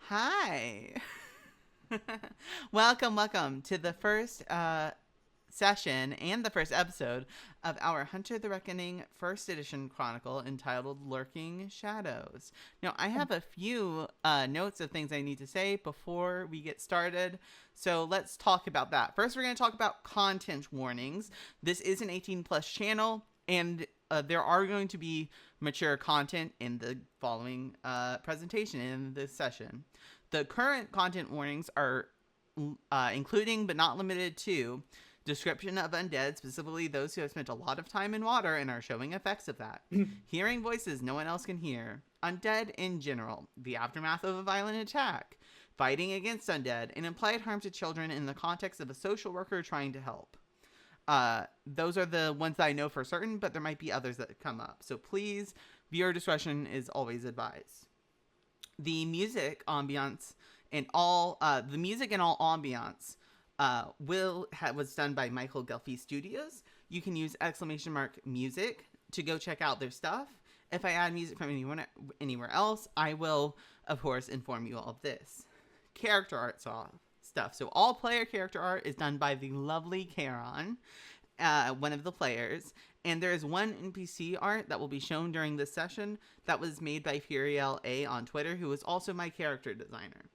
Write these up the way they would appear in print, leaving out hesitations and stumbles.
Hi. welcome to the first session and the first episode of our Hunter the Reckoning first edition chronicle entitled Lurking Shadows. Now, I have a few notes of things I need to say before we get started, so let's talk about that. First, we're going to talk about content warnings. This is an 18 plus channel, and there are going to be mature content in the following presentation in this session. The current content warnings are including but not limited to description of undead, specifically those who have spent a lot of time in water and are showing effects of that, hearing voices no one else can hear, undead in general, the aftermath of a violent attack, fighting against undead, and implied harm to children in the context of a social worker trying to help. Those are the ones that I know for certain, but there might be others that come up. So please, viewer discretion is always advised. The music ambiance and all ambiance was done by Michael Ghelfi Studios. You can use !music to go check out their stuff. If I add music from anywhere else, I will, of course, inform you all of this. Character art stuff. So all player character art is done by the lovely Charon, one of the players. And there is one NPC art that will be shown during this session that was made by Furiel A on Twitter, who is also my character designer.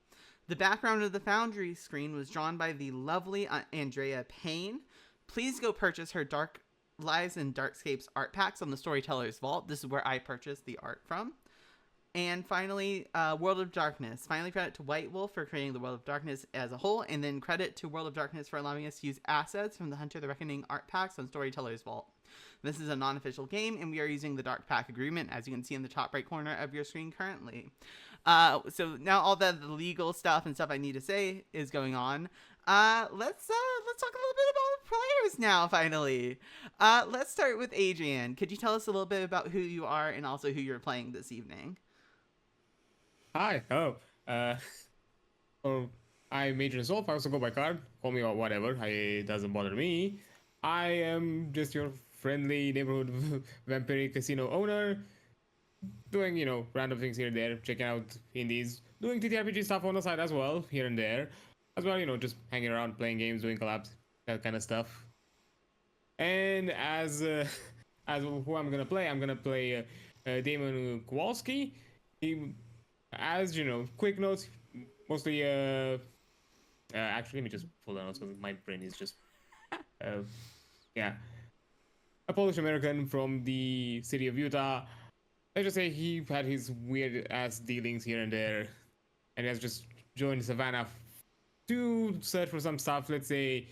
The background of the Foundry screen was drawn by the lovely Andrea Payne. Please go purchase her Dark Lives and Darkscapes art packs on the Storyteller's Vault. This is where I purchased the art from. And finally, World of Darkness. Finally, credit to White Wolf for creating the World of Darkness as a whole, and then credit to World of Darkness for allowing us to use assets from the Hunter the Reckoning art packs on Storyteller's Vault. This is a non-official game, and we are using the Dark Pack Agreement, as you can see in the top right corner of your screen currently. So now all the legal stuff and stuff I need to say is going on. Let's talk a little bit about players now, finally. Let's start with Adrian. Could you tell us a little bit about who you are and also who you're playing this evening? Hi. I'm Adrian Solf. I also go by card. Call me or whatever. It doesn't bother me. I am just your friendly neighborhood vampiric casino owner, doing, random things here and there, checking out indies, doing TTRPG stuff on the side as well, here and there. As well, just hanging around, playing games, doing collabs, that kind of stuff. And as who I'm gonna play Damian Kowalski. As quick notes, mostly actually let me just pull the notes because my brain is just a Polish American from the city of Utah. Let's just say he had his weird ass dealings here and there, and has just joined Savannah to search for some stuff. Let's say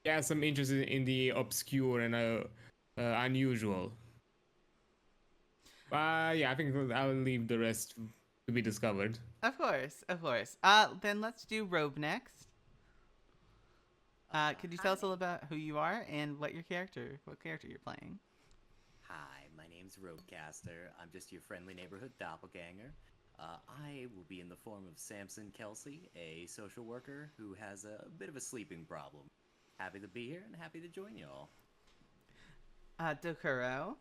he has some interest in the obscure and unusual. I think I'll leave the rest to be discovered. Of course. Then let's do Robe next. Could you tell us a little about who you are and what character you're playing? Hi, my name's Robecaster. I'm just your friendly neighborhood doppelganger. I will be in the form of Samson Kelsey, a social worker who has a bit of a sleeping problem. Happy to be here and happy to join y'all. Dokuro.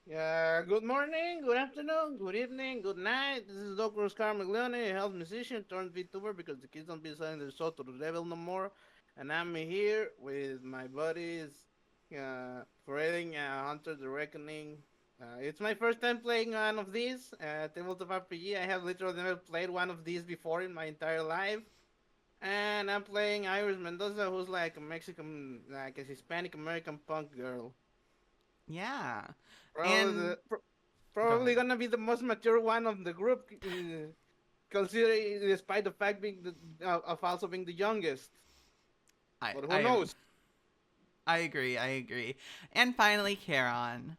Good morning, good afternoon, good evening, good night. This is Dr. Oscar McLeone, a health musician turned VTuber because the kids don't be selling their soul to the devil no more. And I'm here with my buddies, creating Hunter the Reckoning. It's my first time playing one of these, Tabletop RPG. I have literally never played one of these before in my entire life. And I'm playing Iris Mendoza, who's like a Mexican, like a Hispanic American punk girl. Yeah. Probably gonna be the most mature one of the group, considering despite the fact of also being the youngest. But who knows? I agree. And finally, Charon.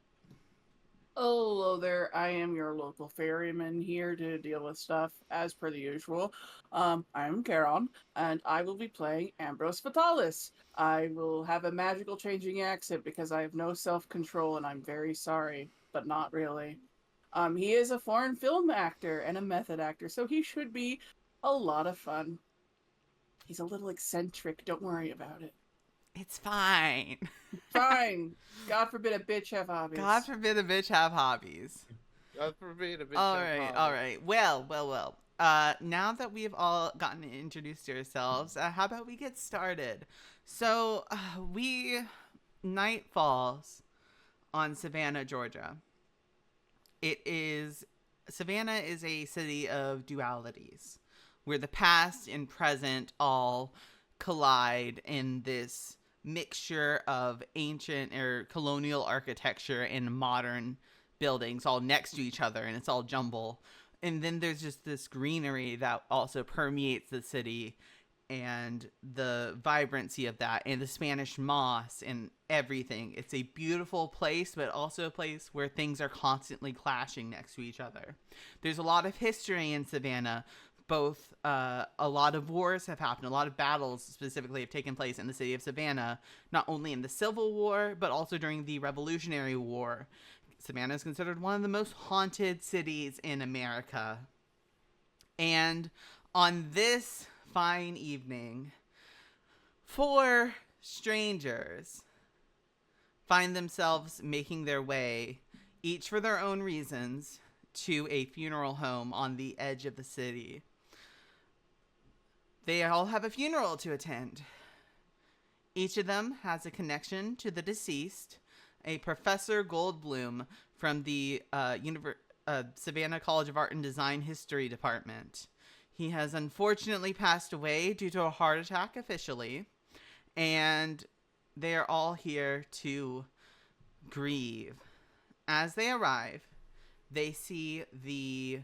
Hello there, I am your local ferryman here to deal with stuff as per the usual. I'm Charon, and I will be playing Ambrose Fatalis. I will have a magical changing accent because I have no self-control and I'm very sorry, but not really. He is a foreign film actor and a method actor, so he should be a lot of fun. He's a little eccentric, don't worry about it. It's fine. Fine. God forbid a bitch have hobbies. God forbid a bitch have hobbies. God forbid a bitch All have right, hobbies. all right. Well. now that we've all gotten introduced to ourselves, how about we get started? So, night falls on Savannah, Georgia. Savannah is a city of dualities, where the past and present all collide in this mixture of ancient or colonial architecture and modern buildings all next to each other, and it's all jumble. And then there's just this greenery that also permeates the city, and the vibrancy of that, and the Spanish moss and everything. It's a beautiful place, but also a place where things are constantly clashing next to each other. There's a lot of history in Savannah. Both a lot of wars have happened. A lot of battles specifically have taken place in the city of Savannah, not only in the Civil War, but also during the Revolutionary War. Savannah is considered one of the most haunted cities in America. And on this fine evening, 4 strangers find themselves making their way, each for their own reasons, to a funeral home on the edge of the city. They all have a funeral to attend. Each of them has a connection to the deceased, a Professor Goldblum from the Savannah College of Art and Design History Department. He has unfortunately passed away due to a heart attack officially, and they are all here to grieve. As they arrive, they see the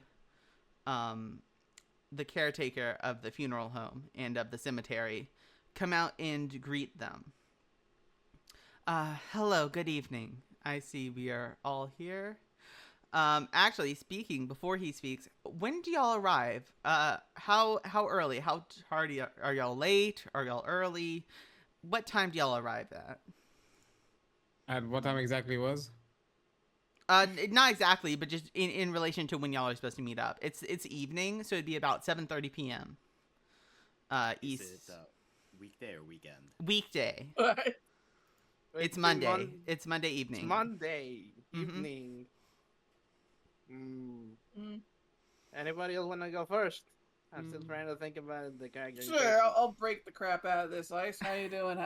caretaker of the funeral home and of the cemetery come out and greet them. Hello, good evening. I see we are all here. Actually, before he speaks, when do y'all arrive? How early? How tardy? Are y'all late? Are y'all early? What time do y'all arrive at? At what time exactly was? Not exactly, but just in relation to when y'all are supposed to meet up. It's evening, so it'd be about 7:30 p.m. East. Is it weekday or weekend? Weekday. Wait, It's Monday. It's Monday evening. It's Monday Mhm. evening. Anybody else want to go first? I'm still trying to think about the character. Sure, I'll break the crap out of this ice. How you doing?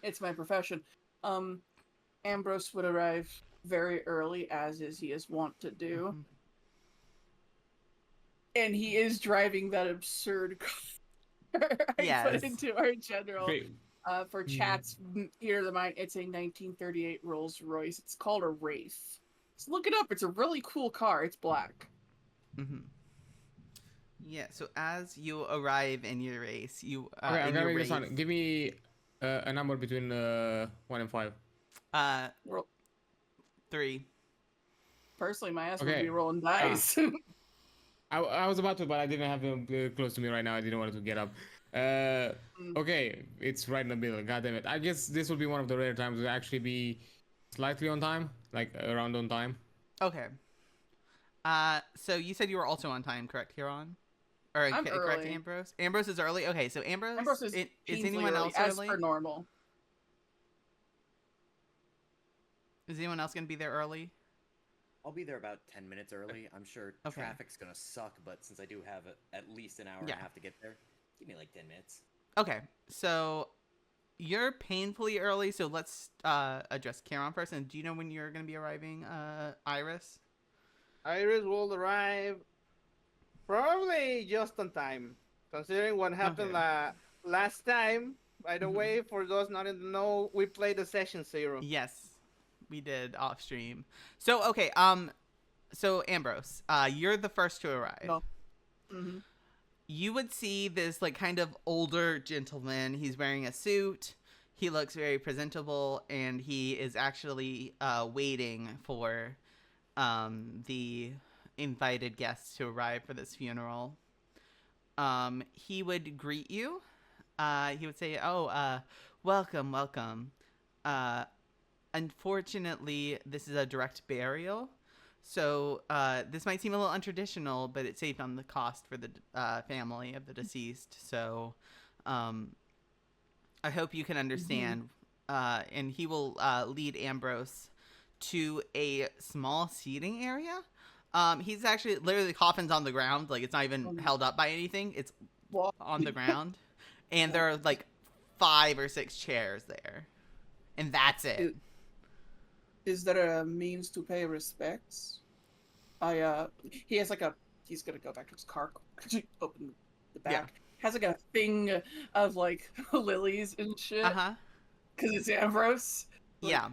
It's my profession. Ambrose would arrive very early, as he is wont to do. Mhm. And he is driving that absurd car I Yes. put into our general. Great. For chat's ear to the mind, it's a 1938 Rolls Royce. It's called a Wraith. So look it up. It's a really cool car. It's black. Mm-hmm. Yeah. So as you arrive in your race, Okay, I'm in gonna your make this race, one. Give me a number between 1 and 5. Roll. 3. Personally, my ass would Okay. be rolling dice. I was about to, but I didn't have him close to me right now. I didn't want to get up. Okay, it's right in the middle. God damn it! I guess this will be one of the rare times to actually be slightly on time, like around on time. Okay. So you said you were also on time, correct, Charon? Or I'm correct, early. Ambrose? Ambrose is early. Okay, so Ambrose is is painfully anyone early, else as early? per normal. Is anyone else gonna be there early? I'll be there about 10 minutes early. I'm sure Okay. traffic's gonna suck, but since I do have at least an hour and Yeah. a half to get there, give me like 10 minutes. Okay, so you're painfully early. So let's address Charon first. And do you know when you're gonna be arriving, Iris? Iris will arrive probably just on time, considering what happened last time. By the way, for those not in the know, we played the session 0. Yes, we did off stream. So okay, so Ambrose, you're the first to arrive. No. Mm-hmm. You would see this like kind of older gentleman. He's wearing a suit. He looks very presentable, and he is actually waiting for the invited guests to arrive for this funeral. He would greet you. He would say, "Oh, welcome, welcome. Unfortunately, this is a direct burial, so this might seem a little untraditional, but it saved on the cost for the family of the deceased. So, I hope you can understand." And he will lead Ambrose to a small seating area. He's actually literally the coffin's on the ground. Like, it's not even held up by anything. It's What? on the ground. And there are like 5 or 6 chairs there. And that's it. Is there a means to pay respects? He has like he's gonna go back to his car, open the back. Yeah. Has like a thing of like lilies and shit. Uh-huh. Because it's Ambrose. Like, Yeah.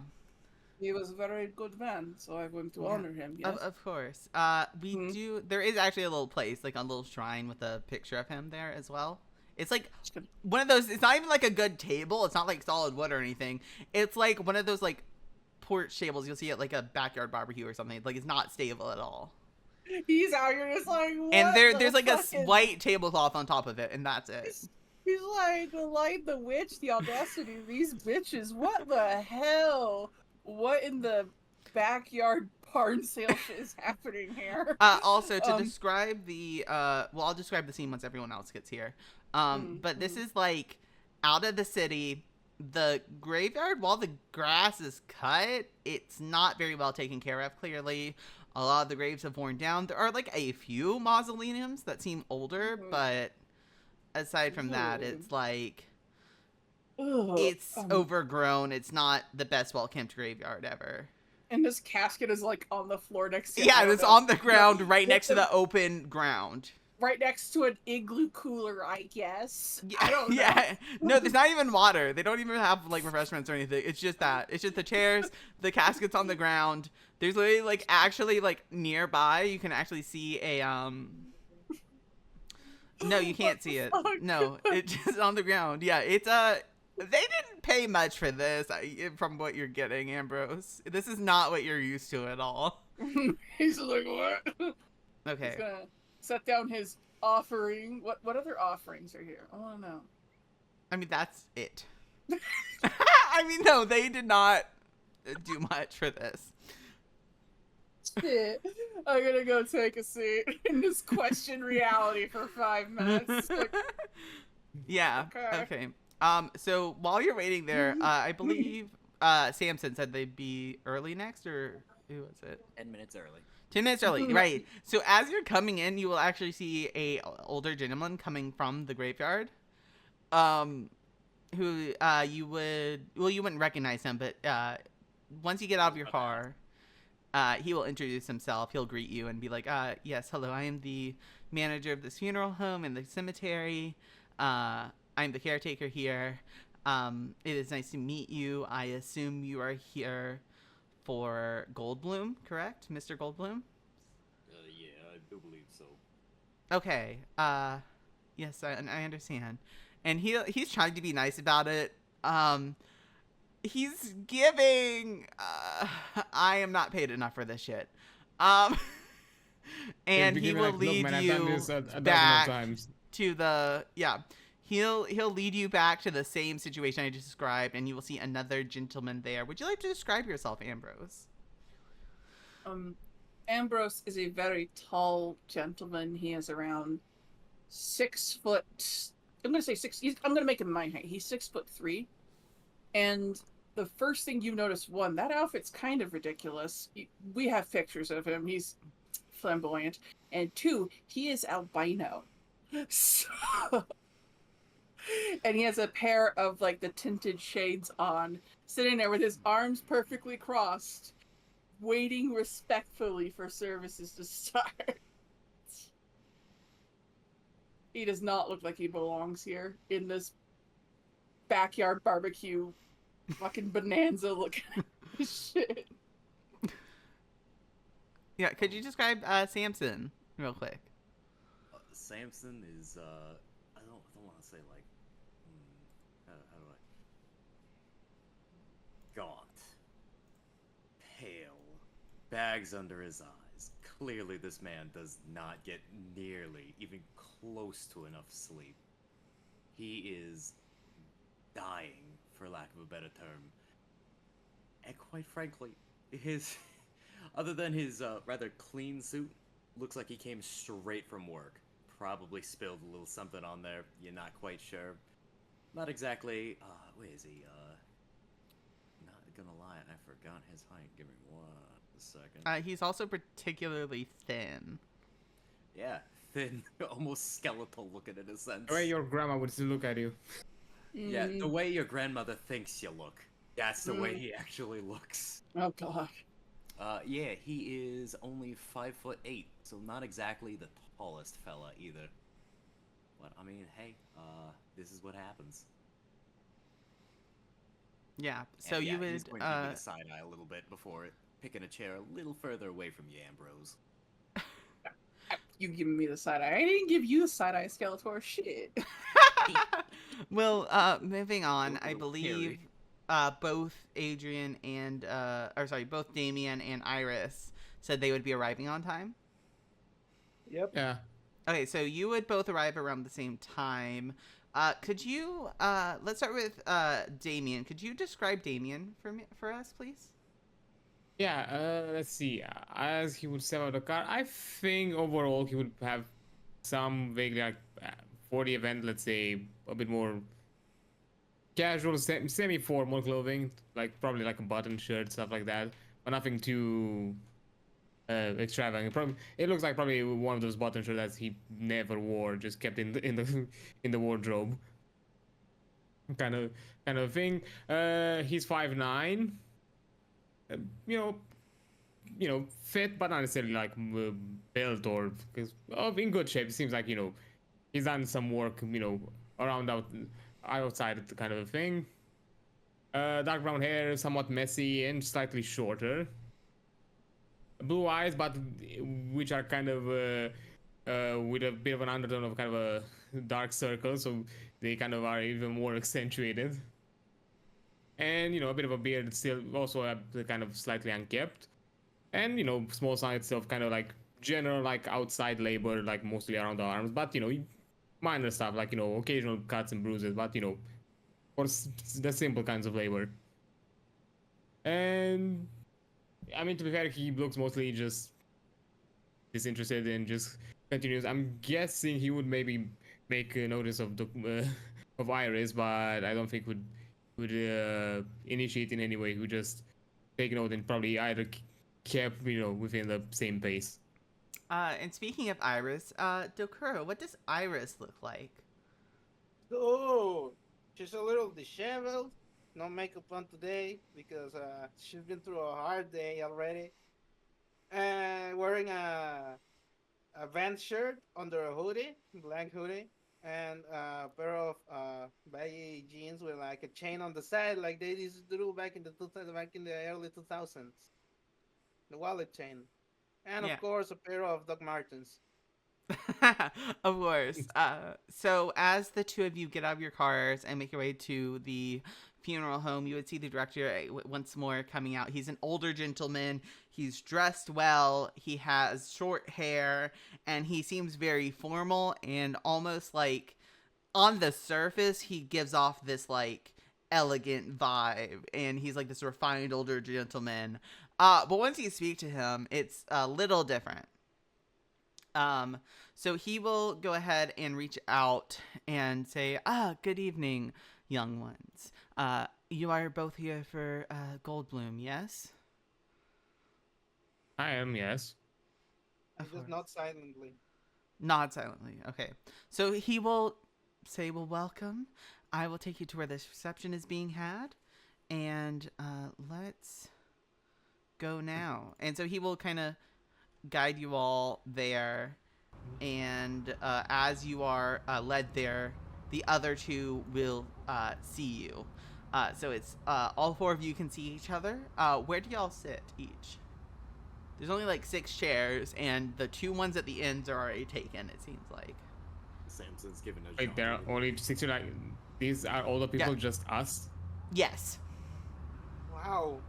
he was a very good man, so I want to honor him. Yes. Of course. There is actually a little place, like a little shrine with a picture of him there as well. It's like one of those, it's not even like a good table. It's not like solid wood or anything. It's like one of those like porch tables you'll see at like a backyard barbecue or something. Like, it's not stable at all. He's out here just like, what And there's like fucking... a white tablecloth on top of it, and that's it. He's like, the light, the witch, the audacity of these bitches. What the hell? What in the backyard barn sale shit is happening here? Also, to describe the I'll describe the scene once everyone else gets here. But this is like out of the city. The graveyard, while the grass is cut, it's not very well taken care of. Clearly, a lot of the graves have worn down. There are like a few mausoleums that seem older, but aside from that, it's like it's overgrown. It's not the best well-kept graveyard ever. And this casket is like on the floor next to it's on the ground right next to the open ground. Right next to an igloo cooler, I guess. Yeah, I don't know. yeah. No, there's not even water. They don't even have like refreshments or anything. It's just that. It's just the chairs, the caskets on the ground. There's literally like actually like nearby you can actually see a No, you can't see it. No, it's just on the ground. Yeah, it's they didn't pay much for this from what you're getting, Ambrose. This is not what you're used to at all. He's like, what? Okay. He's gonna set down his offering. What other offerings are here? I want to know. I mean, that's it. I mean, no, they did not do much for this. Shit. I'm gonna go take a seat and just question reality for 5 minutes. Like, yeah. Okay. So while you're waiting there, I believe Samson said they'd be early next, or who was it? 10 minutes early. 10 minutes early, right. So as you're coming in, you will actually see a older gentleman coming from the graveyard. Who you wouldn't recognize him, but once you get out of your car, he will introduce himself. He'll greet you and be like, yes, hello, I am the manager of this funeral home and the cemetery. I'm the caretaker here. It is nice to meet you. I assume you are here for Goldblum, correct? Mr. Goldblum? Yeah, I do believe so. Okay. Yes, I understand. And he's trying to be nice about it. He's giving. I am not paid enough for this shit. And he will lead you back to the He'll lead you back to the same situation I just described, and you will see another gentleman there. Would you like to describe yourself, Ambrose? Ambrose is a very tall gentleman. He is around 6 foot. I'm gonna say 6. I'm gonna make him my height. He's 6'3", and the first thing you notice, one, that outfit's kind of ridiculous. We have pictures of him. He's flamboyant, and 2, he is albino. So, and he has a pair of like the tinted shades on, sitting there with his arms perfectly crossed, waiting respectfully for services to start. He does not look like he belongs here in this backyard barbecue fucking bonanza looking shit. Yeah, could you describe Samson real quick? Samson is I don't want to say like how do I gaunt, pale, bags under his eyes. Clearly this man does not get nearly even close to enough sleep. He is dying, for lack of a better term. And quite frankly, his other than his rather clean suit, looks like he came straight from work. Probably spilled a little something on there. You're not quite sure. Not exactly. Where is he? Not gonna lie, I forgot his height. Give me 1 second. He's also particularly thin. Yeah, thin, almost skeletal looking in a sense. The way your grandma would still look at you. Yeah, the Mm. way your grandmother thinks you look. That's the way he actually looks. Oh god. Yeah, he is only 5'8", so not exactly the tallest fella either. But I mean, hey, this is what happens. Yeah. So And, you yeah, would he's going to give me the side eye a little bit before picking a chair a little further away from you, Ambrose. You giving me the side eye. I didn't give you the side eye, Skeletor. Shit. well, moving on, I Little believe both Adrian and both Damian and Iris said they would be arriving on time. Yep. Yeah. Okay, so you would both arrive around the same time. Could you let's start with Damian. Could you describe Damian for us, please? Yeah, let's see. As he would step out of the car, I think overall he would have some vaguely like for the event, let's say a bit more casual, semi-formal clothing, like probably like a button shirt, stuff like that, but nothing too extravagant. Probably it looks like probably one of those button shirts that he never wore, just kept in the in the wardrobe, kind of thing. He's 5'9". You know, fit, but not necessarily like built or because in good shape. It seems like he's done some work, around outside kind of a thing. Dark brown hair, somewhat messy and slightly shorter. Blue eyes, but which are kind of with a bit of an undertone of kind of a dark circle, so they kind of are even more accentuated. And a bit of a beard, still also kind of slightly unkept, and small signs of kind of like general like outside labor, like mostly around the arms, but minor stuff like occasional cuts and bruises, but for the simple kinds of labor. And I mean, to be fair, he looks mostly just disinterested and just continues. I'm guessing he would maybe make a notice of the of Iris, but I don't think would initiate in any way. Who just take note and probably either kept within the same pace. And speaking of Iris, Dokuro, what does Iris look like? Oh, she's a little disheveled. No makeup on today because she's been through a hard day already. And wearing a Vans shirt under a hoodie, black hoodie, and a pair of baggy jeans with like a chain on the side, like they used to do back in the early 2000s. The wallet chain, and Yeah. of course a pair of Doc Martens. Of course. So as the two of you get out of your cars and make your way to the funeral home, you would see the director once more coming out. He's an older gentleman. He's dressed well. He has short hair, and he seems very formal and almost like on the surface, he gives off this like elegant vibe, and he's like this refined older gentleman. But once you speak to him, it's a little different. So he will go ahead and reach out and say, good evening, young ones. You are both here for Goldblum, yes? I am, yes. Of Just course. not silently. Nod silently. Okay. So he will say, well, welcome. I will take you to where this reception is being had. And let's go now. And so he will kind of guide you all there. And as you are led there, the other two will see you. So it's all four of you can see each other. Where do y'all sit each? There's only like 6 chairs, and the 2 ones at the ends are already taken, it seems like. Samson's given a Wait, there are only 69. These are all the people, Yeah. just us. Yes. Wow.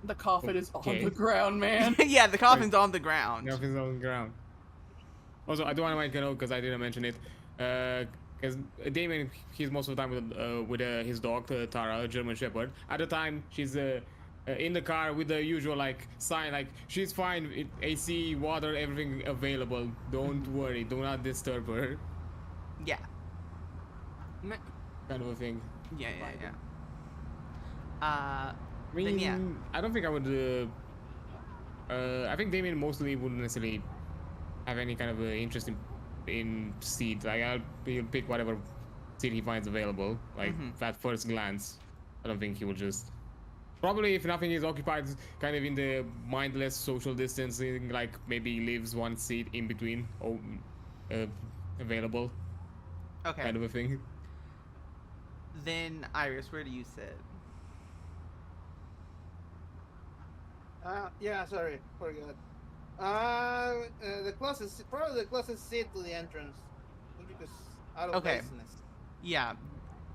The coffin is on Okay. the ground, man. Yeah, the coffin's on the ground. Nothing's on the ground. Also, I do want to make a note because I didn't mention it. Because Damien, he's most of the time with his dog Tara, a German Shepherd. At the time, she's in the car with the usual like sign, like she's fine, AC, water, everything available. Don't worry, do not disturb her, Yeah. kind of a thing. Yeah. I mean, then yeah. I don't think I would. I think Damien mostly wouldn't necessarily have any kind of interest in seeds. Like he'll pick whatever seed he finds available. Like at first glance, I don't think he will just. Probably, if nothing is occupied, kind of in the mindless social distancing, like maybe leaves one seat in between, available, Okay. kind of a thing. Then Iris, where do you sit? Yeah, sorry, forgot. The closest, probably the closest seat to the entrance, just because out of Okay. laziness. Yeah,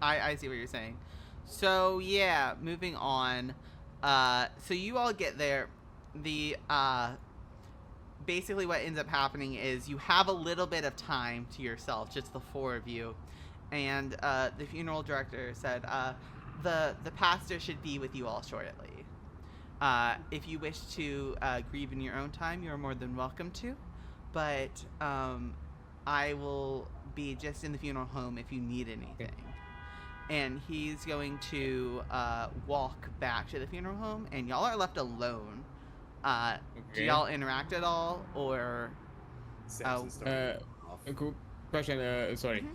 I see what you're saying. So yeah, moving on. So you all get there. The basically what ends up happening is you have a little bit of time to yourself, just the four of you, and the funeral director said the pastor should be with you all shortly. If you wish to grieve in your own time, you are more than welcome to, but I will be just in the funeral home if you need anything. And he's going to walk back to the funeral home, and y'all are left alone. Do y'all interact at all, or? Samson started off. Cool question. Sorry,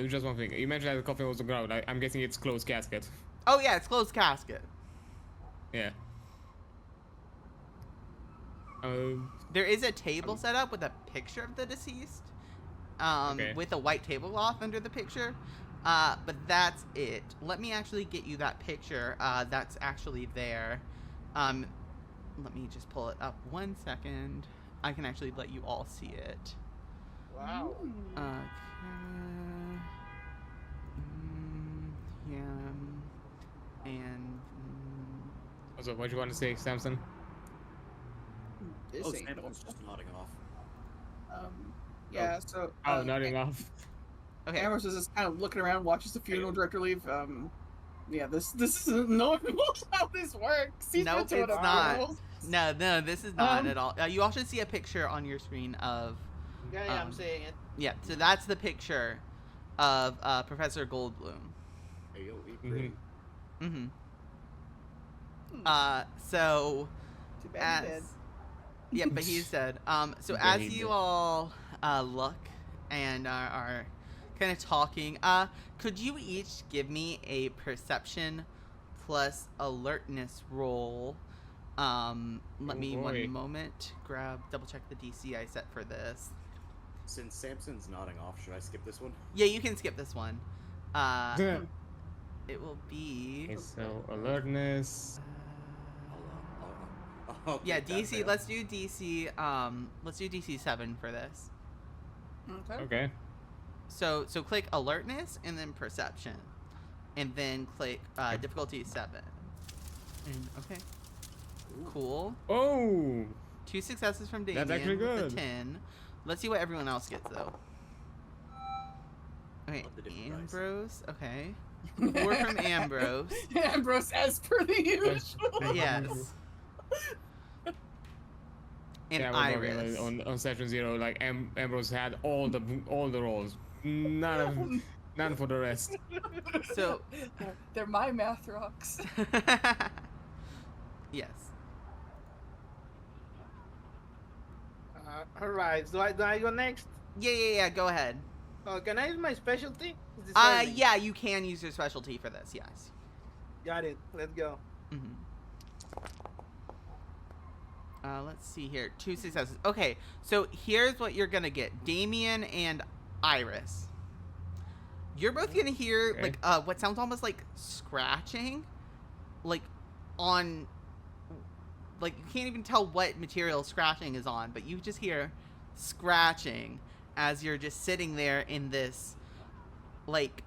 just one thing. You mentioned that the coffin was on the ground. I'm guessing it's closed casket. Oh yeah, it's closed casket. Yeah. There is a table set up with a picture of the deceased, with a white tablecloth under the picture. But that's it. Let me actually get you that picture. That's actually there. Let me just pull it up 1 second. I can actually let you all see it. Wow. Yeah. And. So, what do you want to say, Samson? This Oh, ain't Samson's just nodding off. Yeah, so Nodding off. Okay. Ambrose is just kind of looking around, watches the funeral director leave. Yeah, this isn't normal how this works. He's Nope, been to it's it not. almost. No, this is not at all. You all should see a picture on your screen of. Yeah, I'm saying it. Yeah, so that's the picture of Professor Goldblum. Hey, yo, eat pretty. Mm-hmm. So Too bad he's as dead. yeah, but he's dead. So Yeah, as he's you dead. all look and are kind of talking, could you each give me a perception plus alertness roll? Let me boy. 1 moment. Double check the DC I set for this. Since Samson's nodding off, should I skip this one? Yeah, you can skip this one. It will be. Okay, so alertness. I'll Yeah, keep that DC. there. Let's do DC. Let's do DC 7 for this. Okay. Okay. So click alertness and then perception, and then click difficulty 7. And okay, cool. Oh. 2 successes from Damian. That's actually with a good. 10. Let's see what everyone else gets though. Okay, Love the different dice. Ambrose. Okay, 4 from Ambrose. Ambrose, as per the usual. Yes. And Yeah, we're talking, Iris. like, on session 0, like Ambrose had all the rolls. None for the rest. So. They're my math rocks. Yes. All right. Do I go next? Yeah. Go ahead. Oh, can I use my specialty? Is this Yeah, you can use your specialty for this. Yes. Got it. Let's go. Mm-hmm. Let's see here. 2 successes. Okay, so here's what you're gonna get: Damian and Iris. You're both gonna hear Okay. like what sounds almost like scratching, like on, like you can't even tell what material scratching is on, but you just hear scratching as you're just sitting there in this like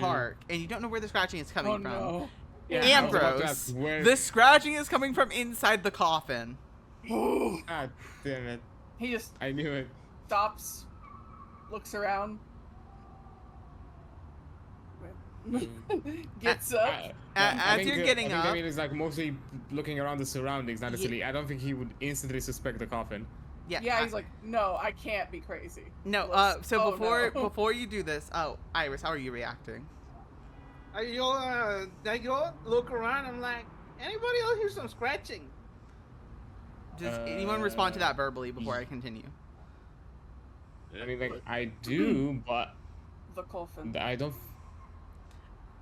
park, and you don't know where the scratching is coming Oh from. no. Yeah, I was about to Ambrose, ask where- the scratching is coming from inside the coffin. Ah, damn it! He just I knew it. stops, looks around, gets up. As you're getting up- I mean, it's like mostly looking around the surroundings, not necessarily. I don't think he would instantly suspect the coffin. Yeah, he's like, no, I can't be crazy. no. Let's- So oh, before no. before you do this, Iris, how are you reacting? I go look around. I'm like, Anybody else hear some scratching? Does anyone respond to that verbally before I continue? I mean, like, I do, but The coffin. I don't.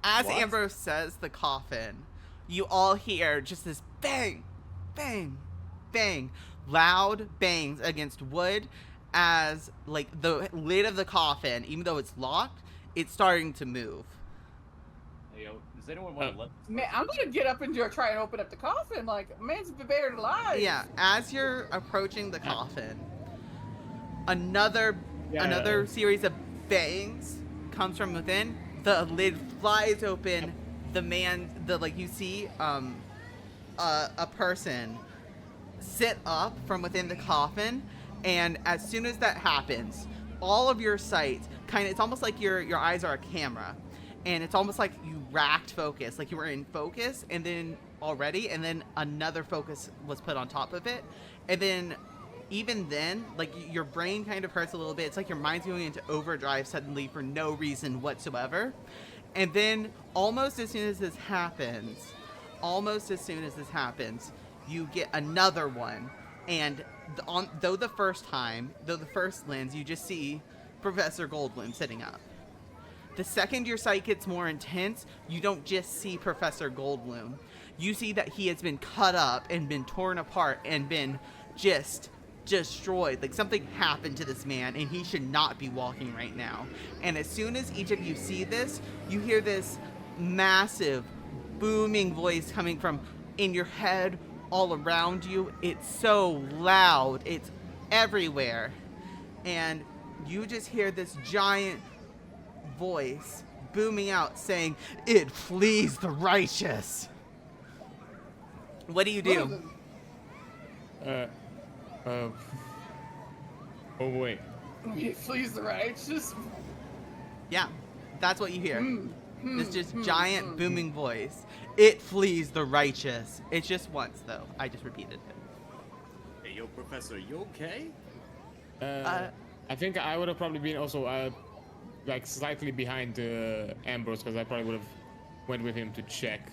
As What? Ambrose says the coffin, you all hear just this bang, bang, bang, loud bangs against wood as, like, the lid of the coffin, even though it's locked, it's starting to move. Hey, yo, does anyone want to let? Man, I'm gonna get up and try and open up the coffin. Like, man's buried alive. Yeah, as you're approaching the coffin, another series of bangs comes from within. The lid flies open. You see a person sit up from within the coffin, and as soon as that happens, all of your sight it's almost like your eyes are a camera, and it's almost like you racked focus, like you were in focus and then another focus was put on top of it, and then even then, like, your brain kind of hurts a little bit. It's like your mind's going into overdrive suddenly for no reason whatsoever. And then almost as soon as this happens, you get another one. And though the first lens, you just see Professor Goldblum sitting up. The second your sight gets more intense, you don't just see Professor Goldblum. You see that he has been cut up and been torn apart and been just destroyed. Like, something happened to this man and he should not be walking right now. And as soon as each of you see this, you hear this massive booming voice coming from in your head, all around you. It's so loud, it's everywhere, and you just hear this giant voice booming out saying, "It flees the righteous." What do you do? Oh wait. He flees the righteous. Yeah, that's what you hear. This just giant booming voice. It flees the righteous. It's just once, though. I just repeated it. Hey, yo, Professor, you okay? I think I would have probably been also like slightly behind Ambrose, because I probably would have went with him to check.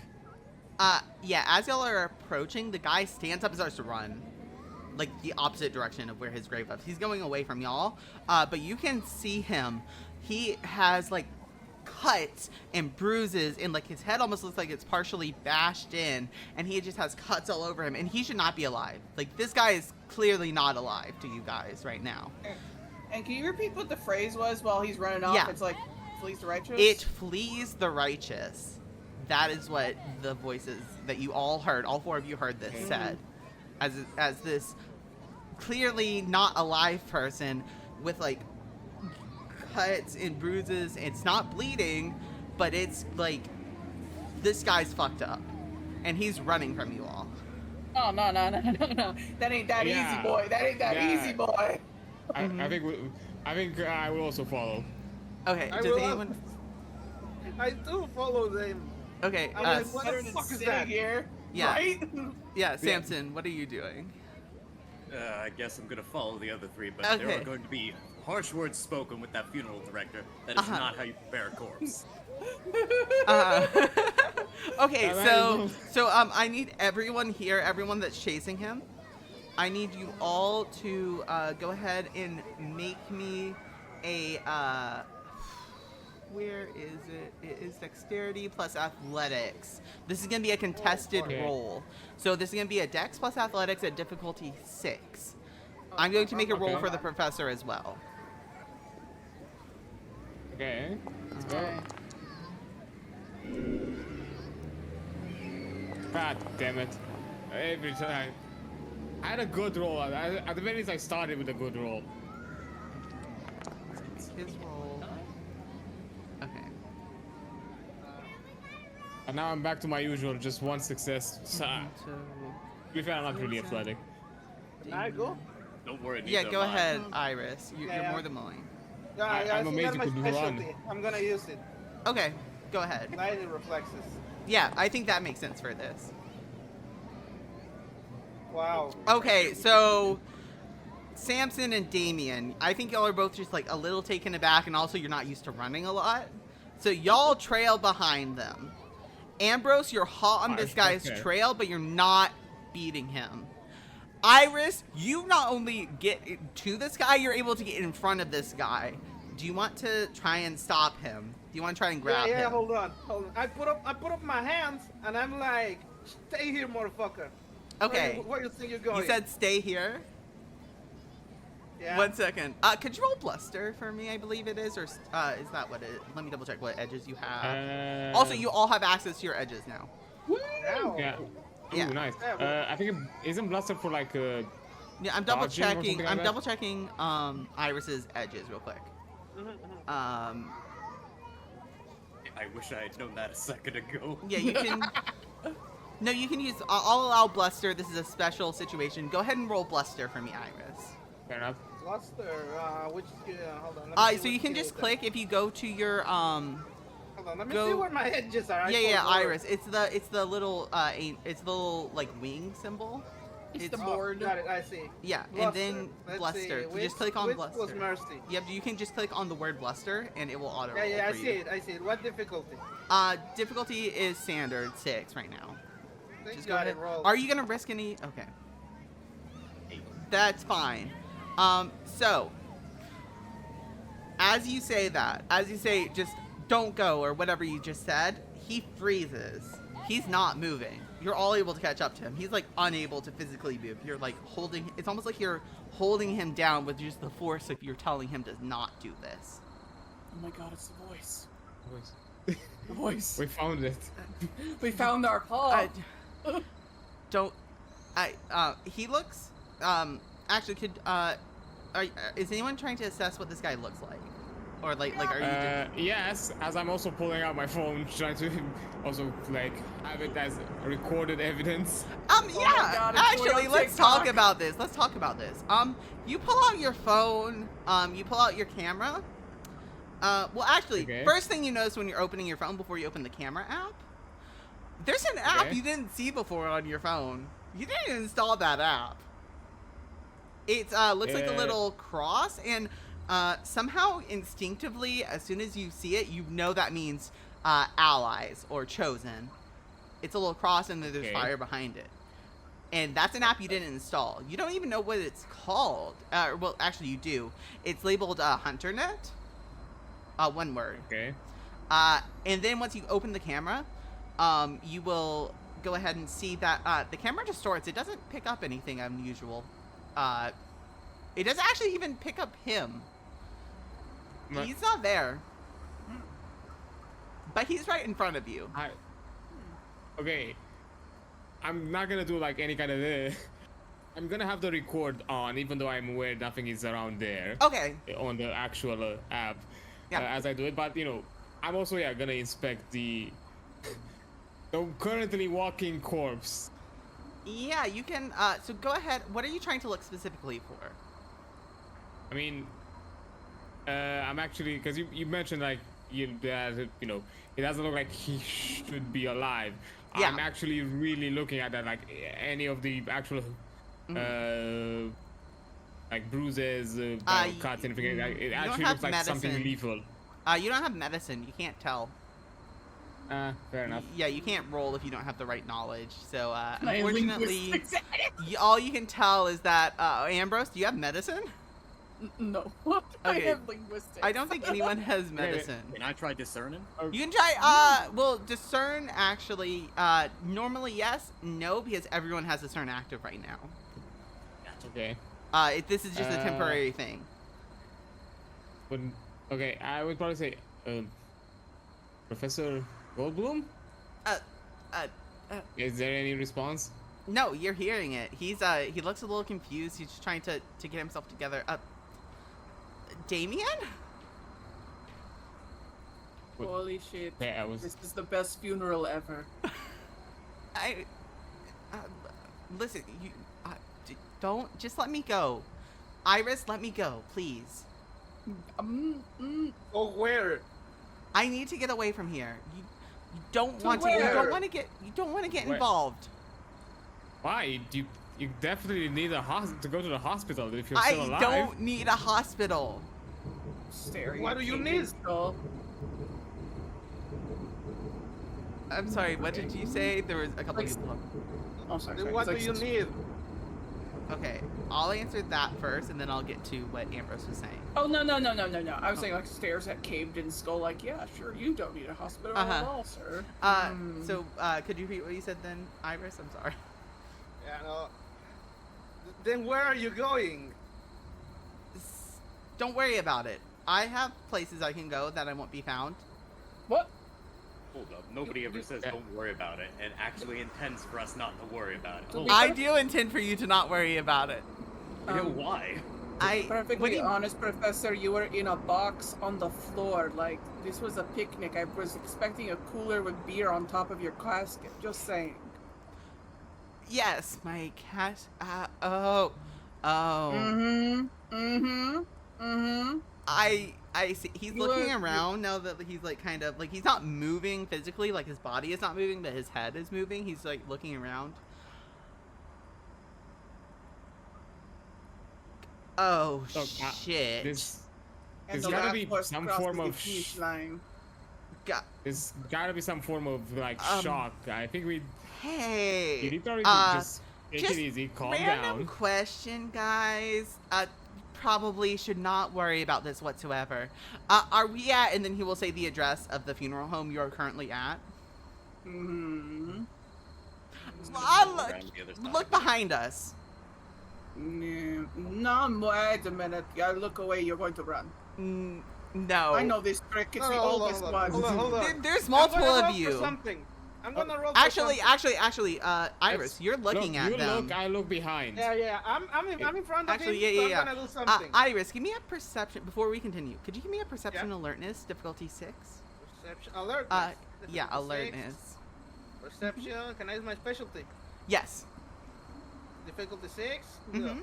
Yeah, as y'all are approaching, the guy stands up and starts to run. Like, the opposite direction of where his grave was. He's going away from y'all, but you can see him. He has, like, cuts and bruises, and, like, his head almost looks like it's partially bashed in, and he just has cuts all over him, and he should not be alive. Like, this guy is clearly not alive to you guys right now. And can you repeat what the phrase was while he's running off? Yeah. It's like, flees the righteous? It flees the righteous. That is what the voices that you all heard, all four of you heard this said. As this clearly not alive person with, like, cuts and bruises. It's not bleeding, but it's like this guy's fucked up, and he's running from you all. Oh, no. That ain't that easy, boy. That ain't that easy, boy. I think I will also follow. Okay, I does will- anyone... I do follow them. Okay, I'm like, what the fuck is that? Here, yeah. right? Yeah, Samson, what are you doing? I guess I'm gonna follow the other three, but there Okay. are going to be harsh words spoken with that funeral director. That is not how you prepare a corpse. Okay, so I need everyone here, everyone that's chasing him, I need you all to go ahead and make me a where is it? It is dexterity plus athletics. This is gonna be a contested roll. So this is gonna be a dex plus athletics at difficulty 6. I'm going to make a roll for the professor as well. Okay. Let's go. God damn it. Every time. I had a good roll. At the very least, I started with a good roll. His roll. Okay. And now I'm back to my usual, just one success. So, to be fair, I'm not really athletic. Can I go? Don't worry. Yeah, neither go am I. ahead, Iris. You're Yeah. more than willing. Yeah, I'm I amazed got my you could run. specialty. I'm gonna use it. Okay, go ahead. Guided reflexes. Yeah, I think that makes sense for this. Wow. Okay, so Samson and Damian, I think y'all are both just like a little taken aback, and also you're not used to running a lot. So y'all trail behind them. Ambrose, you're hot on this guy's okay. trail, but you're not beating him. Iris, you not only get to this guy, you're able to get in front of this guy. Do you want to try and stop him? Do you want to try and grab Yeah, him? hold on. I put up my hands and I'm like, stay here, motherfucker. Okay. Where you think you're going? You said stay here. Yeah. 1 second. Could you roll bluster for me? I believe it is, or is that what it? Let me double check what edges you have. Also, you all have access to your edges now. Now. Yeah. Ooh, Yeah. nice. Yeah, well- I think isn't Bluster for like Yeah, I'm double dodging or checking. something like I'm that? double checking Iris's edges real quick. I wish I had known that a second ago. Yeah, you can. No, you can use. I'll allow bluster. This is a special situation. Go ahead and roll bluster for me, Iris. fair enough. Bluster, which skill? Hold on. let me see So you what can skill just is click if you go to your Hold on, let me go- see where my edges are. Yeah, Iris. It's the little it's the little like wing symbol. It's the Oh, board. got it. I see. Yeah, Bluster. and then Let's bluster. see, You which- just click on which bluster. was mercy. Yep, you can just click on the word bluster and it will auto roll Yeah, I for see you. it. I see it. What difficulty? Difficulty is standard 6 right now. Thank Just go God ahead. it rolled. Are you gonna risk any? Okay. That's fine. So as you say just don't go or whatever you just said, he freezes. He's not moving. You're all able to catch up to him. He's like unable to physically move. You're like holding. It's almost like you're holding him down with just the force of you're telling him to not do this. Oh my god, it's the voice. Voice. The voice. We found it. We found our call. Don't. He looks. Actually, is anyone trying to assess what this guy looks like, or like are you? Yes, as I'm also pulling out my phone, trying to also like have it as recorded evidence. Yeah. my God, it's Actually, going on let's talk TikTok. about this. Let's talk about this. You pull out your phone. You pull out your camera. Well, actually, Okay. first thing you notice when you're opening your phone before you open the camera app, there's an app Okay. you didn't see before on your phone. You didn't install that app. It looks like a Yeah. little cross, and somehow instinctively, as soon as you see it, you know that means allies or chosen. It's a little cross, and then there's Okay. fire behind it. And that's an app you didn't install. You don't even know what it's called. Well, actually, you do. It's labeled HunterNet. One word. Okay. And then once you open the camera, you will go ahead and see that the camera distorts. It doesn't pick up anything unusual. It doesn't actually even pick up him. Right. He's not there. But he's right in front of you. Okay. I'm not gonna do like any kind of. I'm gonna have the record on, even though I'm aware nothing is around there Okay. on the actual app Yeah. as I do it. But I'm also gonna inspect the currently walking corpse. Yeah, you can. So go ahead. What are you trying to look specifically for? I mean, I'm actually because you mentioned like that it doesn't look like he should be alive. Yeah. I'm actually really looking at that, like any of the actual like bruises, cuts, anything. Like, it you don't actually have looks like something medicine. lethal. You don't have medicine. You can't tell. Fair enough. Yeah, you can't roll if you don't have the right knowledge. So My unfortunately, linguistics. all you can tell is that Ambrose, do you have medicine? No. I Okay. have linguistics. I don't think anyone has medicine. Can I try discerning? You can try. Well, discern actually. Normally yes, no, because everyone has discern active right now. Okay. This is just a temporary thing. But okay, I would probably say Professor Goldblum. Is there any response? No, you're hearing it. He looks a little confused. He's just trying to get himself together. Damian? Holy shit. Yeah, I was. This is the best funeral ever. Listen, you don't just let me go. Iris, let me go, please. Oh, where? I need to get away from here. You don't To want to. You where? don't want to get. You don't want to get Where? involved. Why? You definitely need to go to the hospital if you're still I alive. don't need a hospital. Staring What at do you Kate's need? skull. I'm sorry, what did you say? There was a couple Like- people. Oh, sorry. Then sorry. what do It's you like- need? Okay, I'll answer that first, and then I'll get to what Ambrose was saying. Oh no. I was saying like stairs at caved in skull. Like yeah, sure. You don't need a hospital at Uh-huh. all, sir. So, could you repeat what you said then, Iris? I'm sorry. Yeah, no. Then where are you going? Don't worry about it. I have places I can go that I won't be found. What? Hold up. Nobody ever says don't worry about it, and actually intends for us not to worry about it. Oh. I do intend for you to not worry about it. You know why? What do Perfectly you- honest, Professor, you were in a box on the floor. Like, this was a picnic. I was expecting a cooler with beer on top of your casket. Just saying. Yes, my cat. Oh. I see. He's You looking were- around now that he's like kind of like he's not moving physically, like his body is not moving, but his head is moving. He's like looking around. Oh Look, shit! There's And There's the gotta last be horse some crosses form the of finish line. there's gotta be some form of like shock. I think you Hey. need to just take just it easy, calm Random down. question, guys. Probably should not worry about this whatsoever. Are we at? And then he will say the address of the funeral home you are currently at. Mm-hmm. Around the other side. Look behind us. No, wait a minute. You look away, you're going to run. No. I know this trick. It's the hold oldest on, one. hold on. There's I'm multiple gonna of roll for you. something. I'm gonna roll. Actually, for something. Iris, you're looking Look, at you them. look, I look behind. Yeah. I'm in front of Actually, him. yeah. So I'm gonna do something. Iris, give me a perception before we continue. Could you give me a perception alertness, difficulty 6? Perception alert. Yeah, alertness. Perception. Can I use my specialty? Yes. Difficulty 6. Mm-hmm.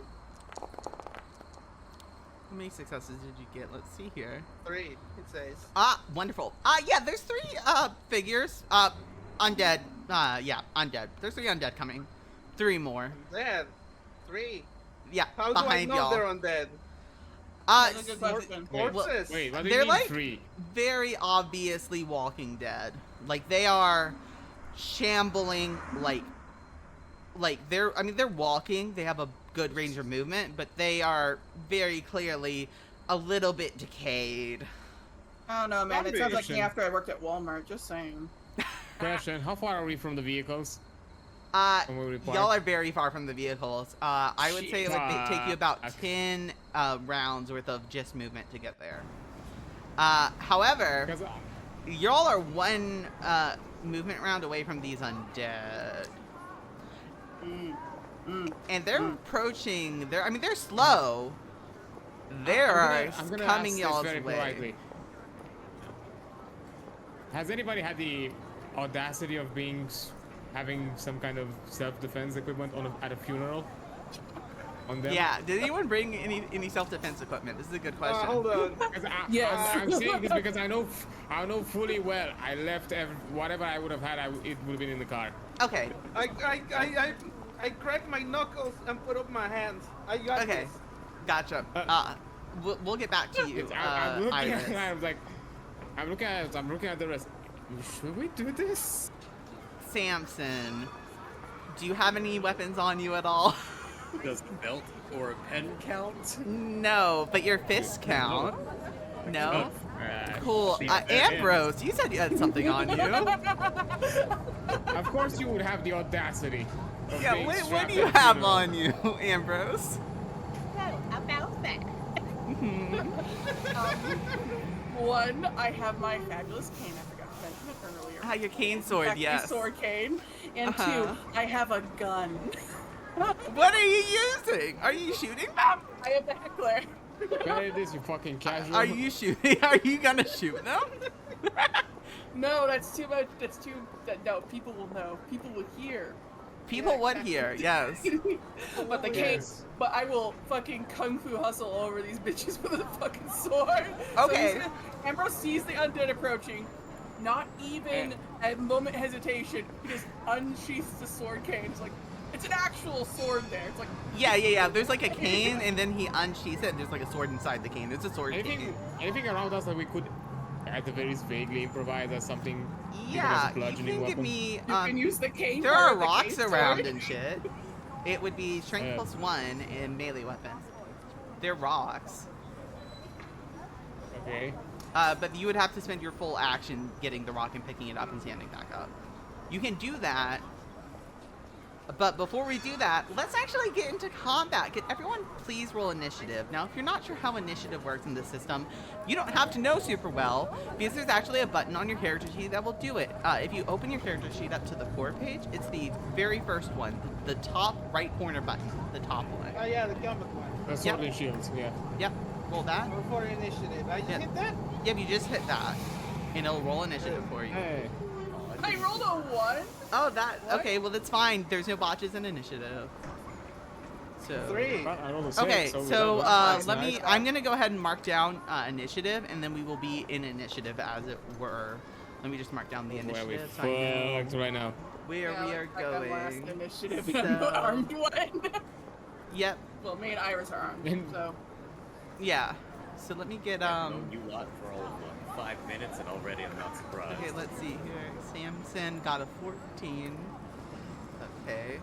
How many successes did you get? Let's see here. 3. It says. Wonderful. Yeah, there's 3 figures. Undead. Yeah, undead. There's 3 undead coming. 3 more. Dead. 3. Yeah, How do I behind know y'all. they're undead? That's a good question. Corpses. Wait, what do They're you mean like- 3? Very obviously Walking Dead. Like they are shambling. Like they're walking. They have a good range of movement, but they are very clearly a little bit decayed. I don't know, man. It sounds like me Combination. after I worked at Walmart. Just saying. Question, how far are we from the vehicles? From where we parked? Y'all are very far from the vehicles. I would say it would take you about Okay. 10 rounds worth of just movement to get there. However, Because y'all are 1 movement round away from these undead. And they're approaching. They're slow. They're I'm gonna coming ask y'all's this very way. politely. Has anybody had the audacity of having some kind of self-defense equipment at a funeral? On them? Yeah. Did anyone bring any self-defense equipment? This is a good question. Hold on. Because Yes. I'm saying this because I know fully well I left whatever I would have had. It would have been in the car. Okay. I cracked my knuckles and put up my hands. I got Okay. this. Gotcha. We'll get back to you, I'm looking Iris. at it, I'm looking at the rest. Should we do this? Samson, do you have any weapons on you at all? Does the belt or a pen count? No, but your fists count. No? Uh, Cool. shit. Ambrose, you said you had something on you. Of course you would have the audacity. Of Yeah, being what strapped do you at a have funeral. on you, Ambrose? About that. One, I have my fabulous cane. I forgot to mention it earlier. Ah, your cane sword, Back my yes. sword cane. And Uh-huh. 2, I have a gun. What are you using? Are you shooting them? I have the heckler. Better this, you fucking casual. Are you shooting? Are you gonna shoot them? No, that's too much. No, people will know. People will hear. People would hear, yes. But the cane. Yes. But I will fucking kung fu hustle over these bitches with a fucking sword. Okay. So Ambrose sees the undead approaching. Not even a moment hesitation. He just unsheaths the sword cane. It's like, it's an actual sword there. It's like, Yeah. There's like a cane, and then he unsheaths it, and there's like a sword inside the cane. It's a sword cane. Anything around us that we could at the very least vaguely improvise as something? even as a Yeah, you bludgeoning can give weapon? me. You can use the cane. There part are of the rocks cane around sword. and shit. It would be strength plus 1 in melee weapons. They're rocks. Okay. But you would have to spend your full action getting the rock and picking it up and standing back up. You can do that. But before we do that, let's actually get into combat. Everyone please roll initiative. Now, if you're not sure how initiative works in this system, you don't have to know super well, because there's actually a button on your character sheet that will do it. If you open your character sheet up to the core page, it's the very first one, the top right corner button, the top one. Oh yeah, the combat one. The sword and shields, yeah. Yep, roll that. Roll for initiative. I just Yeah. hit that? Yep, you just hit that, and it'll roll initiative for you. Hey. I rolled a 1. Oh, that, What? okay, well, that's fine. There's no botches in initiative. So. 3. Well, I rolled a 6, Okay, so so that's let nice. me. I'm gonna go ahead and mark down initiative, and then we will be in initiative as it were. Let me just mark down the Where we initiative. So I know fucked right now. where we are I got last going. initiative. So- I'm the armed one. Yep. Well, me and Iris are armed, so. Yeah. So let me get I've known you lot for all of 5 minutes, and already I'm not surprised. Okay, let's see here. Samson got a 14. Okay.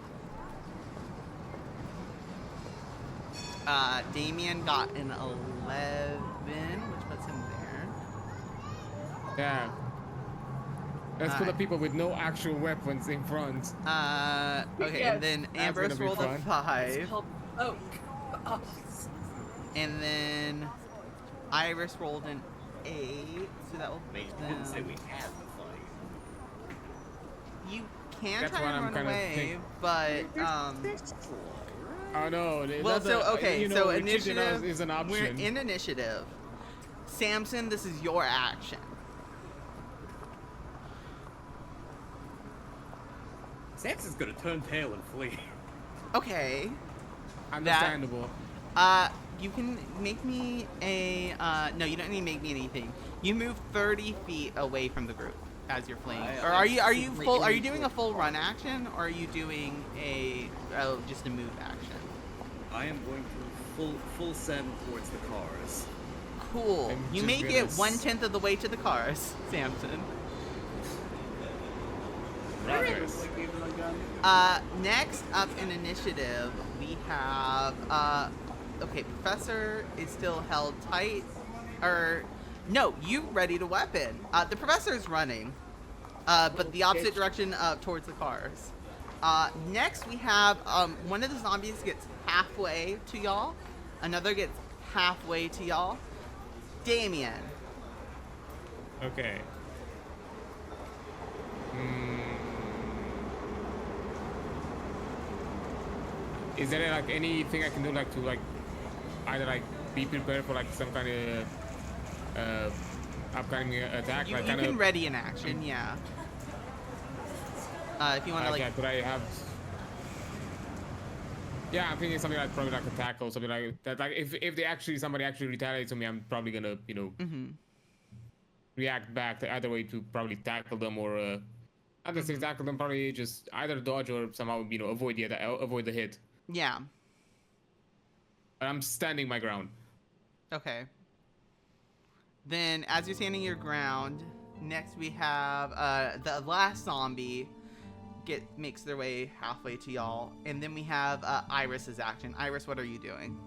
Damian got an 11, which puts him there. Yeah. That's for the people with no actual weapons in front. Okay, Yes. and then That's Ambrose gonna be rolled a fun. 5. Oh. Oh. And then Iris rolled an 8, so that will I mean, put you didn't say them. we had the fight. You can That's try what and I'm run kinda away, think- but Oh no. well, so okay, so retreating initiative is an option. We're in initiative. Samson, this is your action. Samson's gonna turn tail and flee. Okay. Understandable. You can make me a no, you don't need to make me anything. You move 30 feet away from the group as you're fleeing. Or are you full? Are you doing a full run action, or are you doing just a move action? I am going to full send towards the cars. Cool. I'm You just make gonna it 1/10 of the way to the cars, Samson. Progress. Like, gave him a gun. Next up in initiative, we have okay, Professor is still held tight. Or no, you ready to weapon. The Professor's running. But the opposite direction towards the cars. Next we have one of the zombies gets halfway to y'all. Another gets halfway to y'all. Damian. Okay. Is there like anything I can do like to like either like be prepared for like some kind of upcoming attack? You like can kind of. ready an action, yeah. If you want to Yeah, could I have? Yeah, I'm thinking something like probably like a tackle, something like that. Like if they actually somebody actually retaliates on me, I'm probably gonna react back the other way to probably tackle them or I don't say tackle them, probably just either dodge or somehow avoid the hit. Yeah. But I'm standing my ground. Okay. Then, as you're standing your ground, next we have the last zombie makes their way halfway to y'all, and then we have Iris's action. Iris, what are you doing?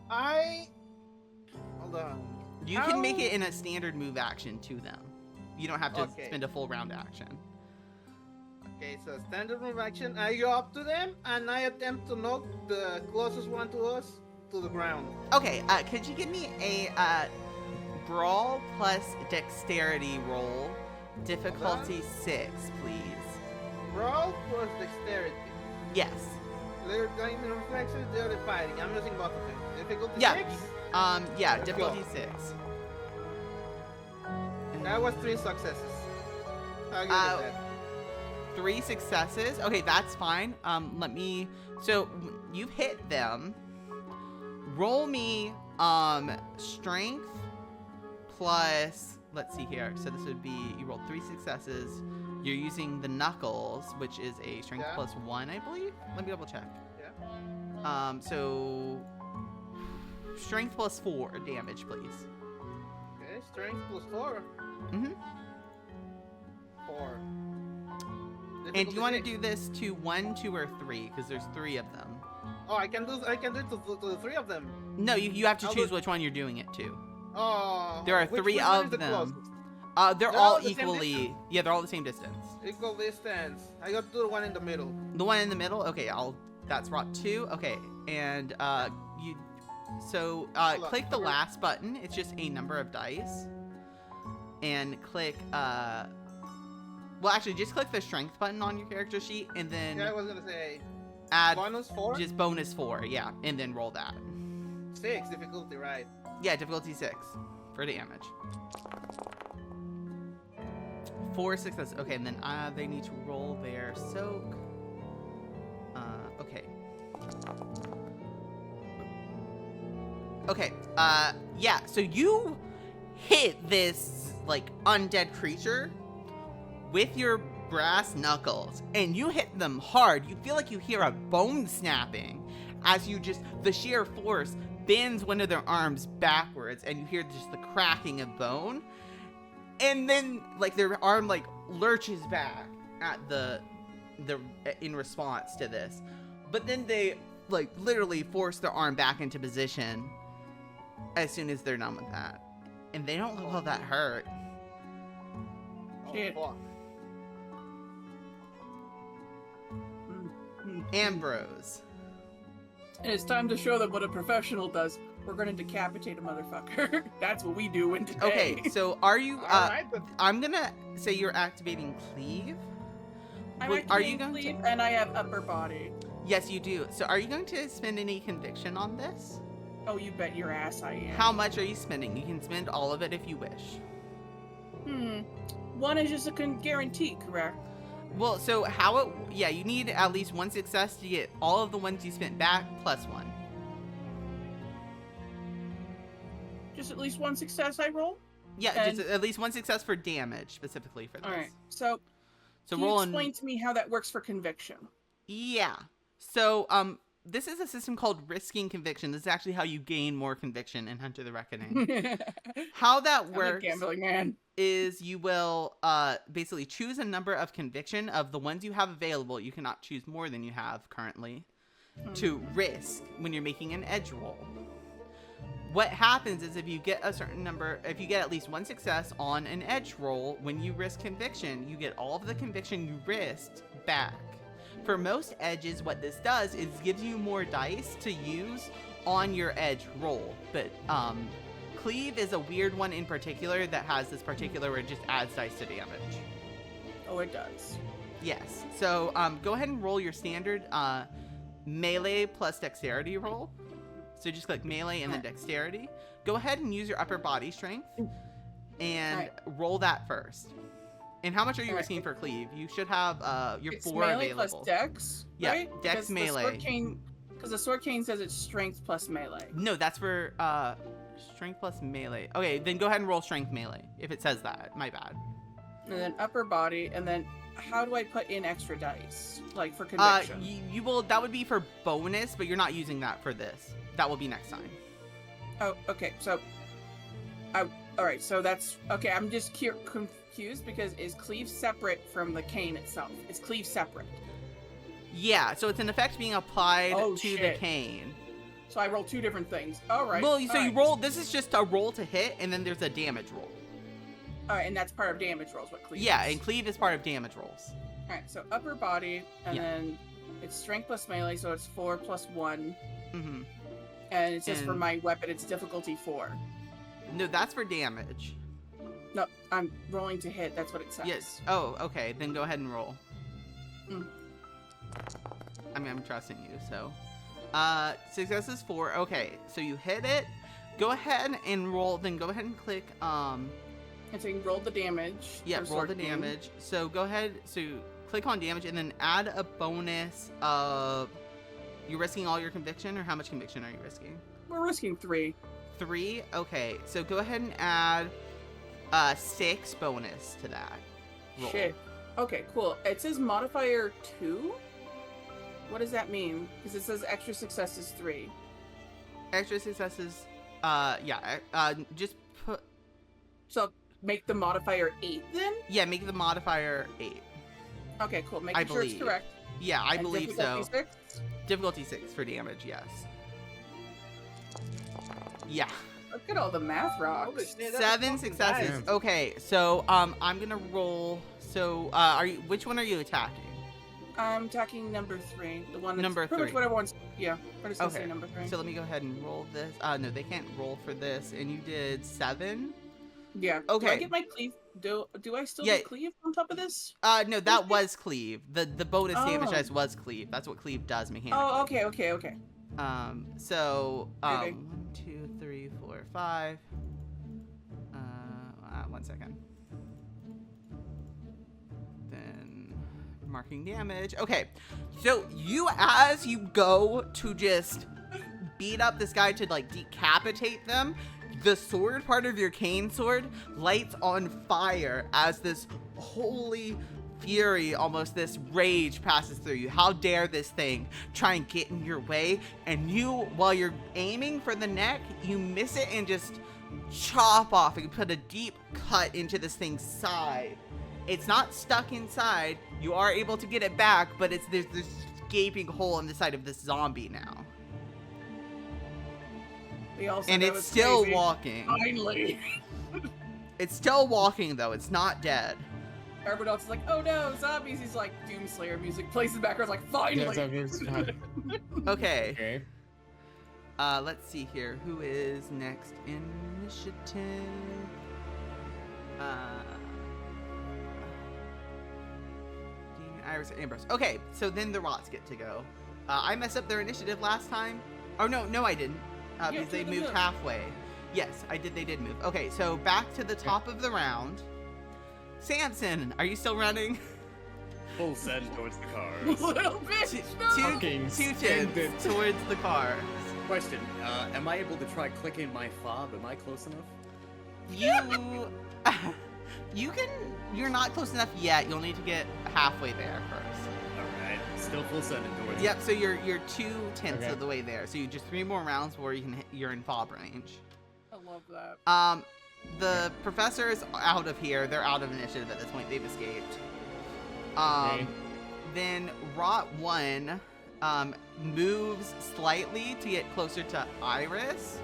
Hold on. You can make it in a standard move action to them. You don't have to Okay. spend a full round action. Okay, so standard move action. I go up to them and I attempt to knock the closest one to us to the ground. Okay, could you give me a brawl plus dexterity roll, difficulty 6, please? Brawl plus dexterity. Yes. They're going to reflexes, the other fighting. I'm using both of them. Difficulty Yeah. 6? Yeah, Let's difficulty go. 6. That was 3 successes. How good is that? 3 successes. Okay, that's fine. So you've hit them. Roll me strength plus, let's see here. So this would be, you rolled 3 successes. You're using the knuckles, which is a strength Yeah. plus 1, I believe. Let me double check. Yeah. So strength plus 4 damage, please. Okay, strength plus 4. Mm-hmm. 4. And do you want to Difficulty do this to 1, 2, or 3? Because there's 3 of them. 6. Oh, I can do it to the 3 of them. No, you have to I'll choose do- which one you're doing it to. Oh. There are which 3 one is of the them. closest? They're They're all all the same equally. Yeah, they're all the same distance. Equal distance. I got to do the one in the middle. The one in the middle. Okay, that's rot 2. Okay, and you. So Hold on, click the where- last button. It's just a number of dice. And click. Well, actually, just click the strength button on your character sheet, and then Yeah, I was gonna say add bonus 4. just bonus 4. Yeah, and then roll that. 6 difficulty, right? Yeah, difficulty 6 for damage. 4 successes. Okay, and then they need to roll their soak. Okay. Okay. Yeah. So you hit this like undead creature with your brass knuckles, and you hit them hard. You feel like you hear a bone snapping as the sheer force bends one of their arms backwards, and you hear just the cracking of bone. And then, like, their arm, like, lurches back at in response to this. But then they, like, literally force their arm back into position as soon as they're done with that. And they don't look all that hurt. Shit. Oh, fuck. Ambrose. And it's time to show them what a professional does. We're gonna decapitate a motherfucker. That's what we do in today. Okay, so are you, Alright, but I'm gonna say you're activating Cleave. I'm Are you activating going Cleave, to? and I have upper body. Yes, you do. So are you going to spend any conviction on this? Oh, you bet your ass I am. How much are you spending? You can spend all of it if you wish. One is just a guarantee, correct? Well, so yeah, you need at least 1 success to get all of the ones you spent back plus 1. Just at least 1 success I roll? Yeah, just And- at least 1 success for damage specifically for this. Alright, so So can you roll explain to me how that works for conviction? Yeah. So this is a system called risking conviction. This is actually how you gain more conviction in Hunter the Reckoning. How that I'm a works gambling man. is you will basically choose a number of conviction of the ones you have available. You cannot choose more than you have currently to risk when you're making an edge roll. What happens is if you get a certain number, if you get at least 1 success on an edge roll, when you risk conviction, you get all of the conviction you risked back. For most edges, what this does is gives you more dice to use on your edge roll. But Cleave is a weird one in particular that has this particular where it just adds dice to damage. Oh, it does. Yes. So go ahead and roll your standard melee plus dexterity roll. So just click melee and then dexterity. Go ahead and use your upper body strength and roll that first. And how much are you risking for Cleave? You should have your It's 4 melee available. plus dex, Yeah, right? dex melee. Because the sword cane says it's strength plus melee. No, that's for strength plus melee. Okay, then go ahead and roll strength melee if it says that. My bad. And then upper body, and then how do I put in extra dice? Like for conviction? You will. That would be for bonus, but you're not using that for this. That will be next time. Oh, okay. So, all right. So that's okay. I'm just confused because is cleave separate from the cane itself? Is cleave separate? Yeah. So it's an effect being applied Oh, to the shit. cane. So I roll 2 different things. All right. Well, so all you right. roll. This is just a roll to hit, and then there's a damage roll. All right, and that's part of damage rolls. What cleave? Yeah, is. and cleave is part of damage rolls. All right. So upper body, and Yeah. then it's strength plus melee, so it's 4 plus 1. Mm-hmm. And it says for And- my weapon, it's difficulty 4. No, that's for damage. No, I'm rolling to hit. That's what it says. Yes. Oh, okay. Then go ahead and roll. Mm. I mean, I'm trusting you, so. Success is 4. Okay, so you hit it. Go ahead and roll. Then go ahead and click. And so you roll the damage. Yeah, for roll sword the cane. damage. So go ahead. So click on damage and then add a bonus of. You're risking all your conviction, or how much conviction are you risking? We're risking 3. 3. Okay, so go ahead and add 6 bonus to that. Roll. Shit. Okay, cool. It says modifier 2. What does that mean? Because it says extra success is 3. Extra successes. Yeah. Just put. So make the modifier 8 then? Yeah, make the modifier 8. Okay, cool. I Making sure it's believe. correct. Yeah, I And believe so. difficulty 6? Difficulty 6 for damage, yes. Yeah. Look at all the math Holy rocks. shit, that's 7 fucking successes. nice. Okay, so I'm gonna roll. So which one are you attacking? I'm attacking number 3. The one that's Number pretty 3. much what everyone's. Yeah, we're just gonna Okay, say number 3. so let me go ahead and roll this. No, they can't roll for this. And you did 7. Yeah. Do Okay. I get my cleave? Do I still Yeah. get cleave on top of this? No, that was cleave. The bonus damage Oh. dice was cleave. That's what cleave does mechanically. Oh, okay. So Okay. 1, 2, 3, 4, 5. 1 second. Then marking damage. Okay, so as you go to just beat up this guy to like decapitate them, the sword part of your cane sword lights on fire as this holy fury, almost this rage passes through you. How dare this thing try and get in your way, and you, while you're aiming for the neck, you miss it and just chop off and put a deep cut into this thing's side. It's not stuck inside. You are able to get it back, but there's this gaping hole in the side of this zombie now. They all said And that it's was still crazy. walking. Finally. It's still walking though. It's not dead. Everyone else is like, oh no, zombies. He's like, Doomslayer music plays in the background. Like, finally. Yeah, zombies. Okay. Okay. Let's see here. Who is next? Initiative. Dean, Iris, and Ambrose. Okay, so then the Rots get to go. I messed up their initiative last time. Oh no, I didn't. Because they moved halfway. Yes, I did. They did move. Okay, so back to the top of the round. Samson, are you still running? Full send towards the cars. Little bitch. Fucking Two send it. tens towards the car. Question, am I able to try clicking my fob? Am I close enough? You're not close enough yet. You'll need to get halfway there first. Alright, still full sending towards Yep, so you're 2/10 Okay. of the way there. So you just 3 more rounds before you're in fob range. I love that. The professor is out of here. They're out of initiative at this point. They've escaped. Okay. Then Rot 1 moves slightly to get closer to Iris,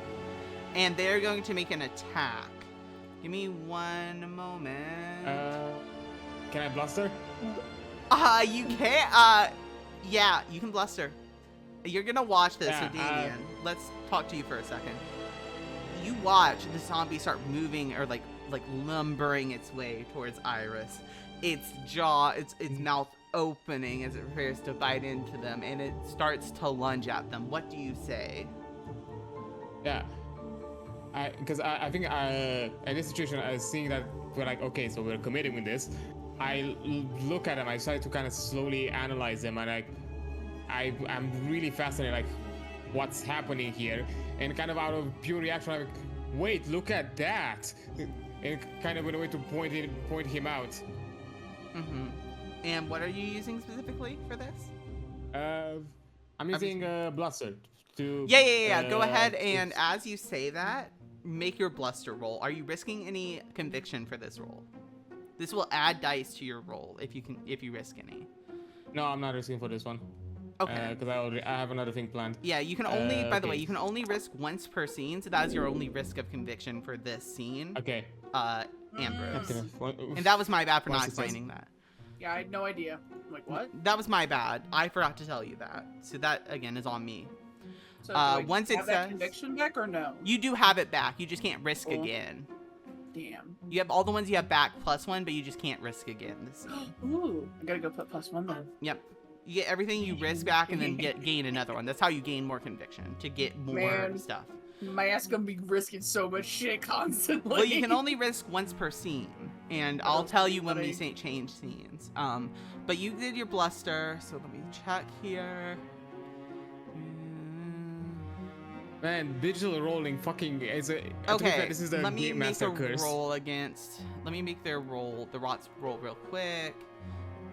and they're going to make an attack. Give me one moment. Can I bluster? You can't. Yeah, you can bluster. You're gonna watch this, so Yeah, Damian. Let's talk to you for a second. You watch the zombie start moving, or like lumbering its way towards Iris. Its jaw, its mouth opening as it prepares to bite into them, and it starts to lunge at them. What do you say? Yeah. Because I think in this situation, I was seeing that we're like, okay, so we're committing with this. I look at them, I try to kind of slowly analyze them, and I'm really fascinated, like, what's happening here, and kind of out of pure reaction, I'm like, wait, look at that, and kind of in a way to point him out. Mm-hmm. And what are you using specifically for this? I'm using bluster to. Yeah. Go ahead, and as you say that, make your bluster roll. Are you risking any conviction for this roll? This will add dice to your roll if you risk any. No, I'm not risking for this one. Okay. Because I have another thing planned. Yeah, you can only, by the way, okay. you can only risk once per scene, so that is your only risk of conviction for this scene. Okay. Ambrose. Okay. And that was my bad for One not success. explaining that. Yeah, I had no idea. I'm like, what? That was my bad. I forgot to tell you that. So that, again, is on me. So do I once it have that says- conviction back or no? You do have it back. You just can't risk Cool. again. Damn. You have all the ones you have back +1, but you just can't risk again this scene. Ooh, I gotta go put +1 then. Yep. You get everything you risk back and then gain another one. That's how you gain more conviction, to get more Man. stuff. My ass gonna be risking so much shit constantly. Well, you can only risk once per scene, and I'll tell you when we funny. change scenes. But you did your bluster, so let me check here. Man, digital rolling fucking is a. to be Okay, fair, this is the let me game make master a curse. roll against. Let me make their roll, the Rots roll real quick.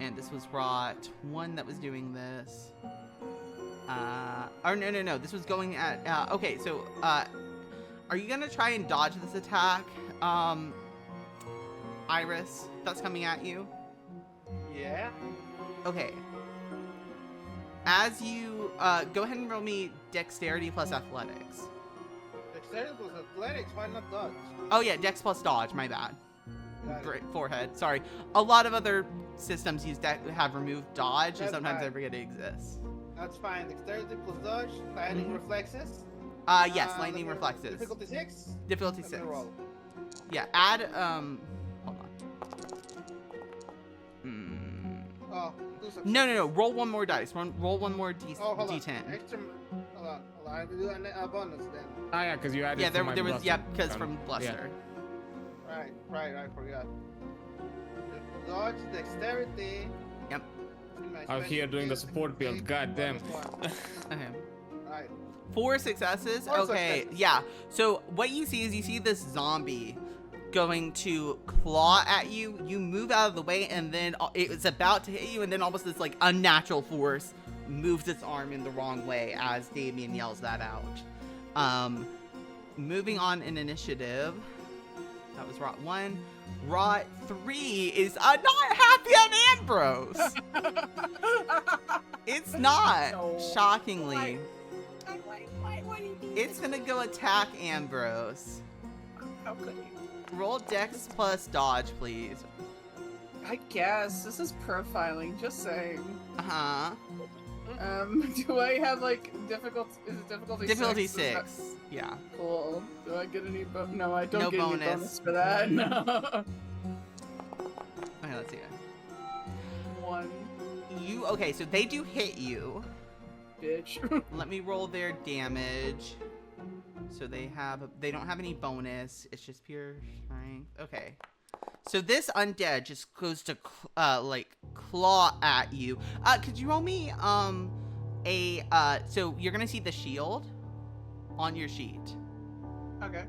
And this was Rot 1 that was doing this. Or no, this was going at. Okay, so are you gonna try and dodge this attack? Iris that's coming at you? Yeah. Okay. As you go ahead and roll me dexterity plus athletics. Dexterity plus athletics. Why not dodge? Oh yeah, dex plus dodge. My bad. Got it. Forehead. Sorry. A lot of other systems have removed dodge, and That's sometimes I fine. forget it exists. That's fine. Dexterity plus dodge. Lightning reflexes. Yes, lightning Let me- reflexes. Difficulty 6. Difficulty Let me 6. roll. Yeah, add hold on. Oh, do success. No. Roll one more dice. Roll one more Oh, hold on. d10. Extra. Hold on. I have to do a bonus then. Ah, yeah, because you added. Yeah, from there my was bluster. yeah, because Um, from yeah. bluster. Right. I forgot. Dodge, dexterity. Yep. Out here doing the support build. God damn. Okay. Right. 4 successes. Four Okay, successes. yeah. So what you see is you see this zombie going to claw at you. You move out of the way, and then it's about to hit you, and then almost this like unnatural force moves its arm in the wrong way as Damian yells that out. Moving on in initiative. That was Rot 1. Rot 3 is not happy on Ambrose. It's not, No. shockingly. Why do you do It's gonna go attack Ambrose. How could you? Roll Dex plus dodge, please. I guess this is profiling. Just saying. Uh-huh. Do I have like difficult? Is it difficulty? Difficulty Is that 6. Yeah. cool. Do I get any? No, I don't No get any bonus. bonus for that. No. Okay, let's see it. 1, Okay, so they do hit you. bitch. Let me roll their damage. So they don't have any bonus. It's just pure strength. Okay. So this undead just goes to like claw at you. Could you roll me so you're gonna see the shield on your sheet. Okay.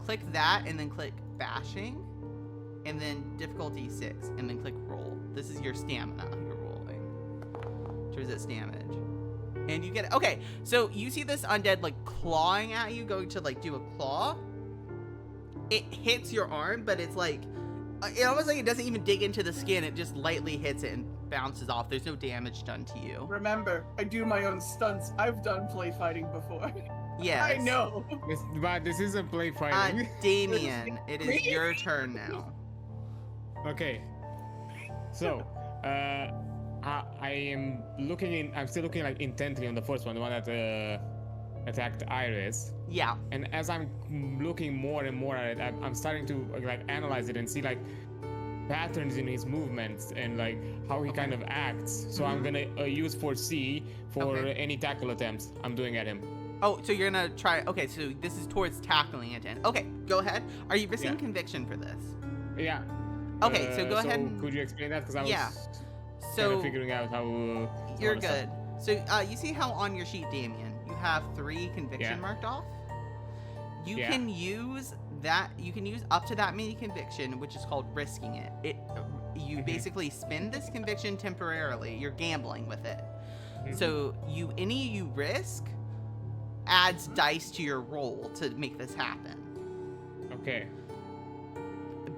Click that and then click bashing, and then difficulty 6, and then click roll. This is your stamina you're rolling to resist damage. And you get okay, so you see this undead like clawing at you, going to like do a claw. It hits your arm, but it's like it almost like it doesn't even dig into the skin, it just lightly hits it and bounces off. There's no damage done to you. Remember, I do my own stunts. I've done play fighting before. Yes. I know. But this isn't play fighting. Damian, it is your turn now. Okay. So, I am I'm still looking like intently on the first one, the one that attacked Iris. Yeah. And as I'm looking more and more at it, I'm starting to like analyze it and see like patterns in his movements and like how he kind of acts. So I'm gonna use foresee for Okay. any tackle attempts I'm doing at him. Oh, so you're gonna try. Okay, so this is towards tackling it. Okay, go ahead. Are you risking Yeah. conviction for this? Yeah. Okay, so go ahead and- Could you explain that? Because I was Yeah. kind So of figuring out how. you're all the stuff. good. So you see how on your sheet, Damian, you have 3 conviction Yeah. marked off. You Yeah. can use that. You can use up to that many conviction, which is called risking it. You Mhm. basically spend this conviction temporarily. You're gambling with it. Mhm. So any you risk adds dice to your roll to make this happen. Okay.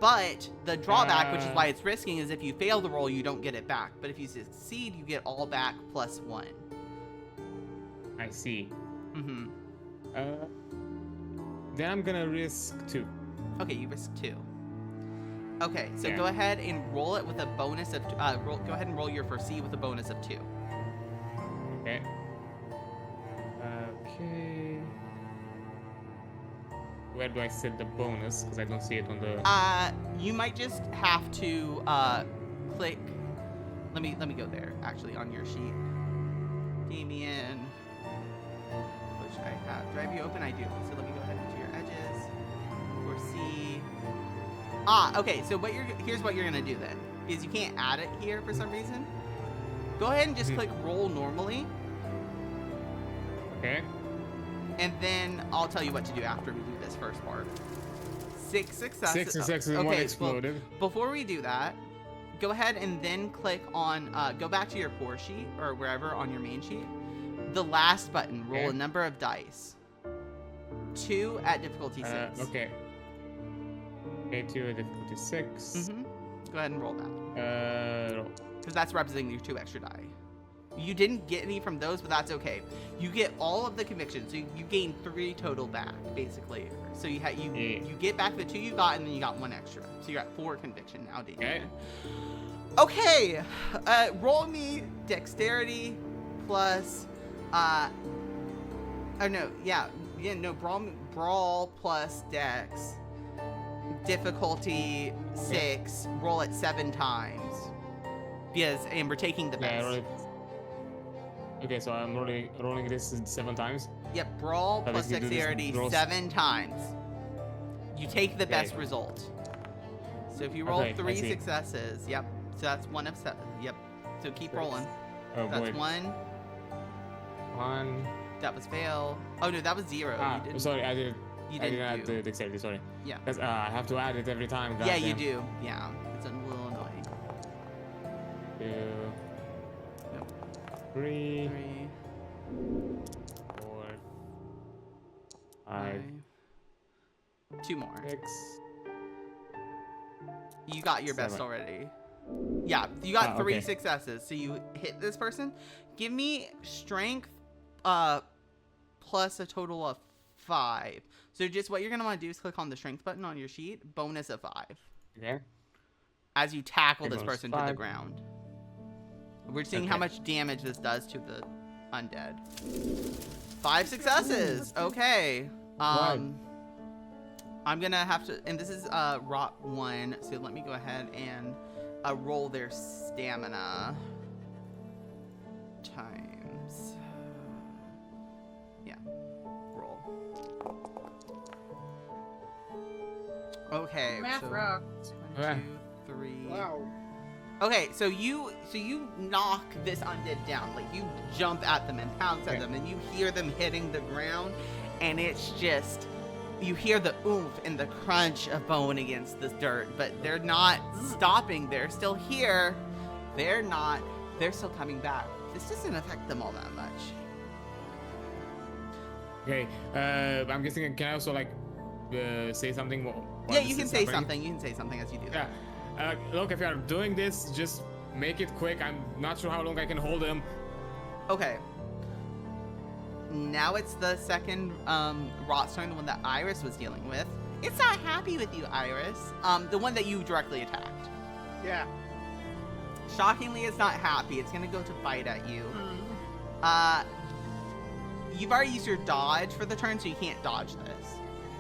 But the drawback, which is why it's risking, is if you fail the roll, you don't get it back. But if you succeed, you get all back plus 1. I see. Mm-hmm. Then I'm gonna risk 2. Okay, you risk 2. Okay, so Yeah. go ahead and roll it with a bonus of. Go ahead and roll your foresee with a bonus of 2. Okay. Okay. Where do I set the bonus? Because I don't see it on the. You might just have to click. Let me go there. Actually, on your sheet, Damian. Which I have. Do I have you open? I do. So let me go ahead into your edges. Foresee. Okay. So here's what you're gonna do then, because you can't add it here for some reason. Go ahead and just Mhm. click roll normally, Okay. and then I'll tell you what to do after we do this first part. 6 successes. 6 successes and 1 well, exploded. before we do that, go ahead and then click on, go back to your core sheet or wherever on your main sheet. The last button, roll Okay. a number of dice. 2 at difficulty 6. Okay. Okay, 2 difficulty 6. Go ahead and roll that. Roll. Because that's representing your 2 extra die. You didn't get any from those, but that's okay. You get all of the convictions, so you gain 3 total back, basically. So you you get back the 2 you got, and then you got 1 extra. So you got 4 conviction now, Damian. Okay. Roll me dexterity plus brawl plus dex. Difficulty 6. Roll it 7 times. And we're taking the best. Okay, so I'm rolling this 7 times. Yep, brawl So plus basically do this dexterity roll 7 times. You take the best Okay. result. So if you roll Okay, I 3 see. successes, yep. So that's 1 of 7. Yep. So keep rolling. Oh That's boy. 1. 1. That was fail. Oh no, that was 0. Ah, You didn't. sorry, I didn't didn't add do. the dexterity. Sorry. Yeah. 'Cause, I have to add it every time. Yeah, you goddamn. do. Yeah, it's a little annoying. 2, Nope. 3, 3, 4, 5. 5, 2 more. 6. You got your best 7. already. Yeah, you got 3 okay. successes. So you hit this person. Give me strength plus a total of 5. So just what you're going to want to do is click on the strength button on your sheet. Bonus of 5. Okay. As you tackle Okay, this bonus person to the 5. ground. We're seeing how Okay. much damage this does to the undead. 5 successes. Okay. I'm gonna have to, and this is rot 1. So let me go ahead and roll their stamina times. Yeah. Roll. Okay. Math so rocks. 1, 2, 3. Wow. Okay, so you knock this undead down. Like you jump at them and pounce at Okay. them, and you hear them hitting the ground, and it's just you hear the oomph and the crunch of bone against the dirt, but they're not stopping. They're still here. They're still coming back. This doesn't affect them all that much. Okay. I'm guessing. Can I also say something? While Yeah, this you can is say happening? something. You can say something as you do that. Yeah. Look, if you are doing this, just make it quick. I'm not sure how long I can hold him. Okay. Now it's the second rot's turn, the one that Iris was dealing with. It's not happy with you, Iris. The one that you directly attacked. Yeah. Shockingly, it's not happy. It's gonna go to bite at you. You've already used your dodge for the turn, so you can't dodge this.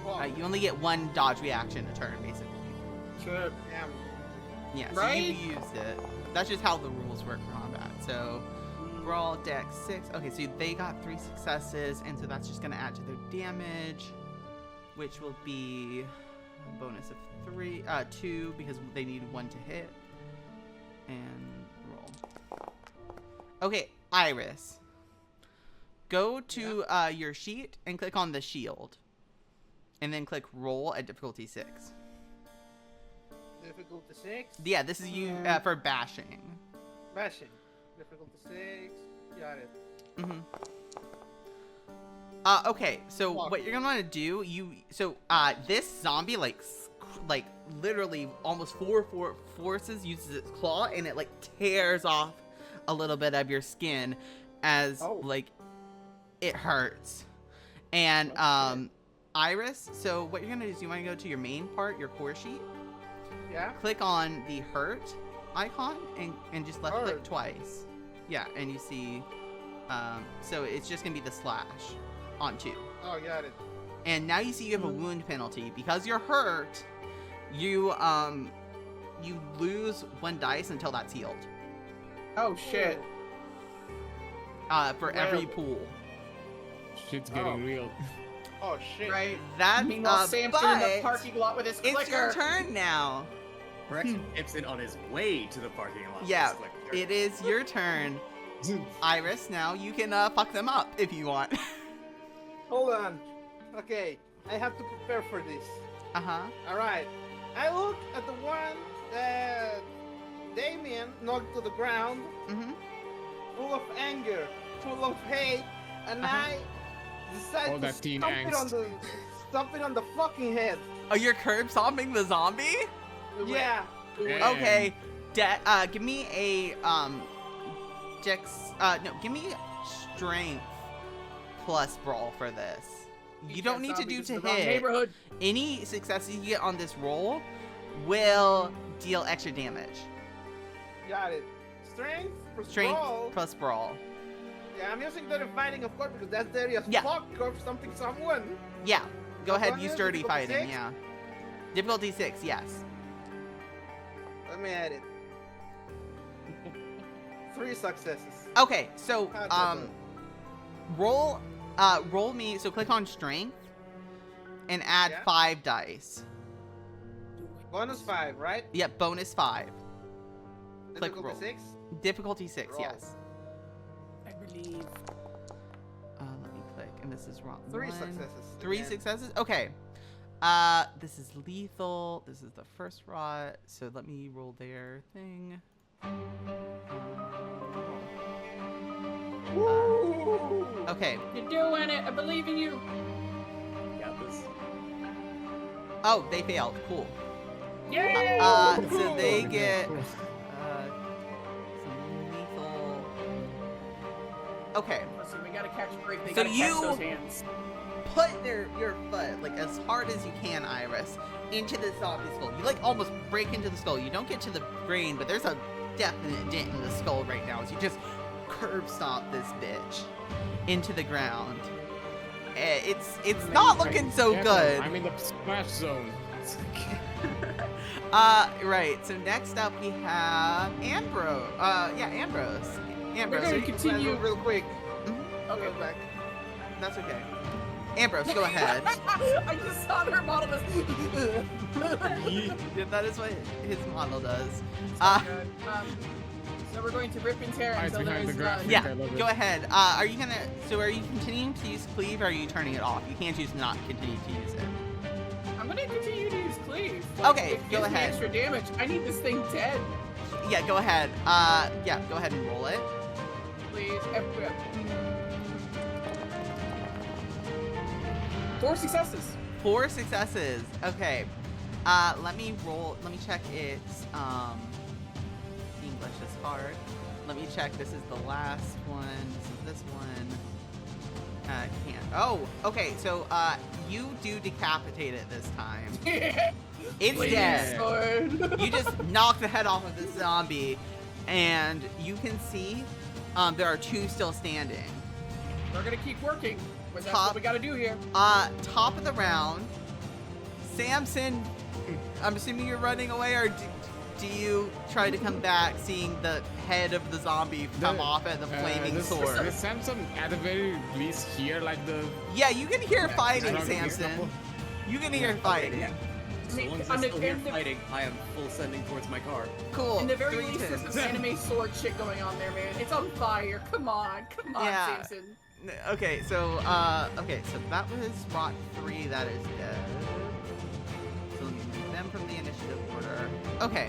Well, You only get 1 dodge reaction a turn, basically. sure. Damn. Yeah, so Right? you used it. That's just how the rules work for combat. So, brawl, dex 6. Okay, so they got 3 successes, and so that's just gonna add to their damage, which will be a bonus of 2 because they need 1 to hit. And roll. Okay, Iris. Go to your sheet and click on the shield. And then click roll at difficulty 6. Difficulty 6. Yeah, this is you for bashing. Bashing. Difficulty 6. Got it. Mm-hmm. Okay, so what you're gonna want to do, this zombie like literally almost four forces uses its claw and it like tears off a little bit of your skin as like it hurts. And Iris, so what you're gonna do is you want to go to your main part, your core sheet. Yeah. Click on the hurt icon and just left click Hurt. twice. Yeah, and you see, so it's just gonna be the slash on 2. Oh, got it. And now you see you have a wound penalty because you're hurt. You lose 1 dice until that's healed. Oh shit. For every pool. Shit's getting real. Oh shit. Right. That's Meanwhile, Sam's in the but parking lot with his clicker. it's your turn now. Rex Gibson on his way to the parking lot. with Yeah, his clicker. it is your turn. Iris, now you can fuck them up if you want. Hold on. Okay. I have to prepare for this. Uh-huh. Alright. I look at the one that Damian knocked to the ground, Mm-hmm. full of anger, full of hate, and I decide All to that teen stomp it angst. on the fucking head. Oh, you're curb stomping the zombie? Yeah. Yeah. Okay. Give me a give me strength plus brawl for this. You don't need to do to hit. Neighborhood. Any successes you get on this roll will deal extra damage. Got it. Strength plus Strength brawl. plus brawl. Yeah, I'm using that in fighting, of course, because that's dirty as Yeah. fuck. Curve something someone. Yeah. Go ahead. What Use is sturdy difficulty fighting. 6? Yeah. Difficulty 6. Yes. Let me add it. 3 successes. Okay. So How'd that go? roll me. So click on strength and add Yeah. 5 dice. Bonus 5, right? Yep. Bonus 5. Click Difficulty roll. 6? Difficulty 6. Roll. Yes. I believe. Let me click. And this is wrong. 3 One. successes. 3 again. successes? Okay. This is lethal. This is the first rot. So let me roll their thing. Woo! Okay. You're doing it. I believe in you. Got this. Oh, they failed. Cool. Yeah. So they Cool. get Cool. some lethal. Okay. Listen, we gotta catch a break. They So gotta you- catch those hands. Put your foot like as hard as you can, Iris, into the zombie skull. You like almost break into the skull. You don't get to the brain, but there's a definite dent in the skull right now. As you just curb stomp this bitch into the ground. It's not looking so Yeah, good. I'm in the splash zone. Right. So next up we have Ambrose. Ambrose. We're Ambrose. gonna are you- continue. Real quick. Okay. Go back. That's okay. Ambrose, go ahead. I just saw their model. Yeah, that is what his model does. So we're going to rip and tear Eyes until behind there's the graphic. Yeah, I love it. go ahead. Are you continuing to use cleave, or are you turning it off? You can't choose to not continue to use it. I'm gonna continue to use cleave. Okay, it go gives me ahead. extra damage. I need this thing dead, Yeah, go ahead. Go ahead and roll it. please. 4 successes. 4 successes. Okay. Let me check its English is hard. Let me check. This is the last one. This is this one. Can't. Oh, okay. So, you do decapitate it this time. It's Please, dead. Lord. You just knock the head off of this zombie, and you can see there are 2 still standing. We're gonna keep working. But that's Top. what we gotta do here. Top of the round, Samson, I'm assuming you're running away, or do you try to come back seeing the head of the zombie come off at the flaming sword? Is Samson at the very least here, like the... Yeah, you can hear Yeah, fighting, I don't think Samson. so. You can hear fighting. yeah. So long as on I'm the still here end of- fighting, I am full sending towards my car. Cool. In the very 3 least, there's tens. some anime sword shit going on there, man. It's on fire. Come on, Yeah. Samson. Okay, so that was Rot 3, that is dead. So let me move them from the initiative order. Okay.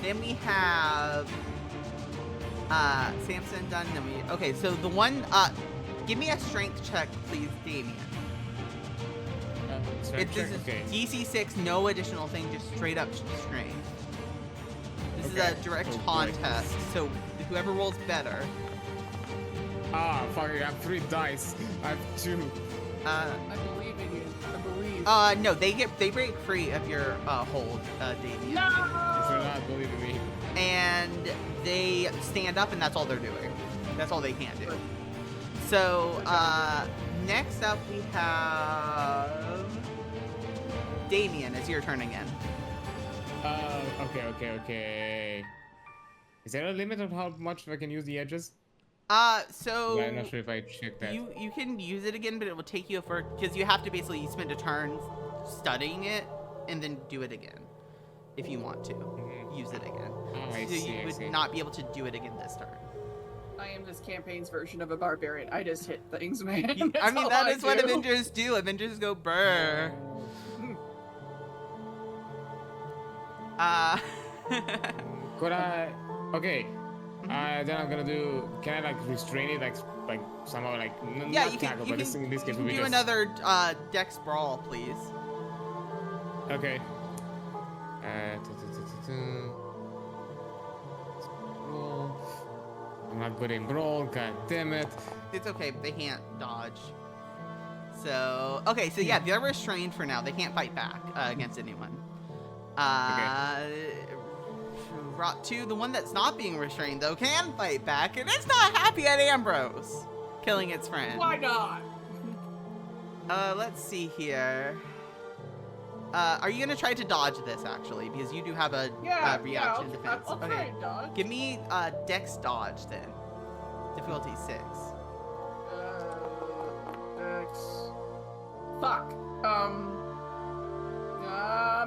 Then we have Samson done. Then we okay. So the one, give me a strength check, please, Damian. This is Okay. DC 6, no additional thing, just straight up strength. This is Okay. a direct Oh, boy. contest, so whoever rolls better. Ah, fuck, I have 3 dice. I have 2. Uh, I believe in you. I believe. no, they break free of your hold, Damian. If you're No! not believing me. And they stand up, and that's all they're doing. That's all they can do. So, next up we have Damian. It's your turn again. Okay. Is there a limit on how much I can use the edges? So Yeah, I'm not sure if I checked that. you can use it again, but it will take you for because you have to basically spend a turn studying it and then do it again if you want to use it again. Oh, I So see, you I would see. not be able to do it again this turn. I am this campaign's version of a barbarian. I just hit things, man. I mean, That's all that is what do. Avengers do. Avengers go brr. Could I... Okay. Then I'm gonna do. Can I like restrain it, like somehow, like Yeah, not you tackle, can. but in this You case can would be do just another dex brawl, please. okay. Roll. I'm not good in brawl. God damn it. It's okay. They can't dodge. So okay. So yeah, they're restrained for now. They can't fight back against anyone. Rot 2, the one that's not being restrained though, can fight back, and it's not happy at Ambrose killing its friend. Why not? Let's see here. Are you gonna try to dodge this actually? Because you do have a reaction defense. I'll try and dodge. Give me Dex dodge then. Difficulty 6. X. Fuck.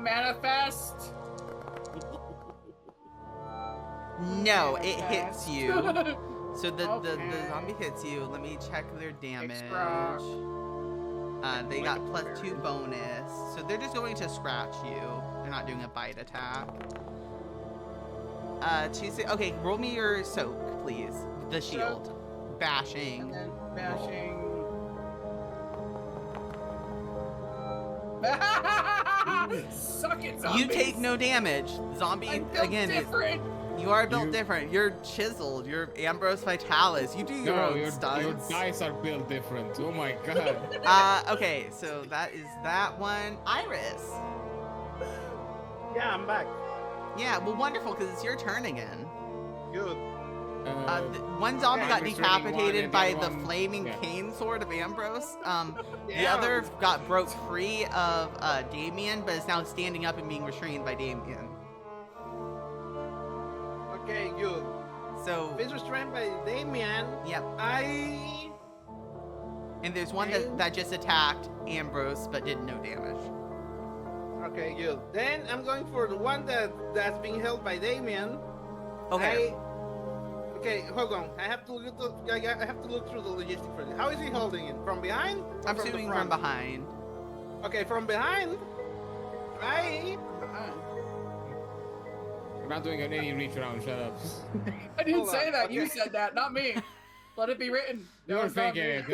Manifest. No, it hits you. So the Okay. zombie hits you. Let me check their damage. Extra. They got +2 bonus. So they're just going to scratch you. They're not doing a bite attack. Okay, roll me your soak, please. The shield. Bashing. And then bashing. Suck it, zombies. You take no damage. Zombie, I'm built again, different. you are built different. You're chiseled. You're Ambrose Vitalis. You do your No, own your stunts. dice are built different. Oh my god. Okay, so that is that one. Iris. Yeah, I'm back. Yeah, well, wonderful, because it's your turn again. Good. One zombie yeah, got I'm restraining one, decapitated and the by other the one- flaming yeah. cane sword of Ambrose. The Yeah. other got broke free of Damian, but is now standing up and being restrained by Damian. Okay, good. So, This was trained by Damian. yep. And there's one that just attacked Ambrose but did no damage. Okay, good. Then I'm going for the one that's being held by Damian. Okay. Okay, hold on. I have to look through the logistics for this. How is he holding it? From behind? Or I'm from the shooting front? from behind. Okay, from behind. Right. I'm not doing any reach around. Shut up. I didn't Hold say on, that. You okay. said that, not me. Let it be written. You were thinking it.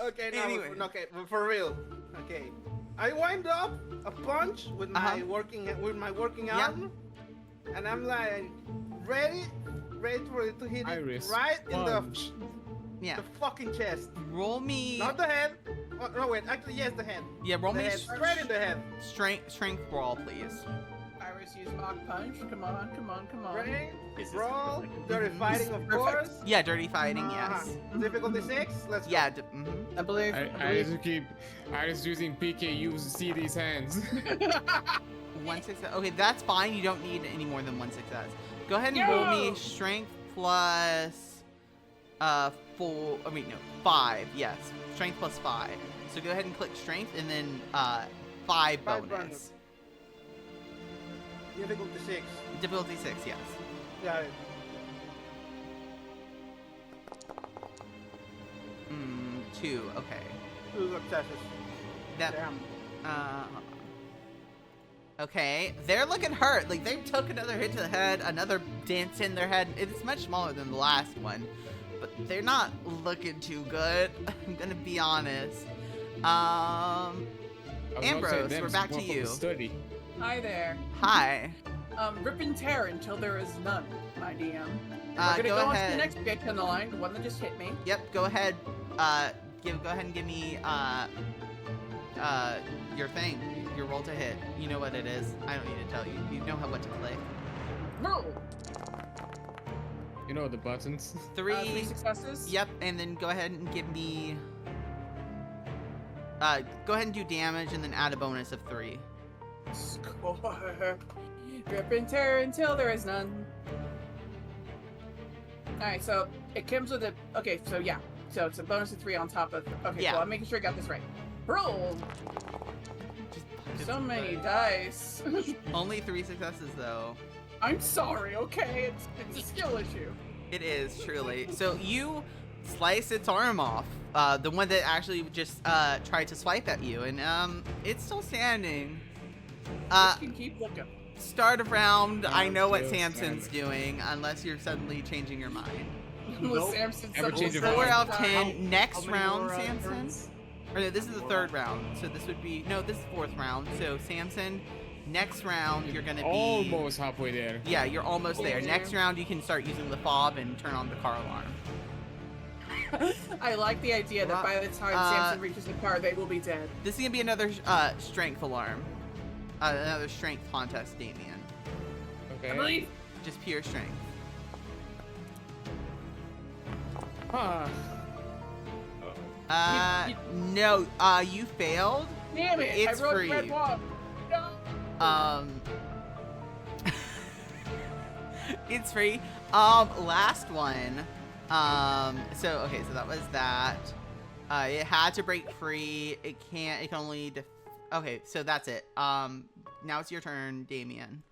Okay, no, Anyway. okay, for real. Okay, I wind up a punch with my working arm, and I'm like ready for it to hit Iris, it right in punch. Yeah. the fucking chest. Roll me. Not the head. Oh, no, wait. Actually, yes, the head. Yeah, roll The me head, straight in the head. strength brawl, please. Iris, use Mach Punch. Come on. Right. This is Brawl. perfect. Dirty fighting, of course. Yeah, dirty fighting, yes. Difficulty 6. Let's go. Yeah. I believe. I just using PKU to see these hands. 1 success. Okay, that's fine. You don't need any more than 1 success. Go ahead and roll me Yo! strength plus 5. Yes, strength plus 5. So go ahead and click strength and then 5 Five bonus. bonus. Difficulty 6. Difficulty 6. Yes. Got it. 2. Okay. 2 successes. That. Damn. Okay, they're looking hurt. Like, they took another hit to the head, another dent in their head. It's much smaller than the last one, but they're not looking too good. I'm gonna be honest. Ambrose, we're back to you. Study. Hi there. Hi. Rip and tear until there is none, my DM. We're gonna Go go on to ahead. the next bitch on the line, the one that just hit me. Yep, go ahead. Go ahead and give me your thing, your roll to hit. You know what it is. I don't need to tell you. You know what to click. Roll. You know the buttons. 3 successes. Yep, and then go ahead and give me. Go ahead and do damage, and then add a bonus of 3. Score. Rip and tear until there is none. Alright, so it comes with a. Okay, so yeah. So it's a bonus of 3 on top of. Okay, Yeah. cool. I'm making sure I got this right. Roll. So many dice. Only 3 successes though. I'm sorry, okay? It's a skill issue. It is truly. So you slice its arm off. The one that actually just tried to swipe at you, and it's still standing. You can keep looking. start of round. I know what Just Samson's standing. doing, unless you're suddenly changing your mind. Will Samson Ever change your 4 mind? out of How- 10. Next how many round, more, Samson. turns? Or no, this is the third round. So this would be this is fourth round. So Samson, next round you're gonna be Almost halfway there. Yeah, you're almost there. Yeah. Next round you can start using the fob and turn on the car alarm. I like the idea that by the time Samson reaches the car, they will be dead. This is gonna be another strength alarm. Another strength contest, Damian. I Okay. believe. Just pure strength. Ah. No, you failed. Damn it! It's I wrote free. red one. No. It's free. Last one. So that was that. It had to break free. It can only okay, so that's it. Now it's your turn, Damian.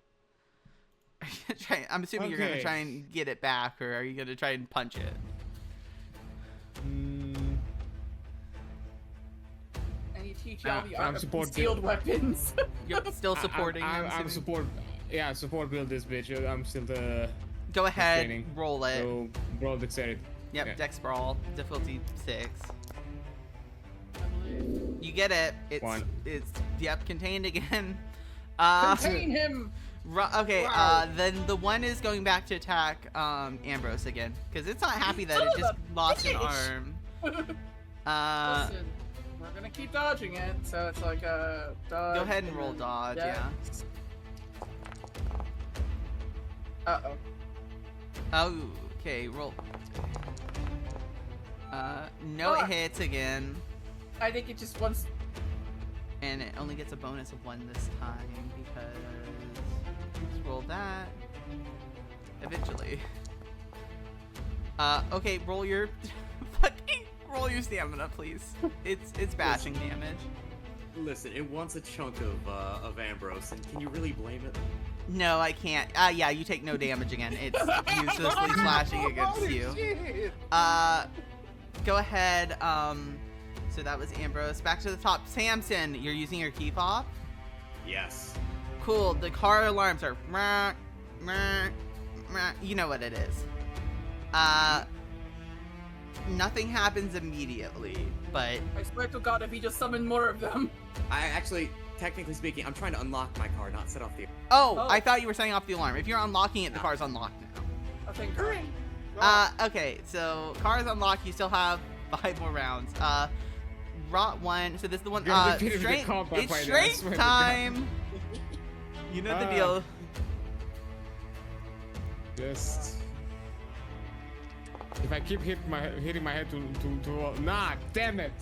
I'm assuming you're gonna Okay. try and get it back, or are you gonna try and punch it? And you teach all the I'm art of supporting. concealed weapons. You're still supporting. I'm assuming? support. Yeah, support build this bitch. I'm still the. Go ahead, training. roll it. So roll dexterity. Yep, okay. Dex Brawl, difficulty 6. You get it. It's contained again. Contain him. Okay, Wow. then the one is going back to attack Ambrose again, because it's not happy that it Son of just a lost an bitch. arm. Listen, we're gonna keep dodging it, so it's like a dodge. Go ahead and roll dodge, yeah. Uh-oh. Oh, okay, roll. No, it Fuck. hits again, I think it just wants. and it only gets a bonus of 1 this time because let's roll that. Eventually. Okay, roll your roll your stamina, please. It's bashing damage. Listen, it wants a chunk of Ambrose, and can you really blame it? No, I can't. Yeah, you take no damage again. It's uselessly slashing against Holy you. shit. Go ahead. So that was Ambrose. Back to the top. Samson, you're using your key fob? Yes. Cool. The car alarms are. You know what it is. Nothing happens immediately, but I swear to God, if he just summoned more of them. I actually, technically speaking, I'm trying to unlock my car, not set off the. oh, I thought you were setting off the alarm. If you're unlocking it, the No. car's unlocked now. I think. God. Okay, so car's unlocked. You still have 5 more rounds. Rot 1. So this is the one. You're defeated with the Strength. combat It's fighter, I strength swear to God. time. You know the deal. Just. If I keep hitting my head to nah, damn it!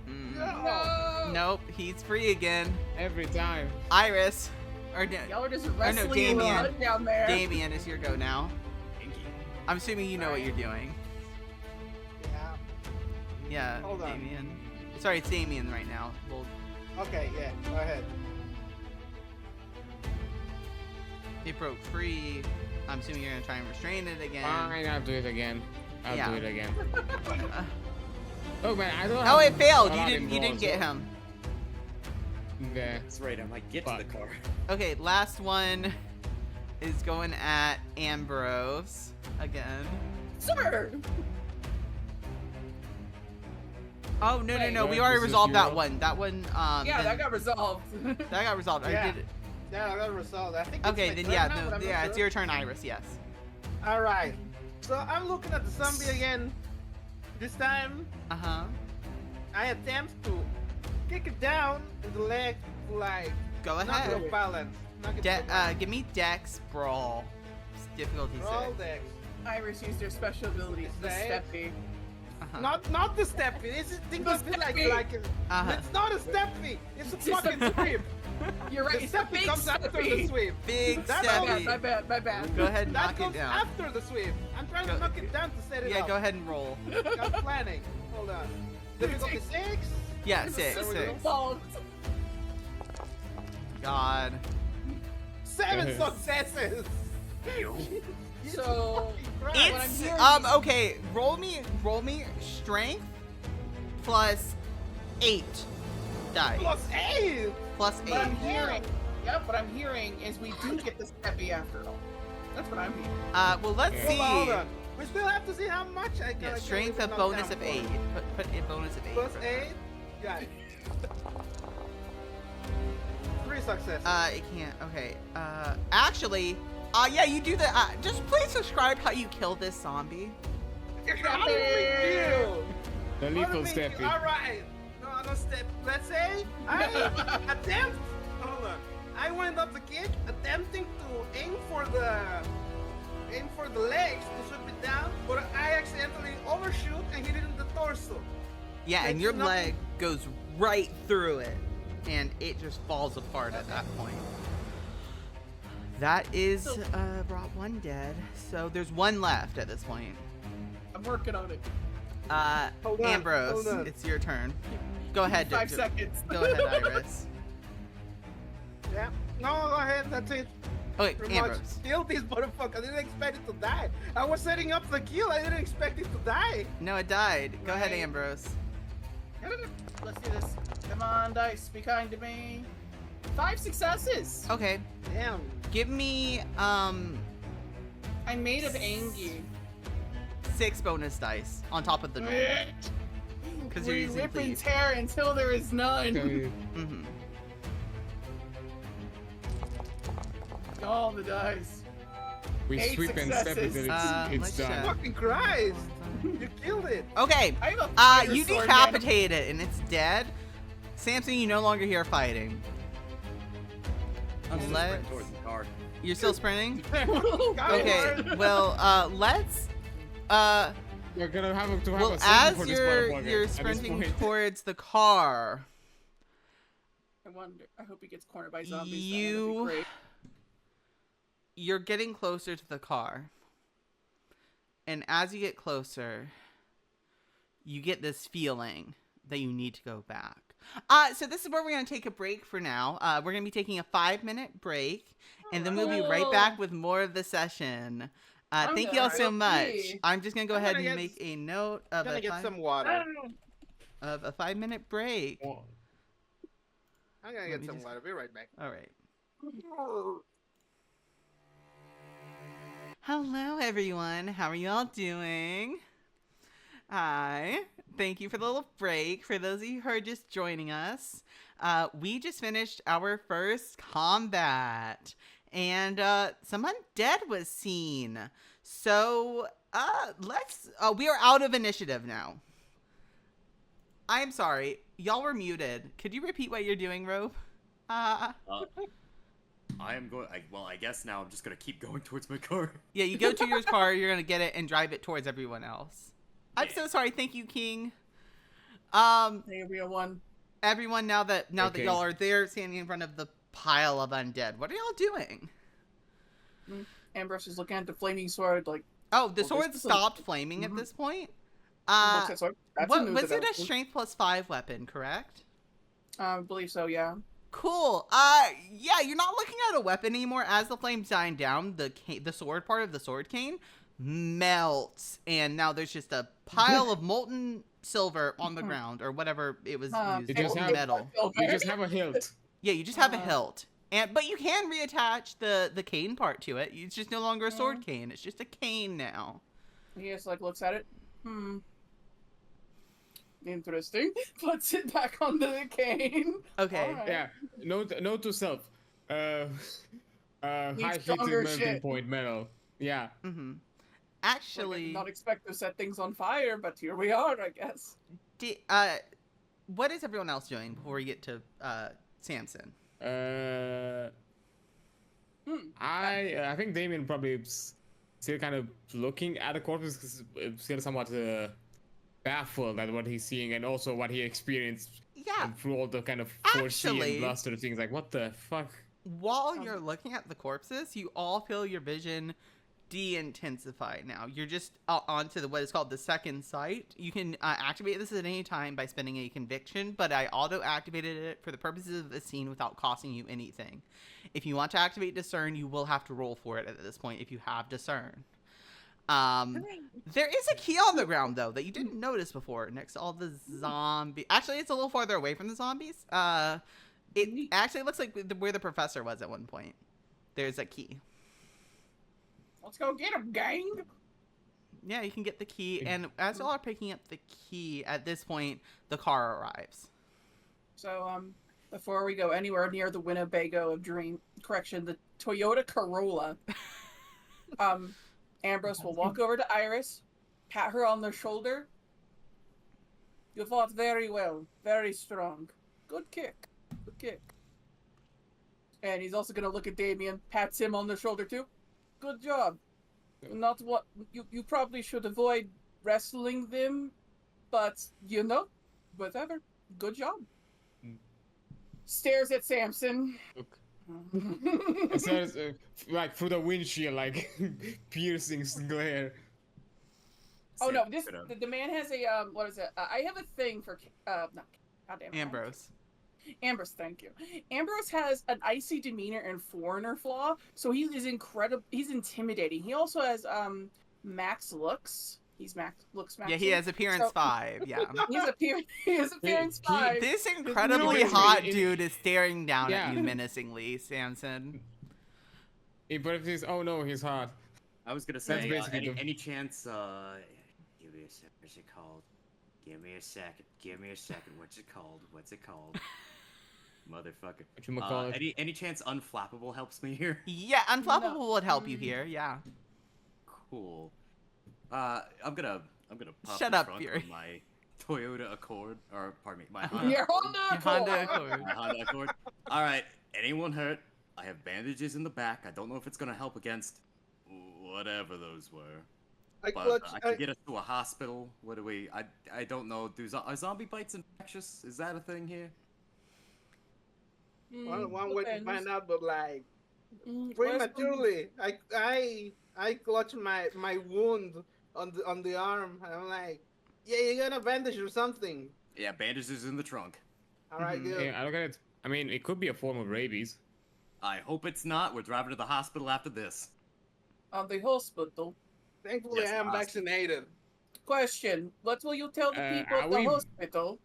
No. Nope, he's free again. Every time. Iris, or Y'all are just no, wrestling Damian. around down there. Damien, it's your go now. Thank you. I'm assuming you know what you're doing. Yeah. Yeah, Hold on. Damien. Sorry, it's Damien right now. Well, Okay, yeah, go ahead. it broke free. I'm assuming you're gonna try and restrain it again. Fine, I'll do it again. I'll Yeah. do it again. Uh, Oh man, I don't. oh, have it failed. a You lot didn't involved, get so- him. Yeah. That's right. I might get to the car. Okay, last one is going at Ambrose again. Sir. Oh no Wait, no! We what? already This is resolved that Europe? one. That one. Yeah, then- that got resolved. that got resolved. I Yeah. did it. Yeah, I got a result. I think it's Okay, my then turn yeah, now, but I'm not it's sure. your turn, Iris. Yes. All right. So I'm looking at the zombie again. This time, Uh huh. I attempt to kick it down in the leg, like Go knock it ahead. off balance. Knock it off balance. Give me Dex Brawl. Difficulty Roll 6. dex. Iris used her special ability, the Save. steppy. Uh-huh. Not the steppy. This is think of it like Uh-huh. it's not a steppy. It's a It's just fucking a- sweep. You're right, The it's a steppy big comes after the steppy. sweep. Big That's My all steppy. bad, my bad. Go ahead and That knock it comes down. after the sweep. I'm trying Go- to knock it down to set it Yeah, up. go ahead and roll. I'm planning. Hold on. Difficulty 6. Yeah, It's 6. a There we go. 6. fault. God. 7 successes. So, what I'm It's hearing okay. Roll me strength plus 8 die. Plus 8. Plus What I'm 8. hearing, Yep, what I'm hearing is we do get the steppy after all. That's what I'm hearing. Well, let's Hold see. on, hold on. We still have to see how much I can. Yeah, I can strength leave of it bonus knocked of down 8. for. Put a bonus of 8. Plus for 8? Got it. 3 successes. It can't. Okay. Actually, yeah, you do the. Just please describe how you kill this zombie. How do we do? The lethal steppy. Alright. No, I don't step. Let's say I attempt. Hold on. I wind up the kick, attempting to aim for the legs to sweep it down, but I accidentally overshoot and hit it in the torso. Yeah, and That's your nothing. leg goes right through it, and it just falls apart at that point. That is Rob 1 dead. So there's 1 left at this point. I'm working on it. Hold on, Ambrose, hold on. it's your turn. Go ahead. 5 seconds. Go ahead, Iris. Yeah. No, go ahead. That's it. Okay, Pretty much. Ambrose. Kill this motherfucker. I didn't expect it to die. I was setting up the kill. I didn't expect it to die. No, it died. Go ahead, Right. Ambrose. Let's do this. Come on, dice, be kind to me. 5 successes. Okay, Damn. give me I'm made of angie. 6 bonus dice on top of the normal. Because you're We using rip and cleave. tear until there is none. Okay. Mm-hmm. All the dice. We 8 sweep and step successes. until Let's it's done. check. Fucking Christ. You killed it. Okay, I have a fire you sword, decapitate it and it's dead. Samson, you no longer here fighting. I'm still Let's- sprinting towards the car. You're still sprinting? man. Okay, well, let's We're gonna have to have well, a second for as this you're motherfucker at this sprinting point. towards the car, I wonder. I hope he gets cornered by zombies. You- That'd be great. you're getting closer to the car. And as you get closer, you get this feeling that you need to go back. So this is where we're going to take a break for now. We're going to be taking a 5-minute break, and then we'll be right back with more of the session. I'm Thank gonna you all so go much. pee. I'm just going to go I'm ahead gonna and get- make a note I'm of gonna a get 5, some water. of a 5-minute break. Well, I'm gonna Let get me some just- water. Be right back. All right. Hello, everyone. How are you all doing? Hi. Thank you for the little break. For those of you who are just joining us, we just finished our first combat, and some undead was seen. So let's. We are out of initiative now. I'm sorry, y'all were muted. Could you repeat what you're doing, Robe? I am going. I guess now I'm just gonna keep going towards my car. Yeah, you go to your car, you're gonna get it and drive it towards everyone else. I'm so sorry. Thank you, King. Hey, real one. Everyone, now that Okay. y'all are there, standing in front of the pile of undead, what are y'all doing? Ambrose is looking at the flaming sword, like, Oh, the Well, sword this is a- stopped flaming at Mhm. this point. looks at sword. That's What news was it? A announcement. strength plus 5 weapon, correct? I believe so, yeah. Cool. Yeah, you're not looking at a weapon anymore. As the flames dying down, the sword part of the sword cane melts, and now there's just a pile of molten silver on the ground, or whatever it was used. You just Molten have- metal. you just have a hilt. Yeah, you just have a hilt, but you can reattach the cane part to it. It's just no longer a sword cane. It's just a cane now. He just, like, looks at it. Interesting. Puts it back onto the cane. Okay. Alright. Yeah. Note to self. High heated stronger melting shit. point metal. Yeah. Mm-hmm. Like, I Actually, did not expect to set things on fire, but here we are, I guess. what is everyone else doing before we get to Samson? I think Damien probably still kind of looking at the corpse, because still somewhat baffled at what he's seeing and also what he experienced Yeah. through all the kind of foresee Actually- and bluster things. Like, what the fuck? While you're looking at the corpses, you all feel your vision de-intensify now. You're just onto what is called the second sight. You can activate this at any time by spending a conviction, but I auto-activated it for the purposes of the scene without costing you anything. If you want to activate discern, you will have to roll for it at this point if you have discern. There is a key on the ground, though, that you didn't notice before, next to all the zombies. Actually, it's a little farther away from the zombies. It Neat. actually looks like where the professor was at one point. There's a key. Let's go get him, gang. Yeah, you can get the key, and as y'all are picking up the key, at this point, the car arrives. So, before we go anywhere near the Winnebago of the Toyota Corolla, Ambrose will walk over to Iris, pat her on the shoulder. You fought very well, very strong. Good kick, good kick. And he's also gonna look at Damian, pats him on the shoulder too. Good job. Not what you probably should avoid wrestling them, but whatever. Good job. Stares at Samson. It says, like through the windshield, like piercing glare. Oh no, Sam, the man has a what is it? I have a thing for no, goddamn it. Ambrose. Ambrose, thank you. Ambrose has an icy demeanor and foreigner flaw, so he is incredible. He's intimidating. He also has max looks. He's looks max. Yeah, he has appearance 5. Yeah. He has appearance 5. This incredibly hot dude is staring down at you menacingly, Samson. But if he's, oh no, he's hot. I was gonna That's say, basically any chance, give me a second, what's it called? Give me a second, what's it called? Motherfucker. Whatchamacallit? Any chance Unflappable helps me here? Yeah, Unflappable would help you here. Yeah. Cool. I'm gonna pop Shut the up, trunk Fury. of my Toyota Accord, or pardon me, my Your Honda Honda Accord. Accord. my Honda Accord. All right, anyone hurt? I have bandages in the back. I don't know if it's gonna help against whatever those were. I But clutch. I can get us to a hospital. What do we? I don't know. Are zombie bites infectious? Is that a thing here? One way to Depends. find out, but like Where's prematurely, I clutch my wound on the arm, and I'm like, yeah, you got a bandage or something. Yeah, bandages in the trunk. All right, good. Yeah, I look at it. I mean, it could be a form of rabies. I hope it's not. We're driving to the hospital after this. the hospital. Thankfully, Yes, I am awesome. vaccinated. Question: what will you tell the people are at the we- hospital?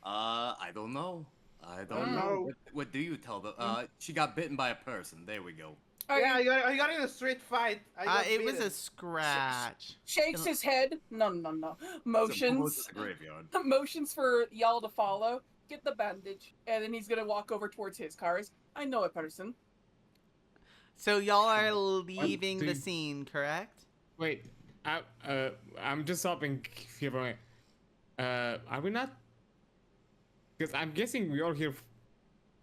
I don't know. I don't Oh. know. What do you tell them? She got bitten by a person. There we go. Yeah, I got in a street fight. I got It was a beaten. scratch. Shakes his head. No. So, go Motions. to the graveyard. Motions for y'all to follow. Get the bandage, and then he's gonna walk over towards his cars. I know a person. So y'all are leaving do the you- scene, correct? Wait, I'm just stopping here for a minute. Are we not? Because I'm guessing we are here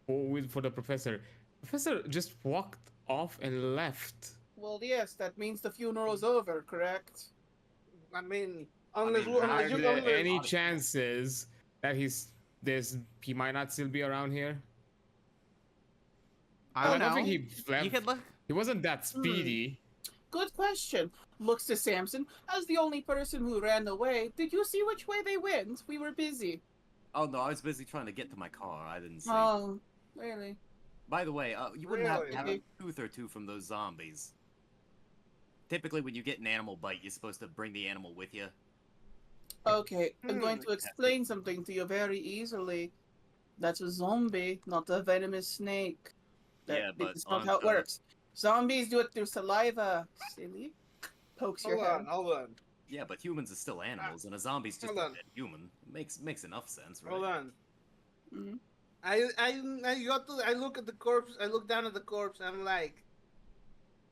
for the professor. Professor just walked off and left. Well, yes, that means the funeral's over, correct? I mean, unless mean, you Are Unless there unless- any chances that he might not still be around here? I don't know. think he left. You could look. He wasn't that speedy. Good question. Looks to Samson. As the only person who ran away, did you see which way they went? We were busy. Oh no, I was busy trying to get to my car. I didn't see. Oh, really? By the way, you wouldn't have Really? to have a tooth or two from those zombies. Typically, when you get an animal bite, you're supposed to bring the animal with you. Okay, I'm going to explain something to you very easily. That's a zombie, not a venomous snake. Yeah, but That's not on how it the- works. Zombies do it through saliva. Silly. Pokes your head. Hold on. Yeah, but humans are still animals, and a zombie's just Hold a on. dead human. Makes enough sense, right? Hold on. Mhm. I look at the corpse. I look down at the corpse. I'm like,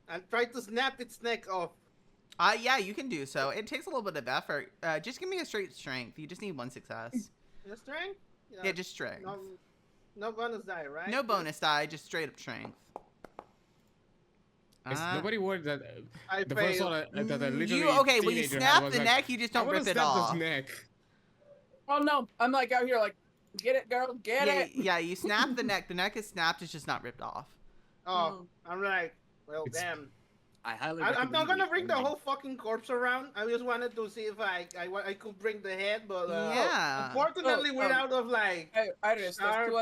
I try to snap its neck off. Yeah, you can do so. It takes a little bit of effort. Just give me a straight strength. You just need 1 success. The strength? Yeah, just strength. No bonus die, right? No bonus die, just straight up strength. Is nobody worried that I the first failed. one that literally you okay? When you teenager had snap was the like, neck, you just I don't wanna rip it snap off. This neck. Oh no, I'm like out here like, get it, girl, get Yeah, it. yeah, you snap the neck. The neck is snapped. It's just not ripped off. Oh, I'm like, well, It's- damn. I highly. I'm not gonna recommend bring the you- whole fucking corpse around. I just wanted to see if I could bring the head, but Yeah. unfortunately we're out of like. Hey, Iris, Sharp.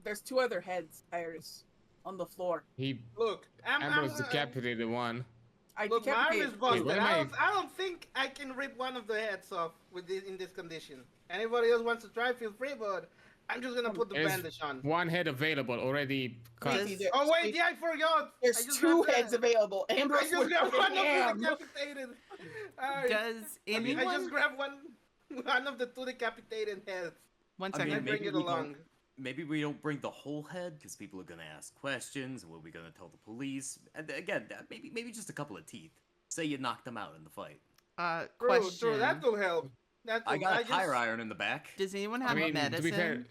there's two other heads, Iris, on the floor. He Look, Ambrose decapitated one. I Look, my arm is decapitated. busted. what am I don't think I can rip one of the heads off in this condition. Anybody else wants to try, feel free, but I'm just gonna put the There's bandage on. one head available already. Cut. Wait, there- Oh wait, yeah, I forgot. There's I just 2 grabbed heads that. available. I Ambrose just was grabbed one of the ham. decapitated. Alright. Does I anyone? just grabbed one of the 2 decapitated heads. One I second. mean, I bring maybe it we don't- along. Maybe we don't bring the whole head because people are gonna ask questions. What are we gonna tell the police? And again, maybe just a couple of teeth. Say you knocked them out in the fight. Question. True, that will help. That I will, got a just- tire iron in the back. Does anyone have I mean, to be fair, medicine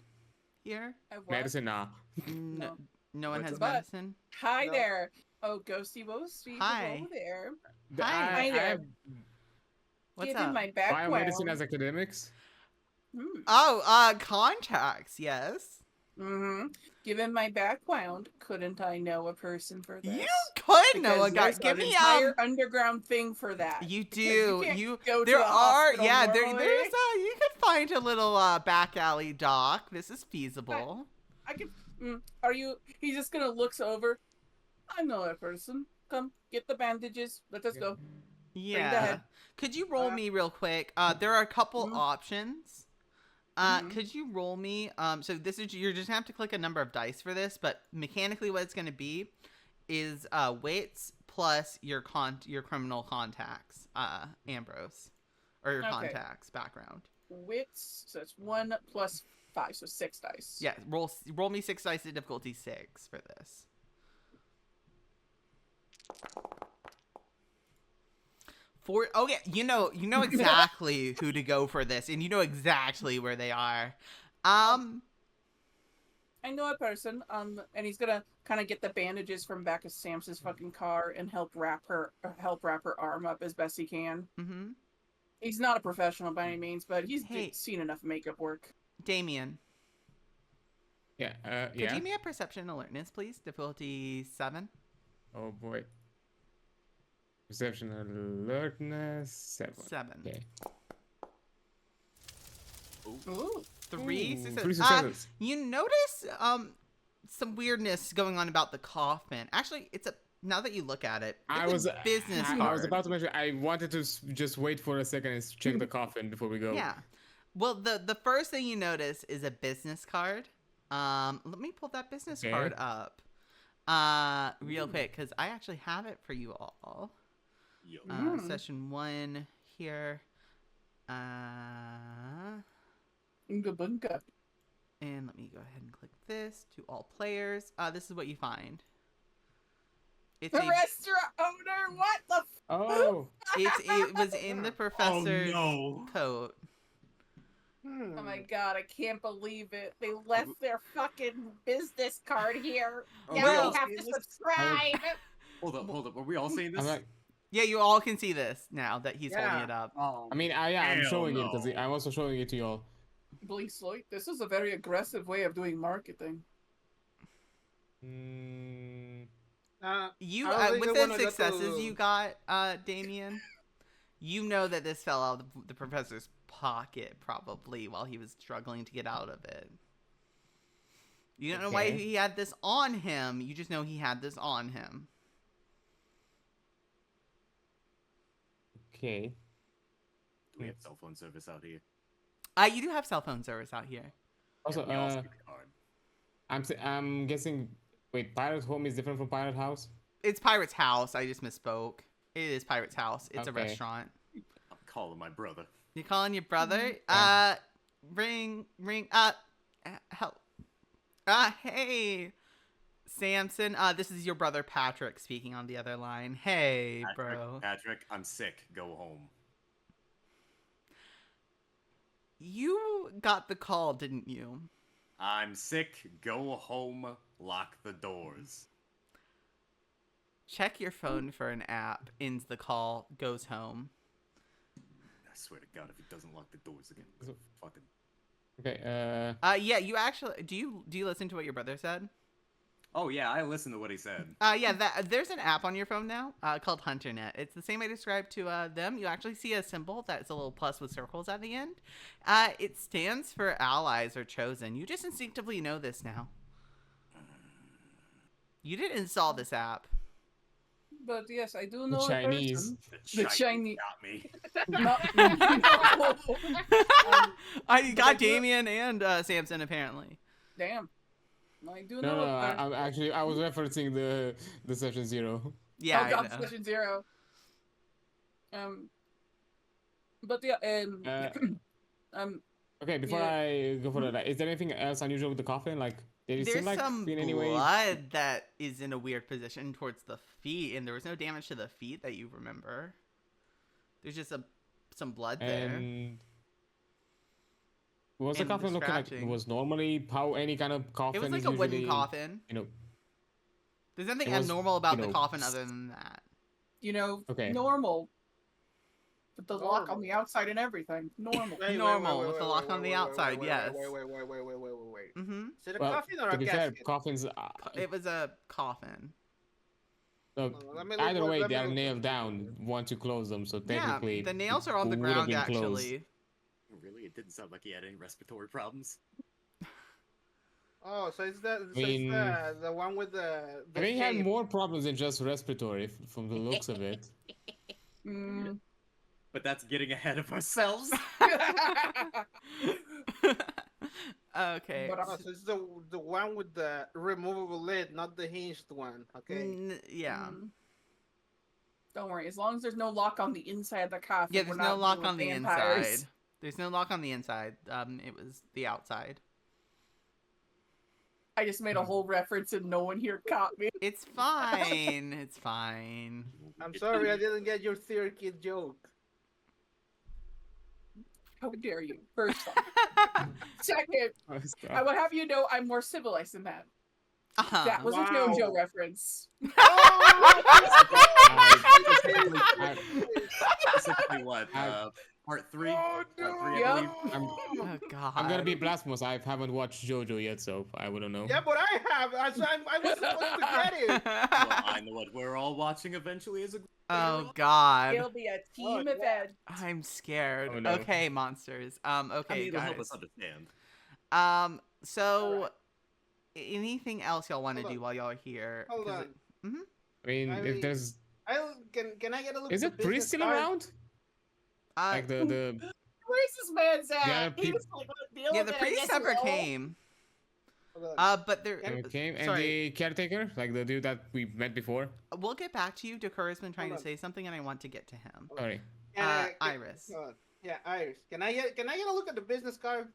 here? I what? medicine nah. No, no one What's has that? medicine. Hi No. there. Oh, ghosty woasty. Hi. Hello there. Hi. I there. have What's Given up? my background. biomedicine as academics. Oh, contacts. Yes. Given my background, couldn't I know a person for this? You could know a Because guy. there's Give an me entire underground thing for that. You Because do. can't You go to there a are hospital yeah. normally. There's you could find a little back alley doc. This is feasible. I can. Are you? He's just gonna looks over. I know that person. Come get the bandages. Let us go. Yeah. ahead. Could you roll me real quick? There are a couple options. Could you roll me? So this is you're just gonna have to click a number of dice for this, but mechanically, what it's gonna be is wits plus your criminal contacts, Ambrose, or your Okay. contacts background. Wits. So it's 1 + 5, so 6 dice. Yeah, roll me 6 dice at difficulty 6 for this. Okay, you know exactly who to go for this, and you know exactly where they are. I know a person. And he's gonna kind of get the bandages from back of Samson's fucking car and help wrap her arm up as best he can. Mm-hmm. He's not a professional by any means, but he's Hey. seen enough makeup work. Damien, Yeah. could you Yeah. give me a perception alertness, please? Difficulty 7. Oh boy. Perception alertness 7. 7. Okay. Ooh. 3 Ooh, successes. 3 successes. You notice some weirdness going on about the coffin. Actually, now that you look at it, I it's was a business card. I was about to mention. I wanted to just wait for a second and check the coffin before we go. Yeah. Well, the first thing you notice is a business card. Let me pull that business Okay. card up. Real quick, because I actually have it for you all. Yo. Session 1 here. Unga bunga. And let me go ahead and click this to all players. This is what you find. It's The restaurant owner. What the? Oh. it was in the professor's no. coat. Oh my god, I can't believe it. They left their fucking business card here. Oh, Now we we all have see to this? subscribe. Hold up. Are we all seeing this? I'm like, Yeah, you all can see this now that he's holding Yeah. it up. Oh, I mean, I'm Hell showing it no. because I'm also showing it to y'all. Please, Lloyd, this is a very aggressive way of doing marketing. Mm, You I don't think with I the wanna go successes to- you got, Damien, you know that this fell out of the professor's pocket probably while he was struggling to get out of it. You don't know why Okay. he had this on him. You just know he had this on him. okay. Do we have cell phone service out here? You do have cell phone service out here. Also, We all see the card. I'm guessing. Wait, Pirate Home is different from Pirate House. It's Pirate's House. I just misspoke. It is Pirate's House. It's a Okay. restaurant. I'm calling my brother. You calling your brother? Yeah. Ring. Help. Hey, Samson. This is your brother Patrick speaking on the other line. Hey, bro. Patrick, I'm sick. Go home. You got the call, didn't you? I'm sick. Go home. Lock the doors. Check your phone for an app. Ends the call. Goes home. I swear to God, if he doesn't lock the doors again, So- fucking. Okay. Yeah. You actually do you listen to what your brother said? Oh yeah, I listened to what he said. Yeah, there's an app on your phone now called HunterNet. It's the same I described to them. You actually see a symbol that's a little plus with circles at the end. It stands for allies or chosen. You just instinctively know this now. You didn't install this app. But yes, I do know Chinese. a person. The Chinese. got me. No. I got I do- Damian and Samson apparently. Damn. I do No, know. no, I'm actually I was referencing the session 0. Yeah, Oh I God, know. Session 0. But yeah, Uh, um, okay, before yeah. I go for that, is there anything else unusual with the coffin? Like, did it seem There's like some in any way? blood that is in a weird position towards the feet, and there was no damage to the feet that you remember. There's just some blood there. And was the And the coffin looking like scratching. was normally how any kind of coffin It was like is a wooden usually, coffin. you know? There's nothing It was, abnormal about you the know, coffin other than that. Okay. Normal. With the lock on Normal. the outside and everything. Normal. Normal, with the lock on the outside, yes. Wait. Mm-hmm. Is it a Well, coffin or to a be fair, casket? coffins. It was a coffin. Let me look Either what- way, let me they are look- nailed down once you close them. So Yeah, technically, the nails are on it the would have ground been closed. actually. Really, it didn't sound like he had any respiratory problems. Oh, so it's the mean, the one with the. I think he had shape. more problems than just respiratory, from the looks of it. Mm. But that's getting ahead of ourselves. Okay. But Oh, so it's the one with the removable lid, not the hinged one. Okay. Yeah. Don't worry, as long as there's no lock on the inside of the coffin. Yeah, we're there's not no lock dealing on the with vampires. inside. There's no lock on the inside. It was the outside. I just made a whole reference and no one here caught me. It's fine. It's fine. I'm sorry, I didn't get your theory kid joke. How dare you? First off. Second, I will have you know I'm more civilized than that. That was Wow. a JoJo reference. Specifically, what? Part 3? Oh, Part 3, no. I Yeah. believe. Oh God. I'm gonna be blasphemous. I haven't watched JoJo yet, so I wouldn't know. Yeah, but I have. I was supposed to get it. Well, I know what we're all watching eventually as a group. Oh God. It'll be a team yeah. event. I'm scared. Oh, no. Okay, monsters. I Okay, mean, it'll help guys. us understand. So Alright. anything else y'all want to Hold do on. while y'all are here? Hold 'Cause on. it- I mean, I if mean, there's, Can I get a look? is at it the priest business still card? around? Like the Where's this man's at? Yeah, He was like, "What deal yeah, with the it? I priest guess never we'll-" came. Hold on. But there. came and sorry. the caretaker, like the dude that we met before. We'll get back to you. Dakura's been trying Hold to on. say something, and I want to get to him. Sorry. Iris. hold on. Yeah, Iris. Can I get a look at the business card?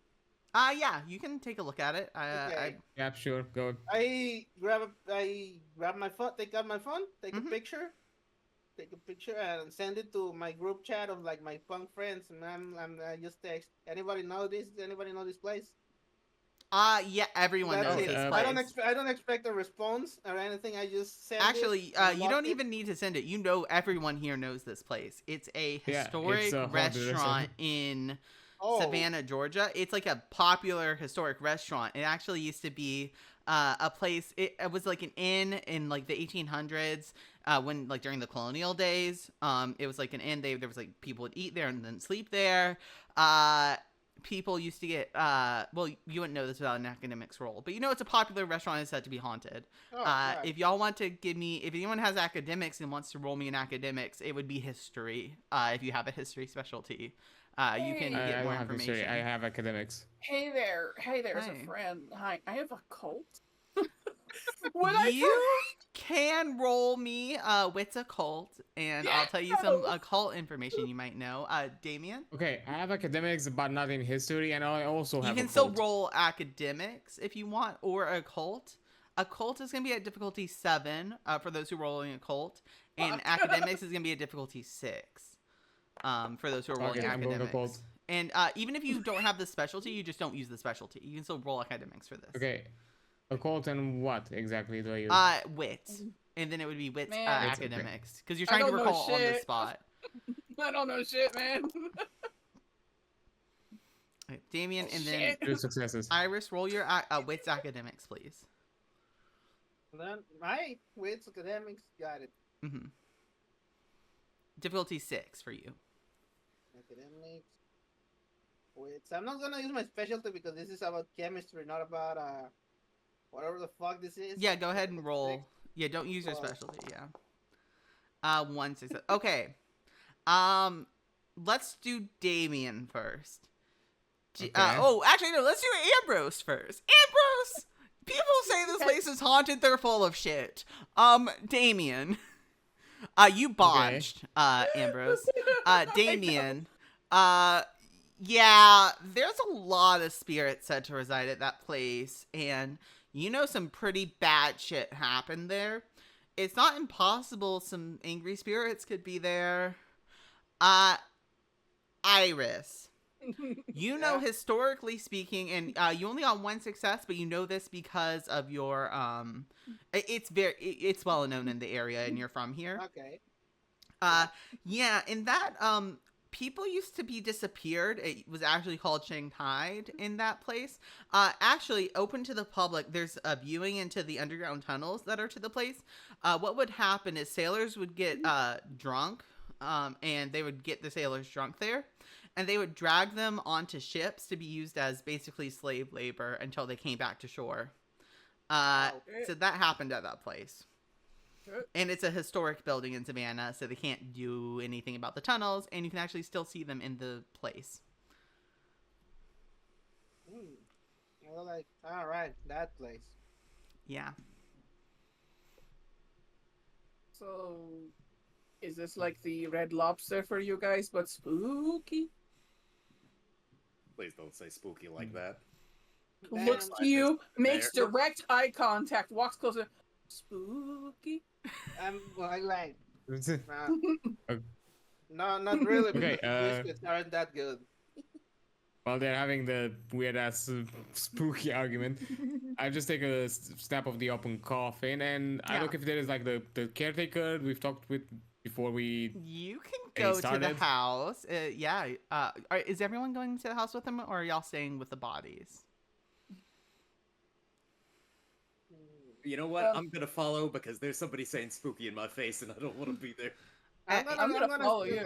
Yeah, you can take a look at it. Okay. Yeah, sure. Go. I grab my phone, take out my phone, take Mhm. a picture, and send it to my group chat of like my punk friends. And I just text. Anybody know this? Anybody know this place? Yeah, everyone That's knows it. this I place. I don't expect a response or anything. I just send Actually, it, and you lock don't it. even need to send it. You know, everyone here knows this place. It's a Yeah, historic it's a haunted restaurant restaurant. in Oh. Savannah, Georgia. It's like a popular historic restaurant. It actually used to be a place. It was like an inn in like the 1800s, when like during the colonial days. It was like an inn. There was like people would eat there and then sleep there. People used to get well, you wouldn't know this without an academics role, but you know it's a popular restaurant. It's said to be haunted. Oh, right. If y'all want to give me, if anyone has academics and wants to roll me in academics, it would be history. If you have a history specialty, you can Hey. get I more don't have history. information. I have academics. Hey there's Hi. a friend. Hi, I have a cult. Would I You can roll me wits occult, and I'll tell you some Yes! occult information you might know. Damian, Okay, I have academics, but not in history, and I also you have. can a still cult. roll academics if you want, or occult. Occult is going to be at difficulty 7 for those who roll in occult, and Fuck. academics is going to be at difficulty 6 for those who are rolling Okay, I'm going academics. occult. And even if you don't have the specialty, you just don't use the specialty. You can still roll academics for this. Okay, occult and what exactly do I use? Wits. And then it would be wits Man. Wits, okay. academics. Because you're I trying to don't know recall on the shit. spot. I don't know shit, man. Okay, Damien, and then Shit. 2 successes. Iris, roll your wits academics, please. Then my wits academics got it. Mm-hmm. Difficulty 6 for you. Academics. Wits. I'm not gonna use my specialty because this is about chemistry, not about whatever the fuck this is. Yeah, go ahead and roll. Yeah, don't use your specialty. Yeah. 1 success. Okay. Let's do Damien first. Actually, no. Let's do Ambrose first. Ambrose. People say this place is haunted. They're full of shit. Damien. You botched. Ambrose. Damien. Yeah. There's a lot of spirits said to reside at that place, and you know some pretty bad shit happened there. It's not impossible some angry spirits could be there. Iris. You know, historically speaking, and you only got one success, but you know this because of your it's well known in the area, and you're from here. Okay. Yeah, in that people used to be disappeared. It was actually called Shanghai in that place. Actually, open to the public. There's a viewing into the underground tunnels that are to the place. What would happen is sailors would get drunk, and they would get the sailors drunk there, and they would drag them onto ships to be used as basically slave labor until they came back to shore. So that happened at that place. And it's a historic building in Savannah, so they can't do anything about the tunnels, and you can actually still see them in the place. Well, like, all right, that place. Yeah. So, is this like the Red Lobster for you guys, but spooky? Please don't say spooky like that. Looks to you, makes direct eye contact, walks closer. Spooky. Like, no, not really. Okay, Because biscuits aren't that good. While they're having the weird ass spooky argument, I just take a snap of the open coffin, and I look if there is like the caretaker we've talked with before we. You can go to the house. Is everyone going to the house with them, or are y'all staying with the bodies? You know what? I'm gonna follow because there's somebody saying spooky in my face, and I don't want to be there. I'm gonna follow you.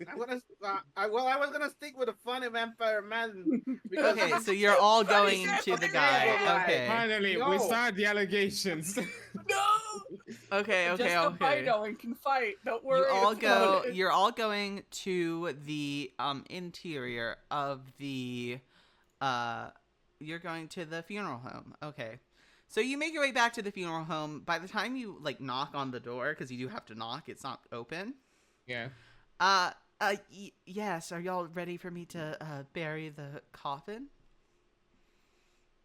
I was gonna stick with a funny vampire man. Because Okay, so you're all going to the guy. Yeah, Okay. Finally, we start the allegations. No. Okay. Just a fighter and can fight. Don't worry. You're all going to the interior of the You're going to the funeral home. Okay. So you make your way back to the funeral home. By the time you like knock on the door, because you do have to knock, it's not open. Yeah. Yes. Are y'all ready for me to bury the coffin?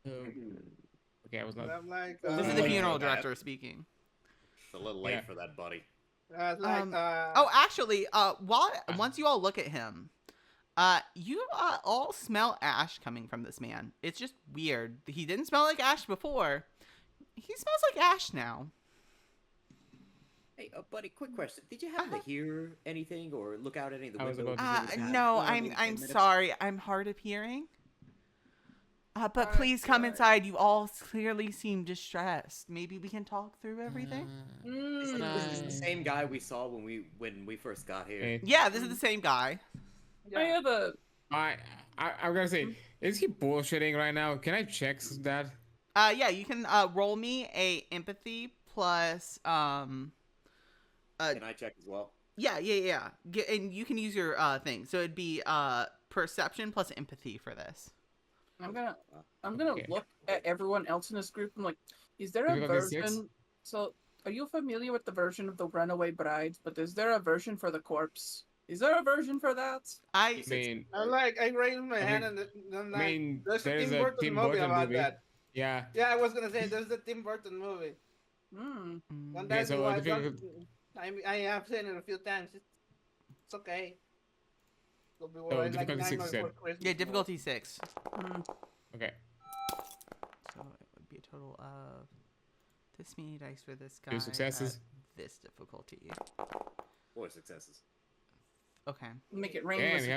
Okay, I was not. I'm like, This is the funeral director speaking. It's a little late for that, buddy. Actually, once you all look at him, you all smell ash coming from this man. It's just weird. He didn't smell like ash before. He smells like ash now. Hey, buddy, quick question. Did you happen to hear anything or look out any of the windows? No, I'm sorry. I'm hard of hearing. But please come inside. You all clearly seem distressed. Maybe we can talk through everything. Is this the same guy we saw when we first got here? Yeah, this is the same guy. I have a. I'm gonna say, is he bullshitting right now? Can I check that? Yeah, you can roll me a empathy plus Can I check as well? Yeah. And you can use your thing. So it'd be perception plus empathy for this. I'm gonna look at everyone else in this group. I'm like, is there a version? So, are you familiar with the version of the Runaway Brides? But is there a version for the corpse? Is there a version for that? I mean, I raised my hand and then there's a Tim Burton movie about that. Yeah. Yeah, I was gonna say there's the Tim Burton movie. And that's I have seen it a few times. It's okay. It'll be like difficulty 6 then. Yeah, difficulty 6. Okay. So it would be a total of this many dice for this guy. 2 successes. This difficulty. 4 successes. Okay. Make it rain. And we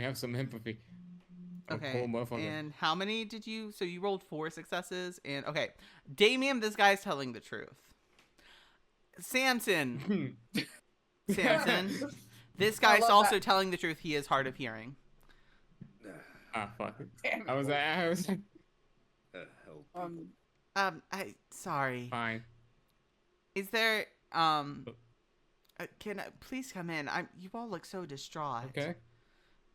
have some empathy. Okay. And how many did you? So you rolled 4 successes, and okay, Damian, this guy's telling the truth. Samson, this guy's also telling the truth. He is hard of hearing. Fuck. I was. Sorry. Fine. Is there can I please come in? You all look so distraught. Okay.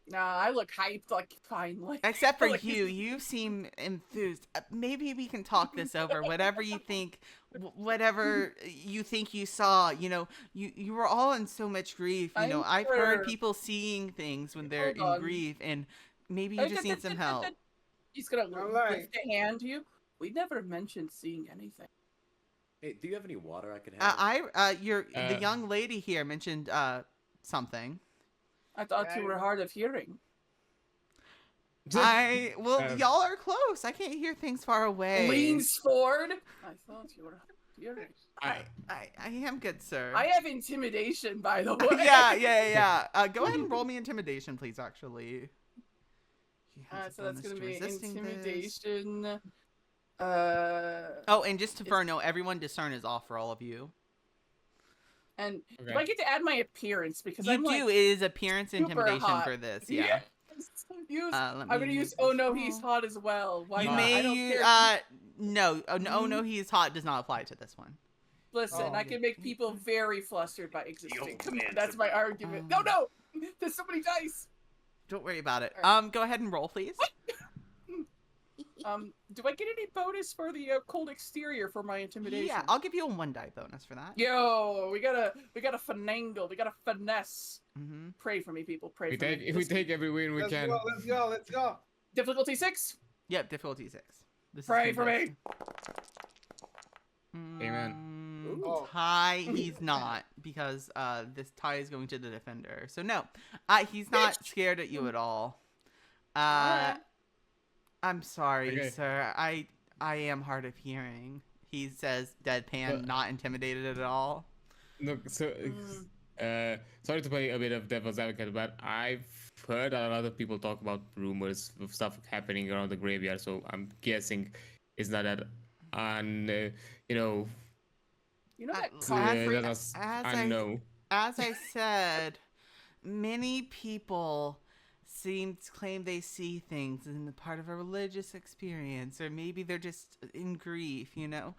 Nah, I look hyped, like fine, like Except for like, you seem enthused. Maybe we can talk this over. Whatever you think, whatever you think you saw. You know, you were all in so much grief. You know, I'm I've heard sure. people seeing things when they're Hold in on. grief, and maybe you just need some help. He's gonna All right. lift a hand to you. We never mentioned seeing anything. Hey, do you have any water I could have? The young lady here mentioned something. I thought you were hard of hearing. Y'all are close. I can't hear things far away. Leans forward. I thought you were hard of hearing. I am good, sir. I have intimidation, by the way. yeah. Go ahead and roll me intimidation, please. Actually. He has a So that's bonus gonna to be resisting this. intimidation. Oh, and just for no, everyone discern is off for all of you. And Okay. do I get to add my appearance because You I'm do. like, It is appearance super intimidation hot. for this. Yeah. I'm Let gonna me use. move Oh this no, he's along. hot as well. Why You not? I may don't use. care. No. Oh no, he's hot does not apply to this one. Listen, Oh, I can make people very flustered by existing. Yo, man, That's my argument. No, there's so many dice. Don't worry about it. Alright. Go ahead and roll, please. Do I get any bonus for the cold exterior for my intimidation? Yeah, I'll give you a 1 die bonus for that. Yo, we gotta finagle. We gotta finesse. Mm-hmm. Pray for me, people. Pray We for me. take if we take every win we Let's can. go. Let's go. Let's go. Difficulty 6. Yep, difficulty 6. This Pray is for me. Amen. Oh. Tie, he's not, because this tie is going to the defender. So no, he's not scared at you at all. Alright. I'm sorry, Okay. sir. I am hard of hearing. He says deadpan, not intimidated at all. Look, so sorry to play a bit of devil's advocate, but I've heard a lot of people talk about rumors of stuff happening around the graveyard. So I'm guessing it's not that you know. You know that I know. As I said, many people seem to claim they see things in the part of a religious experience, or maybe they're just in grief, you know.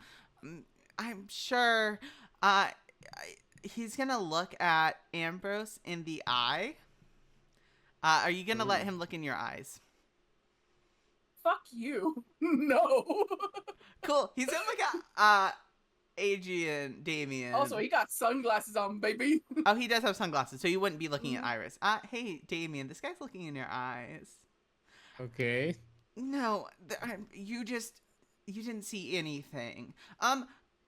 I'm sure he's gonna look at Ambrose in the eye. Are you gonna let him look in your eyes? Fuck you. No. Cool. He's gonna look at Adrian, Damian. Also, he got sunglasses on, baby. Oh, he does have sunglasses, so you wouldn't be looking at Iris. Hey, Damian, this guy's looking in your eyes. Okay. No, you didn't see anything.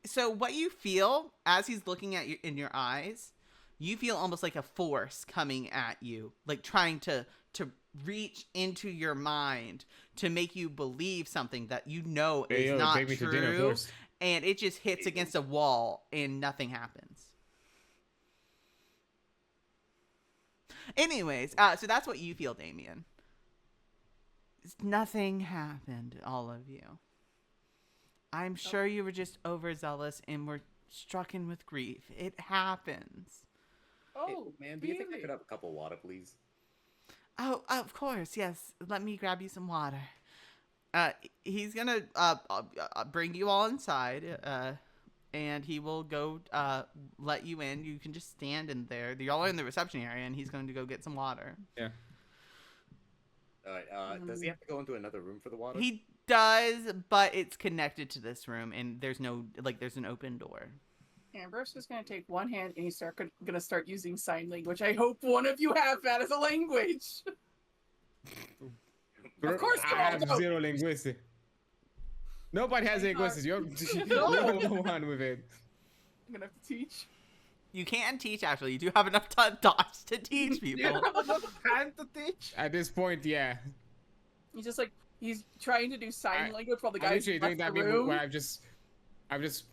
So what you feel as he's looking at you in your eyes, you feel almost like a force coming at you, like trying to reach into your mind to make you believe something that you know Hey, is yo, not take me to dinner true, first. and it just hits against a wall and nothing happens. Anyways, so that's what you feel, Damian. Nothing happened, all of you. I'm sure you were just overzealous and were stricken with grief. It happens. Oh, Man, do you think I could have a cup of water, please? Oh, of course, yes. Let me grab you some water. He's gonna bring you all inside, and he will go let you in. You can just stand in there. Y'all are in the reception area, and he's going to go get some water. Yeah. Alright, does he have to go into another room for the water? He does, but it's connected to this room, and there's an open door. Ambrose is gonna take one hand and he's gonna start using sign language. I hope one of you have that as a language. Of course, I have zero linguistics. Nobody has linguistics. You're the one with it. I'm gonna have to teach. You can teach, actually. You do have enough dots to teach people. You have enough time to teach. At this point, yeah. He's just like he's trying to do sign language while the I'm guy's literally left doing the that room. when I'm just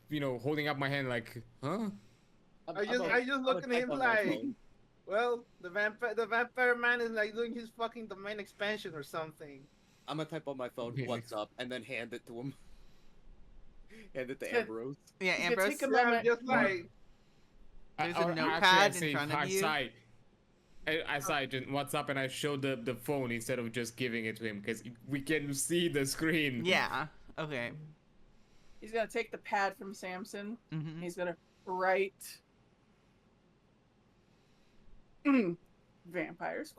holding up my hand like, huh? I just look at him like, well, the vampire man is like doing his fucking domain expansion or something. I'm gonna type on my phone, Okay. what's up, and then hand it to him. Hand it to Ambrose. Yeah, He's gonna Ambrose. take a Yeah, moment. just like, There's Or a notepad actually, in front I of you. say what's up, and I showed the phone instead of just giving it to him because we can see the screen. Yeah. Okay. He's gonna take the pad from Samson. Mm-hmm. He's gonna write vampires ?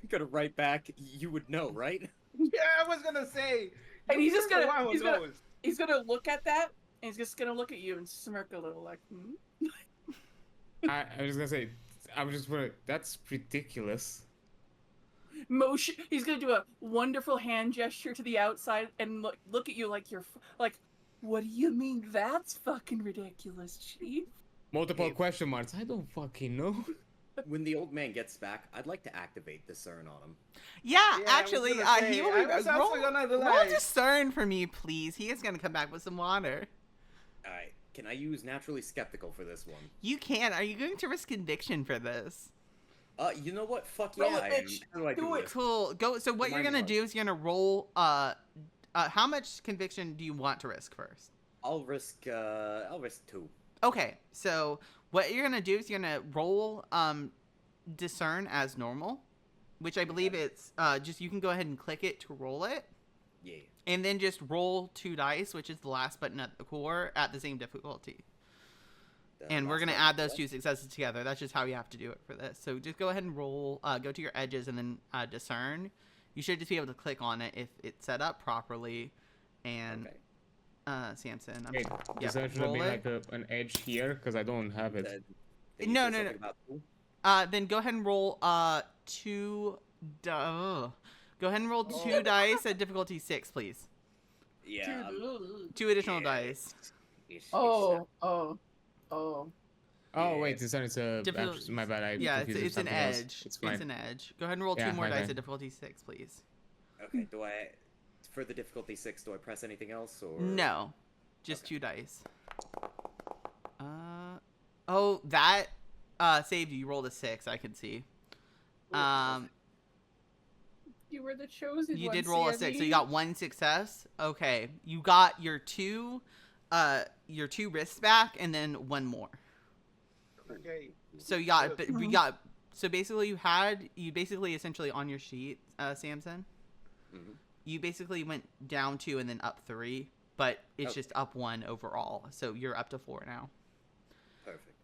Gonna write back. You would know, right? Yeah, I was gonna say. And he's just you're the gonna one who he's gonna knows. he's gonna look at that, and he's just gonna look at you and smirk a little, like, hmm. I was gonna say, that's ridiculous. Motion. He's gonna do a wonderful hand gesture to the outside and look at you like you're like, what do you mean that's fucking ridiculous, Chief? Multiple Hey. question marks. I don't fucking know. When the old man gets back, I'd like to activate discern on him. Yeah, Yeah, I was actually, gonna say, he will I be was also roll, gonna do roll like- discern for me, please. He is gonna come back with some water. All right. Can I use naturally skeptical for this one? You can. Are you going to risk conviction for this? You know what? Fuck Roll yeah, it, I am. bitch. How do I Do do it. this? Cool. Go. So what you're Remind gonna me do is you're gonna roll. How much conviction do you want to risk first? I'll risk 2. Okay. So what you're gonna do is you're gonna roll discern as normal, which I believe it's just you can go ahead and click it to roll it, Yeah. and then just roll 2 dice, which is the last button at the core, at the same difficulty. And we're Last gonna one, add those what? 2 successes together. That's just how you have to do it for this. So just go ahead and roll. Go to your edges and then discern. You should just be able to click on it if it's set up properly. And Okay. Samson, Wait, yeah, is there should roll be it. like an edge here? Because I don't have it. Did you No, say no, something no. about 2? Then go ahead and roll 2. Go ahead and roll 2 Oh. dice at difficulty 6, please. Yeah. 2 additional Yeah. dice. Oh. Oh Yeah. wait, this one is a. Difficult- My bad. I Yeah, confused it's with an something else. edge. It's fine. It's an edge. Go ahead and roll 2 Yeah, more my dice bad. at difficulty 6, please. Okay. Do I, for the difficulty 6, do I press anything else or? No, just Okay. 2 dice. Oh, that saved you. You rolled a 6. I can see. You were the chosen You one. did roll a 6, so Sammy. you got 1 success. Okay, you got your 2 wrists back, and then 1 more. Okay. So you got, but we got. So basically, you basically essentially on your sheet, Samson. Mhm. You basically went down 2 and then up 3, but it's Oh. just up 1 overall. So you're up to 4 now. Perfect.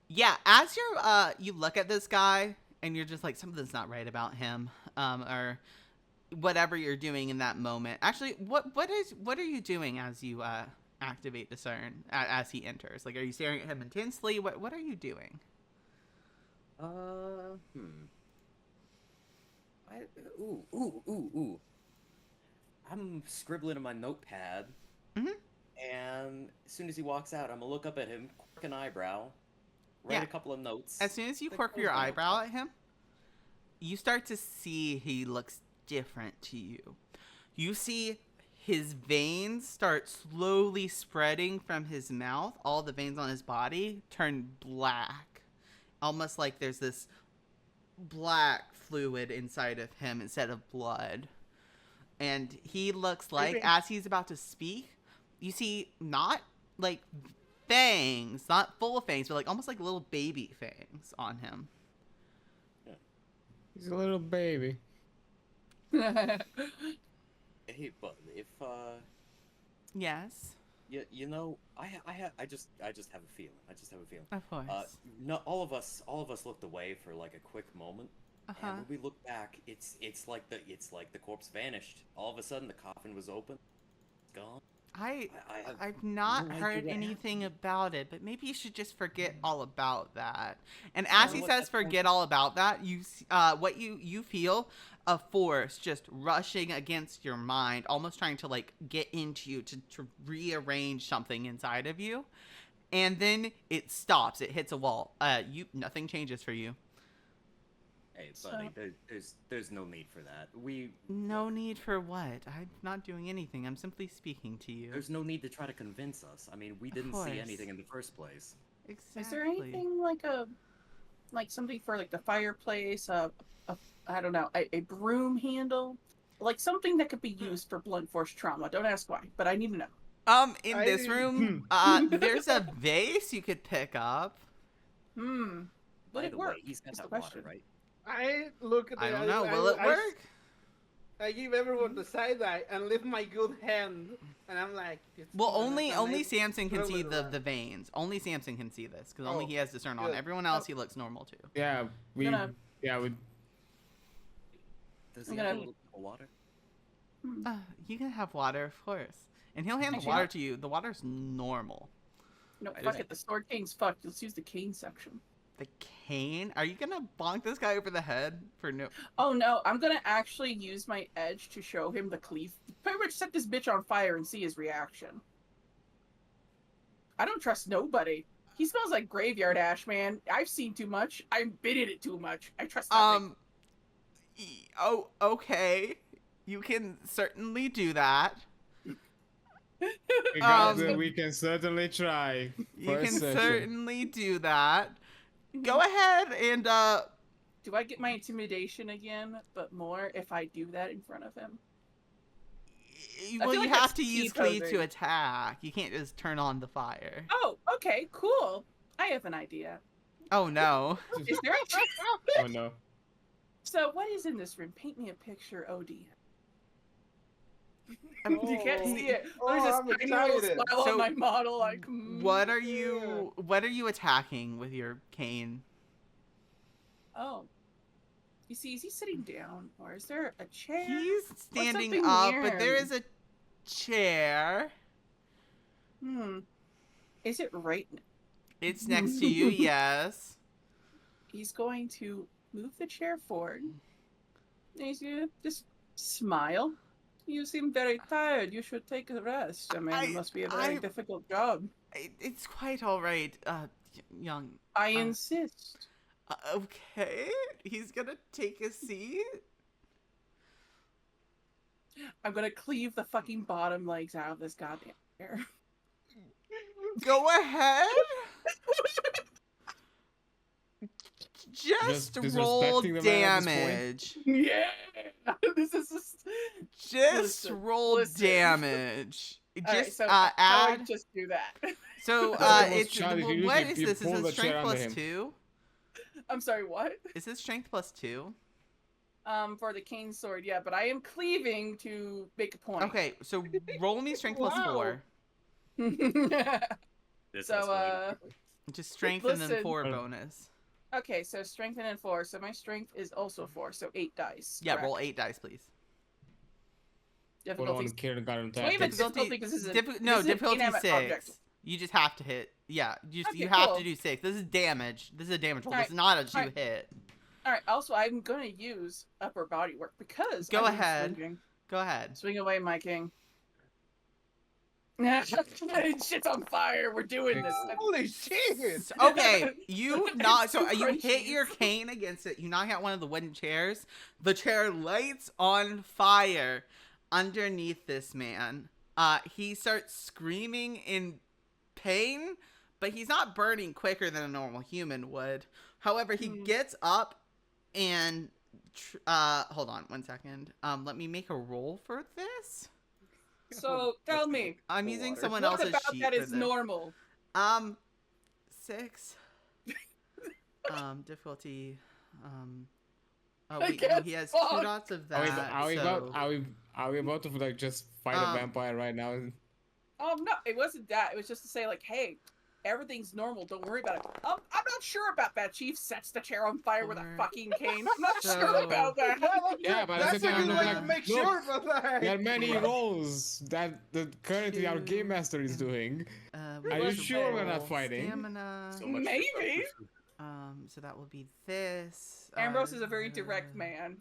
Yeah, as you look at this guy and you're just like, something's not right about him, or whatever you're doing in that moment. Actually, what are you doing as you activate discern as he enters? Like, are you staring at him intensely? What are you doing? Ooh. I'm scribbling in my notepad. Mhm. And as soon as he walks out, I'm gonna look up at him, quirk an eyebrow, write Yeah. a couple of notes. As soon as you Like, quirk your oh, wow. eyebrow at him, you start to see he looks different to you. You see his veins start slowly spreading from his mouth. All the veins on his body turn black. Almost like there's this black fluid inside of him instead of blood. And he looks like, Creepy. as he's about to speak, you see not like fangs, not full of fangs, but like almost like little baby fangs on him. He's a little baby. Hey, bud, if Yes, you know, I just have a feeling. I just have a feeling. of course. No, all of us looked away for like a quick moment, Uh-huh. and when we look back, it's like the corpse vanished. All of a sudden, the coffin was open, it's gone. I've not no idea heard what anything about it, but maybe you should just forget all about that. And as know he what, says that forget all about that, what you feel a force just rushing against your mind, almost trying to like get into you to rearrange something inside of you. And then it stops. It hits a wall. Nothing changes for you. Hey, buddy, there's no need for that. No need for what? I'm not doing anything. I'm simply speaking to you. There's no need to try to convince us. I mean, we Of didn't course. see anything in the first place. Exactly. Is there anything like something for like the fireplace? I don't know, a broom handle, like something that could be used for blunt force trauma. Don't ask why, but I need to know. In this room, there's a vase you could pick up. Would By it the work? way, he's got That's the that water, question. right? I look at the. I don't know. Will it work? I give everyone the side eye and lift my good hand, and I'm like, Well, Vanessa, only nice Samson can see thriller. the veins. Only Samson can see this because only Oh, he has discern on. good. Everyone else, he looks normal too. Yeah, we. Gonna- Yeah, we. Does I'm he have a gonna- little bit of water? You can have water, of course, and he'll hand the Actually, water no. to you. The water's normal. No, I fuck just- it. The sword king's fucked. Let's use the cane section. The cane? Are you gonna bonk this guy over the head for no? Oh no, I'm gonna actually use my edge to show him the cleave. Pretty much set this bitch on fire and see his reaction. I don't trust nobody. He smells like graveyard ash, man. I've seen too much. I've been in it too much. I trust nothing. Oh, okay. You can certainly do that. We can certainly try. You First can session. certainly do that. Go ahead and Do I get my intimidation again, but more if I do that in front of him? well, feel you like have that's to use T-posing. cleave to attack. You can't just turn on the fire. Oh, okay, cool. I have an idea. Oh no. Is there a Oh no. So what is in this room? Paint me a picture, OD. Oh. You can't see it. Oh, There's I'm this tiny little excited. smile So, on my model. Like, What are you attacking with your cane? Oh. You see, is he sitting down, or is there a chair? He's standing something up, near but there him? is a chair. Is it right? It's next to you, yes. He's going to move the chair forward. And he's gonna just smile. You seem very tired. You should take a rest. I mean, it must be a very difficult job. It's quite all right, young. I insist. Okay, he's gonna take a seat. I'm gonna cleave the fucking bottom legs out of this goddamn chair. Go ahead. Just roll disrespecting the man at this point. damage. Yeah, this is Just Listen, roll listen. damage. Alright, Just so how do I add. just do that? So That's the most it's childish. You what usually- is you this? Is pull it the chair strength under plus him. 2? I'm sorry, what? Is this strength plus 2? For the cane sword, yeah, but I am cleaving to make a point. Okay, so roll me strength plus Wow. 4. This So, escalated quickly. Just strength and then Listen. 4 bonus. Okay, so strength and then 4. So my strength is also 4, so 8 dice. Yeah, correct? roll 8 dice, please. Hold on, Difficulties. Kieran got Wait a attacked. minute, difficulty because this is a, No, this is an difficulty inanimate 6. object. You just have to hit. Yeah, you Okay, have cool. to do 6. This is damage. This is a damage roll. Alright, This is not a 2 alright. hit. All right. Also, I'm gonna use upper body work because Go I'm ahead. swinging. Go ahead. Swing away, my king. Shit's on fire. We're doing this. Holy shit! Okay, you knock. So Too you hit crunchy. your cane against it. You knock out one of the wooden chairs. The chair lights on fire underneath this man. He starts screaming in pain, but he's not burning quicker than a normal human would. However, he gets up and hold on 1 second. Let me make a roll for this. So tell me, I'm using water. someone what else's about sheet that for is this. normal? 6. Difficulty. Oh, I wait, no, can't he has fuck. 2 dots of that. Are we about to like just fight a vampire right now? No, it wasn't that. It was just to say like, hey, everything's normal. Don't worry about it. I'm not sure about that. Chief sets the chair on fire with a Or- fucking cane. I'm not So- sure about that. Yeah, but That's a good way to like, make look, sure about that. there are many roles that currently our 2. game master is doing. We Are you need to sure we're not roll fighting? Stamina. So much for Maybe. So that will be this. Ambrose is a very direct man.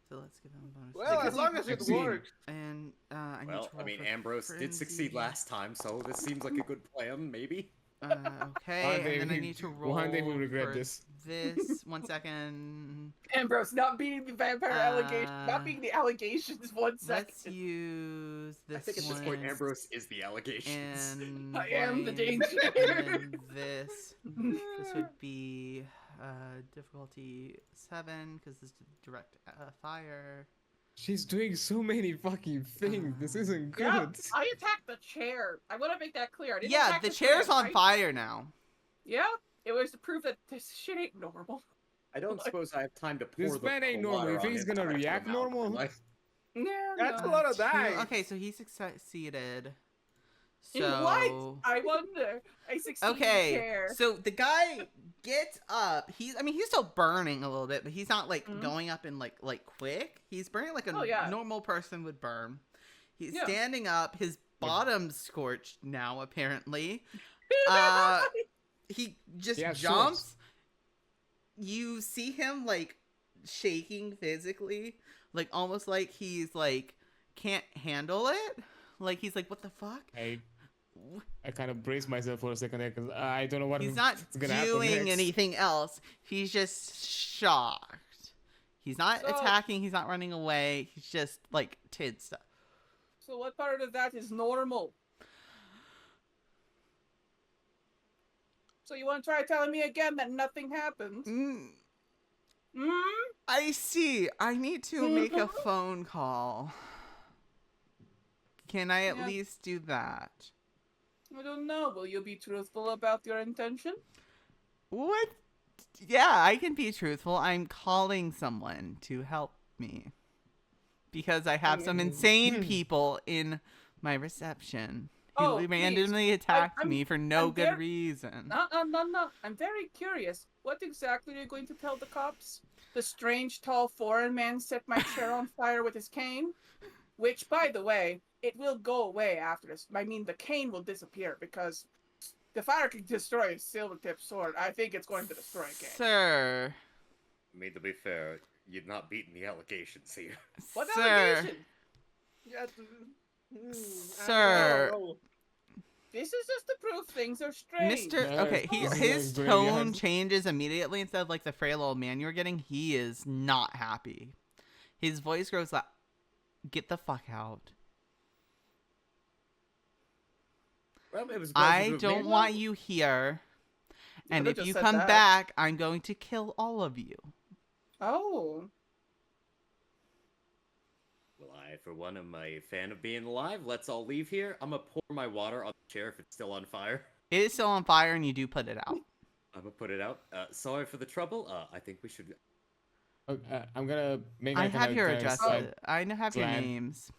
So let's give him a bonus. Well, because as long as it Succeed. works. and I need Well, to I roll mean, for Ambrose did succeed frenzy. last time, so this seems like a good plan, maybe. Okay, and then I need to roll. One day we'll regret for this. This 1 second. Ambrose not beating the vampire allegation, Uh, not beating the allegations. 1 second. Let's use this I think at this one. point, Ambrose is the allegations. And I am the one, danger. And then this. This would be difficulty 7 because this is direct fire. She's doing so many fucking things. This isn't good. Yeah, I attacked the chair. I want to make that clear. I didn't Yeah, attack the chair, chair's on right? fire now. Yeah, it was to prove that this shit ain't normal. I don't suppose I have time to pour This the man ain't water normal. If on he's his gonna entire react mouth, normal, am I? Yeah, That's a no. lot of Two. dice. Okay, so he succeeded. In So what? I wonder. I succeed in okay, care. so the guy gets up. He's still burning a little bit, but he's not like Mhm. going up in like quick. He's burning like a Oh, yeah. normal person would burn. He's Yeah. standing up. His bottom's scorched now, apparently. He just Yeah, jumps. You see him like shaking physically, like almost like he's like can't handle it. Like he's like, what the fuck? I kind of brace myself for a second there because I don't know what He's not is gonna happen doing next. anything else. He's just shocked. He's not So- attacking. He's not running away. He's just like tid stuff. So what part of that is normal? So you want to try telling me again that nothing happened? I see. I need to make a Mhm. phone call. Can I at Yeah. least do that? I don't know. Will you be truthful about your intention? What? Yeah, I can be truthful. I'm calling someone to help me. Because I have some insane people in my reception who Oh, please. randomly attacked I'm- me for no I'm good very- reason. No. I'm very curious. What exactly are you going to tell the cops? The strange, tall, foreign man set my chair on fire with his cane? Which, by the way, it will go away after this. I mean, the cane will disappear because the fire can destroy a silver-tipped sword. I think it's going to destroy a cane. Sir. I mean, to be fair, you're not beating the allegations here. What Sir. allegation? Yeah, Sir. This is just to prove things are strange. Mr. No, Okay, this is his like tone brilliant. changes immediately. Instead of like the frail old man you were getting, he is not happy. His voice grows like, "Get the fuck out. Well, it was I don't want you here. And could've if just you said come that. back, I'm going to kill all of you." Oh. Well, I, for one, am a fan of being alive. Let's all leave here. I'm gonna pour my water on the chair if it's still on fire. It is still on fire, and you do put it out. I'm gonna put it out. Sorry for the trouble. I think we should. I'm gonna make. I a have kinda- your kinda addresses. side- I have your plan. names.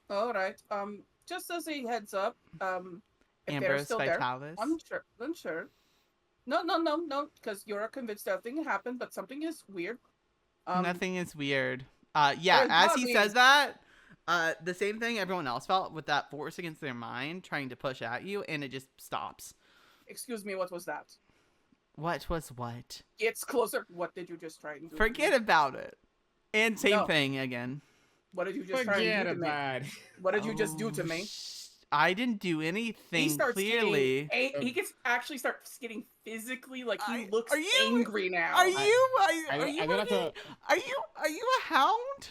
All right. Just as a heads up, if they're Ambrose still there, Vitalis. I'm sure. No, because you're convinced everything happened, but something is weird. Nothing is weird. Yeah, There's as not he being- says that, the same thing everyone else felt with that force against their mind trying to push at you, and it just stops. Excuse me, what was that? What was what? It's closer. What did you just try and do? to Forget me? about it. And same No. thing again. What did you just try Forget and do to me? about it. What did you just do to Oh, me? I didn't do anything He starts clearly. he gets actually starts getting physically like he looks are you- angry now. Are you? I Are you? don't have to. Are you a hound?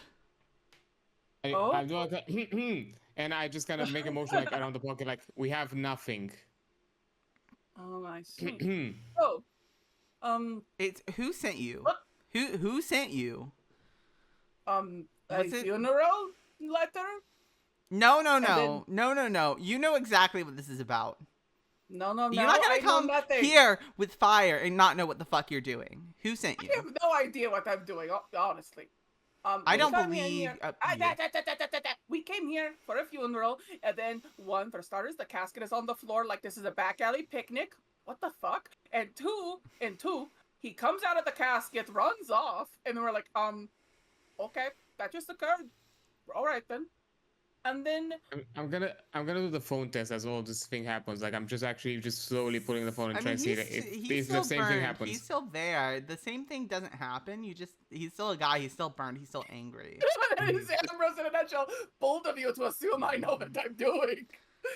Oh? I'm doing like and I just kind of make a motion like around the pocket, like we have nothing. Oh, I see. Oh, It's who sent you? What? Who sent you? a Was it- funeral letter? No. then- No. You know exactly what this is about. No. You're not I gonna know come nothing. here with fire and not know what the fuck you're doing. Who sent I you? have no idea what I'm doing, honestly. I we don't come in believe here- you. We came here for a funeral, and then one, for starters, the casket is on the floor like this is a back alley picnic. What the fuck? And two, he comes out of the casket, runs off, and we're like, okay, that just occurred. All right then. And then I'm gonna do the phone test as well. This thing happens. Like I'm just slowly putting the phone and I trying mean, to see that if the same thing burned. happens. He's still there. The same thing doesn't happen. He's still a guy. He's still burned. He's still angry. it's Ambrose in a nutshell. Bold of you to assume I know what I'm doing.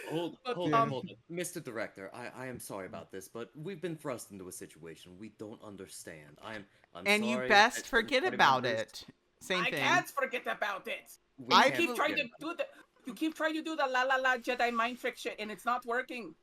Hold But, on. Mr. Director, I am sorry about this, but we've been thrust into a situation we don't understand. I'm And sorry you that best the forget party about members- it. Same I thing. can't forget about it. we I You can't keep trying forget to do the la la la Jedi mind trick shit, and it's not working.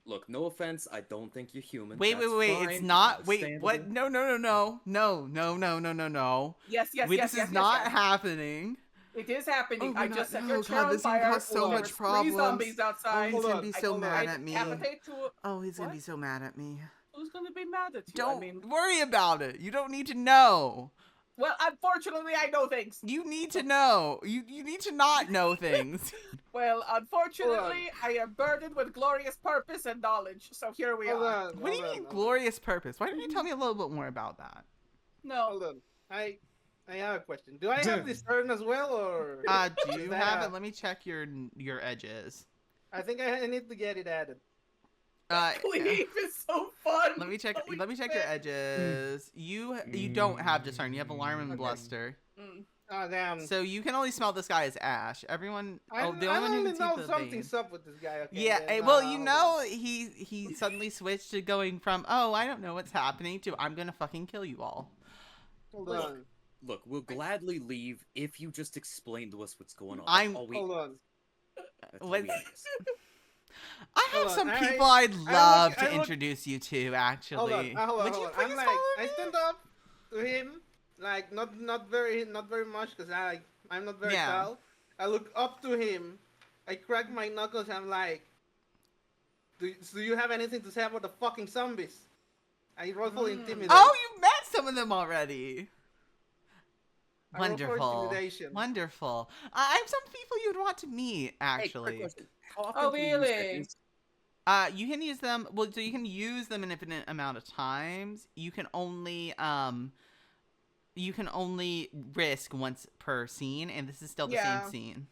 Look, no offense, I don't think you're human. Wait. That's It's fine, not. Wait. What? understandable. No. Yes. Wait, this yes, is not yes. happening. It is happening. Oh my I just God, set no, your chair God, on this is gonna fire. cause so There much was problems. 3 zombies outside. He's Hold gonna on. be I so told her mad I'd at me. decapitate to- Oh, he's gonna What? be so mad at me. Who's gonna be mad at you? Don't I mean, worry about it. You don't need to know. Well, unfortunately, I know things. You need to know. You need to not know things. Well, unfortunately, I am burdened with glorious purpose and knowledge. So here we Hold are. on. What do you mean glorious purpose? Why don't you tell me a little bit more about that? No. Hold on. I have a question. Do I have this turn as well, or? Do you have it? Let me check your edges. I think I need to get it added. Cleave is so fun. Let me check. Holy Let me check shit. your edges. You don't have discern. You have alarm and Okay. bluster. Mm. Oh damn. So you can only smell this guy as ash. Everyone. I the only one who only can know see the something's vein. up with this guy. Okay, Yeah. then, Well, hold on. he suddenly switched to going from I don't know what's happening to I'm gonna fucking kill you all. Hold Look, on. Look, we'll gladly leave if you just explain to us what's going on. I'm- Hold on. That's all What- we ask. I have Hold on, some I- people I'd love to I look- introduce you to. Actually, Hold on. Hold on. would Hold you on. please I'm like, follow I me? stand up to him, like not very much, because I'm not very Yeah. tall. I look up to him. I crack my knuckles. I'm like, do you have anything to say about the fucking zombies? I roll for intimidate. Oh, you met some of them already. I roll for Wonderful. intimidation. Wonderful. I have some people you'd want to meet, Hey, quick actually. question. How often Oh, can we use really? edges? You can use them. Well, so you can use them an infinite amount of times. You can only risk once per scene, and this is still the Yeah. same scene.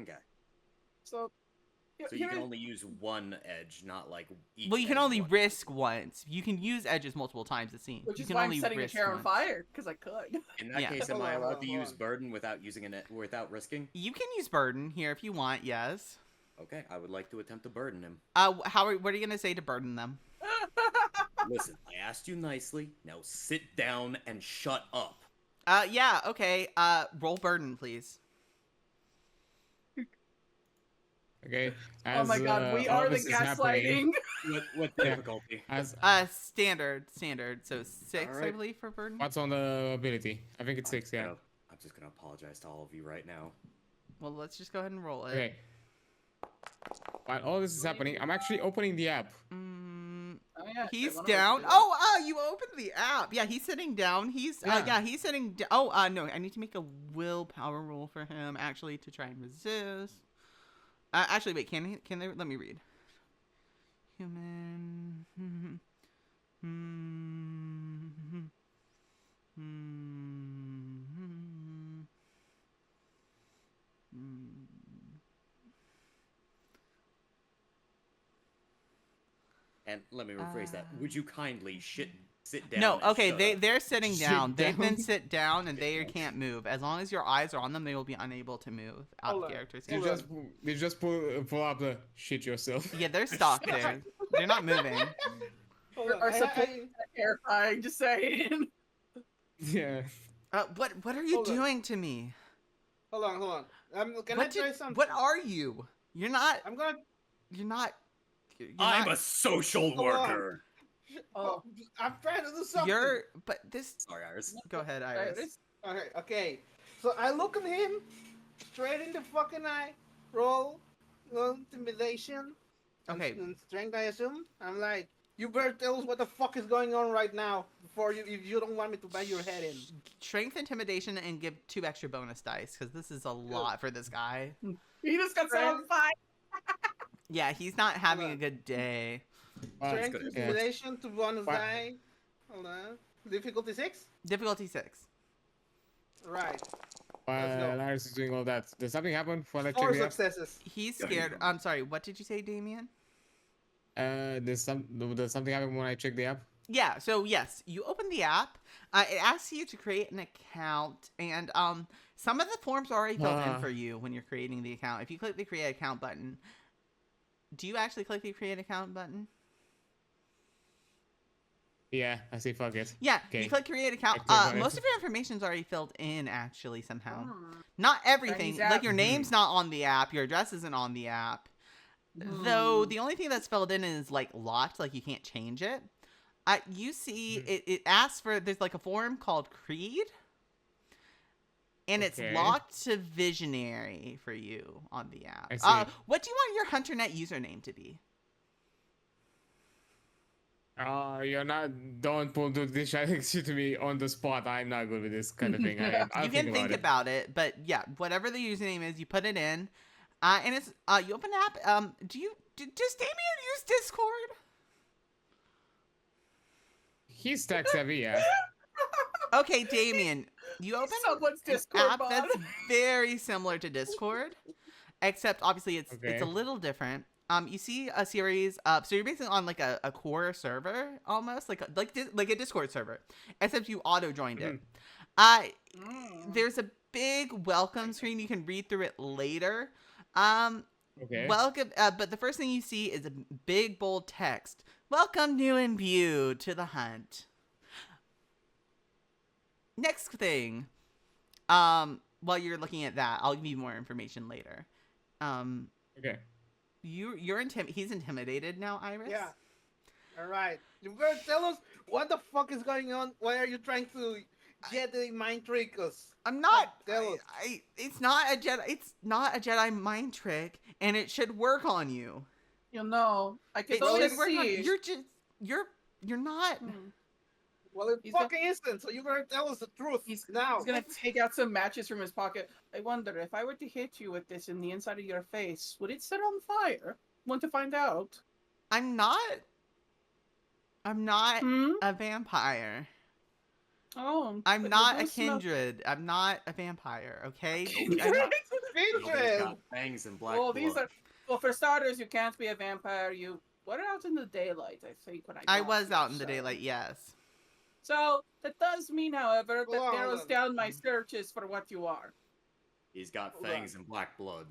Okay. So, So you can only use one edge, not like each Well, you can edge only once. risk once. You can use edges multiple times a scene. which you is can why I'm only setting a risk chair on once. fire, because I could. In that Yeah. case, am Hold I on, allowed hold to on, use hold on. burden without using without risking? You can use burden here if you want. Yes. Okay, I would like to attempt to burden him. What are you gonna say to burden them? Listen, I asked you nicely. Now sit down and shut up. Yeah. Okay. Roll burden, please. Okay. Oh my god, we all are the this is happening, gaslighting. What difficulty? As Standard. So 6, I Alright. believe, for burden. what's on the ability? I think it's 6. Yeah. I'm just gonna apologize to all of you right now. Well, let's just go ahead and roll it. Okay. While all this is happening, I'm actually opening the app. Oh, yeah, He's one of us down. did that. Oh, you opened the app. Yeah, he's sitting down. He's Yeah. he's sitting down. Oh, no, I need to make a willpower roll for him actually to try and resist. Actually, wait. Can they? Let me read. Human. And let me rephrase that. Would you kindly sit down? No, and okay, shut up? they're sitting Sit down. They've been down. sit down and they can't move. As long as your eyes are on them, they will be unable to move out Hold of on. character. You Hold state. on. just pull up the shit yourself. Yeah, they're stuck there. They're not moving. Hold on. Our I- support I- terrifying, just saying. Yeah. What are you Hold on. doing to me? Hold on. Can What I try something? What are you? You're not. I'm gonna. You're not. You're I'm not, a social Hold on. worker. Oh, I'm trying to do something. You're. But this. Sorry, Iris. Go ahead, sorry, Iris. Okay. So I look at him straight in the fucking eye. Roll intimidation. Okay. And strength, I assume. I'm like, you better tell us what the fuck is going on right now before if you don't want me to bang your head in. Strength, intimidation, and give 2 extra bonus dice because this is a lot for this guy. he just got set on fire. Yeah, he's not having on. a good day. Strength, good. intimidation to bonus What? die. Hold on. Difficulty 6? Difficulty 6. Right. While Iris is doing all that, does something happen before I check 4 the app? successes. He's scared. I'm sorry. What did you say, Damien? Does something happen when I check the app? Yeah, so yes, you open the app. It asks you to create an account, and some of the forms are already filled in for you when you're creating the account. If you click the create account button, do you actually click the create account button? Yeah, I say fuck it. Yeah, Okay. you click create account. I click on it. Most of your information's already filled in, actually, somehow. Hmm. Not everything. Chinese Like app. your name's not on the app, your address isn't on the app. Though the only thing that's filled in is like locked, like you can't change it. You see, it asks for there's like a form called Creed, and it's Okay. locked to Visionary for you on the app. I see. What do you want your HunterNet username to be? You're not. Don't pull this shit to me on the spot. I'm not good with this kind of thing. I'll You can think about it. about it, but yeah, whatever the username is, you put it in, and it's you open the app. Does Damien use Discord? He's tech savvy, yeah. Okay, Damien, you open Someone's an Discord app bot. that's very similar to Discord, except obviously it's Okay. a little different. You see a series so you're basically on like a core server almost like a Discord server, except you auto joined it. There's a big welcome screen. You can read through it later. Okay. Welcome, but the first thing you see is a big bold text. Welcome, new and Imbue, to the hunt. Next thing, while you're looking at that, I'll give you more information later. Okay. He's intimidated now, Iris. Yeah. All right. You better tell us what the fuck is going on. Why are you trying to get the mind trick us? I'm not. Tell us. It's not a Jedi. It's not a Jedi mind trick, and it should work on you. You know, I can It only should work on see. You're not. Well, it He's fucking isn't. So you better tell us the truth now. He's gonna take out some matches from his pocket. I wonder if I were to hit you with this in the inside of your face, would it set on fire? Want to find out? I'm not Hmm? a vampire. Oh, I'm but not you a do smell- kindred. I'm not a vampire. Okay. Nobody's I'm got- not- nobody's Kindred. got fangs and black Well, blood. these are. Well, for starters, you can't be a vampire. You were out in the daylight, I think, when I got was you, out in the so- daylight. Yes. So that does mean, however, that Hold on, narrows hold on. down my searches for what you are. He's got Hold fangs and black blood.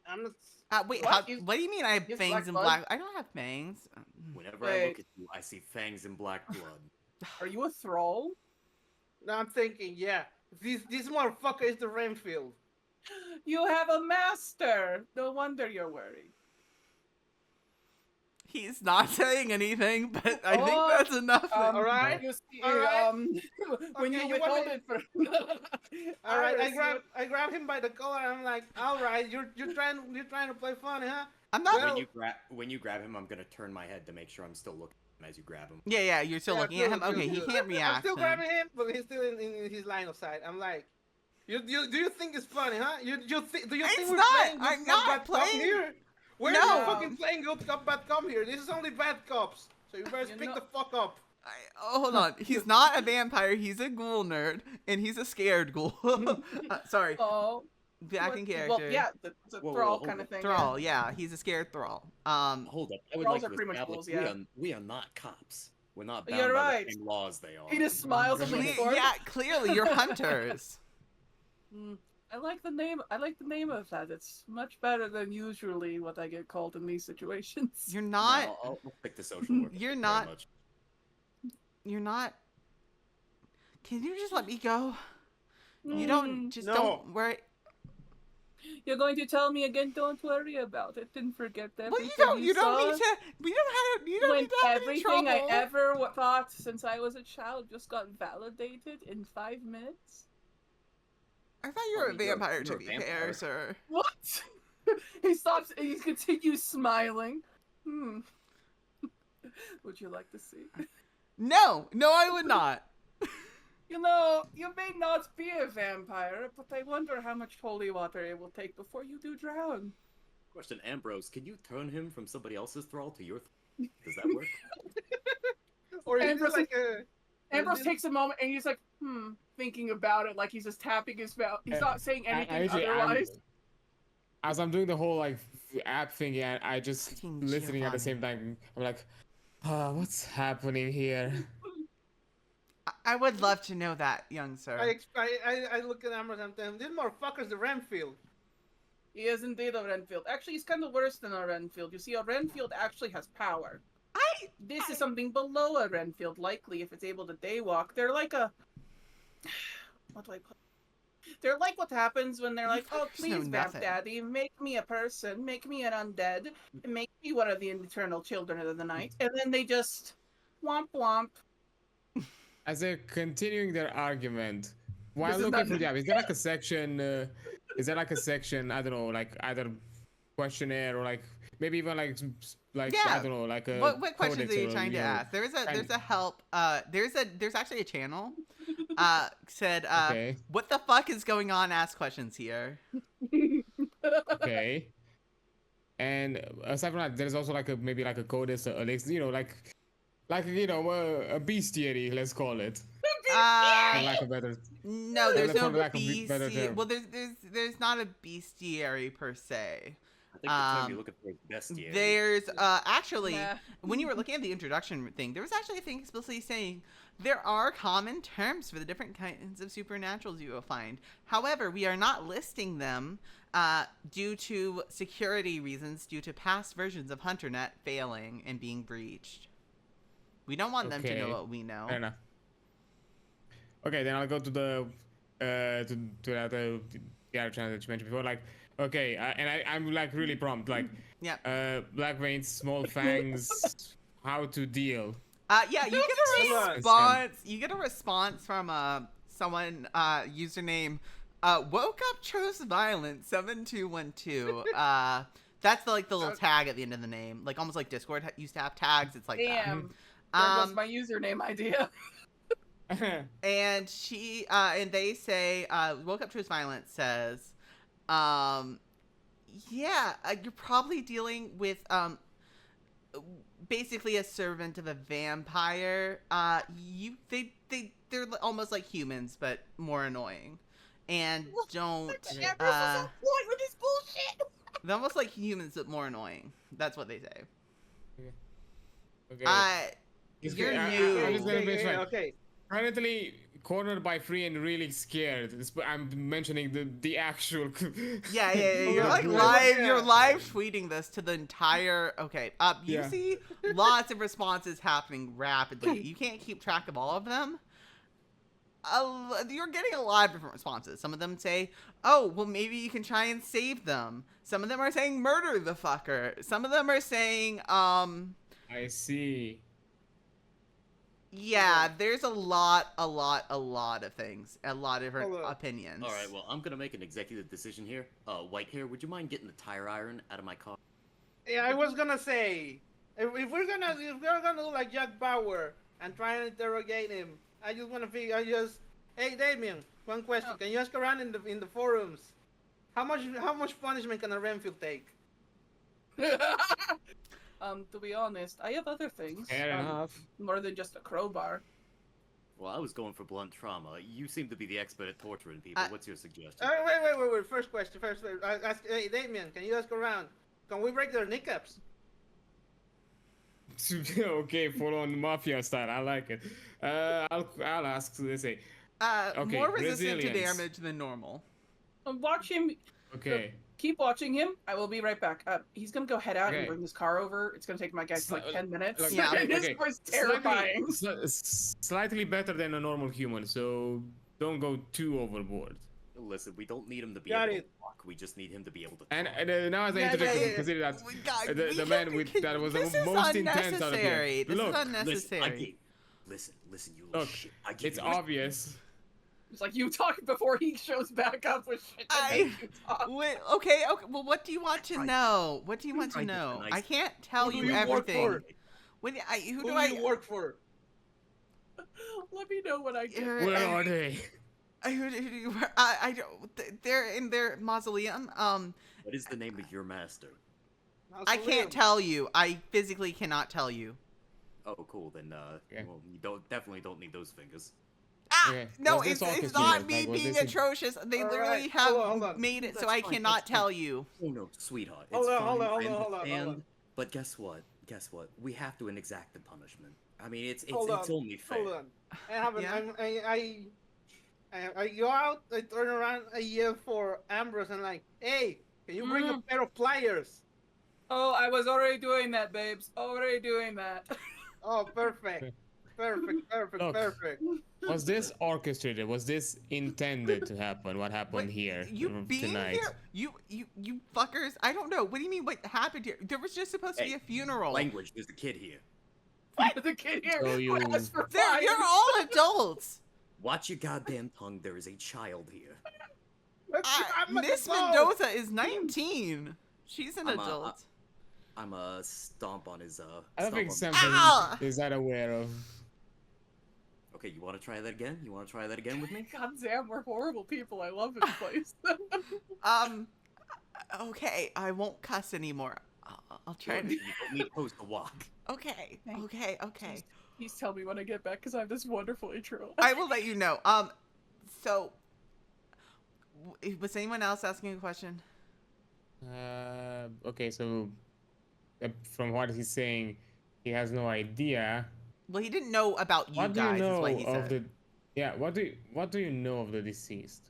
I'm not. Wait. What? What do you mean? I have You have fangs black and blood? black. I don't have fangs. Whenever I Wait. look at you, I see fangs and black blood. Are you a thrall? No, I'm thinking. Yeah. This motherfucker is the Renfield. You have a master. No wonder you're worried. He's not saying anything, but I think Oh, that's enough. Alright, You see, alright. when Okay, you you want withhold me- it for. All right, Iris, I grab him by the collar. I'm like, all right, you're trying to play funny, huh? I'm not. Well- When you grab him, I'm gonna turn my head to make sure I'm still looking at him as you grab him. Yeah. You're still Yeah, looking at him. good, Okay, he good. can't I'm react. still then. grabbing him, but he's still in his line of sight. I'm like, do you think it's funny, huh? Do you think It's we're not. playing good I'm cop, not bad cop playing- here? We're No. not fucking playing good cop, bad cop here. This is only bad cops. So you better You speak know- the fuck up. Hold on. He's not a vampire. He's a ghoul nerd, and he's a scared ghoul. Sorry. Oh, Back in character. Well, yeah, it's a Whoa, thrall hold kind on. of thing. Thrall. Yeah, he's a scared thrall. Hold up, I would Thralls like are to pretty much establish fools, yeah. we are not cops. We're not You're bound by right. the same laws they are. He just smiles and leans forward. Yeah, clearly you're hunters. I like the name. I like the name of that. It's much better than usually what I get called in these situations. You're No, not. I'll pick the social worker. You're Thank you very not- much. You're not. Can you just let me go? You Mm. don't. Just No. don't worry. You're going to tell me again? Don't worry about it. Didn't forget that. Well, you don't. You don't need to. We don't have. You don't When need to have any everything I trouble. ever thought since I was a child just got validated in 5 minutes. I thought you were a Oh, you're a- vampire, you're to a be vampire. fair, sir. What? He stops and he continues smiling. Would you like to see? No, I would not. You know, you may not be a vampire, but I wonder how much holy water it will take before you do drown. Question, Ambrose, can you turn him from somebody else's thrall to your Does that work? Or is Ambrose- it like a? Ambrose this- takes a moment and he's like, thinking about it, like he's just tapping his mouth. He's not saying anything Actually, otherwise. as I'm doing the whole like app thing, and I just Fucking listening at the Giovanni. same time. I'm like, what's happening here? I would love to know that, young sir. I look at Ambrose and tell him, this motherfucker's the Renfield. He is indeed a Renfield. Actually, he's kind of worse than a Renfield. You see, a Renfield actually has power. This is something below a Renfield, likely, if it's able to daywalk. They're like a... What do I put? They're like what happens when they're like, oh, fuckers know please, Vamp nothing. Daddy, make me a person, make me an undead, and make me one of the eternal children of the night. And then they just... Womp womp. As they're continuing their argument, while This is looking not- for the app, is there like a section? Is there like a section? I don't know, like either questionnaire or like maybe even like like Yeah. I don't know, like a What questions codex are you or trying to ask? There's a help. There's actually a channel. Said Okay. what the fuck is going on? Ask questions here. Okay. And aside from that, there's also like a maybe like a codex, you know, like you know, a bestiary, let's call it, for Uh, lack of better, no, there's for no lack of better bestiary. term. Well, there's not a bestiary per se. I think the term you're looking for is bestiary. There's actually Nah. when you were looking at the introduction thing, there was actually a thing explicitly saying there are common terms for the different kinds of supernaturals you will find. However, we are not listing them due to security reasons, due to past versions of HunterNet failing and being breached. We don't want them to know Okay. what we know. Fair enough. Okay, then I'll go to the to that the other channel that you mentioned before. Like, okay, I'm like really prompt. Like, Yep. black veins, small fangs, how to deal. Yeah, you get Hold a on. response. You get a response from someone username woke up chose violence 7212. That's the little tag at the end of the name, like almost like Discord used to have tags. It's like Damn. that. There goes my username idea. And she and they say woke up chose violence says, yeah, you're probably dealing with basically a servant of a vampire. They're almost like humans but more annoying, and don't What the Ambrose is on point with this bullshit. they're almost like humans but more annoying. That's what they say. Okay. You're I'm new. just gonna be straight. Okay. Currently cornered by free and really scared. I'm mentioning the actual. Yeah. You're like Wait, live. yeah. You're live tweeting this to the entire. Okay. You Yeah. see lots of responses happening rapidly. You can't keep track of all of them. You're getting a lot of different responses. Some of them say, "Oh, well, maybe you can try and save them." Some of them are saying, "Murder the fucker." Some of them are saying, I see. Yeah, there's a lot of things, a lot of different Hold on. opinions. All right, well, I'm gonna make an executive decision here. White hair, would you mind getting the tire iron out of my car? Yeah, I was gonna say, if we're gonna do like Jack Bauer and try and interrogate him, I just wanna figure. Hey Damian, one question. Can you ask around in the forums? How much punishment can a Renfield take? To be honest, I have other things. Fair enough. More than just a crowbar. Well, I was going for blunt trauma. You seem to be the expert at torturing people. What's your suggestion? Wait. First question. Hey Damian, can you ask around? Can we break their kneecaps? Okay, full on mafia style. I like it. I'll ask. Let's say. Okay, More resistant to resilience. damage than normal. Watch him. Okay. Keep watching him. I will be right back. He's gonna go head out Okay. and bring his car over. It's gonna take my guys like 10 minutes. Like, Yeah. This okay. was terrifying. Slightly better than a normal human, so don't go too overboard. Listen, we don't need him to be Got able it. to walk. We just need him to be able to And, talk. now as I Yeah, interject, yeah. consider that God, the man with that was the this is most intense out of unnecessary. here. This Look, is Listen, unnecessary. listen, you little look, shit. I gave it's you obvious. It's like you talking before he shows back up with shit to I- make you talk. Wait, okay. Well, what do you want to know? What do you want to Trying to know? be nice. I can't tell Who you do you work everything. for? Who Who do do I you work for? Let me know what I get. Where are they? Who do you? I don't. They're in their mausoleum. What is the name of your master? I can't tell you. I physically cannot tell you. Oh, cool. Then, Okay. well, you definitely don't need those fingers. Okay. No, Was this it's orchestrated? not me Like, was being this a- atrocious. They All literally right, have hold on. made it so That's I fine, cannot that's fine. tell you. Oh no, sweetheart. Hold It's on, fine. hold on, I hold on, hold on. understand, But guess what? We have to exact the punishment. I mean, it's Hold on, only fair. Hold on. I haven't. Yeah? I go out. I turn around. I yell for Ambrose and like, hey, can you bring a pair of pliers? Oh, I was already doing that, babes. Already doing that. Oh, perfect. Perfect. Was this orchestrated? Was this intended to happen? What happened Wait, here You being tonight? here? You fuckers! I don't know. What do you mean? What happened here? There was just supposed to be Hey, a funeral. Language. There's a kid here. The kid here So who you- asked for You're fire. all adults. Watch your goddamn tongue. There is a child here. I'm an Miss adult. Mendoza is 19. She's an I'm, adult. I'm a stomp on his I don't think stomp on- Samson Ow! is that aware of. Okay, you want to try that again? You want to try that again with me? God damn, we're horrible people. I love this place. Um. Okay, I won't cuss anymore. I'll try Good. to. You don't need toes to walk. Okay. Thank- Okay. Okay. Please tell me when I get back, because I have this wonderful intro. I will let you know. So, was anyone else asking a question? Okay, so from what he's saying, he has no idea. Well, he didn't know about you What do you guys. Is know what he of said. the? Yeah, what do you know of the deceased?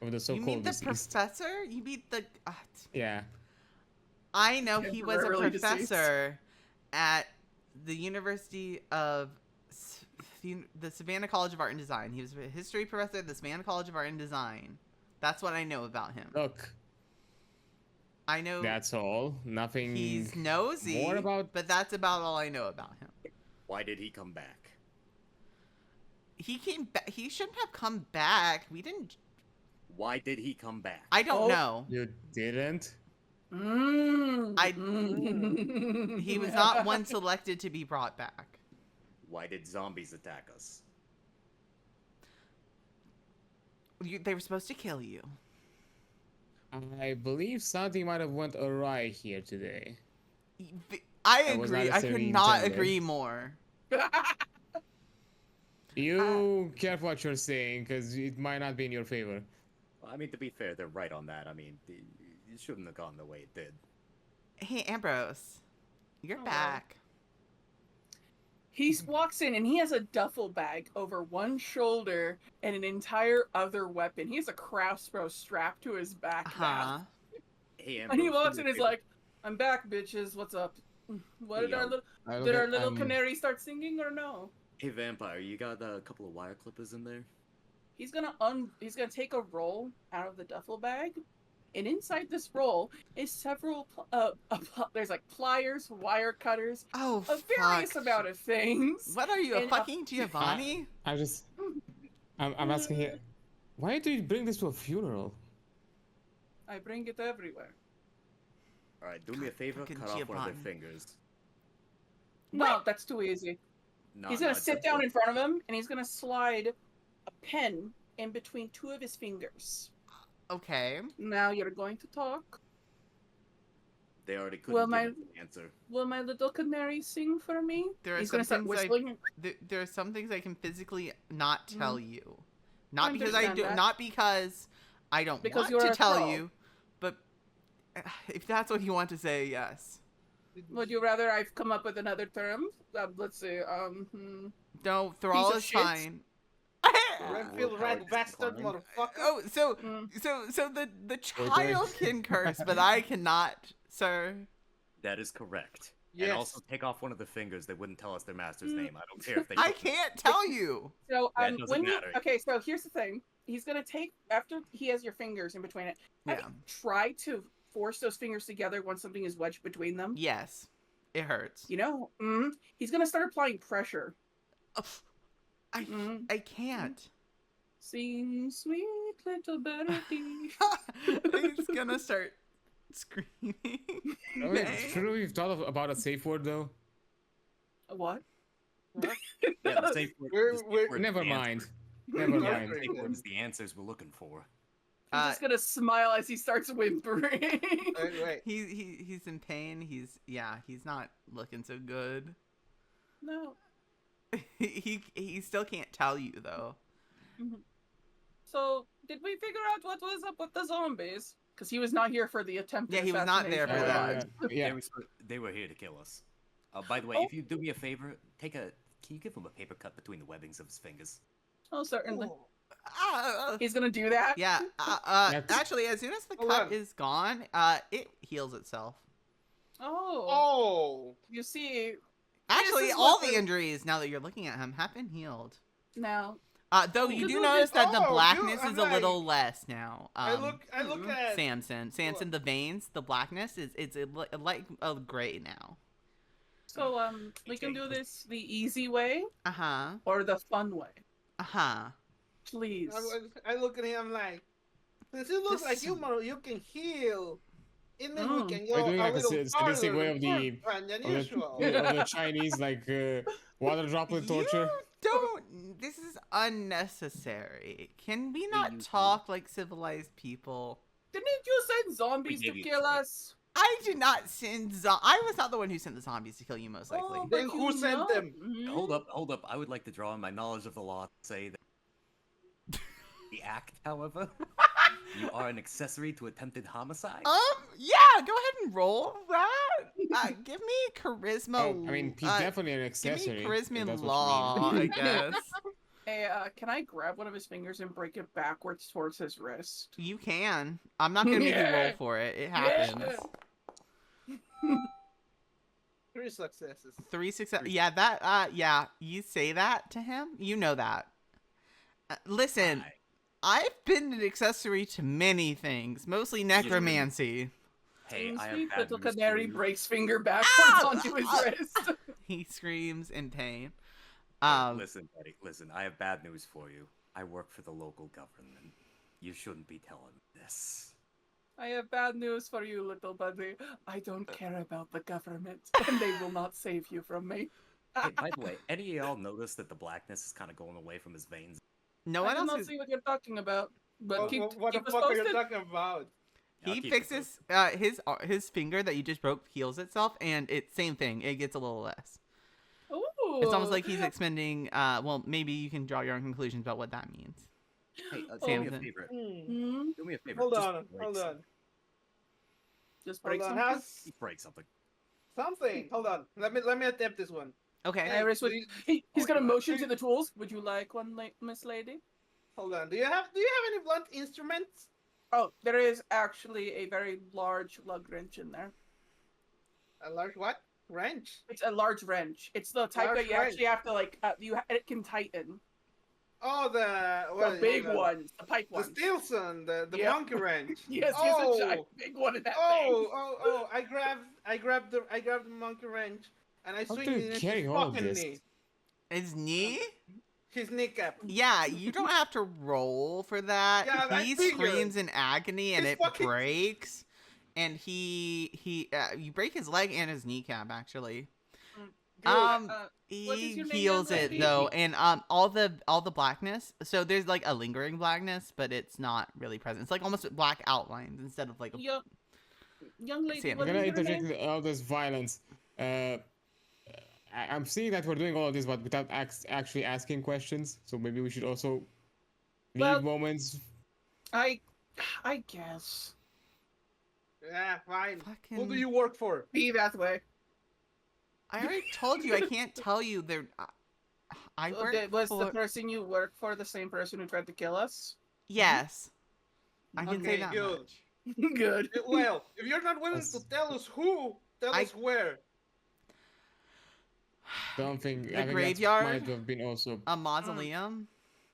Of the You so-called mean the deceased? professor? You mean the? Yeah. I know he was a Temporarily deceased. professor at the University of the Savannah College of Art and Design. He was a history professor at the Savannah College of Art and Design. That's what I know about him. Look, I know that's all. Nothing. he's nosy, more about- but that's about all I know about him. Why did he come back? He came back. He shouldn't have come back. We didn't. Why did he come back? I don't Oh. know. You didn't. He was not one selected to be brought back. Why did zombies attack us? They were supposed to kill you. I believe something might have went awry here today. I That was not agree. I could necessarily not intended. agree more. You careful what you're saying, because it might not be in your favor. Well, I mean, to be fair, they're right on that. I mean, it shouldn't have gone the way it did. Hey, Ambrose, you're Hello. back. He walks in and he has a duffel bag over one shoulder and an entire other weapon. He has a crossbow strapped to his back now. Hey, And he Ambrose, walks do in me and a is favor. like, "I'm back, bitches. What's up? What did Yo. our little I look did our at- little canary start singing or no?" Hey, Vampire, you got a couple of wire clippers in there? He's gonna take a roll out of the duffel bag, and inside this roll is several there's like pliers, wire cutters, Oh, a various fuck. amount of things. What are you, a and, fucking Giovanni? I'm just. I'm asking here. Why do you bring this to a funeral? I bring it everywhere. All right, do me a favor, fucking cut off one of Giovanni. their fingers. No, that's too easy. No, He's gonna no, it's sit down okay. in front of him, and he's gonna slide a pen in between two of his fingers. Okay. Now you're going to talk. They already couldn't Well, give my- us an answer. Will my little canary sing for me? There are He's some gonna start things whistling. There are some things I can physically not tell you. Not I because I understand do, that. not because I don't Because want you're to a tell troll. you, but if that's what you want to say, yes. Would you rather I've come up with another term? Let's see. No, Piece thrall of is shit? fine. Renfield rat bastard motherfucker. Oh, so Mm. so the child can curse, but I cannot, sir. That is correct. Yes. And also take off one of the fingers. They wouldn't tell us their master's name. I don't care if they. I can't tell you. So That doesn't when you matter. okay, so here's the thing. He's gonna take after he has your fingers in between it. Have Yeah. you tried to force those fingers together once something is wedged between them? Yes, it hurts. You know, he's gonna start applying pressure. Ugh, I Mm. I can't. Sing, sweet little birdie. He's gonna start screaming. Shouldn't we have thought about a safe word though? What? Yeah, the safe word. We're- the safe we're- word is Never the mind. answer. Never Yeah, mind. The safe word is the answers we're looking for. He's Uh, just gonna smile as he starts whimpering. Wait. He's in pain. He's not looking so good. No. He still can't tell you though. So, did we figure out what was up with the zombies? Because he was not here for the attempted Yeah, he was not there for assassination. that. Yeah. They were here to kill us. By the way, Oh. if you do me a favor, can you give him a paper cut between the webbings of his fingers? Oh, certainly. Ah, He's gonna do that? yeah. That's- Actually, as soon as the Hold cut on. is gone, it heals itself. Oh. Oh. You see, Actually, is all what the the- injuries now that you're looking at him have been healed. now, Though you Look do at notice this- that the oh, blackness I'm is a little less now. I look at Samson, the veins, the blackness is like a gray now. so, we can do this the easy way Uh huh. or the fun way. Uh huh. Please. I look at him like, since you look This like is- you can heal Even we can We're go doing a like a little sadistic farther way and of further than usual. the Chinese like water droplet You torture. don't. This is unnecessary. Can we Hey, not you- talk like civilized people? Didn't you send zombies We to gave you kill choice. us? I did not send. I was not the one who sent the zombies to kill you, most likely. Oh, Then but who you sent know- them? Mhm. Hold up. I would like to draw on my knowledge of the law to say that the act, however, you are an accessory to attempted homicide. Yeah. Go ahead and roll that. Give me charisma. Oh, I mean, he's definitely an Give accessory. me if charisma that's and what law, you I mean. guess. Hey, can I grab one of his fingers and break it backwards towards his wrist? You can. I'm not gonna make you roll Yeah. for it. It Yeah. happens. 3 successes. 3 success. Yeah, that. Yeah. You say that to him. You know that. Listen, I've been an accessory to many things, mostly necromancy. Hey, Seems I have sweet bad little news for canary you. breaks finger backwards Ow! onto his wrist. He screams in pain. Listen, buddy, listen. I have bad news for you. I work for the local government. You shouldn't be telling me this. I have bad news for you, little buddy. I don't care about the government, and they will not save you from me. Hey, by the way, any of y'all notice that the blackness is kind of going away from his veins? No I one do else not is. see what you're talking about, but keep What the us fuck are you posted. talking about? I'll He keep it fixes his finger that you just broke heals itself, and it's same thing. It gets a little less. Ooh. It's almost like he's expending. Well, maybe you can draw your own conclusions about what that means. Hey, do me a Samson. favor. Hmm? Do me a favor. Hold just on, break hold on. something. Just break Hold on. something. Has Just break something. something. Hold on. Let me attempt this one. Okay. Hey, Iris, do you- he's gonna Oh, motion to the tools. Would you like one, Miss Lady? Hold on. Do you have any blunt instruments? Oh, there is actually a very large lug wrench in there. A large what? Wrench. It's a large wrench. It's the type Large that you actually have to like. It can tighten. Oh, The big ones, the pipe The ones. Stilson, the Yeah. monkey wrench. Yes, oh, he's a giant big one in that thing. oh! I grabbed the monkey wrench and I How swing do it you in carry his all of fucking this? knee. His knee? His kneecap. Yeah, you don't have to roll for that. Yeah, I He figured. screams in agony and His it fucking- breaks. And you break his leg and his kneecap actually. Good. What is He your name, heals young it lady? though, and all the blackness. So there's like a lingering blackness, but it's not really present. It's like almost black outlines instead of like. Young lady, Sam. what I'm gonna is your name? interject all this violence. I'm seeing that we're doing all of this, but without actually asking questions. So maybe we should also leave Well- moments. I guess. Yeah, fine. Who do Fucking- you work for? Be that way. I already told you I can't tell you. I work Was for. the person you work for the same person who tried to kill us? Yes, I can say Okay, that good. much. Good. Well, if you're not willing That's- to tell us who, tell I- us where. Don't think The I think graveyard? that might have been also. A mausoleum.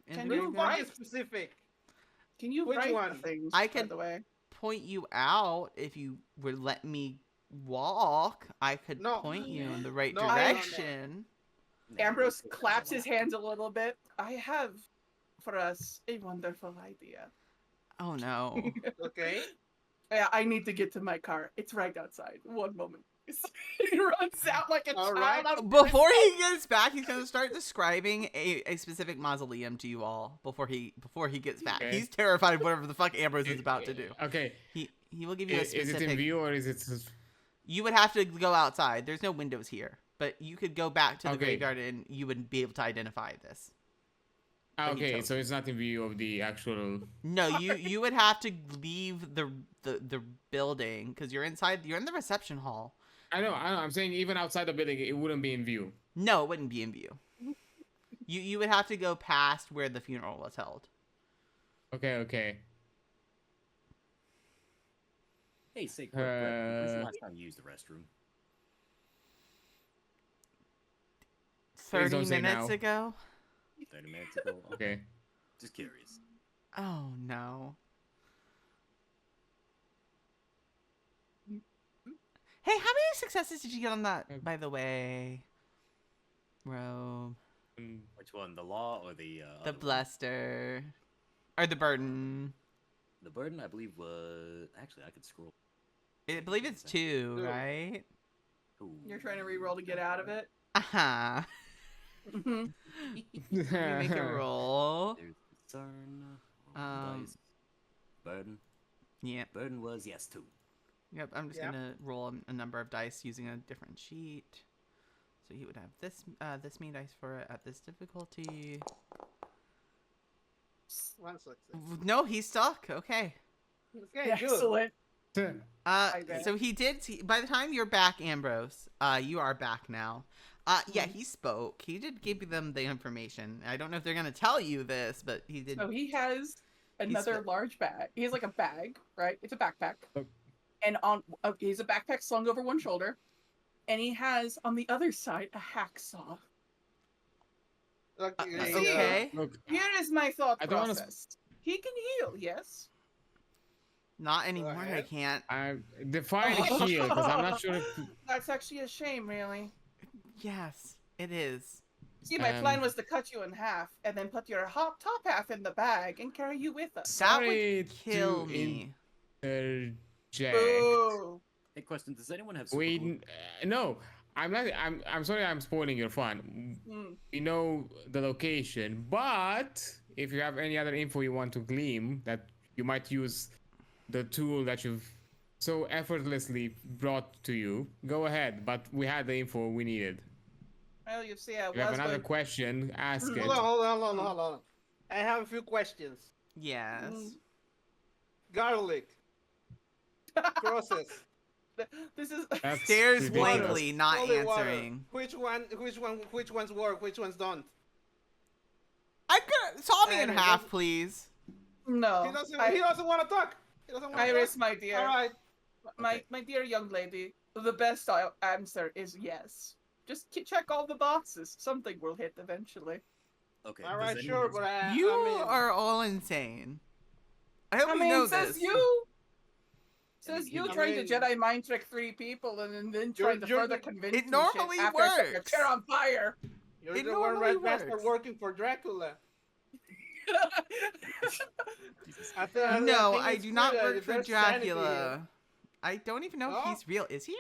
In Can the you Be graveyard? fucking specific. Can you Which write one? the things, I by can- the way? Point you out if you would let me walk. I could No. point you in the right No, no, no. direction. Ambrose claps his hands a little bit. I have for us a wonderful idea. Oh no. Okay. Yeah, I need to get to my car. It's right outside. One moment. He runs out like a All child. right. on Before he gets back, he's gonna start describing a specific mausoleum to you all before he gets back. Okay. He's terrified of whatever the fuck Ambrose is about to do. Okay, He will give you a is it in specific. view or is it? You would have to go outside. There's no windows here, but you could go back to the Okay. graveyard and you would be able to identify this. Like you Okay, chose. so it's not in view of the actual. No, you would have to leave the building because you're inside. You're in the reception hall. I know. I'm saying even outside the building, it wouldn't be in view. No, it wouldn't be in view. You would have to go past where the funeral was held. Okay. Hey, say quick, when's the Uh, last time you used the restroom? 30 don't say minutes now. ago. 30 minutes ago? Okay. Just curious. Oh no. Hey, how many successes did you get on that, by the way? Robe. Which one, the law or the The other one? bluster. Or the burden. The burden, I believe, was actually I could scroll. I believe it's 2, Two. right? Ooh. You're trying to re-roll to get out of it. Uh-huh. Mhm. Let me make a roll. There's concern. Roll Um, dice. Burden. Yep. Burden was yes 2. Yep, I'm just Yeah. gonna roll a number of dice using a different sheet. So he would have this many dice for it at this difficulty. 1 success. No, he's stuck. Okay. Okay, good. Excellent. I bet. So he did. By the time you're back, Ambrose, you are back now. Yeah, he spoke. He did give them the information. I don't know if they're gonna tell you this, but he did. So he has another large bag. He has like a bag, right? It's a backpack. Oh. And on he's a backpack slung over one shoulder. And he has on the other side a hacksaw. Okay. Look, Here is my thought I don't wanna process. He can heal, yes. Not anymore. I ahead. can't. I'm define heal because I'm not sure if That's actually a shame, really. Yes, it is. See, my plan was to cut you in half and then put your top half in the bag and carry you with us. That Sorry would kill to me. interject. Ooh. Hey, question. Does anyone have Wait, super glue? no, I'm not. I'm sorry. I'm spoiling your fun. Mm. We know the location, but if you have any other info you want to glean, that you might use the tool that you've so effortlessly brought to you, go ahead. But we had the info we needed. Well, you see, I If you have was another going... question, ask it. Hold on. I have a few questions. Yes. Garlic. Process. This is... That's Stares ridiculous. blankly, not Holy water. answering. Which ones work? Which ones don't? I could saw me in And half, what- please. No. He doesn't want to talk. He doesn't want to Iris, talk. my dear. All right. My dear young lady, the best answer is yes. Just check all the boxes. Something will hit eventually. Okay. All does right, anyone sure, have- but I You mean, are all insane. I hope I you mean, know says this. you. I mean, Says you I trying mean- to Jedi mind trick 3 people and then trying to you're further the- convince It me normally shit after I set your works. chair on fire. you're It the one normally right bastard works. working for Dracula. Jesus. No, think I it's do not clear that work for there's sanity here. Dracula. I don't even know if No? he's real. Is he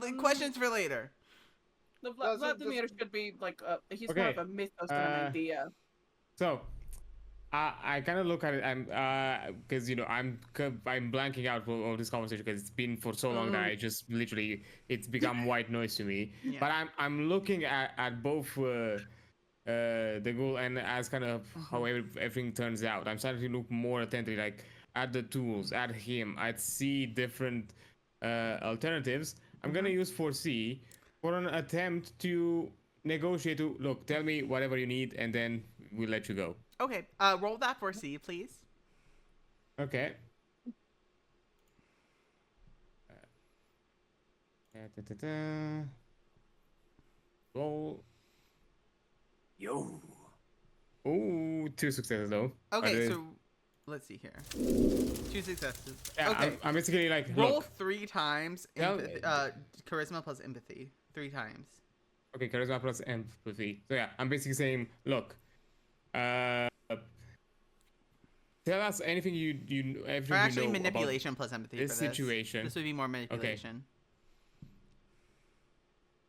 real? Questions for later. The Doesn't- Vladimir should be like he's more Okay, of a mythos than an idea. So, I kind of look at it. I'm because I'm blanking out for this conversation because it's been for so long that I just literally it's become white noise to me. Yeah. But I'm looking at both the goal and as kind of how everything turns out. I'm starting to look more attentively like at the tools, at him. I'd see different alternatives. I'm gonna use foresee for an attempt to negotiate. To look, tell me whatever you need, and then we'll let you go. Okay, roll that for C, please. Okay. Roll. Yo. Ooh, 2 successes though. Okay, Are they- so let's see here. 2 successes. yeah, Okay, I'm basically like roll look. 3 times. Tell- Charisma plus empathy. 3 times. Okay, charisma plus empathy. So yeah, I'm basically saying, look, tell us anything you everything Or actually, you know manipulation plus empathy this for this. situation. This would be more manipulation.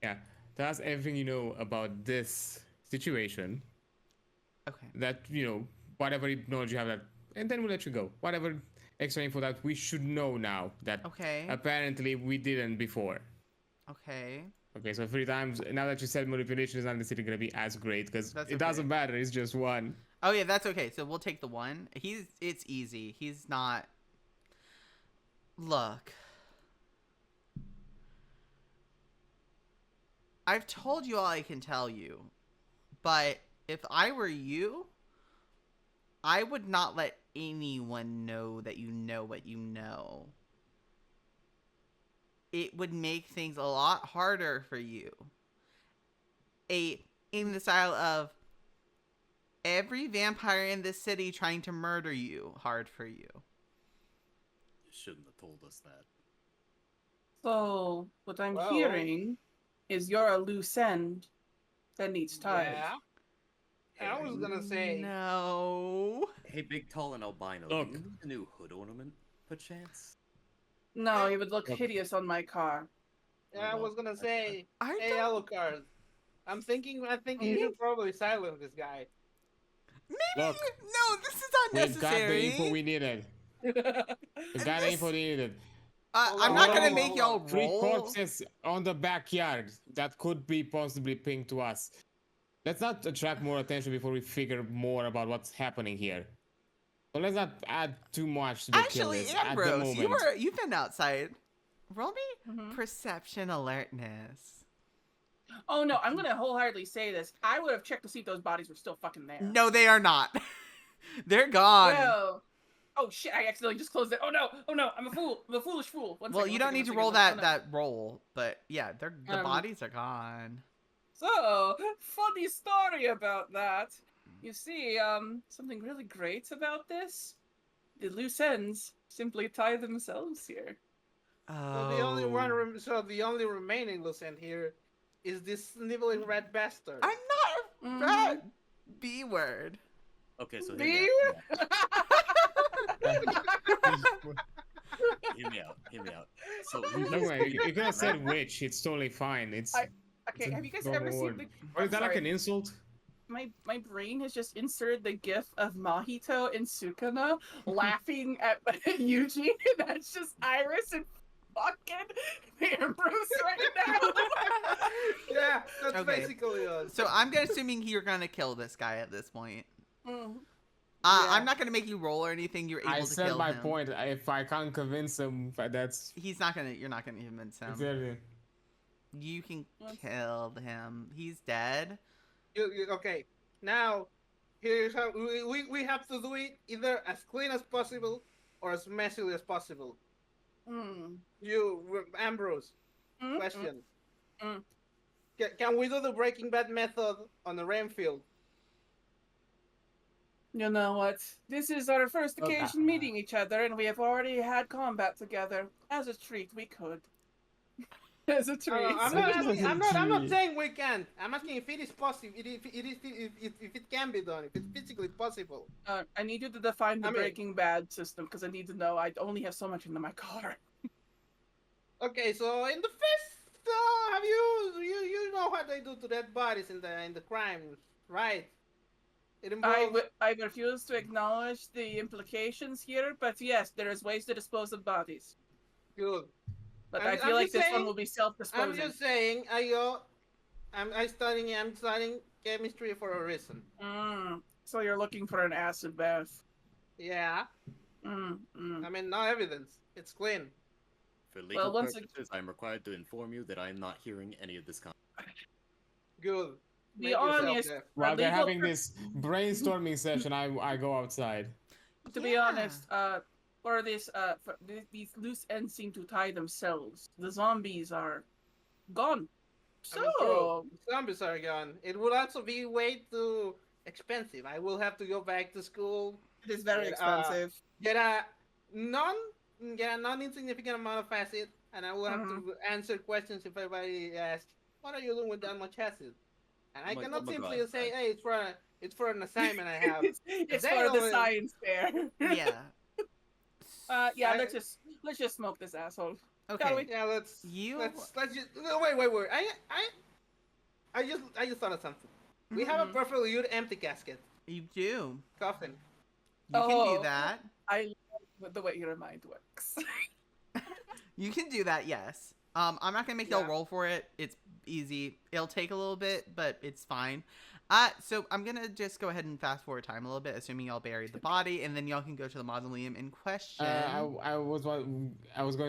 Yeah, tell us everything you know about this situation. Okay. That whatever knowledge you have, that, and then we'll let you go. Whatever extra info that we should know now that Okay. apparently we didn't before. Okay. Okay, so 3 times. Now that you said manipulation is not necessarily gonna be as great because That's it doesn't okay. matter. It's just 1. Oh yeah, that's okay. So we'll take the 1. It's easy. He's not. Look. I've told you all I can tell you, but if I were you, I would not let anyone know that you know what you know. It would make things a lot harder for you. In the style of every vampire in this city trying to murder you, hard for you. You shouldn't have told us that. So what I'm Well- hearing is you're a loose end that needs tied. Yeah. I was gonna say. No. Hey, big, tall, and albino. Look. Do you need a new hood ornament, perchance? No, he would look Look. hideous on my car. Yeah, I was gonna say, I hey, don't. Alucard. I think you should probably silence this guy. Maybe Look. no. This is We got the info unnecessary. we needed. We got the info we needed. I'm not gonna make hold y'all on. Three roll. corpses on the backyard that could be possibly pinged to us. Let's not attract more attention before we figure more about what's happening here. So let's not add too much to the kill Actually, list at the Ambrose, moment. you've been outside. Roll me Mhm. perception alertness. Oh no, I'm gonna wholeheartedly say this. I would have checked to see if those bodies were still fucking there. No, they are not. They're gone. Well, oh shit! I accidentally just closed it. Oh no! Oh no! I'm a fool. I'm a foolish fool. One Well, second, you one don't second, need to one roll second. that roll, but yeah, the Um, bodies are gone. So, funny story about that. You see, something really great about this. The loose ends simply tie themselves here. So the only the only remaining loose end here is this sniveling rat bastard. I'm not a rat. B word. Okay, so Me? hear me out. So No way, you could have said witch. It's totally fine. It's Okay, have you guys normal ever seen word. the? Or is that like Sorry. an insult? My brain has just inserted the gif of Mahito and Sukuna laughing at Eugene, and that's just Iris and fucking Ambrose right now. Yeah, that's Okay. basically us. So I'm assuming you're gonna kill this guy at this point. Mm. I'm not gonna make you roll or anything. You're able I to said kill my him. point. If I can't convince him, that's He's not gonna. You're not gonna convince him. exactly. You can Yes. kill him. He's dead. Okay, now here's how we have to do it either as clean as possible or as messily as possible. Mm. Ambrose, Mm, question. mm. Can we do the Breaking Bad method on the Ramfield? You know what? This is our first Okay. occasion meeting each other, and we have already had combat together. As a treat, we could. As a treat. I'm So not this is asking, I'm not G. saying we can. I'm asking if it is possible. If it can be done. If it's physically possible. I need you to define the I mean- Breaking Bad system because I need to know. I only have so much into my car. Okay, so in the first, have you know what they do to dead bodies in the crimes, right? It involves. I refuse to acknowledge the implications here, but yes, there is ways to dispose of bodies. Good. But I'm- I feel I'm like just this one saying- will be I'm self-disposing. just saying. I'm studying chemistry for a reason. So you're looking for an acid bath. Yeah. I mean, no evidence. It's clean. for legal Well, once purposes, I'm required to inform you that I'm not hearing any of this. Good. Be Make yourself honest, there. While they're legal having this brainstorming session, I go outside. To be honest, for this, these loose ends seem to tie themselves. The zombies are gone. I mean, So, true. Zombies are gone. It would also be way too expensive. I will have to go back to school, it is very Yeah, expensive. get a non-insignificant amount of acid, and I will have to answer questions if everybody asks, "What are you doing with that much acid?" And I Oh my- cannot oh my simply God. say, "Hey, it's for an assignment I have." it's They for the don't- science fair. Yeah. Yeah. I- Let's just smoke this asshole. Okay. Yeah, let's You- let's just no, wait. I just thought of something. We have a perfectly good empty casket You do. coffin. You can Oh. do that. I love the way your mind works. You can do that. Yes. I'm not gonna make y'all Yeah. roll for it. It's easy. It'll take a little bit, but it's fine. So I'm gonna just go ahead and fast forward time a little bit, assuming y'all buried the body, and then y'all can go to the mausoleum in question. I was going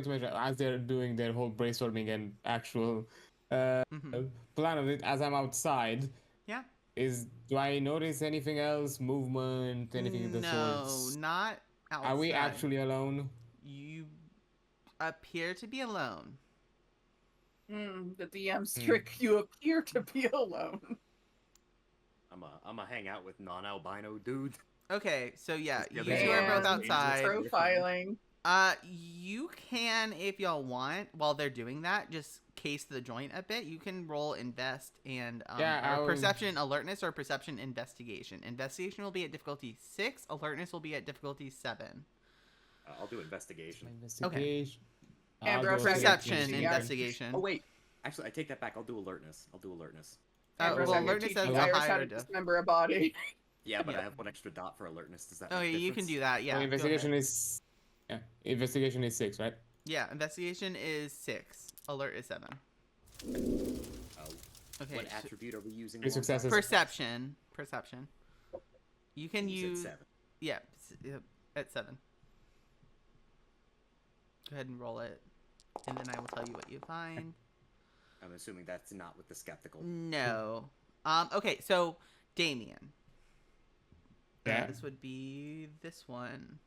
to mention as they're doing their whole brainstorming and actual Mhm. plan of it. As I'm outside, Yeah. do I notice anything else? Movement? Anything of the No, sorts? not outside. Are we actually alone? You appear to be alone. The DM's trick. You appear to be alone. I'm a hang out with non-albino dude. Okay, so yeah, Yeah, you they two are are. both Angels outside. are- Profiling. You can, if y'all want, while they're doing that, just case the joint a bit. You can roll invest and Yeah, or I was- perception alertness or perception investigation. Investigation will be at difficulty 6. Alertness will be at difficulty 7. I'll do investigation. Investigation. I'll do Ambrose, a Perception, investigation. investigation. Oh wait, actually, I take that back. I'll do alertness. Ambrose, Well, I'm gonna alertness teach has you a virus how higher to diff. dismember a body. Yeah, but Yeah. I have one extra dot for alertness. Does that Oh, make yeah, a you can difference? do that. Yeah. So go investigation ahead. is investigation is 6, right? Yeah, investigation is 6. Alert is 7. Oh. Okay. What attribute are we using? Three alongside successes. Perception. Perception. You can You said use. 7. Yeah, at 7. Go ahead and roll it, and then I will tell you what you find. I'm assuming that's not with the skeptical. No. Okay, so Damian. Yeah. This would be this one.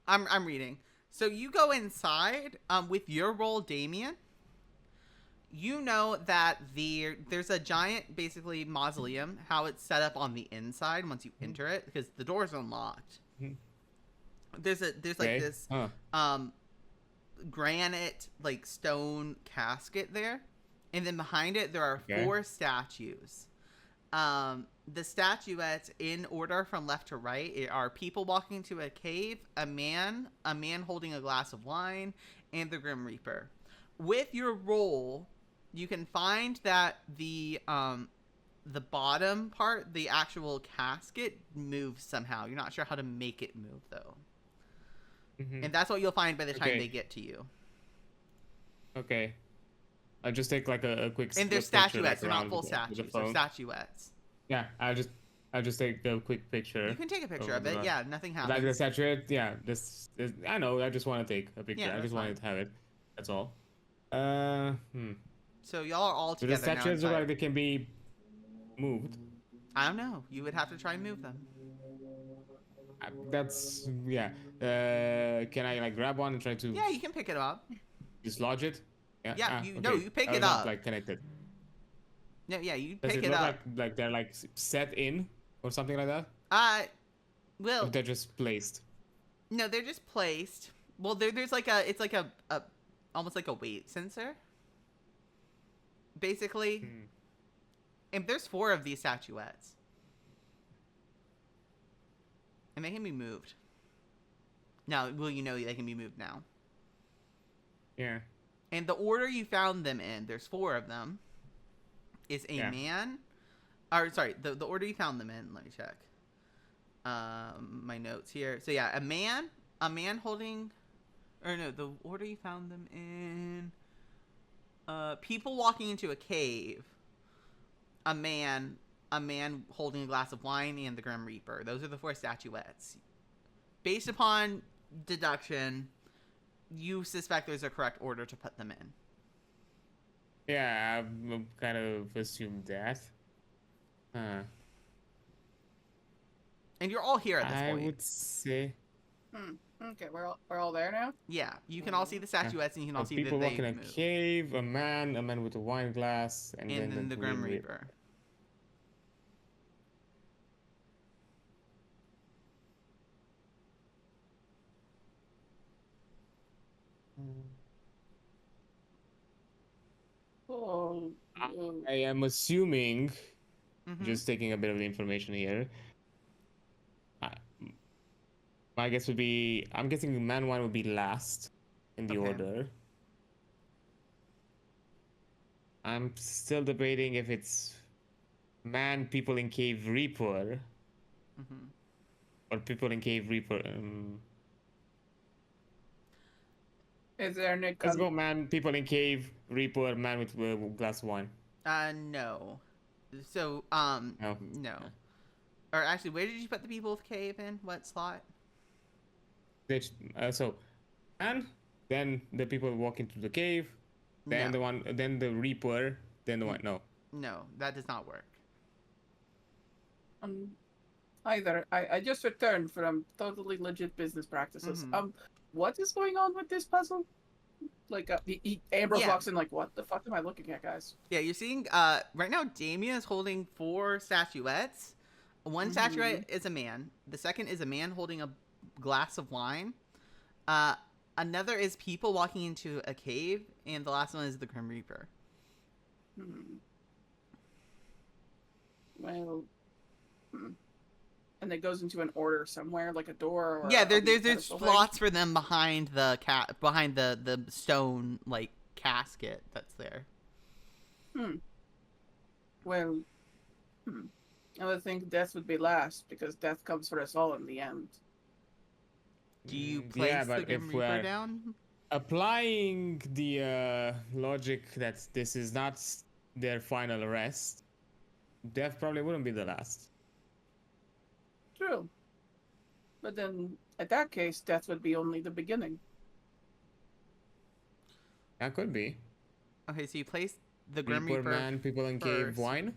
I'm reading. So you go inside. With your roll, Damian. You know that there's a giant, basically mausoleum. How it's set up on the inside once you enter it, because the door's unlocked. Mhm. There's like Okay. this Huh. granite like stone casket there, and then behind it there are Okay. 4 statues. The statuettes in order from left to right are people walking to a cave, a man holding a glass of wine, and the Grim Reaper. With your roll, you can find that the bottom part, the actual casket, moves somehow. You're not sure how to make it move though. Mhm. And that's what you'll find by the time Okay. they get to you. Okay. I'll just take like a quick. And they're picture, like, statuettes. They're not around full with the statues. They're phone. statuettes. Yeah, I'll just take a quick picture. You can take a picture Oh, of it. right. Yeah, nothing Like the happens. statuette, yeah. This I know. I just want to take a picture. Yeah, I that's just wanted to have it. That's all. So y'all are all Do the together now. statuettes look inside. like they can be moved? I don't know. You would have to try and move them. That's yeah. Can I like grab one and try to Yeah, you can pick it up. dislodge it? Yeah, Ah, you okay. pick I it was not, up. like connected. No, yeah, you Does pick it it look up. like they're like set in or something like that? Or Well, they're just placed? no, they're just placed. Well, there's like it's like a almost like a weight sensor. Basically, Hmm. and there's 4 of these statuettes, and they can be moved. Now, will you know they can be moved now? Yeah. And the order you found them in, there's 4 of them, is a Yeah. man. Or sorry, the order you found them in. Let me check. My notes here. So yeah, a man holding, or no, the order you found them in. People walking into a cave. A man holding a glass of wine, and the Grim Reaper. Those are the 4 statuettes. Based upon deduction, you suspect there's a correct order to put them in. Yeah, I've kind of assumed that. Huh. And you're all here at this I point. would say Okay, we're all there now. Yeah, you can all see the statuettes, and you can all see people that walk in they a move. cave, a man with a wine glass, and And then the Grim Reaper. Oh, I am assuming, Mhm. just taking a bit of the information here. I- My guess would be, I'm guessing man one would be last in the Okay. order. I'm still debating if it's man, people in cave reaper, Mhm. or people in cave reaper. is there Nick? Let's go man, people in cave reaper, man with glass of wine. No. So, No. no. Or actually, where did you put the people with cave in? What slot? So, man, then the people walk into the cave, then No. then the reaper, then the one. No. No, that does not work. Either I just returned from totally legit business practices. Mhm. What is going on with this puzzle? Like, Ambrose Yeah. walks in like, what the fuck am I looking at, guys? Yeah, you're seeing, right now, Damien is holding 4 statuettes. One Mhm. statuette is a man. The second is a man holding a glass of wine. Another is people walking into a cave. And the last one is the Grim Reaper. Well, and it goes into an order somewhere, like a door or Yeah, a there's pedestal thing. slots for them behind the the stone like casket that's there. Well, I would think death would be last because death comes for us all in the end. Do you Yeah, place the but Grim if Reaper we're down? applying the logic that this is not their final rest, death probably wouldn't be the last. True. But then, at that case, death would be only the beginning. That could be. Okay, so you place the Grim Reaper Reaper. man, people in cave, first. wine.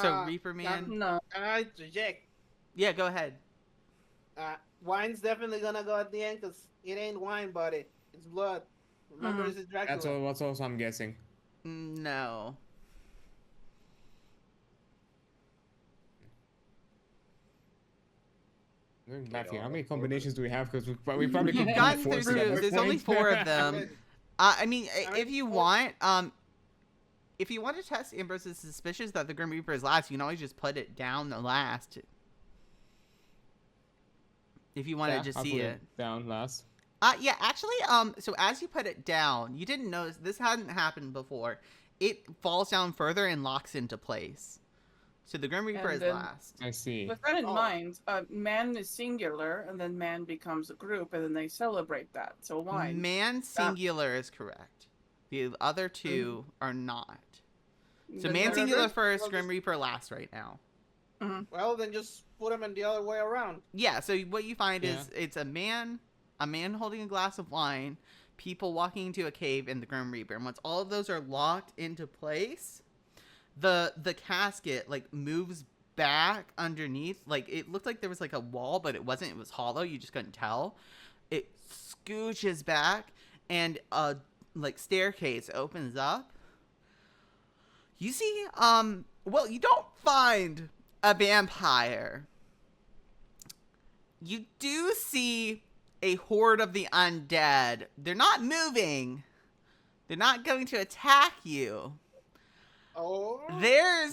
So Reaper Man. No. Can I interject? Yeah, go ahead. Wine's definitely gonna go at the end because it ain't wine, buddy. It's blood. Remember, this is Dracula. That's all. What's also I'm guessing. No. Laughing. How many combinations do we have? Because we probably could You've gotten through force two. it at this There's only point. 4 of them. I mean, if you want, if you want to test Ambrose's suspicions that the Grim Reaper is last, you can always just put it down the last. If you want to just I'll see put it. down last. Yeah, actually, so as you put it down, you didn't notice, this hadn't happened before. It falls down further and locks into place. So the Grim Reaper And is then- last. I see. With that in Oh. mind, man is singular, and then man becomes a group, and then they celebrate that. So wine. Man singular is correct. The other 2 are not. So Then man they're- singular Well, first, just- Grim Reaper last right now. Well, then just put them in the other way around. Yeah, so what you find Yeah. is it's a man holding a glass of wine, people walking into a cave, and the Grim Reaper. And once all of those are locked into place, the casket like moves back underneath. Like it looked like there was like a wall, but it wasn't. It was hollow. You just couldn't tell. It scooches back, and a like staircase opens up. You see, well, you don't find a vampire. You do see a horde of the undead. They're not moving. They're not going to attack you. Oh.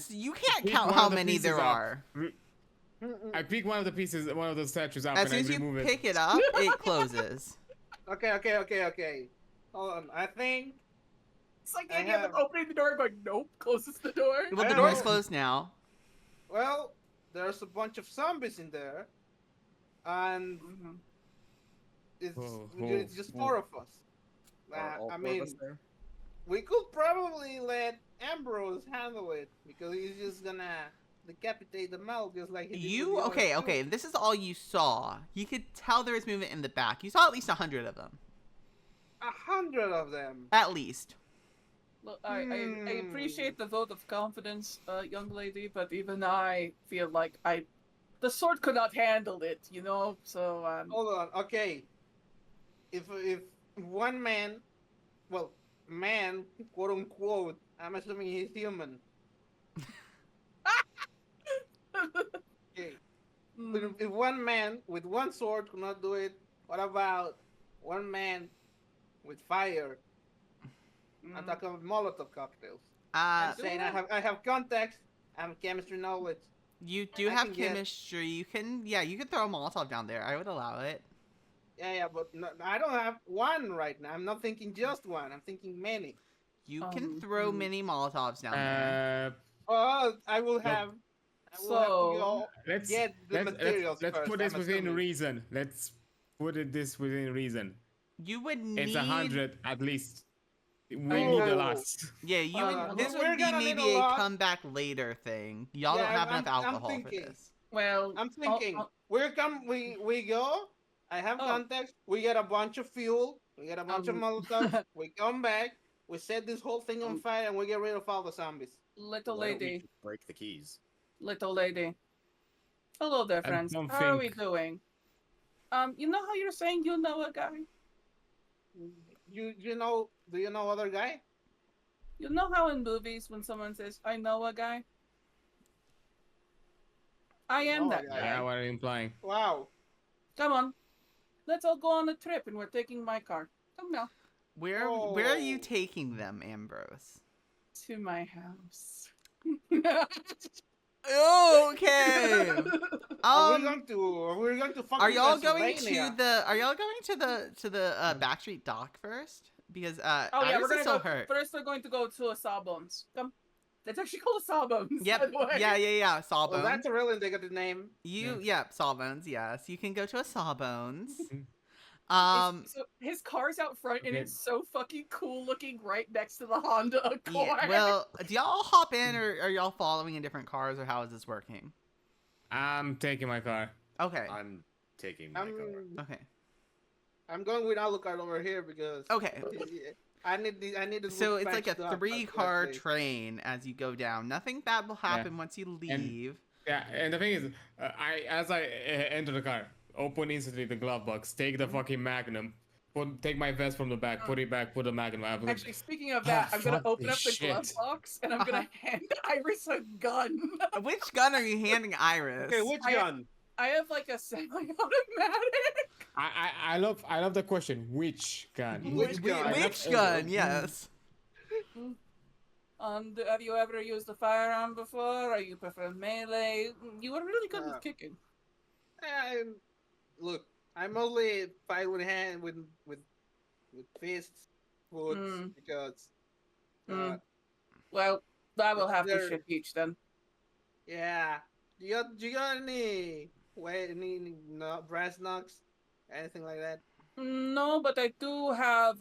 You can't Pick count one how of the many pieces there up. are. I pick one of the pieces, one of the statues up, As and soon I as you remove pick it up, it closes. Okay. Hold on. I think. It's like I Andy up have- and opening the door, going, nope, closes the door. Well, the I door's know. closed now. Well, there's a bunch of zombies in there, and Mhm. it's just 4 of us. Are all I 4 of mean, us there? we could probably let Ambrose handle it because he's just gonna decapitate the mouth just like he did with You the other two. okay? This is all you saw. You could tell there was movement in the back. You saw at least 100 of them, 100 of them. at least. Look, I appreciate the vote of confidence, young lady, but even I feel like the sword could not handle it, you know. So Hold on. Okay. If one man, well, man, quote unquote, I'm assuming he's human. Okay. But if one man with one sword could not do it, what about one man with fire? I'm talking about Molotov cocktails. I'm saying I have contacts. I have chemistry knowledge. You do I have can get- chemistry. You can throw a Molotov down there. I would allow it. Yeah, but no, I don't have one right now. I'm not thinking just one. I'm thinking many. You can throw mini Molotovs down there. Oh, I will have. I will have to go Let's get the materials let's first. put this I'm within assuming. reason. Let's put this within reason. You would need. It's 100 at least. We Oh. need a lot. Yeah, you would. This we're would be gonna need maybe a a lot. comeback later thing. Y'all Yeah, don't have enough I'm alcohol for thinking. this. well, I'm thinking. We go. I have Oh. contacts. We get a bunch of fuel. We get a bunch of Molotovs. We come back. We set this whole thing on fire, and we get rid of all the zombies. little Why don't we lady, just break the keys? little lady. Hello there, friends. don't How are we think- doing? You know how you're saying you know a guy? You know? Do you know other guy? You know how in movies when someone says, "I know a guy"? I am know a that guy. guy. Yeah, what are you implying? Wow. Come on, let's all go on a trip, and we're taking my car. Come now, Where are you Oh. taking them, Ambrose? to my house. Okay. Are we Um, going to? Are we going to fucking are y'all going to Transylvania? the? Are y'all going to the Backstreet Dock first? Because Oh yeah, Iris we're is gonna still go. hurt. First, we're going to go to a Sawbones. Come, it's actually called a Sawbones. By Yep. the way. Yeah. Well, Sawbones. that's a real indicative name. Yep. Sawbones. Yes, you can go to a Sawbones. Mm. So his car's out front and Okay. it's so fucking cool looking right next to the Honda Accord. Yeah. Well, do y'all hop in, or are y'all following in different cars, or how is this working? I'm taking my car. Okay. I'm taking my car. Okay. I'm going with Alucard over here because. Okay. I need to. So look it's like patched a up, 3-car actually. train as you go down. Nothing bad will happen once you leave. Yeah, and the thing is, as I enter the car, open instantly the glove box, take the fucking Magnum, take my vest from the back, put it back, put the Magnum. I'm like, Actually, speaking of that, I'm gonna fuck open up this the glove shit. box and I'm gonna hand Iris a gun. Which gun are you handing Iris? Okay, which gun? I have like a semi-automatic. I love the question. Which gun? Which gun? Which gun? Yes. Have you ever used a firearm before? Or you prefer melee? You were really good with kicking. Look, I mostly fight with hand with fists, hoods, because Well, I will have to There- ship each then. yeah. Do you got any no, brass knucks, anything like that? No, but I do have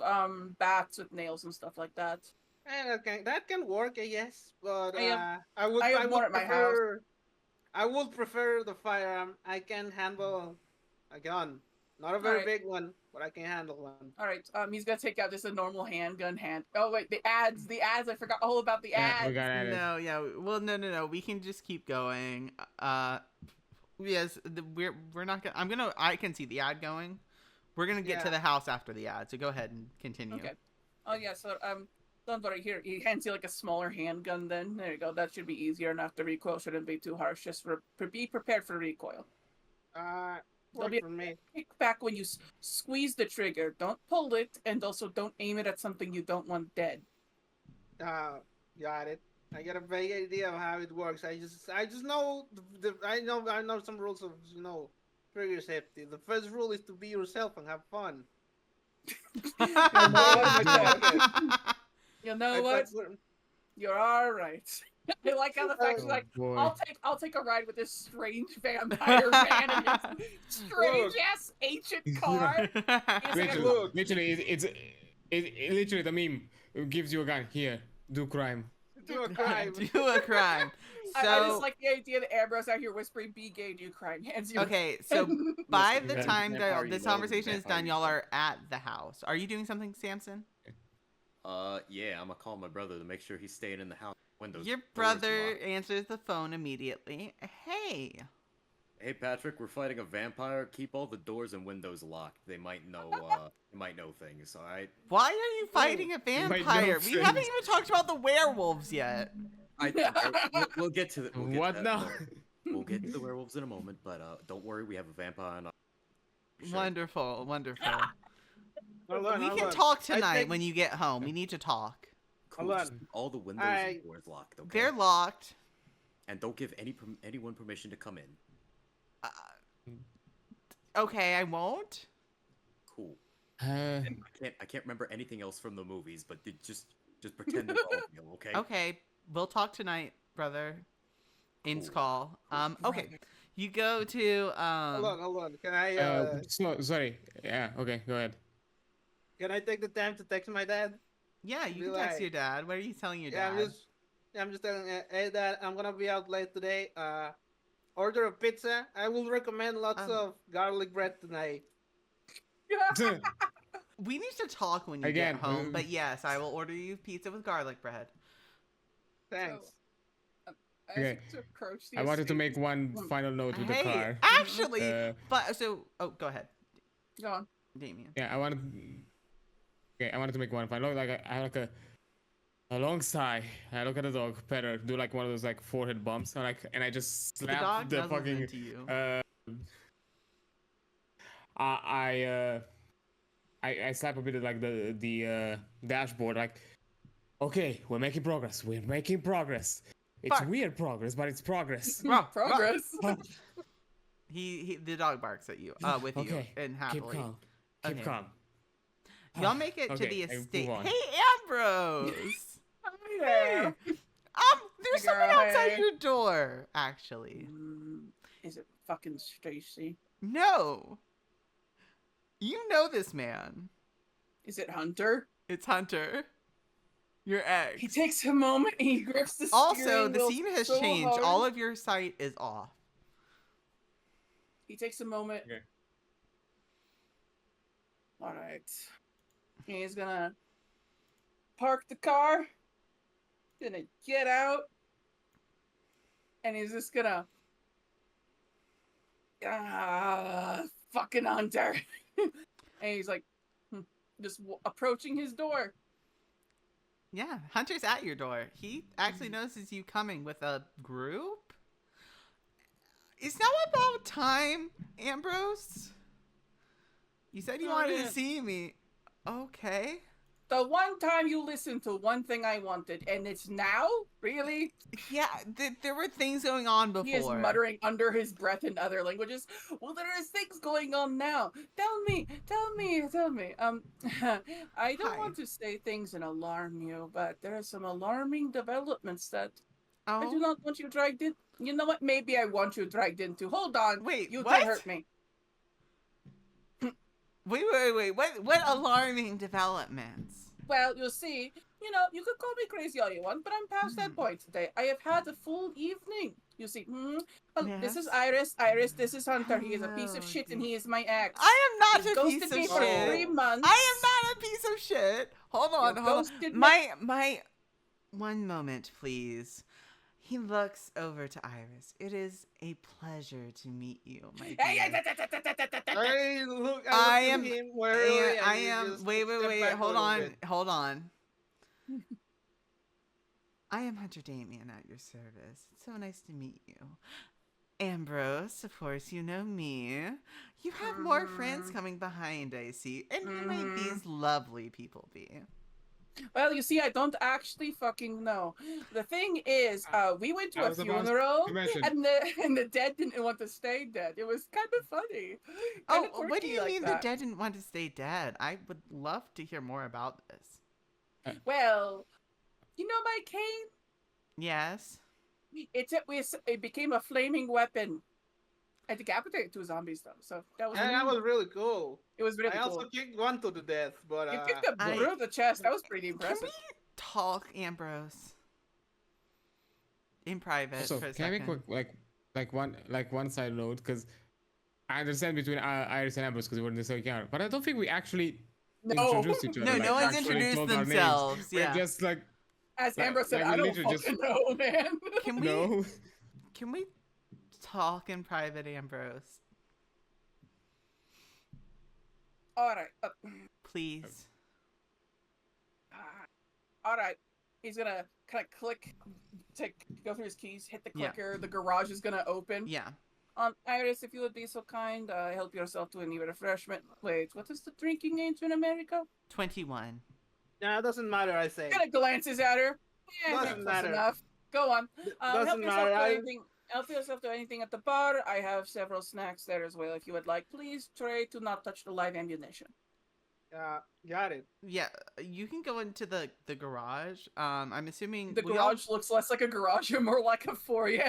bats with nails and stuff like that. That can work, I guess. But I have more at my house. I would prefer the firearm. I can handle a gun, not a very Alright. big one, but I can handle one. All right, he's gonna take out just a normal handgun. Oh wait, the ads. I forgot all about the Yeah, we ads. got it. No, yeah. Well, no. We can just keep going. Yes, we're not gonna. I can see the ad going. We're gonna get to Yeah. the house after the ad, so go ahead and continue. Okay. Oh yeah, so don't worry. Here, he hands you like a smaller handgun. Then there you go. That should be easier enough. The recoil shouldn't be too harsh. Just be prepared for recoil. Work be- for me. Kick back when you squeeze the trigger. Don't pull it, and also don't aim it at something you don't want dead. Got it. I got a vague idea of how it works. I just know I know some rules of trigger safety. The first rule is to be yourself and have fun. You know what? You're all right. I like how the fact she's like, boy. I'll take a ride with this strange vampire man in his strange ass ancient car. Literally, it's literally the meme gives you a gun. Here, do crime. Do a crime. Do a crime. So I just like the idea that Ambrose out here whispering, "Be gay, do crime." Hands you. okay, so by the Listen, time vampire you this love, conversation is vampire done, you y'all love. are at the house. Are you doing something, Samson? Yeah, I'm gonna call my brother to make sure he's staying in the house. Windows. Your doors brother locked. answers the phone immediately. Hey. Hey Patrick, we're fighting a vampire. Keep all the doors and windows locked. They might know. They might know things. All right. Why are you fighting a might know vampire? We haven't things. even talked about the werewolves yet. We'll get to the. We'll get What to now? that. We'll get to the werewolves in a moment, but don't worry, we have a vampire on our. Sure. Wonderful. Hold on, We hold can on. talk I tonight think- when you get home. We need to talk. Cool. Hold Just on. keep all the windows I- and doors locked. Okay. They're locked. And don't give anyone permission to come in. Okay, I won't. Cool. Uh, I can't remember anything else from the movies, but just pretend it's all real, okay? Okay, we'll talk tonight, brother. In's Cool. call. Okay. You go to Hold on. Can I sorry. Yeah. Okay. Go ahead. take the time to text my dad? yeah, you Be can text like- your dad. What are you telling your Yeah, dad? I'm just telling hey dad, I'm gonna be out late today. Order a pizza. I will recommend lots of garlic bread tonight. We need to talk when you Again, get home, but yes, I will order you pizza with garlic bread. Thanks. Okay. I wanted to make one final note with the Hey, car. actually, Uh, go ahead, Go on. Damien. Yeah, I wanted. Okay, I wanted to make one final. Like I had like a long sigh. I look at the dog, pet her, do like one of those like forehead bumps, and I just The slap dog the nuzzles fucking. into you. I slap a bit of like the dashboard. Like, okay, we're making progress. We're making progress. It's Bark. weird progress, but it's progress. Progress. The dog barks at you. With you Okay. and Keep happily. calm. Keep Okay. calm. Y'all make it to Okay, the I move estate. on. Hey, Ambrose. Hi there. There's Hey, girl, someone outside hey. your door. Actually, Is it fucking Stacy? no. You know this man. Is it Hunter? It's Hunter. Your ex. He takes a moment and he grips the Also, steering the wheel scene has so changed. hard. All of your sight is off. He takes a moment. Okay. All right. He's gonna park the car. Gonna get out. And he's just gonna. Fucking Hunter. And he's like, just approaching his door. Yeah, Hunter's at your door. He actually notices you coming with a group. Is now about time, Ambrose? You said you Oh, wanted yeah. to see me. Okay. The one time you listened to one thing I wanted, and it's now? Really? Yeah, there were things going on before. He is muttering under his breath in other languages. Well, there is things going on now. Tell me. I don't Hi. want to say things and alarm you, but there are some alarming developments that I do Oh, not want you dragged in. You know what? Maybe I want you dragged into. Hold on. Wait, You what? did hurt me. wait. What alarming developments? Well, you see, you could call me crazy all you want, but I'm past that point today. I have had a full evening. You see, this is Yes? Iris. Iris, this is Hunter. He is a piece of Hello, shit, and dear. he is my ex. I am not You've a ghosted piece of me shit. for 3 months. I am not a piece of shit. Hold on, You hold on. ghosted me. My one moment, please. He looks over to Iris. It is a pleasure to meet you, my Hey, dear. I look I at am. him warily, and I he am. just Wait. stepped back a Hold little on. bit. Hold on. I am Hunter Damian at your service. It's so nice to meet you. Ambrose, of course, you know me. You have more friends coming behind, I see. And who might these lovely people be? Well, you see, I don't actually fucking know. The thing is, we went to I a was about funeral, to mention. and the dead didn't want to stay dead. It was kind of funny. Oh, Kinda what do quirky you like mean that. the dead didn't want to stay dead? I would love to hear more about this. Well, you know my cane? Yes. It became a flaming weapon. I decapitated 2 zombies though, so that was Yeah, that was really cool. it was really I cool. also kicked one to the death, but You kicked a I- through the chest. That was pretty Can impressive. we talk, Ambrose? In private Also, for a can I make second. one side note? Because I understand between Iris and Ambrose because we're in the same car, but I don't think we actually No. introduced each other. No, like, no one's actually introduced told our names. themselves. We're Yeah. just like As Ambrose said, like, we I don't literally fucking know, man. Can we no. can we talk in private, Ambrose? All right. Please. All right. He's gonna kind of go through his keys, hit the Yeah. clicker. The garage is gonna open. Yeah. Iris, if you would be so kind, help yourself to any refreshment. Wait, what is the drinking age in America? 21. yeah, it doesn't matter. I say. Kind of glances at her. Doesn't Close matter. enough. Go on. Help Doesn't yourself matter. to anything. Help yourself to anything at the bar. I have several snacks there as well. If you would like, please try to not touch the live ammunition. Got it. Yeah, you can go into the garage. I'm assuming The we all- garage looks less like a garage and more like a foyer.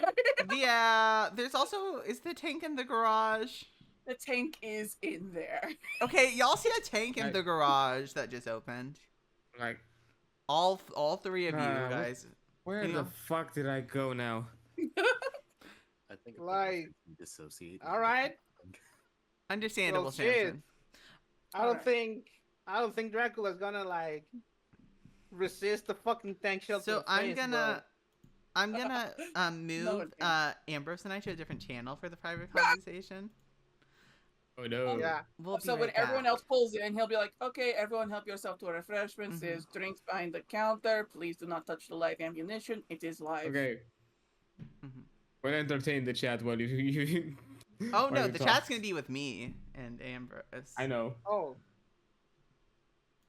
Yeah, there's also is the tank in the garage? The tank is in there. Okay, y'all see a tank in Right. the garage that just opened? Like, All 3 of you what- guys. where You the know? fuck did I go now? I think Like, dissociate. all right. Understandable, Well, shit. Samson. I don't Alright. think Dracula's gonna like resist the fucking tank shell. to So the I'm face, gonna move one can. Ambrose and I to a different channel for the private conversation. Oh no. bro. Yeah. We'll be So when right everyone back. else pulls in, he'll be like, okay, everyone help yourself to refreshments. There's drinks behind the counter. Please do not touch the live ammunition. It is live. Okay. Mhm. We'll entertain the chat while you. Oh while no, you the talk. chat's gonna be with me and Ambrose. I know. Oh.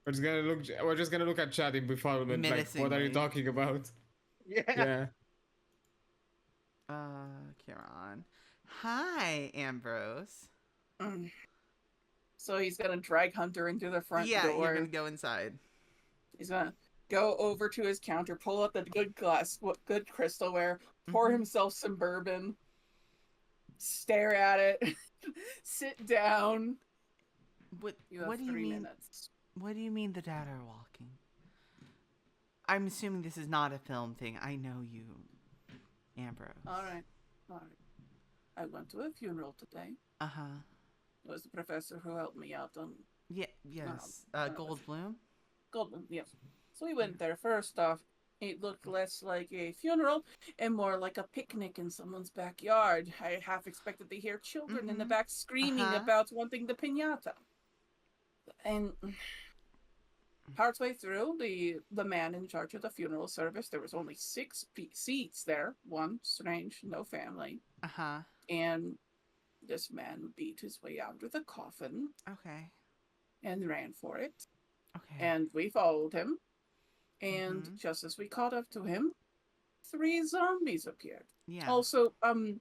We're just gonna look at chat in befuddlement. Like, what are Menacingly. you talking about? Yeah. Yeah. Charon. Hi, Ambrose. Mm. So he's gonna drag Hunter into the front Yeah, door. you're gonna go inside. He's gonna go over to his counter, pull out the good good crystalware, pour Mhm. himself some bourbon, stare at it, sit down. What? You have What do you 3 mean? minutes. What do you mean the dead are walking? I'm assuming this is not a film thing. I know you, Ambrose. All right. I went to a funeral today. Uh huh. It was the professor who helped me out on Yeah. Yes. no, Goldblum. Goldman. Yes. So we went there. First off, it looked less like a funeral and more like a picnic in someone's backyard. I half expected to hear children in the back screaming about wanting the piñata. And partway through, the man in charge of the funeral service, there was only 6 seats there. One, strange, no family. Uh huh. And this man beat his way out of the coffin Okay. and ran for it. Okay. And we followed him. And just as we caught up to him, 3 zombies appeared. Yeah. Also, I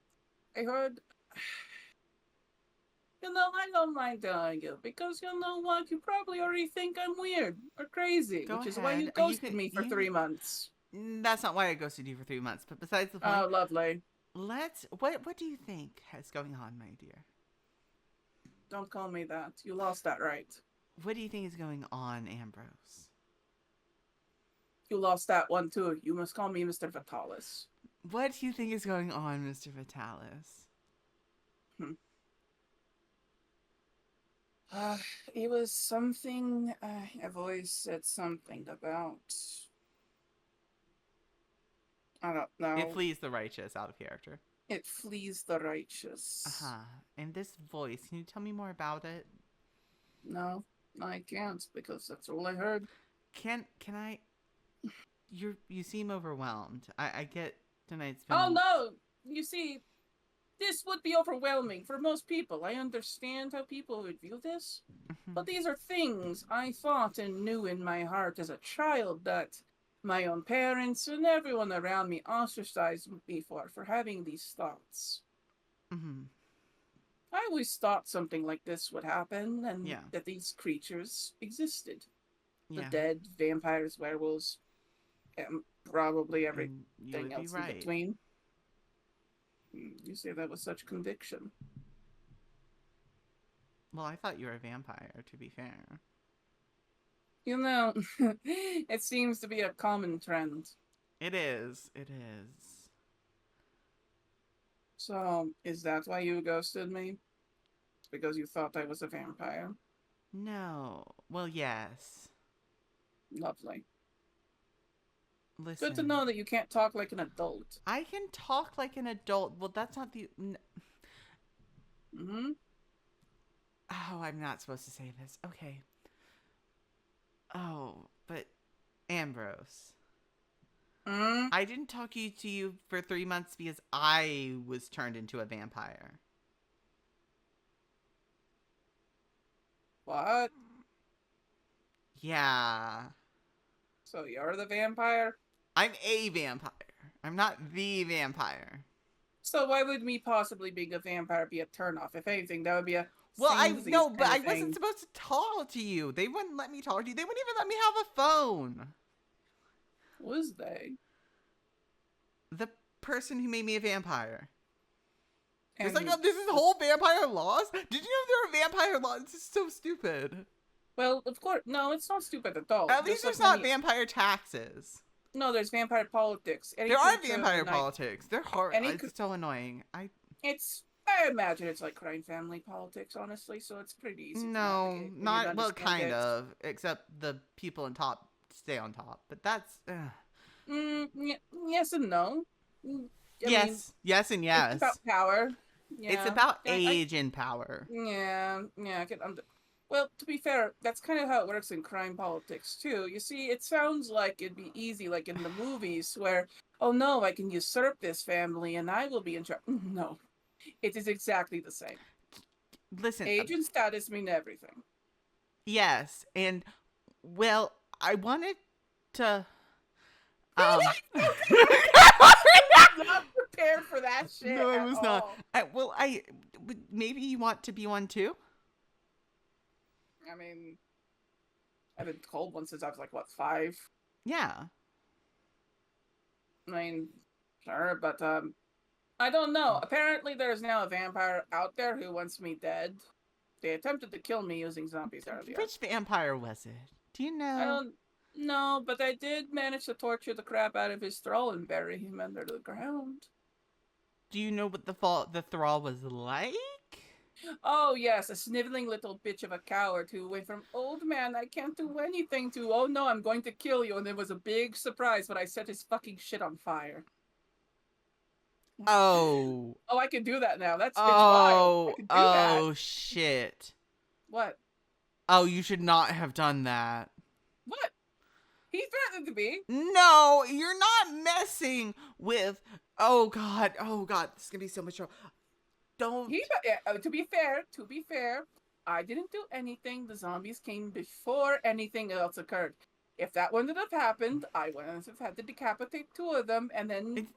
heard. I don't mind telling you because you know what? You probably already think I'm weird or crazy, Go which is why you ahead. ghosted me for 3 months. That's not why I ghosted you for 3 months. But besides the Oh, point, lovely. What do you think is going on, my dear? Don't call me that. You lost that right. What do you think is going on, Ambrose? You lost that one too. You must call me Mr. Vitalis. What do you think is going on, Mr. Vitalis? It was something. I've always said something about. I don't know. It flees the righteous out of character. It flees the righteous. Uh-huh. And this voice, can you tell me more about it? No, I can't because that's all I heard. Can I? You seem overwhelmed. I get tonight's been. Oh no! You see, this would be overwhelming for most people. I understand how people would view this, but these are things I thought and knew in my heart as a child that my own parents and everyone around me ostracized me for having these thoughts. I always thought something like this would happen and that these creatures existed. The dead, vampires, werewolves, and probably everything else in between. You say that with such conviction. Well, I thought you were a vampire, to be fair. You know, it seems to be a common trend. It is. It is. So, is that why you ghosted me? Because you thought I was a vampire? No. Well, yes. Lovely. Listen. Good to know that you can't talk like an adult. I can talk like an adult. Well, that's not the... Oh, I'm not supposed to say this. Okay. Oh, but Ambrose. I didn't talk to you for 3 months because I was turned into a vampire. What? Yeah. So you're the vampire? I'm a vampire. I'm not the vampire. So why would me possibly being a vampire be a turnoff? If anything, that would be a... Well, I know, but I wasn't supposed to talk to you. They wouldn't let me talk to you. They wouldn't even let me have a phone. Was they? The person who made me a vampire. And it's like, oh, this is whole vampire laws? Did you know there are vampire laws? This is so stupid. Well, of course. No, it's not stupid at all. At least there's not vampire taxes. No, there's vampire politics. There are vampire politics. They're hard. It's so annoying. I imagine it's like crime family politics, honestly, so it's pretty easy. No, not, well, kind of. Except the people on top stay on top. But that's... yes and no. Yes and yes. It's about power. Yeah. It's about age and power. Yeah. Well, to be fair, that's kind of how it works in crime politics, too. You see, it sounds like it'd be easy, like in the movies, where, oh no, I can usurp this family and I will be in charge. No. It is exactly the same. Listen. Age and status mean everything. Yes. And, well, I wanted to... I'm not prepared for that. that shit. No, I at was not. all. Maybe you want to be one too? I mean, I've been told one since I was like, what, 5? Yeah. I mean, sure, but I don't know. Apparently, there's now a vampire out there who wants me dead. They attempted to kill me using zombies earlier. Which vampire was it? Do you know? I don't know, but I did manage to torture the crap out of his thrall and bury him under the ground. Do you know what the thrall was like? Oh yes, a sniveling little bitch of a coward who went from old man I can't do anything to oh no I'm going to kill you, and it was a big surprise when I set his fucking shit on fire. Oh. Oh, I can do that now. That's bitch wild. I can do that. Oh shit. What? Oh, you should not have done that. What? He threatened to be. No, you're not messing with. Oh god, this is gonna be so much trouble. Don't. To be fair, I didn't do anything. The zombies came before anything else occurred. If that wouldn't have happened, I wouldn't have had to decapitate 2 of them and then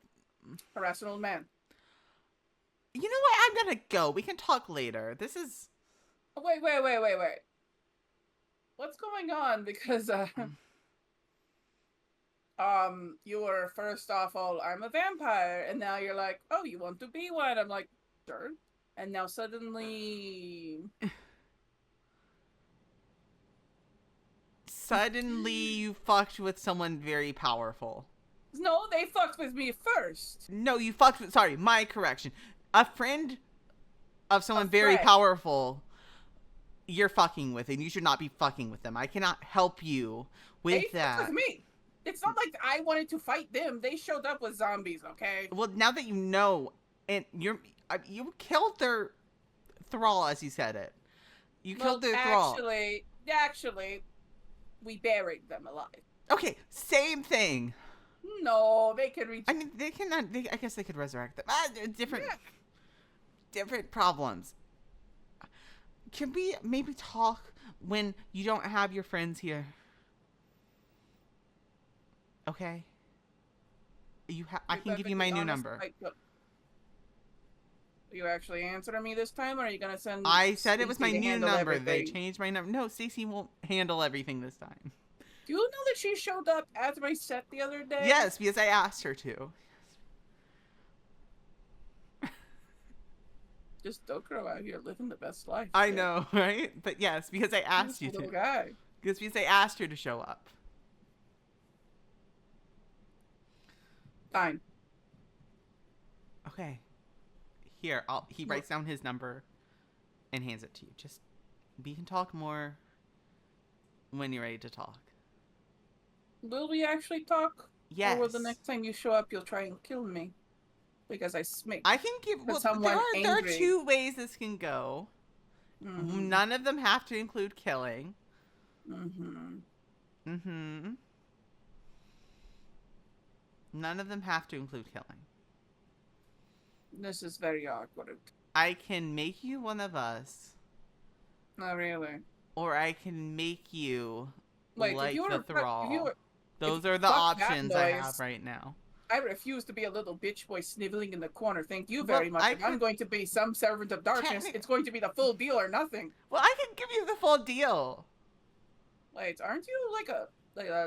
harass an old man. You know what? I'm gonna go. We can talk later. This is. Oh, wait. What's going on? Because you were first off all I'm a vampire, and now you're like, oh, you want to be one? I'm like, sure. And now suddenly You fucked with someone very powerful. no, they fucked with me first. No, you fucked with. Sorry, my correction. A friend of someone very friend. powerful. You're fucking with, and you should not be fucking with them. I cannot help you with They that. fucked with me. It's not like I wanted to fight them. They showed up with zombies, okay? Well, now that you know, and you killed their thrall, as you said it. You killed their thrall. Actually, we buried them alive. Okay, same thing. No, they can reach. I mean, they cannot. I guess they could resurrect them. Different, Yeah. different problems. Can we maybe talk when you don't have your friends here? Okay. I can give you my new number. Are you actually answering me this time, or are you gonna send? I said it was my Stacey to new handle number. They everything? changed my number. No, Stacey won't handle everything this time. Do you know that she showed up after my set the other day? Yes, because I asked her to. Just don't grow out here living the best life. I kid. know, right? But yes, because I asked you This little to. guy. Because I asked her to show up. Fine. Okay. Here, he writes down his number and hands it to you. Just, we can talk more when you're ready to talk. Will we actually talk? Yes. Or will the next time you show up, you'll try and kill me? Because I smake. I can give. Well, someone there are angry. 2 ways this can go. Mhm. None of them have to include killing. Mhm. Mm-hmm. None of them have to include killing. This is very awkward. I can make you one of us, Not really. or I can make you Wait, like if you the were, thrall. if you were, Those if- are the fuck that options I noise. have right now. I refuse to be a little bitch boy sniveling in the corner. Thank you Well, very much. I If I'm could- going to be some servant of darkness, Technic- it's going to be the full deal or nothing. Well, I can give you the full deal. Wait, aren't you like a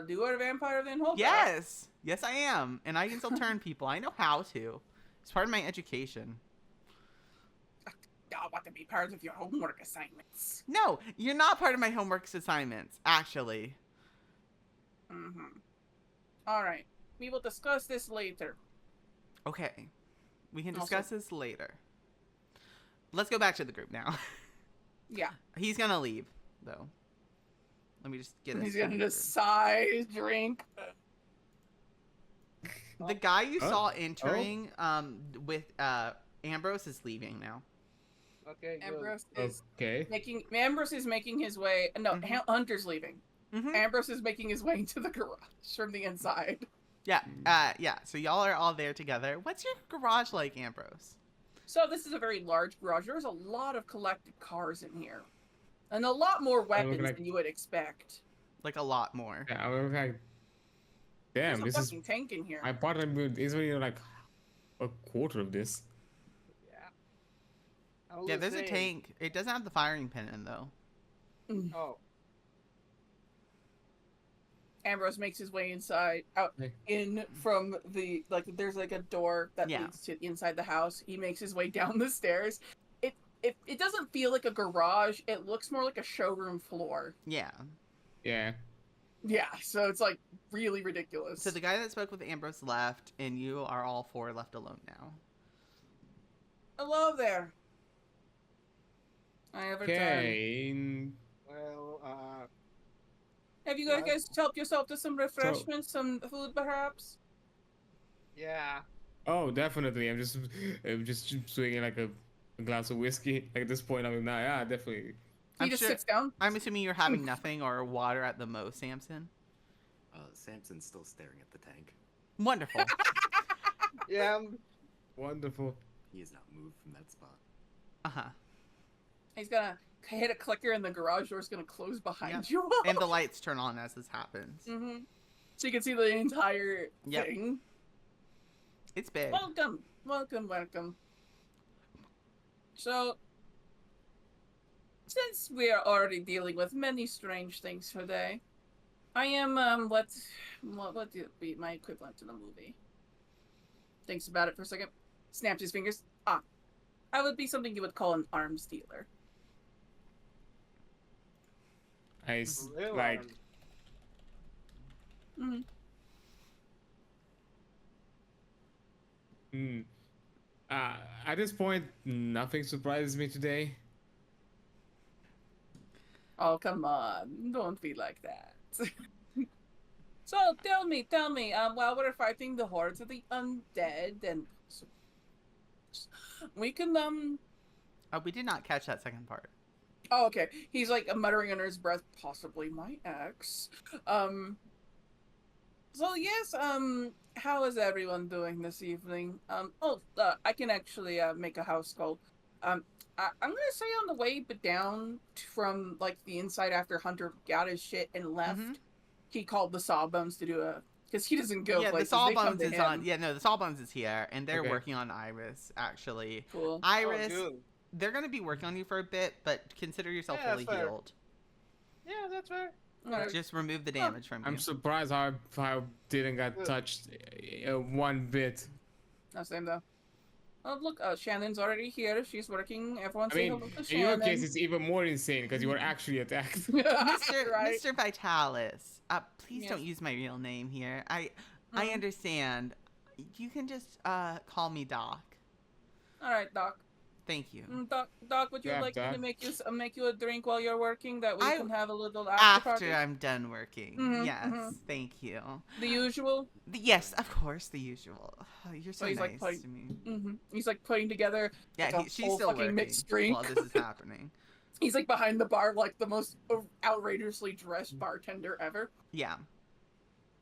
newer vampire than Hulk? Yes. Yes, I am. And I can still turn people. I know how to. It's part of my education. I want to be part of your homework assignments. No, you're not part of my homework assignments, actually. Mm-hmm. All right. We will discuss this later. Okay. We can Also- discuss this later. Let's go back to the group now. Yeah. He's gonna leave, though. Let me just get He's this. gonna sigh, drink. The guy you Oh. saw entering with Ambrose is leaving now. Okay, good. Ambrose is Okay. making his way. No, Mhm. Hunter's leaving. Mm-hmm. Ambrose is making his way into the garage from the inside. Yeah. Yeah. So y'all are all there together. What's your garage like, Ambrose? So this is a very large garage. There's a lot of collected cars in here, and a lot more weapons like- than you would expect. Like a lot more. Yeah, I was like, damn, There's this a is fucking tank in here. my partner is really like a quarter of this. Yeah. I was Yeah, gonna there's a say, tank. It doesn't have the firing pin in though. oh, Ambrose makes his way out Hey. in from the there's like a door that Yeah. leads to inside the house. He makes his way down the stairs. It doesn't feel like a garage. It looks more like a showroom floor. Yeah. Yeah. Yeah, so it's like really ridiculous. So the guy that spoke with Ambrose left, and you are all four left alone now. Hello there. I have returned. Okay. well, Have you What? guys helped yourself to some refreshments, some food perhaps? yeah. Oh, definitely. I'm just swinging like a glass of whiskey. Like at this point, I'm like, yeah, definitely. He I'm just sure- sits down. I'm assuming you're having nothing or water at the most, Samson. Samson's still staring at the tank. Wonderful. Yeah. Wonderful. He has not moved from that spot. Uh-huh. He's gonna hit a clicker and the garage door's gonna close behind Yep. you. And the lights turn on as this happens. Mm-hmm. So you can see the entire Yep. thing. It's big. Welcome, welcome, welcome. So, since we are already dealing with many strange things today, I am what would be my equivalent to the movie? Thinks about it for a second. Snaps his fingers. I would be something you would call an arms dealer. Real Like, arms. Mm-hmm. hmm. At this point, nothing surprises me today. Oh, come on. Don't be like that. So, tell me, while we're fighting the hordes of the undead, and we can, We did not catch that second part. oh, okay. He's, like, muttering under his breath, possibly my ex. So, yes, how is everyone doing this evening? I can actually, make a house call. I'm gonna say on the way but down from like the inside after Hunter got his shit and left, he called the Sawbones to do a because he doesn't go Yeah, the places. They come Sawbones to is him. on. Yeah, no, the Sawbones is here, and they're Okay. working on Iris. Actually, Cool. Iris, Oh, good. they're gonna be working on you for a bit, but consider yourself Yeah, fully that's fair. healed. Yeah, that's fair. Alright. Just remove the damage from you. I'm surprised how I didn't get touched one bit. No, same though. Oh look, Shannon's already here. She's working. Everyone I say mean, hello to in Shannon. your case, it's even more insane because you were actually attacked. Mr. Right? Mr. Vitalis, please Yes. don't use my real name here. I Mhm. understand. You can just call me Doc. All right, Doc. Thank you. Doc, would you Yeah, like me Doc. to make you a drink while you're working? That we I- can have a little after After party. I'm done working. Mhm, Yes, mhm. thank you. The usual. Yes, of course, the usual. Oh, you're so he's, like, nice putting- to me. Mm-hmm. He's like putting together. Yeah, like, a she's whole still fucking working mixed drink. while this is happening. He's like behind the bar, like the most outrageously dressed bartender ever. Yeah.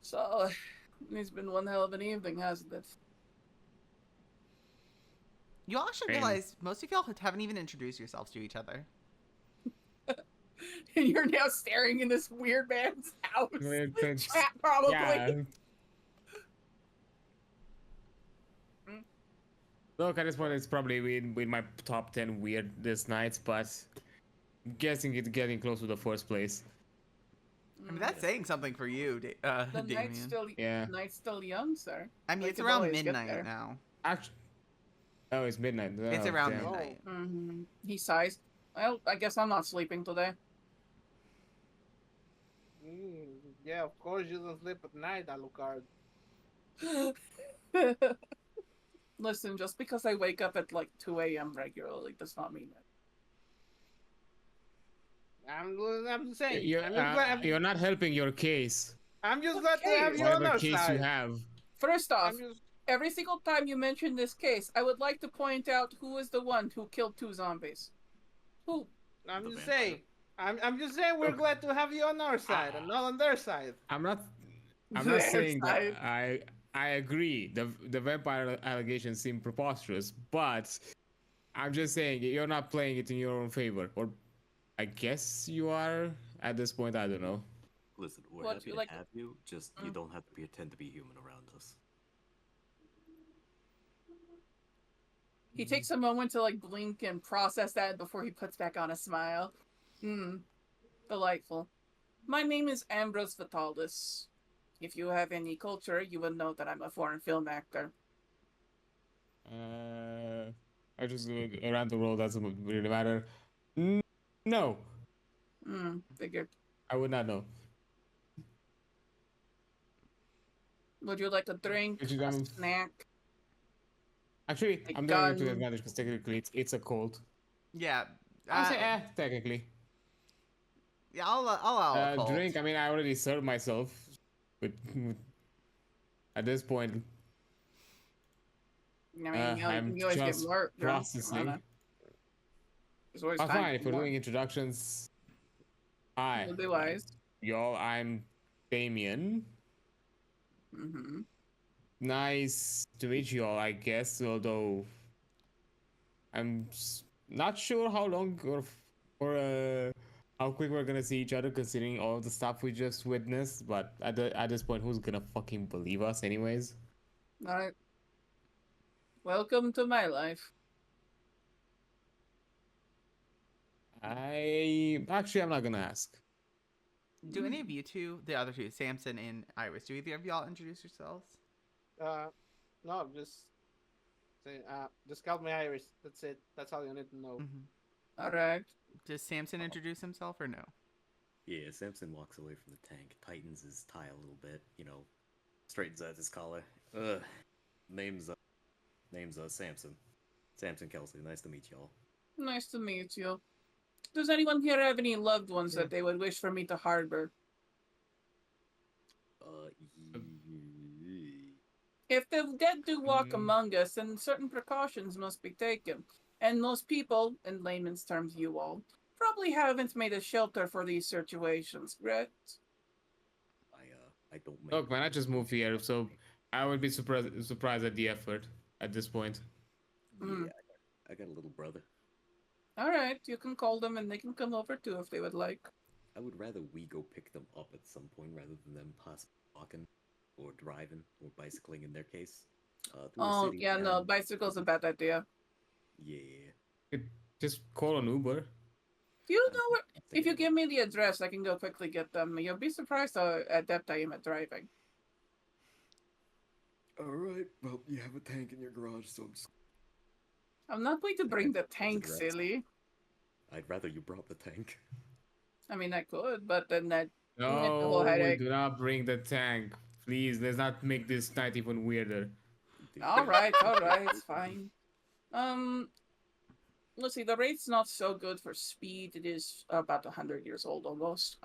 So, it's been one hell of an evening, hasn't it? You all should Same. realize most of y'all haven't even introduced yourselves to each other. And you're now staring in this weird man's house. Weird things. Chat, probably. Yeah. Look, at this point, it's probably in my top 10 weirdest nights, but I'm guessing it's getting close to the first place. I mean, that's saying something for you, The night's Damian. still, Yeah. night's still young, sir. I mean, we it's could around always get there. midnight now. Actually, oh, it's midnight. It's Oh, around damn. midnight. Mm-hmm. He sighs. Well, I guess I'm not sleeping today. Yeah, of course you don't sleep at night, Alucard. Listen, just because I wake up at like 2 a.m. regularly does not mean it. I'm just saying. You're, I'm just glad, you're not helping your case. I'm just glad to Okay. have you on Whatever our case side. you have. First off, I'm just, every single time you mention this case, I would like to point out who is the one who killed 2 zombies. Who? I'm The just vampire. saying. I'm just saying we're Look, glad to have you on our side and not on their side. I'm not Their saying side. that I agree. The vampire allegations seem preposterous, but I'm just saying you're not playing it in your own favor. Or I guess you are at this point, I don't know. Listen, we're What, happy you to like- have you. Just you Mm. don't have to pretend to be human around us. He takes a moment to like blink and process that before he puts back on a smile. Delightful. My name is Ambrose Vitalis. If you have any culture, you will know that I'm a foreign film actor. I just do it around the world. Doesn't really matter. N- No, Figured. I would not know. Would you like a drink, Which is, a snack, actually, a I'm doing it to gun? advantage because technically it's a cold. Yeah. I'll say, technically. Yeah, I'll allow a cult. Drink. I mean, I already served myself. But at this point, I mean, I'm you always get just more drunk. processing. There's always Oh, time fine. for If we're more. doing introductions, hi, You'll be wise. y'all. I'm Damian. Nice to meet you all, I guess. Although I'm not sure how long or how quick we're gonna see each other, considering all the stuff we just witnessed. But at this point, who's gonna fucking believe us, anyways? All right. Welcome to my life. I'm not gonna ask. Do any of you two, the other two, Samson and Iris, do either of y'all introduce yourselves? No, just call me Iris. That's it. That's all you need to know. All right. Does Samson introduce himself or no? Yeah, Samson walks away from the tank, tightens his tie a little bit, straightens out his collar. Name's Samson. Samson Kelsey. Nice to meet y'all. Nice to meet you. Does anyone here have any loved ones that they would wish for me to harbor? If the dead do walk among us, then certain precautions must be taken. And most people, in layman's terms you all, probably haven't made a shelter for these situations, correct? I don't make... Look, man, I just moved here, so I would be surprised at the effort at this point. Yeah, I got a little brother. All right, you can call them and they can come over too if they would like. I would rather we go pick them up at some point rather than them possibly walking or driving or bicycling in their case. Oh, yeah, no, bicycle's a bad idea. Yeah. Just call an Uber. Do you know where? If you give me the address, I can go quickly get them. You'll be surprised how adept I am at driving. Alright, well, you have a tank in your garage, so I'm not going to bring the tank, silly. I'd rather you brought the tank. I mean, I could, but then that... No, we do not bring the tank. Please, let's not make this night even weirder. Alright, it's fine. Let's see, the rate's not so good for speed. It is about 100 years old almost.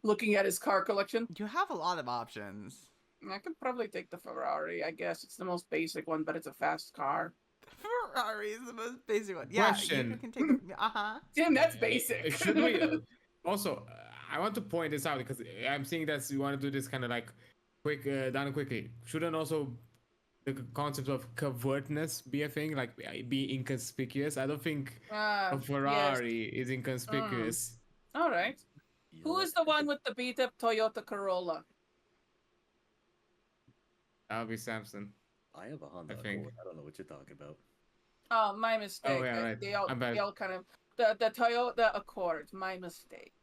Looking at his car collection. You have a lot of options. I could probably take the Ferrari, I guess. It's the most basic one, but it's a fast car. Ferrari is the most basic one. Yeah, Question. you can take... Damn, that's basic. Should we... Also, I want to point this out because I'm seeing that you want to do this kind of like quick, down and quickly. Shouldn't also the concept of covertness be a thing? Like, be inconspicuous? I don't think a Ferrari is inconspicuous. Alright. Who is the one with the beat-up Toyota Corolla? That'll be Samson. I have a Honda Accord. I don't know what you're talking about. Oh, my mistake. Oh, yeah, right. They all kind of... The Toyota Accord, my mistake.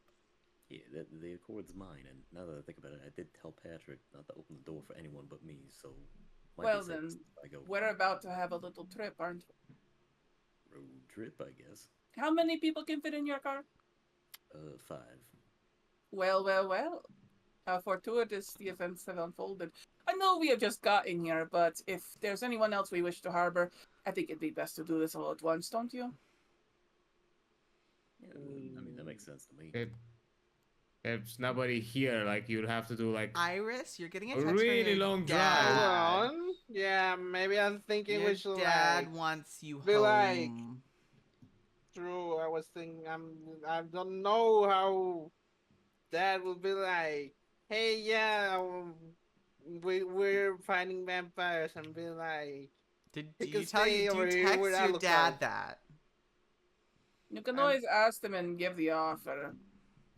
Yeah, the Accord's mine, and now that I think about it, I did tell Patrick not to open the door for anyone but me, so... Well then, we're about to have a little trip, aren't we? Road trip, I guess. How many people can fit in your car? 5. Well. How fortuitous the events have unfolded. I know we have just gotten here, but if there's anyone else we wish to harbor, I think it'd be best to do this all at once, don't you? Yeah, I mean, that makes sense to me. There's nobody here, like, you'd have to do, like... Iris, you're getting a a text really from your long dad. drive. Yeah, maybe I'm thinking Your we should dad wants you be home. like... True, I was thinking, I don't know how Dad will be like, hey, yeah, we're fighting vampires, and be like... Do you text your dad that? You can always ask them and give the offer.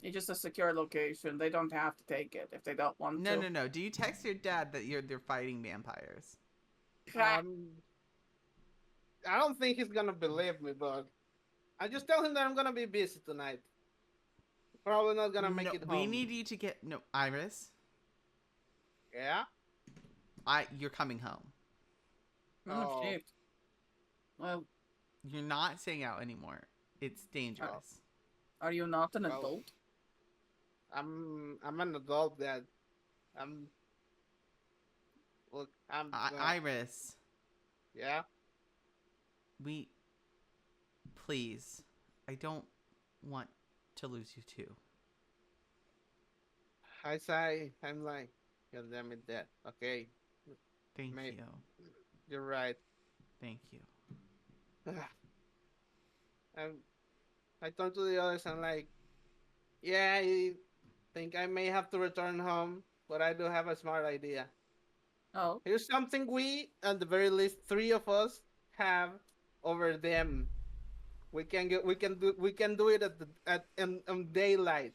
It's just a secure location. They don't have to take it if they don't want No, to. no, no. Do you text your dad that they're fighting vampires? Um, I don't think he's gonna believe me, but I just tell him that I'm gonna be busy tonight. Probably not gonna make No, it we home. need you to get no Iris. Yeah. You're coming home. Oh. Shit. Well, You're not staying out anymore. It's dangerous. are you not an Well, adult? I'm an adult, Dad. I'm look. Iris, Yeah. we please. I don't want to lose you too. I say I'm like, God damn it, Dad. Okay. Thank Mate. you. You're right. Thank you. I turn to the others and like, yeah, I think I may have to return home, but I do have a smart idea. Oh, Here's something we, at the very least, three of us have over them. We can do it in daylight.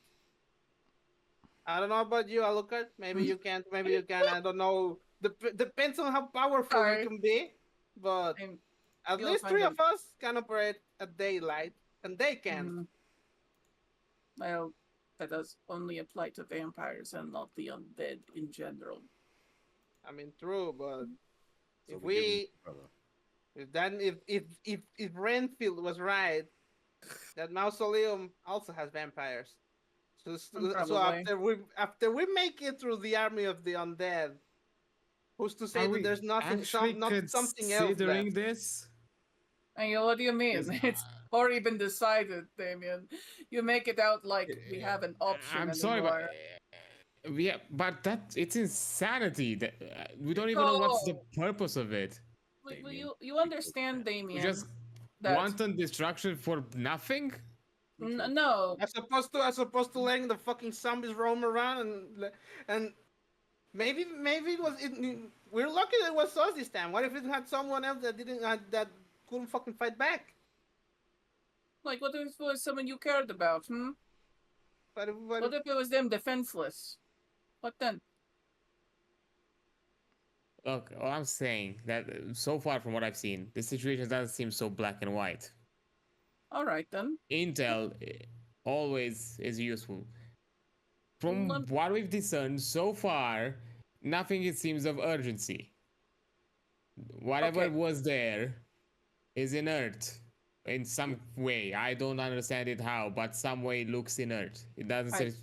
I don't know about you, Alucard. Maybe you can't. Maybe you can. I don't know. Depends on how powerful you sorry. can be. But I'm at you'll least find three it. of us can operate at daylight, and they can't. Well, that does only apply to vampires and not the undead in general. I mean, true, but So if we give him we, umbrella. if Renfield was right, that mausoleum also has vampires. So Probably. after we make it through the army of the undead, who's to say Are that we there's nothing, actually not something else considering left? this? What do you mean? Yes, It's already been decided, Damien. You make it out like we have an option I'm sorry, but anymore. yeah, but it's insanity. That we don't even know what's the No. purpose of it. Will Damien, you keep understand, looking We Damien, just that wanton destruction for nothing. no, As opposed to letting the fucking zombies roam around and maybe we're lucky that it was us this time. What if it had someone else that didn't that couldn't fucking fight back? like what if it was someone you cared about? But What if it was them defenseless? What then? Look, all I'm saying that so far from what I've seen, the situation doesn't seem so black and white. All right then. Intel always is useful. From Lem- what we've discerned so far, nothing it seems of urgency. Whatever Okay. was there is inert in some way. I don't understand it how, but some way it looks inert. It doesn't I- say.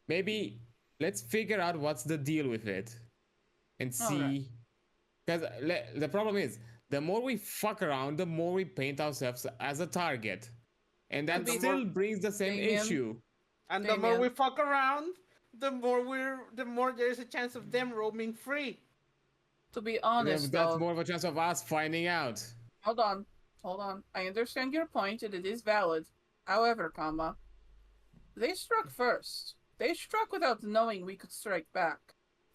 Maybe let's figure out what's the deal with it and All right. see. Because the problem is, the more we fuck around, the more we paint ourselves as a target. And that And the still more- brings the same Damien, issue. And the more Damien. we fuck around, the more there's a chance of them roaming free. To be honest, That's though, more of a chance of us finding out. hold on. I understand your point, and it is valid. However, comma, they struck first. They struck without knowing we could strike back.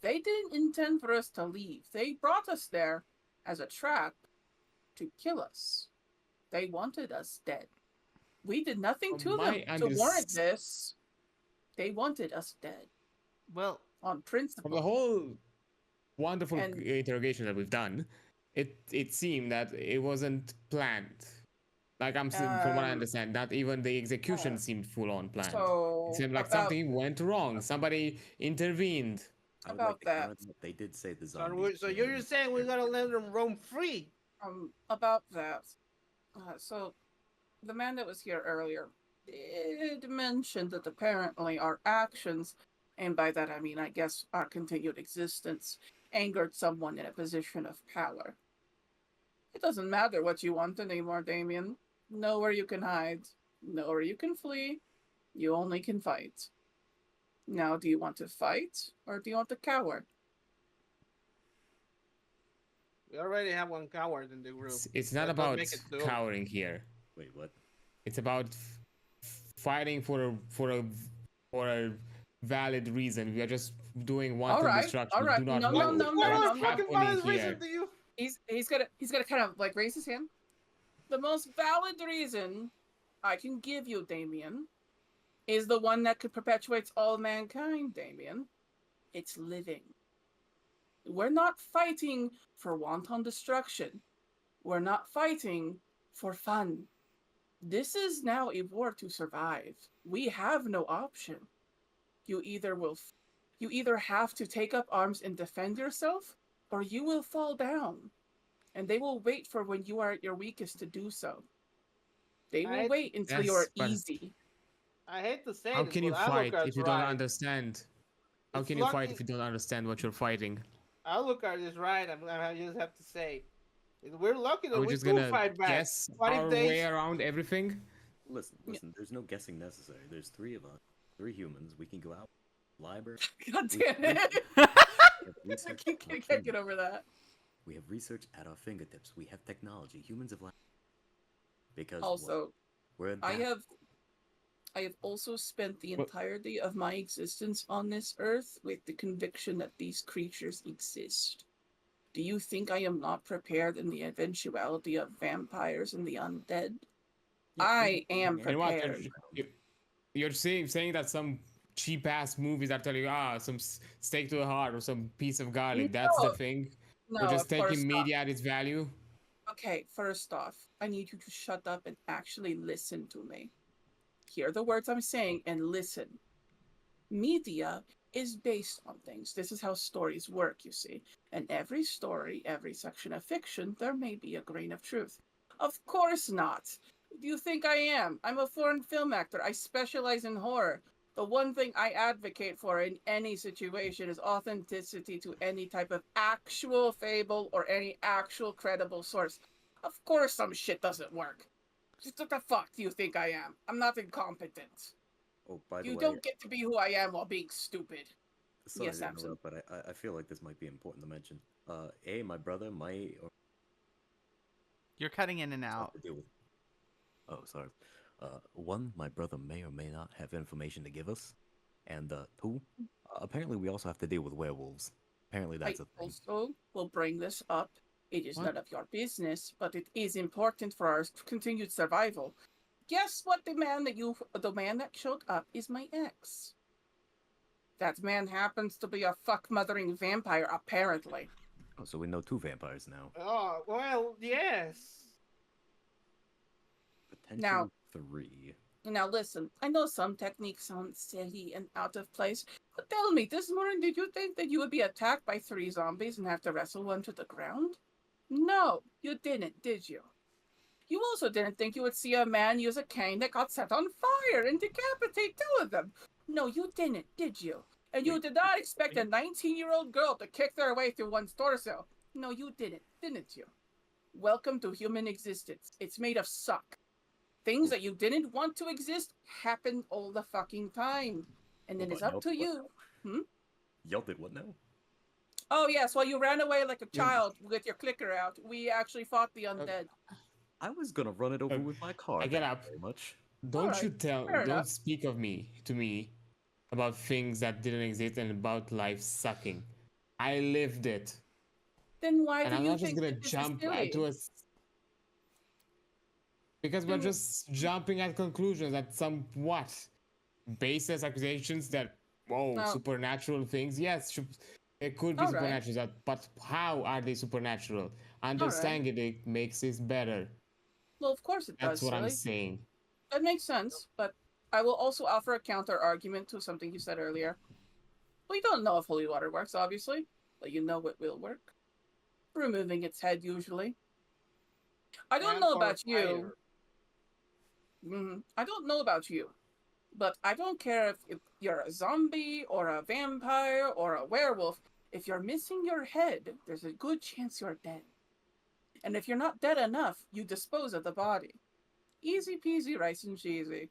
They didn't intend for us to leave. They brought us there as a trap to kill us. They wanted us dead. We did nothing to them to warrant this. They wanted us dead Well, on From the principle. whole wonderful And- interrogation that we've done, it seemed that it wasn't planned. Like from what I understand, not even the execution seemed full on planned. So It seemed like about something went wrong. Somebody intervened. I would About like to that. comment that they did say the So, zombies. so you're just saying we gotta let them roam free? about that. So the man that was here earlier did mention that apparently our actions, and by that I mean I guess our continued existence, angered someone in a position of power. It doesn't matter what you want anymore, Damien. Know where you can hide, know where you can flee. You only can fight. Now, do you want to fight or do you want to cower? We already have one coward in the group. It's not That does about make it two. cowering here. Wait, what? It's about fighting for a valid reason. We are just doing wanton Alright, destruction. alright. We do not No, know no, no, What no, what's no, fucking happening valid here. reason do you? He's gonna kind of like raise his hand. The most valid reason I can give you, Damien, is the one that could perpetuate all mankind, Damian. It's living. We're not fighting for wanton destruction. We're not fighting for fun. This is now a war to survive. We have no option. You either will you either have to take up arms and defend yourself, or you will fall down. And they will wait for when you are at your weakest to do so. They will I wait until you are Yes, but easy. I hate to say how this, can but you fight Alucard's if you don't right. understand? How It's can you fight lucky if you don't understand what you're fighting? Alucard is right. I just have to say, we're lucky Are that we we just could gonna fight back. guess What if our they? way around everything? Listen, Yeah. listen. There's no guessing necessary. There's three of us, three humans. We can go out, library. God We damn it! have I research can't, at our I can't get fingertips. over that. We have research at our fingertips. We have technology. Humans have because what? Also, We're I adapted. have also spent the Well- entirety of my existence on this earth with the conviction that these creatures exist. Do you think I am not prepared in the eventuality of vampires and the undead? Yeah, I am And what prepared. you're saying that some cheap ass movies are telling you some steak to the heart or some piece of garlic. That's the No, thing. no, We're just of course taking not. media at its value. Okay, first off, I need you to shut up and actually listen to me. Hear the words I'm saying and listen. Media is based on things. This is how stories work, you see. And every story, every section of fiction, there may be a grain of truth. Of course not. Who do you think I am? I'm a foreign film actor. I specialize in horror. The one thing I advocate for in any situation is authenticity to any type of actual fable or any actual credible source. Of course some shit doesn't work. Just what the fuck do you think I am? I'm not incompetent. Oh, by the You way, don't get to be who I am while being stupid. sorry Yes, to Samson. interrupt, but I feel like this might be important to mention. My brother might or You're cutting in and have out. to deal with. Oh, sorry. One, my brother may or may not have information to give us, and two, apparently we also have to deal with werewolves. Apparently I that's a thing. also will bring this up. It is What? none of your business, but it is important for our continued survival. Guess what? The man that showed up is my ex. That man happens to be a fuck-mothering vampire, apparently. Oh, so we know two vampires now. Oh well, yes. Potentially three. Now listen, I know some techniques sound silly and out of place, but tell me, this morning did you think that you would be attacked by 3 zombies and have to wrestle one to the ground? No, you didn't, did you? You also didn't think you would see a man use a cane that got set on fire and decapitate 2 of them. No, you didn't, did you? And you Wait, did not expect a 19-year-old girl to kick their way through one's torso. No, you didn't you? Welcome to human existence. It's made of suck. Things that you didn't want to exist happen all the fucking time. And then Hold it's on, up to y'all- you. Y'all did what now? Oh, yes, while you ran away like a Yeah. child with your clicker out, we actually fought the undead. I was gonna run it over Uh, with my car. I get thank you up. very much. Don't Alright, you tell? fair Don't enough. speak of me to me about things that didn't exist and about life sucking. I lived it, Then why and do I'm you not just think gonna that this jump is silly? to a. Because we're Then- just jumping at conclusions at some what baseless accusations that No. supernatural things. Yes, it could be Alright. supernatural, but how are they supernatural? Understanding it makes it better. Well, of course it That's does, what I'm silly. saying. That makes sense, but I will also offer a counter argument to something you said earlier. We don't know if holy water works, obviously, but you know it will work. Removing its head, usually. I don't And know for about you. fire. I don't know about you, but I don't care if you're a zombie or a vampire or a werewolf. If you're missing your head, there's a good chance you're dead. And if you're not dead enough, you dispose of the body. Easy peasy, rice and cheesy.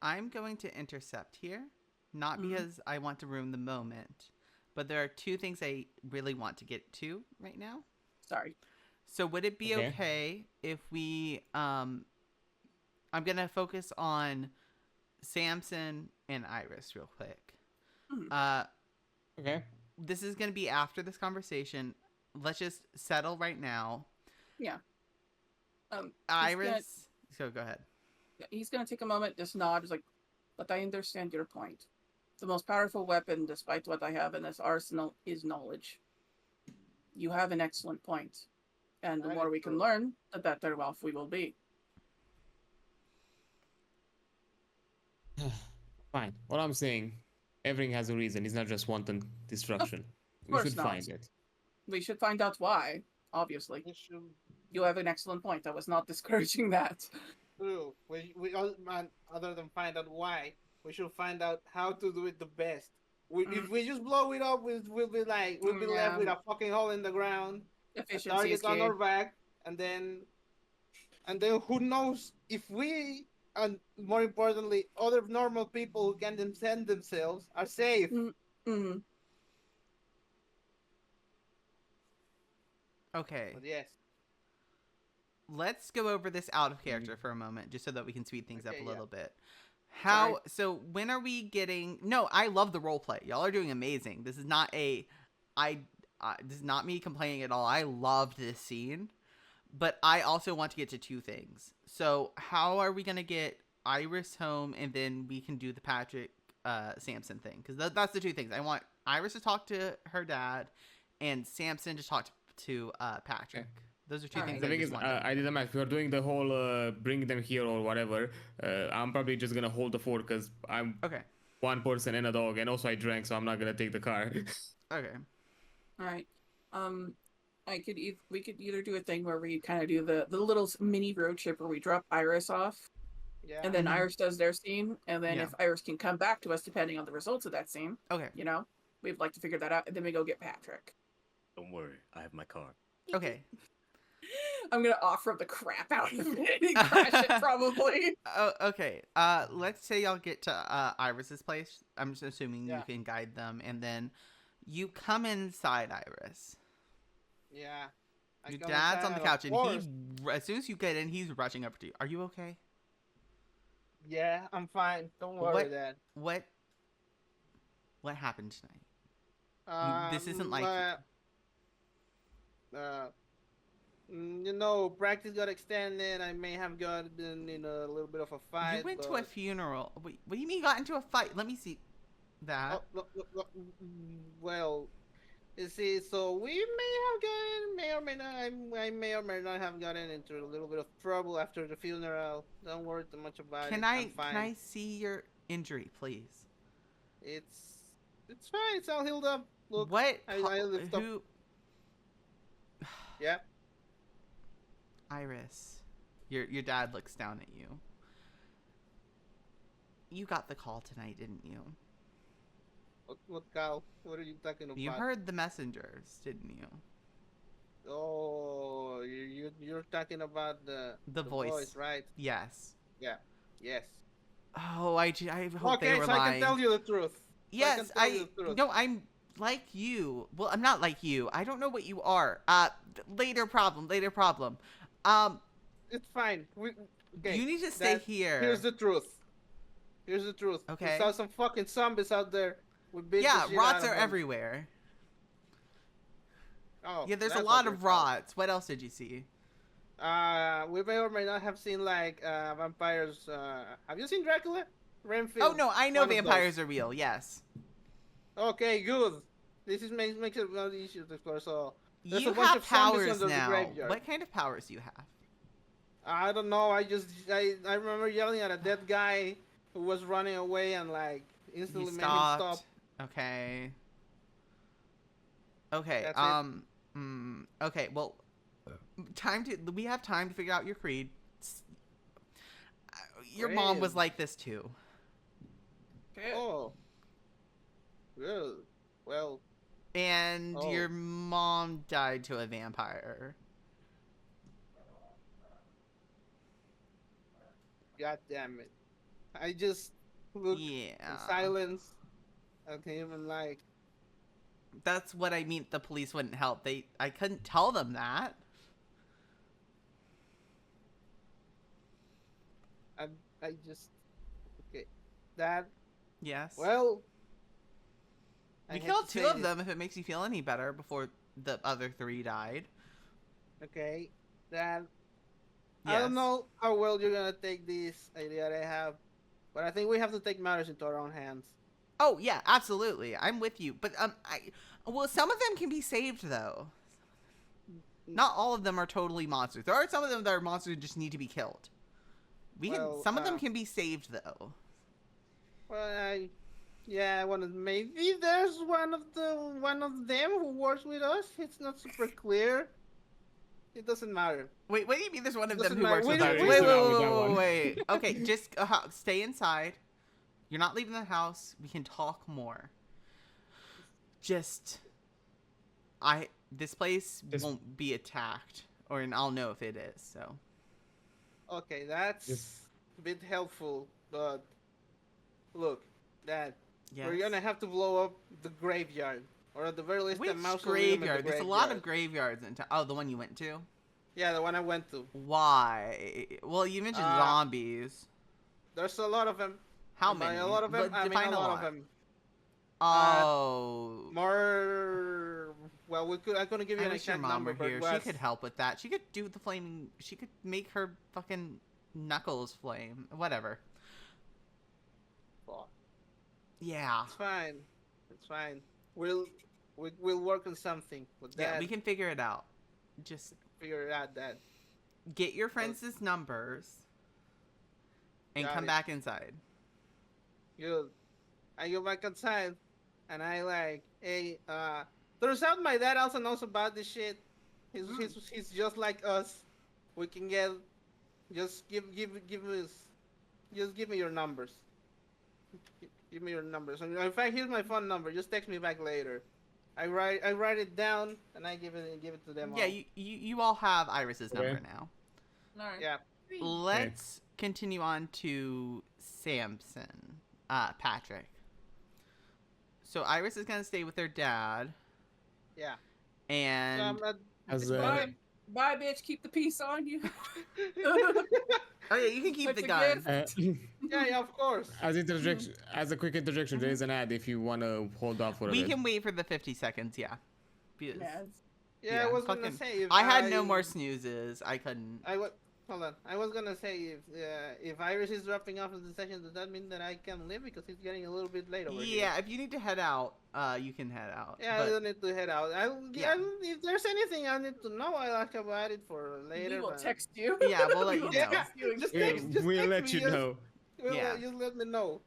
I'm going to intercept here, not Mhm. because I want to ruin the moment, but there are 2 things I really want to get to right now. Sorry. So would it be Okay. okay if we I'm going to focus on Samson and Iris real quick. Mhm. Okay. This is going to be after this conversation. Let's just settle right now. He's Iris, so go ahead. He's gonna take a moment, just nod, just like, but I understand your point. The most powerful weapon, despite what I have in this arsenal, is knowledge. You have an excellent point, and the That more is we can true. learn, the better off we will be. Fine. What I'm saying, everything has a reason. It's not just wanton Of destruction. We course should not. find it. We should find out why, obviously. We should You have an excellent point. I was not discouraging that. do. Man, other than find out why, we should find out how to do it the best. If we just blow it up, we'll be like we'll be left Yeah, with a fucking hole in the ground, a efficiency is target on key. our back, and then who knows if we and more importantly other normal people who can defend themselves are safe. Mm-hmm. Okay. But yes, Let's go over this out of character for a moment, just so that we can speed things up Okay, a yeah. little bit. Sorry. So when are we getting? No, I love the role play. Y'all are doing amazing. This is not this is not me complaining at all. I loved this scene, but I also want to get to two things. So how are we gonna get Iris home, and then we can do the Patrick Samson thing? Because that's the two things. I want Iris to talk to her dad, and Samson to talk to Patrick. Okay. Those are two All things The I thing just is, want done. I did the math. If you're doing the whole bring them here or whatever, I'm probably just gonna hold the fort because I'm Okay. one person and a dog, and also I drank, so I'm not gonna take the car. Okay. All right. We could either do a thing where we kind of do the little mini road trip where we drop Iris off, yeah. and then Mhm. Iris does their scene, and then Yeah. if Iris can come back to us depending on the results of that scene, Okay. we'd like to figure that out, and then we go get Patrick. Don't worry, I have my car. Okay. I'm gonna offer up the crap out of it and crash it probably. Oh, okay. Let's say y'all get to Iris's place. I'm just assuming Yeah. you can guide them, and then you come inside Iris. Yeah. I Your come dad's inside on the and couch, of and course, as soon as you get in, he's rushing up to you. Are you okay? yeah, I'm fine. Don't worry, What? Dad. What happened tonight? This isn't like uh, practice got extended. I may have gotten in a little bit of a fight. you went to a but- funeral. Wait, what do you mean you got into a fight? Let me see that. Oh, well, you see, so we may or may not, I may or may not have gotten into a little bit of trouble after the funeral. Don't worry too much about Can it. I I'm fine. can I see your injury, please? It's fine. It's all healed up. Look, What? I lift up. Who? Yeah. Iris, your dad looks down at you. You got the call tonight, didn't you? What, Cal? What are you talking about? You heard the messengers, didn't you? Oh, you're talking about the voice. right? Yes. Yeah. Yes. Oh, I hope they Okay, were so I lying. can tell you the truth. Yes, tell you the truth. no, I'm like you. Well, I'm not like you. I don't know what you are. Later problem. It's fine. Okay. You need to stay Dad, here. Here's the truth. Okay. We saw some fucking zombies out there. We beat Yeah, the shit rots out of are them. everywhere. Oh, Yeah, there's a that's lot not of your fault. rots. What else did you see? We may or may not have seen like vampires. Have you seen Dracula? Renfield. Oh no, I know one of vampires are real. Yes. those. Okay, good. This makes it very easier to explore. So there's You a bunch have of zombies powers under the now. graveyard. What kind of powers do you have? I don't know. I remember yelling at a dead guy who was running away and like He instantly made him stopped. stop. Okay. Okay. That's it. Okay. Well, we have time to figure out your creed. Your mom was Creed. like this too. Okay. Oh. Good. Well, And Oh. your mom died to a vampire. god damn it. I just looked in Yeah. silence at him and like, That's what I mean. The police wouldn't help. I couldn't tell them that. I just, okay. That, Yes. well. I we hate killed to two say of this. them if it makes you feel any better before the other three died. Okay. That, I Yes. don't know how well you're gonna take this idea that I have, But I think we have to take matters into our own hands. Oh yeah, absolutely. I'm with you. But well, some of them can be saved though. Not all of them are totally monsters. There are some of them that are monsters who just need to be killed. Some of them can be saved though. Well, yeah, maybe there's one of them who works with us. It's not super clear. It doesn't matter. Wait, what do you mean there's one of them Doesn't who works matter. with us? We- Wait, we- wait, with that wait, one. wait. Okay, just stay inside. You're not leaving the house. We can talk more. This place won't be attacked, and I'll know if it is, so. Okay, that's Yes. a bit helpful, but look, Dad, Yes. we're gonna have to blow up the graveyard, or at the very least, Which the mausoleum. graveyard? There's a lot of graveyards in town. Oh, the one you went to? Yeah, the one I went to. Why? Well, you mentioned zombies. There's a lot of them. How And by many? a lot of them, I mean Define a lot of them. Oh. More. Well, I couldn't give you I an wish your exact mom number, were but here. She could help with that. She could do the flaming. She could make her fucking knuckles flame. Whatever. Yeah. It's fine. It's fine. We'll work on something. With Yeah, that, we can figure it out. Just figure it out, Dad. get your friends' numbers and Got come it. back inside. Good. I go back outside, and I like, hey, turns out my dad also knows about this shit. He's just like us. We can get, just give me your numbers. Give me your numbers. And in fact, here's my phone number. Just text me back later. I write it down, and I give it to them. Yeah, all. you all have Iris's Okay. number now. All right. Yeah. Let's continue on to Samson, Patrick. So Iris is gonna stay with her dad, Yeah. and As Bye, bye, bitch. Keep the peace on you. oh yeah, you can keep That's the a gun. gift. Yeah, of course. as a quick interjection, there is an ad if you want to hold off for a We bit. can wait for the 50 seconds. Yeah. Because Yeah, Yeah, Yeah, I was gonna fucking- say if I had no more snoozes. I couldn't. Hold on. I was gonna say if Iris is dropping off of the session, does that mean that I can leave because it's getting a little bit late over here? Yeah, if you need to head out, you can head out. Yeah, I but- don't need to head out. If there's anything I need to know, I'll ask about it for later. we will but- text you. Yeah, we'll let We you will know. text you. Just Yeah, text, just we'll text let me, you just- know. Yeah. Just let me know.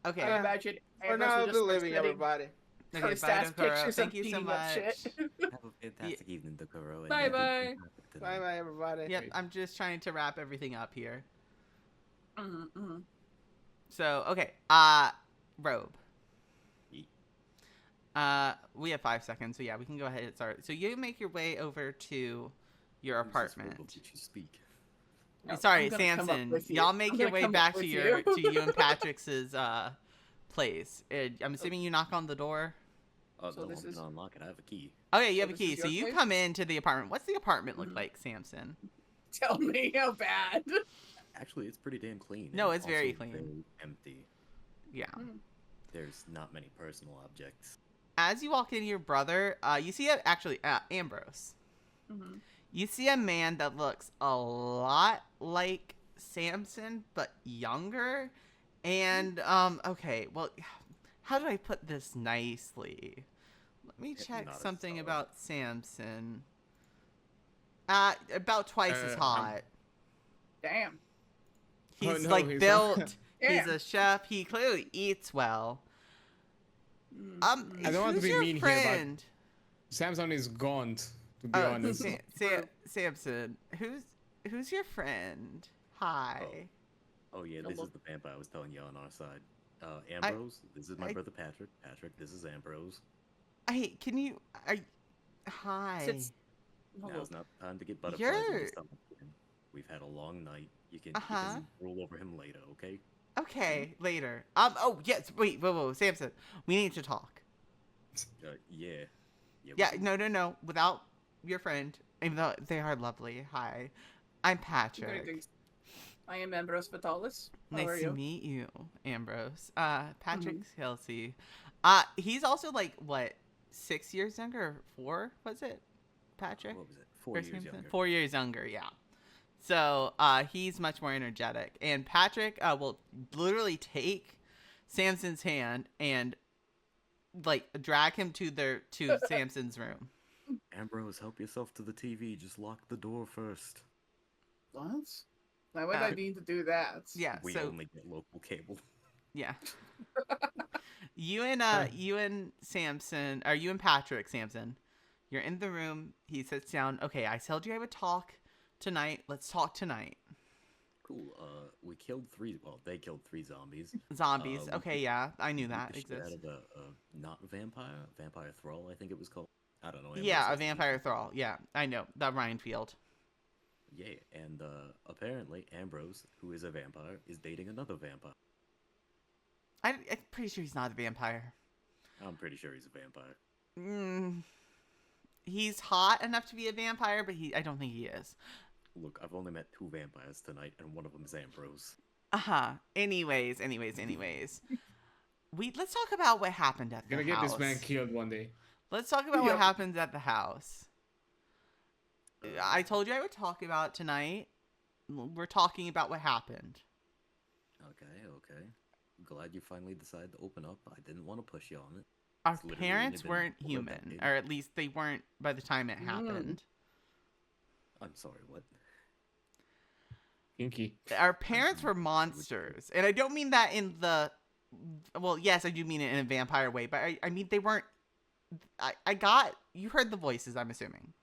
Okay. I imagine For Ambrose now, will I'll just be start leaving sending everybody. Okay, cursed bye, ass Dokuro. pictures Thank of you so beating up much. shit. Have a fantastic evening, Dokuro. and Bye you bye. can have it tonight. Bye bye, everybody. Yep, I'm just trying to wrap everything up here. Mm-hmm. So, okay. Robe. Yeet. We have 5 seconds, so yeah, we can go ahead and start. So you make your way over to your Who's this apartment. Robe that you speak? No, Sorry, I'm gonna come up Samson. with you. Y'all make I'm your gonna way come up back to with your you. to you and Patrick's place. I'm assuming you knock on the door. Oh, So no, this I'm is- gonna unlock it. I have a key. Oh yeah, you So have a this key. is So your you place? come into the apartment. What's the apartment look Mhm. like, Samson? Tell me how bad. Actually, it's pretty damn clean. No, and it's very also clean. Very empty. Yeah. There's not many personal objects. As you walk in, your brother, you see Ambrose. Mm-hmm. You see a man that looks a lot like Samson, but younger. And okay, well, how do I put this nicely? Let me Yeah, check not as something solid. about Samson. About twice as hot. Damn. He's no, like he's built. not. He's Damn. a chef. He clearly eats well. Mm. I don't want to who's be your mean here, but- friend? Samson is gaunt, to be Oh, honest. Samson, who's your friend? Hi. Oh yeah, Oh, this look. is the vampire I was telling you on our side. Ambrose, this is my brother Patrick. Patrick, this is Ambrose. Hey, can you? Hi. Sits- Oh, Now's look. not the time to get butterflies in You're- your stomach. We've had a long night. You can Uh-huh. rule over him later, okay? Okay, later. Oh yes. Wait. Whoa. Samson, we need to talk. Yeah. we Yeah. do. No. Without your friend, even though they are lovely. Hi, I'm Patrick. Greetings. I am Ambrose Vitalis. How Nice are to you? meet you, Ambrose. Patrick Ghelfi. He's also like what, 6 years younger? Or 4? Was it? Patrick? What was it? Or 4 years Samson? younger. 4 years younger. Yeah. So he's much more energetic. And Patrick will literally take Samson's hand and like drag him to Samson's room. Ambrose, help yourself to the TV. Just lock the door first. What? Why would I need to do that? Yeah, We so only get local cable. yeah. You and Samson, or you and Patrick, Samson, you're in the room. He sits down. Okay, I told you I would talk tonight. Let's talk tonight. Cool. We killed 3. Well, they killed 3 zombies. Zombies. We okay, yeah, I knew beat that the shit exists. out of a not vampire thrall, I think it was called. I don't know. Yeah, a Ambrose vampire thrall. Yeah, I know. The Ryan Field. Yeah, and apparently Ambrose, who is a vampire, is dating another vampire. I'm pretty sure he's not a vampire. I'm pretty sure he's a vampire. He's hot enough to be a vampire, but I don't think he is. Look, I've only met 2 vampires tonight, and one of them is Ambrose. Anyways. Let's talk about what happened at the Gonna house. get this man killed one day. Let's talk about what happened at the house. I told you I would talk about tonight. We're talking about what happened. Okay. Glad you finally decided to open up. I didn't want to push you on it. Our It's literally parents only been weren't over a human, decade. or at least they weren't by the time it happened. I'm sorry, what? Kinky. Our parents were monsters, and I don't mean that in the. Well, yes, I do mean it in a vampire way, but I mean they weren't. You heard the voices, I'm assuming.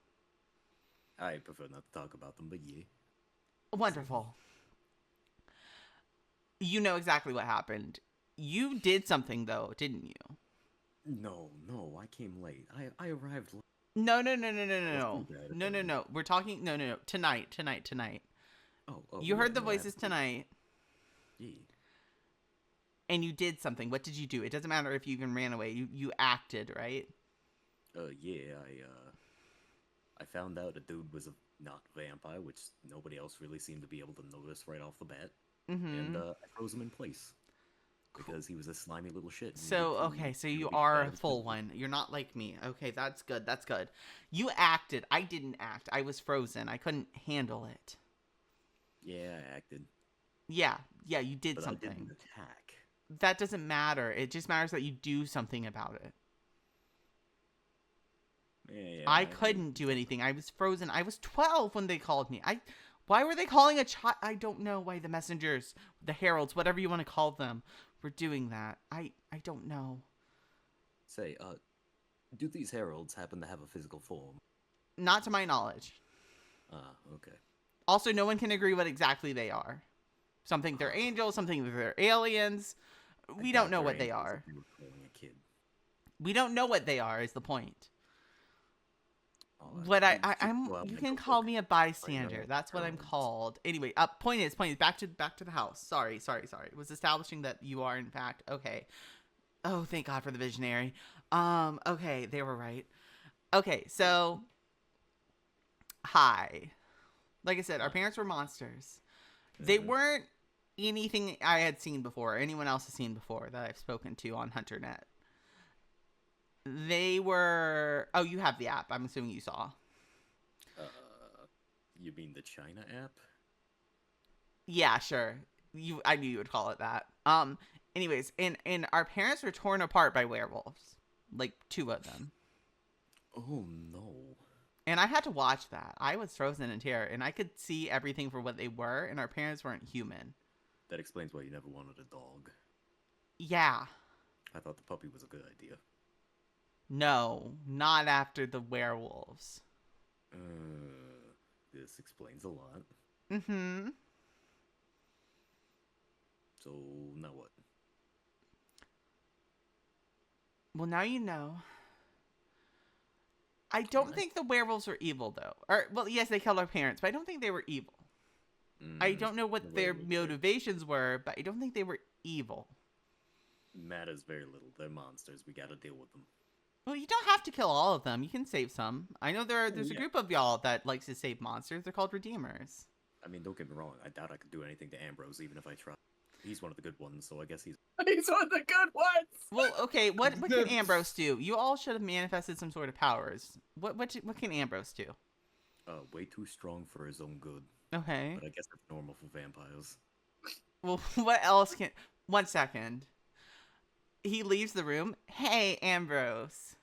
I prefer not to talk about them, but yeah. Wonderful. You know exactly what happened. You did something though, didn't you? No, I came late. I arrived late. No. too bad, No. We're talking. No. Tonight. Oh, You yeah, heard the no, voices absolutely. tonight, Yeah. and you did something. What did you do? It doesn't matter if you even ran away. You acted, right? Yeah, I found out a dude was a not vampire, which nobody else really seemed to be able to notice right off the bat. Mm-hmm. And I froze him in place. Because he was a slimy little shit. and So, he okay, so really you bad are a with full it. one. You're not like me. Okay, that's good. You acted. I didn't act. I was frozen. I couldn't handle it. Yeah, I acted. Yeah, you did But something. I didn't attack. That doesn't matter. It just matters that you do something about it. Yeah, I couldn't do anything. I was frozen. I was 12 when they called me. Why were they calling a child? I don't know why the messengers, the heralds, whatever you want to call them, were doing that. I don't know. Say, do these heralds happen to have a physical form? Not to my knowledge. Ah, okay. Also, no one can agree what exactly they are. Some think they're angels, some think they're aliens. We I don't doubt know they're what they angels are. if you were calling a kid. We don't know what they are is the point. Oh, What just I'm go out you and can go call look. me a bystander. That's what I'm heralds. called. Anyway, point is back to the house. Sorry. It was establishing that you are in fact okay. Oh, thank God for the visionary. Okay, they were right. Okay, so hi. Like I said, our parents were monsters. They weren't anything I had seen before, or anyone else has seen before that I've spoken to on HunterNet. They were. Oh, you have the app. I'm assuming you saw. You mean the China app? Yeah, sure. I knew you would call it that. Anyways, and our parents were torn apart by werewolves, like 2 of them. Oh no. And I had to watch that. I was frozen in terror, and I could see everything for what they were, and our parents weren't human. That explains why you never wanted a dog. Yeah. I thought the puppy was a good idea. No, not after the werewolves. This explains a lot. Mm-hmm. So, now what? Well, now you know. I don't What? think the werewolves were evil, though. Or, well, yes, they killed our parents, but I don't think they were evil. I don't know what the their werewolves are- motivations were, but I don't think they were evil. Matters very little. They're monsters. We gotta deal with them. Well, you don't have to kill all of them. You can save some. I know there's a yeah. group of y'all that likes to save monsters. They're called Redeemers. I mean, don't get me wrong. I doubt I could do anything to Ambrose, even if I tried. He's one of the good ones, so I guess he's... He's one of the good ones. Well, okay, what can Ambrose do? You all should have manifested some sort of powers. What can Ambrose do? way too strong for his own good. Okay. but I guess that's normal for vampires. Well, what else can? 1 second. He leaves the room. Hey, Ambrose.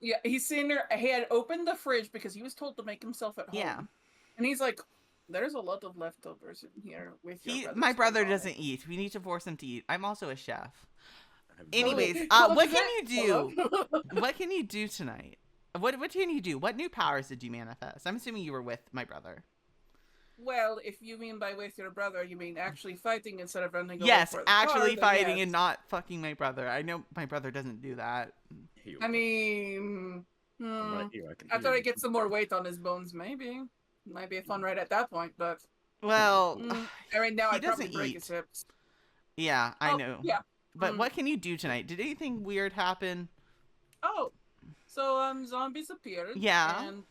Yeah, he's sitting there. He had opened the fridge because he was told to make himself at home. Yeah. And he's like, "There's a lot of leftovers in here with your brother's My food brother on doesn't it." eat. We need to force him to eat. I'm also a chef. I have Anyways, Well, what does can that- you do? Hello? What can you do tonight? What can you do? What new powers did you manifest? I'm assuming you were with my brother. Well, if you mean by with your brother, you mean actually fighting instead of running away Yes, for the actually car, then fighting yes. and not fucking my brother. I know my brother doesn't do that. You're I right. mean, I'm right here. I can after hear I you. get some more weight on his bones, maybe. Might be fun right at that point, but Well, right now He I'd probably doesn't break eat. his hips. yeah, I Oh, know. yeah. But Mm. what can you do tonight? Did anything weird happen? Oh, so zombies appeared. Yeah. And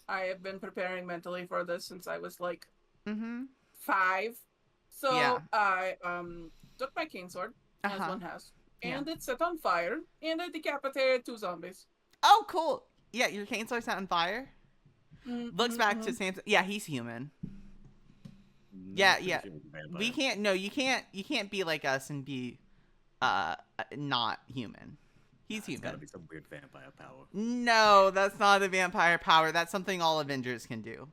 I have been preparing mentally for this since I was like Mm-hmm. 5. So Yeah. I took my cane sword, as Uh-huh. one has, Yeah. and it set on fire, and I decapitated 2 zombies. Oh, cool. Yeah, your cane sword's not on fire. Mm, Looks mm, back mm. to Samson. Yeah, he's human. No, Yeah, pretty yeah. sure it's a vampire. We can't. No, you can't be like us and be, not human. He's It's gotta human. be some weird vampire power. No, that's not a vampire power. That's something all Avengers can do.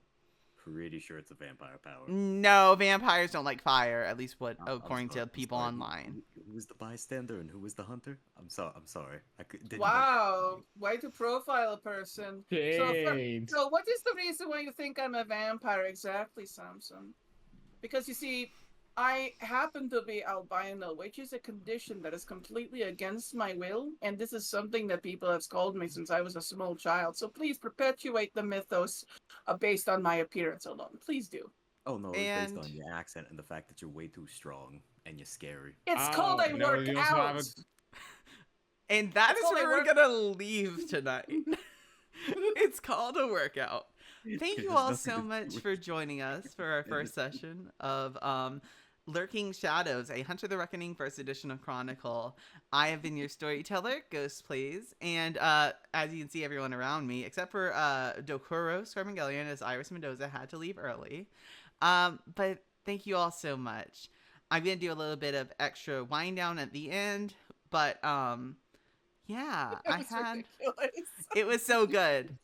Pretty sure it's a vampire power. No, vampires don't like fire. At least what I'm according sorry, to I'm people sorry. online. Who was the bystander and who was the hunter? I'm sorry. Didn't Wow, way to profile a person. Shade. So what is the reason why you think I'm a vampire exactly, Samson? Because you see, I happen to be albino, which is a condition that is completely against my will, and this is something that people have called me since I was a small child. So please perpetuate the mythos based on my appearance alone. Please do. Oh no, it was based And- on your accent and the fact that you're way too strong and you're scary. It's called I no, work you also have out. And that That's is all where they we're work- gonna leave tonight. It's called a workout. Thank you There's all nothing so to do much with for joining us for our first session of Lurking Shadows, a Hunter the Reckoning first edition of Chronicle. I have been your storyteller, Ghost Plays, and as you can see, everyone around me, except for Dokuro Scarmangelian, as Iris Mendoza had to leave early. But thank you all so much. I'm gonna do a little bit of extra wind down at the end, but yeah, I It's had. ridiculous. It was so good.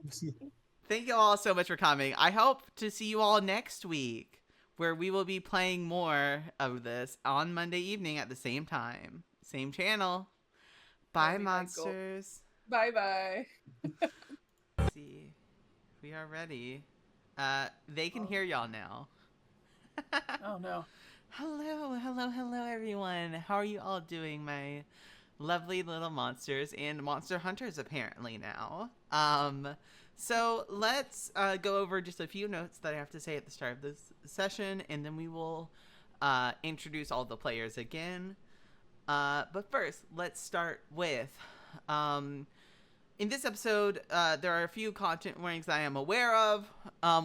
Thank you all so much for coming. I hope to see you all next week, where we will be playing more of this on Monday evening at the same time. Same channel. Bye, That'd be my goal. monsters. Bye bye. Let's see. We are ready. They can hear y'all now. Oh no. Hello, everyone. How are you all doing, my lovely little monsters and monster hunters, apparently now? So let's go over just a few notes that I have to say at the start of this session, and then we will introduce all the players again. But first, let's start with in this episode, there are a few content warnings that I am aware of.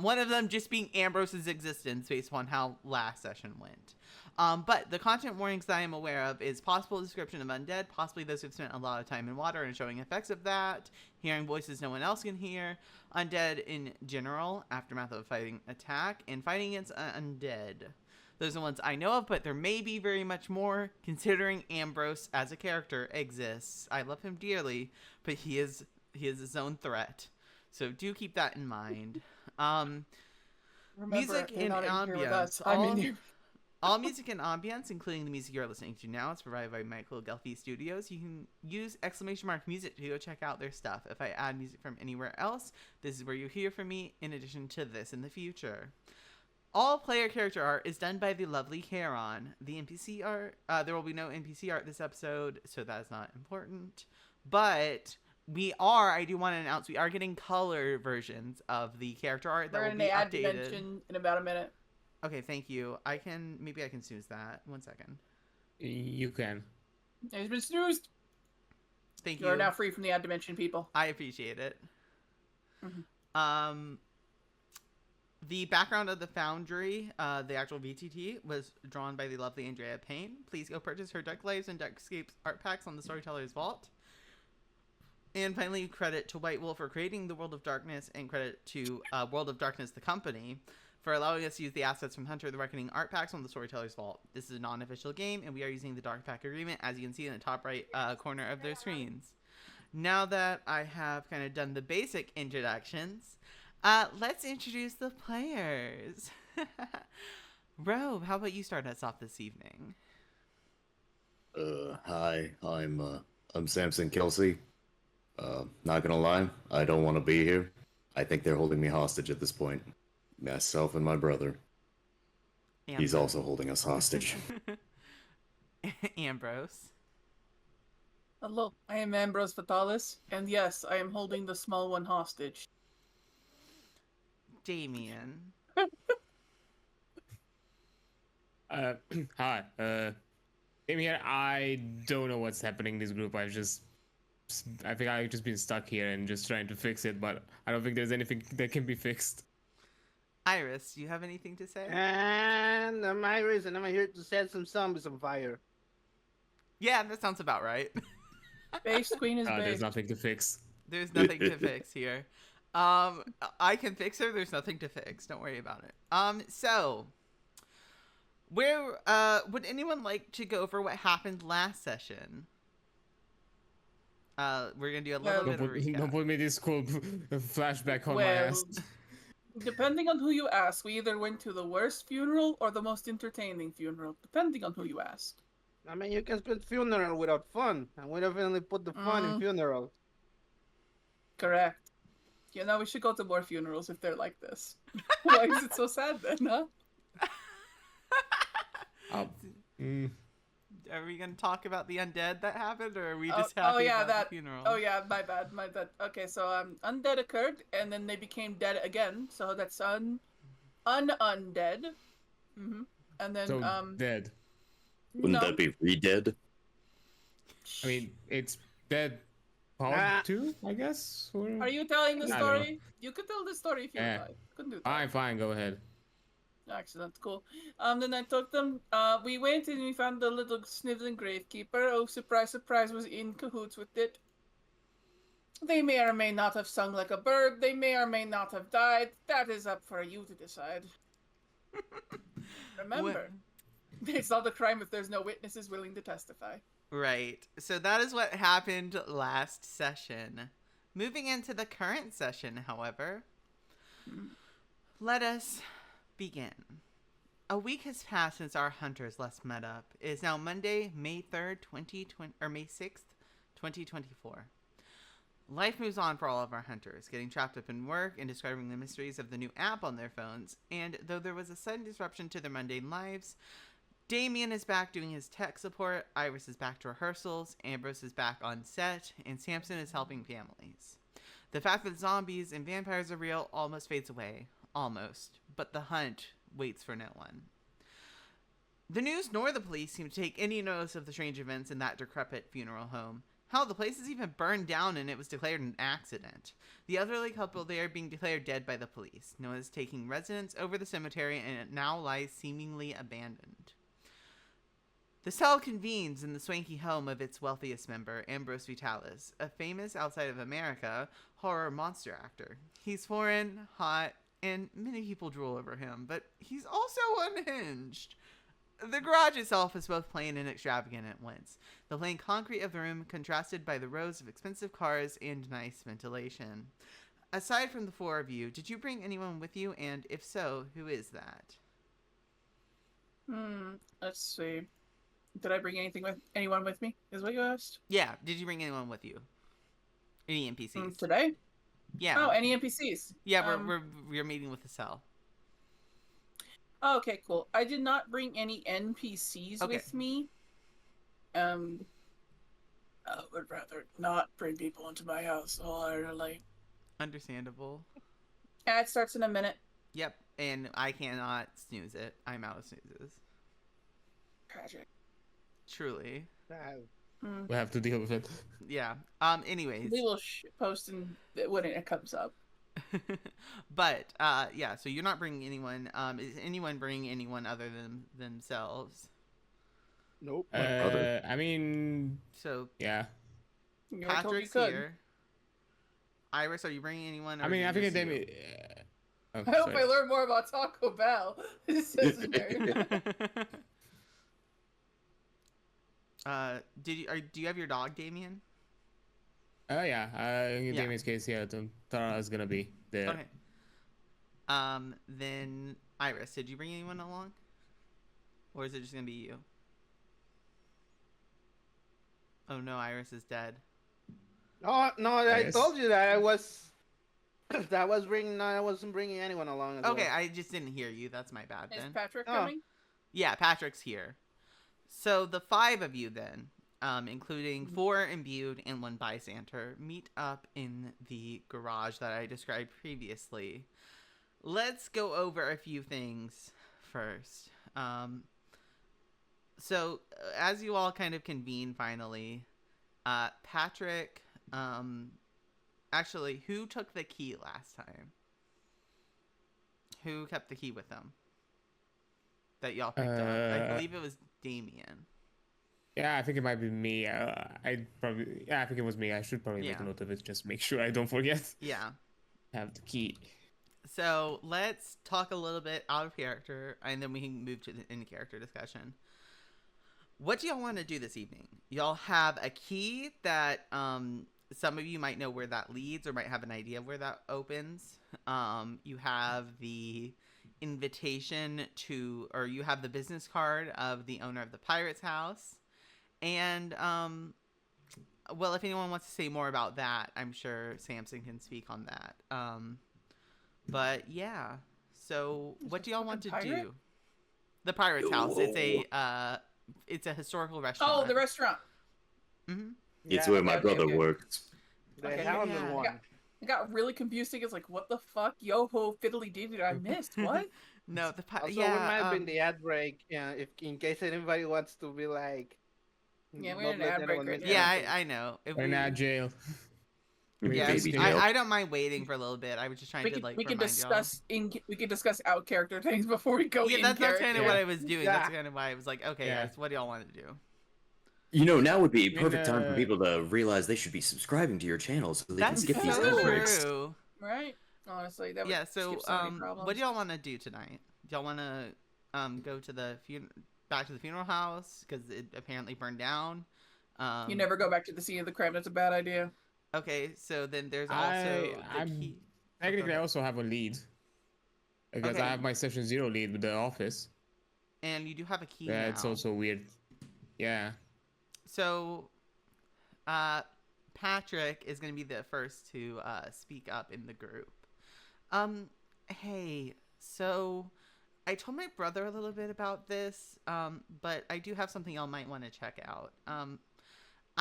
One of them just being Ambrose's existence based upon how last session went. But the content warnings that I am aware of is possible description of undead, possibly those who've spent a lot of time in water and showing effects of that, hearing voices no one else can hear, undead in general, aftermath of a fighting attack, and fighting against undead. Those are the ones I know of, but there may be very much more, considering Ambrose as a character exists. I love him dearly, but he is his own threat. So do keep that in mind. Remember, Music you're and not in here with ambience. us. I'm in here. All music and ambience, including the music you're listening to now, is provided by Michael Ghelfi Studios. You can use !music to go check out their stuff. If I add music from anywhere else, this is where you hear from me, in addition to this in the future. All player character art is done by the lovely Charon. The NPC art, there will be no NPC art this episode, so that is not important. But I do want to announce, we are getting color versions of the character art that We're will in be the ad updated. dimension in about a minute. Okay, thank you. Maybe I can snooze that. 1 second. You can. It's been snoozed. Thank you. You're now free from the ad dimension, people. I appreciate it. Mhm. The background of the Foundry, the actual VTT, was drawn by the lovely Andrea Payne. Please go purchase her Dark Lives and Darkscapes art packs on the Storyteller's Vault. And finally, credit to White Wolf for creating the World of Darkness, and credit to World of Darkness, the company. for allowing us to use the assets from Hunter the Reckoning art packs on the Storyteller's Vault. This is a non-official game, and we are using the Dark Pack Agreement, as you can see in the top right corner of their screens. Now that I have kind of done the basic introductions, let's introduce the players. Robe, how about you start us off this evening? Hi, I'm Samson Kelsey. Not gonna lie, I don't want to be here. I think they're holding me hostage at this point. Myself and my brother. He's also holding us hostage. Ambrose. Hello, I am Ambrose Fatalis, and yes, I am holding the small one hostage. Damian. Hi. Same here. I don't know what's happening in this group. I think I've just been stuck here and just trying to fix it, but I don't think there's anything that can be fixed. Iris, do you have anything to say? And I'm Iris, and I'm here to set some zombies on fire. Yeah, that sounds about right. Based Queen is There's based. nothing to fix. There's nothing to fix here. I can fix her. There's nothing to fix. Don't worry about it. So, where would anyone like to go over what happened last session? We're gonna do a little bit of a recap. Don't put me this cool flashback on my Well, ass. depending on who you ask, we either went to the worst funeral or the most entertaining funeral, depending on who you asked. I mean, you can spend funeral without fun, and we definitely put the fun in funeral. Correct. You know, we should go to more funerals if they're like this. Why is it so sad then, huh? Are we gonna talk about the undead that happened, or are we just happy about the funeral? Oh yeah, my bad. Okay, so undead occurred, and then they became dead again. So that's undead. Mm-hmm. And then So dead. Wouldn't that be re-dead? I mean, it's dead part 2, I guess? Or... Are you telling the I don't story? You could tell the story if you would like. Couldn't do that. Fine, go ahead. Excellent, cool. Then I took them. We went and we found the little sniveling gravekeeper. Oh, surprise, surprise, was in cahoots with it. They may or may not have sung like a bird. They may or may not have died. That is up for you to decide. Remember, it's not a crime if there's no witnesses willing to testify. Right. So that is what happened last session. Moving into the current session, however, let us begin. A week has passed since our hunters last met up. It is now Monday, May 3rd, 2020, or May 6th, 2024. Life moves on for all of our hunters, getting trapped up in work and describing the mysteries of the new app on their phones. And though there was a sudden disruption to their mundane lives, Damian is back doing his tech support, Iris is back to rehearsals, Ambrose is back on set, and Samson is helping families. The fact that zombies and vampires are real almost fades away. Almost. But the hunt waits for no one. The news nor the police seem to take any notice of the strange events in that decrepit funeral home. Hell, the place is even burned down and it was declared an accident. The elderly couple there being declared dead by the police. No one is taking residence over the cemetery and it now lies seemingly abandoned. The cell convenes in the swanky home of its wealthiest member, Ambrose Vitalis, a famous outside of America horror monster actor. He's foreign, hot, and many people drool over him, but he's also unhinged. The garage itself is both plain and extravagant at once. The plain concrete of the room contrasted by the rows of expensive cars and nice ventilation. Aside from the four of you, did you bring anyone with you, and if so, who is that? Let's see. Did I bring anyone with me? Is what you asked? Yeah, did you bring anyone with you? Any NPCs? Today? Yeah. Oh, any NPCs? Yeah, we're meeting with the cell. Oh, okay, cool. I did not bring any NPCs with me. I would rather not bring people into my house wholeheartedly. Understandable. It starts in a minute. Yep, and I cannot snooze it. I'm out of snoozes. Tragic. Truly. We have to deal with it. Yeah. Anyways. We will post when it comes up. But yeah. So you're not bringing anyone. Is anyone bringing anyone other than themselves? Nope. I mean. So. Yeah. Patrick's here. Iris, are you bringing anyone? I mean, I think Oh, I hope I sorry. learn more about Taco Bell. It says in there. Do you have your dog, Damien? Oh yeah. In Yeah. Damien's case, yeah, Tara is gonna be there. Okay. Then Iris, did you bring anyone along, or is it just gonna be you? Oh no, Iris is dead. Oh no, I Yes. told you that I was. That was bringing. No, I wasn't bringing anyone along as Okay, well. I just didn't hear you. That's my bad Is then. Patrick Oh. coming? Yeah, Patrick's here. So the five of you then, including 4 imbued and 1 bystander, meet up in the garage that I described previously. Let's go over a few things first. So as you all kind of convene finally, Patrick, actually, who took the key last time? Who kept the key with them? That y'all picked up. I believe it was Damian. Yeah, I think it might be me. I think it was me. I should probably make Yeah. a note of it, just make sure I don't forget. Yeah. Have the key. So let's talk a little bit out of character, and then we can move to the in-character discussion. What do y'all want to do this evening? Y'all have a key that some of you might know where that leads, or might have an idea of where that opens. You have the invitation to, or you have the business card of the owner of the Pirate's House. And, well, if anyone wants to say more about that, I'm sure Samson can speak on that. But yeah, so what do y'all want to do? The Pirate's House. It's a historical restaurant. Oh, the restaurant. Mm-hmm. It's Yeah, where my okay, brother okay. works. the Okay, hounded yeah. one. It got really confusing. It's like, what the fuck? Yo-ho, fiddly did I missed? What? No, Also, yeah. we might have been the ad break. If in case anybody wants to be like. Yeah, we're not in an let ad break anyone right miss now. Yeah, anything. I know. If We're we, in jail. yeah, Baby jail. I don't mind waiting for a little bit. I was just trying to like we can remind y'all. discuss out character things before we go Yeah, in that's character. kind of what I was doing. Yeah. That's kind of why I was like, okay, Yeah. guys, what do y'all want to do? You know, now would be a mean, perfect time for people to realize they should be subscribing to your channel so they That's can skip these so ad breaks. true. Right? Honestly, that would Yeah. So, skip so many problems. what do y'all want to do tonight? Do y'all want to go to the back to the funeral house because it apparently burned down? You never go back to the scene of the crime. That's a bad idea. Okay, so then there's also the key. Technically, I also have a lead. Because Okay. I have my session 0 lead with the office. And you do have a key That's now. also weird. Yeah. So, Patrick is going to be the first to speak up in the group. Hey, so I told my brother a little bit about this, but I do have something y'all might want to check out.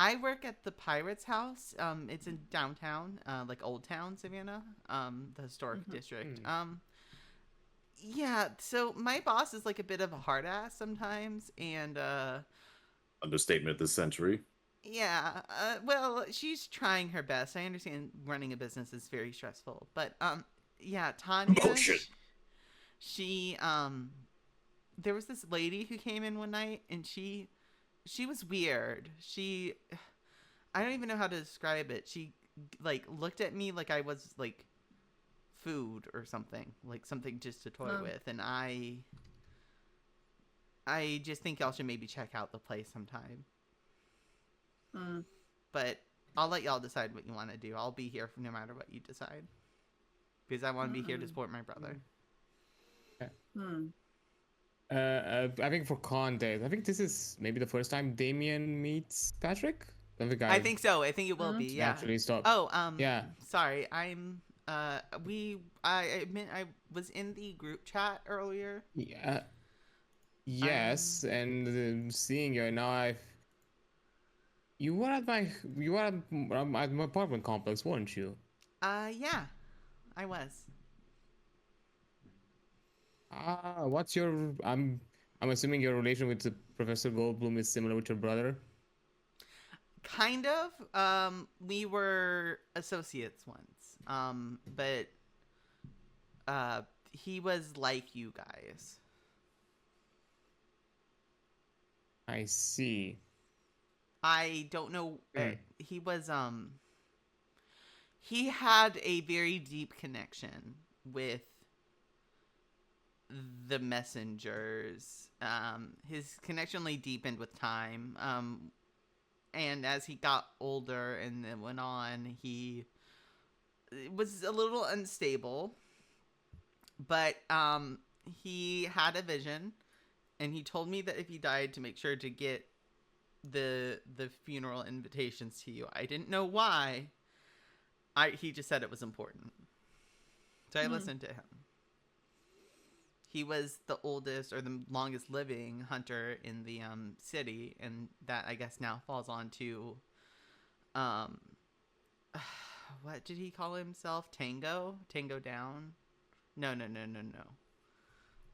I work at the Pirate's House. It's in downtown, like Old Town, Savannah, the historic district. Yeah, so my boss is like a bit of a hard ass sometimes, and Understatement of the century. yeah, well, she's trying her best. I understand running a business is very stressful, but yeah, Tanya. Bullshit. She there was this lady who came in one night, and she was weird. I don't even know how to describe it. She like looked at me like I was like food or something, like something just to toy with, and I just think y'all should maybe check out the place sometime. But I'll let y'all decide what you want to do. I'll be here no matter what you decide, because I want to be here to support my brother. I think for context, I think this is maybe the first time Damian meets Patrick. I think so. I think it will be. Yeah. Actually, stop. Oh, yeah. Sorry, I'm. I admit I was in the group chat earlier. Yeah. Yes, and seeing you now, you were at my apartment complex, weren't you? Yeah, I was. What's your? I'm assuming your relation with the Professor Goldblum is similar with your brother. Kind of. We were associates once. But he was like you guys. I see. I don't know. He was he had a very deep connection with the messengers. His connection only deepened with time. And as he got older and then went on, he was a little unstable. But he had a vision, and he told me that if he died, to make sure to get the funeral invitations to you. I didn't know why. He just said it was important. So I listened to him. He was the oldest or the longest living hunter in the city, and that I guess now falls on to what did he call himself? Tango Down? No.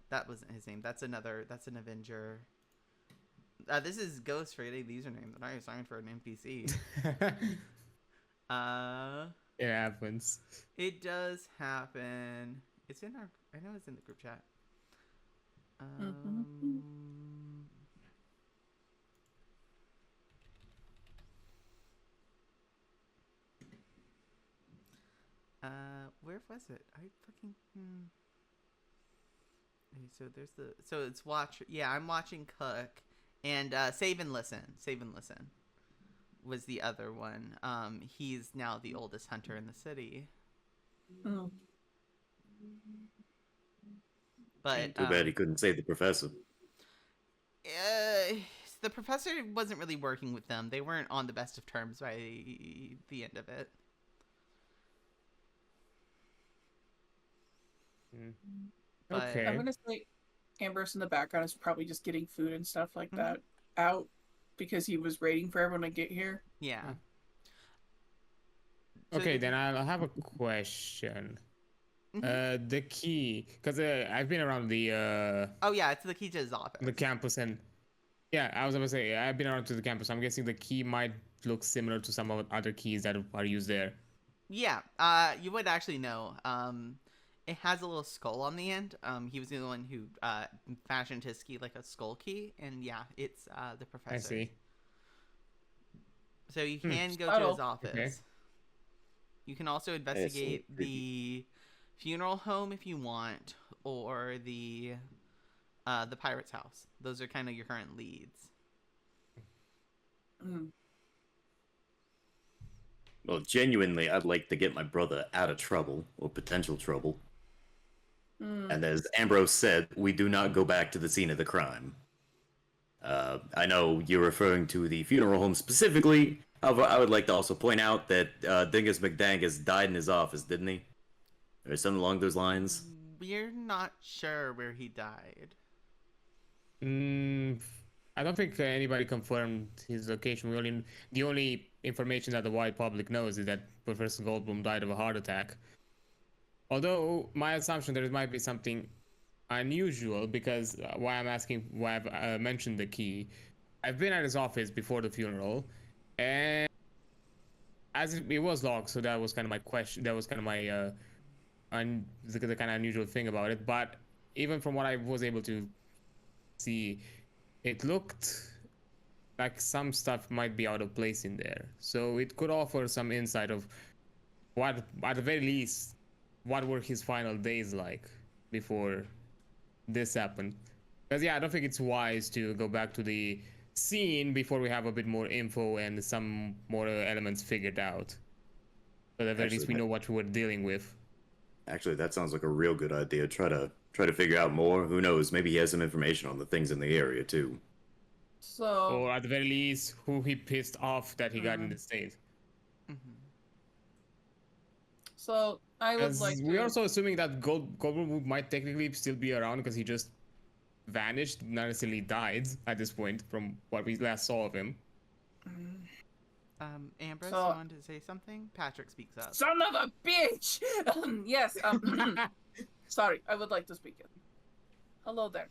That wasn't his name. That's an Avenger. This is Ghost for a username that I assigned for an NPC. It happens. It does happen. It's in our. I know it's in the group chat. Where was it? I fucking. Okay, so there's it's watch. Yeah, I'm watching Cook, and Save and Listen. Save and Listen was the other one. He's now the oldest hunter in the city. Oh. But Too bad he couldn't save the professor. the professor wasn't really working with them. They weren't on the best of terms by the end of it. But, Okay. I'm gonna say Ambrose in the background is probably just getting food and stuff like that out because he was waiting for everyone to get here. Yeah. Okay, then I'll have a question. The key, because I've been around the Oh yeah, it's the key to his office. the campus, and yeah, I was about to say I've been around to the campus. I'm guessing the key might look similar to some of the other keys that are used there. Yeah. You would actually know. It has a little skull on the end. He was the one who fashioned his key like a skull key, and yeah, it's the professor. I see. So you can go to Subtle. his office. Okay. You can also investigate the funeral home if you want, or the pirate's house. Those are kind of your current leads. Well, genuinely, I'd like to get my brother out of trouble, or potential trouble. And as Ambrose said, we do not go back to the scene of the crime. I know you're referring to the funeral home specifically. However, I would like to also point out that Dingus McDangus died in his office, didn't he? Or something along those lines. We're not sure where he died. I don't think anybody confirmed his location. The only information that the wide public knows is that Professor Goldblum died of a heart attack. Although my assumption there might be something unusual, because why I've mentioned the key. I've been at his office before the funeral, and as it was locked, so that was kind of my question. That was kind of my the kind of unusual thing about it. But even from what I was able to see, it looked like some stuff might be out of place in there. So it could offer some insight of what, at the very least, what were his final days like before this happened. Because yeah, I don't think it's wise to go back to the scene before we have a bit more info and some more elements figured out. But at the very least we know what we're dealing with. Actually, that sounds like a real good idea. Try to figure out more. Who knows? Maybe he has some information on the things in the area too. So, Or at the very least, who he pissed off that he got in the state. so I would like We're to. also assuming that Goldblum might technically still be around because he just vanished, not necessarily died at this point from what we last saw of him. Ambrose, So- you wanted to say something? Patrick speaks up. Son of a bitch! Yes. Sorry, I would like to speak it. Hello there.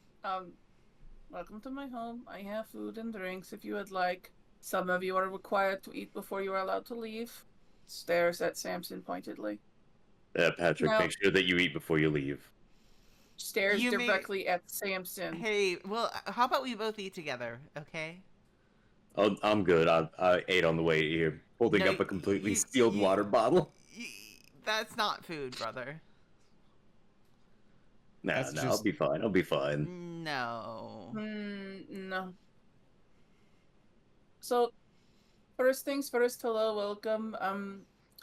Welcome to my home. I have food and drinks if you would like. Some of you are required to eat before you are allowed to leave. Stares at Samson pointedly. Patrick, Now- make sure that you eat before you leave. Stares You may- directly at Samson. Hey, well, how about we both eat together, okay? Oh, I'm good. I ate on the way here, holding No, up a completely you- sealed you- water bottle. That's not food, brother. Nah, That's I'll just be fine. I'll be fine. No. No. So, first things first, hello, welcome.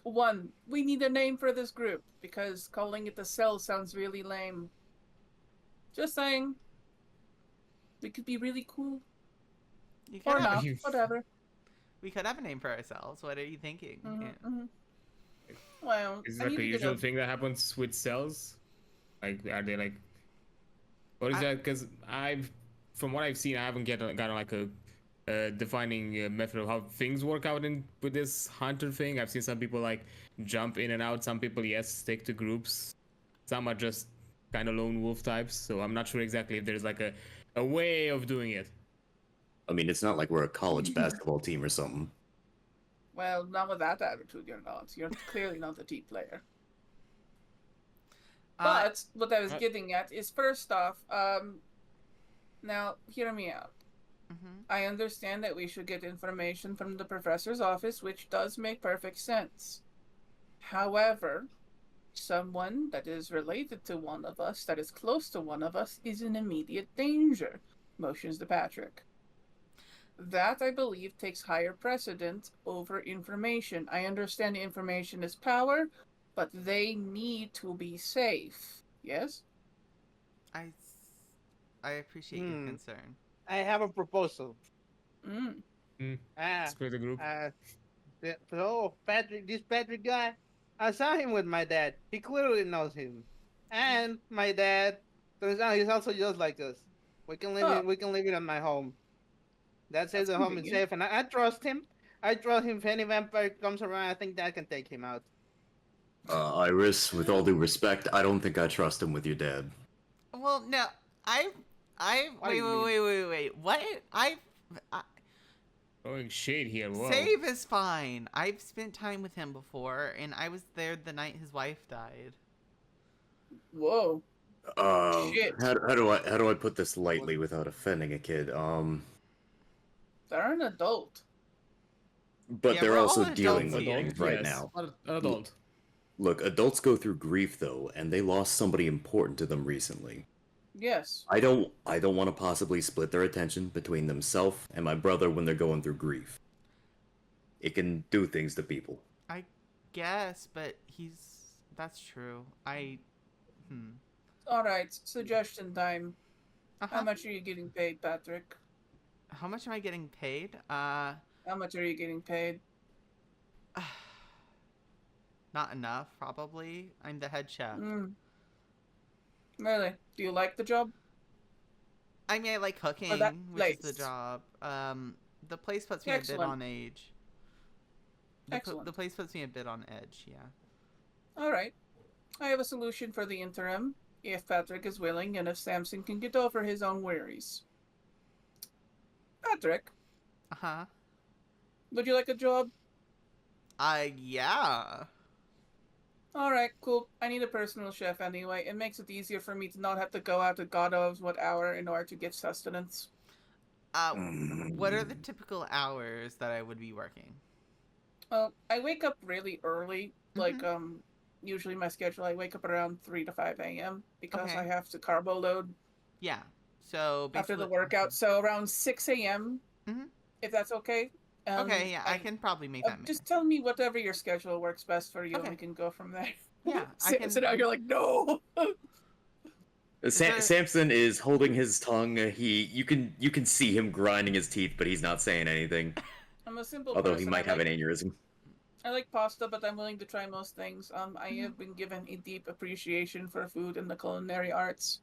One, we need a name for this group because calling it the cell sounds really lame. Just saying. We could be really cool. You Or could have, not, whatever. we could have a name for ourselves. What are you thinking? Yeah. Well, is it I like need a to get usual thing that happens with cells? Like, are they like, or is that because from what I've seen, I haven't gotten like a defining method of how things work out with this hunter thing. I've seen some people like jump in and out. Some people, yes, stick to groups. Some are just kind of lone wolf types. So I'm not sure exactly if there's like a way of doing it. I mean, it's not like we're a college basketball team or something. Well, not with that attitude, you're not. You're clearly not a team player. But what I was getting at is first off, now hear me out. I understand that we should get information from the professor's office, which does make perfect sense. However, someone that is related to one of us, that is close to one of us, is in immediate danger. Motions to Patrick. That, I believe, takes higher precedence over information. I understand information is power, but they need to be safe. Yes? I appreciate your concern. I have a proposal. Split the group. So Patrick, this Patrick guy, I saw him with my dad. He clearly knows him, and my dad turns out he's also just like us. We can live we can live it at my home. That says the home is safe, and I trust him. I trust him. If any vampire comes around, I think Dad can take him out. Iris, with all due respect, I don't think I trust him with your dad. Well, no, wait. What? Throwing shade here. Whoa. Save is fine. I've spent time with him before, and I was there the night his wife died. Whoa. Shit. How do I put this lightly without offending a kid? They're an adult. But Yeah, they're we're also all dealing adults with here. things right now. An adult. Look, adults go through grief though, and they lost somebody important to them recently. Yes. I don't want to possibly split their attention between themselves and my brother when they're going through grief. It can do things to people. I guess, but that's true. Alright, suggestion time. How much are you getting paid, Patrick? How much am I getting paid? How much are you getting paid? Not enough, probably. I'm the head chef. Really? Do you like the job? I mean, I like cooking, which is the job. The place puts me a bit on edge. The place puts me a bit on edge, yeah. Alright. I have a solution for the interim, if Patrick is willing and if Samson can get over his own worries. Patrick. Uh-huh. Would you like a job? Yeah. Alright, cool. I need a personal chef anyway. It makes it easier for me to not have to go out to God knows what hour in order to get sustenance. What are the typical hours that I would be working? Well, I wake up really early. Like, usually my schedule, I wake up around 3 to 5 a.m. because I have to carbo load. Yeah. So after the workout. So around 6 a.m., if that's okay. Okay, yeah, I can probably make that. Just tell me whatever your schedule works best for you, and we can go from there. Yeah, So now you're like, no. Samson is holding his tongue. You can see him grinding his teeth, but he's not saying anything. I'm a simple Although person. he might have an aneurysm. I like pasta, but I'm willing to try most things. I have been given a deep appreciation for food and the culinary arts.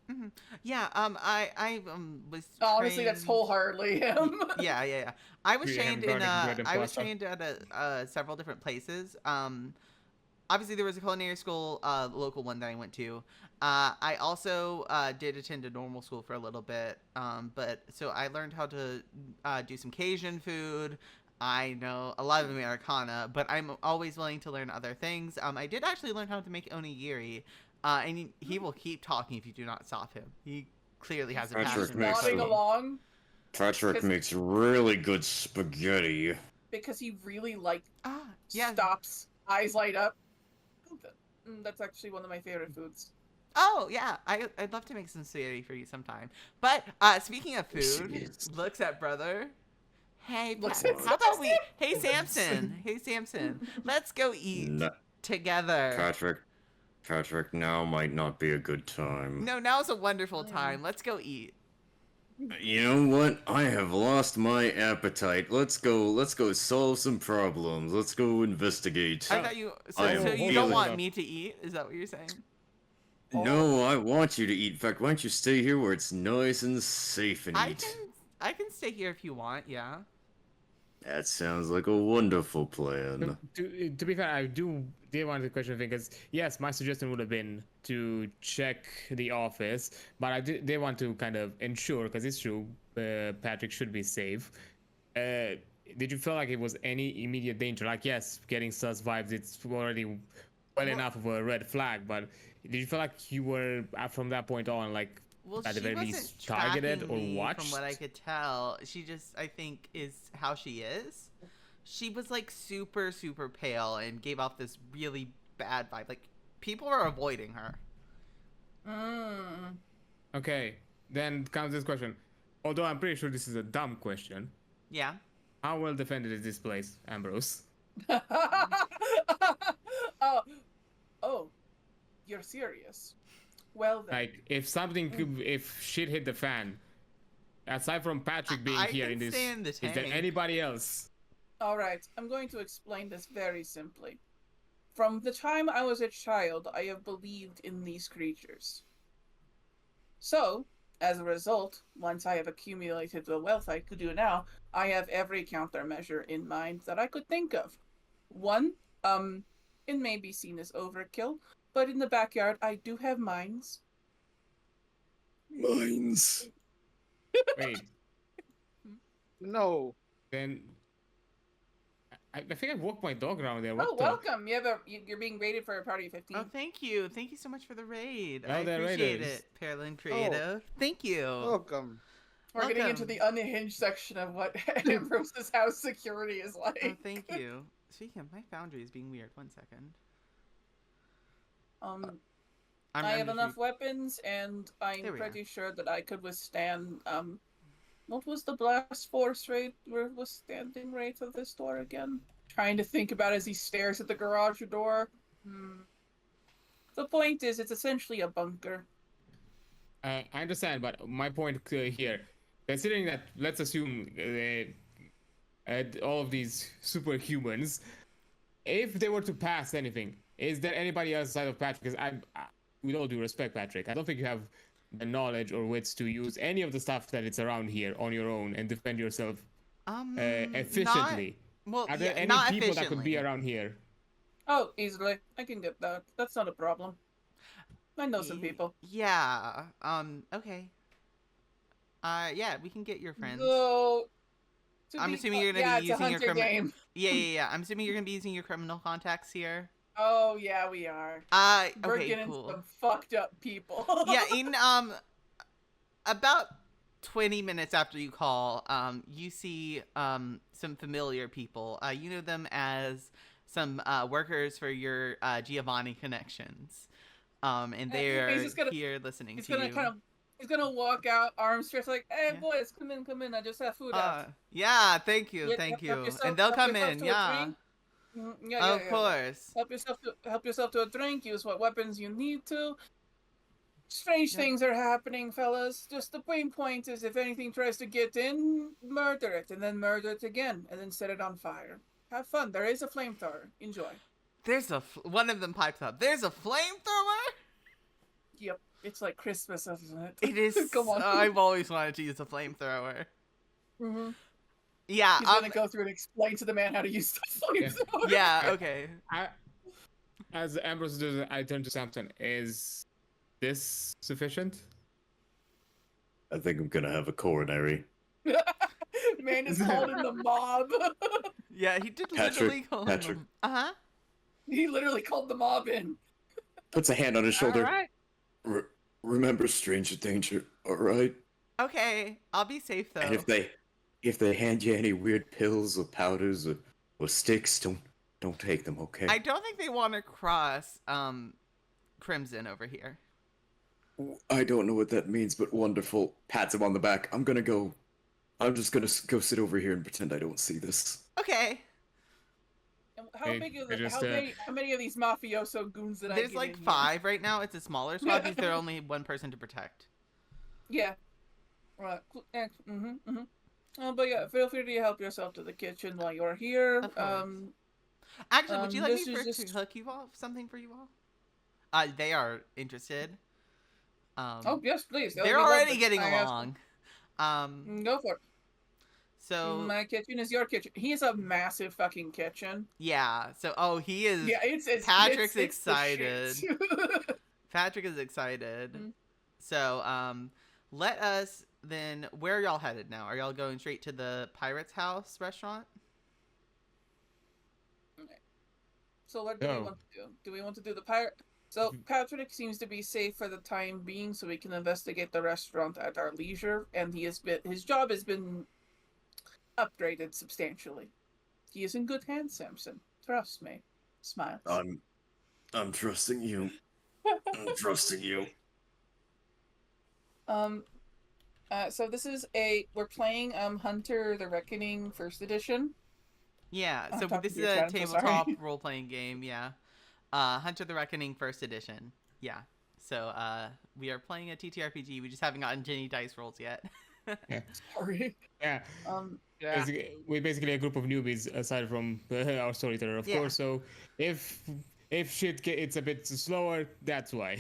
Yeah, I was honestly, that's wholeheartly him. Yeah. I was trained at several different places. Obviously there was a culinary school, local one that I went to. I also did attend a normal school for a little bit. But so I learned how to do some Cajun food. I know a lot of Americana, but I'm always willing to learn other things. I did actually learn how to make onigiri, and he will keep talking if you do not stop him. He clearly has a passion. Nodding along. Patrick makes really good spaghetti. Because he really stops, eyes light up. That's actually one of my favorite foods. Oh yeah, I'd love to make some spaghetti for you sometime. But speaking of food, Jeez. looks at brother. Hey, Looks Pat, at how about we? sister. Hey, Samson. Hey, Samson. Let's go eat No, together. Patrick, now might not be a good time. No, now's a wonderful time. Let's go eat. You know what? I have lost my appetite. Let's go solve some problems. Let's go investigate. I thought you. I So am you don't feeling- want me to eat? Is that what you're saying? No, I want you to eat. In fact, why don't you stay here where it's nice and safe and I eat? can stay here if you want. Yeah. That sounds like a wonderful plan. To be fair, I did want to question because yes, my suggestion would have been to check the office, but they want to kind of ensure because it's true, Patrick should be safe. Did you feel like it was any immediate danger? Like yes, getting sus vibes, it's already well enough of a red flag, but did you feel like you were from that point on like? Well, At the she very wasn't least, targeted tracking or me, watched? from what I could tell. She just, I think, is how she is. She was like super, super pale and gave off this really bad vibe. Like people are avoiding her. Okay, then comes this question. Although I'm pretty sure this is a dumb question. Yeah. How well defended is this place, Ambrose? Oh, you're serious? Well then. Like, if shit hit the fan, aside from Patrick being I here can in this, stay in the is there tank. anybody else? All right, I'm going to explain this very simply. From the time I was a child, I have believed in these creatures. So, as a result, once I have accumulated the wealth I could do now, I have every countermeasure in mind that I could think of. One, it may be seen as overkill, but in the backyard I do have mines. Mines. Wait, No. then I think I walked my dog around there. What Oh, the? welcome! You're being rated for a party of 15. Oh, thank you. Thank you so much for the raid. Oh, I they're appreciate raiders. it, Pearlin Creative. Thank you. Welcome. We're getting into the unhinged section of what Ambrose's house security is like. Oh, thank you. Speaking of, my foundry is being weird. 1 second. I have just enough weapons, and I'm There we pretty sure that I could withstand. What was the blast force rate? Withstanding rate of this door again? Trying to think about as he stares at the garage door. The point is, it's essentially a bunker. I understand, but my point here, considering that, let's assume all of these superhumans, if they were to pass anything, is there anybody else outside of Patrick? Because with all due respect, Patrick, I don't think you have the knowledge or wits to use any of the stuff that it's around here on your own and defend yourself efficiently. Are there any not people that could be efficiently. Mm-hmm. around here? Oh, easily. I can get that. That's not a problem. I know some people. Yeah. Okay. Yeah, we can get your friends. So, I'm assuming you're gonna yeah, be it's a using your hunter game. Yeah. I'm assuming you're gonna be using your criminal contacts here. Oh yeah, we are. We're Okay, getting cool. some fucked up people. Yeah, in about 20 minutes after you call, you see some familiar people. You know them as some workers for your Giovanni connections. And they're He's just gonna- here listening He's to gonna you. he's gonna walk out, arms stretched, like, "Hey Yeah. boys, come in. I just have food out." Yeah, thank you, Yeah, thank help you. yourself- And they'll help come yourself in, to a yeah. drink. Yeah, Of course. Help yourself to a drink. Use what weapons you need to. Strange Yeah. things are happening, fellas. Just the main point is, if anything tries to get in, murder it, and then murder it again, and then set it on fire. Have fun. There is a flamethrower. Enjoy. There's one of them pipes up. There's a flamethrower? Yep, it's like Christmas, isn't it? It is. Come on. I've always wanted to use a flamethrower. Mm-hmm. Yeah. He's gonna go through and explain to the man how to use the flamethrower. Yeah. Okay. As Ambrose does, I turn to Samson. Is this sufficient? I think I'm gonna have a coronary. Man is called in the mob. Yeah, he did Patrick, literally call Patrick. him. Uh-huh. He literally called the mob in. Puts a hand on his shoulder. All right. Remember stranger danger, all right? Okay, I'll be safe though. And if they hand you any weird pills or powders or sticks, don't take them, okay? I don't think they want to cross Crimson over here. I don't know what that means, but wonderful. Pats him on the back. I'm just gonna go sit over here and pretend I don't see this. Okay. And how Hey, big are I the, just, how many of these mafioso goons did I There's get like in here? 5 right now. It's a smaller squad because there are only one person to protect. Yeah. Right. But yeah, feel free to help yourself to the kitchen while you're here. Of course. Actually, would you like me this is to just. hook you off something for you all? They are interested. Oh yes, please. That would They're be already lovely. getting I ask- along. Go for it. So My kitchen is your kitchen. He has a massive fucking kitchen. yeah. So he is. Yeah, it's Patrick's it's the excited. shit. Patrick is excited. Mm. So let us then. Where are y'all headed now? Are y'all going straight to the Pirate's House restaurant? So what do we No. want to do? Do we want to do the pirate? So Patrick seems to be safe for the time being, so we can investigate the restaurant at our leisure. And his job has been upgraded substantially. He is in good hands, Samson. Trust me. Smiles. I'm trusting you. I'm trusting you. So this is we're playing Hunter the Reckoning First Edition. Yeah. I'm So talking this to is your a chat, so tabletop sorry. role playing game. Yeah. Hunter the Reckoning First Edition. Yeah. So we are playing a TTRPG. We just haven't gotten any dice rolls yet. Sorry. Yeah. Yeah. We're basically a group of newbies aside from our storyteller, of Yeah. course. So if it's a bit slower, that's why.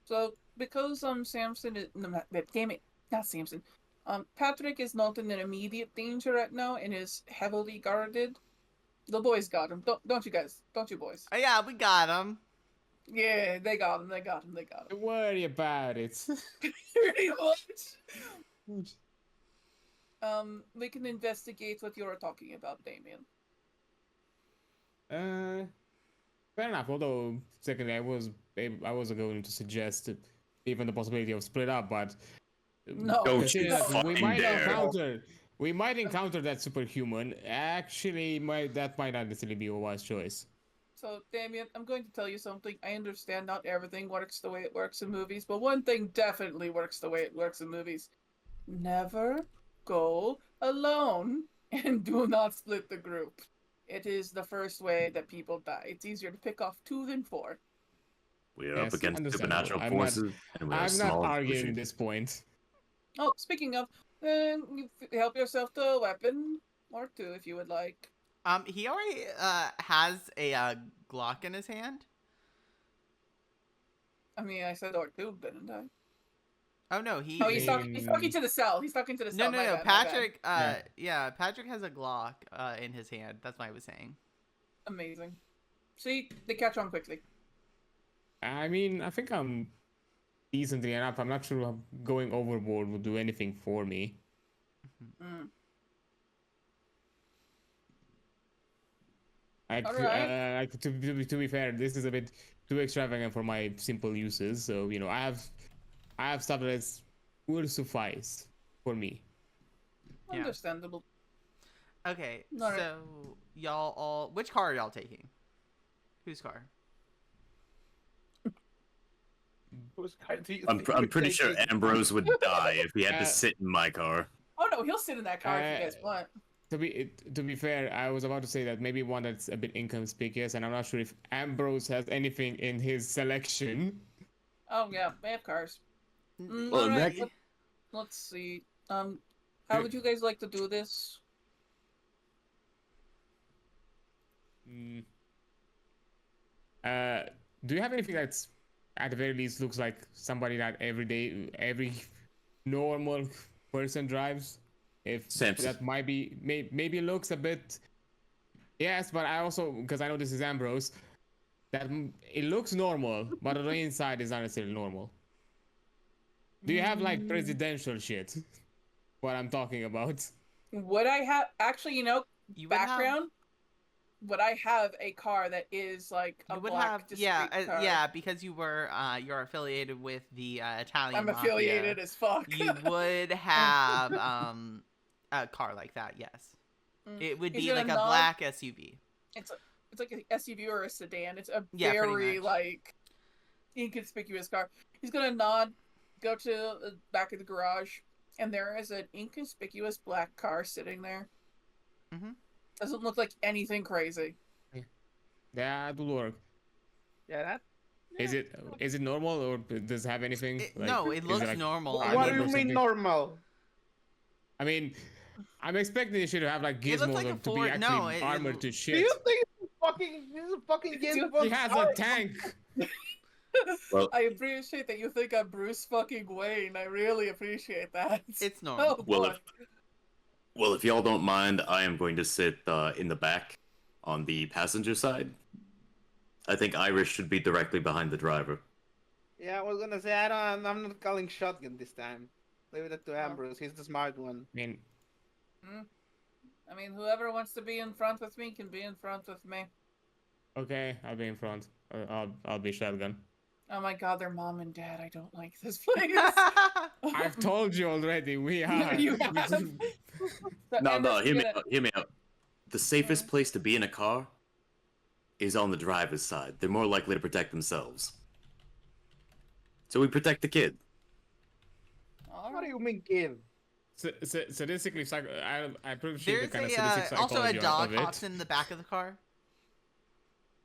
So because Samson is no, damn it, not Samson. Patrick is not in an immediate danger right now and is heavily guarded. The boys got him. Don't you guys? Don't you boys? Oh, yeah, we got him. Yeah, they got him. They got him. They got him. Don't worry about it. Pretty much. We can investigate what you are talking about, Damian. Fair enough. Although, secondly, I was going to suggest even the possibility of split up, but No, Don't you consider that fucking dare. we might encounter that superhuman. Actually, that might not necessarily be a wise choice. So, Damien, I'm going to tell you something. I understand not everything works the way it works in movies, but one thing definitely works the way it works in movies. Never go alone and do not split the group. It is the first way that people die. It's easier to pick off 2 than 4. We are Yes, up against understandable. supernatural I'm not- forces, and we are I'm not small and arguing pushy. this point. Oh, speaking of, you help yourself to a weapon or 2 if you would like. He already has a Glock in his hand. I mean, I said or 2, didn't I? Oh no, he. Oh, he's talking to the cell. He's talking to the cell. No. My bad, my bad. Patrick. Yeah, Patrick has a Glock in his hand. That's what I was saying. Amazing. See, they catch on quickly. I mean, I think I'm decently enough. I'm not sure going overboard would do anything for me. Mm. To be fair, this is a bit too extravagant for my simple uses. So I have stuff that will suffice for me. Yeah. Understandable. Okay, All right. so y'all all. Which car are y'all taking? Whose car? Whose car do you I'm think I'm we're pretty sure taking? Ambrose would die if he had Uh, to sit in my car. Oh no, he'll sit in that car if you guys want. To be fair, I was about to say that maybe one that's a bit inconspicuous, and I'm not sure if Ambrose has anything in his selection. Oh yeah, they have cars. Well, in Alright, that- let's see. How would you guys like to do this? Mm. Do you have anything that's at the very least looks like somebody that every normal person drives? If Samson. that might be maybe looks a bit. Yes, but I also, because I know this is Ambrose, that it looks normal, but on the inside is not necessarily normal. Do you have like presidential shit? What I'm talking about. Would I have actually? You would Background. Would I have a car that is like a You would black have, discreet car? yeah, because you're affiliated with the Italian I'm mafia. affiliated as fuck. You would have a car like that. Yes, Mm. it would Is be it a like a non- black SUV. It's like an SUV or a sedan. It's a Yeah, pretty very much. like. inconspicuous car. He's gonna nod, go to the back of the garage, and there is an inconspicuous black car sitting there. Mhm. Doesn't look like anything crazy. That will work. Yeah, that. Is it normal or does it have anything? No, it is looks like normal. armored What do or you mean something? normal? I mean, I'm expecting it should have like It looks gizmos like a or to be Ford- actually no, it- armored to Do shit. you think this is fucking James He Bond? He has a tank. Well, I appreciate that you think I'm Bruce fucking Wayne. I really appreciate that. It's normal. Oh Well, boy. if y'all don't mind, I am going to sit in the back on the passenger side. I think Iris should be directly behind the driver. Yeah, I was gonna say I'm not calling shotgun this time. Leave it to Ambrose. He's the smart one. I mean, I mean, whoever wants to be in front with me can be in front with me. okay, I'll be in front. I'll be shotgun. Oh my god, they're mom and dad. I don't like this place. I've told you already. We are. You have. So No, Amber's hear me gonna- out. Hear me out. The safest place to be in a car is on the driver's side. They're more likely to protect themselves. So we protect the kid. All What do right. you mean, kid? Sadistically, I pretty sure the There's kind of sadistic also a psychology dog of it. hops in the back of the car.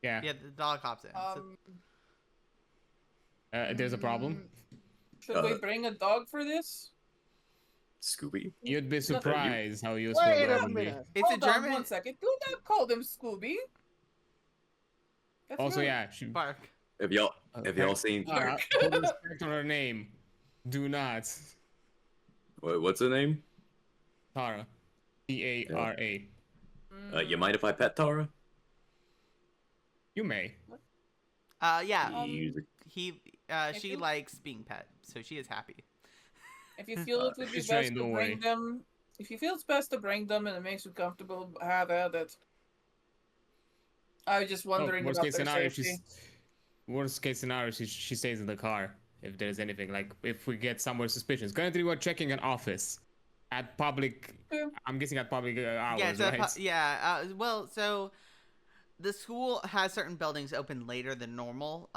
Yeah. Yeah, the dog hops in. So- There's a problem. Should we bring a dog for this? Scooby. You'd be surprised how useful Wait that a would be. minute. it's a Hold on German 1 second. Do not call them Scooby. That's Also, rude. yeah, bark. Have y'all seen Tara, put respect on her name. Do not. what's her name? Tara. Tara. You mind if I pet Tara? You may. Yeah. You- She you- likes being pet, so she is happy. If you feel it would be She's best trained, to don't bring worry. them, if you feel it's best to bring them and it makes you comfortable, have at it. I was just wondering worst about case their scenario, safety. worst case scenario, she stays in the car if there's anything. Like if we get somewhere suspicious. Currently, we're checking an office at public. Yeah. I'm guessing at public hours, Yeah, it's right? well, so the school has certain buildings open later than normal.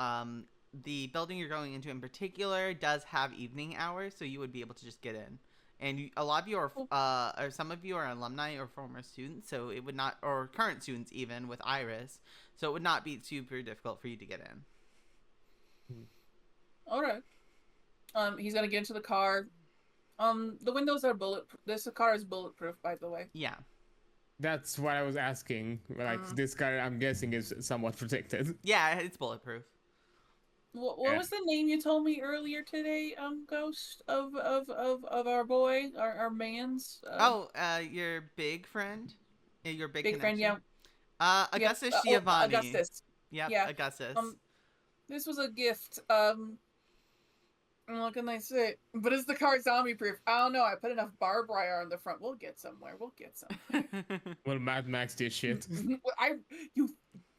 The building you're going into in particular does have evening hours, so you would be able to just get in. And a lot of you are, or some of you are alumni or former students, so it would not, or current students even with Iris, so it would not be super difficult for you to get in. All right. He's gonna get into the car. The windows are bulletproof. This car is bulletproof, by the way. Yeah. That's what I was asking. Like this guy, I'm guessing is somewhat protected. Yeah, it's bulletproof. What Yeah. was the name you told me earlier today, Ghost, of our boy, our man's? Your big friend? Your big friend, yeah. connection? Augustus Yep, Giovanni. Augustus. Yep, yeah. Augustus. This was a gift. What can I say? But is the car zombie proof? I don't know. I put enough barbed wire on the front. We'll get somewhere. Well, Mad Max did shit.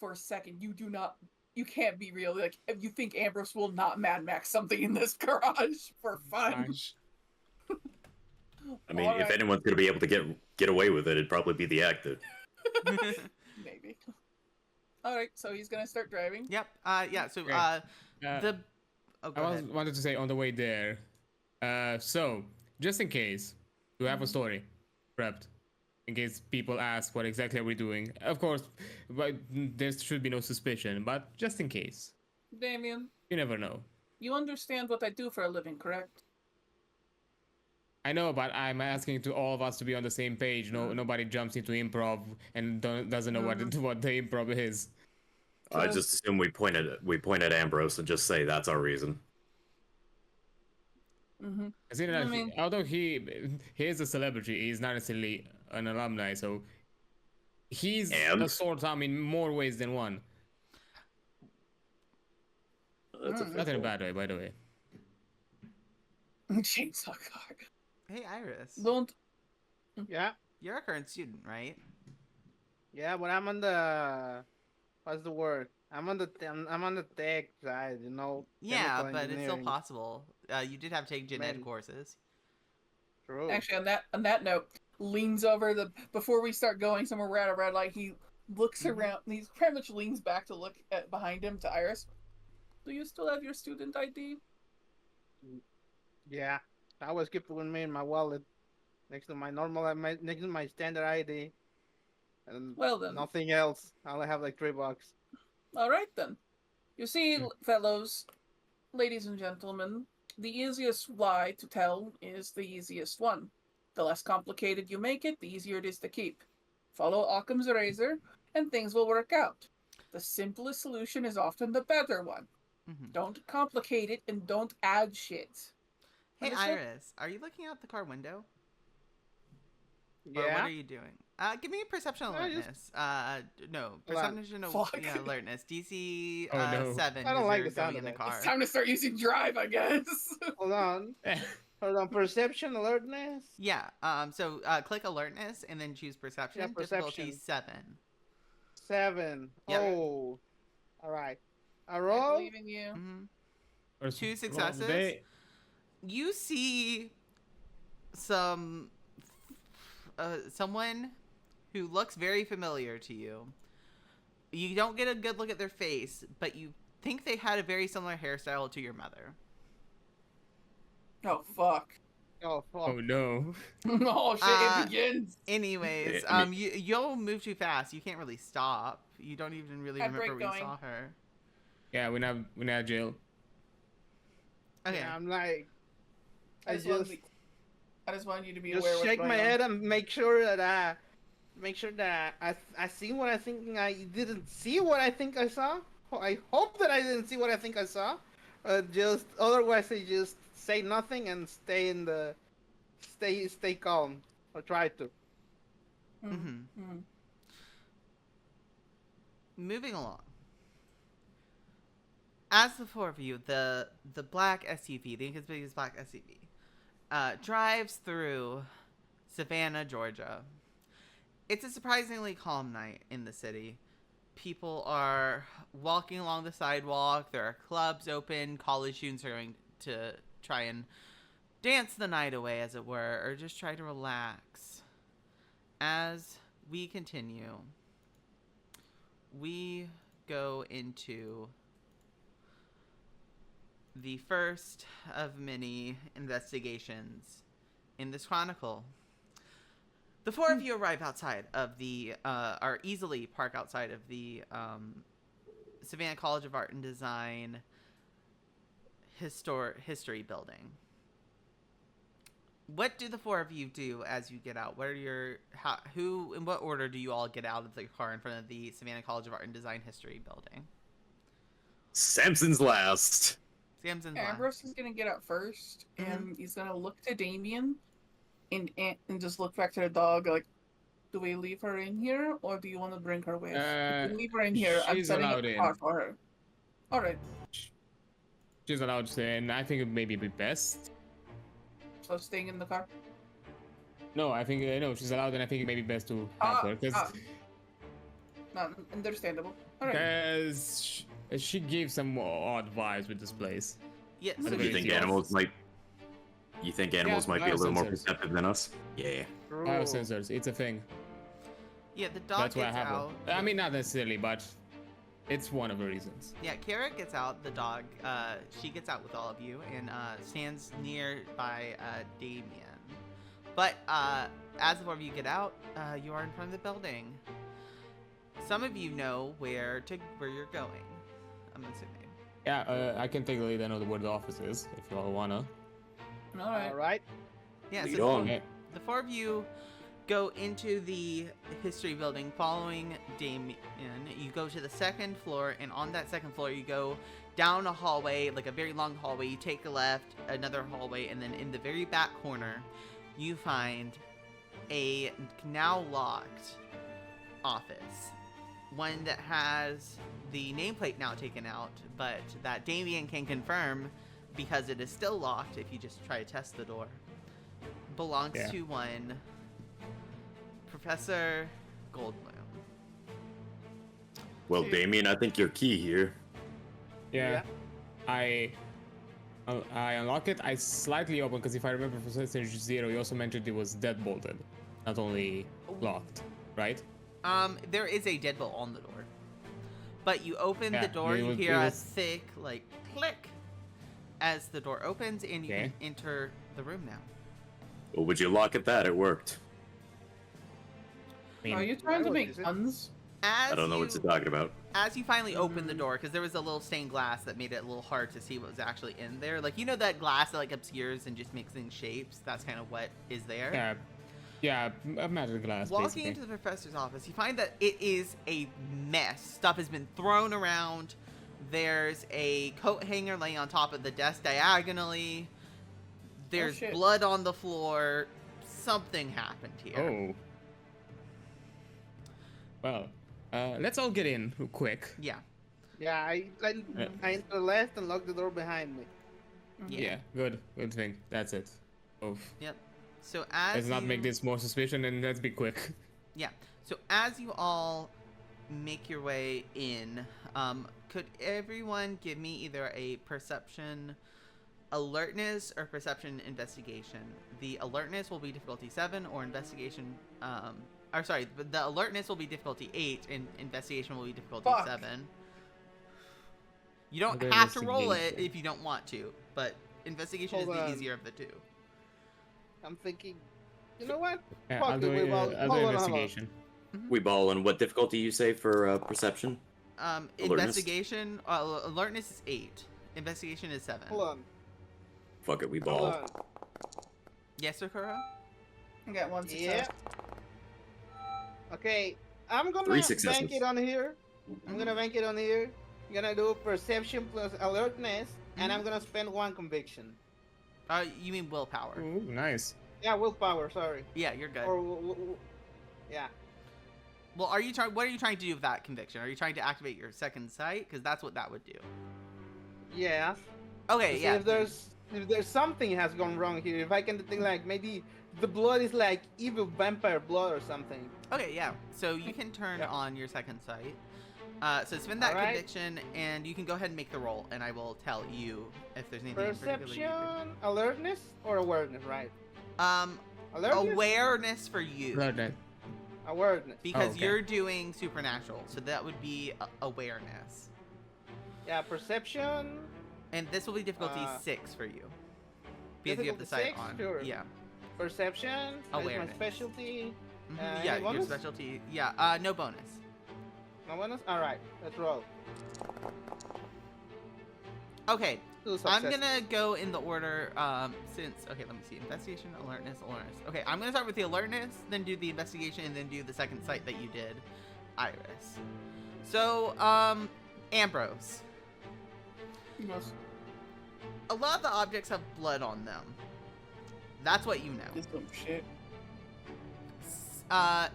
For a second, you can't be real. Like, if you think Ambrose will not Mad Max something in this garage for fun. Gosh. I mean, All if right. anyone's gonna be able to get away with it, it'd probably be the actor. Maybe. All right, so he's gonna start driving. Yep. Yeah. So Okay. the. Oh, go ahead. wanted to say on the way there. So just in case, we have a story prepped. In case people ask what exactly are we doing. Of course, but there should be no suspicion. But just in case, Damian, you never know. you understand what I do for a living, correct? I know, but I'm asking to all of us to be on the same page. Nobody jumps into improv and doesn't know what the improv is. I just assume we point at Ambrose and just say that's our reason. Mm-hmm. I mean, although he is a celebrity, he's not necessarily an alumni, so he's a sore thumb in more ways than one. That's Not in a bad way, by the way. Chainsaw car. Hey, Iris. Don't. Yeah, You're a current student, right? yeah, but I'm on the what's the word? I'm on the tech side, you know. Yeah, chemical but it's still engineering. possible. You did have to take gen ed Maybe. courses. True. Actually, on that note, leans over before we start going somewhere. We're at a red light. He looks around. He pretty much leans back to look at behind him to Iris. Do you still have your student ID? Yeah, I always keep it with me in my wallet, next to my next to my standard ID, and Well then, nothing else. I only have like $3. all right then. You see, fellows, ladies and gentlemen, the easiest lie to tell is the easiest one. The less complicated you make it, the easier it is to keep. Follow Occam's razor, and things will work out. The simplest solution is often the better one. Mhm. Don't complicate it and don't add shit. Hey, Understood? Iris, are you looking out the car window? Or what Yeah. are you doing? Give me a perception I just- alertness. No, Hold on. perception Fuck. alertness. DC Oh, no. 7. I don't 'cause like you're the sound going in of the that. car. It's time to start using drive, I guess. Hold on. Hold on. Perception alertness. Yeah. So click alertness and then choose perception. Yeah, Difficulty perception. 7. 7. Yep. Oh. All right. I I roll. believe in you. Hmm. First 2 roll of the successes. day. You see someone who looks very familiar to you. You don't get a good look at their face, but you think they had a very similar hairstyle to your mother. Oh, fuck. Oh fuck. Oh no. Oh, shit, Uh, it begins. Anyways, I mean- you'll move too fast. You can't really stop. You don't even really Head remember break when you going. saw her. Yeah, we're not jail. Okay. Yeah, I'm like. I just want you to be just aware of what's shake going my on. head and make sure that I see what I think I didn't see what I think I saw. I hope that I didn't see what I think I saw. Just otherwise, I just say nothing and stay calm or try to. Mhm. Mm. Moving along. As the four of you, the black SUV, the inconspicuous black SUV, drives through Savannah, Georgia. It's a surprisingly calm night in the city. People are walking along the sidewalk. There are clubs open. College students are going to try and dance the night away, as it were, or just try to relax. As we continue, we go into the first of many investigations in this chronicle. The four of you arrive outside of are easily park outside of the Savannah College of Art and Design history building. What do the four of you do as you get out? What are who, in what order do you all get out of the car in front of the Savannah College of Art and Design history building? Samson's last. Samson's last. Ambrose is gonna get out 1st, and he's gonna look to Damian, and just look back to the dog. Like, do we leave her in here, or do you want to bring her with? If we leave her in here, I'm she's setting up allowed a in. car for her. All right. She's allowed to stay, and I think it may be best. So staying in the car. No, I think no, she's allowed, and I think it may be best to have her because Not understandable. All right. she gave some odd vibes with this place. Yes. At the You very think least. animals might? You think animals might be a little more biosensors. perceptive than us? Yeah. Biosensors, it's a thing. Yeah, the dog That's why I gets have out. her. I mean, not necessarily, but it's one of the reasons. Yeah, Kara gets out, the dog. She gets out with all of you and stands near by Damian. But as the four of you get out, you are in front of the building. Some of you know where you're going, I'm assuming. Yeah, I can take the lead. I know where the office is, if you all wanna. All right. All right. Yeah, Lead so on. Okay. the four of you go into the history building following Damian. You go to the second floor, and on that second floor you go down a hallway, like a very long hallway. You take a left, another hallway, and then in the very back corner you find a now locked office. One that has the nameplate now taken out, but that Damian can confirm, because it is still locked if you just try to test the door, belongs Yeah. to one Professor Goldblum. Well, Damien, I think you're key here. Yeah. I unlock it. I slightly open because if I remember for Stage 0, you also mentioned it was deadbolted, not only locked, right? There is a deadbolt on the door, But you open Yeah, the door, it you was- hear it a was- thick, like, click as the door opens, and you Okay. can enter the room now. Well, would you look at that? It worked. I Are mean, you trying to What make is it? guns? As I don't know what you're talking about. As you finally open the door, because there was a little stained glass that made it a little hard to see what was actually in there. Like, you know that glass that, like, obscures and just makes things shapes? That's kind of what is there. yeah, a matter glass. Walking basically. into the professor's office, you find that it is a mess. Stuff has been thrown around. There's a coat hanger laying on top of the desk diagonally. There's shit. blood on the floor. Something happened here. Oh. Well, let's all get in real quick. Yeah. Yeah, I enter left and lock the door behind me. Yeah, good thing. That's it. Oh, Yep. So as let's not make you- this more suspicion, and let's be quick. Yeah. So as you all make your way in, could everyone give me either a perception alertness or perception investigation? The alertness will be difficulty 7, or investigation or sorry, the alertness will be difficulty 8 and investigation will be difficulty Fuck. 7. You don't Okay, have to roll it investigation. if you don't want to, but investigation Hold is the on. easier of the two. I'm thinking, you know what? Yeah, Fuck I'll do, it, we will- I'll hold do on. investigation. We ball, and what difficulty you say for perception? Alertness? Investigation alertness is 8. Investigation is 7. Hold on. Fuck it, we Hold ball. on. Yes, Sakura? I got one Yeah. success. Okay, I'm gonna 3 bank successes. it on here. I'm gonna bank it on here. I'm gonna do perception plus alertness, and I'm gonna spend 1 conviction. You mean willpower? Ooh, nice. Yeah, willpower. Sorry. Yeah, you're good. Or yeah. Well, are you trying? What are you trying to do with that conviction? Are you trying to activate your second sight? Because that's what that would do. Yeah. Okay, See yeah. if there's something has gone wrong here. If I can think like maybe the blood is like evil vampire blood or something. Okay, yeah. So you can turn Yeah. on your second sight. So spend that Alright. conviction, and you can go ahead and make the roll, and I will tell you if there's anything in particular you Perception, alertness, or awareness, right? do. Alertness, Awareness for you, Good. awareness. because okay. you're doing supernatural, so that would be awareness, Yeah, perception. and this will be difficulty 6 for you, because you have the difficulty sight 6? on. Sure. Yeah. Perception. That is my Awareness. specialty. Mhm, Any yeah, your bonus? specialty. Yeah. No bonus. No bonus. All right, let's roll. Okay, 2 I'm successes. gonna go in the order, okay, let me see, investigation, alertness. Okay, I'm gonna start with the alertness, then do the investigation, and then do the second sight that you did, Iris. So, Ambrose, Yes. a lot of the objects have blood on them. That's what you know. Just some shit. He's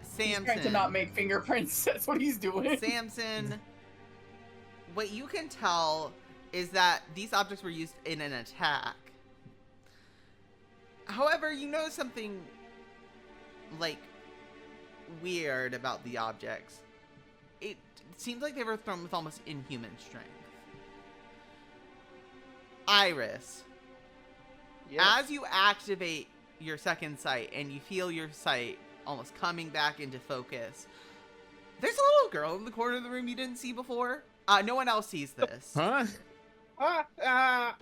Samson. trying to not make fingerprints. That's what he's doing. Samson, what you can tell is that these objects were used in an attack. However, you know something, like, weird about the objects. It seems like they were thrown with almost inhuman strength. Iris, Yes. as you activate your second sight and you feel your sight almost coming back into focus, there's a little girl in the corner of the room you didn't see before. No one else sees this. Huh? I'm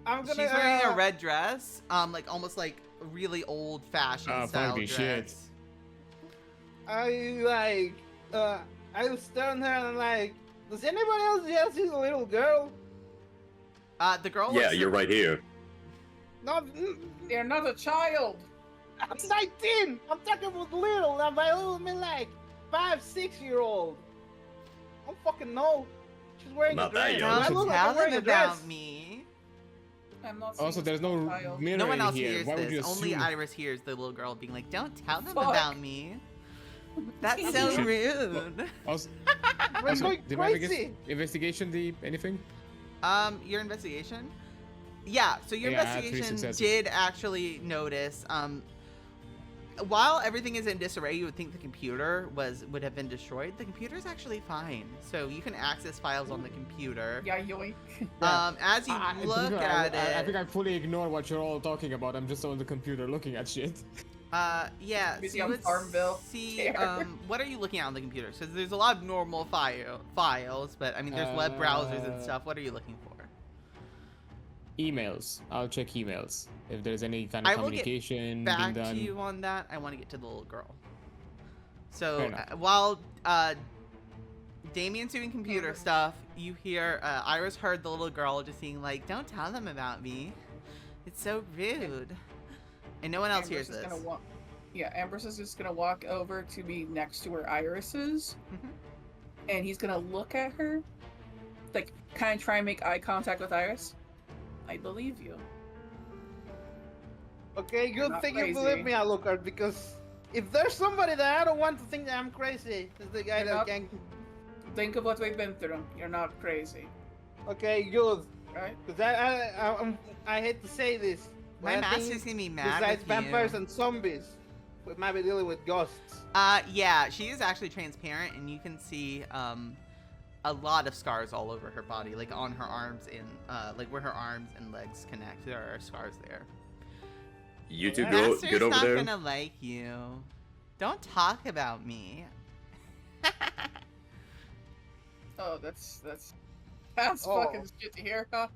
gonna. She's wearing a red dress, like almost like a really old-fashioned style fucking dress. shit. I was staring her and I'm like, does anybody else see the little girl? The girl. Yeah, looks- you're right here. No, They're not a child. I'm 19. I'm talking about little. And by little, I mean like 5, 6-year-old. I don't fucking know. She's wearing Not a that dress. young. I Don't look like tell I'm wearing them a dress. about me. I'm not. seeing Also, there's a no child. mirror No one in else here. hears Why would you this. assume? Only Iris hears the little girl being like, "Don't tell them Fuck. about me." That's so Should- rude. Also, We're also, going did my crazy. investigation the anything? Your investigation? Yeah, so your Yeah, I had 3 investigation successes. did actually notice, while everything is in disarray, you would think the computer would have been destroyed. The computer is actually fine, so you can access files on the computer. Yeah, yoink. As you look at I it, think I fully ignore what you're all talking about. I'm just on the computer looking at shit. Yeah. Busy So on let's Farmville. see. Care. What are you looking at on the computer? So there's a lot of normal files, but I mean, there's web browsers and stuff. What are you looking for? Emails. I'll check emails if there's any kind I of will get communication being Back done. to you on that. I want to get to the little girl. Fair So enough. while Damien's doing computer stuff, you hear Iris heard the little girl just being like, "Don't tell them about me. It's so rude." And no one else hears Ambrose is this. gonna Yeah, Ambrose is just gonna walk over to be next to where Iris is, Mhm. and he's gonna look at her, like, kind of try and make eye contact with Iris. I believe you. Okay, You're good not thing you crazy. believe me, Alucard, because if there's somebody that I don't want to think that I'm crazy, it's the guy You're that not- can. Think of what we've been through. You're not crazy, Okay, good. right? Because I hate to say this. My but I master's think gonna be mad besides with vampires you. and zombies, we might be dealing with ghosts. Yeah, she is actually transparent, and you can see a lot of scars all over her body, like on her arms and like where her arms and legs connect. There are scars there. You two Master's get over not there. gonna like you. Don't talk about me. Oh, that's Oh. fucking shit to hear, huh?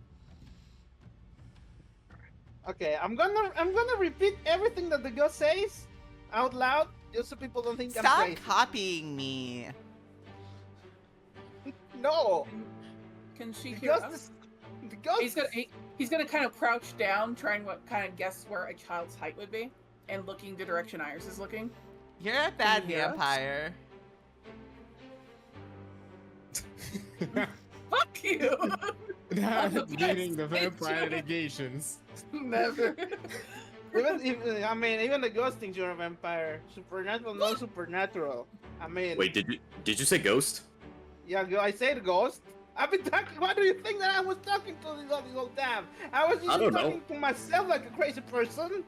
Okay, I'm gonna repeat everything that the ghost says out loud, just so people don't think I'm Stop crazy. copying me. No, Can she the hear ghost us? is, the ghost. He's gonna kind of crouch down, trying to kind of guess where a child's height would be, and looking the direction Iris is looking. You're a bad you hear us? vampire. Fuck you! Reading the Bitch. vampire allegations. Never. Even the ghost thinks you're a vampire. Supernatural, no supernatural. I mean, Wait, did you say ghost? yeah, I said ghost. I've been talking. Why do you think that I was talking to this whole time? I was just don't know. talking to myself like a crazy person.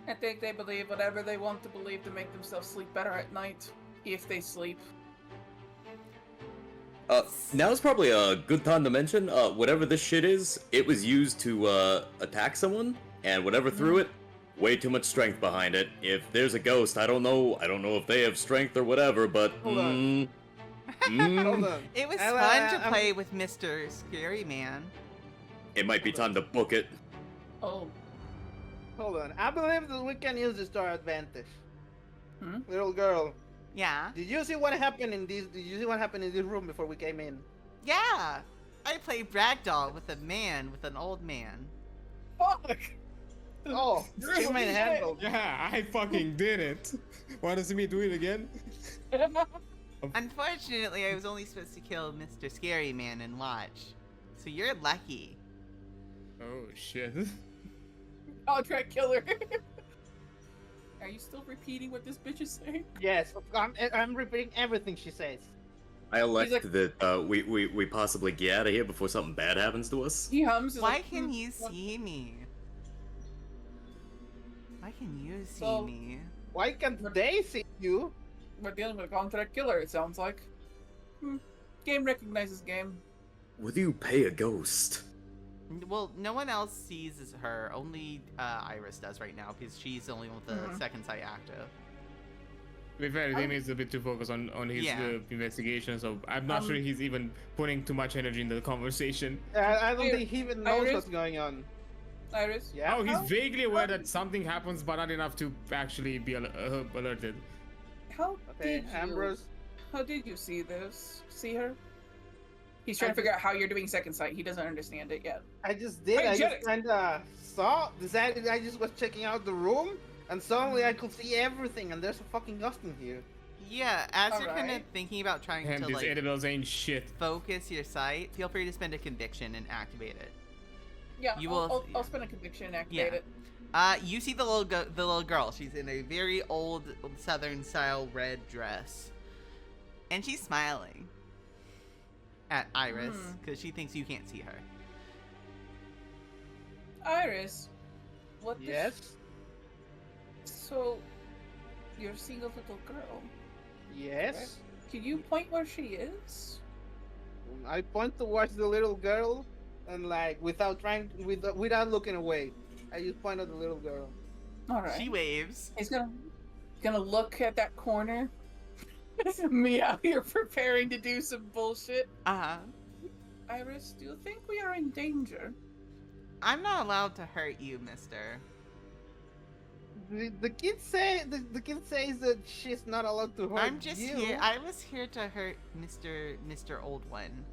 I think they believe whatever they want to believe to make themselves sleep better at night, if they sleep. Now's probably a good time to mention, whatever this shit is, it was used to, attack someone, and whatever threw it, way too much strength behind it. If there's a ghost, I don't know if they have strength or whatever, but, Hold on. Hold on. It was I'll, fun to I'm- play with Mr. Scary Man. it might be time to book it. Oh, Hold on. I believe that we can use this to our advantage. Hmm? Little girl, Yeah. did you see what happened in this? Did you see what happened in this room before we came in? Yeah. I played ragdoll with a man, with an old man. fuck! Oh, you Holy manhandled. Yeah, I fucking did it. Want to see me do it again? Unfortunately, I was only supposed to kill Mr. Scary Man and watch. So you're lucky. Oh shit. I'll try to kill her. Are you still repeating what this bitch is saying? Yes, I'm repeating everything she says. I elect like- that, we possibly get out of here before something bad happens to us. He hums. he's Why like, can "Hmm, you what- see me? Why can you see So- me? Why can't they see you? We're dealing with a contract killer, it sounds like. Game recognizes game. Would you pay a ghost? Well, no one else sees as her. Only Iris does right now because she's the only one with the Mhm. second sight active. To be fair, Damian's a bit too focused on his Yeah. investigation, so I'm not sure he's even putting too much energy in the conversation. I don't Iris- think he even knows Iris? what's going on. Iris? Yeah. Oh, he's vaguely aware that something happens, but not enough to actually be alerted. How Okay, did you... Ambrose. How did you see this? See her? He's trying to figure out how you're doing second sight. He doesn't understand it yet. I just did. Hey, I Janet. just kinda saw. Decided I just was checking out the room, and suddenly I could see everything. And there's a fucking ghost in here. Yeah, as you're kind of Alright. thinking about trying And to these like edibles ain't shit. focus your sight, feel free to spend a conviction and activate it. Yeah, You I'll, will- I'll spend a conviction and activate Yeah. it. You see the little girl. She's in a very old Southern style red dress, and she's smiling at Iris Hmm. because she thinks you can't see her. Iris, what the Yes. So, you're seeing a little girl. Yes. Can you point where she is? I point towards the little girl, and like without looking away, I just point at the little girl. All right. She waves. He's gonna look at that corner. Me out here preparing to do some bullshit. Uh-huh. Iris, do you think we are in danger? I'm not allowed to hurt you, mister. The kid says that she's not allowed to hurt I'm just you. here. I was here to hurt Mr. Old One.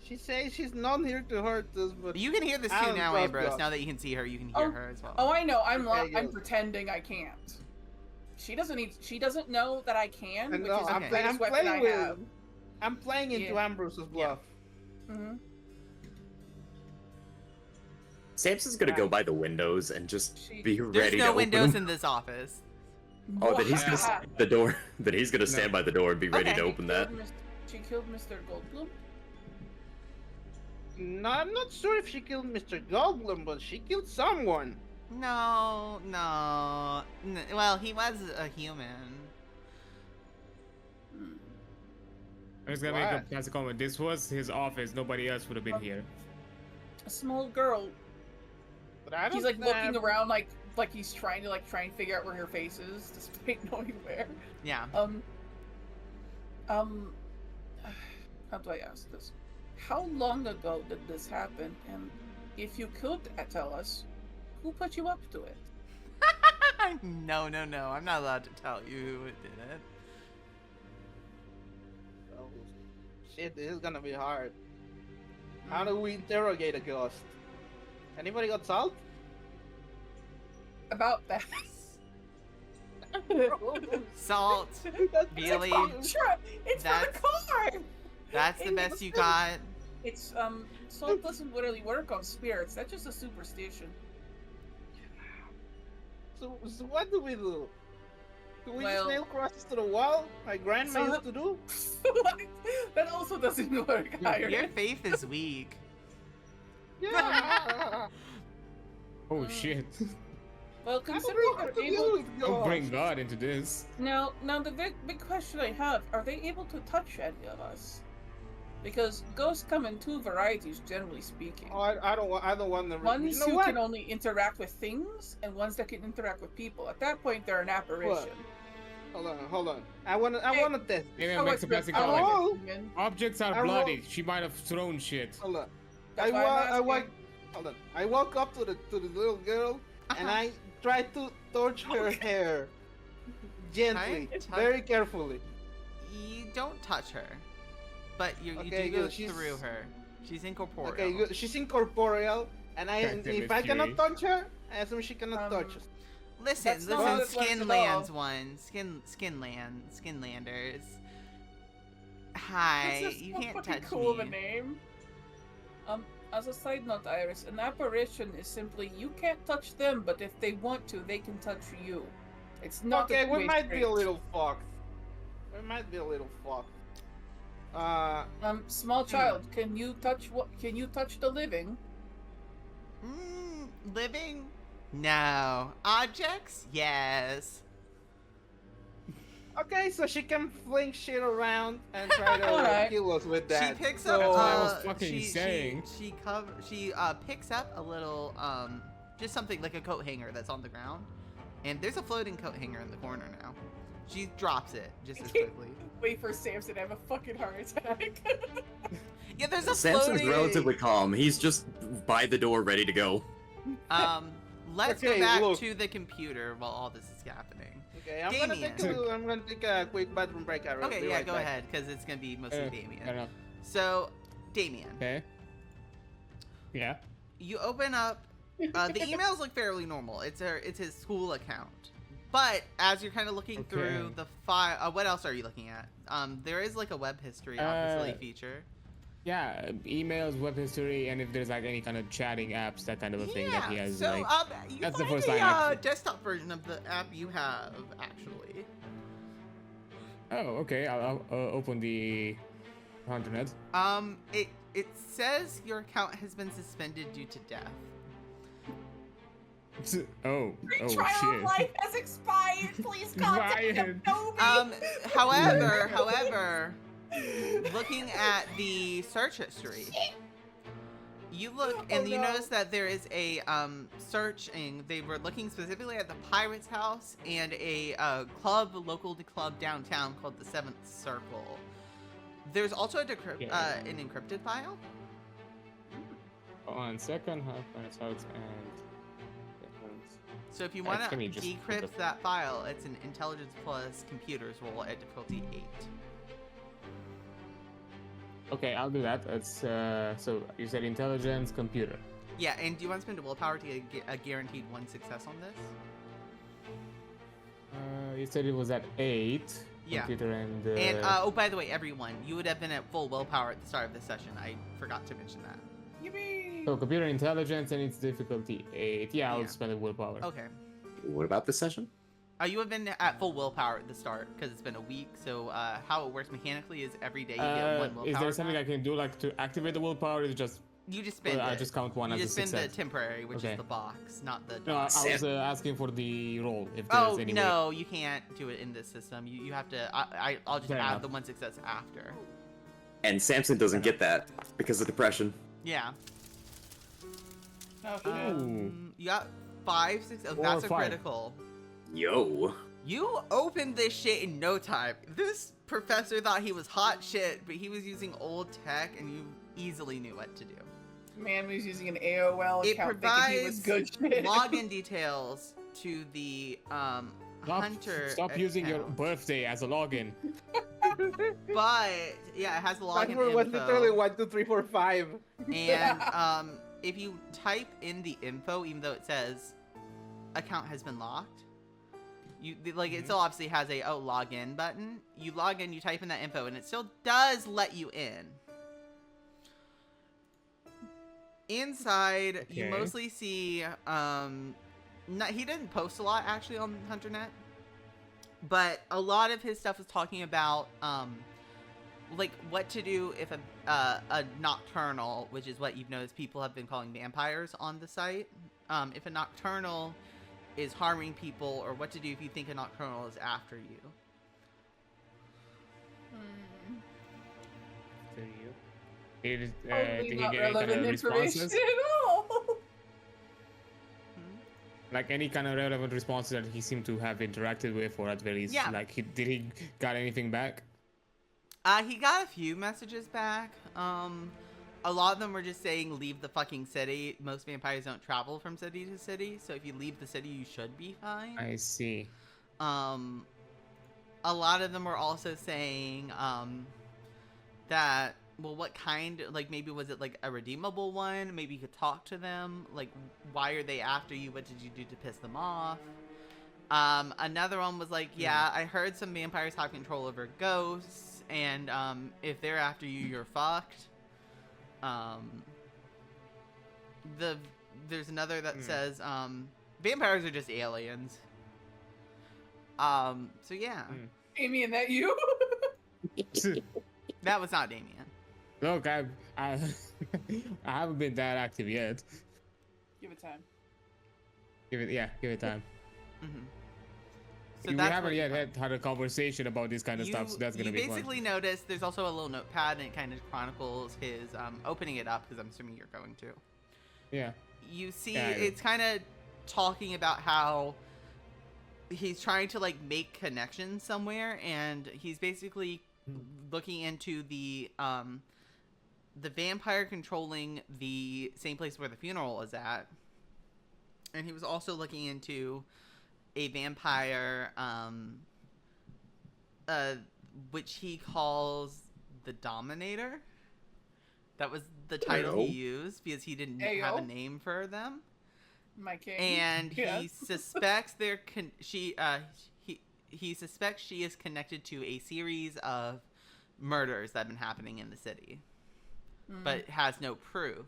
She says she's not here to hurt us, but You can hear this I too don't now, trust Ambrose. God. Now that you can see her, you can hear her as well. Oh, I know. I'm Okay, I'm yes. pretending I can't. She doesn't know that I can, And which no, is I'm the play- greatest weapon I have. I'm playing into Yeah. Ambrose's bluff. Mm-hmm. Samson's gonna go by the windows and just She- be There's ready to no open windows them. in this office. Oh, that he's gonna Wow. stand by the door. That he's gonna stand by the door and be ready Okay. to open that. She killed Mr. Goldblum. No, I'm not sure if she killed Mr. Goldblum, but she killed someone. No. Well, he was a human. I'm just gonna make a What? classic comment. This was his office. Nobody else would have been here. A small girl. But I don't He's like looking have- around like he's trying to figure out where her face is, despite knowing where. Yeah. How do I ask this? How long ago did this happen? And if you could tell us, who put you up to it? No. I'm not allowed to tell you who did it. Oh, shit, this is gonna be hard. How do we interrogate a ghost? Anybody got salt? About that. Salt. Really? It's for the car. That's the best you got. It's salt doesn't really work on spirits. That's just a superstition. So what do we do? Do we Well- just nail crosses to the wall like grandma So- used to do? That also doesn't work. Your Iris. faith is weak. Yeah. Oh shit! Well, How do considering we they're deal able. with Don't bring ghosts? God into this. Now the big question I have: are they able to touch any of us? Because ghosts come in two varieties, generally speaking. Oh, I don't want to. Ones You know who what? can only interact with things, and ones that can interact with people. At that point, they're an apparition. Hold on. I wanna test. Maybe Oh, I make it's some the- classic oh, comment. Oh! it's human. Objects are I will- bloody. She might have thrown shit. Hold on. That's why I'm asking. Hold on. I walk up to the little girl and Uh-huh. I try to touch her hair gently, Touch? very carefully. You don't touch her, but you Okay, do go good. She's- through her. She's incorporeal. Okay, good. She's incorporeal, and Goddamn if I it, cannot Fury. touch her, I assume she cannot touch us. Listen, That's not how it works Skinlands at one, Skinlanders. Hi, That's just you so can't fucking touch cool of a me. name. As a side note, Iris, an apparition is simply you can't touch them, but if they want to, they can touch you. It's not. Okay, a we two-way might be a street. little fucked. We might be a little fucked. Small child, can you touch what? Can you touch the living? Living? No. Objects? Yes. Okay, so she can fling shit around and try to Alright. kill us with that. She picks So, up. That's what I was uh, fucking saying. She picks up a little just something like a coat hanger that's on the ground, and there's a floating coat hanger in the corner now. She drops it just as quickly. Wait for Samson to have a fucking heart attack. Yeah, there's a Samson's floating. relatively calm. He's just by the door, ready to go. Let's Okay, go back look. to the computer while all this is happening. Okay, I'm Damien. gonna take a quick bathroom break. I'll Okay, be yeah, right go back. ahead, because it's gonna be mostly Fair Damien. enough. So, Damien, Okay. Yeah. you open up. The emails look fairly normal. It's his school account. But as you're kind of looking through Okay. the file, what else are you looking at? There is like a web history obviously Uh, feature. Yeah, emails, web history, and if there's like any kind of chatting apps, that kind of a thing that he has. So like, you that's the find first the line, actually. desktop version of the app you have actually. oh, okay. I'll open the internet. It says your account has been suspended due to death. Oh, Free oh trial of shit. life has expired. Please contact Ryan. Adobe. However, looking at the search history, You look and you notice that there is a searching. They were looking specifically at the Pirate's House and a local club downtown called the Seventh Circle. There's also an encrypted file. On second half minutes out and. So if you want to Actually, just decrypt that file, it's an intelligence plus computers roll at difficulty 8. Okay, I'll do that. It's so you said intelligence computer. Yeah, and do you want to spend a willpower to get a guaranteed 1 success on this? You said it was at 8. Yeah. Computer and. And oh, by the way, everyone, you would have been at full willpower at the start of this session. I forgot to mention that. Yippee! So computer intelligence and it's difficulty 8. Yeah, I'll Yeah. spend a willpower. Okay. What about this session? You have been at full willpower at the start because it's been a week. So how it works mechanically is every day you get 1 willpower. Is there something back. I can do like to activate the willpower? Or is it just You just spend I it. just count one You as a just spend success? the temporary, which Okay. is the box, not the. No, I dot. was asking for the roll. If there's Oh any way. no, you can't do it in this system. You have to. I'll just Fair add enough. the 1 success after. And Samson doesn't get that because of depression. Yeah. Oh, shit. You got 5 success. Oh, 4 that's or a 5. critical. Yo. You opened this shit in no time. This professor thought he was hot shit, but he was using old tech, and you easily knew what to do. Man was using an AOL It account thinking he was provides good shit. login details to the Hunter. Stop using your account. birthday as a login. But yeah, it has the login Password was info. literally 1, 2, 3, 4, 5. And if you type in the info, even though it says account has been locked, it still obviously has a login button. You log in, you type in that info, and it still does let you in. Inside, you Okay. mostly see he didn't post a lot actually on HunterNet, but a lot of his stuff is talking about like what to do if a nocturnal, which is what you've noticed people have been calling vampires on the site, if a nocturnal is harming people, or what to do if you think a nocturnal is after you. Did Totally he not get any kind relevant of information responses? at all. Like any kind of relevant responses that he seemed to have interacted with, or at very least, Yeah. like did he got anything back? He got a few messages back. A lot of them were just saying leave the fucking city. Most vampires don't travel from city to city, so if you leave the city, you should be fine. I see. A lot of them were also saying that, well, what kind, like maybe was it like a redeemable one? Maybe you could talk to them. Like, why are they after you? What did you do to piss them off? Another one was like, yeah, I heard some vampires have control over ghosts, and if they're after you, you're fucked. There's another that says vampires are just aliens. So yeah, Damien, that you? that was not Damian. Look, I I haven't been that active yet. Give it time. Give it time. Mm-hmm. So We that's haven't what yet you had a conversation about this kind of stuff, so that's gonna be You fun. basically notice there's also a little notepad, and it kind of chronicles his opening it up, because I'm assuming you're going to. Yeah. You see, Yeah, I do. it's kind of talking about how he's trying to like make connections somewhere, and he's basically looking into the vampire controlling the same place where the funeral is at, and he was also looking into a vampire which he calls the Dominator. That was the title he used because he didn't have a Ayo. name for them. My king. And Yeah. he suspects he suspects she is connected to a series of murders that have been happening in the city, but has no proof.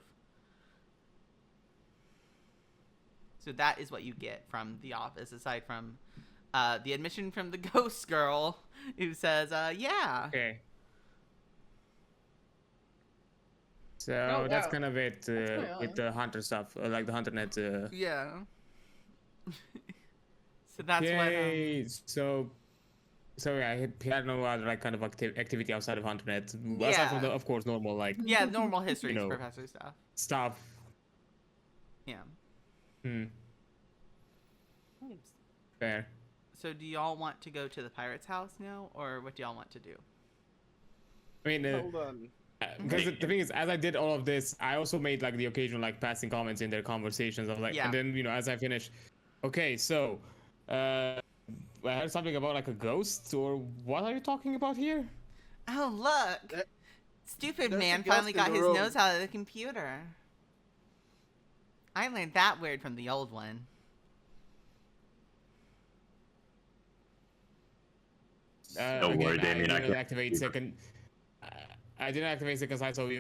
So that is what you get from the office, aside from the admission from the ghost girl who says, yeah. Okay. So Oh, that's wow. kind of it really with the hunter stuff, like the HunterNet. Yeah. So that's what. Yay! So So yeah, he had no other like kind of activity outside of HunterNet, aside Yeah. from the, of course, normal like Yeah, normal histories, know. professor stuff. stuff. Yeah. Hmm. Fair. So do y'all want to go to the pirate's house now, or what do y'all want to do? I mean, Hold on. because the thing is, as I did all of this, I also made like the occasional like passing comments in their conversations. I was like, Yeah. and then as I finished, okay, so, I heard something about like a ghost, or what are you talking about here? Oh, look! There- Stupid there's a man ghost finally in got the his room. nose out of the computer. I learned that word from the old one. Don't worry, Damian, I I didn't can- activate second. I didn't activate second sight, so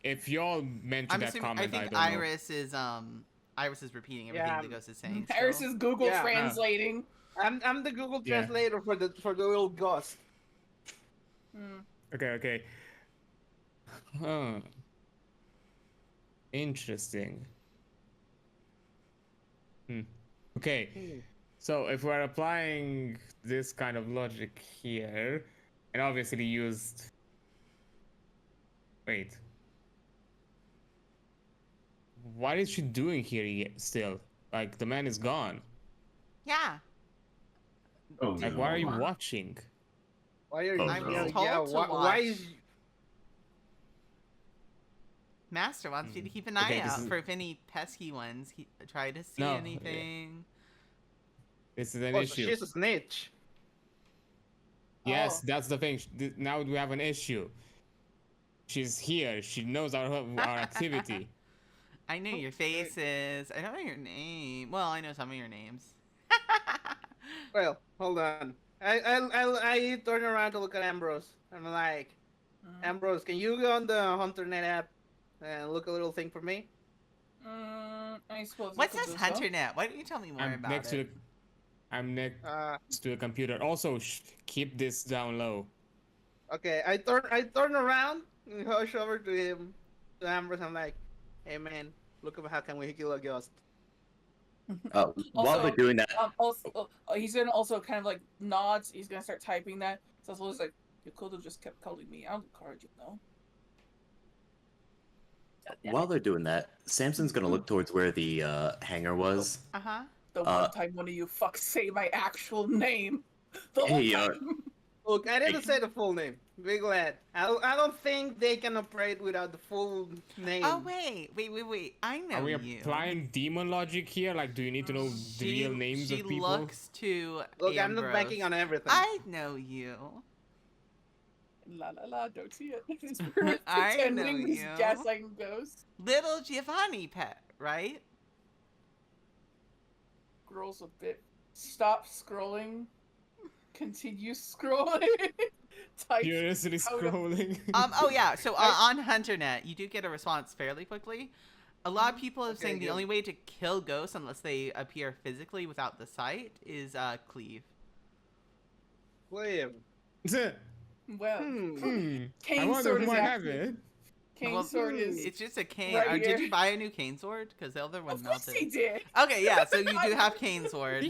if y'all mentioned I'm that assuming. comment, I think don't know. Iris is repeating everything Yeah, the ghost is saying. Iris still. is Google Yeah. translating. I'm the Google Yeah. translator for the little ghost. Okay. Huh. Interesting. Okay. So if we're applying this kind of logic here, and obviously used. Wait. What is she doing here still? Like the man is gone. Yeah. Oh, Like no. why are you watching? Why are you? Oh, I was no. told to why watch. is? Master wants you to keep an eye Okay, this out is- for if any pesky ones try to see No, anything. This is an Oh, so issue. she's a snitch. Yes, Oh. that's the thing. Now we have an issue. She's here. She knows our activity. I know your faces. I don't know your name. Well, I know some of your names. Well, hold on. I turn around to look at Ambrose. I'm like, Ambrose, can you go on the HunterNet app and look a little thing for me? I suppose. What's I could this do so. HunterNet? Why don't you tell me more about it? I'm next Uh, to the computer. Also, keep this down low. okay. I turn around and hush over to him, to Ambrose. I'm like, hey man, look up how can we kill a ghost? While Also, they're doing that, Also, he's gonna also kind of like nods. He's gonna start typing that. So it's like, you could have just kept calling me out, card, you know. while they're doing that, Samson's gonna look towards where the hangar was. Uh huh. The one time one of you fucks say my actual name. The Hey, one time. Look, I didn't say the full name. Be glad. I don't think they can operate without the full name. Oh wait. I know Are we you. applying demon logic here? Like, do you need to know the real names she of people? looks to Look, I'm not Ambrose. banking on everything. I know you. La la la, don't see it. He's I know pretending he's you. gaslighting ghosts. Little Giovanni pet, right? Scrolls a bit. Stop scrolling. Continue scrolling. Type Furiously out of- scrolling. Oh yeah. So on HunterNet, you do get a response fairly quickly. A lot of people have Okay, saying the good. only way to kill ghosts unless they appear physically without the sight is cleave. William. Well, I Cane wonder sword who is might have actually. it. Cane Well, sword is. It's just a cane. Right Or did here. you buy a new cane sword? Because the other one Of course melted. he did. Okay, yeah. So you do have cane sword.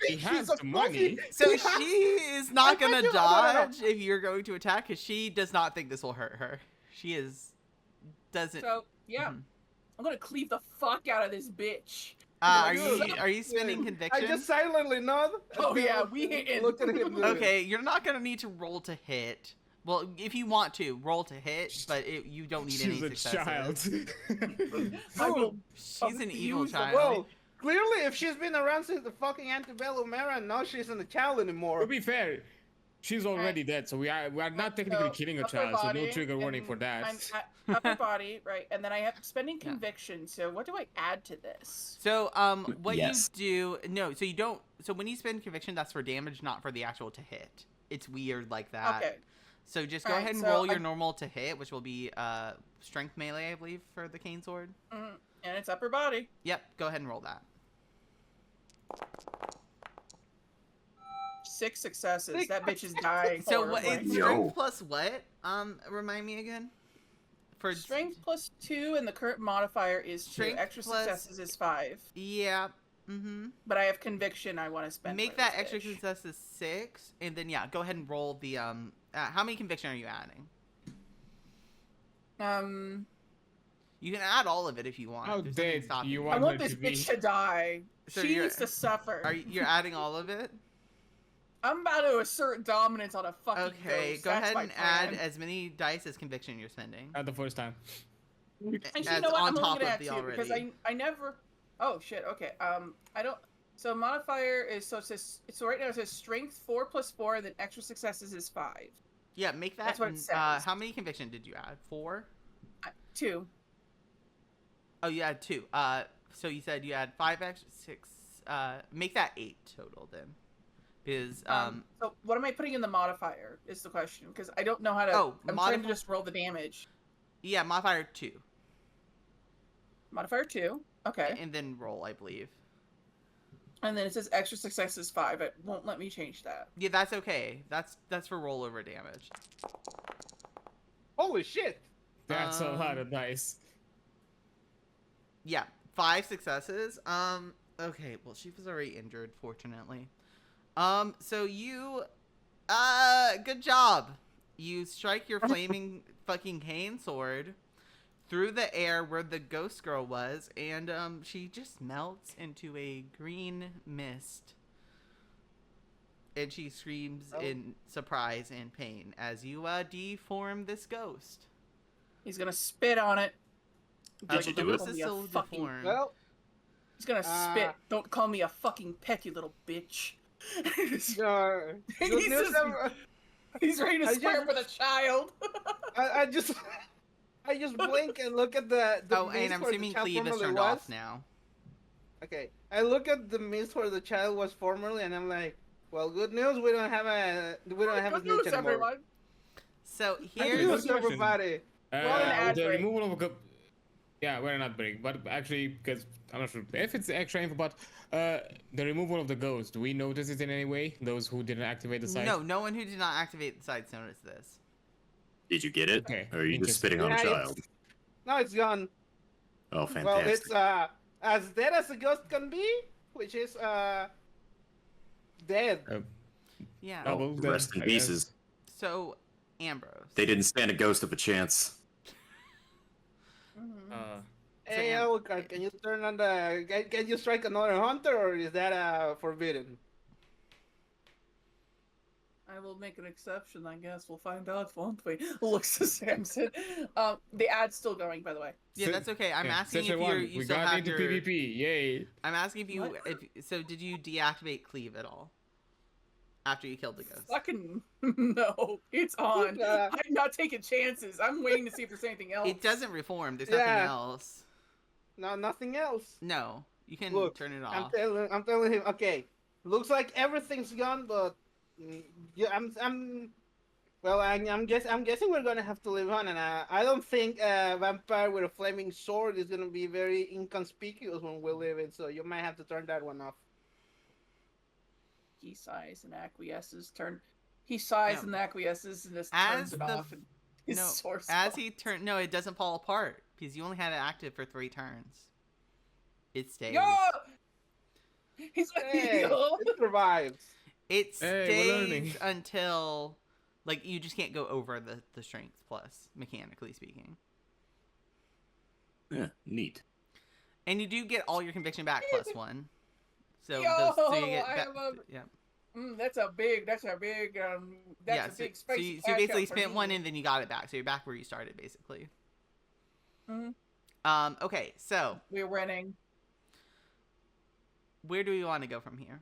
He has the money. So she is not gonna No. dodge if you're going to attack, because she does not think this will hurt her. She doesn't. So yeah, Mhm. I'm gonna cleave the fuck out of this bitch. Are Good. you spending I conviction? just silently nod. Oh, and yeah, look- we hit. Look at him. Okay, you're not gonna need to roll to hit. Well, if you want to roll to hit, but you don't need any She's a successes. child. I will. She's an evil abuse the child. Well, clearly, if she's been around since the fucking antebellum era, now she's in a child anymore. To be fair, she's already dead, so we are not technically So, killing a upper child, so no body, trigger warning and for that. I'm at upper body, right? And then I have spending Yeah. conviction. So what do I add to this? So, what Yes. you do? No, so you don't. So when you spend conviction, that's for damage, not for the actual to hit. It's weird like that. Okay. So just go Alright, ahead and so roll your I- normal to hit, which will be strength melee, I believe, for the cane sword. And it's upper body. Yep, go ahead and roll that. 6 successes. That bitch is dying. So what? horribly. It's Yo. strength plus what? Remind me again. For Strength plus 2, and the current modifier is 2. Strength Extra plus- successes is 5. Yeah. Mm-hmm. But I have conviction I want to spend. Make for that this extra bitch. success is 6, and then yeah, go ahead and roll the how many conviction are you adding? You can add all of it if you want. How There's nothing dead stopping you you. I want want her this to be? bitch to die. So She you're- needs to suffer. You're adding all of it? I'm about to assert dominance on a fucking Okay, ghost. go That's ahead my and add plan. as many dice as conviction you're spending. Not the first time. Actually, as you know what? on I'm only top gonna of add the 2 because already. I never. Oh shit. Okay. I don't. So modifier is so it says so right now it says strength 4 plus 4 and then extra successes is 5. Yeah, make that. That's what it says. How many conviction did you add? 4? 2. Oh, you had 2. So you said you had 5 extra 6. Make that 8 total then, because So what am I putting in the modifier is the question because I don't know how to. Oh, I'm trying to just roll the damage. yeah, modifier 2, Modifier 2. Okay. and then roll, I believe. And then it says extra success is 5. It won't let me change that. Yeah, that's okay. That's for rollover damage. Holy shit! That's a lot of dice. Yeah, 5 successes. Okay, well, she was already injured, fortunately. So you, good job. You strike your flaming fucking cane sword through the air where the ghost girl was, and, she just melts into a green mist. And she screams in surprise and pain as you, deform this ghost. He's gonna spit on it. Did you The do it? ghost is still deformed. Well, He's gonna spit. Don't call me a fucking pet, you little bitch. good He's news. just- He's ready to I swear just- with a child. I just blink and look at the Oh, mist and I'm where the assuming child Cleve is formerly turned was. off now. Okay, I look at the mist where the child was formerly, and I'm like, well, good news. We don't have a Good snitch news, anymore. everyone. So Good here's news, question. everybody. Well, an ad The break. removal of a yeah, we're not break, but actually, because I'm not sure if it's extra info, but the removal of the ghost. Do we notice it in any way? Those who didn't activate the site. no one who did not activate the sites noticed this. Did you get it? Okay, Or are you just interesting. spitting on a Yeah, child? No, it's gone. Oh, Well, fantastic. it's as dead as a ghost can be, which is dead. Yeah. Oh, double dead, rest in I guess. pieces. So Ambrose. They didn't stand a ghost of a chance. Hey, Am- Alucard, can you turn on the? Can you strike another hunter, or is that forbidden? I will make an exception, I guess. We'll find out, won't we? Looks to Samson. The ad's still going, by the way. Yeah, that's okay. I'm Yeah, asking if session you're, one, you we still got have into your. PvP. Yay! I'm asking if you. What? So did you deactivate Cleve at all? After you killed the ghost. Fucking no, it's on. Uh, I'm not taking chances. I'm waiting to see if there's anything else. It doesn't reform. There's Yeah. nothing else. No, nothing else. No, you can Look, turn it I'm off. telling him. Okay, looks like everything's gone, but yeah, I'm guessing we're gonna have to live on, and I don't think a vampire with a flaming sword is gonna be very inconspicuous when we live in. So you might have to turn that one off. He sighs and acquiesces. He sighs No. and acquiesces and just As turns it the off. And his No, source as falls. he turned. No, it doesn't fall apart because you only had it active for 3 turns. It stays. Yo! He's like, Hey, yo! it survives. It Hey, we're learning. stays until, like, you just can't go over the strength plus, mechanically speaking. Yeah, neat. And you do get all your conviction back plus 1. So, Yo, so you get I back, have a- yeah. That's a big Yeah, a big so, spicy so you cash basically out for spent me. 1 and then you got it back. So you're back where you started, basically. Mhm. Okay, so We're winning. where do we want to go from here?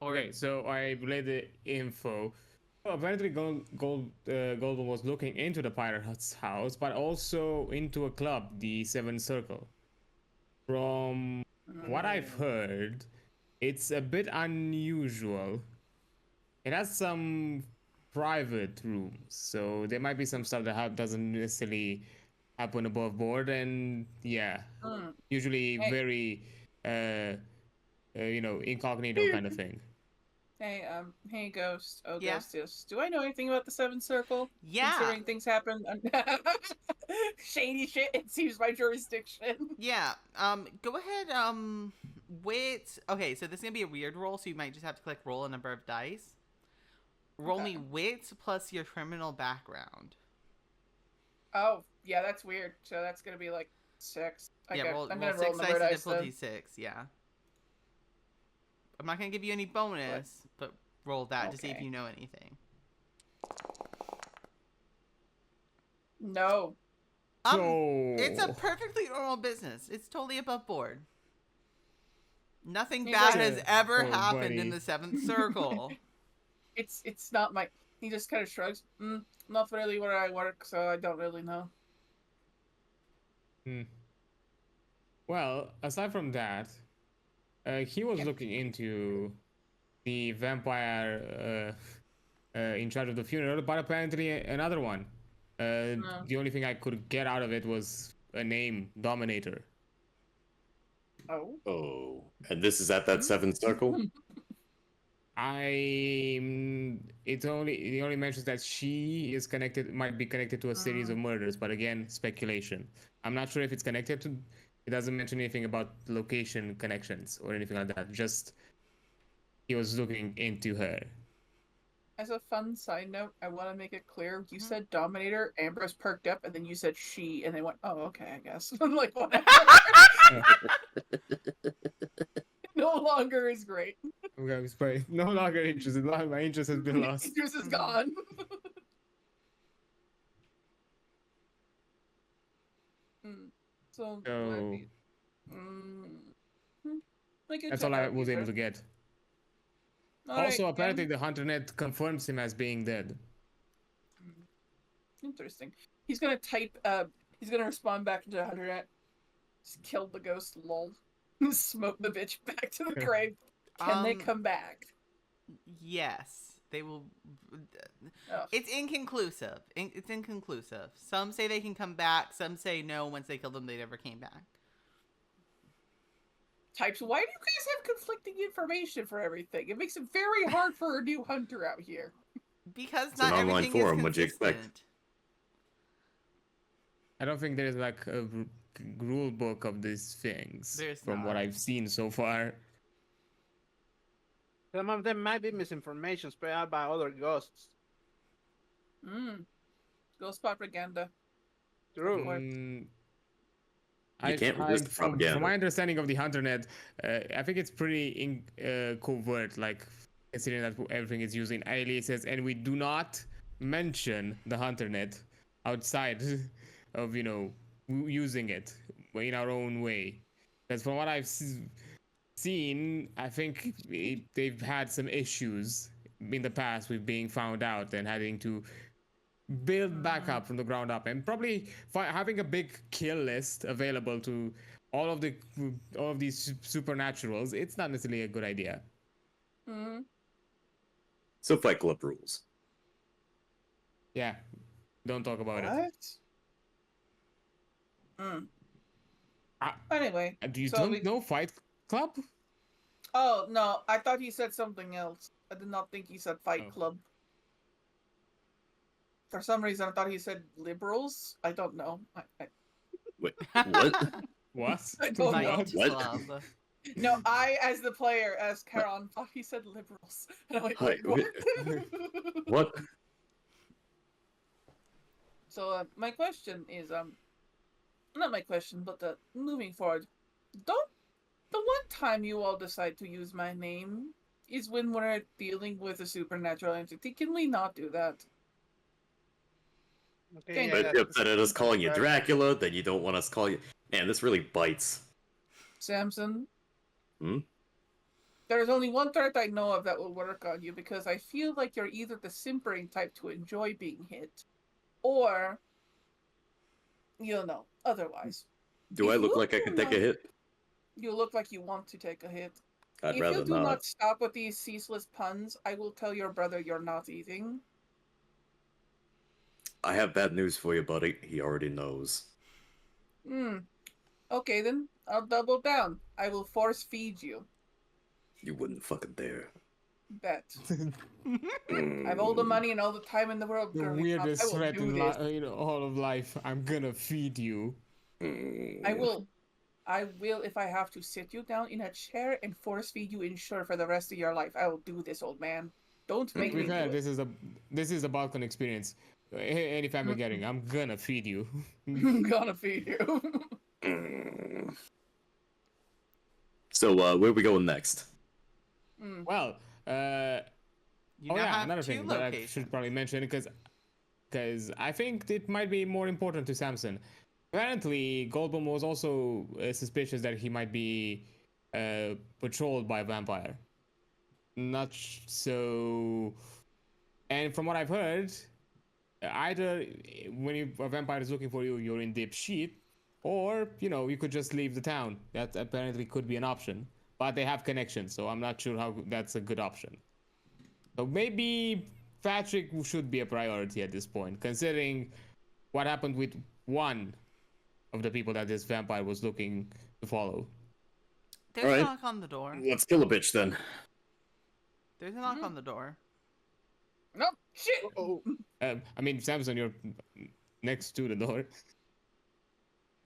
Or Okay, so I relayed the info. Well, apparently, Goldman was looking into the pirate's house, but also into a club, the Seven Circle. From what I've heard, it's a bit unusual. It has some private rooms, so there might be some stuff that doesn't necessarily happen above board, and yeah, usually Hey. very, incognito kind of thing. Hey, Ghost. Oh, Yeah. Ghostess. Do I know anything about the Seventh Circle? Yeah. Considering things happen on shady shit, it seems my jurisdiction. Yeah. Go ahead. Wit. Okay, so this is gonna be a weird roll, so you might just have to click roll a number of dice. Roll Okay. me wit plus your criminal background. Oh, yeah, that's weird. So that's gonna be like 6. Yeah, Okay, roll I'm gonna roll 6 number dice and dice difficulty then. 6. Yeah. I'm not gonna give you any bonus, but roll that to see if Okay. you know anything. No. It's a So perfectly normal business. It's totally above board. Nothing He's bad like- has ever Oh, happened in buddy. the Seventh Circle. It's not my. He just kind of shrugs. Not really where I work, so I don't really know. Well, aside from that, he was looking into the vampire in charge of the funeral, but apparently another one. No. The only thing I could get out of it was a name, Dominator. Oh. Oh, and this is at that seventh circle? It only mentions that she is connected, might be connected to a series of murders, but again, speculation. I'm not sure if it's connected to. It doesn't mention anything about location connections or anything like that. Just he was looking into her. As a fun side note, I want to make it clear. You said Dominator, Ambrose perked up, and then you said she, and they went, "Oh, okay, I guess." I'm like, whatever. No longer is great. Okay, it's probably no longer interested. My interest has been lost. Interest is gone. So, So that's that's all I was able to get. Also, apparently, the HunterNet confirms him as being dead. Interesting. He's gonna type. He's gonna respond back to HunterNet. Just killed the ghost. Lol. Smoke the bitch back to the grave. Can they come back? Yes, they will. Oh. It's inconclusive. It's inconclusive. Some say they can come back. Some say no. Once they killed them, they never came back. Types. Why do you guys have conflicting information for everything? It makes it very hard for a new hunter out here. Because It's not an online everything forum, is what'd you consistent. expect? I don't think there's like a rule book of these things There's from what not. I've seen so far. Some of them might be misinformation spread out by other ghosts. Ghost propaganda. True. You can't resist the propaganda. From my understanding of the HunterNet, I think it's pretty covert, like considering that everything is using aliases, and we do not mention the HunterNet outside of using it in our own way. Because from what I've seen, I think they've had some issues in the past with being found out and having to build back up from the ground up, and probably having a big kill list available to all of these supernaturals. It's not necessarily a good idea. So Fight Club rules. Yeah, don't talk about it. Anyway, Do you so don't know Fight Club? Oh no, I thought he said something else. I did not think he said Fight Club. For some reason, I thought he said liberals. I don't know. Wait, what? What? I don't know. Fight Club. No, I, as the player, as Charon, thought he said liberals. And I'm like, wait, what? What? So, my question is, not my question, but moving forward, don't the one time you all decide to use my name is when we're dealing with a supernatural entity. Can we not do that? Okay, But you're upset at us calling you Dracula, then you don't want us to call you. Man, this really bites. Samson? Hmm? There's only one threat I know of that will work on you, because I feel like you're either the simpering type to enjoy being hit, or, otherwise. Do I look like I can take a hit? You look like you want to take a hit. I'd If rather you do not. not stop with these ceaseless puns, I will tell your brother you're not eating. I have bad news for you, buddy. He already knows. Okay then, I'll double down. I will force feed you. You wouldn't fucking dare. Bet. I have all the money and all the time in the world, The girly pop. I weirdest will threat do in this. all of life. I'm gonna feed you. I will, if I have to sit you down in a chair and force feed you Ensure for the rest of your life. I will do this, old man. Don't To make be me fair, do it. this is a Balkan experience. Any family gathering, I'm gonna feed you. I'm gonna feed you. So, where are we going next? Well, You oh now yeah, have another two thing that I locations. should probably mention because I think it might be more important to Samson. Apparently, Goldblum was also suspicious that he might be patrolled by a vampire. Not so. And from what I've heard, either when a vampire is looking for you, you're in deep shit, or you could just leave the town. That apparently could be an option. But they have connections, so I'm not sure how that's a good option. So maybe Patrick should be a priority at this point, considering what happened with one of the people that this vampire was looking to follow. There's All a right. knock on the door. Let's kill a bitch then. There's a knock on the door. No, shit. Oh, I mean, Samson, you're next to the door.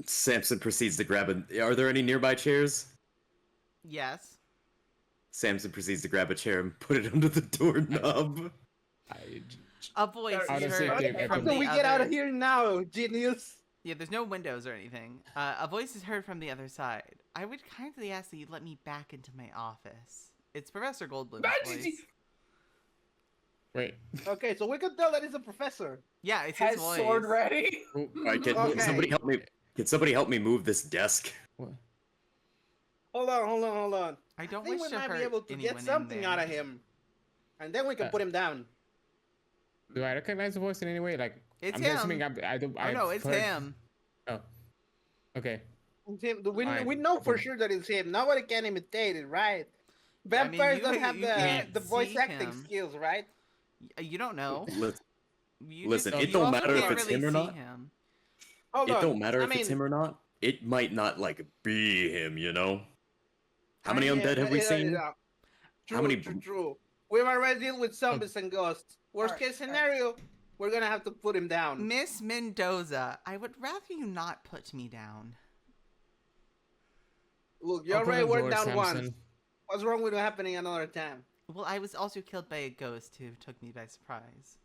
Samson proceeds to grab Are there any nearby chairs? Yes. Samson proceeds to grab a chair and put it under the doorknob. A voice Out is of heard safety, from how the can we get out other- of here now, genius? Yeah, there's no windows or anything. A voice is heard from the other side. I would kindly ask that you let me back into my office. It's Professor Goldblum's voice. Wait. Okay, so we can tell that he's a professor. Yeah, it's his Has voice. sword ready. All right, can Okay. somebody help me? Can somebody help me move this desk? What? Hold on. I I don't think wish we to might hurt be able to anyone get in something there. out of him, and then we can put him down. Do I recognize the voice in any way? Like, It's I'm him. assuming I don't. Oh no, it's him. Oh. Okay. It's him. We Fine. know for sure that it's him. Nobody can imitate it, right? Vampires you- don't have you can't the voice see acting him. skills, right? You don't know. Listen, Listen, it don't matter if can't it's really him or see not. him. Hold It on. don't matter I if mean, it's him or not. It might not be him, How many yeah, undead have we yeah, seen? yeah. True, How many- True. We've already dealt with zombies and ghosts. Worst Alright, case scenario, we're gonna have to put him down. Miss Mendoza, I would rather you not put me down. Look, you Open already the were door, down Samson. once. What's wrong with happening another time? Well, I was also killed by a ghost who took me by surprise.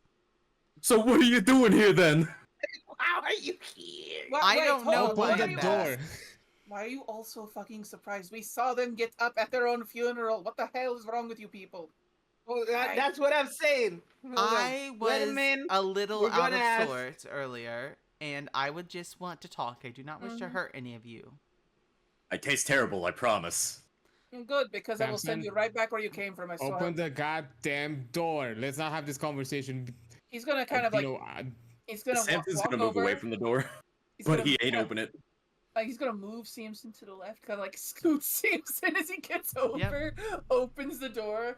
So what are you doing here then? How are you here? I don't hold know on, Open why why the are you that- door. Why are you all so fucking surprised? We saw them get up at their own funeral. What the hell is wrong with you people? Well, I- that's what I'm saying. Hold on. I Let was him in. a little We're out gonna of ask- sorts earlier, and I would just want to talk. I do not wish to hurt any of you. I taste terrible, I promise. Good, because I will send Samson, you right back where you came from. I saw Open him. the goddamn door. Let's not have this conversation. He's gonna kind of like he's gonna Samson's walk gonna move over. away from the door, He's but gonna he ain't kinda- open it. He's gonna move Samson to the left, kind of like scoot Samson as he gets over, opens the door.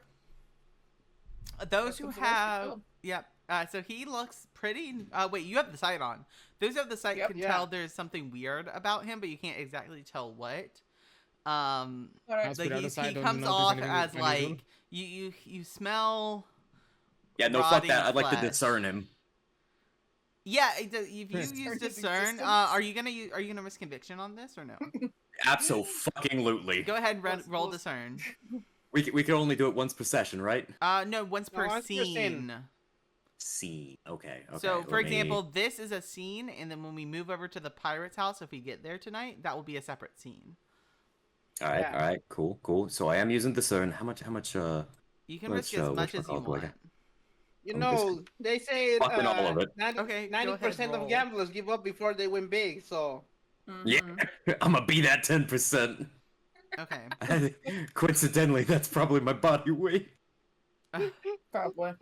Those who Opens the rest of the have, film. yep. So he looks pretty. Wait, you have the sight on. Those who have the sight Yep. can Yeah. tell there's something weird about him, but you can't exactly tell what. All right. That's Like without a he sight, don't comes notice off anything as unusual? like you smell. Yeah, no, fuck rotting that. I'd like to flesh. discern him. Yeah, if you Discern use his discern, existence. are you gonna risk conviction on this or no? Absolutely. Go ahead and roll Let's- discern. We can only do it once per session, right? No, once per once per scene. scene. Scene. Okay. So, for let me- example, this is a scene, and then when we move over to the pirate's house, if we get there tonight, that will be a separate scene. All right. Yeah. All right. Cool. So I am using discern. How much? You can Let's risk as show much which as you one do I want. get. You I'm know, they say Fucking all of it. Okay, go 90% ahead, of roll. gamblers give up before they win big. So Yeah, I'm gonna be that 10%. Okay. Coincidentally, that's probably my body weight. Probably. All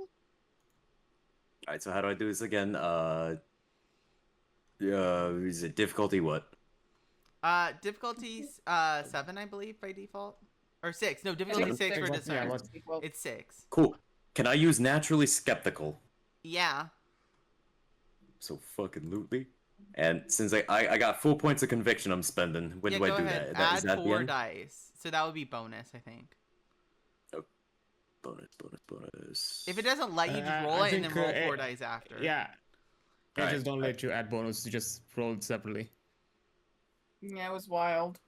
right. So how do I do this again? Is it difficulty what? Difficulties 7, I believe, by default, or 6. No, difficulty it's 6 six. for Yeah, discern. what's- Well, It's 6. Cool. Can I use naturally skeptical? Yeah. So fucking lootly. And since I got full points of conviction, I'm spending. When Yeah, do I go do ahead. that? Is Add that the 4 end? dice. So that would be bonus, I think. Bonus. If it doesn't let you, just roll I it and then think, roll 4 dice after. Yeah. They Alright, just don't alright. let you add bonus. You just roll it separately. Yeah, it was wild.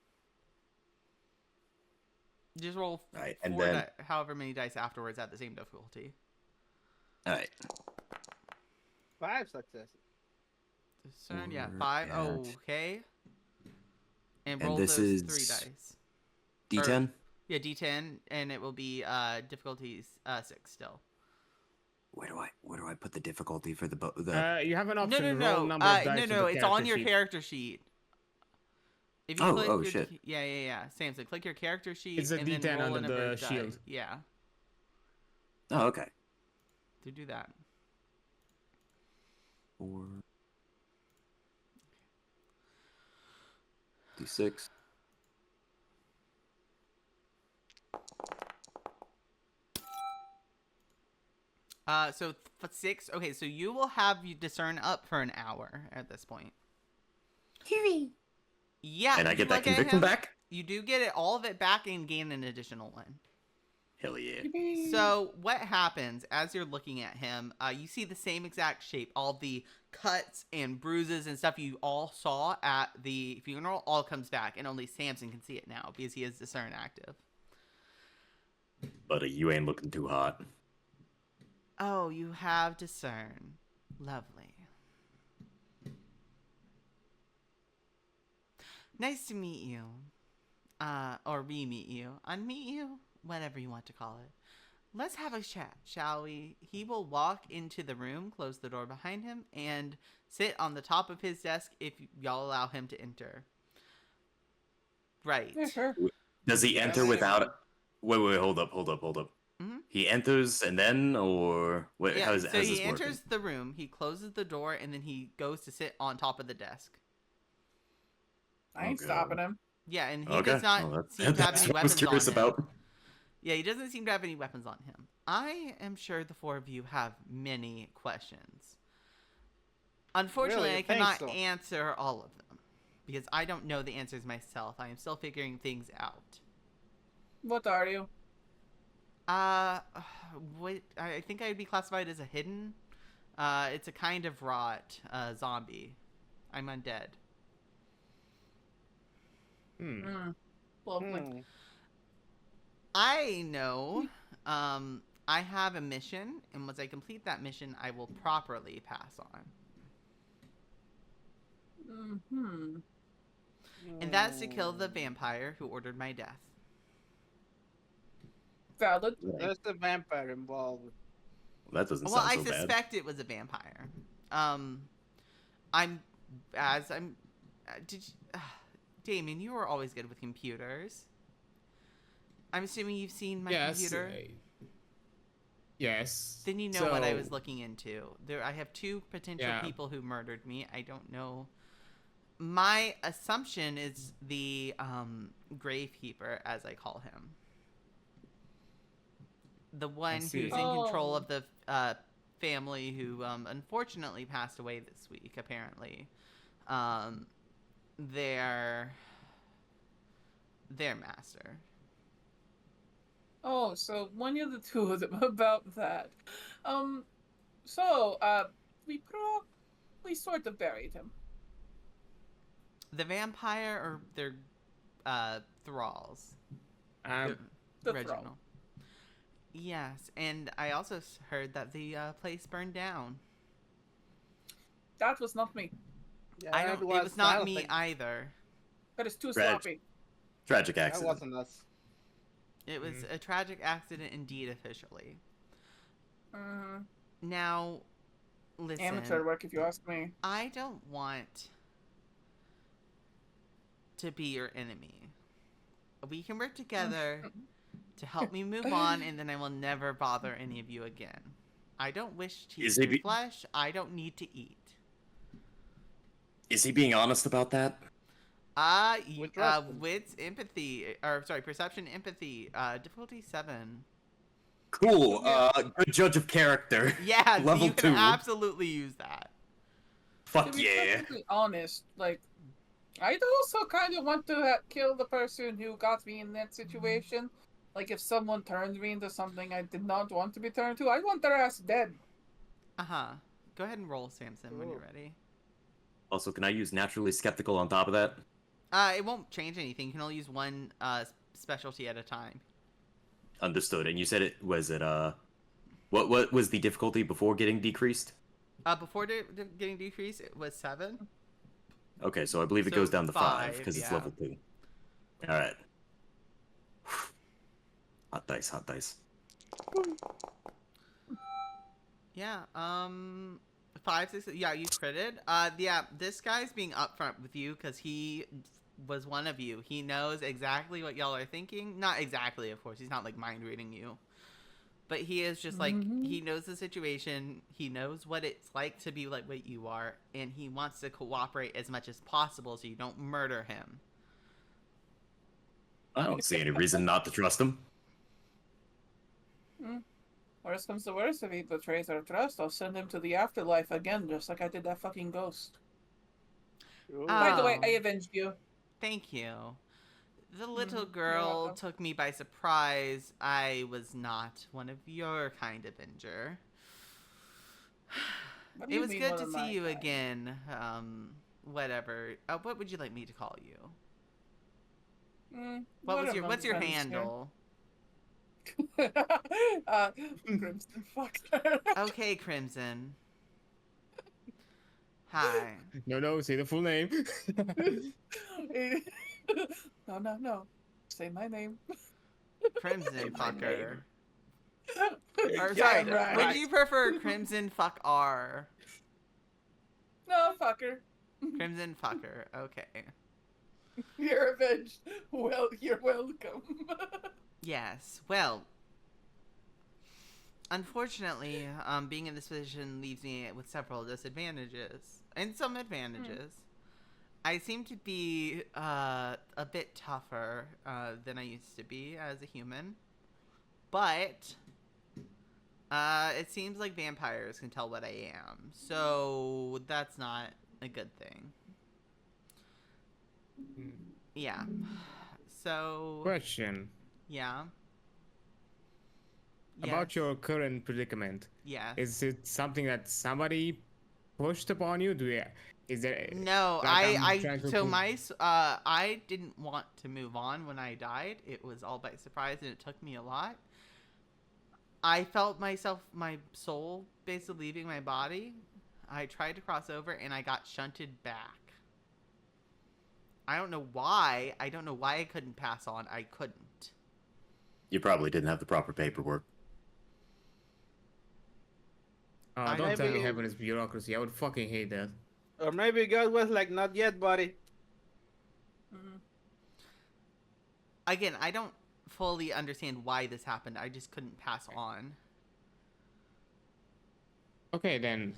Just roll Alright, and 4 then however many dice afterwards at the same difficulty. alright. 5 successes. Discern, yeah, 4 5. at- Okay. And And roll this those is 3 dice. D10. Yeah, D10, and it will be difficulties 6 still. Where do I put the difficulty for the You have an No, option no, to no, roll number of dice no, with no. the It's on character your sheet. character sheet. If you Oh, click oh, your, shit. Yeah. Samson, click your character sheet. It's a and D10 then roll under a number the of shield. dice. Yeah, Oh, okay. to do that. 4 D6. So 6. Okay, so you will have you discern up for an hour at this point. Hooray. Yeah, And I you get that look at conviction him, back? You do get it, all of it back, and gain an additional one. Hell yeah. So what happens as you're looking at him? You see the same exact shape. All the cuts and bruises and stuff you all saw at the funeral all comes back, and only Samson can see it now because he is discern active. Buddy, you ain't looking too hot. Oh, you have discern. Lovely. Nice to meet you. Or re-meet you. Unmeet you? Whatever you want to call it. Let's have a chat, shall we? He will walk into the room, close the door behind him, and sit on the top of his desk if y'all allow him to enter. Right. Yeah, sure. Does he enter without... Wait, hold up. Mhm. He enters and then, or... Wait, Yeah, how's so this he working? enters the room, he closes the door, and then he goes to sit on top of the desk. I ain't Oh, stopping God. him. Yeah, and he Okay. does not Well, seem to have that's any what I was weapons on curious him. about. Yeah, he doesn't seem to have any weapons on him. I am sure the 4 of you have many questions. Unfortunately, Really? I I think cannot so. answer all of them because I don't know the answers myself. I am still figuring things out. What are you? What I think I would be classified as a hidden. It's a kind of rot zombie. I'm undead. Lovely. Hmm. I know. I have a mission, and once I complete that mission, I will properly pass on. Mm-hmm. And that is to kill the vampire who ordered my death. Valid. There's the vampire involved. That doesn't Well, sound I so bad. suspect it was a vampire. Did you, Damien, you were always good with computers. I'm assuming you've seen my computer. Yes. Then you know what I So- was looking into. I have 2 potential Yeah. people who murdered me. I don't know. My assumption is the gravekeeper, as I call him. The one who's see. in control Oh. of the family who unfortunately passed away this week, apparently. Their master. Oh, so one of the two of them about that. We sort of buried him. The vampire or their thralls? Um, The original. thrall. Yes, and I also heard that the place burned down. That was not me. Yeah, I don't. It was I not don't me think- either. That is too Reg. sloppy. Tragic That accident. wasn't us. It was a tragic accident indeed, officially. Mm, Now, listen. amateur work, if you ask me. I don't want to be your enemy. We can work together to help me move on, and then I will never bother any of you again. I don't wish to Is eat it your be- flesh. I don't need to eat. Is he being honest about that? We trust him. Wits, empathy, or sorry, perception, empathy, difficulty 7. Cool. Good judge of character. Yeah, Level you can 2. absolutely use that. To Fuck be yeah. perfectly honest, like, I also kind of want to kill the person who got me in that situation, Like if someone turned me into something I did not want to be turned to, I want their ass dead. Uh-huh. Go ahead and roll, Samson, when you're ready. Also, can I use naturally skeptical on top of that? It won't change anything. You can only use one specialty at a time. Understood. And you said it was what was the difficulty before getting decreased? Before getting decreased, it was 7. Okay, so I believe it So goes down to 5 5, because it's yeah. level 2. All right. Hot dice, hot dice. Yeah. 5, 6. Yeah, you critted. Yeah. This guy's being upfront with you because he was one of you. He knows exactly what y'all are thinking. Not exactly, of course. He's not like mind reading you. But he is just like, he knows the situation. He knows what it's like to be like what you are. And he wants to cooperate as much as possible so you don't murder him. I don't see any reason not to trust him. Worst comes to worst, if he betrays our trust, I'll send him to the afterlife again, just like I did that fucking ghost. By the way, I avenged you. Thank you. The little You're girl welcome. took me by surprise. I was not one of your kind of Avenger. What do It you was mean, good one to of see my you kind? again. Whatever. What would you like me to call you? What's your among friends handle? here? Crimson fuck. Okay, Crimson. Hi. No, say the full name. No. Say my name. Crimson my fucker. name. Or Yeah, sorry, right. would you prefer Crimson fuck R? No, fucker. Crimson fucker. Okay. You're avenged. Well, you're welcome. Yes. Well, unfortunately, being in this position leaves me with several disadvantages and some advantages. I seem to be a bit tougher than I used to be as a human, but it seems like vampires can tell what I am, so that's not a good thing. Yeah. So. Question Yeah. about Yes. your current predicament. Yes. Is it something that somebody pushed upon you? Is there? No, like, I'm trying to prove- I didn't want to move on when I died. It was all by surprise, and it took me a lot. I felt my soul basically leaving my body. I tried to cross over, and I got shunted back. I don't know why. I don't know why I couldn't pass on. I couldn't. You probably didn't have the proper paperwork. Don't tell me maybe- heaven is bureaucracy. I would fucking hate that. Or maybe God was like, not yet, buddy. Again, I don't fully understand why this happened. I just couldn't pass on. Okay, then.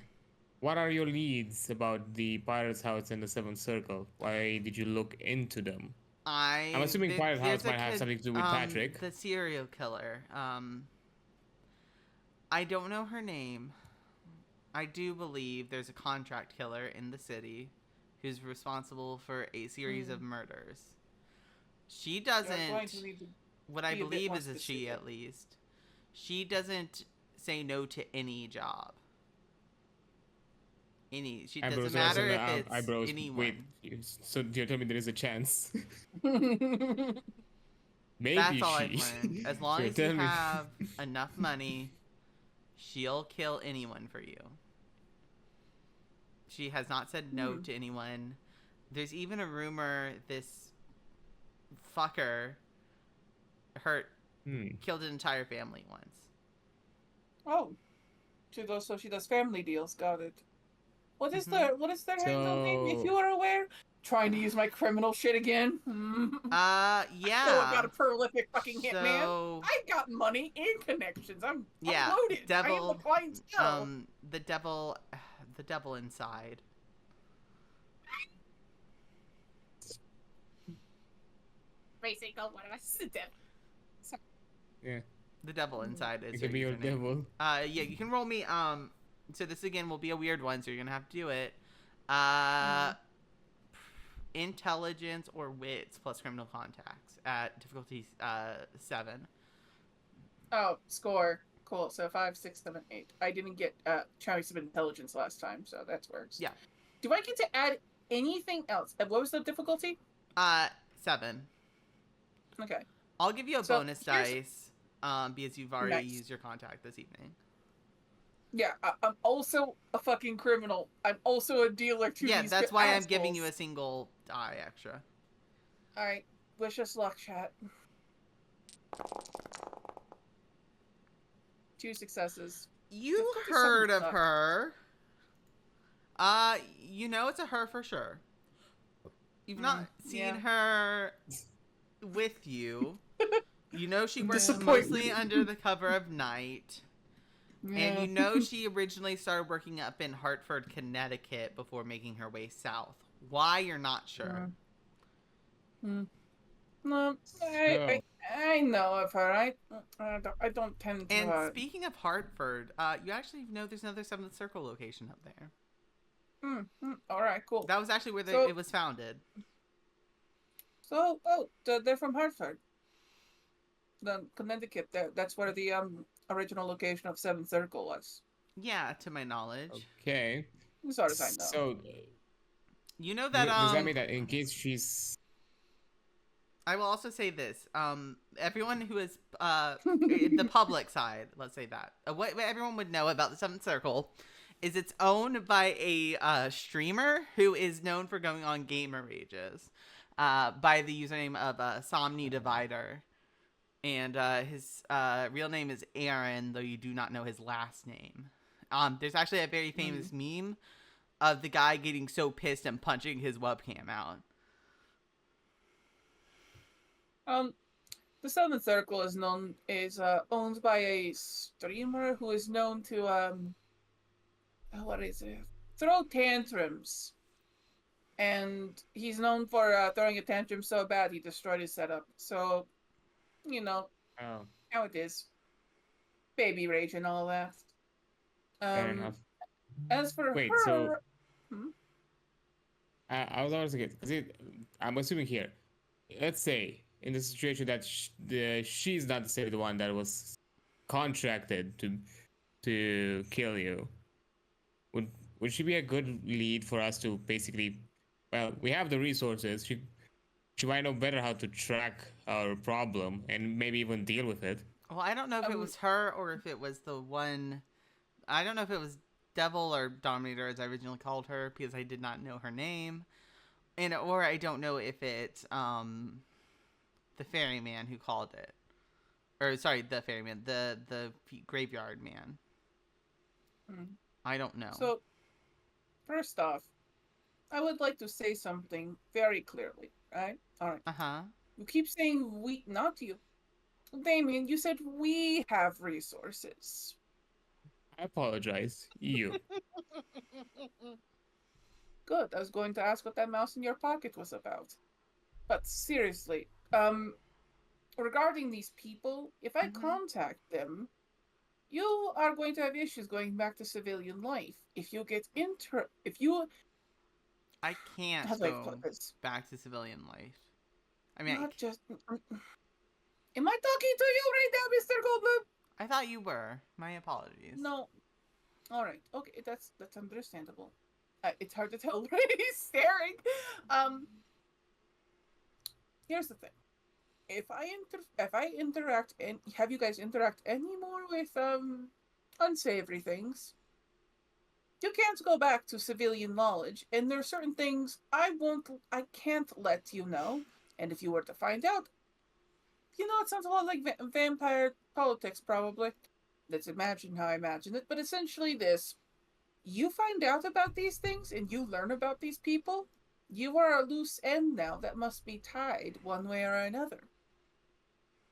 What are your leads about the Pirate's House and the Seventh Circle? Why did you look into them? I'm assuming Pirate House might have something to do with Patrick. The serial killer. I don't know her name. I do believe there's a contract killer in the city who's responsible for a series of murders. She doesn't. What I be a bit believe more is a she, specific. at least. She doesn't say no to any job. She doesn't matter if it's eyebrows. anyone. Wait, so you're telling me there is a chance? Maybe That's all she. I've learned. As long So as you tell me- have enough money, she'll kill anyone for you. She has not said no to anyone. There's even a rumor this fucker killed an entire family once. Oh, she does family deals. Got it. What is their handle name? If So- you are aware, trying to use my criminal shit again. Yeah. I got a prolific fucking hitman. So, I got money and connections. I'm yeah, loaded. I am devil. a clientele. The devil inside. Basically, what am I sit down? Yeah, The devil inside is it could be your username. devil. Yeah, you can roll me. So this again will be a weird one, so you're gonna have to do it. Intelligence or wits plus criminal contacts at difficulty 7. Oh, score. Cool. So 5, 6, 7, 8. I didn't get choice of intelligence last time, so that works. Yeah. Do I get to add anything else? What was the difficulty? 7. Okay. I'll give you a So, bonus here's- dice, because you've already Nice. used your contact this evening. Yeah, I'm also a fucking criminal. I'm also a dealer to Yeah, these that's why I'm assholes. giving you a single die extra. All right. Wish us luck, chat. 2 successes. You Difficulty heard 7 of sucked. her. You know it's a her for sure. You've not seen yeah. her with you. You know she works Disappointment. mostly under the cover of night. And you know she originally started working up in Hartford, Connecticut before making her way south. Why, you're not sure. No, I know of her. I don't tend to. And speaking of Hartford, you actually know there's another Seventh Circle location up there. All right, cool. That was actually where So- it was founded. So, they're from Hartford. The Connecticut. That's where the original location of Seventh Circle was. Yeah, to my knowledge. Okay. As far as I know. So, You know that does that mean that in case she's I will also say this. Everyone who is the public side, let's say that. What everyone would know about the Seventh Circle is it's owned by a streamer who is known for going on gamer rages by the username of Somni Divider. And his real name is Aaron, though you do not know his last name. There's actually a very famous meme of the guy getting so pissed and punching his webcam out. The Seventh Circle is owned by a streamer who is known to what is it? Throw tantrums. And he's known for throwing a tantrum so bad he destroyed his setup. So, you know how it is. Baby rage and all that. fair enough? As for Wait, her, so I was always because I'm assuming here. Let's say in the situation that she's not the one that was contracted to kill you. Would she be a good lead for us to basically? Well, we have the resources. She might know better how to track our problem and maybe even deal with it. Well, I don't know if it was her or if it was the one. I don't know if it was Devil or Dominator, as I originally called her, because I did not know her name, or I don't know if it's the ferryman who called it, or sorry, the ferryman, the graveyard man. I don't know. So, first off, I would like to say something very clearly, right? All right. You keep saying we, not you. Damian, you said we have resources. I apologize. You. Good. I was going to ask what that mouse in your pocket was about. But seriously, regarding these people, if I contact them, you are going to have issues going back to civilian life. If you get I can't how do I go put this? back to civilian life. I mean, Not just. Am I talking to you right now, Mr. Goldblum? I thought you were. My apologies. No. All right. Okay, that's understandable. It's hard to tell where he's staring. Here's the thing. If I interact and have you guys interact anymore with unsavory things, you can't go back to civilian knowledge, and there are certain things I can't let you know. And if you were to find out, it sounds a lot like vampire politics, probably. Let's imagine how I imagine it. But essentially this, you find out about these things and you learn about these people, you are a loose end now that must be tied one way or another.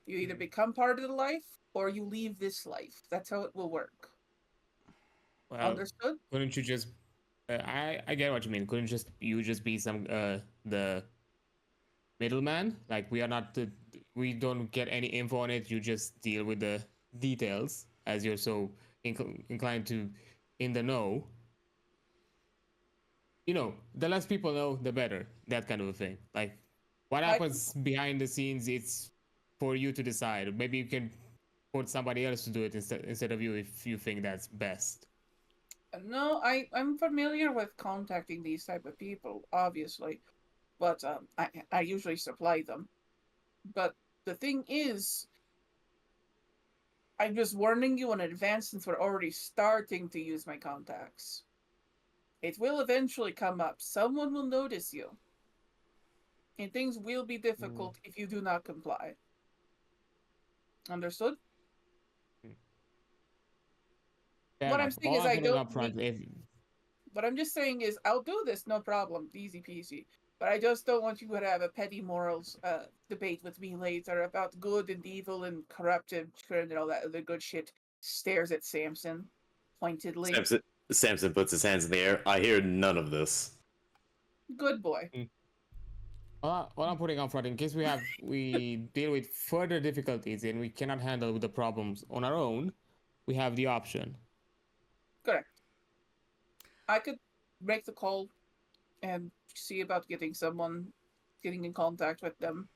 You either become part of the life or you leave this life. That's how it will work. Well, understood? Couldn't you just? I get what you mean. Couldn't you just be some the middleman? Like we don't get any info on it. You just deal with the details as you're so inclined to in the know. The less people know, the better. That kind of a thing. Like what happens behind the scenes, it's for you to decide. Maybe you can put somebody else to do it instead of you if you think that's best. No, I'm familiar with contacting these type of people, obviously, but I usually supply them. But the thing is, I'm just warning you in advance since we're already starting to use my contacts. It will eventually come up. Someone will notice you. And things will be difficult if you do not comply. Understood? Fair What enough. I'm saying All is I'm I putting don't up front, need... What I'm just saying is I'll do this, no problem. Easy peasy. But I just don't want you to have a petty morals debate with me later about good and evil and corrupted and all that other good shit. Stares at Samson pointedly. Samson puts his hands in the air. I hear none of this. Good boy. What I'm putting up front, in case we deal with further difficulties and we cannot handle the problems on our own, we have the option. Correct. I could make the call and see about getting in contact with them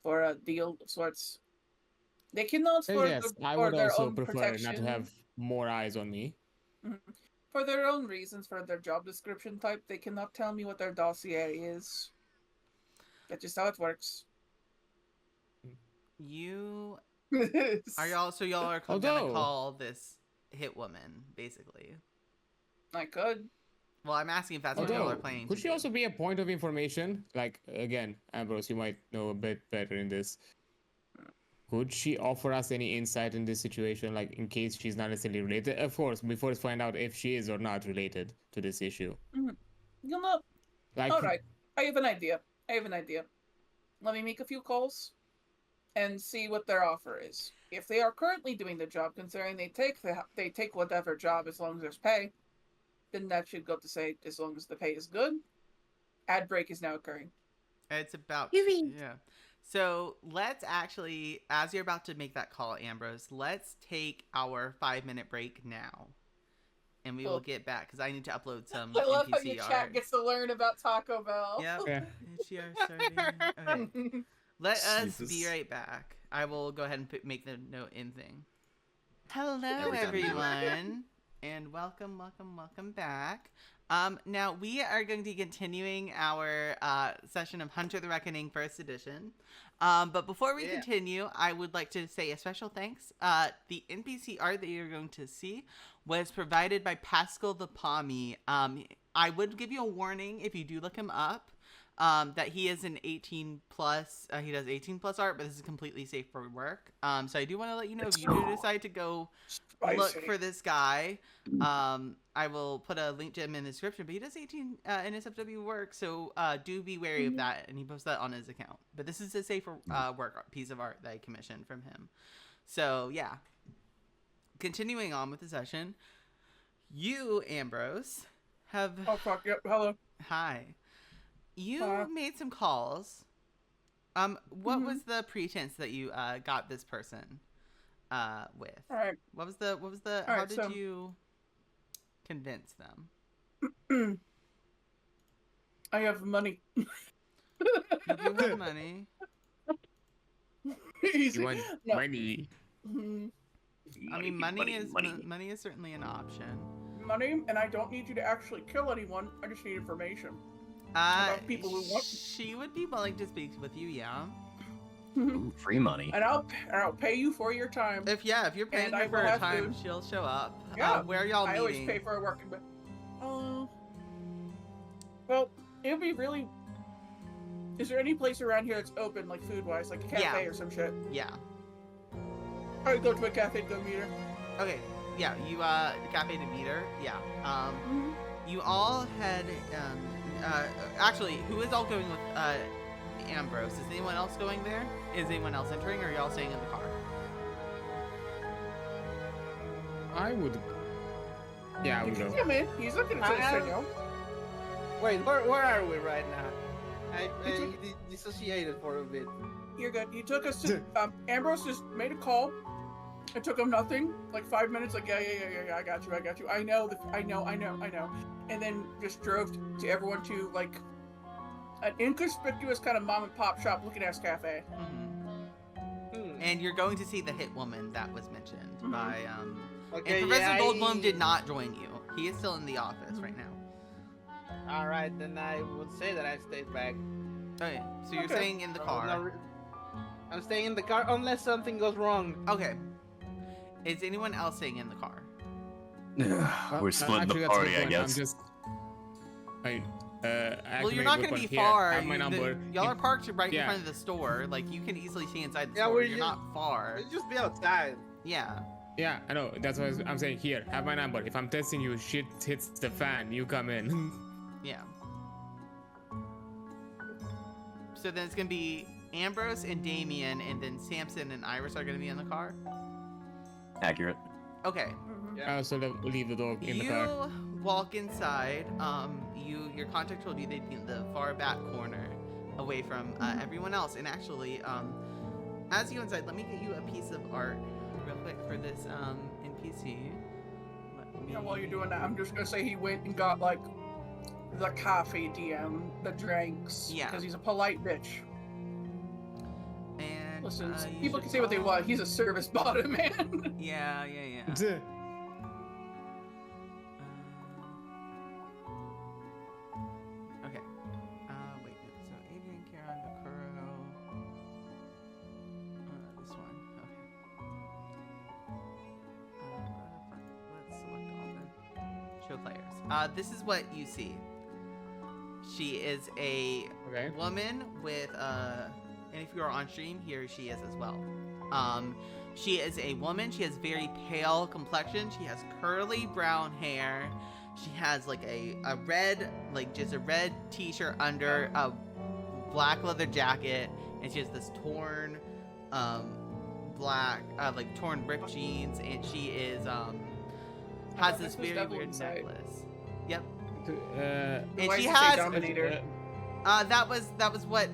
for a deal of sorts. They cannot Yes, I for would their also own prefer protection. not to have more eyes on me. For their own reasons, for their job description type, they cannot tell me what their dossier is. That's just how it works. You are y'all are gonna call this hit woman, basically. I could. Well, I'm asking if that's what y'all are planning. Could she also be a point of information? Like, again, Ambrose, you might know a bit better in this. Could she offer us any insight in this situation, like in case she's not necessarily related? Of course, before we find out if she is or not related to this issue. You know, all right. I have an idea. Let me make a few calls and see what their offer is. If they are currently doing the job, considering they take whatever job as long as there's pay, then that should go to say as long as the pay is good. Ad break is now occurring. It's about Yuri. yeah. So let's actually, as you're about to make that call, Ambrose, let's take our 5-minute break now, and we will get back because I need to upload some. I love NPC how your chat art. gets to learn about Taco Bell. Yep. HDR starting. Okay. Let us be right back. I will go ahead and make the note in thing. Hello, everyone, and welcome back. Now we are going to be continuing our session of Hunter the Reckoning First Edition. But before we continue, I would like to say a special thanks. The NPC art that you're going to see was provided by Pascal the Pommy. I would give you a warning if you do look him up. That he is an 18 plus, he does 18 plus art, but this is completely safe for work. So I do want to let you know if you do decide to go look for this guy, I will put a link to him in the description, but he does 18 NSFW work, so do be wary of that, and he posts that on his account. But this is a safe work piece of art that I commissioned from him. So yeah, continuing on with the session, you, Ambrose, have... Oh fuck, yep, hello. Hi. You made some calls. What was the pretense that you got this person with? All right. What was the how did you convince them? I have money. You do have money. Easy. You want money? I mean, money is certainly an option. Money, and I don't need you to actually kill anyone. I just need information. About people who want. She would be willing to speak with you, yeah. Ooh, free money. And I'll pay you for your time. If you're paying her for her time, she'll show up. Yeah. Where are y'all meeting? I always pay for a working. Well, it would be really. Is there any place around here that's open, like food-wise, like a cafe or some shit? Yeah. I'd go to a cafe to go meet her. Okay. Yeah. You cafe to meet her. Yeah. You all had actually, who is all going with Ambrose? Is anyone else going there? Is anyone else entering, or are y'all staying in the car? I would. Yeah, I would go. Yeah, man. He's looking at us, Wait, where are we right now? I dissociated for a bit. You're good. He took us to. Ambrose just made a call. It took him nothing, like 5 minutes. Like, yeah, I got you. I know. And then just drove to everyone to like an inconspicuous kind of mom and pop shop looking ass cafe. And you're going to see the hit woman that was mentioned by Okay, and Professor yeah, Goldblum did not join you. He is still in the office right now. All right, then I would say that I stayed back. Okay, so you're Okay. staying in the car. I'm staying in the car unless something goes wrong. Okay. Is anyone else staying in the car? We're splitting actually, the that's a party, good I point. guess. I'm just. Well, you're not going going to to be far. Have my number. Y'all are parked right in Yeah. front of the store. Like, you can easily see inside the Yeah, store. we're You're just- not far. Let's just be outside. Yeah. Yeah, I know. That's what I'm saying. Here, have my number. If I'm testing you, shit hits the fan. You come in. Yeah. So then it's going to be Ambrose and Damian, and then Samson and Iris are going to be in the car? Accurate. Okay. I also leave the dog in the car. You walk inside. Your contact told you they'd be in the far back corner, away from everyone else. And actually, as you go inside, let me get you a piece of art real quick for this NPC. Yeah, while you're doing that, I'm just gonna say he went and got like the coffee DM, the drinks. Yeah. Because he's a polite bitch. And Listen, you people should can say what they call- want. He's a service bottom man. Yeah. Okay. Wait. So Adrian, Charon, Nakuro. This one. Okay. Let's select all then. Show players. This is what you see. She is a Okay. woman with and if you are on stream, here she is as well. She is a woman. She has very pale complexion. She has curly brown hair. She has like a red, like just a red t-shirt under a black leather jacket, and she has this torn black like torn ripped jeans, and she is has this this was very Devil weird Inside. necklace. Yep. Why And does she it say has Dominator? that was what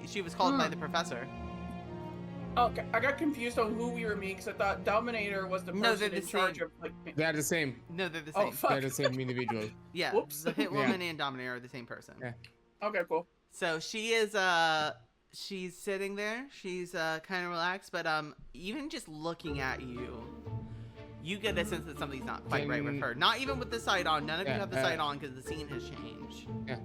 she was called by the professor. Okay, I got confused on who we were meeting because I thought Dominator was the person No, they're the in charge same. of like. They're the same. No, they're the Oh same. fuck. They're the same individual. Yeah, Whoops. the hit Yeah. woman and Dominator are the same person. Yeah. Okay, cool. So she is she's sitting there. She's kind of relaxed, but even just looking at you, you get a sense that something's not quite right with Can- her. Not even with the sight on. None of you Yeah, have the sight on because the scene has changed. Yeah.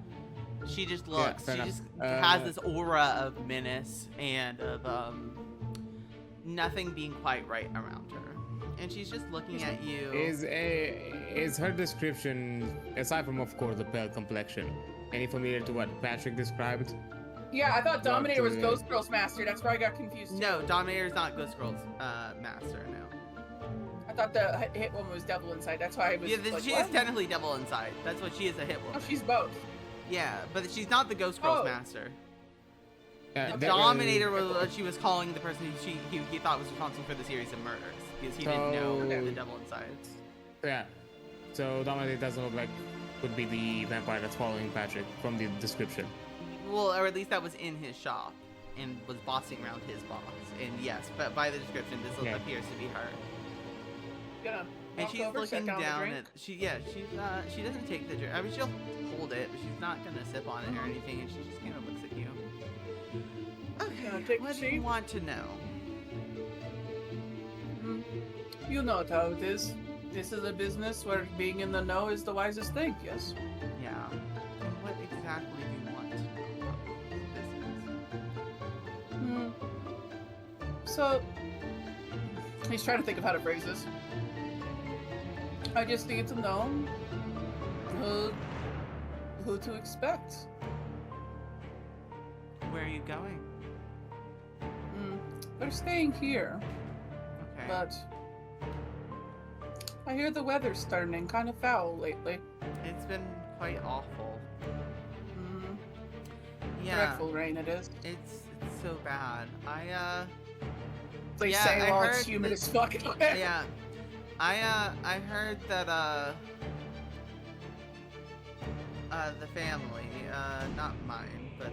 She just looks. fair she enough. just has this aura of menace and of nothing being quite right around her. And she's just looking at you. Is her description, aside from of course the pale complexion, any familiar to what Patrick described? Yeah, I thought Dominator was to- Ghost Girl's master. That's where I got confused. Too. No, Dominator is not Ghost Girl's master. No. I thought the hit woman was Devil Inside. That's why I was Yeah, like, she what? is technically Devil Inside. That's what she is, a hit Oh, woman. she's both. Yeah, but she's not the Ghost Girl's Oh. master. The that- Dominator was what she was calling the person who he thought was responsible for the series of murders because he didn't know So- the Devil Inside. Yeah. So Dominator doesn't look like would be the vampire that's following Patrick from the description. Well, or at least that was in his shop and was bossing around his boss. And yes, but by the description, this Yeah. appears to be her. Gonna And walk she's over, set looking down the down drink. at she doesn't take the drink. I mean, she'll hold it, but she's not gonna sip on it or anything. And she just kind of looks at you. Okay, take a what do you seat? want to know? You know how it is. This is a business where being in the know is the wisest thing. Yes. Yeah. And what exactly do you want to know about this business? So he's trying to think of how to phrase this. I just need to know who to expect. Where are you going? They're staying here, Okay. but I hear the weather's turning kind of foul lately. It's been quite awful. Mm, Yeah. Dreadful rain it is. It's so bad. They Yeah, say, I oh, it's heard humid that- as fuck. Yeah. I heard that the family, not mine, but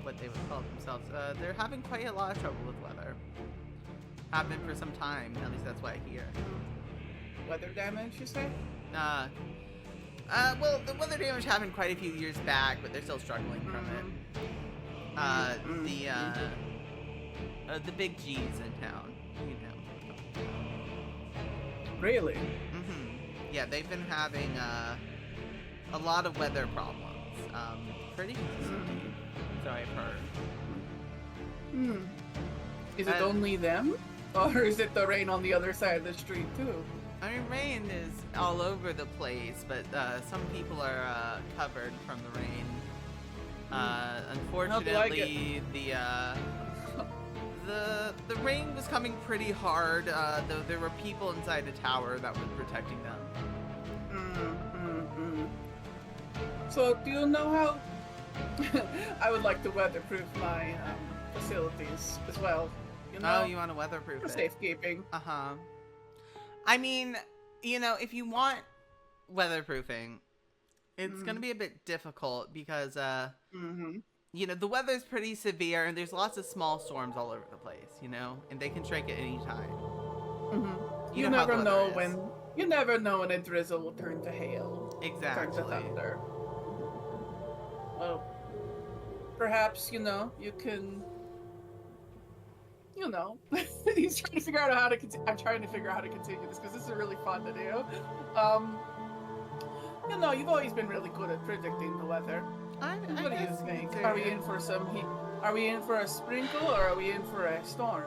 what they would call themselves, they're having quite a lot of trouble with weather. Have been for some time, at least that's what I hear. Weather damage, you say? Well, the weather damage happened quite a few years back, but they're still struggling from it. the big G's in town. You know. Really? Yeah, they've been having a lot of weather problems. Pretty consistently, so I've heard. Hmm. Is it Uh, only them? Or is it the rain on the other side of the street, too? I mean, rain is all over the place, but some people are covered from the rain. Unfortunately, the rain was coming pretty hard, though there were people inside the tower that were protecting them. So, do you know how... I would like to weatherproof my facilities as well. You know? Oh, you want to weatherproof For it? safekeeping. Uh-huh. I mean, you know, if you want weatherproofing, it's going to be a bit difficult because, you know, the weather's pretty severe and there's lots of small storms all over the place, you know, and they can strike at any time. You know how never the know weather is. when. You never know when a drizzle will turn to hail. Turn to Exactly. thunder. Well, perhaps you know you can. You know, he's trying to figure out how to. I'm trying to figure out how to continue this because this is really fun to do. You know, you've always been really good at predicting the weather. What do you think? Are we in for some heat? Are we in for a sprinkle or are we in for a storm?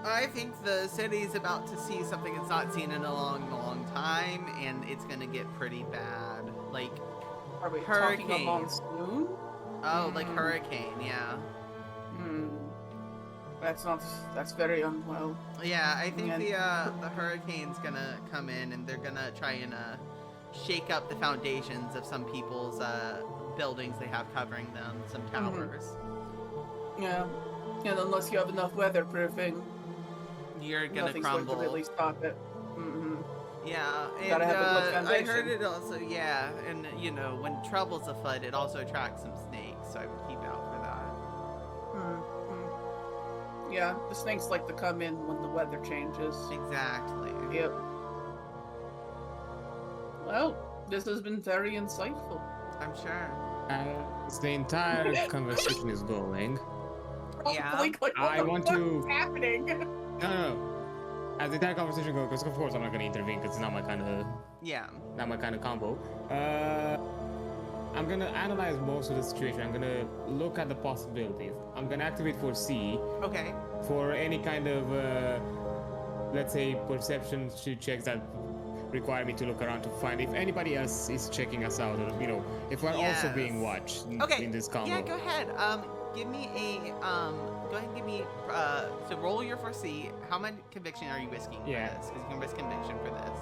I think the city's about to see something it's not seen in a long time, and it's gonna get pretty bad. Like, Are we hurricane. talking a monsoon? like hurricane, yeah. That's very unwell. Yeah, I think And- the hurricane's gonna come in, and they're gonna try and shake up the foundations of some people's buildings they have covering them, some towers. Yeah. And unless you have enough weatherproofing, You're gonna nothing's crumble. going to really stop it. Yeah, and Gotta have a good I foundation. heard it also. Yeah, and you know, when trouble's afoot, it also attracts some snakes, so I would keep out for that. Yeah, the snakes like to come in when the weather changes. Exactly. Yep. Well, this has been very insightful. I'm sure. As the entire conversation is going, Yeah. Like, what I the want fuck to- is happening? no. As the entire conversation goes, because of course I'm not gonna intervene because it's not my kind of combo. I'm gonna analyze most of the situation. I'm gonna look at the possibilities. I'm gonna activate foresee Okay. for any kind of, let's say, perception checks that require me to look around to find if anybody else is checking us out, or you know, if we're also being Yes. watched Okay. in this combo. Yeah, go ahead. Give me a go ahead and give me so roll your foresee. How much conviction are you risking Yeah. for this? Because you can risk conviction for this.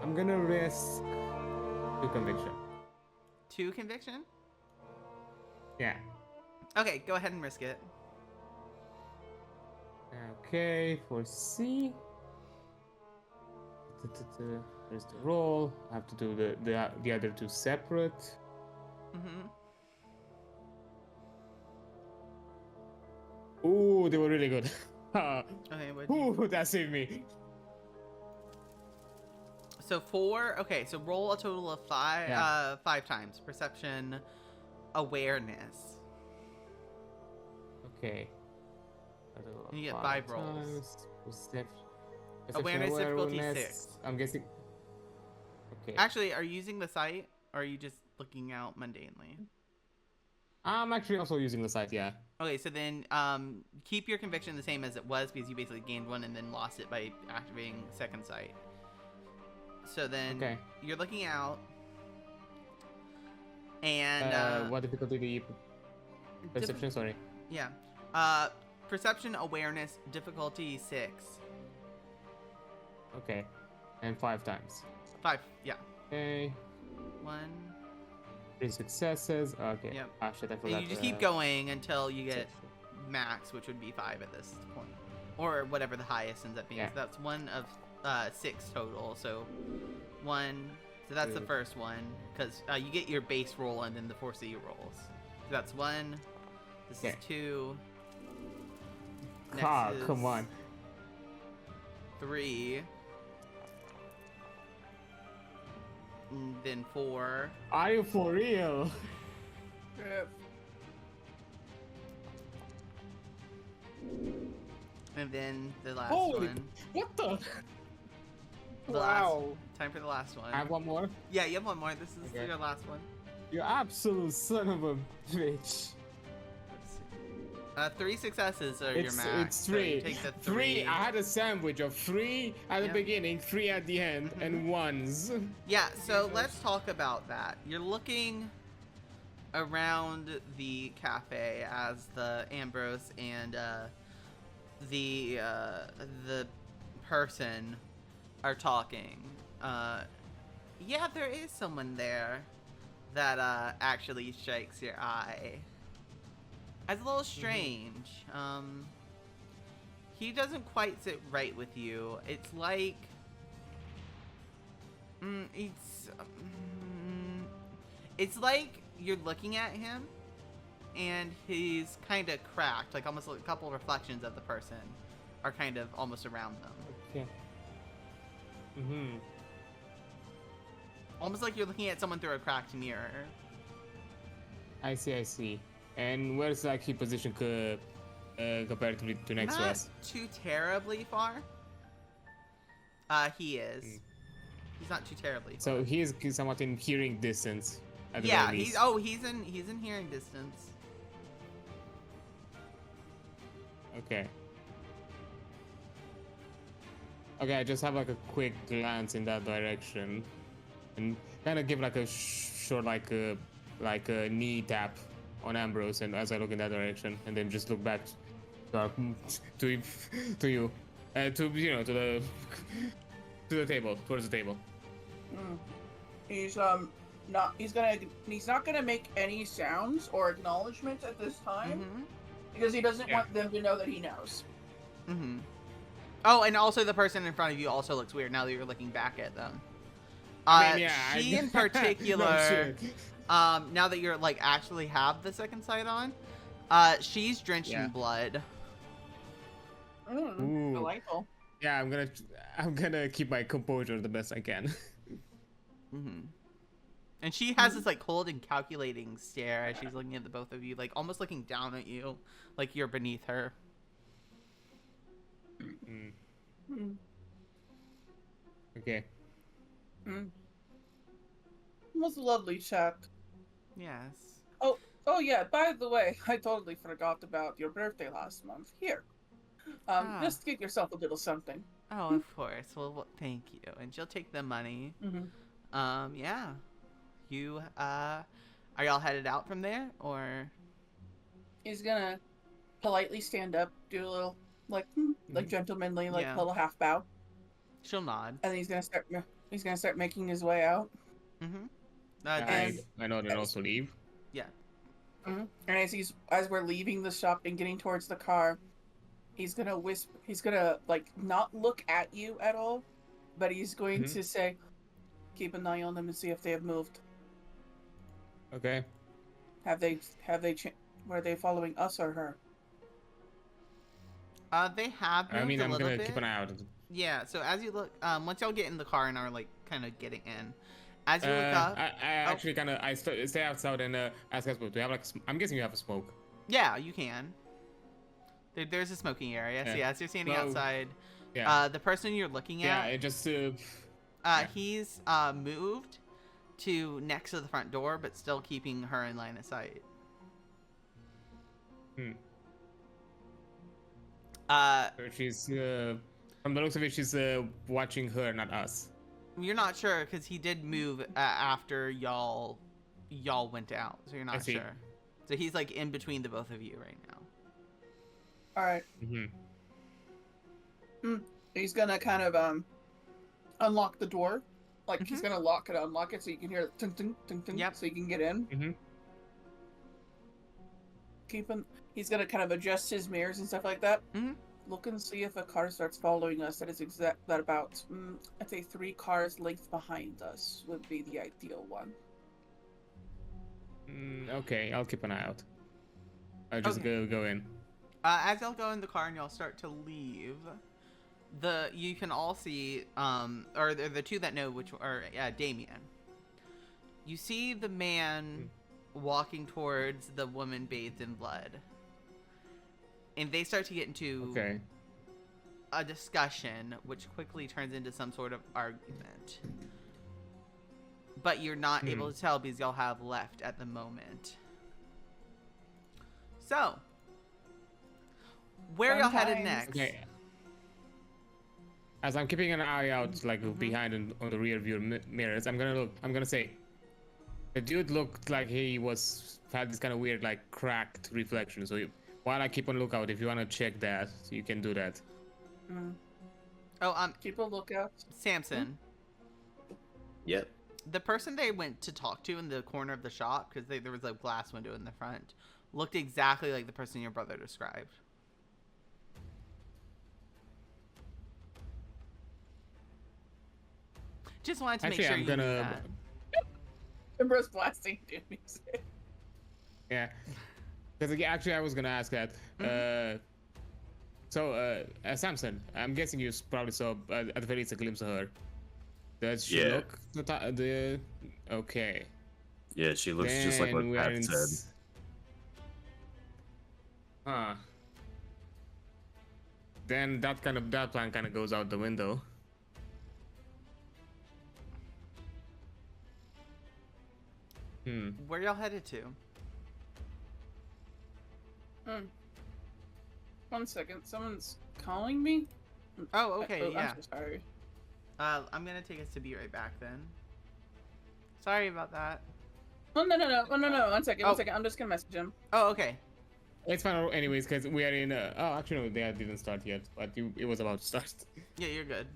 I'm gonna risk 2 conviction. 2 conviction? Yeah. Okay, go ahead and risk it. Okay, foresee. There's the roll. I have to do the other 2 separate. Ooh, they were really good. Okay, what? Ooh, that saved me. So 4. Okay, so roll a total of 5. Yeah. 5 times perception, awareness. Okay. You get 5 rolls. Perception, Awareness difficulty awareness. 6. I'm guessing. Okay. Actually, are you using the site, or are you just looking out mundanely? I'm actually also using the site. Yeah. Okay, so then keep your conviction the same as it was, because you basically gained 1 and then lost it by activating second sight. So then you're looking out, and what difficulty do you? Perception. Sorry. Yeah. Perception awareness difficulty 6. Okay. And 5 times. 5. Yeah. Okay. 1. 3 successes. Okay. Yep. Ah shit, I And forgot. you just keep going until you get max, which would be 5 at this point, or whatever the highest ends up being. Yeah. So that's 1 of 6 total. So 1. So that's the 2. first one, because you get your base roll and then the foresee rolls. So that's 1. This is 2. Next Ah, is come on. 3. And then 4. Are you for real? And then the last Holy, one. what the? The Wow. last, time for the last one. I have one more. Yeah, you have one more. This is Okay. your last one. You absolute son of a bitch. Let's see. 3 successes are your max. It's so you 3. take the 3. I had a sandwich of 3 at the Yep. beginning, 3 at the end, and ones. Yeah, so let's talk about that. You're looking around the cafe as the Ambrose and the person are talking. Yeah, there is someone there that actually strikes your eye as a little strange. He doesn't quite sit right with you. It's like it's like you're looking at him and he's kind of cracked, like almost like a couple reflections of the person are kind of almost around them. Okay. Almost like you're looking at someone through a cracked mirror. I see. And where's like his position comparatively to next to Not us? too terribly far. He is. He's not too terribly far. So he is somewhat in hearing distance. At the Yeah, very he's least. he's in hearing distance. Okay. Okay, I just have like a quick glance in that direction, and kind of give like a short like a knee tap on Ambrose, and as I look in that direction, and then just look back to you, to you know to the table, towards the table. He's not gonna make any sounds or acknowledgments at this time because he doesn't want them to know that he knows. Oh, and also the person in front of you also looks weird now that you're looking back at them. She in particular, now that you're like actually have the second sight on, she's drenched in blood. Ooh. Delightful. Yeah, I'm gonna keep my composure the best I can. And she has this like cold and calculating stare as she's looking at the both of you, like almost looking down at you, like you're beneath her. Okay. Was a lovely chat. Yes. Oh yeah, by the way, I totally forgot about your birthday last month. Here. Just get yourself a little something. Oh, of course. Well, thank you. And she'll take the money. Yeah. You, are y'all headed out from there, or? He's gonna politely stand up, do a little, like gentlemanly, like Yeah. little half bow, She'll nod. and then he's gonna start making his way out. I know then also leave. Yeah. And as we're leaving the shop and getting towards the car, he's gonna whisper. He's gonna like not look at you at all, but he's going to say, "Keep an eye on them and see if they have moved. Okay. Were they following us or her?" They have moved I mean, a I'm little gonna bit. keep an eye out. Yeah, so as you look, once y'all get in the car and are like kind of getting in, as you look up, I actually kind of stay outside and ask us, do you have like? I'm guessing you have a smoke. yeah, you can. There's a smoking area. So yeah, as you're standing Well, outside, Yeah. the person you're looking Yeah. at, It just. he's moved to next to the front door, but still keeping her in line of sight. She's from the looks of it, she's watching her, not us. You're not sure because he did move after y'all went out, so you're not see. sure. So he's like in between the both of you right now. All right. He's gonna kind of unlock the door, like he's gonna lock it, unlock it, so you can hear it, ting, ting, ting, ting, Yep. so you can get in. He's gonna kind of adjust his mirrors and stuff like that. Look and see if a car starts following us. That is about I'd say 3 cars length behind us would be the ideal one. Okay, I'll keep an eye out. I'll just go in. As y'all go in the car and y'all start to leave, you can all see, or the two that know which are Damian. You see the man walking towards the woman bathed in blood. And they start to get into Okay. a discussion, which quickly turns into some sort of argument. But you're not able to tell because y'all have left at the moment. So, where are y'all headed next? Okay. As I'm keeping an eye out, like behind and on the rear view mirrors, I'm gonna say, the dude looked like he had this kind of weird, like cracked reflection. So while I keep on lookout, if you wanna check that, you can do that. Oh, Keep a lookout. Samson. Yep. The person they went to talk to in the corner of the shop, because there was a glass window in the front, looked exactly like the person your brother described. Just wanted to make sure I'm you gonna. knew that. Ambrose blasting doom music. Yeah. Because actually, I was gonna ask that. Samson, I'm guessing you probably saw at the very least a glimpse of her. Does she Yeah. look okay? Yeah, she looks just like what Then we are Pat in said. Huh. Then that plan kind of goes out the window. Where y'all headed to? 1 second. Someone's calling me? Oh, okay, yeah. I'm so sorry. I'm gonna take us to be right back then. Sorry about that. Oh, no. 1 second. Oh. 1 second. I'm just gonna message him. Oh, okay. It's fine anyways, because we are in actually no, they didn't start yet, but it was about to start. Yeah, you're good.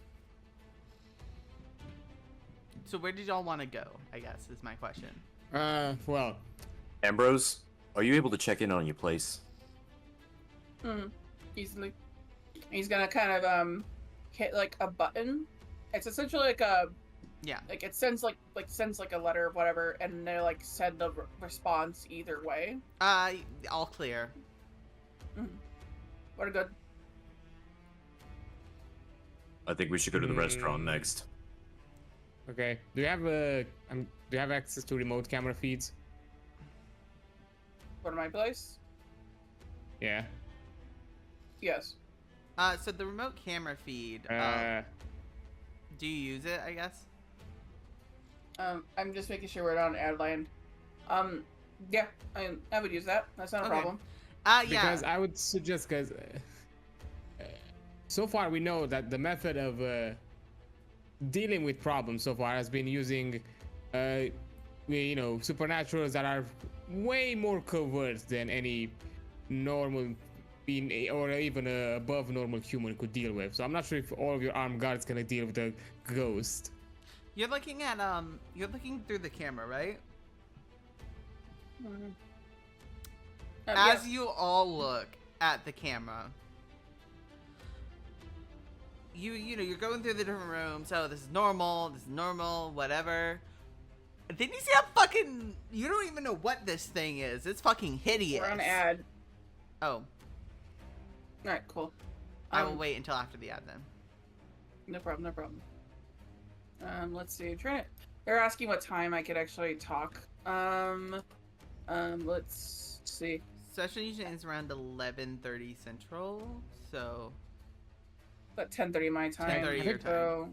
So where did y'all want to go, I guess, is my question. Well, Ambrose, are you able to check in on your place? Easily. He's gonna kind of hit like a button. It's essentially like a like it sends like a letter or whatever, and they like send a response either way. All clear. What a good. I think we should go to the restaurant next. okay. Do you have access to remote camera feeds? Go to my place? Yeah. Yes. So the remote camera feed. Do you use it? I guess. I'm just making sure we're not on ad land. Yeah, I would use that. That's not a Okay. problem. Yeah. Because I would suggest, because so far we know that the method of dealing with problems so far has been using, supernaturals that are way more covert than any normal being or even above normal human could deal with. So I'm not sure if all of your armed guards gonna deal with a ghost. You're looking at you're looking through the camera, right? As you all look at the camera, you're going through the different rooms. Oh, this is normal, whatever. Then you see a fucking, you don't even know what this thing is. It's fucking hideous. We're on ad. Oh, Alright, cool. I will wait until after the ad then. No problem. Let's see. They're asking what time I could actually talk. Let's see. Session usually ends around 11:30 Central, so About 10:30 my time. 10:30 your time. So,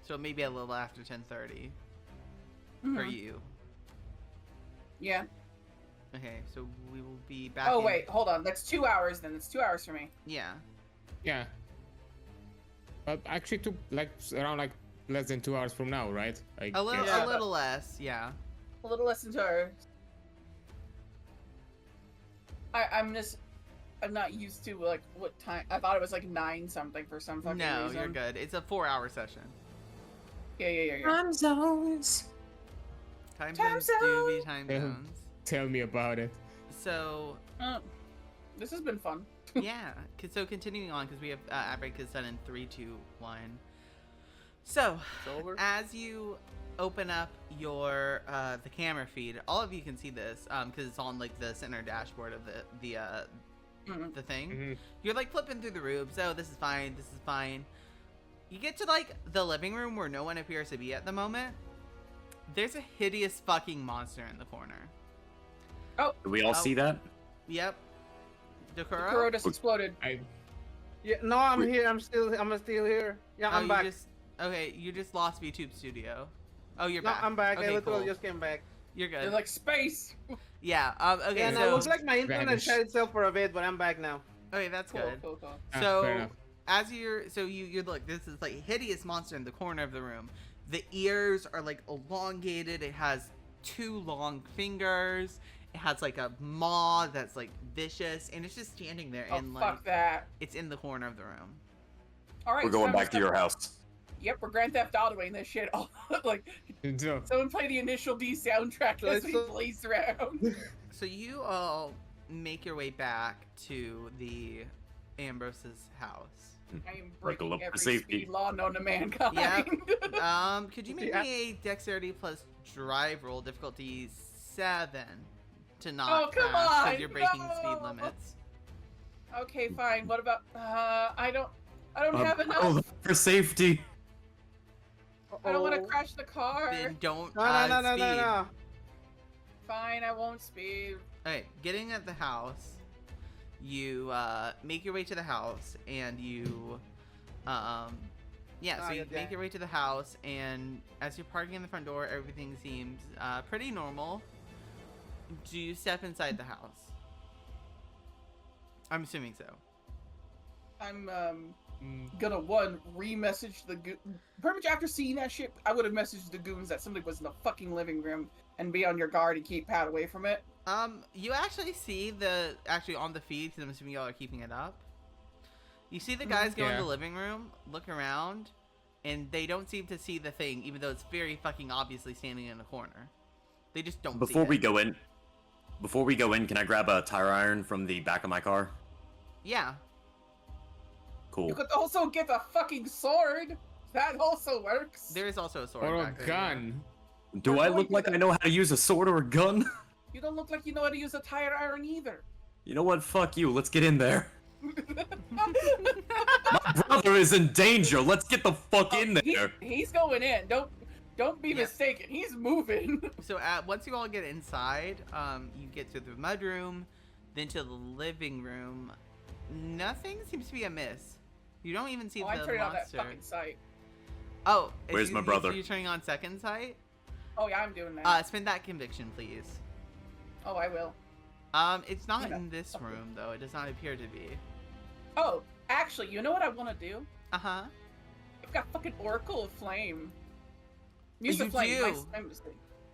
so maybe a little after 10:30 for you. yeah. Okay, so we will be back. Oh wait, hold on. That's 2 hours then. It's 2 hours for me. Yeah. Yeah. But actually took like around like less than 2 hours from now, right? A little, Yeah, a little less. Yeah. A little less than 2 hours. I'm not used to like what time. I thought it was like 9 something for some fucking No, reason. you're good. It's a 4-hour session. Yeah. Time zones. Time Time zones do be time zone. zones. Tell me about it. So This has been fun. yeah. So continuing on, because we have ad break is done in 3, 2, 1. So It's over. as you open up your the camera feed, all of you can see this because it's on like the center dashboard of the the thing. Mhm. You're like flipping through the rooms. Oh, this is fine. This is fine. You get to like the living room where no one appears to be at the moment. There's a hideous fucking monster in the corner. Do we all see that? Yep. Dakura? Kuro just exploded. Yeah, no, I'm Wait. here. I'm still here. Yeah, I'm back. You just lost VTube Studio. Oh, you're No, back. I'm back. Okay, I literally cool. just came back. You're good. They're like space. Yeah. Okay. Yeah, no, it So looks like my internet Vanish. shut itself for a bit, but I'm back now. okay, that's Cool, good. cool. Fair So enough. as you're look, this is like hideous monster in the corner of the room. The ears are like elongated. It has 2 long fingers. It has like a maw that's like vicious, and it's just standing there, Oh, and like fuck that. it's in the corner of the room. All right, We're going time back to step- your house. Yep, we're Grand Theft Autoing this shit. Like, So, someone play the Initial D soundtrack as we Let's- blaze around. So you all make your way back to the Ambrose's house. I am Wrinkle breaking up for every safety. speed law known to mankind. Could you make me a dexterity plus drive roll, difficulty 7, to not Oh, come crash on, because you're breaking speed no! limits. Okay, fine. What about? I don't have enough. Oh, for safety. I don't want to Uh-oh. crash the car. Then don't No, speed. no. Fine, I won't speed. Okay, getting at the house, you make your way to the house, and you, so you yeah. make your way to the house, and as you're parking in the front door, everything seems pretty normal. Do you step inside the house? I'm assuming so. I'm gonna re-message the pretty much after seeing that shit, I would have messaged the goons that somebody was in the fucking living room and be on your guard and keep Pat away from it. You actually see on the feed, because I'm assuming y'all are keeping it up. You see the guys go in Yeah. the living room, look around, and they don't seem to see the thing, even though it's very fucking obviously standing in a corner. They just don't Before see we it. go in, can I grab a tire iron from the back of my car? Yeah. Cool. You could also get a fucking sword. That also works. There is also a sword or a back there. gun. Do We're I going look to like the- I know how to use a sword or a gun? You don't look like you know how to use a tire iron either. You know what? Fuck you. Let's get in there. My brother is in danger. Let's get the fuck in there. He's going in. Don't be Yeah. mistaken. He's moving. So once you all get inside, you get to the mudroom, then to the living room. Nothing seems to be amiss. You don't even see I'm the turning on that monster. fucking sight. Oh, Where's my brother? You're turning on second sight? Oh yeah, I'm doing that. Spend that conviction, please. Oh, I will. It's not Yeah. in this room though. It does not appear to be. Oh, actually, you know what I want to do? Uh-huh. I've got fucking Oracle of Flame. Use You the flame. do?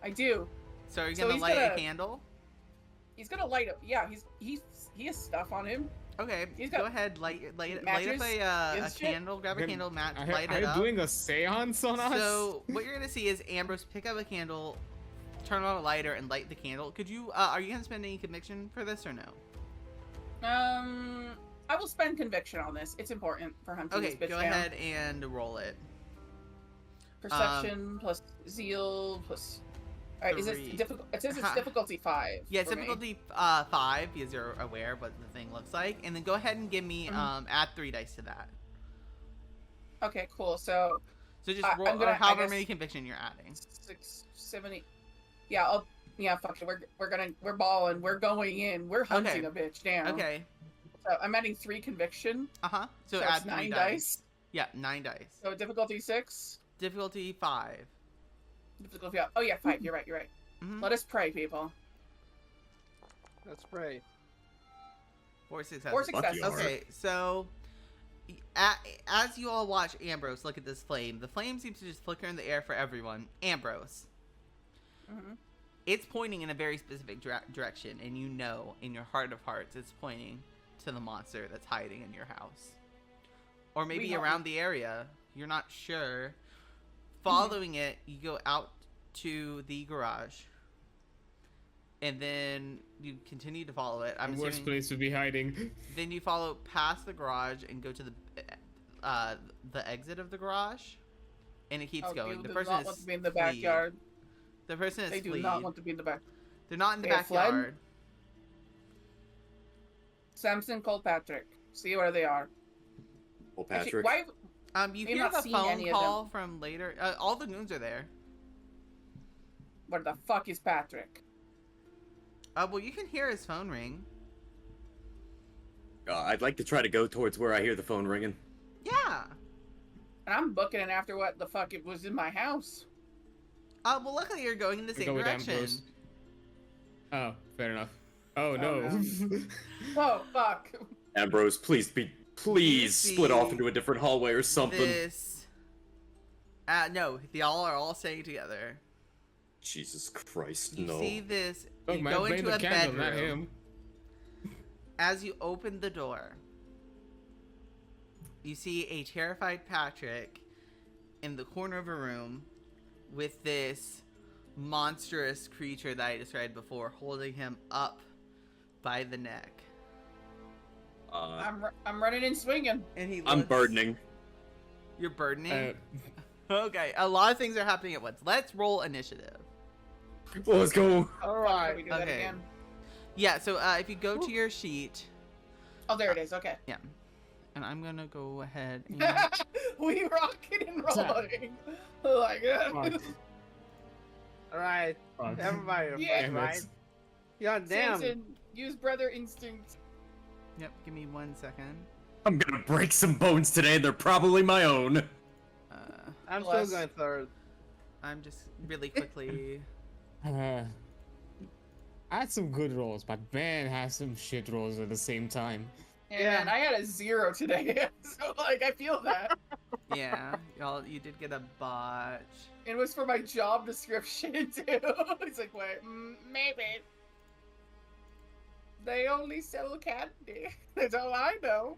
I do. So are you So gonna he's light a gonna- candle? He's gonna light up. Yeah, he has stuff on him. Okay, He's go got ahead, light up matches, a his shit. candle, grab a Are- candle, Are, light are it you up. doing a seance on us? So what you're gonna see is Ambrose pick up a candle, turn on a lighter, and light the candle. Could you? Are you gonna spend any conviction for this or no? I will spend conviction on this. It's important for hunting Okay, this bitch go down. ahead and roll it. Perception plus zeal plus. All right, is Three. it difficult? It says it's Ha- difficulty 5. Yeah, it's for me. difficulty 5 because you're aware of what the thing looks like, and then go ahead and give me Mhm. add 3 dice to that. Okay, cool. So So just I'm roll gonna- or I however guess- many conviction you're adding. 6, 7, 8. Yeah, fuck it. We're balling. We're going in. We're hunting Okay. a bitch down. Okay. So I'm adding 3 conviction. So So add it's 3 9 dice. dice. Yeah, 9 dice. So difficulty 6. Difficulty 5. Difficulty. Oh yeah, 5. You're right. Mhm. Let us pray, people. Let's pray. 4 successes. 4 successes. you are. Okay, so as you all watch Ambrose look at this flame, the flame seems to just flicker in the air for everyone. Ambrose, Mhm. it's pointing in a very specific direction, and you know in your heart of hearts it's pointing to the monster that's hiding in your house. Or maybe We around the area. You're not sure. Following it, you go out to the garage. And then you continue to follow it. I'm The worst assuming. place to be hiding. Then you follow past the garage and go to the exit of the garage, and it keeps Oh, going. people The do person not is want to be in the fleed. backyard. The person is They do fleed. not want to be in the back. They're not in the They have fled? backyard. Samson Patrick. See where they are. Well, Actually, Patrick. why? You We've hear not the seen phone any of call them. from later. All the goons are there. Where the fuck is Patrick? Well, you can hear his phone ring. I'd like to try to go towards where I hear the phone ringing. Yeah. And I'm booking it after what the fuck it was in my house. Well, luckily you're going in the We same go with direction. Ambrose. Oh, fair enough. Oh, no. no. Oh fuck. Ambrose, please please see split off into a different hallway or something. This. No, y'all are all staying together. Jesus Christ, You no. see this. Look, You man, go blame into the a candle, not bedroom. him. As you open the door, you see a terrified Patrick in the corner of a room with this monstrous creature that I described before, holding him up by the neck. I'm running and swinging. And he I'm looks- burdening. You're burdening? Uh, Okay, a lot of things are happening at once. Let's roll initiative. Well, let's go. All Fuck, right. we do that Okay. again. Yeah, so if you go to your sheet, Oh, there it is. Okay. yeah, and I'm gonna go ahead and We rocking and rolling. Like fuck, All right. fuck. Everybody, Yeah. Damn right? it. Yeah, damn. Samson, use brother instinct. yep. Give me 1 second. I'm gonna break some bones today, and they're probably my own. I'm Bless. still going third. I'm just really quickly. I had some good rolls, but man has some shit rolls at the same time. Yeah, man, I had a 0 today, so like I feel that. Yeah, you did get a botch. It was for my job description too. It's like, wait, maybe. They only sell candy. That's all I know.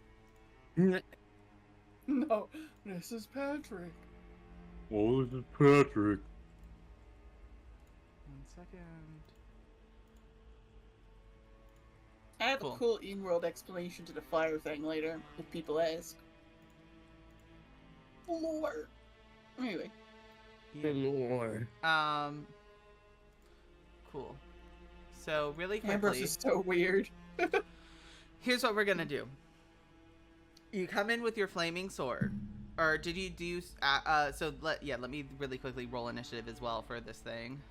No, this is Patrick. Oh, this is Patrick. 1 second. I have Cool. a cool in-world explanation to the fire thing later, if people ask. Lord. Anyway. Good lord. Cool. So really Ambrose quickly, is so weird. here's what we're gonna do. You come in with your flaming sword, or did you do? Let me really quickly roll initiative as well for this thing.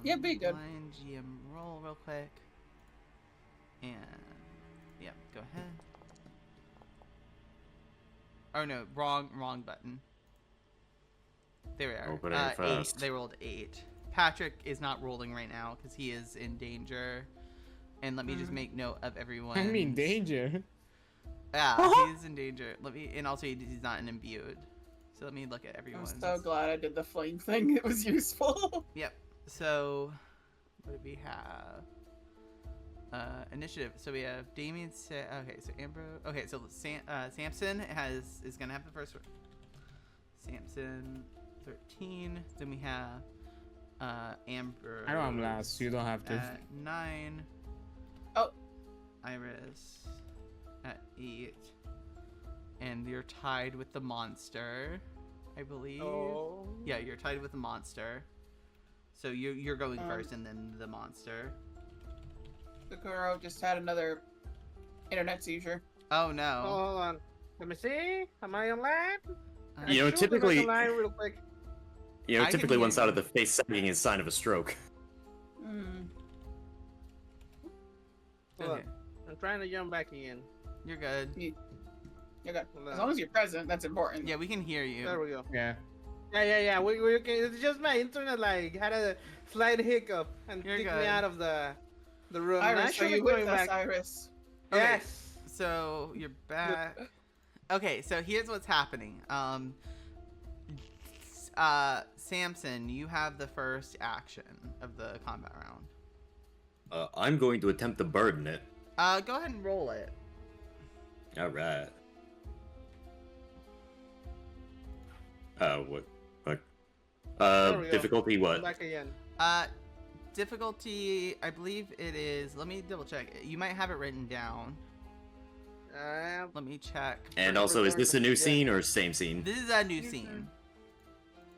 Yeah, be good. Blind GM roll real quick, and yeah, go ahead. Oh no, wrong button. There we are. Opening 8. fast. They rolled 8. Patrick is not rolling right now because he is in danger. And let me just make note of everyone. I'm in danger. Yeah, he's in danger. And also he's not an imbued. So let me look at I'm everyone's. so glad I did the flame thing. It was useful. Yep. So what do we have? Initiative. So we have Damian. Okay, so Ambrose. Okay, so Samson is gonna have the first one. Samson, 13. Then we have Amber. I know I'm last. You don't have to. At 9. Oh. Iris at 8. And you're tied with the monster, I believe. Oh. Yeah, you're tied with the monster. So you're going first, and then the monster. Sakura just had another internet seizure. Oh no. Hold on. Let me see. Am I online? You know, I should look typically- online real quick. You know, I can typically one hear side you. of the face sagging is a sign of a stroke. Hold Okay, on. I'm trying to jump back in. you're good. You're good. Hold As on. long as you're present, that's important. Yeah, we can hear you. There we go. Yeah. Yeah. We can. It's just my internet like had a slight hiccup and You're kicked good. me out of the room. And I Iris, should are be you with going us, back. Iris? Okay. Yes. So you're back. Okay, so here's what's happening. Samson, you have the first action of the combat round. I'm going to attempt to burden it. Go ahead and roll it. All right. What? There we go. Difficulty what? Back again. Difficulty, I believe it is. Let me double check. You might have it written down. Let me check. And also, is this a new scene or same scene? This is a new scene.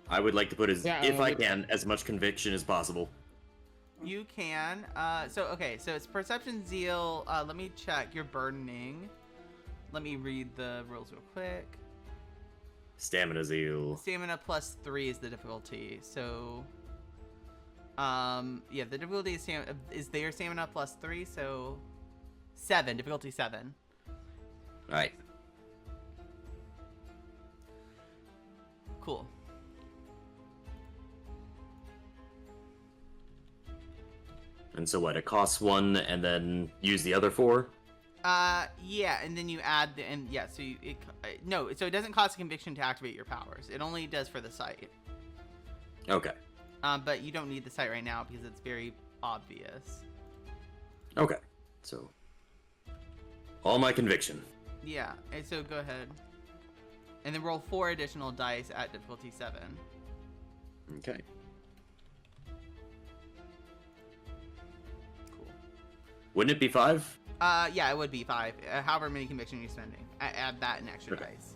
I would like to put Yeah, if I with- can, as much conviction as possible. You can. So it's perception, zeal. Let me check. You're burdening. Let me read the rules real quick. Stamina zeal. Stamina +3 is the difficulty. So, yeah, the difficulty is their stamina +3. So, 7. Difficulty 7. All right. Cool. And so what? It costs 1, and then use the other 4. Yeah, and then you add so no, so it doesn't cost a conviction to activate your powers. It only does for the site. Okay. But you don't need the site right now because it's very obvious. Okay. So, all my conviction. Yeah, and so go ahead. And then roll 4 additional dice at difficulty 7. Okay. Cool. Wouldn't it be 5? Yeah, it would be 5. However many conviction you're spending. Add that and extra Okay. dice.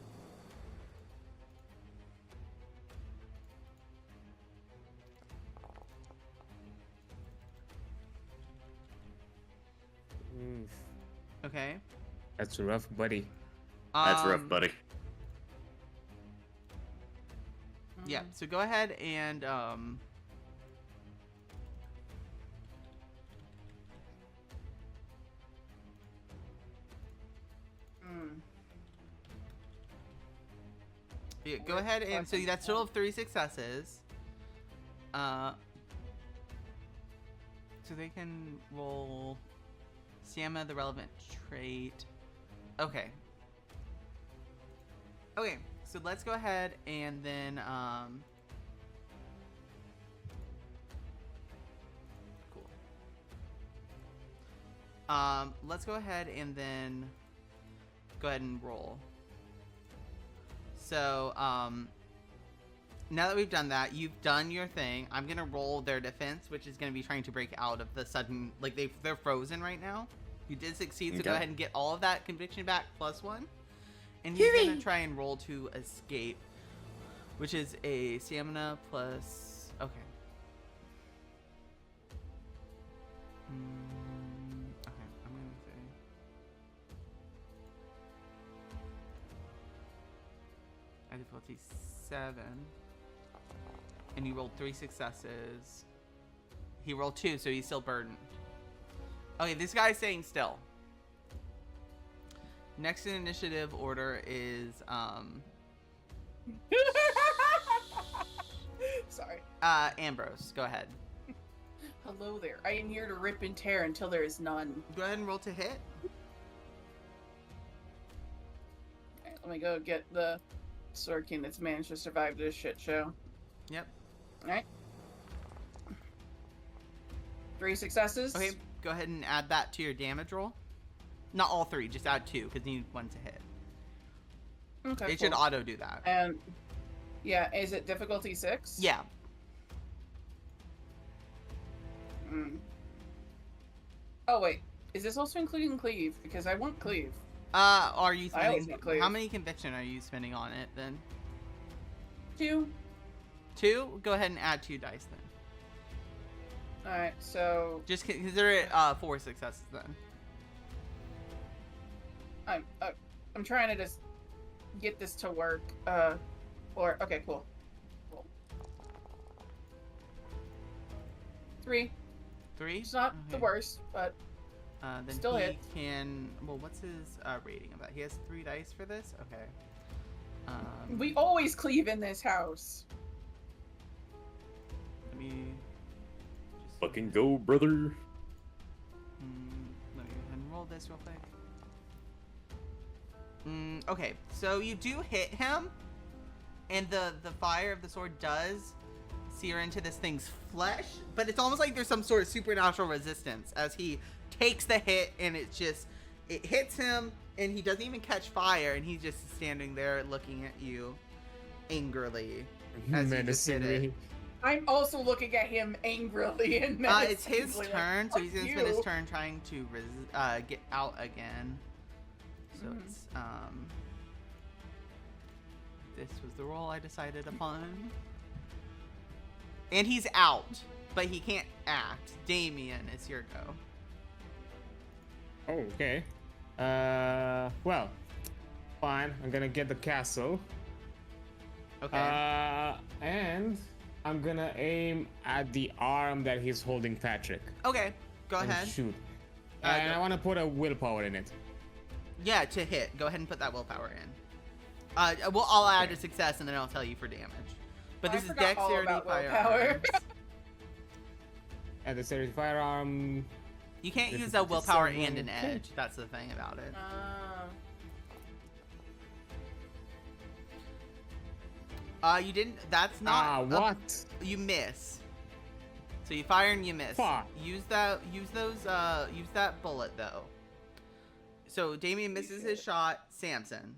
Oof, Okay. that's rough, buddy. That's rough, buddy. Yeah, so go ahead and yeah, go ahead and so that's a total of 3 successes. So they can roll stamina, the relevant trait. Okay. Okay, so let's go ahead and then cool. Let's go ahead and then go ahead and roll. So, now that we've done that, you've done your thing. I'm gonna roll their defense, which is gonna be trying to break out of the sudden, like they're frozen right now. You did succeed, so go Okay. ahead and get all of that conviction back +1. And he's Hooray! gonna try and roll to escape, which is a stamina plus. Okay. Okay, I'm gonna say. I difficulty 7. And you rolled 3 successes. He rolled 2, so he's still burdened. Okay, this guy's staying still. Next in initiative order is Sorry. Ambrose. Go ahead. Hello there. I am here to rip and tear until there is none. Go ahead and roll to hit. Okay, let me go get the Sword King that's managed to survive this shit show. Yep. Alright. 3 successes. Okay, go ahead and add that to your damage roll. Not all 3, just add 2 because you need 1 to hit. Okay. It should auto do that. And yeah, is it difficulty 6? Yeah. Oh wait, is this also including cleave? Because I want cleave. Are you I always spending? want cleave. How many conviction are you spending on it then? 2. 2. Go ahead and add 2 dice then. Alright, so Just consider it 4 successes then. I'm trying to just get this to work. Okay, cool. 3. 3. It's not the Okay. worst, but Then still he hit. can. Well, what's his rating of that? He has 3 dice for this. Okay. we always cleave in this house. Let me. Just, Fucking go, brother. let me go ahead and roll this real quick. Okay, so you do hit him, and the fire of the sword does sear into this thing's flesh, but it's almost like there's some sort of supernatural resistance as he takes the hit, and it hits him, and he doesn't even catch fire, and he's just standing there looking at you angrily as you just hit it. Menacingly. I'm also looking at him angrily and It's his menacingly, like, turn, so he's gonna "Fuck spend his you." turn trying to get out again. So it's this was the roll I decided upon, and he's out. but he can't act. Damian, it's your go. Oh, okay. Well, fine. I'm gonna get the castle. Okay. And I'm gonna aim at the arm that he's holding Patrick. Okay, go and ahead. shoot. Uh, And go- I want to put a willpower in it. Yeah, to hit. Go ahead and put that willpower in. I'll add a success and then I'll tell you for damage. But I this is forgot all dexterity about willpower. firearms. And the dexterity firearm. You can't This use is a willpower 57. and an edge. That's the thing about it. You didn't. That's not. What? You miss. So you fire and you miss. Fuck. Use that. Use those. Use that bullet though. So Damien misses his shot. Samson.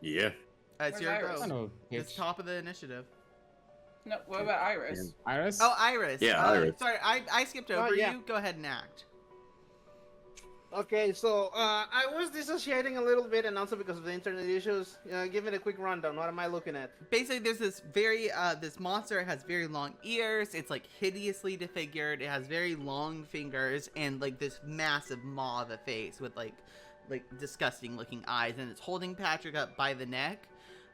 Yeah. It's Where's your Iris? I go. know. It's top of the initiative. No, what about Iris? Iris? Oh, Iris. Yeah, Iris. Sorry, I skipped over yeah. you. Go ahead and act. Okay, so I was dissociating a little bit, and also because of the internet issues. Give it a quick rundown. What am I looking at? Basically, there's this this monster has very long ears. It's like hideously disfigured. It has very long fingers and like this massive maw of a face with like disgusting looking eyes, and it's holding Patrick up by the neck.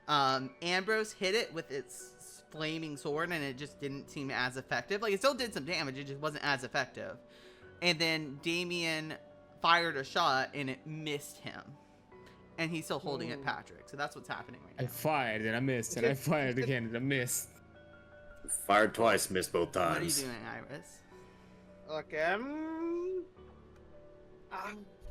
Ambrose hit it with its flaming sword, and it just didn't seem as effective. Like it still did some damage, it just wasn't as effective. And then Damien fired a shot, and it missed him. And he's still holding it, Patrick. So that's what's happening right I now. fired and I missed, and I fired again and I missed. Fired twice, missed both What are you times. doing, Iris? Okay,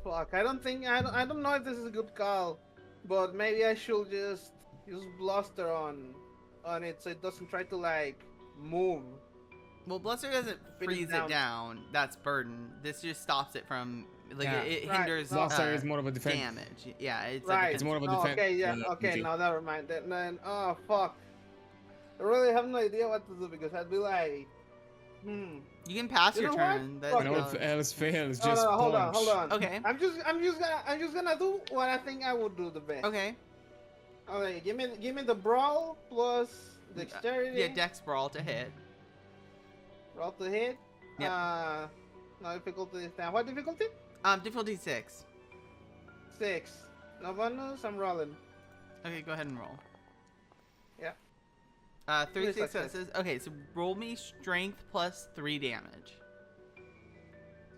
fuck. I don't know if this is a good call, but maybe I should just use bluster on it so it doesn't try to like move. Well, Bluster doesn't Spin it freeze it down. down. That's burden. This just stops it from like Yeah. it Right. hinders Bluster is more of a defense. damage. Yeah, it's Right. like It's more of a Oh, defense. okay, yeah. Okay, energy. no, never mind. Then oh fuck. I really have no idea what to do because I'd be like, you can pass You your know what? turn. That, Fuck When no. all else fails, no, just no, hold punch. on, hold on. Okay. I'm just gonna do what I think I would do the best. Okay. Okay, give me the brawl plus dexterity. Yeah, Dex Brawl to hit. Roll to hit. Yep. No difficulty this time. What difficulty? Difficulty 6. 6. No bonus. I'm rolling. Okay, go ahead and roll. Yeah. 3 Three success. successes. Okay, so roll me strength plus 3 damage.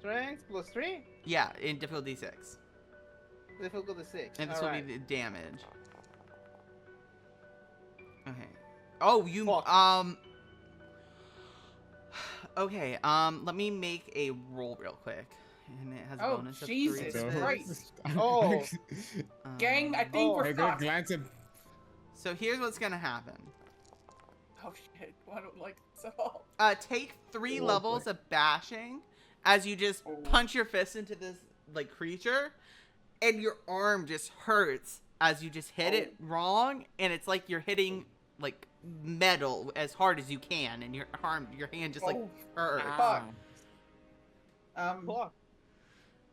Strength plus 3. Yeah, in difficulty 6. Difficulty 6. And this All will right. be the damage. Okay. Oh, you Fuck. Okay, let me make a roll real quick. And it has a Oh, bonus of Jesus 3 to this. Christ. Oh. Gang, I think Oh. we're I go fucked. glance at. So here's what's gonna happen. Oh shit, I don't like this at all. Take 3 Oh, levels boy. of bashing as you just Oh. punch your fist into this like creature, and your arm just hurts as you just hit it wrong, and it's like you're hitting like metal as hard as you can, and your hand just like Oh, hurts. fuck. Fuck.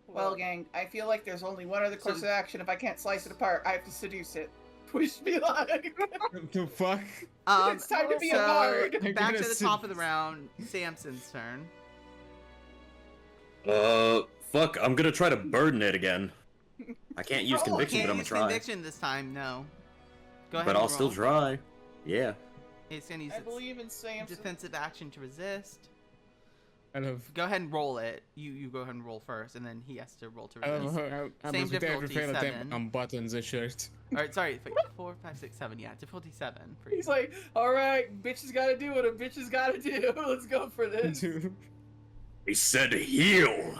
Well, gang, I feel like there's only one other course of action. If I can't slice it apart, I have to seduce it. Push me like. To fuck. It's time to be a so bard. back gonna to the sit- top of the round. Samson's turn. Fuck, I'm gonna try to burden it again. I can't use Oh, conviction, Can't but I'm gonna use try. conviction this time. No. Go ahead. But and I'll still roll. try. Yeah. It's gonna use I its believe in Samson. defensive action to resist. I love. Go ahead and roll it. You go ahead and roll first, and then he has to roll to I love resist. how I Same must with every difficulty, failed 7. attempt on buttons a shirt. All right, sorry, 4, 5, 6, 7. Yeah, difficulty 7 for you. He's like, all right, bitches gotta do what a bitch has gotta do. Let's go for this. He said heal.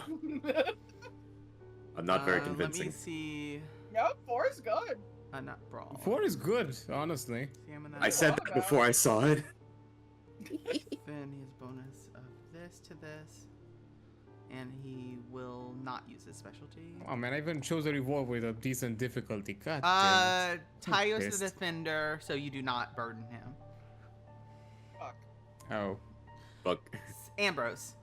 I'm not very Let me convincing. see. Yep, 4 is good. Not brawl. 4 is good, honestly. Stamina. I said that before I saw it. Then he has bonus of this to this, and he will not use his specialty. Oh man, I even chose a revolver with a decent difficulty. God damn it. Tyo's the pissed. defender, so you do not burden him. Oh. Fuck. Ambrose,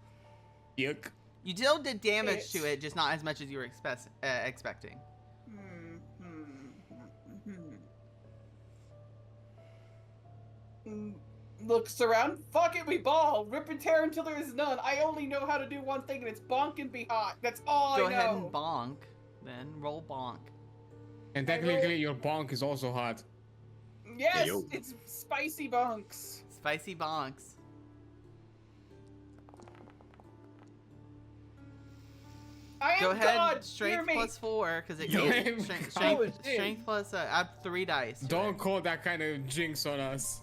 Yuck. you still did damage It's- to it, just not as much as you were expecting. looks around. Fuck it, we ball. Rip and tear until there is none. I only know how to do one thing, and it's bonk and be hot. That's all Go I know. ahead and bonk. Then roll bonk. And I roll- technically, your bonk is also hot. Yes, Yo. it's spicy bonks. Spicy bonks. I Go am ahead. God. Hear Strength me. plus 4 because it Yo. can't. Strength plus add 3 dice. to Don't it. call that kind of jinx on us.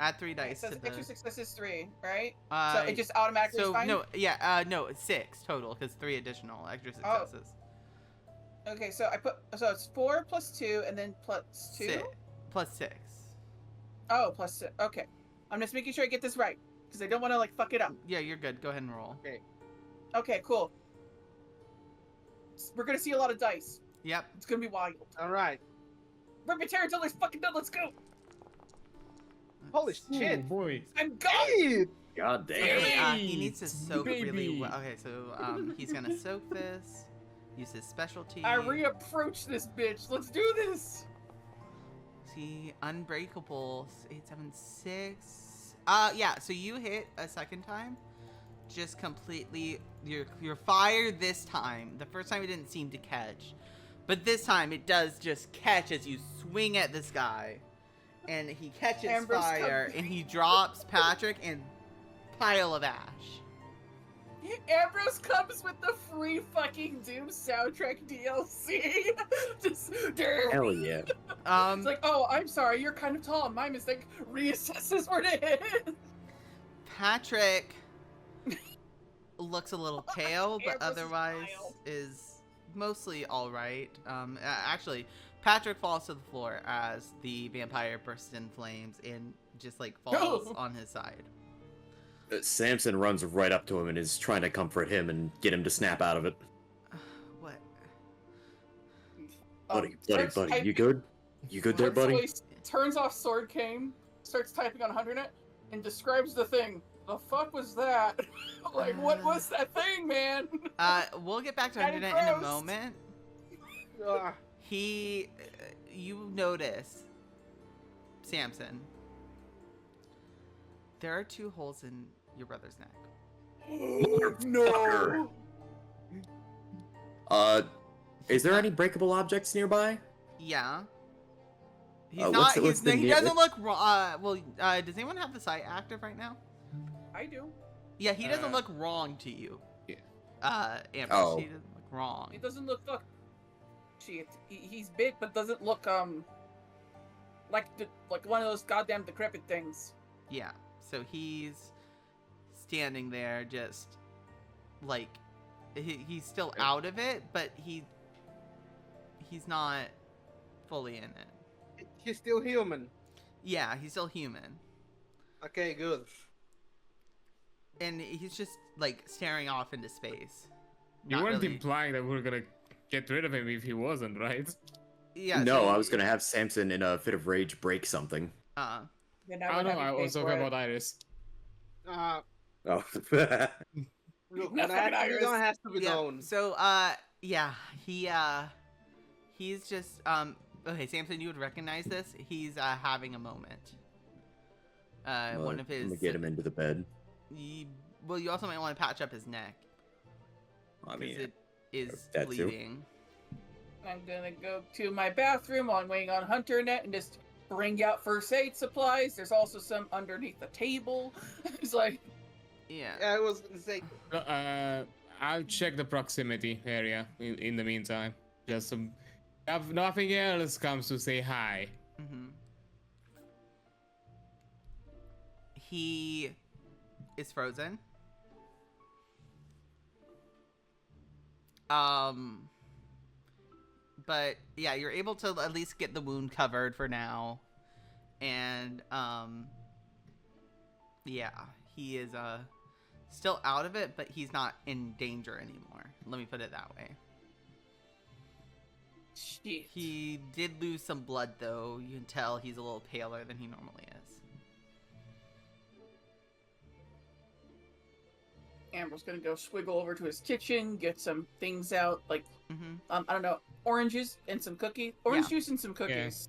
Add 3 It dice says to extra the. success is 3, right? Uh, So it just automatically is so fine? no, yeah, no, it's 6 total because 3 additional extra Oh. successes. Okay, so it's 4 plus 2 and then plus 2? Plus 6. Oh, plus 6. Okay. I'm just making sure I get this right because I don't want to like fuck it up. Yeah, you're good. Go ahead and roll. Okay, cool. We're gonna see a lot of dice. Yep. It's gonna be wild. All right. Rip and tear until there's fucking done. Let's go. Holy Oh shit. boy. I'm going. Hey! God damn. Okay, he needs to soak really baby. well. Okay, so he's gonna soak this. Use his specialty. I reapproach this bitch. Let's do this. See, unbreakable. 8, 7, 6. Yeah. So you hit a second time. Just completely. You're fired this time. The first time it didn't seem to catch, but this time it does just catch as you swing at this guy, and he catches Ambrose fire, and he drops Patrick and pile of ash. Ambrose comes with the free fucking Doom soundtrack DLC. Just, Hell yeah. it's like, oh, I'm sorry, you're kind of tall. My mistake. Reassesses where to hit. Patrick looks a little pale, but Ambrose is otherwise vile. is mostly all right. Actually, Patrick falls to the floor as the vampire bursts in flames and just like falls on his side. Samson runs right up to him and is trying to comfort him and get him to snap out of it. What? Buddy, Starts buddy, typing- you good? You good there, so buddy? he turns off Sword Cane, starts typing on HunterNet, and describes the thing. The fuck was that? Like, what was that thing, man? We'll get back to Kinda Internet in a gross. moment. Ah, You notice, Samson, there are 2 holes in your brother's neck. No. Is there any breakable objects nearby? Yeah. He's What's not. the- what's the He near- doesn't look wrong. Does anyone have the sight active right now? I do. Yeah, he doesn't Uh, look wrong to you. yeah. Ambrose, Oh. he doesn't look wrong. It doesn't look shit. He's big, but doesn't look like one of those goddamn decrepit things. Yeah. So he's standing there, just like he's still out of it, but he's not fully in it. he's still human. Yeah, he's still human, Okay, good. and he's just like staring off into space. You Not weren't really- implying that we were gonna get rid of him if he wasn't, right? Yeah. No, so I was gonna have Samson in a fit of rage break something. Then I would don't know, have you I pay was for talking it. about Iris. Uh, Oh. look, Not what fucking actually Iris. don't have to be yeah. known. So yeah, he's just okay, Samson, you would recognize this. He's having a moment. One of I'm his. gonna get him into the bed. Well, you also might want to patch up his neck I because mean, it is that too. bleeding. I'm gonna go to my bathroom on waiting on HunterNet and just bring out first aid supplies. There's also some underneath the table. It's like, Yeah. I was gonna say, I'll check the proximity area in the meantime. Just some. If nothing else comes to say hi. Mm-hmm. He is frozen. But yeah, you're able to at least get the wound covered for now. And yeah, he is still out of it, but he's not in danger anymore. Let me put it that way. shit. He did lose some blood though. You can tell he's a little paler than he normally is. Amber's gonna go swiggle over to his kitchen, get some things out, like Mm-hmm. I don't know, oranges and some cookies, orange Yeah. juice and some cookies,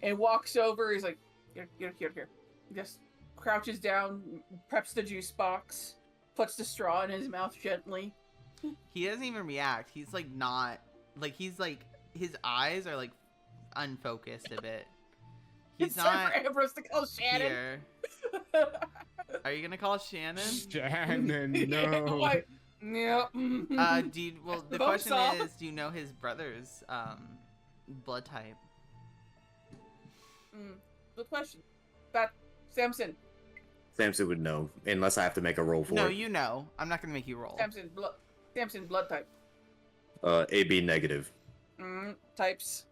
and walks over. He's like, here. just crouches down, preps the juice box, puts the straw in his mouth gently. He doesn't even react. He's like not like he's like his eyes are like unfocused a bit. He's It's time not for Ambrose to call Shannon. here. Are you gonna call Shannon? Shannon, Yeah, no. why- Yeah. Well, the Vote question off. is, do you know his brother's blood type? Good question. That Samson. Samson would know, unless I have to make a roll for No, it. you know. I'm not gonna make you roll. Samson blood type. AB negative. Types.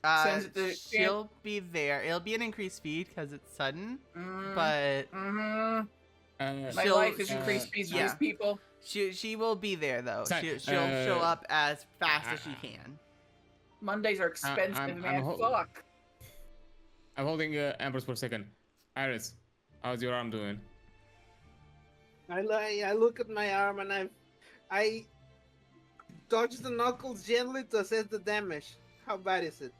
Uh, Sends it to she'll be there. It'll be an increased speed because it's sudden, Mm, but My She'll- life is increased speed for yeah. these people. she will be there though. Sorry, She'll show up as fast as she can. Mondays are expensive, I'm man. ho- Fuck. I'm holding Ambrose for a second. Iris, how's your arm doing? I look at my arm and I dodge the knuckles gently to assess the damage. How bad is it?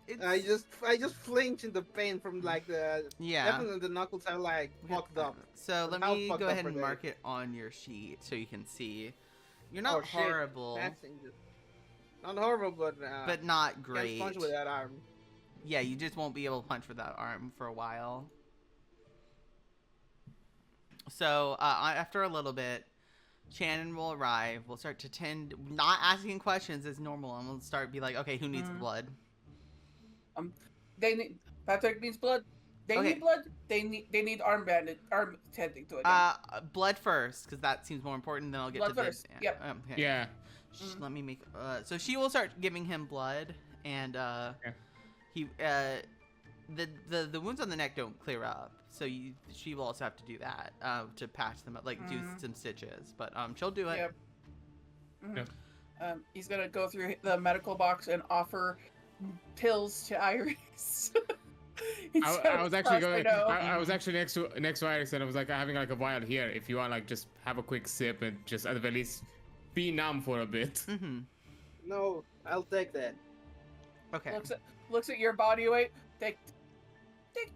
It's, I just flinch in the pain from like the yeah. definitely the knuckles are like fucked up. So let How me fucked go up ahead are and they? mark it on your sheet so you can see. You're not Oh, shit. horrible, That's not horrible, but not can't great. punch with that arm. Yeah, you just won't be able to punch with that arm for a while. So after a little bit, Shannon will arrive. We'll start to tend not asking questions as normal, and we'll start be like, okay, who needs the blood? They need Patrick needs blood. They Okay. need blood. They need arm tending to it. Blood first, because that seems more important. Then I'll get Blood to the first, yep. Okay. Yeah. Let me make. So she will start giving him blood, and he the wounds on the neck don't clear up, so she will also have to do that to patch them up, like do some stitches. But she'll do it. Yep. Yep. He's gonna go through the medical box and offer pills to Iris. I was actually going. I know. I was actually next to Iris, and I was like having like a vial here. If you want, like, just have a quick sip and just at the very least be numb for a bit. Mm-hmm. No, I'll take that. Okay. Looks at your body weight. Take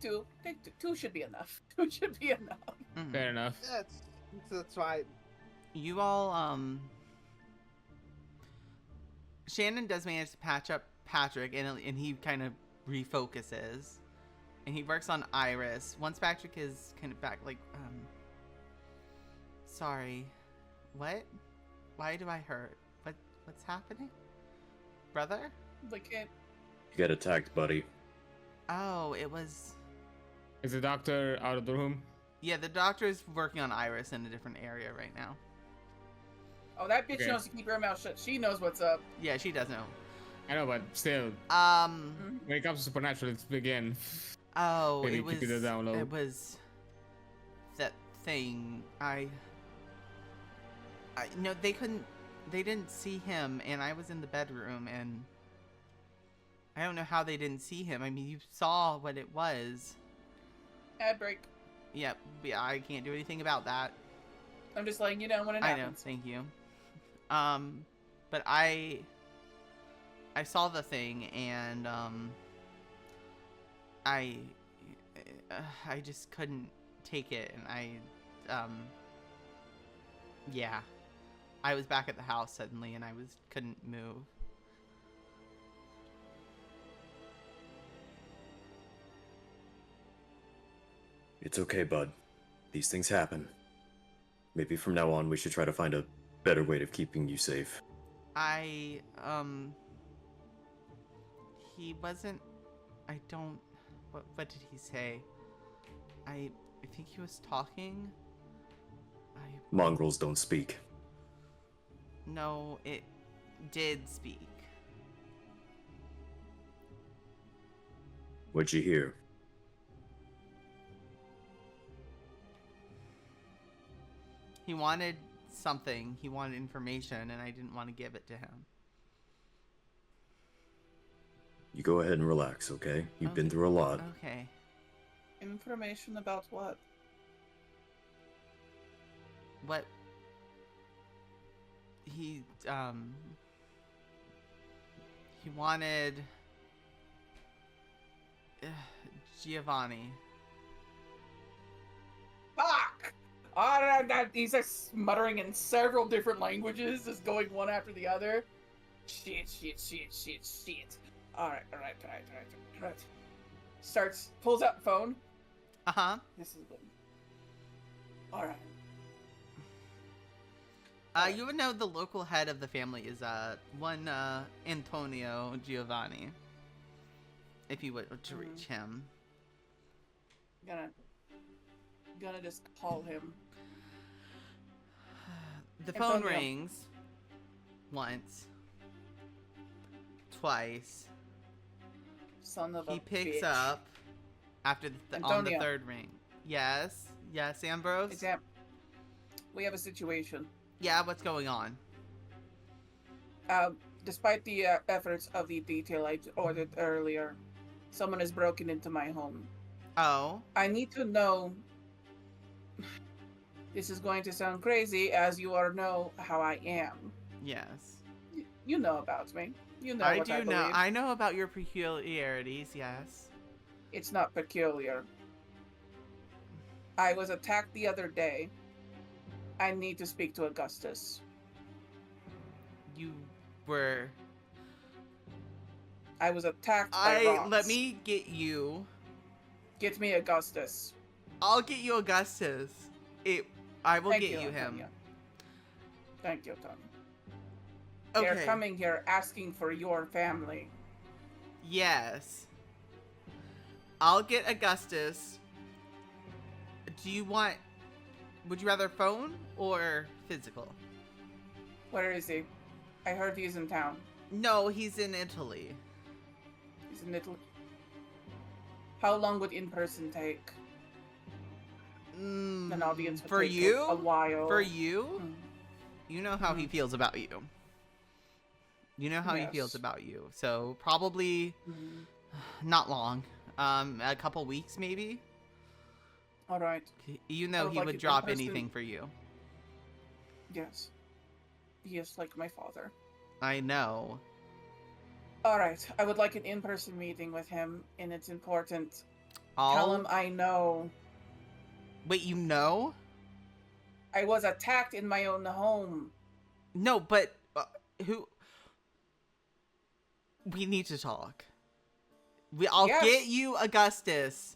two. Take two. Two should be enough. Two should be enough. Mhm. Fair enough. That's fine. You all Shannon does manage to patch up Patrick, and he kind of refocuses, and he works on Iris. Once Patrick is kind of back, like, sorry, what? Why do I hurt? What's happening, brother? Like You got attacked, buddy. Oh, it was. Is the doctor out of the room? Yeah, the doctor is working on Iris in a different area right now. Oh, that bitch Okay. knows to keep her mouth shut. She knows what's up. Yeah, she does know. I know, but still, Um. when it comes to supernatural, it's again. Oh, Maybe it was. keep it down low. It was that thing. I no, they couldn't. They didn't see him, and I was in the bedroom, and I don't know how they didn't see him. I mean, you saw what it was. Ad break. Yep. Yeah, I can't do anything about that. I'm just letting you know when it I know. happens. Thank you. But I saw the thing, and I just couldn't take it, and yeah, I was back at the house suddenly, and I couldn't move. It's okay, bud. These things happen. Maybe from now on we should try to find a better way of keeping you safe. He wasn't. I don't. What did he say? I think he was talking. Mongrels don't speak. No, it did speak. What'd you hear? He wanted something. He wanted information, and I didn't want to give it to him. You go ahead and relax, okay? You've been Okay. through a lot. Okay. Information about what? What? He wanted Giovanni. He's like muttering in several different languages, just going one after the other. Shit. Alright. Pulls out the phone. Uh-huh. This is good. Alright. You would know the local head of the family is one Antonio Giovanni. If you would to reach him. Gonna just call him. The phone Antonio. rings once, twice. Son of He a picks bitch. up after on the Antonio. third ring. Yes, Ambrose. We have a situation. Yeah, what's going on? Despite the efforts of the detail I ordered earlier, someone has broken into my home. Oh, I need to know. This is going to sound crazy, as you all know how I am. yes. You know about me. You know I what I do know. believe. I know about your peculiarities. Yes. It's not peculiar. I was attacked the other day. I need to speak to Augustus. You were. I was attacked by rocks. Let me get you. Get me Augustus. I'll get you Augustus. I will Thank get you him. Antonio. Thank you, Tony. Okay. They're coming here asking for your family. Yes. I'll get Augustus. Would you rather phone or physical? Where is he? I heard he's in town. No, he's in Italy. He's in Italy. How long would in-person take? An audience would for take you? a while. For you? Mm. You know how he feels about you. You know how he feels Yes. about you. So probably Mm. not long. A couple weeks maybe. All right. You I know would he like would it in drop person. anything for you. Yes. He is like my father. I know. All right. I would like an in-person meeting with him, and it's important. Tell him I know. Wait, you know? I was attacked in my own home. No, but who? We need to talk. I'll Yes. get you Augustus,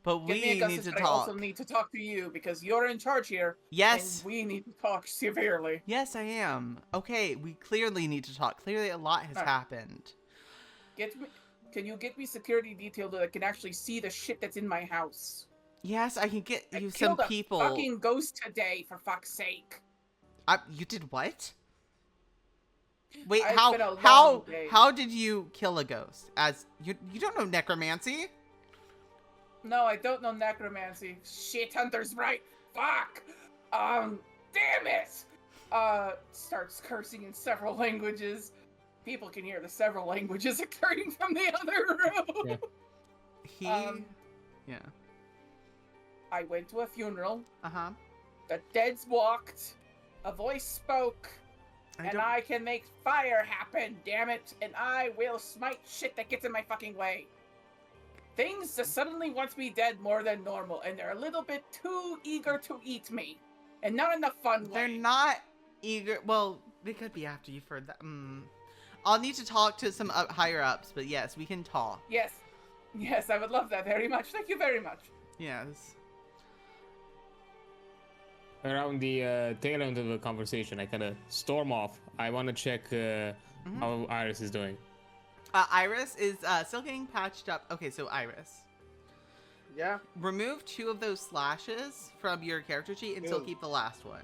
but Get me we Augustus, need to but I talk. also need to talk to you because you're in charge here. Yes. And we need to talk severely. Yes, I am. Okay, we clearly need to talk. Clearly, a lot has happened. Can you get me security detail that can actually see the shit that's in my house? Yes, I can get I you some killed a people. fucking ghost today, for fuck's sake. You did what? Wait, It's been a long how day. how did you kill a ghost? As you don't know necromancy? No, I don't know necromancy. Shit, Hunter's right. Fuck. Damn it. Starts cursing in several languages. People can hear the several languages occurring from the other room. Yeah. Yeah. I went to a funeral. Uh-huh. The deads walked. A voice spoke. And I can make fire happen, damn it. And I will smite shit that gets in my fucking way. Things just suddenly want me dead more than normal, and they're a little bit too eager to eat me. And not in the fun way. They're not eager. Well, they could be after you for that. I'll need to talk to some higher ups, but yes, we can talk. Yes. Yes, I would love that very much. Thank you very much. Yes. Around the tail end of the conversation, I kind of storm off. I want to check how Iris is doing. Iris is still getting patched up. Okay, so Iris. Yeah. Remove 2 of those slashes from your character sheet and still Ew. keep the last one.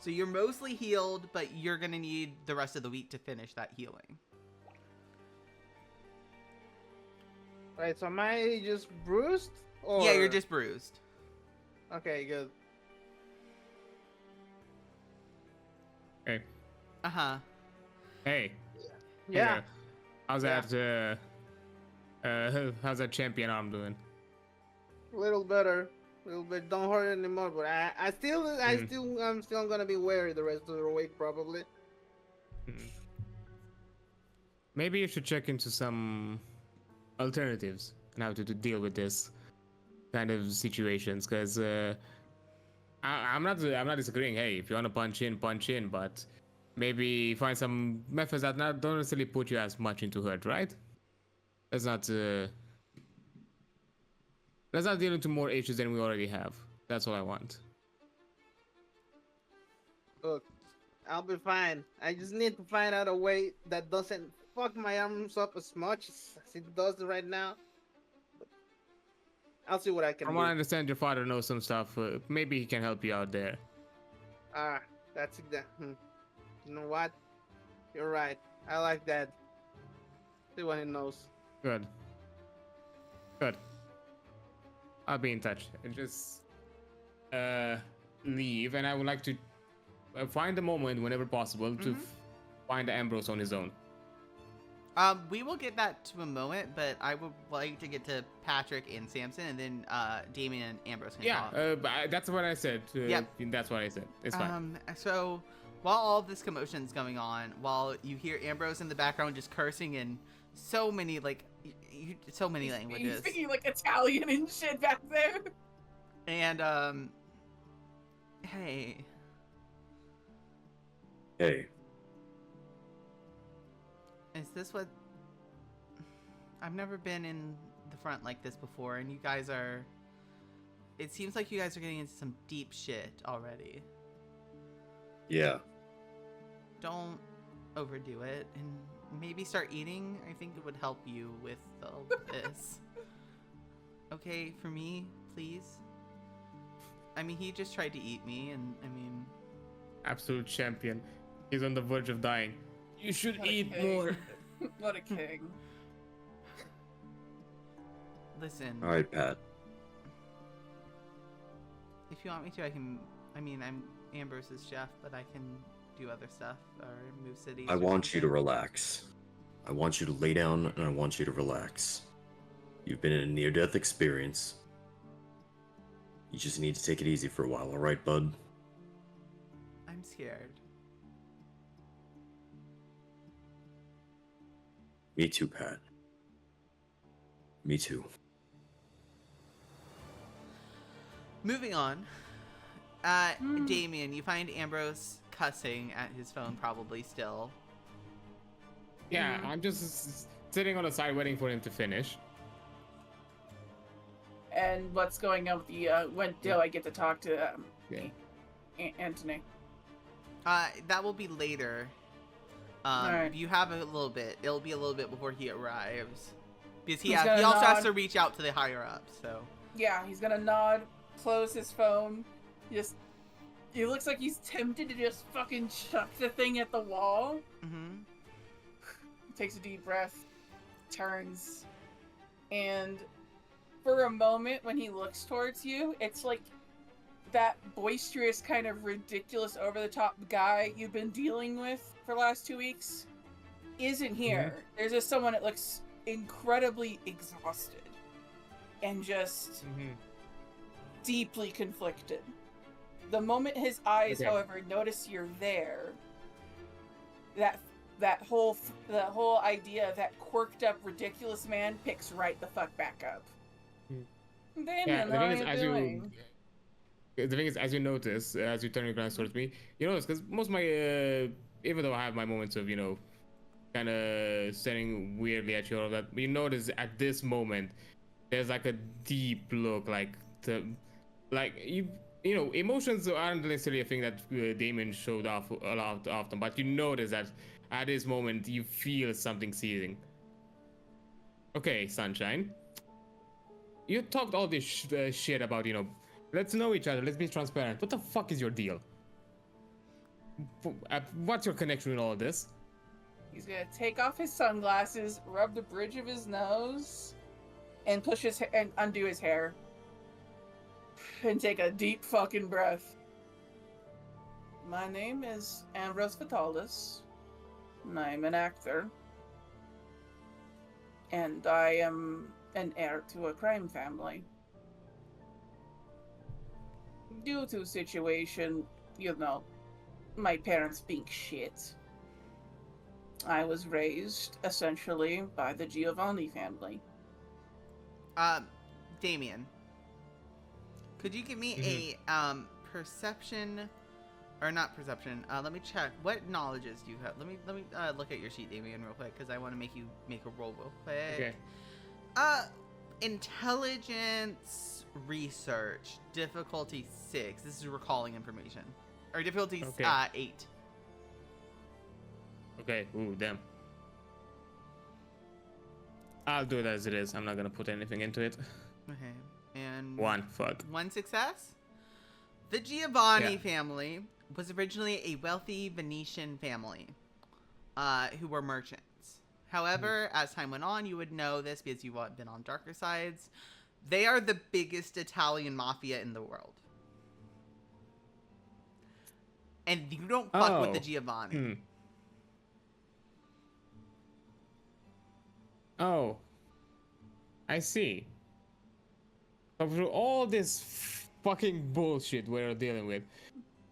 So you're mostly healed, but you're going to need the rest of the week to finish that healing. Right, so am I just bruised? Or... Yeah, you're just bruised. Okay, good. Hey. Uh-huh. Hey. Yeah. How's that how's that champion arm doing? A little better. A little bit. Don't hurt it anymore, but I'm still gonna be wary the rest of the week probably. Maybe you should check into some alternatives and how to deal with this kind of situations, because I'm not disagreeing. Hey, if you want to punch in, but maybe find some methods that don't necessarily put you as much into hurt, right? Let's not deal into more issues than we already have. That's all I want. Look, I'll be fine. I just need to find out a way that doesn't fuck my arms up as much as it does right now. But I'll see what I can From do. what I understand, your father knows some stuff. Maybe he can help you out there. Ah, that's exactly. You know what? You're right. I like that. See what he knows. Good. Good. I'll be in touch. Just leave, and I would like to find a moment whenever possible to find Ambrose on his own. We will get that to a moment, but I would like to get to Patrick and Samson, and then Damian and Ambrose can talk. That's what I said. Yep. That's what I said. It's fine. So while all this commotion's going on, while you hear Ambrose in the background just cursing in so many so many languages, He's speaking like Italian and shit back there. and hey, Hey, is this what? I've never been in the front like this before, and you guys are. It seems like you guys are getting into some deep shit already. yeah. Don't overdo it, and maybe start eating. I think it would help you with all this. Okay, for me, please. I mean, he just tried to eat me, and I mean... Absolute champion. He's on the verge of dying. You should What a eat king. more. What a king. Listen, All right, Pat. if you want me to, I can... I mean, I'm Ambrose's chef, but I can do other stuff, or move cities. I or want you to something. relax. I want you to lay down, and I want you to relax. You've been in a near-death experience. You just need to take it easy for a while, all right, bud? I'm scared. Me too, Pat. Me too. Moving on. Damian, you find Ambrose cussing at his phone probably still. Yeah, I'm just sitting on the side waiting for him to finish. And what's going on with the when do I get to talk to Anthony? That will be later. Alright. You have a little bit. It'll be a little bit before he arrives. Because he He's has, gonna he also has nod. to reach out to the higher ups, so. Yeah, he's gonna nod, close his phone, just. It looks like he's tempted to just fucking chuck the thing at the wall. Mm-hmm. Takes a deep breath, turns, and for a moment when he looks towards you, it's like that boisterous kind of ridiculous over-the-top guy you've been dealing with for the last 2 weeks isn't here. There's just someone that looks incredibly exhausted and just deeply conflicted. The moment his eyes, Okay. however, notice you're there, that whole idea of that quirked up ridiculous man picks right the fuck back up. Damian, how are you doing? The thing is, as you notice, as you turn your glance towards me, you notice because most of my, even though I have my moments of, kind of staring weirdly at you, all of that, you notice at this moment, there's like a deep look, emotions aren't necessarily a thing that Damon showed off a lot often, but you notice that at this moment you feel something seething. Okay, Sunshine. You talked all this shit about, let's know each other, let's be transparent. What the fuck is your deal? What's your connection with all of this? He's gonna take off his sunglasses, rub the bridge of his nose, and and undo his hair. And take a deep fucking breath. My name is Ambrose Vitalis. And I'm an actor. And I am an heir to a crime family. Due to a situation, my parents being shit, I was raised essentially by the Giovanni family. Damian, could you give me a perception, or not perception. Let me check. What knowledges do you have? Let me look at your sheet, Damian, real quick, because I want to make you make a roll real quick. Okay. Intelligence research, difficulty 6. This is recalling information, or difficulty Okay. 8. Okay. Ooh, damn. I'll do it as it is. I'm not gonna put anything into it. Okay, and 1. Fuck. 1 success. The Giovanni Yeah. family was originally a wealthy Venetian family, who were merchants. However, as time went on, you would know this because you've been on darker sides. They are the biggest Italian mafia in the world. And you don't fuck with the Oh. Giovanni. Oh. I see. So through all this fucking bullshit we're dealing with,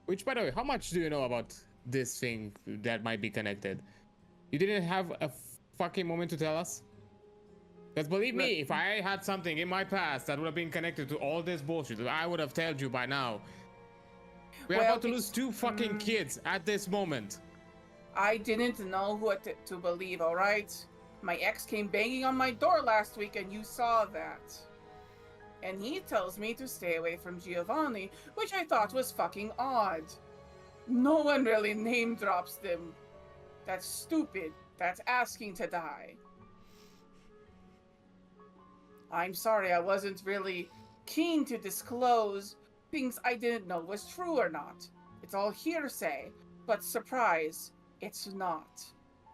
which, by the way, how much do you know about this thing that might be connected? You didn't have a fucking moment to tell us? Because believe me, if I had something in my past that would have been connected to all this bullshit, I would have told you by now. We're Well, about to lose 2 fucking kids at this moment. I didn't know what to believe, alright? My ex came banging on my door last week and you saw that. And he tells me to stay away from Giovanni, which I thought was fucking odd. No one really name drops them. That's stupid. That's asking to die. I'm sorry, I wasn't really keen to disclose things I didn't know was true or not. It's all hearsay, but surprise, it's not.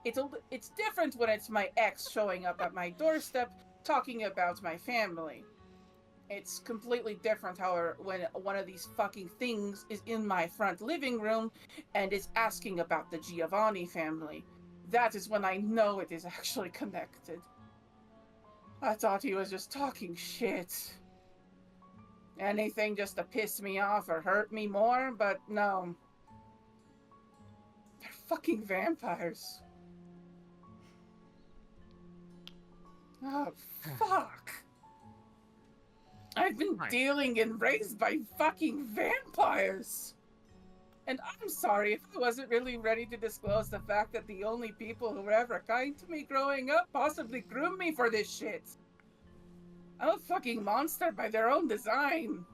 It's different when it's my ex showing up at my doorstep talking about my family. It's completely different, however, when one of these fucking things is in my front living room and is asking about the Giovanni family. That is when I know it is actually connected. I thought he was just talking shit. Anything just to piss me off or hurt me more, but no. They're fucking vampires. Oh, fuck. I've been dealing and raised by fucking vampires. And I'm sorry if I wasn't really ready to disclose the fact that the only people who were ever kind to me growing up possibly groomed me for this shit. I'm a fucking monster by their own design.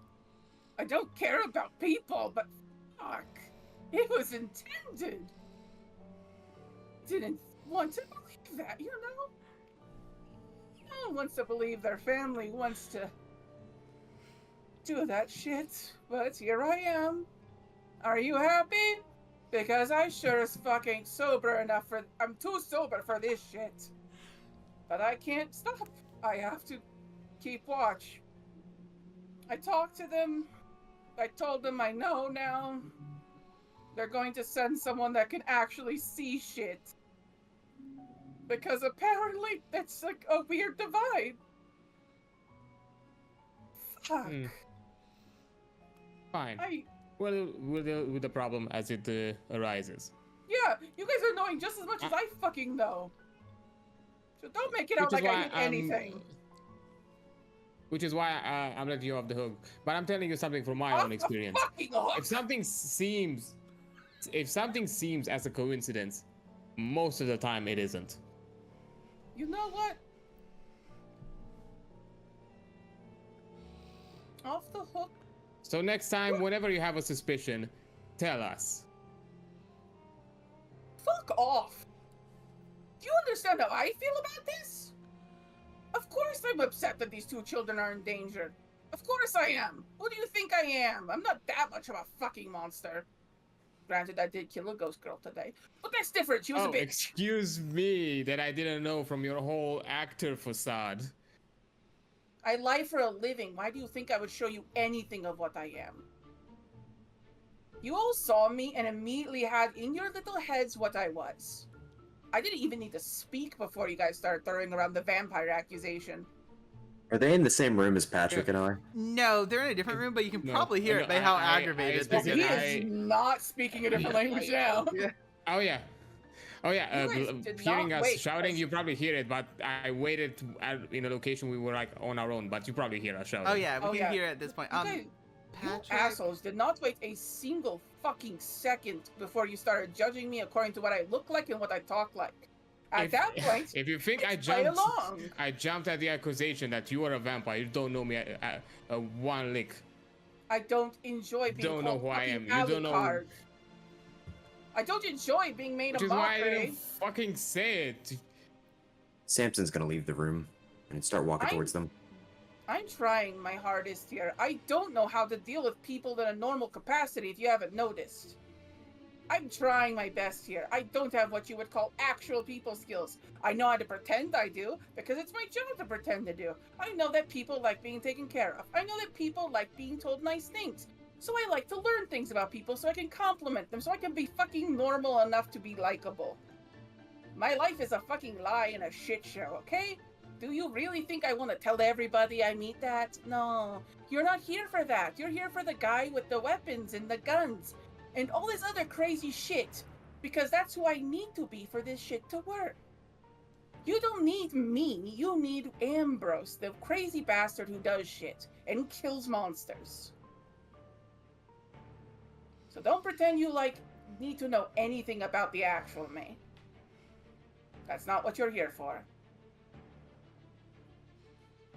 I don't care about people, but fuck. It was intended. Didn't want to believe that, you know? No one wants to believe their family wants to do that shit, but here I am. Are you happy? Because I sure is fucking sober enough I'm too sober for this shit. But I can't stop. I have to keep watch. I talked to them. I told them I know now. They're going to send someone that can actually see shit. Because apparently that's like a weird divide. Fuck. Fine. We'll deal with the problem as it arises. Yeah, you guys are knowing just as much as I fucking know. So don't make it out like I did anything. Which is why I'm letting you off the hook. But I'm telling you something from my own experience. If something seems as a coincidence, most of the time it isn't. You know what? Off the hook. So next time, whenever you have a suspicion, tell us. Fuck off. Do you understand how I feel about this? Of course I'm upset that these 2 children are in danger. Of course I am. Who do you think I am? I'm not that much of a fucking monster. Granted, I did kill a ghost girl today, but that's different. She was a bitch. Excuse me that I didn't know from your whole actor facade. I lie for a living. Why do you think I would show you anything of what I am? You all saw me and immediately had in your little heads what I was. I didn't even need to speak before you guys started throwing around the vampire accusation. Are they in the same room as Patrick and I? No, they're in a different room, but you can probably hear it by how aggravated Well, they he get. is not speaking a different language now. Oh yeah. Hearing us wait. shouting, you probably hear it, but I waited in a location we were like on our own, but you probably hear us shouting. Oh yeah, we can hear it at this point. Okay. Patrick. You assholes did not wait a single fucking second before you started judging me according to what I look like and what I talk like. At that point, if you think let's play along. I jumped at the accusation that you are a vampire, you don't know me one lick. I don't enjoy being Don't know called who I fucking am. You don't know. Alucard. I don't enjoy being made Which a is why I mockery. didn't fucking say it. Samson's gonna leave the room and start walking towards them. I'm trying my hardest here. I don't know how to deal with people in a normal capacity if you haven't noticed. I'm trying my best here. I don't have what you would call actual people skills. I know how to pretend I do, because it's my job to pretend to do. I know that people like being taken care of. I know that people like being told nice things. So I like to learn things about people so I can compliment them, so I can be fucking normal enough to be likable. My life is a fucking lie and a shit show, okay? Do you really think I want to tell everybody I meet that? No, you're not here for that. You're here for the guy with the weapons and the guns and all this other crazy shit, because that's who I need to be for this shit to work. You don't need me, you need Ambrose, the crazy bastard who does shit and kills monsters. So don't pretend you, need to know anything about the actual me. That's not what you're here for.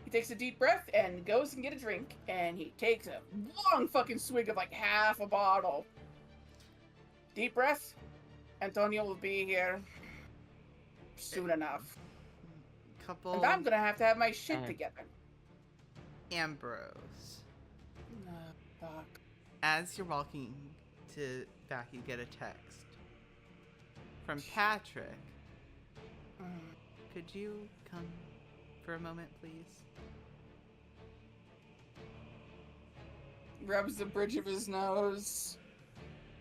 He takes a deep breath and goes and get a drink, and he takes a long fucking swig of half a bottle. Deep breath. Antonio will be here soon enough. And I'm gonna have to have my shit together. Ambrose. Fuck. As you're walking to back, you get a text from Patrick. Could you come for a moment, please? Rubs the bridge of his nose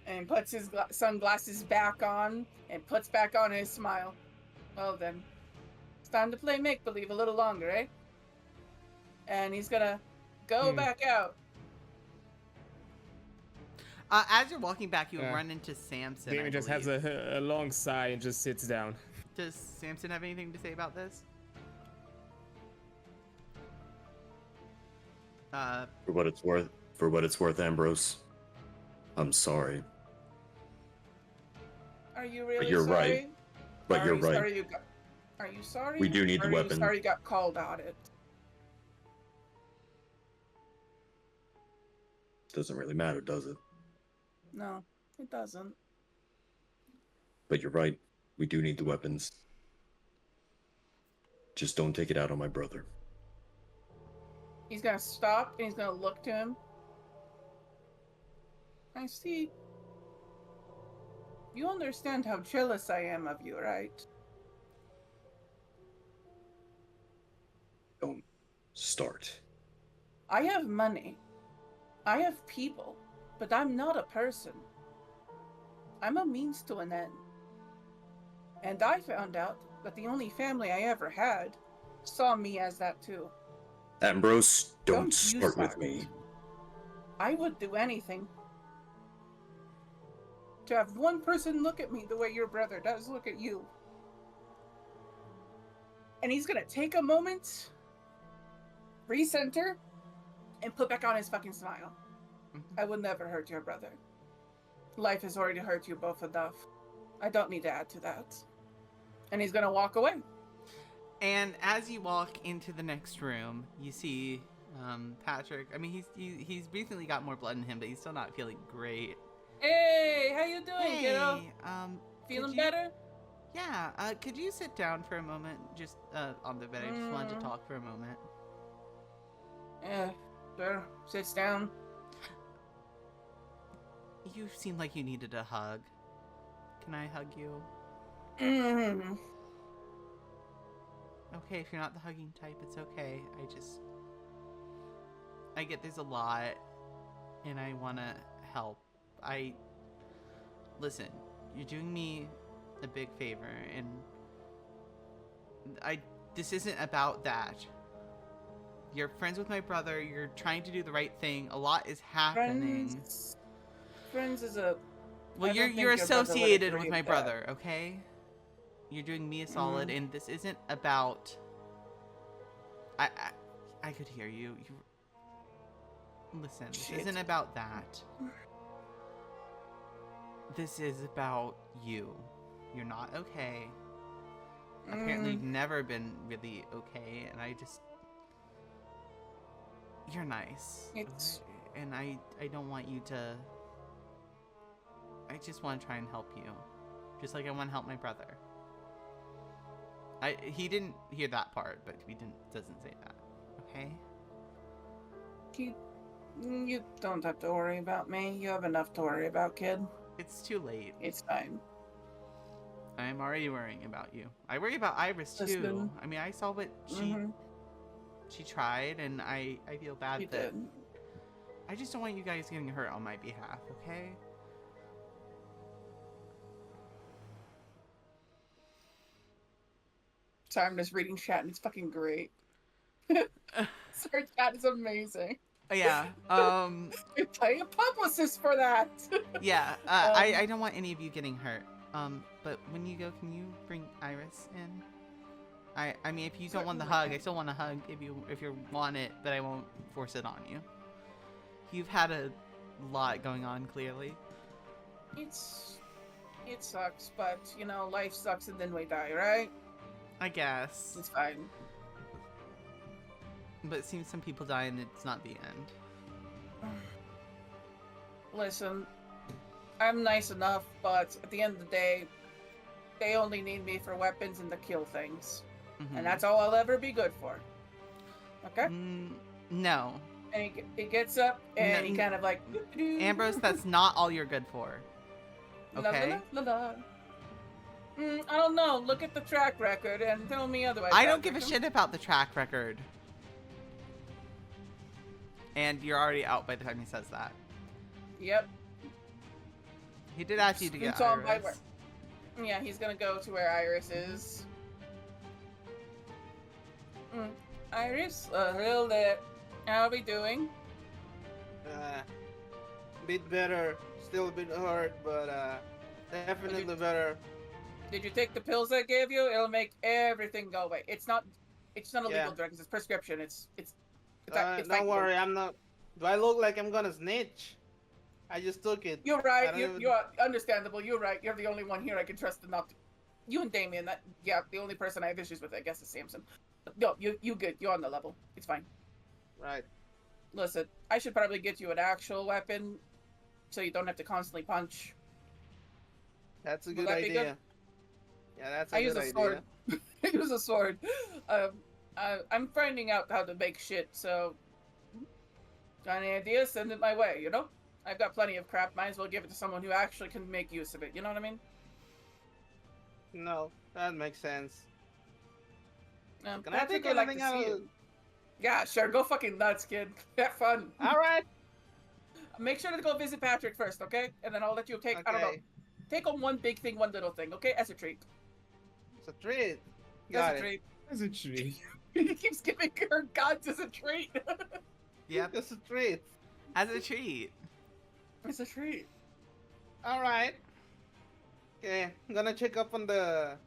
and puts his sunglasses back on and puts back on his smile. Well then, it's time to play make-believe a little longer, eh? And he's gonna go back out. As you're walking back, you run into Samson. Damian just has a long sigh and just sits down. Does Samson have anything to say about this? For what it's worth, Ambrose, I'm sorry. Are you really But you're sorry? right. But you're right. Are you sorry? We do need the weapon. Are you sorry you got called on it? Doesn't really matter, does it? No, it doesn't. But you're right. We do need the weapons. Just don't take it out on my brother. He's gonna stop and he's gonna look to him. I see. You understand how jealous I am of you, right? Don't start. I have money. I have people. But I'm not a person. I'm a means to an end. And I found out that the only family I ever had saw me as that too. Ambrose, don't you start with me. I would do anything to have one person look at me the way your brother does look at you. And he's gonna take a moment, recenter, and put back on his fucking smile. I would never hurt your brother. Life has already hurt you both enough. I don't need to add to that. And he's gonna walk away. And as you walk into the next room, you see Patrick. I mean, he's recently got more blood in him, but he's still not feeling great. Hey, how you doing, kiddo? Feeling better? Yeah. Could you sit down for a moment, just on the bed? I just wanted to talk for a moment. Yeah, sure. Sits down. You seem like you needed a hug. Can I hug you? Mm-hmm. Okay, if you're not the hugging type, it's okay. I get there's a lot, and I want to help. Listen, you're doing me a big favor, and this isn't about that. You're friends with my brother, you're trying to do the right thing, a lot is happening. Friends is a... Well, you're associated with my brother, okay? You're doing me a solid, and this isn't about... I could hear you. Listen, this Shit. isn't about that. This is about you. You're not okay. Apparently, you've never been really okay, and I just... You're nice. It's- okay? And I don't want you to... I just want to try and help you. Just like I want to help my brother. He didn't hear that part, but he doesn't say that. Okay? You don't have to worry about me. You have enough to worry about, kid. It's too late. It's fine. I'm already worrying about you. I worry about Iris too. Listen. I mean, I saw what she tried, and I feel bad You that did. I just don't want you guys getting hurt on my behalf, okay? Sorry, I'm just reading chat and it's fucking great. Sorry, chat is amazing. Yeah. You pay a publicist for that. Yeah. I don't want any of you getting hurt. But when you go, can you bring Iris in? I mean, if you don't want the hug, I still want a hug if you want it, but I won't force it on you. You've had a lot going on, clearly. It sucks, but you know, life sucks and then we die, right? I guess. It's fine. But it seems some people die and it's not the end. Listen, I'm nice enough, but at the end of the day, they only need me for weapons and to kill things. Mhm. And that's all I'll ever be good for. Okay? No. And he gets up and No, he kind of like... Ambrose, that's not all you're good for. Okay? La, la, la, la. I don't know. Look at the track record and tell me otherwise. I don't give a shit about the track record. And you're already out by the time he says that. Yep. He did ask you to get It's on by Iris. Yeah, he's gonna go to where Iris is. Iris, hello there. How are we doing? Bit better. Still a bit hurt, but definitely better. Did you take the pills I gave you? It'll make everything go away. It's not a legal drug. It's a prescription. It's don't worry, I'm not. Do I look like I'm gonna snitch? I just took it. You're right. You are understandable. You're right. You're the only one here I can trust and not. You and Damian. The only person I have issues with, I guess, is Samson. No, you good. You're on the level. It's fine. Right. Listen, I should probably get you an actual weapon, so you don't have to constantly punch. That's a good that be idea. good? Yeah, that's a I good use a idea. sword. I use a sword. I'm finding out how to make shit, so... Got any ideas? Send it my way, you know? I've got plenty of crap. Might as well give it to someone who actually can make use of it. You know what I mean? No, that makes sense. Can I Patrick take would like anything to out see of... you. Yeah, sure. Go fucking nuts, kid. Have fun. Alright! Make sure to go visit Patrick first, okay? And then I'll let you take, I don't know, Okay. take on one big thing, one little thing, okay? As a treat. It's a treat. As Got a it. treat. As a tree. He keeps giving her gods as a treat. Yep. It's a treat. As a treat. It's a treat. Alright. Okay, I'm gonna check up on the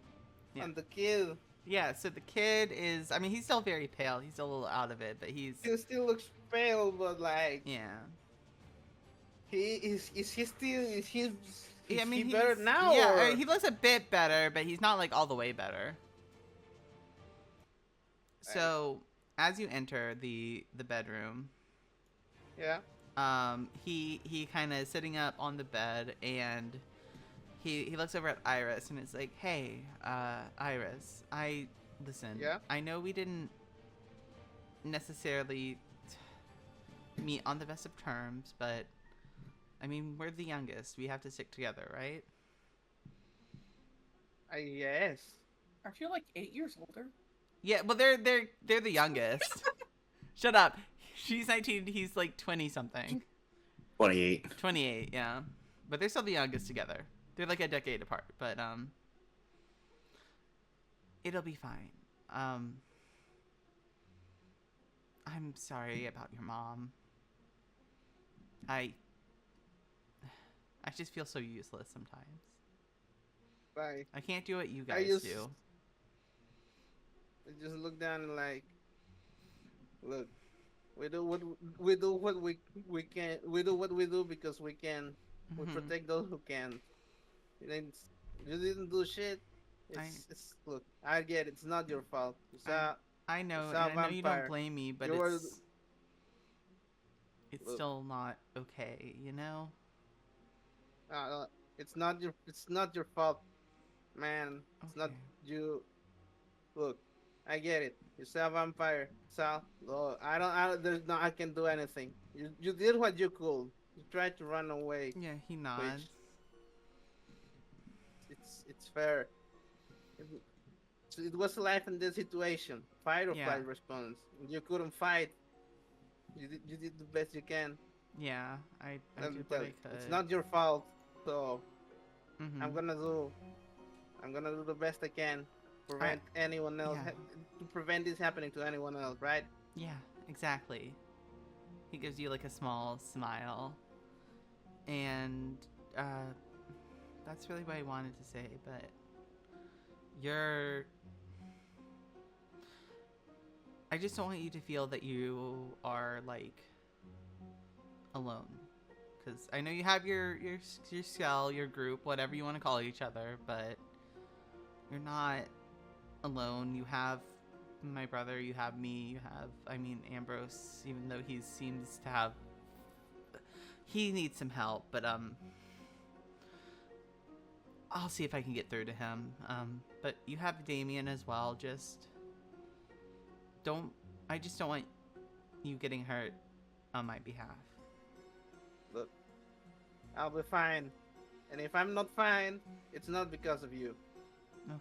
kid. Yeah, so the kid is... I mean, he's still very pale. He's still a little out of it, but he's... He still looks pale, but like Yeah. is he still is he Yeah, I mean, he better he's- now? Yeah, or... he looks a bit better, but he's not like all the way better. So, as you enter the bedroom, Yeah. he kind of sitting up on the bed, and he looks over at Iris and is like, "Hey, Iris, listen. Yeah? I know we didn't necessarily meet on the best of terms, but I mean, we're the youngest. We have to stick together, right?" I guess. Aren't you like 8 years older? Yeah, well, they're the youngest. Shut up. She's 19. He's like 20 something. 28. 28. Yeah, but they're still the youngest together. They're like a decade apart, but it'll be fine. I'm sorry about your mom. I just feel so useless sometimes. Like I can't do what you I guys just- do. I just look down and like, look, We do what we do what we can. We do what we do because we can. We Mhm. protect those who can. You didn't, you didn't do shit. I It's look. I get it. It's not your fault. I I You know, and saw a I know you don't vampire. blame me, but You were it's look. still not okay, you know? It's not your fault, man. It's not Okay. you. Look, I get it. You saw a vampire. So look, there's no. I can do anything. You did what you could. You tried to run away, Yeah, he which nods. it's fair. It, it was life in this situation. Fight or Yeah. flight response. You couldn't fight. You did the best you can. Yeah, I Let me did what tell I you, it's could. not your fault. So I'm Mhm. gonna do I'm gonna do the best I can I prevent anyone else yeah. to prevent this happening to anyone else, right? Yeah, exactly. He gives you like a small smile. And uh that's really what I wanted to say, but you're I just don't want you to feel that you are like alone, because I know you have your cell, your group, whatever you want to call each other, but you're not alone. You have my brother, you have me, you have, I mean, Ambrose, even though he seems to have, he needs some help, but I'll see if I can get through to him. But you have Damian as well. Just don't. I just don't want you getting hurt on my behalf. Look, I'll be fine. And if I'm not fine, it's not because of you.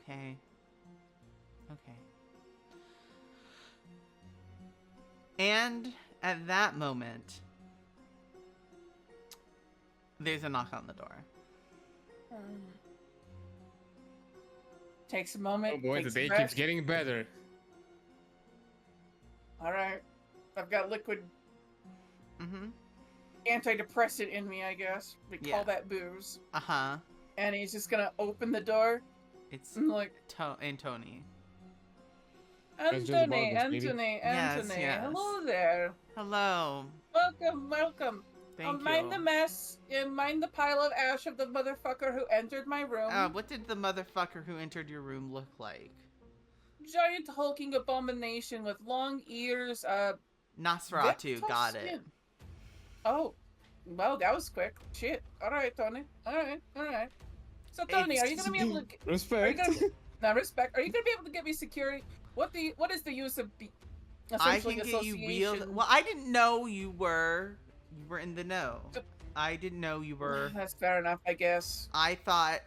Okay. Okay. And at that moment, there's a knock on the door. Takes a moment. Oh boy, the takes a day breath. keeps getting better. All right, I've got liquid Mm-hmm. antidepressant in me, I guess. We Yeah. call that booze. Uh-huh. And he's just gonna open the door. It's I'm like, and Tony. That's just about Anthony, this, baby. Anthony, Yes, Anthony. yes. Hello there. Hello. Welcome, welcome. Thank Mind you. the mess. Mind the pile of ash of the motherfucker who entered my room. What did the motherfucker who entered your room look like? Giant hulking abomination with long ears. Nosferatu, Very tough got it. skin. Oh, well, that was quick. Shit. All right, Tony. All right. So, Tony, are you gonna be able to? Are you Respect. gonna? Now, respect. Are you gonna be able to get me security? What is the use of I essentially can get you real. association? Well, I didn't know you were in the know. I didn't know you were. That's fair enough, I guess. I thought.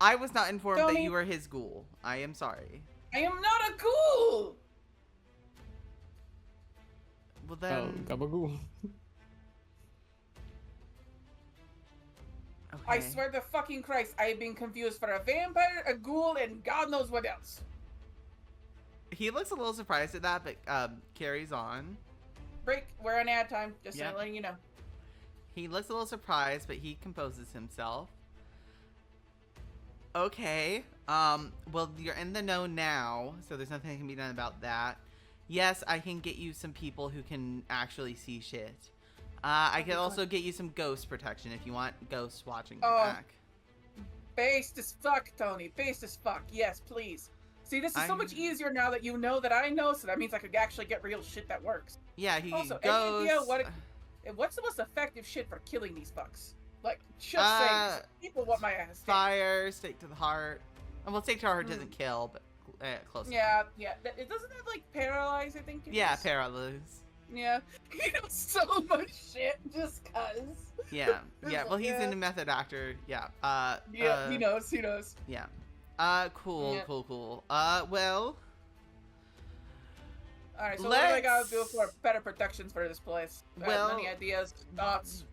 I was not informed that Tony- you were his ghoul. I am sorry. I am not a ghoul. Well Oh, then. gabagoo. Okay. I swear to fucking Christ, I have been confused for a vampire, a ghoul, and God knows what else. He looks a little surprised at that, but carries on. Break. We're on ad time. Just Yep. letting you know. He looks a little surprised, but he composes himself. Okay. Well, you're in the know now, so there's nothing that can be done about that. Yes, I can get you some people who can actually see shit. I could also get you some ghost protection if you want ghosts watching your Oh. back. Based as fuck, Tony. Based as fuck. Yes, please. See, this is so much easier now that you know that I know, so that means I could actually get real shit that works. Yeah, he Also, goes. any idea what's the most effective shit for killing these fucks? Like, just saying, people want my ass. dead. Fire, stake to the heart. Well, stake to the heart doesn't kill, but close. Yeah. It doesn't have like paralyze. I think. Yeah, is. paralyze. Yeah. He knows so much shit just cause. Yeah. Well, he's a method actor. Yeah. Yeah. He knows. Yeah. Cool. Yeah. Cool. Well. All right. So what do I gotta do for better protections for this place? Well- Any ideas, thoughts?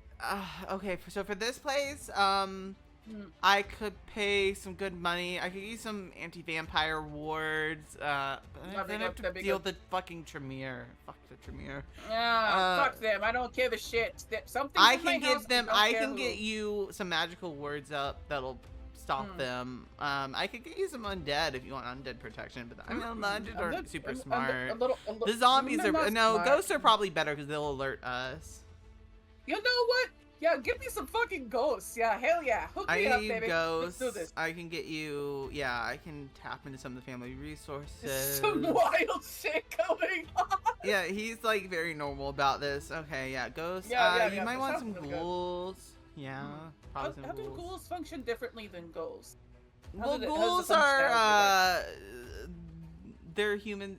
Okay. So for this place, I could pay some good money. I could use some anti-vampire wards. But That'd be then I have good, to that'd be deal good. with the fucking Tremere. Fuck the Tremere. Fuck them. I don't give a shit. Something. I from my can house, give them. don't I care can who. get you some magical words up that'll stop them. I could get you some undead if you want undead protection, but I mean, undead aren't super smart. The zombies are no smart. ghosts are probably better because they'll alert us. You know what? Yeah, give me some fucking ghosts. Yeah, hell yeah. Hook I me get up, you baby. ghosts. Let's do this. I can get you. Yeah, I can tap into some of the family resources. Some wild shit going on. Yeah, he's like very normal about this. Okay, yeah, ghosts. Yeah, you yeah, might that want sounds some really good. ghouls. Yeah, How probably some do ghouls. ghouls function differently than ghosts? Well, how's the ghouls functionality are they're human.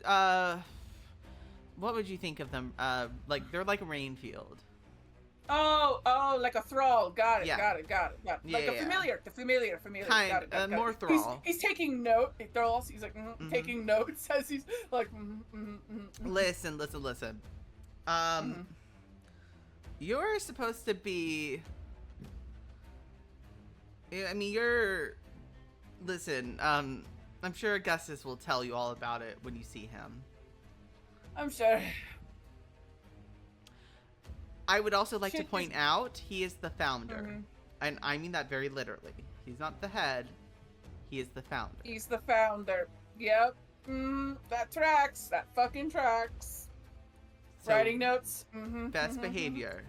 What would you think of them? Like they're like a rain field. Oh, like a thrall. Got it, Yeah. got it. Like Yeah, a yeah. familiar. Kind, got it. more He's, thrall. he's taking note. Thralls. He's like taking notes as he's like. Listen. You're supposed to be. I mean, you're. Listen. I'm sure Augustus will tell you all about it when you see him. I'm sure. I would also like to Shit, point out he is the founder, Mhm. and I mean that very literally. He's not the head. He is the founder. He's the founder. Yep. That tracks. That fucking tracks. So, Writing notes. best behavior.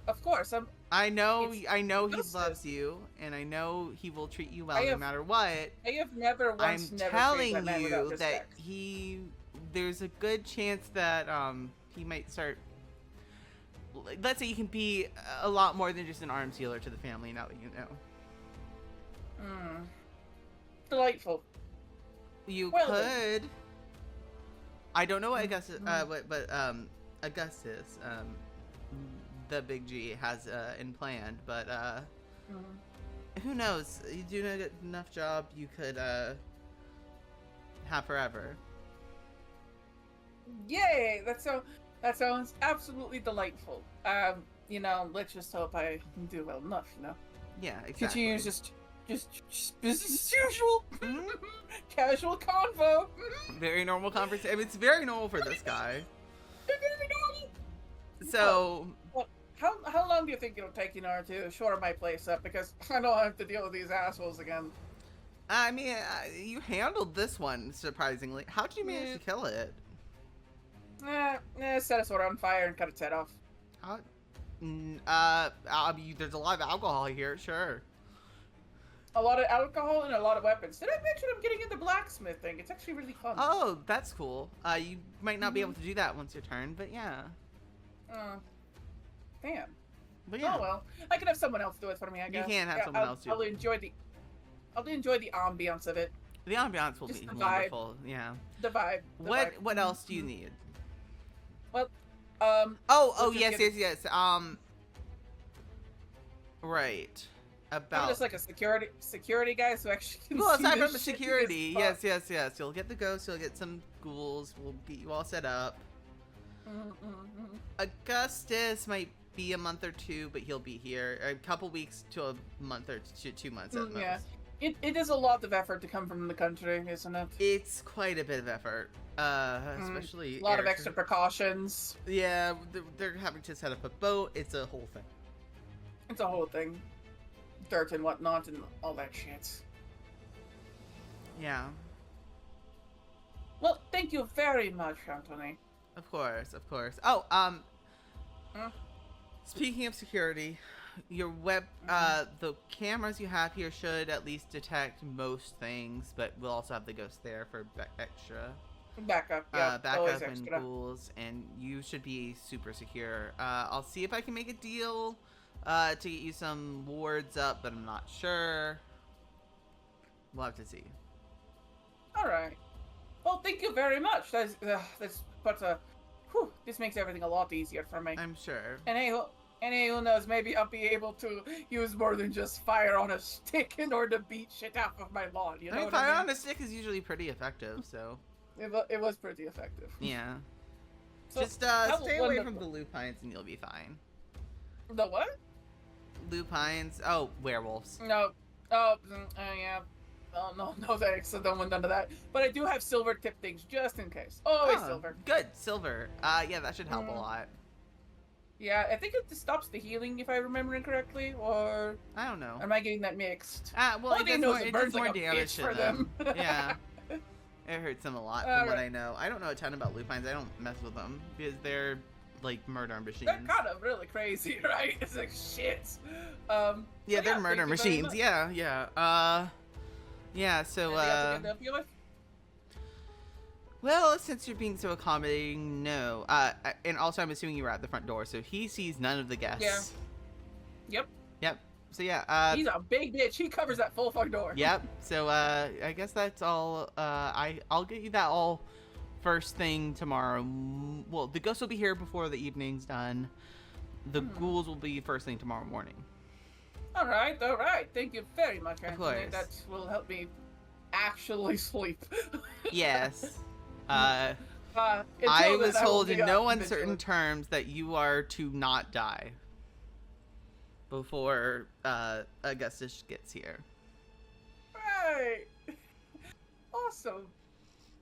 Of course. I know he Augustus. loves you, and I know he will treat you well I no have matter what. I have never once I'm never treated telling that man without you that respect. there's a good chance that he might start. Let's say you can be a lot more than just an arms dealer to the family now that you know. Delightful. You Well could. then. I don't know what Augustus, Augustus, the big G has in planned, but who knows? You do a good enough job, you could have forever. Yay! That sounds absolutely delightful. Let's just hope I do well enough. Yeah, exactly. Continue just business as usual. Mhm. Casual convo. Very normal conversation. I mean, it's very normal for this guy. Very normal. So, Well, how long do you think it'll take, to shore my place up? Because I don't have to deal with these assholes again. I mean, you handled this one surprisingly. How did you manage to kill it? Set a sword on fire and cut its head off. How? There's a lot of alcohol here. Sure. A lot of alcohol and a lot of weapons. Did I mention I'm getting into blacksmithing? It's actually really fun. Oh, that's cool. You might not be able to do that once your turn, but yeah. Damn. But yeah. Oh well, I can have someone else do it for me. I You guess. can have someone else do I'll it. enjoy the ambiance of it. The ambiance will Just be the vibe. wonderful. Yeah. The vibe. the What vibe. What else do you need? Well, Oh, we'll just yes, get yes. Right. I'm About. just like a security guy, so actually can Well, see aside this from the shit security, because yes. You'll get the ghost. You'll get some ghouls. We'll get you all set up. Augustus might be a month or two, but he'll be here. A couple weeks to a month or 2 months at most. Yeah. It is a lot of effort to come from the country, isn't it? It's quite a bit of effort, especially A lot of air- extra precautions. Yeah, they're having to set up a boat. It's a whole thing. It's a whole thing. Dirt and whatnot and all that shit. Yeah, Well, thank you very much, Anthony. of course. Oh, Huh? speaking of security, your the cameras you have here should at least detect most things, but we'll also have the ghost there for extra. Backup, yeah. Always Backup and extra. ghouls, and you should be super secure. I'll see if I can make a deal to get you some wards up, but I'm not sure. We'll have to see. All right. Well, thank you very much. This makes everything a lot easier for me. I'm sure. And hey, who knows? Maybe I'll be able to use more than just fire on a stick in order to beat shit out of my lawn. You know I mean, what fire I on mean? a stick is usually pretty effective, so It was pretty effective. yeah. So, Just how stay away from wonderful. the lupines and you'll be fine. The what? Lupines? Oh, werewolves. No. Oh, yeah. Oh, no thanks. I don't want none of that. But I do have silver tip things just in case. Always Oh, silver. Good, silver. Yeah, that should help a lot. Yeah, I think it stops the healing if I remember correctly, or I don't know. am I getting that mixed? Well, All it they does know more, is it it burns does more like a damage bitch to for them. them. Yeah. It hurts them a lot from what I know. I don't know a ton about lupines. I don't mess with them because they're like murder machines. They're kind of really crazy, right? It's like shit. Yeah, but they're murder thank you very machines. much. Yeah, yeah. Yeah, so Anything else I can help you with? well, since you're being so accommodating, no. And also I'm assuming you were at the front door, so he sees none of the guests. Yep. Yep. So yeah, He's a big bitch. He covers that full fucking door. yep. So I guess that's all. I'll get you that all first thing tomorrow. Well, the ghosts will be here before the evening's done. The ghouls will be first thing tomorrow morning. All right. Thank you very much, Anthony. course. That will help me actually sleep. Yes. Until I then, was will told be in up no and uncertain vigilant. terms that you are to not die before Augustus gets here. Right. Awesome.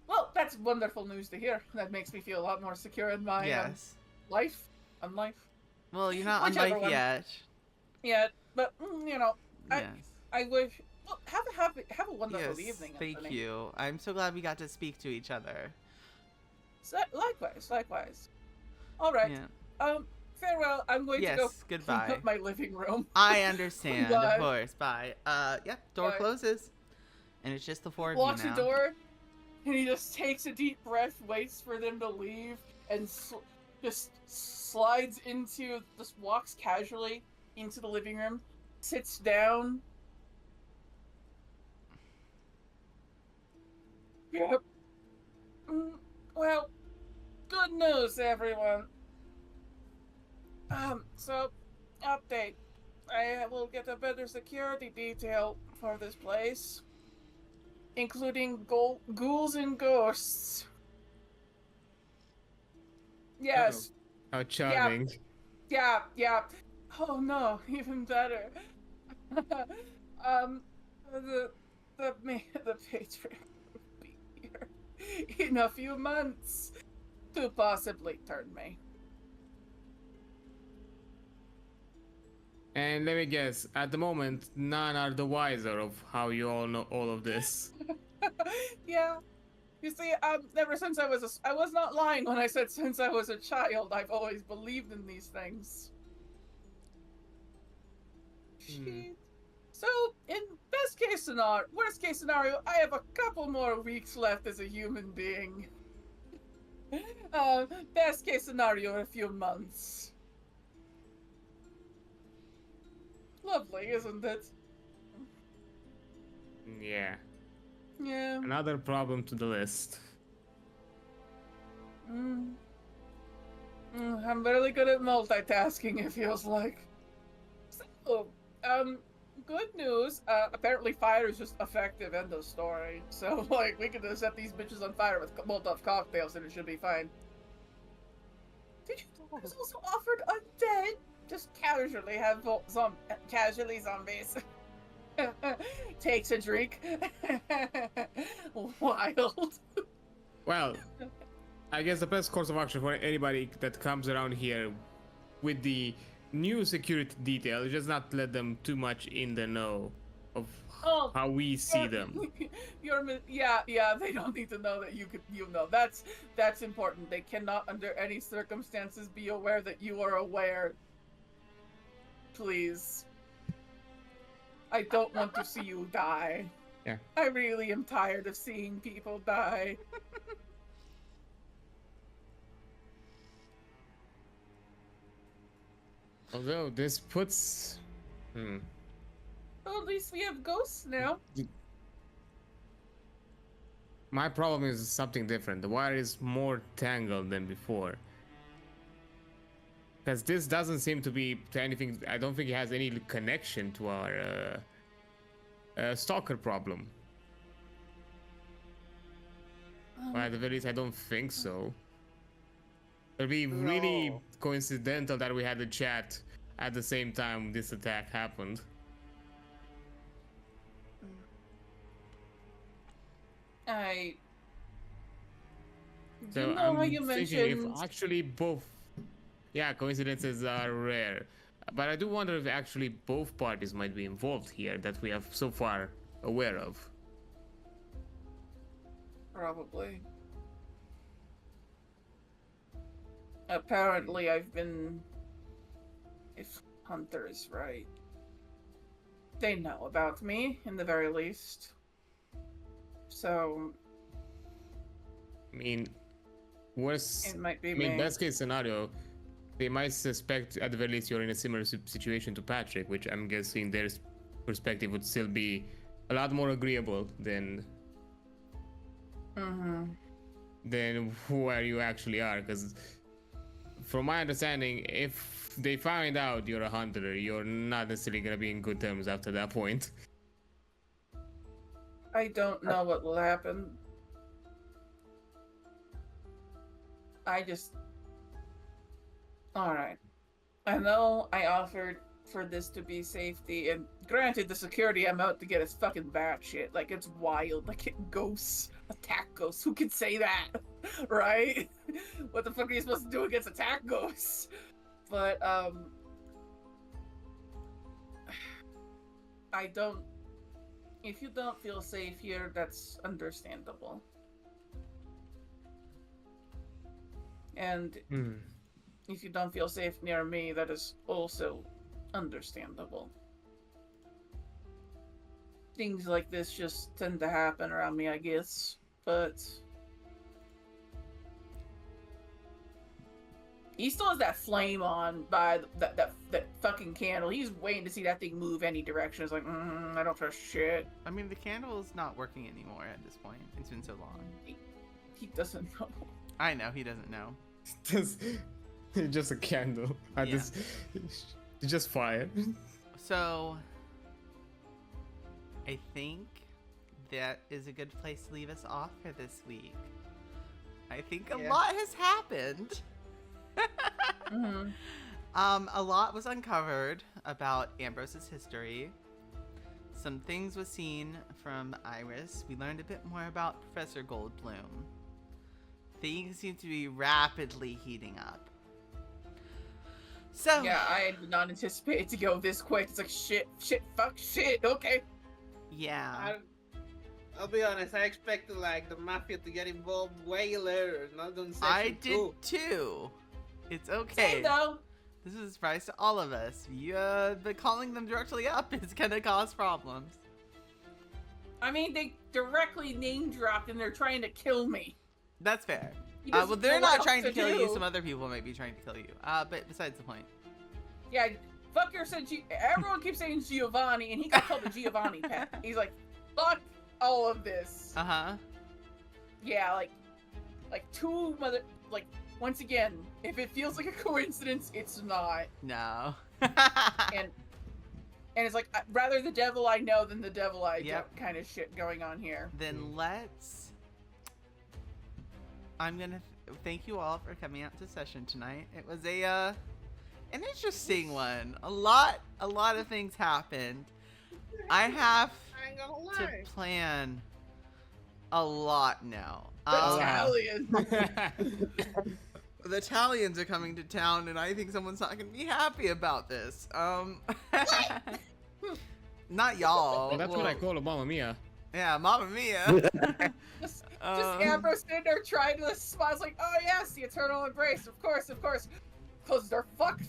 Well, that's wonderful news to hear. That makes me feel a lot more secure in my Yes. life. On life. Well, you're not on Whichever life one. yet. Yeah, but you know, Yes. I wish. Well, have a wonderful Yes. evening. Thank Anthony. you. I'm so glad we got to speak to each other. So, likewise. All right. Yeah. Farewell. I'm going to go Yes. clean Goodbye. up my living room. I understand. Bye. Of course. Bye. Yep. Door Bye. closes, and it's just the four of Locks you the now. door, and he just takes a deep breath, waits for them to leave, and just slides into, just walks casually into the living room, sits down. Yep. Well, good news, everyone. So, update. I will get a better security detail for this place, including ghouls and ghosts. Yes. How charming. Yeah. Oh no, even better. The patriarch will be here in a few months to possibly turn me. And let me guess, at the moment, none are the wiser of how you all know all of this. Yeah. You see, ever since I was not lying when I said since I was a child, I've always believed in these things. Shit. So, in worst case scenario, I have a couple more weeks left as a human being. Best case scenario, a few months. Lovely, isn't it? Yeah. Yeah. Another problem to the list. I'm really good at multitasking, it feels like. So, good news. Apparently fire is just effective, end of story. So, like, we can just set these bitches on fire with Molotov cocktails and it should be fine. Did you know I was also offered undead? Just casually have casually zombies. Takes a drink. Wild. Well, I guess the best course of action for anybody that comes around here with the new security detail is just not let them too much in the know of how we see them. Yeah, they don't need to know that you know. That's important. They cannot under any circumstances be aware that you are aware. Please. I don't want to see you die. Yeah. I really am tired of seeing people die. Although this puts... Well, at least we have ghosts now. My problem is something different. The wire is more tangled than before. Because this doesn't seem to be to anything. I don't think it has any connection to our stalker problem. Well, at the very least, I don't think so. It'd be really coincidental that we had a chat at the same time this attack happened. You So know how I'm you thinking mentioned. if actually both Yeah, coincidences are rare. But I do wonder if actually both parties might be involved here that we have so far aware of. Probably. Apparently, I've been. If Hunter is right, they know about me, in the very least. So. I mean, worst. It might be I mean, me. best case scenario, they might suspect at the very least you're in a similar situation to Patrick, which I'm guessing their perspective would still be a lot more agreeable than where you actually are. Because from my understanding, if they find out you're a hunter, you're not necessarily gonna be in good terms after that point. I don't know what will happen. I just. Alright. I know I offered for this to be safety, and granted, the security I'm out to get is fucking batshit. Like, it's wild. Like, ghosts. Attack ghosts. Who can say that? Right? What the fuck are you supposed to do against attack ghosts? But, I don't. If you don't feel safe here, that's understandable. And if you don't feel safe near me, that is also understandable. Things like this just tend to happen around me, I guess. But he still has that flame on by that fucking candle. He's waiting to see that thing move any direction. It's like, I don't trust shit. I mean, the candle's not working anymore at this point. It's been so long. He doesn't know. I know, he doesn't know. Just a candle. Yeah. Just fire. So, I think that is a good place to leave us off for this week. I think a lot has happened. A lot was uncovered about Ambrose's history. Some things was seen from Iris. We learned a bit more about Professor Goldblum. Things seem to be rapidly heating up. So Yeah, I did not anticipate it to go this quick. It's like shit, fuck, shit. Okay. yeah, I'll be honest. I expected like the mafia to get involved way later, not on section I did 2. too. It's okay. Same though. This is a surprise to all of us. But calling them directly up is gonna cause problems. I mean, they directly name dropped and they're trying to kill me. That's fair. He Well, doesn't they're know what not trying to else kill you. do. Some other people might be trying to kill you. But besides the point. Yeah, fucker said everyone keeps saying Giovanni, and he got called the Giovanni pet. He's like, fuck all of this. Uh-huh. Yeah, like two mother, like, once again, if it feels like a coincidence, it's not. No. And it's like, rather the devil I know than the devil I Yep. don't kind of shit going on here. Then I'm gonna thank you all for coming out to session tonight. It was an interesting one. A lot of things happened. I have I ain't gonna to lie. plan a lot now. Italian. The Italians are coming to town, and I think someone's not gonna be happy about this. Not y'all. Well, that's what I call a Mamma Mia. Yeah, Mamma Mia. Just Ambrose sitting there trying to smile. It's like, oh yes, the eternal embrace. Of course. Closes door. Fuck.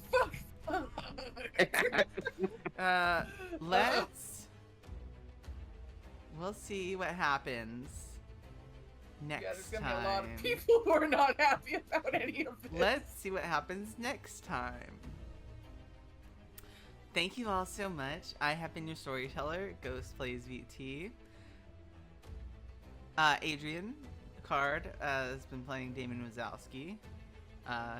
We'll see what happens next Yeah, there's time. gonna be a lot of people who are not happy about any of this. Let's see what happens next time. Thank you all so much. I have been your storyteller, Ghost Plays VT. Adrian Card has been playing Damian Wazowski.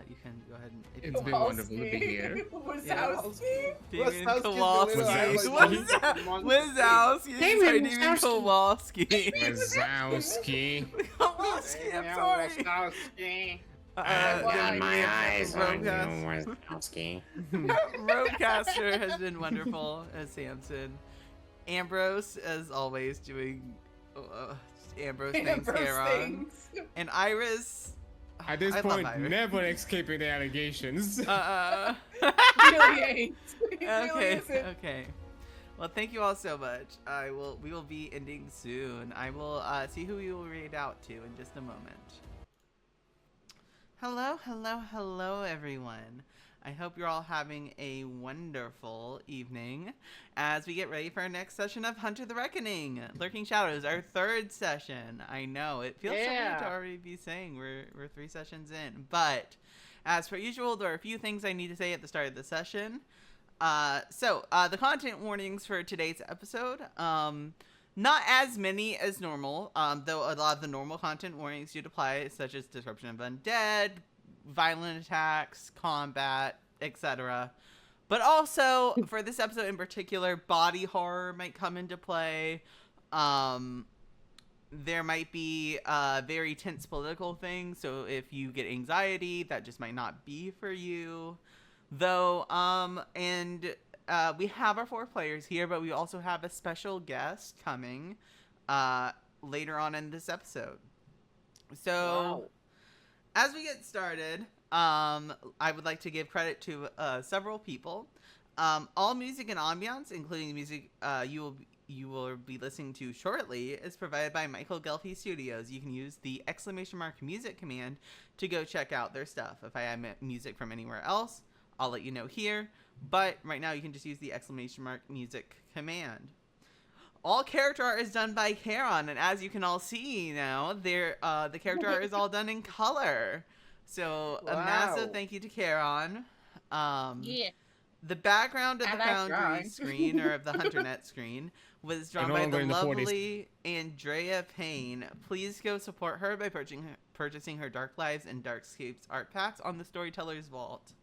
You can go ahead and... It's been wonderful to be here. Wazowski? Damian Wazowski's the Kowalski. little Wazowski. Damian Kowalski. Wazowski. Kowalski, I'm sorry. Wazowski. got my eyes on you, Wazowski. Robecaster has been wonderful as Samson. Ambrose, as always, doing Ambrose things, Charon. things. And Iris, At this I love point, Iris. never escaping the allegations. Really ain't. He really Okay. isn't. Okay. Well, thank you all so much. We will be ending soon. I will see who we will read out to in just a moment. Hello, hello, hello, everyone. I hope you're all having a wonderful evening as we get ready for our next session of Hunter the Reckoning, Lurking Shadows, our third session. I know, it feels so weird to Yeah. already be saying we're 3 sessions in, but as per usual, there are a few things I need to say at the start of the session. The content warnings for today's episode, not as many as normal, though a lot of the normal content warnings do apply, such as description of undead, violent attacks, combat, etc. But also, for this episode in particular, body horror might come into play. There might be very tense political things, so if you get anxiety, that just might not be for you. Though, we have our 4 players here, but we also have a special guest coming later on in this episode. So, Wow. as we get started, I would like to give credit to several people. All music and ambiance, including the music you will be listening to shortly, is provided by Michael Ghelfi Studios. You can use the !music command to go check out their stuff. If I add music from anywhere else, I'll let you know here, but right now you can just use the !music command. All character art is done by Charon, and as you can all see now, the character art is all done in color. So a massive Wow. thank you to Charon. Yeah. The background of I the like Foundry drawing. screen, or of the HunterNet screen, was drawn no by longer the in the 40s. lovely Andrea Payne. Please go support her by purchasing her Dark Lives and Darkscapes art packs on the Storyteller's Vault.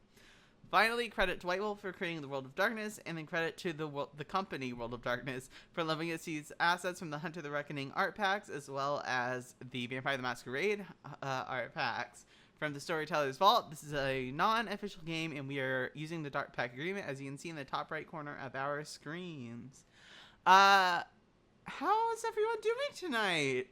Finally, credit to White Wolf for creating the World of Darkness, and then credit to the company World of Darkness for letting us use assets from the Hunter the Reckoning art packs, as well as the Vampire the Masquerade art packs from the Storyteller's Vault. This is a non-official game, and we are using the Dark Pack agreement, as you can see in the top right corner of our screens. How is everyone doing tonight?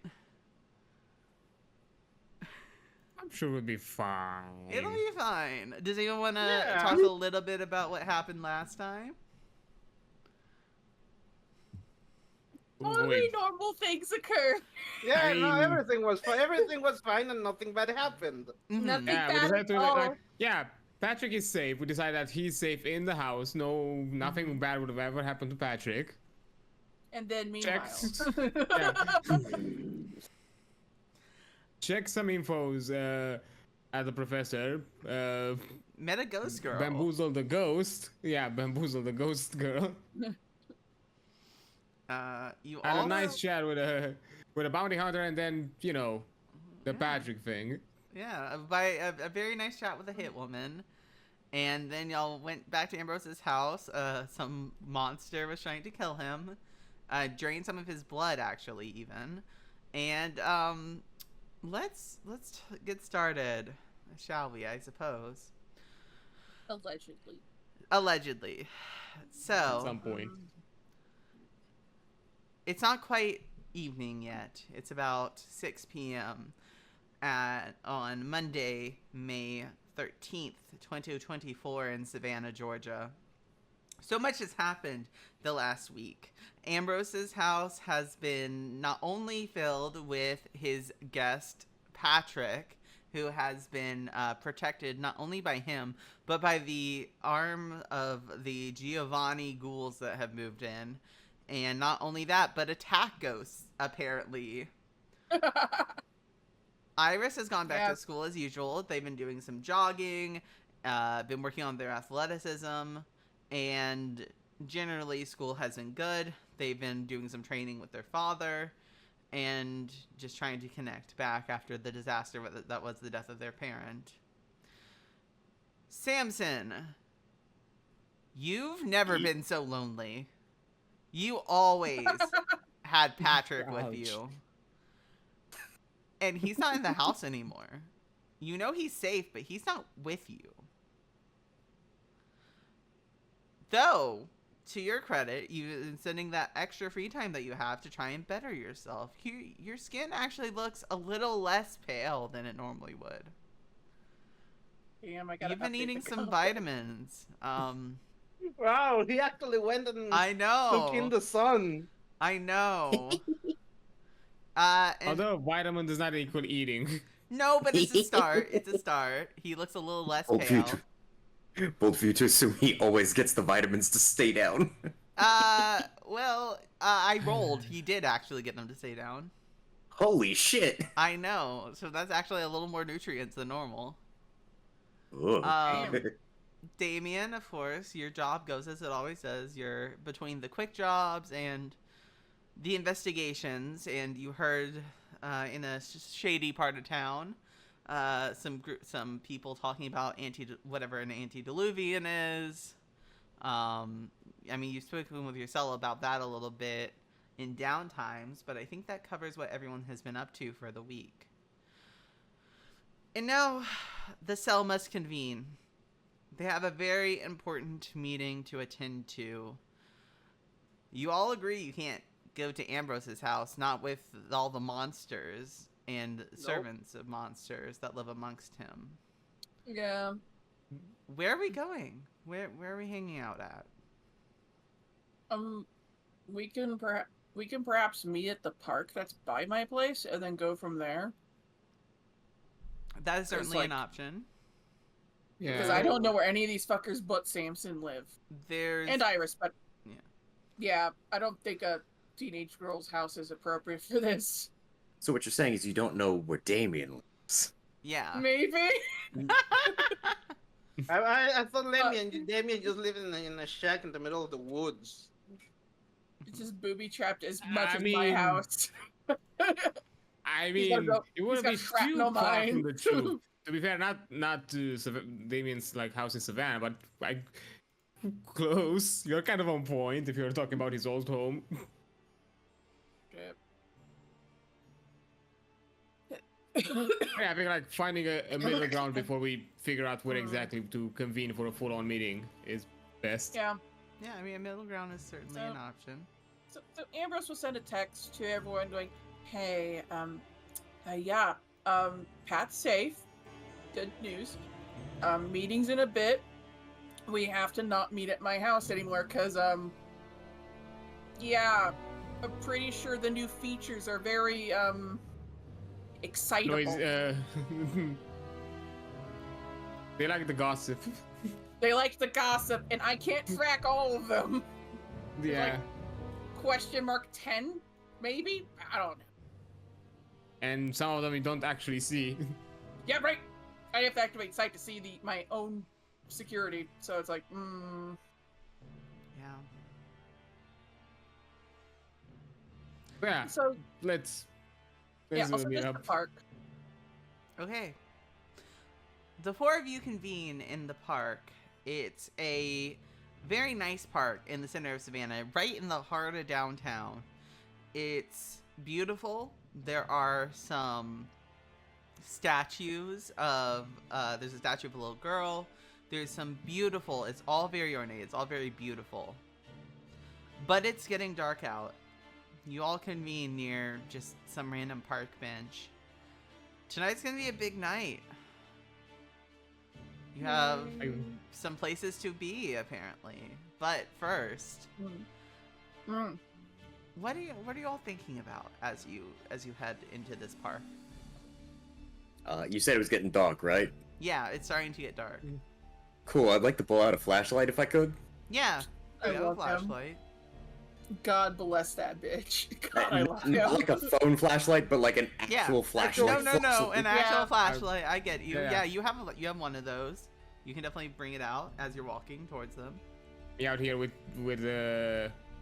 I'm sure we'll be fine. It'll be fine. Does anyone want to Yeah. talk a little bit about what happened last time? Only Wait, normal things occur. Yeah, I no, mean- everything was fine. Everything was fine, and nothing bad happened. Mhm. Nothing yeah, we bad decided at to all. yeah, Patrick is safe. We decided that he's safe in the house. No, nothing bad would have ever happened to Patrick. And then meanwhile. Checks. Yeah. Check some infos at the professor. Met a ghost girl. Bamboozle the ghost. Yeah, bamboozle the ghost girl. You Had all a nice chat with a bounty hunter, and then the Patrick thing. Yeah, by a very nice chat with a hit woman. And then y'all went back to Ambrose's house. Some monster was trying to kill him. Drained some of his blood, actually, even. And let's get started, shall we? I suppose. Allegedly. Allegedly. At So some point. it's not quite evening yet. It's about 6 p.m. On Monday, May 13th, 2024 in Savannah, Georgia. So much has happened the last week. Ambrose's house has been not only filled with his guest, Patrick, who has been protected not only by him, but by the arm of the Giovanni ghouls that have moved in. And not only that, but attack ghosts, apparently. Iris has gone back Yeah. to school as usual. They've been doing some jogging, been working on their athleticism, and generally school has been good. They've been doing some training with their father and just trying to connect back after the disaster that was the death of their parent. Samson, you've never been so lonely. You always had Patrick with Ouch. you. And he's not in the house anymore. You know he's safe, but he's not with you. Though, to your credit, you've been spending that extra free time that you have to try and better yourself. Your skin actually looks a little less pale than it normally would. Damn, I gotta You've been update eating the some code. vitamins. Wow, he actually went and I took in know. the sun. I know. And Although vitamin does not equal eating. no, but it's a start. It's a start. He looks a little less Bold pale. future. Bold future, so he always gets the vitamins to stay down. Well, I rolled. He did actually get them to stay down. Holy shit. I know. So that's actually a little more nutrients than normal. Ugh. Um, Damien, of course, your job goes as it always does. You're between the quick jobs and the investigations, and you heard in a shady part of town some people talking about whatever an antediluvian is. I mean, you've spoken with your cell about that a little bit in downtimes, but I think that covers what everyone has been up to for the week. And now the cell must convene. They have a very important meeting to attend to. You all agree you can't go to Ambrose's house, not with all the monsters and servants of monsters that live amongst him. Yeah. Where are we going? Where are we hanging out at? We can perhaps meet at the park that's by my place and then go from there. That is certainly like- an option. Yeah. Because I don't know where any of these fuckers but Samson live. There's And Iris, but Yeah. yeah, I don't think a teenage girl's house is appropriate for this. So what you're saying is you don't know where Damien lives. yeah. Maybe. I thought Damian just lived in a shack in the middle of the woods. It's just booby trapped as much I as my mean, house. I He's got mean, ro- it wouldn't got be too shrapnel far from mine. the truth. To be fair, not to Damien's like house in Savannah, but like close. You're kind of on point if you're talking about his old home. Yeah, I think like finding a middle ground before we figure out where exactly to convene for a full-on meeting is best. Yeah. Yeah, I mean, a middle ground is certainly So- an option. So Ambrose will send a text to everyone going, "Hey, yeah, Pat's safe. Good news. Meeting's in a bit. We have to not meet at my house anymore, cause yeah, I'm pretty sure the new features are very excitable. Noise, they like the gossip. They like the gossip, and I can't track all of them. Yeah. Question mark 10, maybe? I don't know. And some of them you don't actually see. Yeah, right. I have to activate sight to see my own security, so it's like, Yeah. Yeah, So let's yeah, meet also just the up. park. Okay. The four of you convene in the park. It's a very nice park in the center of Savannah, right in the heart of downtown. It's beautiful. There are some statues of, there's a statue of a little girl. There's some beautiful, it's all very ornate. It's all very beautiful. But it's getting dark out. You all convene near just some random park bench. Tonight's gonna be a big night. You have some places to be, apparently. But first, what are you all thinking about as you head into this park? You said it was getting dark, right? Yeah, it's starting to get dark. Cool, I'd like to pull out a flashlight if I could. Yeah, I you have a love him. flashlight. God bless that bitch. God, I love Not him. like a phone flashlight, but like an Yeah. actual flashlight. No, an actual Yeah. flashlight. I get you. Yeah. Yeah, you have one of those. You can definitely bring it out as you're walking towards them. Me out here with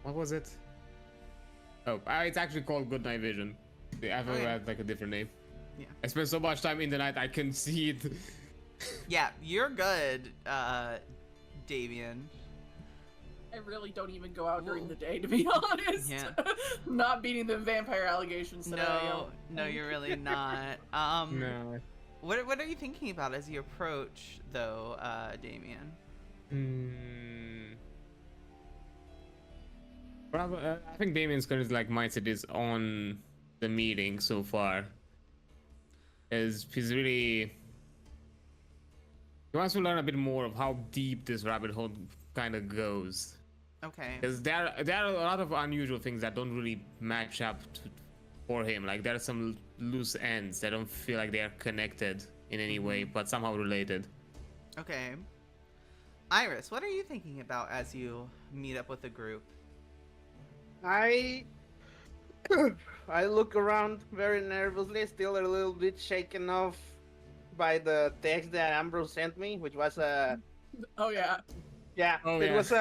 what was it? Oh, it's actually called Good Night Vision. I thought it had like a different name. Yeah. I spent so much time in the night I can see it. Yeah, you're good, Damian. I really don't even go out during the day, to be honest. Yeah. Not beating the vampire allegations today. No, you're really not. No. What are you thinking about as you approach, though, Damian? Probably, I think Damien's kind of like mindset is on the meeting so far. As he's really. He he wants to learn a bit more of how deep this rabbit hole kind of goes. Okay. Because there are a lot of unusual things that don't really match up for him. Like there are some loose ends that don't feel like they are connected in any way, but somehow related. Okay. Iris, what are you thinking about as you meet up with the group? I look around very nervously, still a little bit shaken off by the text that Ambrose sent me, which was Oh yeah. yeah, Oh, it yeah. was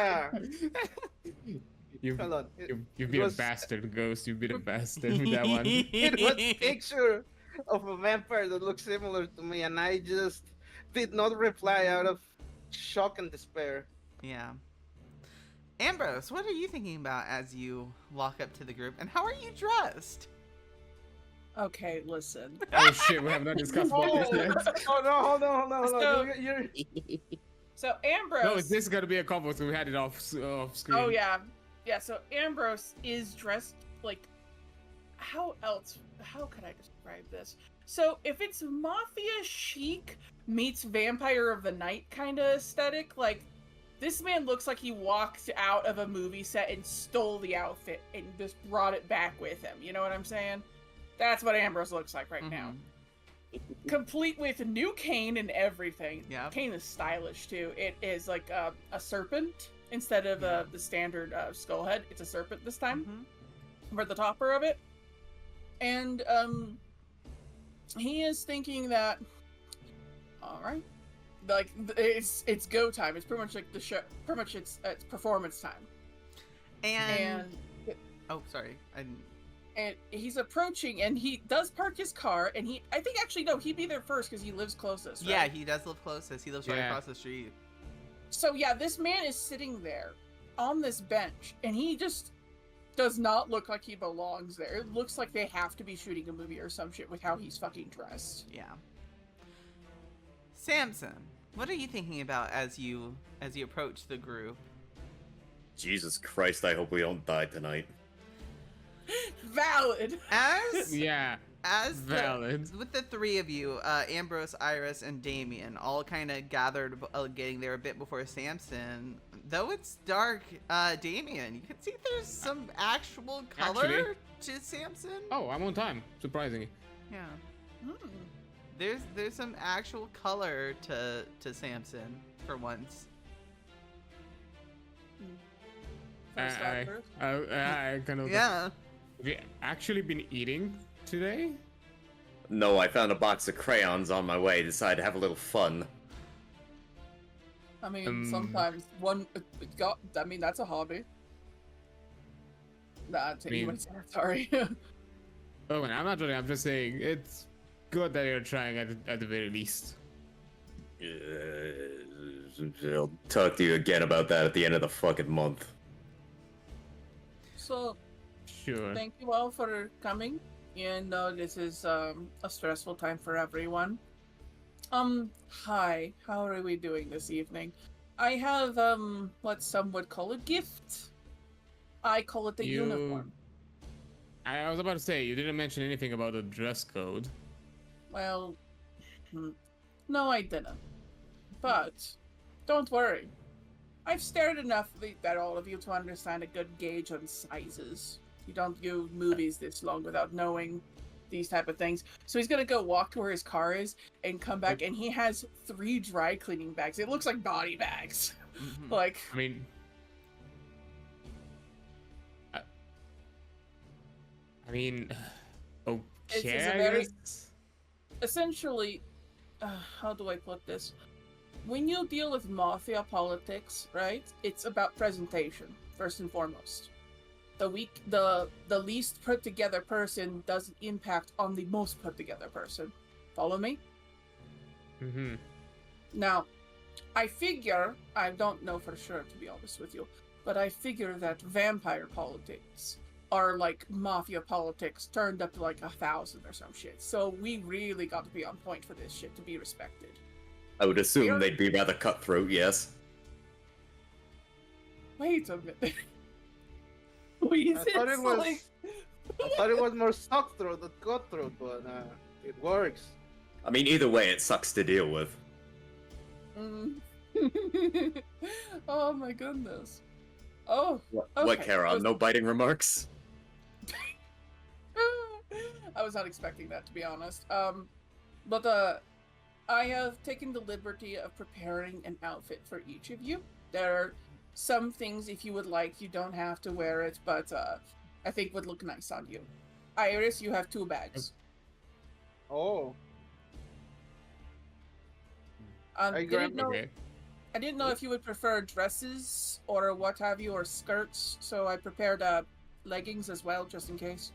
You've hold on. been it a was- bastard, Ghost. You've been a bastard with that one. It was a picture of a vampire that looks similar to me, and I just did not reply out of shock and despair. Yeah. Ambrose, what are you thinking about as you walk up to the group, and how are you dressed? Okay, listen. Oh shit, we have not discussed about this yet. Oh no, hold on. So- You're So Ambrose. No, this is gonna be a combo, so we had it off screen. Oh yeah, yeah. So Ambrose is dressed like. How could I describe this? So if it's mafia chic meets vampire of the night kind of aesthetic, like this man looks like he walked out of a movie set and stole the outfit and just brought it back with him. You know what I'm saying? That's what Ambrose looks like right now. Complete with new cane and everything. Yeah. Cane is stylish too. It is like a serpent instead of the standard skull head. It's a serpent this time for the topper of it. And he is thinking that, all right, like it's go time. It's pretty much like the show. Pretty much it's performance time. And oh, sorry, I didn't. And he's approaching, and he does park his car, and I think actually, no, he'd be there first because he lives closest, right? Yeah, he does live closest. He lives right Yeah. across the street. So yeah, this man is sitting there on this bench, and he just does not look like he belongs there. It looks like they have to be shooting a movie or some shit with how he's fucking dressed. Yeah. Samson, what are you thinking about as you approach the group? Jesus Christ, I hope we don't die tonight. Valid! As Yeah, valid. with the three of you, Ambrose, Iris, and Damian, all kind of gathered, getting there a bit before Samson. Though it's dark, Damian, you can see there's some actual color to Samson. Oh, I'm on time. Surprisingly. Yeah, Hmm. there's some actual color to Samson for once. First I first. kind of. Yeah. Have you actually been eating today? No, I found a box of crayons on my way. Decided to have a little fun. I mean, sometimes that's a hobby. Nah, sorry. Oh, man, I'm not joking. I'm just saying it's good that you're trying at the very least. I'll talk to you again about that at the end of the fucking month. So, Sure. thank you all for coming. And this is a stressful time for everyone. Hi. How are we doing this evening? I have what some would call a gift. I call it the uniform. I was about to say, you didn't mention anything about the dress code. Well, no, I didn't. But don't worry. I've stared enough at all of you to understand a good gauge on sizes. You don't do movies this long without knowing these type of things. So he's gonna go walk to where his car is and come back, and he has 3 dry cleaning bags. It looks like body bags. Like, I mean, okay. It's a I very- guess. essentially, how do I put this? When you deal with mafia politics, right? It's about presentation first and foremost. The least put together person doesn't impact on the most put together person. Follow me? Mm-hmm. Now, I don't know for sure to be honest with you, but I figure that vampire politics are like mafia politics turned up to like 1,000 or some shit. So we really got to be on point for this shit to be respected. I would assume Here- they'd be rather cutthroat, yes. Wait a minute. Wait, I thought it's it was. like- I thought it was more suckthroat than cutthroat, but it works. I mean, either way, it sucks to deal with. Mm. Oh my goodness. Oh, What, okay. Charon? No biting remarks? I was not expecting that, to be honest. But I have taken the liberty of preparing an outfit for each of you. There are some things, if you would like, you don't have to wear it, but I think would look nice on you. Iris, you have 2 bags. Oh, I Didn't know. Okay. I didn't know if you would prefer dresses or what have you, or skirts. So I prepared leggings as well, just in case.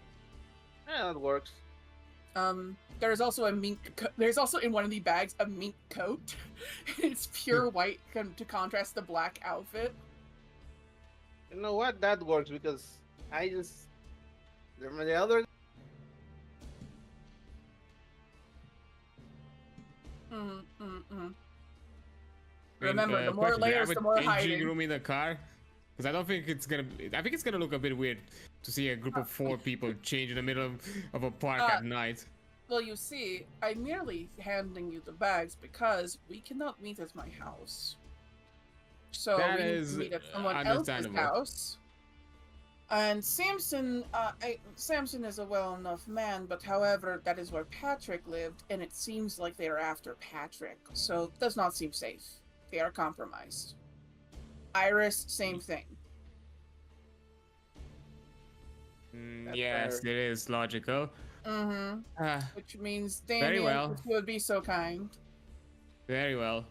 yeah, that works. There's also a there's also in one of the bags a mink coat. It's pure white to contrast the black outfit. You know what? That works because I just the other. Remember, the more question, do you layers, have the an more engine hiding. room in the car? Because I don't think it's gonna. I think it's gonna look a bit weird to see a group of 4 people change in the middle of a park at night. Well, you see, I'm merely handing you the bags because we cannot meet at my house. So That we need is to meet at someone else's understandable. house. And Samson, Samson is a well-enough man, but however, that is where Patrick lived, and it seems like they are after Patrick, so it does not seem safe. They are compromised. Iris, same thing. That's Yes, fair. it is logical. Which means, Very Damian, well. if you would be so kind, Very well.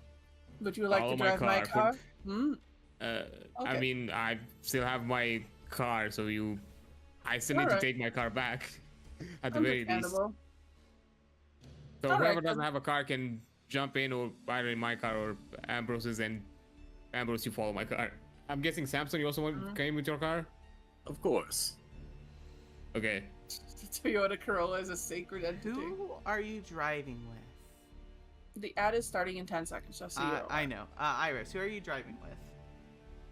would you like Follow to my drive my car. car? Hmm. I Okay. mean, I still have my car, so I still need Alright. to take my car back at the very least. Understandable. So Alright, whoever doesn't then. have a car can jump in, or either in my car or Ambrose's, and Ambrose, you follow my car. I'm guessing Samson, you also came with your car? Of course. Okay. Toyota Corolla is a sacred entity. Who are you driving with? The ad is starting in 10 seconds, just so you're I aware. know. Iris, who are you driving with?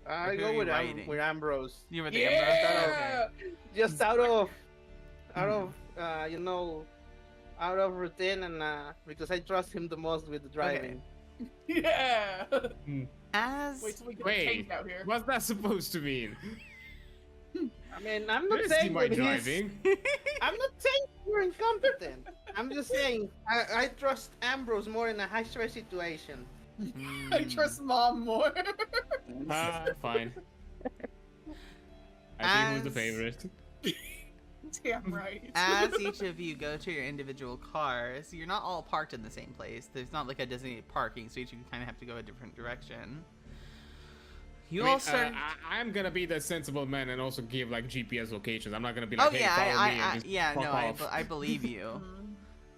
I Who go are you with riding? with Ambrose. You were the Yeah! Okay. Just out of you know, out of routine and because I trust him the most with the driving. Yeah! As Wait till we get a Wait, tank out here. what's that supposed to mean? I mean, I'm not Let's see saying my that he's. driving. I'm not saying you're incompetent. I'm just saying I trust Ambrose more in a high stress situation. I trust mom more. Fine. I think who's the favorite? Damn right. as each of you go to your individual cars, you're not all parked in the same place. There's not like a designated parking, so each of you kind of have to go a different direction. You all start. I'm gonna be the sensible man and also give like GPS locations. I'm not gonna be Oh like, hey, yeah, follow me and just yeah, fuck no, off. I believe you.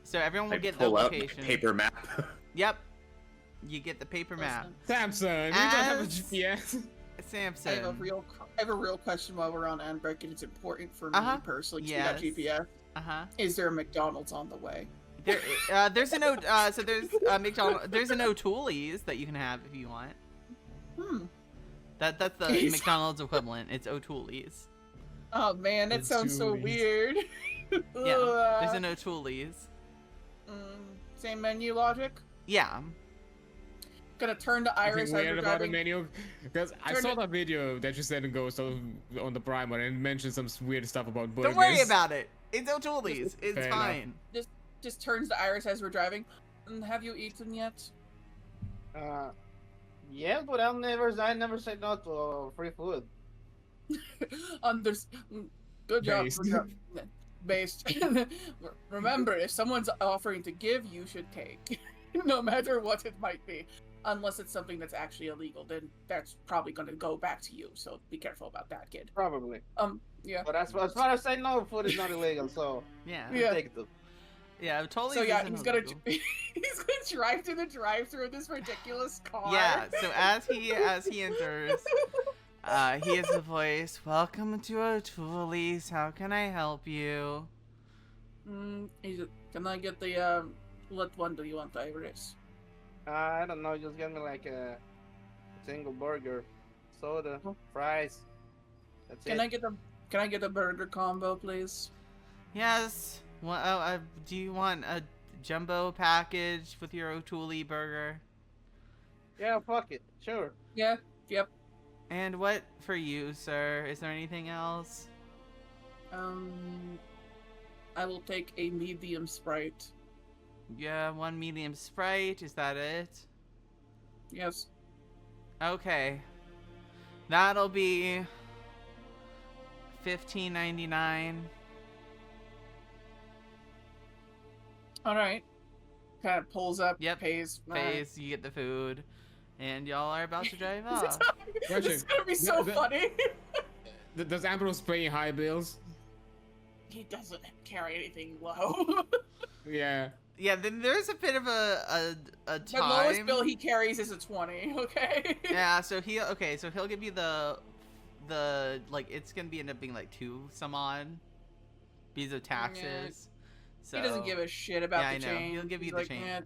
So everyone will I get the pull out my location. paper map. Yep, you get the paper map. Samson, we don't have a As- GPS. Samson. I have a real question while we're on Anbreak, and it's important for me personally to Yes. see that GPS. Is there a McDonald's on the way? There's an so there's McDonald's. There's an O'Toole's that you can have if you want. That's the Jeez. McDonald's equivalent. It's O'Toole's. Oh man, that sounds so O'Toole's. weird. Yeah, there's an O'Toole's. Same menu logic. Yeah. Gonna turn to I Iris think as weird we're about the driving. menu because I Turn saw it- that video that you said in Ghost on the primer and mentioned some weird stuff about burgers. Don't worry about it. It's O'Toole's. It's Fair enough. fine. Just turns to Iris as we're driving. Have you eaten yet? Yeah, but I never say no to free food. Good job. Based. Good job. Based. Remember, if someone's offering to give, you should take, no matter what it might be. Unless it's something that's actually illegal, then that's probably going to go back to you. So be careful about that, kid. Probably. Yeah. But as far as I know, food is not illegal, so Yeah. I'll Yeah. take it. Yeah. O'Toole's. So yeah, isn't he's gonna illegal. he's gonna drive to the drive-through of this ridiculous car. Yeah. So as he enters, he has the voice. Welcome to O'Toole's. How can I help you? Can I get the what one do you want, Iris? I don't know, just get me like a single burger, soda, fries. That's Can it. I get a burger combo, please? Yes. Well, do you want a jumbo package with your O'Toole burger? Yeah, fuck it. Sure. Yeah. Yep. And what for you, sir? Is there anything else? I will take a medium Sprite. Yeah, one medium Sprite. Is that it? Yes. Okay. That'll be $15.99. All right. Kind of pulls up. Yep. Pays. All right. Pays, you get the food, and y'all are about to drive This is off. this is gonna be so funny. Does Ambrose pay high bills? He doesn't carry anything low. Yeah. Yeah, then there's a bit of a The time. lowest bill he carries is a 20. Okay. Yeah, so he'll give you the like it's gonna be end up being like 2 some odd because of taxes. So He doesn't give a shit about yeah, the I know. change. He'll give you He's the like, change. "Eh."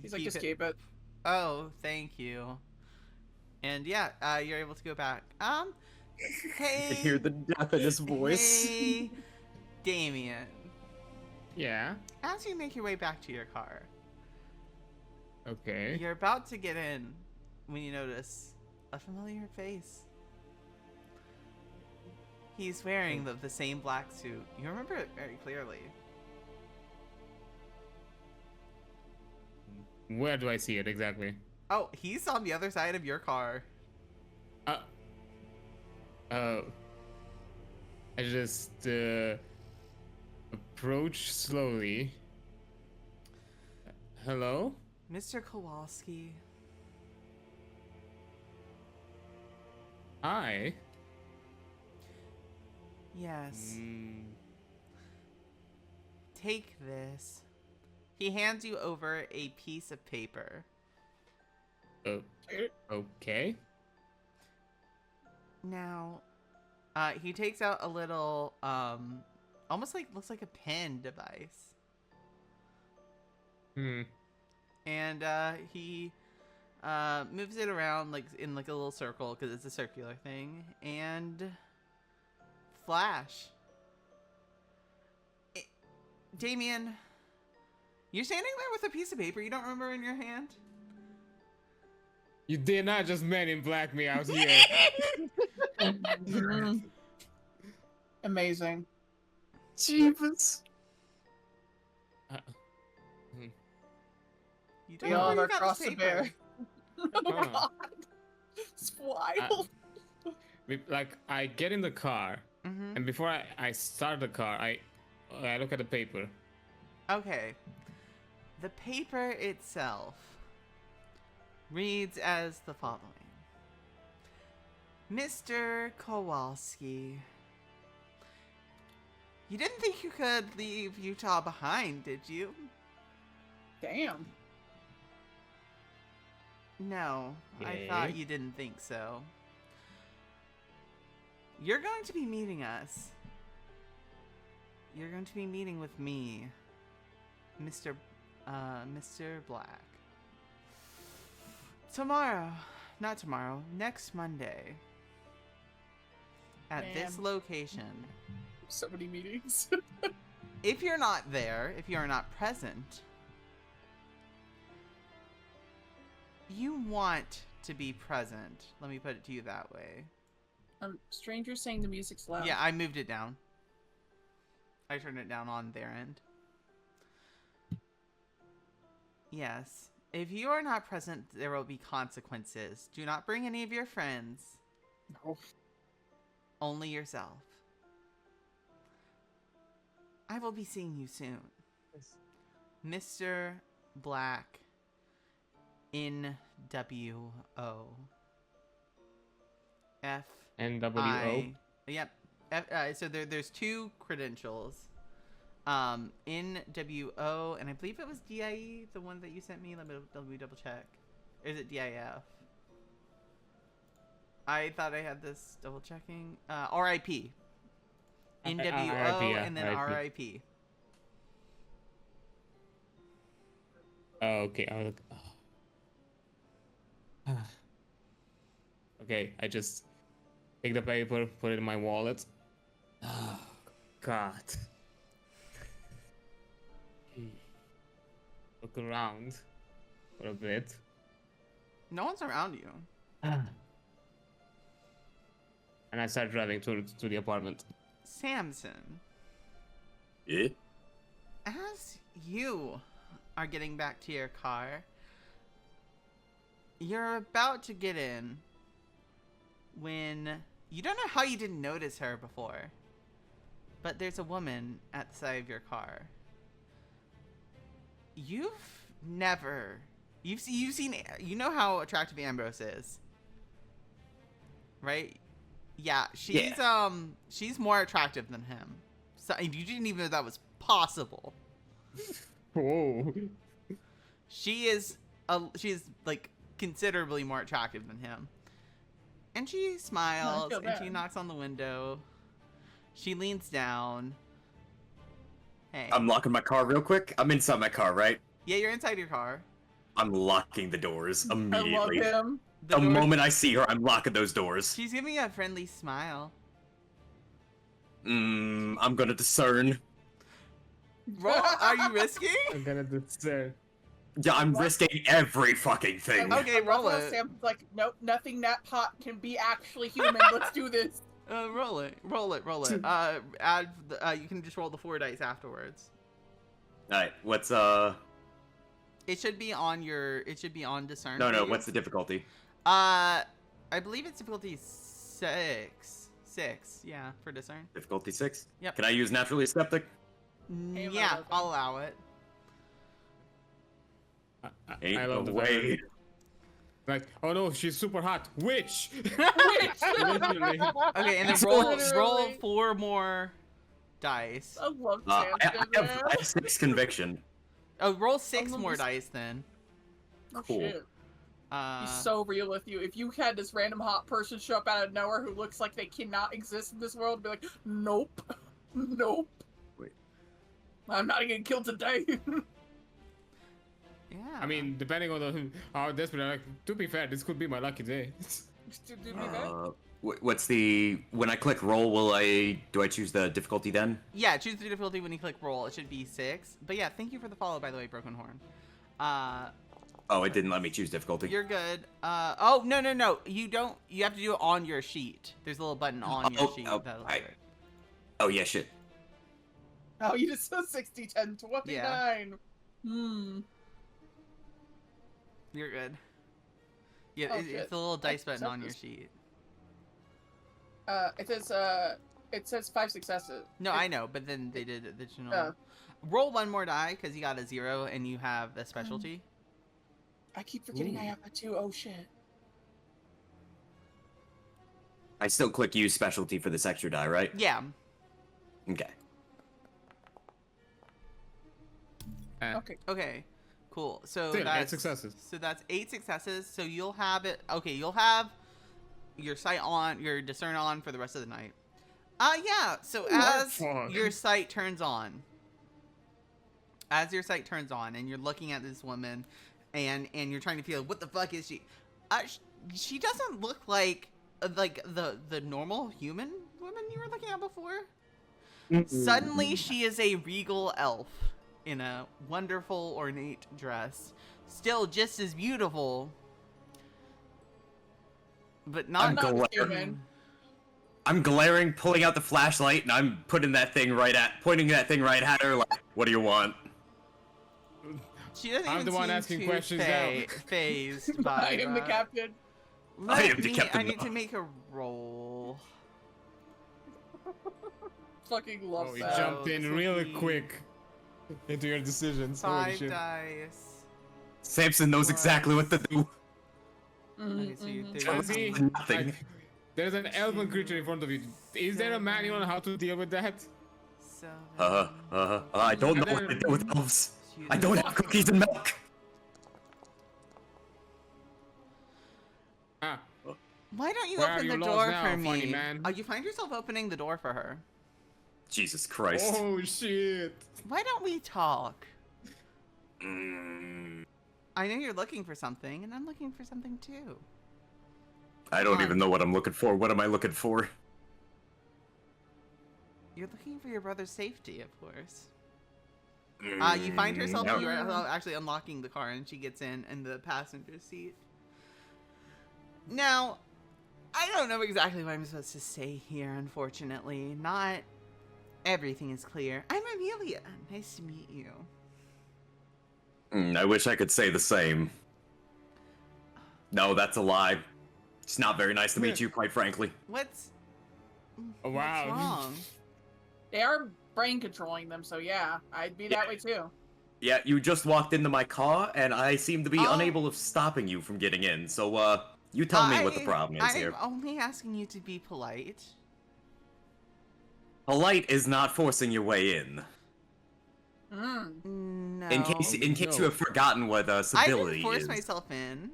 He's like, Keep just keep it. Oh, thank you. And yeah, you're able to go back. Hey. I hear the death in his voice. Hey, Damian. Yeah. As you make your way back to your car, Okay. you're about to get in when you notice a familiar face. He's wearing the same black suit. You remember it very clearly. Where do I see it exactly? Oh, he's on the other side of your car. I just approach slowly. Hello? Mr. Kowalski. Hi. Yes. Mm, Take this. He hands you over a piece of paper. okay. Now, he takes out a little, almost like, looks like a pen device. Hmm. And, he, moves it around, like, in, like, a little circle, because it's a circular thing. And, flash. Damien, you're standing there with a piece of paper you don't remember in your hand? You did not just Men in Black me out here. Mhm. Amazing. Jeebus. You don't We all know have where our you got cross this to paper. bear. Oh Huh. god. It's wild. Like, I get in the car, Mm-hmm. and before I start the car, I look at the paper. Okay. The paper itself reads as the following. Mr. Kowalski, you didn't think you could leave Utah behind, did you? Damn. No, I Okay. thought you didn't think so. You're going to be meeting us. You're going to be meeting with me, Mr. Black. Tomorrow. Not tomorrow. Next Monday. At this Man. location. So many meetings. If you're not there, if you're not present, you want to be present. Let me put it to you that way. Strangers saying the music's loud. Yeah, I moved it down. I turned it down on their end. Yes. If you are not present, there will be consequences. Do not bring any of your friends. No. Only yourself. I will be seeing you soon. Mr. Black. NWO. F. NWO. Yep. So there's 2 credentials. NWO, and I believe it was DIE, the one that you sent me. Let me double check. Or is it DIF? I thought I had this double checking. RIP. NWO, RIP, yeah, and then RIP. RIP. Okay. I'll look. Okay, I just take the paper, put it in my wallet. Oh, God. Look around for a bit. No one's around you. And I start driving to the apartment. Samson, Yeah? as you are getting back to your car, you're about to get in when you don't know how you didn't notice her before, but there's a woman at the side of your car. You've seen, you know how attractive Ambrose is, right? Yeah, she's more attractive than him. So you didn't even know that was possible. Whoa. She's like considerably more attractive than him. And she smiles feel and she bad. knocks on the window. She leans down. Hey. I'm locking my car real quick. I'm inside my car, right? Yeah, you're inside your car. I'm locking the doors I love immediately. him. The door- moment I see her, I'm locking those doors. She's giving you a friendly smile. I'm gonna discern. Roll, are you risking? I'm gonna discern. Yeah, I'm risking every fucking thing. Okay, roll it. Sam's like, nope, nothing that hot can be actually human. Let's do this. Roll it. You can just roll the 4 dice afterwards. Alright, what's It should be on discern. No, for you. what's the difficulty? I believe it's difficulty 6. 6, yeah, for discern. Difficulty 6? Yep. Can I use naturally skeptic? Hey, Yeah, Mendoza. I'll allow it. Ain't I no love the way. fact- Like, oh no, she's super hot. Witch! Witch! Literally. Okay, and then So- roll Literally. 4 more dice. I love I Sam's have 6 conviction. Oh, roll 6 love more this- dice then. Cool. He's so real with you. If you had this random hot person show up out of nowhere who looks like they cannot exist in this world, be like, nope. Nope. Wait. I'm not gonna kill today. Yeah. I mean, depending on how desperate I'm, like, to be fair, this could be my lucky day. What's the... When I click roll, do I choose the difficulty then? yeah, choose the difficulty when you click roll. It should be 6. But yeah, thank you for the follow, by the way, Broken Horn. Oh, it didn't let me choose difficulty. You're good. Oh, no. You don't. You have to do it on your sheet. There's a little button on your sheet. That'll do it. Oh, yeah, shit. Oh, you just said 60, 10, 29. You're good. Yeah, Oh, it's shit. a little dice That's button on your success. sheet. It says 5 successes. No, I know, but then they did additional. Oh. Roll 1 more die because you got a 0 and you have the specialty. I keep forgetting I have that too. Oh shit. I still click use specialty for this extra die, right? Yeah. Okay. Okay. Okay. Cool. So Still, 8 that's successes. So that's 8 successes. So you'll have it. Okay, you'll have your sight on, your discern on for the rest of the night. Yeah. So as fuck. your sight turns on, and you're looking at this woman, and you're trying to feel what the fuck is she? She doesn't look like the normal human woman you were looking at before. Suddenly, she is a regal elf in a wonderful ornate dress, still just as beautiful, but not. I'm Not glaring. human. I'm glaring, pulling out the flashlight, and I'm pointing that thing right at her. Like, what do you want? She doesn't I'm even the one seem asking too questions now. phased by I am the that. captain. Let I am the me- captain I need now. to make a roll. Fucking love Oh, you that. jumped in this will really be quick into your decisions. Holy 5 shit. dice. Samson knows exactly what to do. Okay, so you Mhm. Tell did- me, Nothing. like, there's an elven creature in front of you. Is there a manual on how to deal with that? 7, I don't know And what to then- do with elves. two, I don't have cookies and milk. Ah, Why don't you Where are open the your door laws now, for funny me? man? You find yourself opening the door for her. Jesus Christ. oh shit. Why don't we talk? Mm, I know you're looking for something, and I'm looking for something too. I don't even know what I'm looking for. What am I looking for? You're looking for your brother's safety, of course. You find herself, no. you're actually unlocking the car, and she gets in the passenger seat. Now, I don't know exactly what I'm supposed to say here, unfortunately. Not everything is clear. I'm Amelia. Nice to meet you. I wish I could say the same. No, that's a lie. It's not very nice to meet you, quite frankly. What's Oh, wow. What's wrong? They are brain controlling them, so yeah, I'd be that way too. Yeah, you just walked into my car, and I seem to be Oh. unable of stopping you from getting in. So, you tell me what the problem is here. I'm only asking you to be polite. Polite is not forcing your way in. Mm. No. In case you have forgotten what I civility didn't force is. myself in.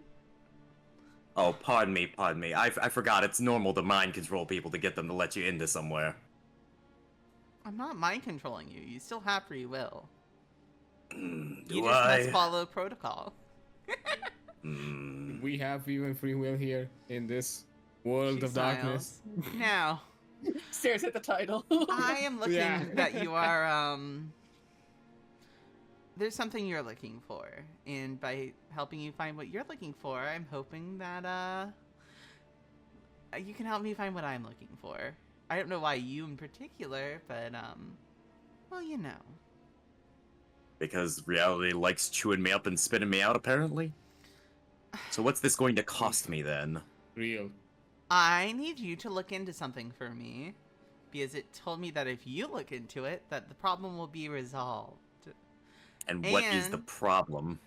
Oh, pardon me. I forgot it's normal to mind control people to get them to let you into somewhere. I'm not mind controlling you. You still have free will. Do You just must follow protocol. We have even free will here in this world She of darkness. smiles. Now, Stares at the title. I am looking Yeah. that you are, there's something you're looking for. And by helping you find what you're looking for, I'm hoping that, you can help me find what I'm looking for. I don't know why you in particular, but, well, you know. Because reality likes chewing me up and spitting me out, apparently? So what's this going to cost me, then? Real. I need you to look into something for me. Because it told me that if you look into it, that the problem will be resolved. And what is the And- problem?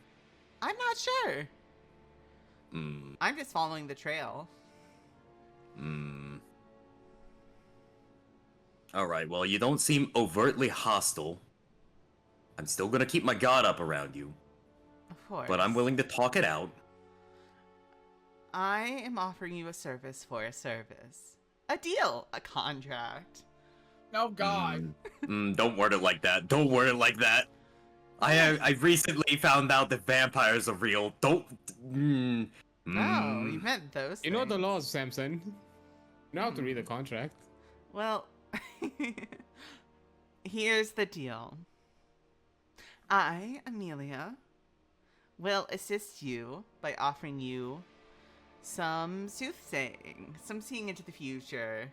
I'm not sure. Hmm. I'm just following the trail. Alright, well, you don't seem overtly hostile. I'm still gonna keep my guard up around you, Of course. but I'm willing to talk it out. I am offering you a service for a service. A deal. A contract. Oh God. Don't word it like that. Don't word it like that. I recently found out that vampires are real. Don't. No, you meant those You know the things. laws, Samson. You know how to read a contract. Well, here's the deal. I, Amelia, will assist you by offering you some soothsaying, some seeing into the future.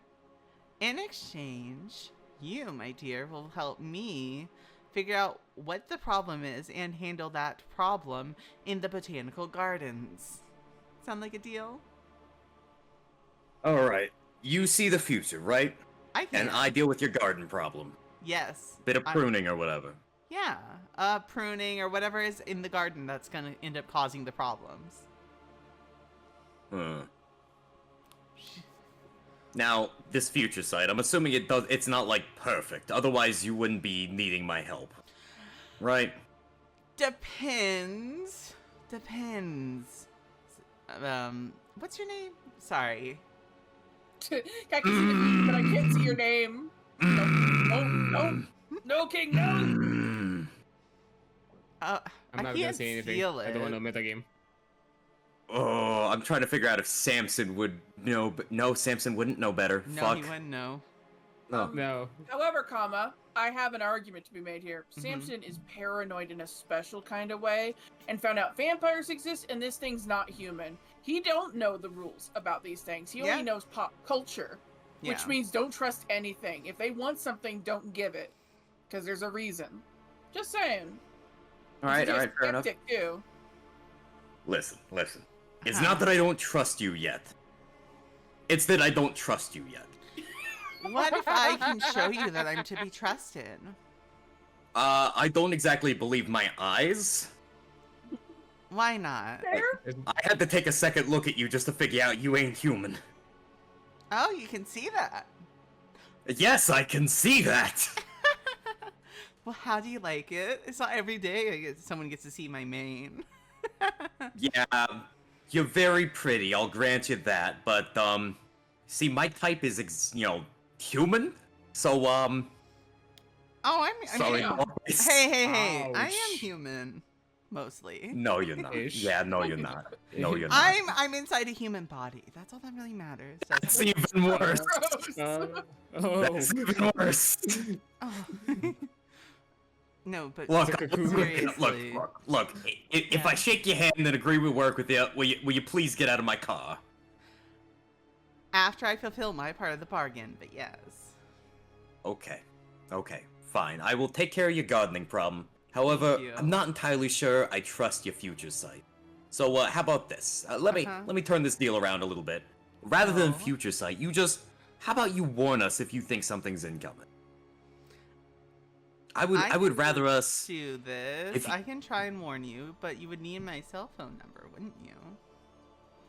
In exchange, you, my dear, will help me figure out what the problem is and handle that problem in the botanical gardens. Sound like a deal? Alright. You see the future, right? I can. And I deal with your garden problem. Yes. Bit of I'm- pruning or whatever. Yeah, pruning or whatever is in the garden that's gonna end up causing the problems. Now, this future site, I'm assuming it's not like perfect. Otherwise, you wouldn't be needing my help. Right? Depends. What's your name? Sorry. I can see the name, but I can't see your name. No, King, no. I I'm not gonna can't say anything. feel I don't want to it. metagame. Oh, I'm trying to figure out if Samson would know, but no, Samson wouldn't know better. No, Fuck. he wouldn't know. No. No. However, I have an argument to be made here. Samson is paranoid in a special kind of way and found out vampires exist and this thing's not human. He don't know the rules about these things. He Yeah. only knows pop culture, which Yeah. means don't trust anything. If they want something, don't give it, because there's a reason. Just saying. All right, He's a fair enough. skeptic, too. Listen. It's not that I don't trust you yet. It's that I don't trust you yet. What if I can show you that I'm to be trusted? I don't exactly believe my eyes. Why not? Fair? I had to take a second look at you just to figure out you ain't human. Oh, you can see that. Yes, I can see that. Well, how do you like it? It's not every day someone gets to see my mane. Yeah, you're very pretty, I'll grant you that, but, see, my type is, human? So, Oh, I'm sorry, human. boys. Hey, I am Ouch. human, mostly. No, you're not. Ish. Yeah, no, you're not. No, you're not. I'm inside a human body. That's all that really matters. That's even worse. Gross. Oh. That's even worse. Oh. No, but Look, seriously. look. If I shake your hand and agree we work with you, will you please get out of my car? After I fulfill my part of the bargain, but yes. Okay. Okay. Fine. I will take care of your gardening problem. However, you. I'm not entirely sure I trust your future sight. So, how about this? Let me turn this deal around a little bit. Rather than Oh. future sight, how about you warn us if you think something's incoming? I would can rather us. do this. if you- I can try and warn you, but you would need my cell phone number, wouldn't you?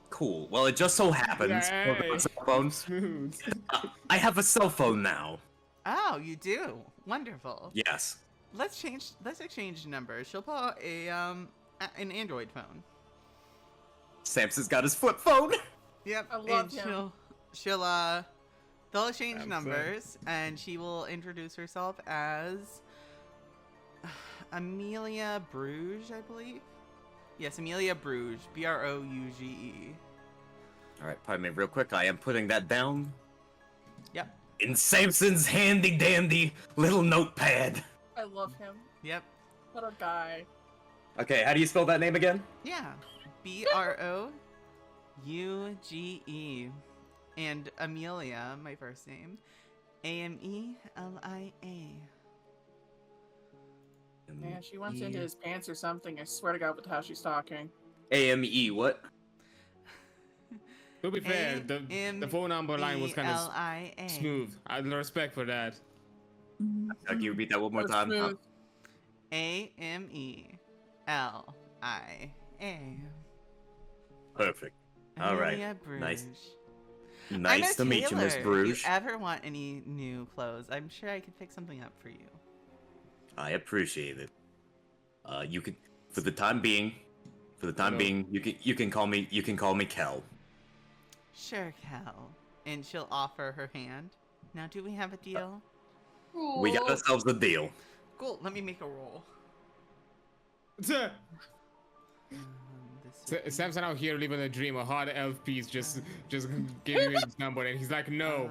Cool. Well, it just so happens. Yay. Cell phones. Smooth. I have a cell phone now. Oh, you do. Wonderful. Yes. Let's exchange numbers. She'll pull out an Android phone. Samson's got his flip phone. Yep. I love and him. they'll exchange Samson. numbers, and she will introduce herself as Amelia Bruges, I believe. Yes, Amelia Bruges. Brouge. All right, pardon me, real quick. I am putting that down Yep. in Samson's handy dandy little notepad. I love him. Yep. What a guy. Okay, how do you spell that name again? Yeah. Brouge. And Amelia, my first name. Amelia. Yeah, she went into his pants or something. I swear to God, with how she's talking. AME, what? To be fair, the phone number line was kind of Amelia. smooth. I have respect for that. Can you repeat that one more What a time? smooth- Amelia. Perfect. All right. Amelia Bruges. Nice. I'm Nice a to meet you, Miss tailor. Bruges. If you ever want any new clothes, I'm sure I could pick something up for you. I appreciate it. You can, for the time being, you can call me Kel. Sure, Cal. And she'll offer her hand. Now, do we have a deal? We got ourselves a deal. Cool. Let me make a roll. Sa- This would be- Samson out here living a dream. A hard elf piece just gave you his number, and he's like, no.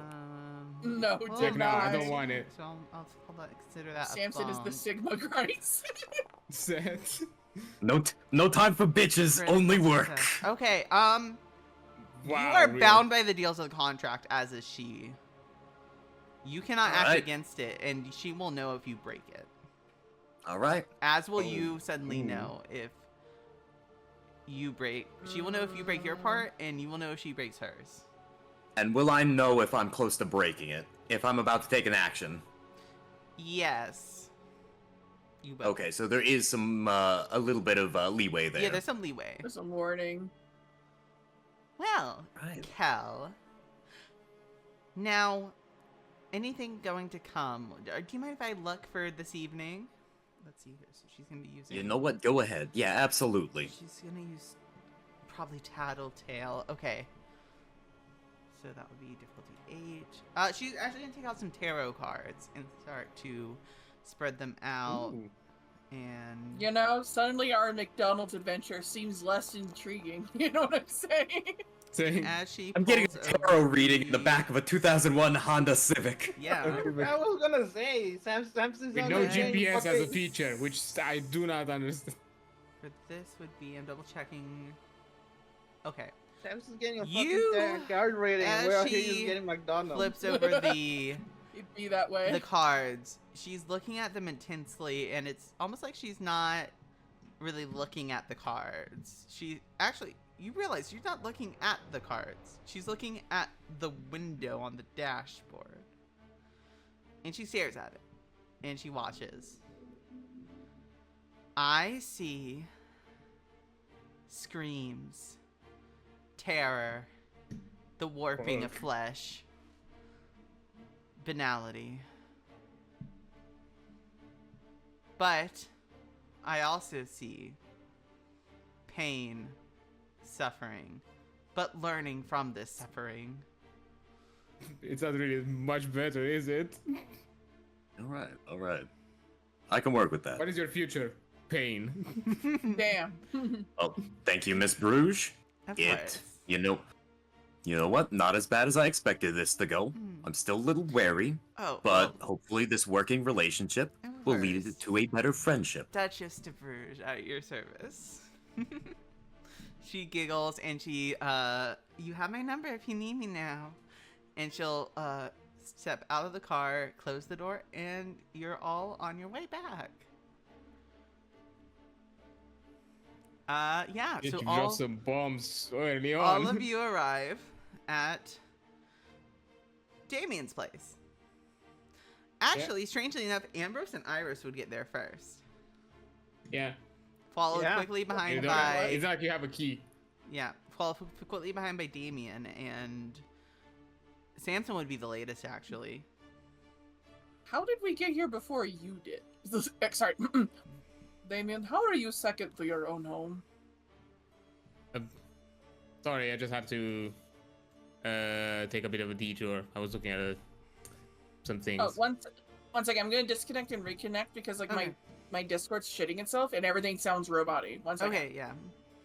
No, well, did no, I not. don't want it. So I'll consider that Samson a is the bump. Sigma Christ. Set. No time for bitches, Critical only work. success. Okay, Wow, you are really? bound by the deals of the contract, as is she. You cannot act Alright. against it, and she will know if you break it. All right. As will Oh. you suddenly Ooh. know if you break. She will know if you break your part, and you will know if she breaks hers. And will I know if I'm close to breaking it? If I'm about to take an action? Yes. You will. Okay, so there is some a little bit of leeway there. Yeah, there's some leeway. There's a warning. Well, Right. Kel. Now, anything going to come? Do you mind if I look for this evening? Let's see here. So she's gonna be using. You know what? Go ahead. Yeah, absolutely. She's gonna use probably Tattletale. Okay. So that would be difficulty 8. She's actually gonna take out some tarot cards and start to spread them out. Ooh. And You know, suddenly our McDonald's adventure seems less intriguing. You know what I'm saying? Saying, as she I'm getting a pulls tarot over reading in the back of a 2001 Honda Civic. Yeah. I was gonna say, Samson's with on no the game, GPS as a fucking- feature, which I do not understand. For this would be, I'm double checking. Okay. Samson's getting a You, fucking guard rating, as and we're out here she just getting McDonald's. Flips over the It'd be that way. the cards. She's looking at them intensely, and it's almost like she's not really looking at the cards. She actually, you realize she's not looking at the cards. She's looking at the window on the dashboard. And she stares at it. And she watches. I see screams, terror, the warping of Fuck. flesh, banality. But I also see pain, suffering, but learning from this suffering. It's not really much better, is it? All right. I can work with that. What is your future? Pain. Damn. Oh, thank you, Miss Bruges. Of course. You know what? Not as bad as I expected this to go. Hmm. I'm still a little wary, Oh, but well, hopefully this working relationship of will lead course. to a better friendship. Duchess de Bruges at your service. She giggles and she, you have my number if you need me now. and she'll step out of the car, close the door, and you're all on your way back. Yeah. Did So you drop some bombs early on? all of you arrive at Damian's place. Actually, strangely enough, Ambrose and Iris would get there first, Yeah. followed Yeah. quickly behind It's by not like you have a key. followed quickly behind by Damian, and Samson would be the latest actually. How did we get here before you did? Sorry. Damien, how are you second to your own home? Sorry, I just had to take a bit of a detour. I was looking at some things. Oh, one second. I'm gonna disconnect and reconnect because like Okay. my Discord's shitting itself and everything sounds robot-y. One second. Okay, yeah.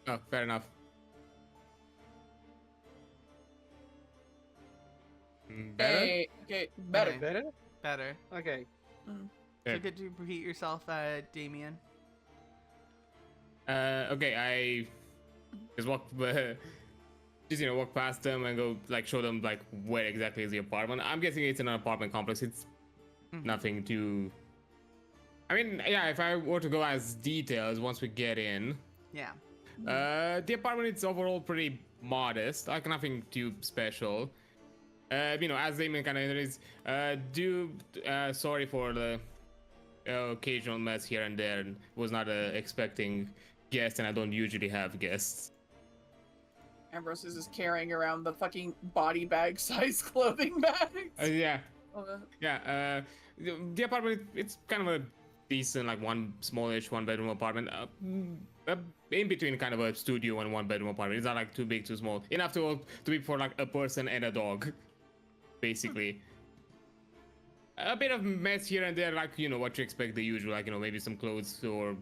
Oh, fair enough. Better? Hey, okay, better. Okay. Better? Better. Okay. So could you repeat yourself, Damien? Okay, I just walk, walk past them and go like show them like where exactly is the apartment. I'm guessing it's an apartment complex. It's nothing too. I mean, yeah, if I were to go as details once we get in, Yeah. the apartment is overall pretty modest, like nothing too special. As Damon kind of is, sorry for the occasional mess here and there, and was not expecting guests, and I don't usually have guests. Ambrose is just carrying around the fucking body bag size clothing bags. Yeah, Oh, the apartment, it's kind of a decent, like one smallish one bedroom apartment. In between kind of a studio and one bedroom apartment. It's not like too big, too small. Enough to be for like a person and a dog, basically. A bit of mess here and there, like, what you expect, the usual, like, maybe some clothes or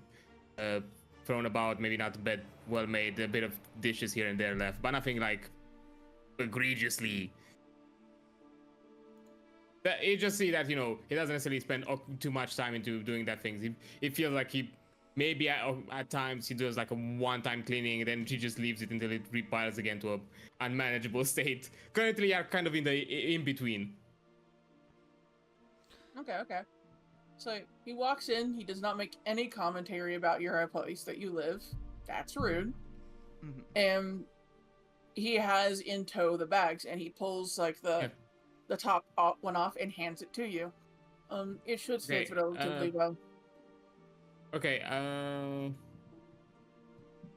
thrown about, maybe not the bed well made, a bit of dishes here and there left, but nothing like egregiously. But you just see that, he doesn't necessarily spend too much time into doing that things. It feels like he maybe at times he does like a one-time cleaning, then he just leaves it until it repiles again to a unmanageable state. Currently, are kind of in the in-between. okay. So he walks in, he does not make any commentary about your place that you live. That's rude. Mhm. And he has in tow the bags, and he pulls like the top one off and hands it to you. It should stay Okay, relatively well. Okay, I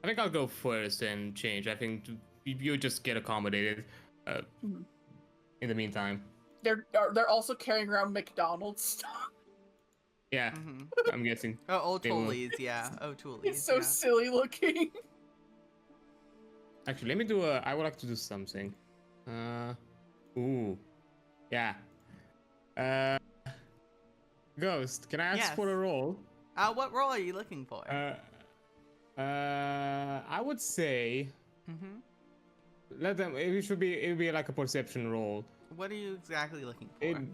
think I'll go first and change. I think you just get accommodated in the meantime. They're also carrying around McDonald's stuff. Yeah, Mhm. I'm guessing. Oh, They will- O'Toole's, yeah. O'Toole's. It's so yeah. silly looking. Actually, let me do I would like to do something. Ooh. Yeah. Ghost, can I ask Yes. for a roll? What role are you looking for? I would say Mm-hmm. it would be like a perception roll. What are you exactly looking for?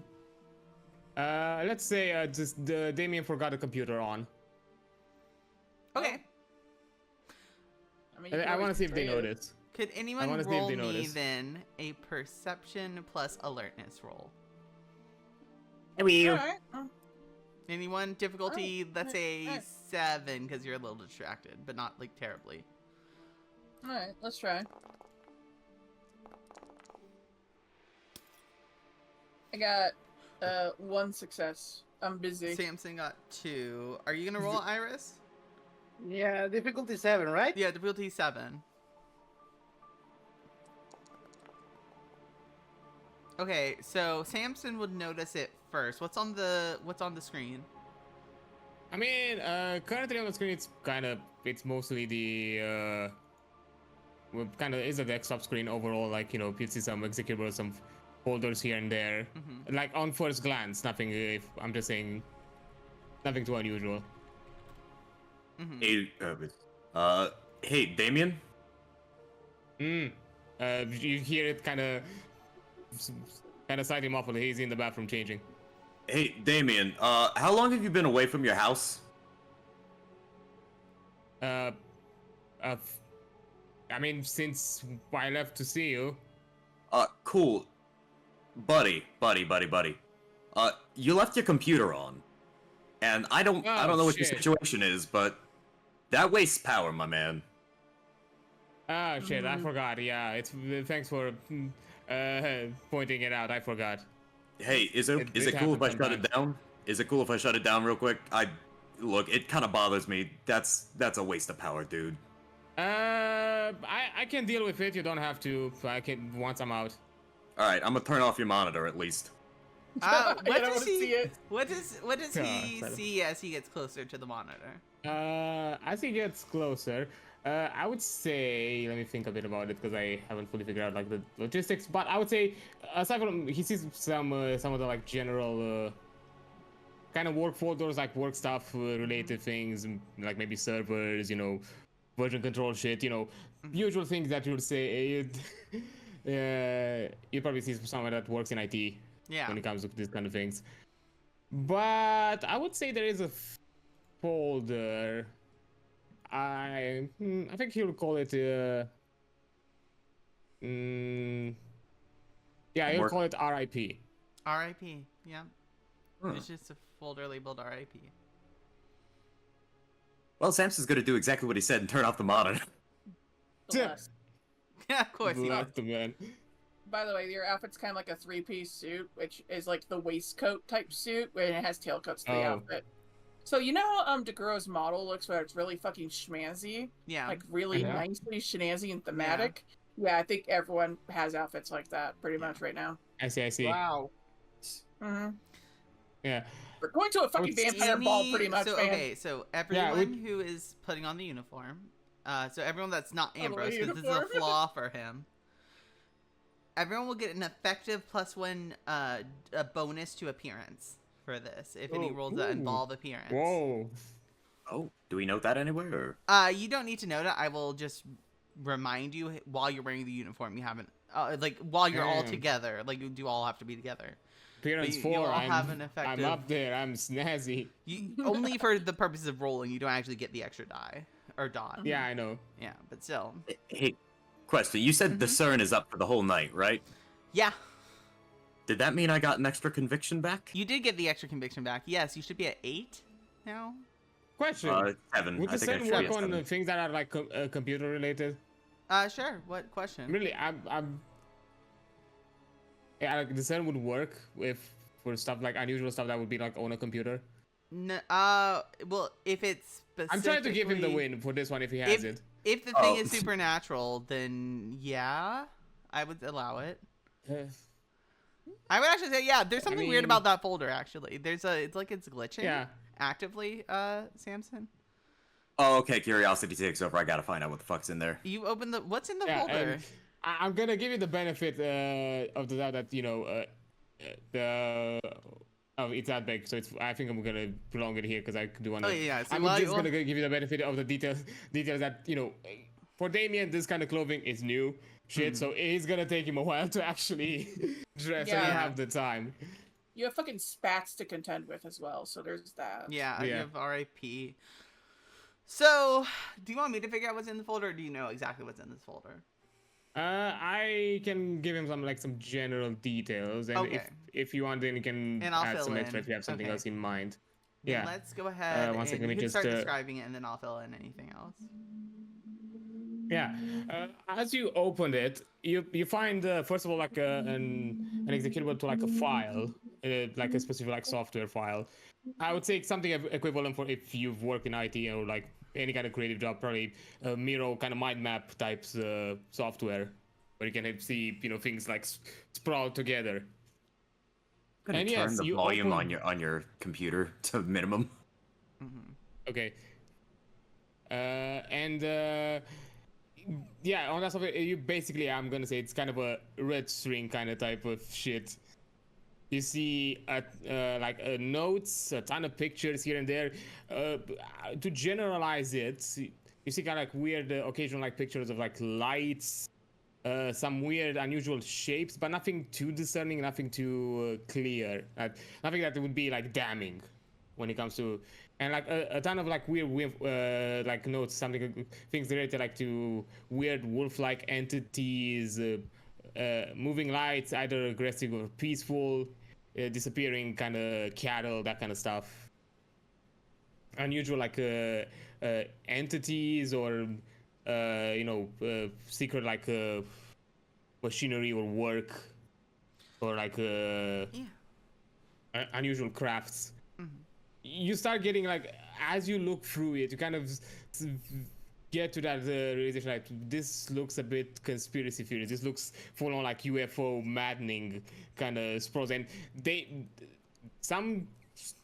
Let's say just Damien forgot the computer on. Okay. I mean, you can I want to always see if they trade it. notice. Could anyone wanna see if roll they me notice. then a perception plus alertness roll? Alright. Anyone? Difficulty, let's say alright. 7 because you're a little distracted, but not like terribly. Alright, let's try. I got 1 success. I'm busy. Samson got 2. Are you gonna roll, Iris? Yeah, difficulty 7, right? Yeah, difficulty 7. Okay, so Samson would notice it first. What's on the screen? I mean, currently on the screen, it's mostly the kind of is a desktop screen overall. Like, you see some executables, some folders here and there. Mm-hmm. Like on first glance, nothing. If I'm just saying, nothing too unusual. Mm-hmm. Hey, Damien. You hear it kind of slightly muffled. He's in the bathroom changing. Hey, Damien. How long have you been away from your house? I mean, since I left to see you. Cool. buddy. You left your computer on, and I don't know what your shit. situation is, but that wastes power, my man. Oh shit, I forgot. Yeah, it's thanks for pointing it out. I forgot. Hey, is it cool if I shut it down? Is it cool if I shut it down real quick? Look, it kind of bothers me. That's a waste of power, dude. I can deal with it. You don't have to. I can once I'm out. All right, I'm gonna turn off your monitor at least. What I does want to see it. What does he God. see as he gets closer to the monitor? As he gets closer, I would say, let me think a bit about it because I haven't fully figured out like the logistics. But I would say, aside from he sees some of the like general kind of work folders, like work stuff related things, like maybe servers, version control shit, usual things that you would say. You probably see someone that works in IT Yeah. when it comes to these kind of things. But I would say there is a folder. I think he'll call it. Yeah, he'll Work. call it RIP. R.I.P. Yeah. Huh. It's just a folder labeled R.I.P. Well, Samson's gonna do exactly what he said and turn off the monitor. Bless. Yeah, of course he Bless does. the man. By the way, your outfit's kind of like a three-piece suit, which is like the waistcoat type suit, where it has tailcoats to the Oh. outfit. So you know how DeGro's model looks, where it's really fucking schmanzy, Yeah. like really Uh-huh. nicely snazzy and thematic. Yeah, I think everyone has outfits like that pretty much right now. I see. Wow. hmm Yeah. We're going to a fucking would vampire ball, pretty much, so man. okay, so everyone who is putting on the uniform, so everyone that's not Totally Ambrose, because this is a uniform. flaw for him. Everyone will get an effective +1 a bonus to appearance for this if any Oh, rolls that ooh. involve appearance. Whoa. Oh, do we note that anywhere? Or? You don't need to note it. I will just remind you while you're wearing the uniform. You haven't like while you're all Damn. together. Like you do all have to be together. Appearance you 4. all I'm, have an effective- I'm up there. I'm snazzy. You only for the purposes of rolling. You don't actually get the extra die or dot. Yeah, I know. Yeah, but still. Hey, question. You said the CERN is up for the whole night, right? Yeah, Did that mean I got an extra conviction back? you did get the extra conviction back. Yes, you should be at 8 now. Question. 7. Would I the think I sun should be work at on 7. things that are like computer related? Sure. What question? Really, yeah, like the sun would work for stuff like unusual stuff that would be like on a computer. No, well, if it's I'm trying to give him the specifically- win for this one if he has If, it. if the thing Oh. is supernatural, then yeah, I would allow it. I would actually say, yeah, there's something weird mean- about that folder, actually. It's like it's glitching Yeah. actively, Samson. Oh, okay. Curiosity takes over. I gotta find out what the fuck's in there. You open what's in the Yeah, folder? and I'm gonna give you the benefit of the doubt that it's that big, so I think I'm gonna prolong it here because I do want to. Oh, yeah, so I'm while just you- gonna give you the benefit of the details that for Damian, this kind of clothing is new shit, so it's gonna take him a while to actually dress and Yeah. have the time. You have fucking spats to contend with as well, so there's that. Yeah, you Yeah. have RIP. So, do you want me to figure out what's in the folder, or do you know exactly what's in this folder? I can give him some general details, and Okay. if you want, then you can And I'll add fill some extra in. if you have something Okay. else in mind. Then Yeah. let's go ahead one and second, you let me can just, start describing it, and then I'll fill in anything else. Yeah. As you opened it, you find first of all like an executable to like a file, like a specific like software file. I would say something equivalent for if you've worked in IT or like any kind of creative job, probably Miro kind of mind map types software where you can see things like sprawl together. I'm gonna And turn yes, the you volume open- on your computer to minimum. Okay. Yeah, on that software, you basically, I'm gonna say it's kind of a red string kind of type of shit. You see notes, a ton of pictures here and there. To generalize it, you see kind of like weird, occasional like pictures of like lights, some weird, unusual shapes, but nothing too discerning, nothing too clear. Nothing that would be like damning when it comes to, and like a ton of like weird like notes, things related like to weird wolf-like entities, moving lights, either aggressive or peaceful, disappearing kind of cattle, that kind of stuff. Unusual like entities or secret like machinery or work or like unusual crafts. You start getting like, as you look through it, you kind of get to that realization like, this looks a bit conspiracy theory. This looks full on like UFO maddening kind of sprawls, and some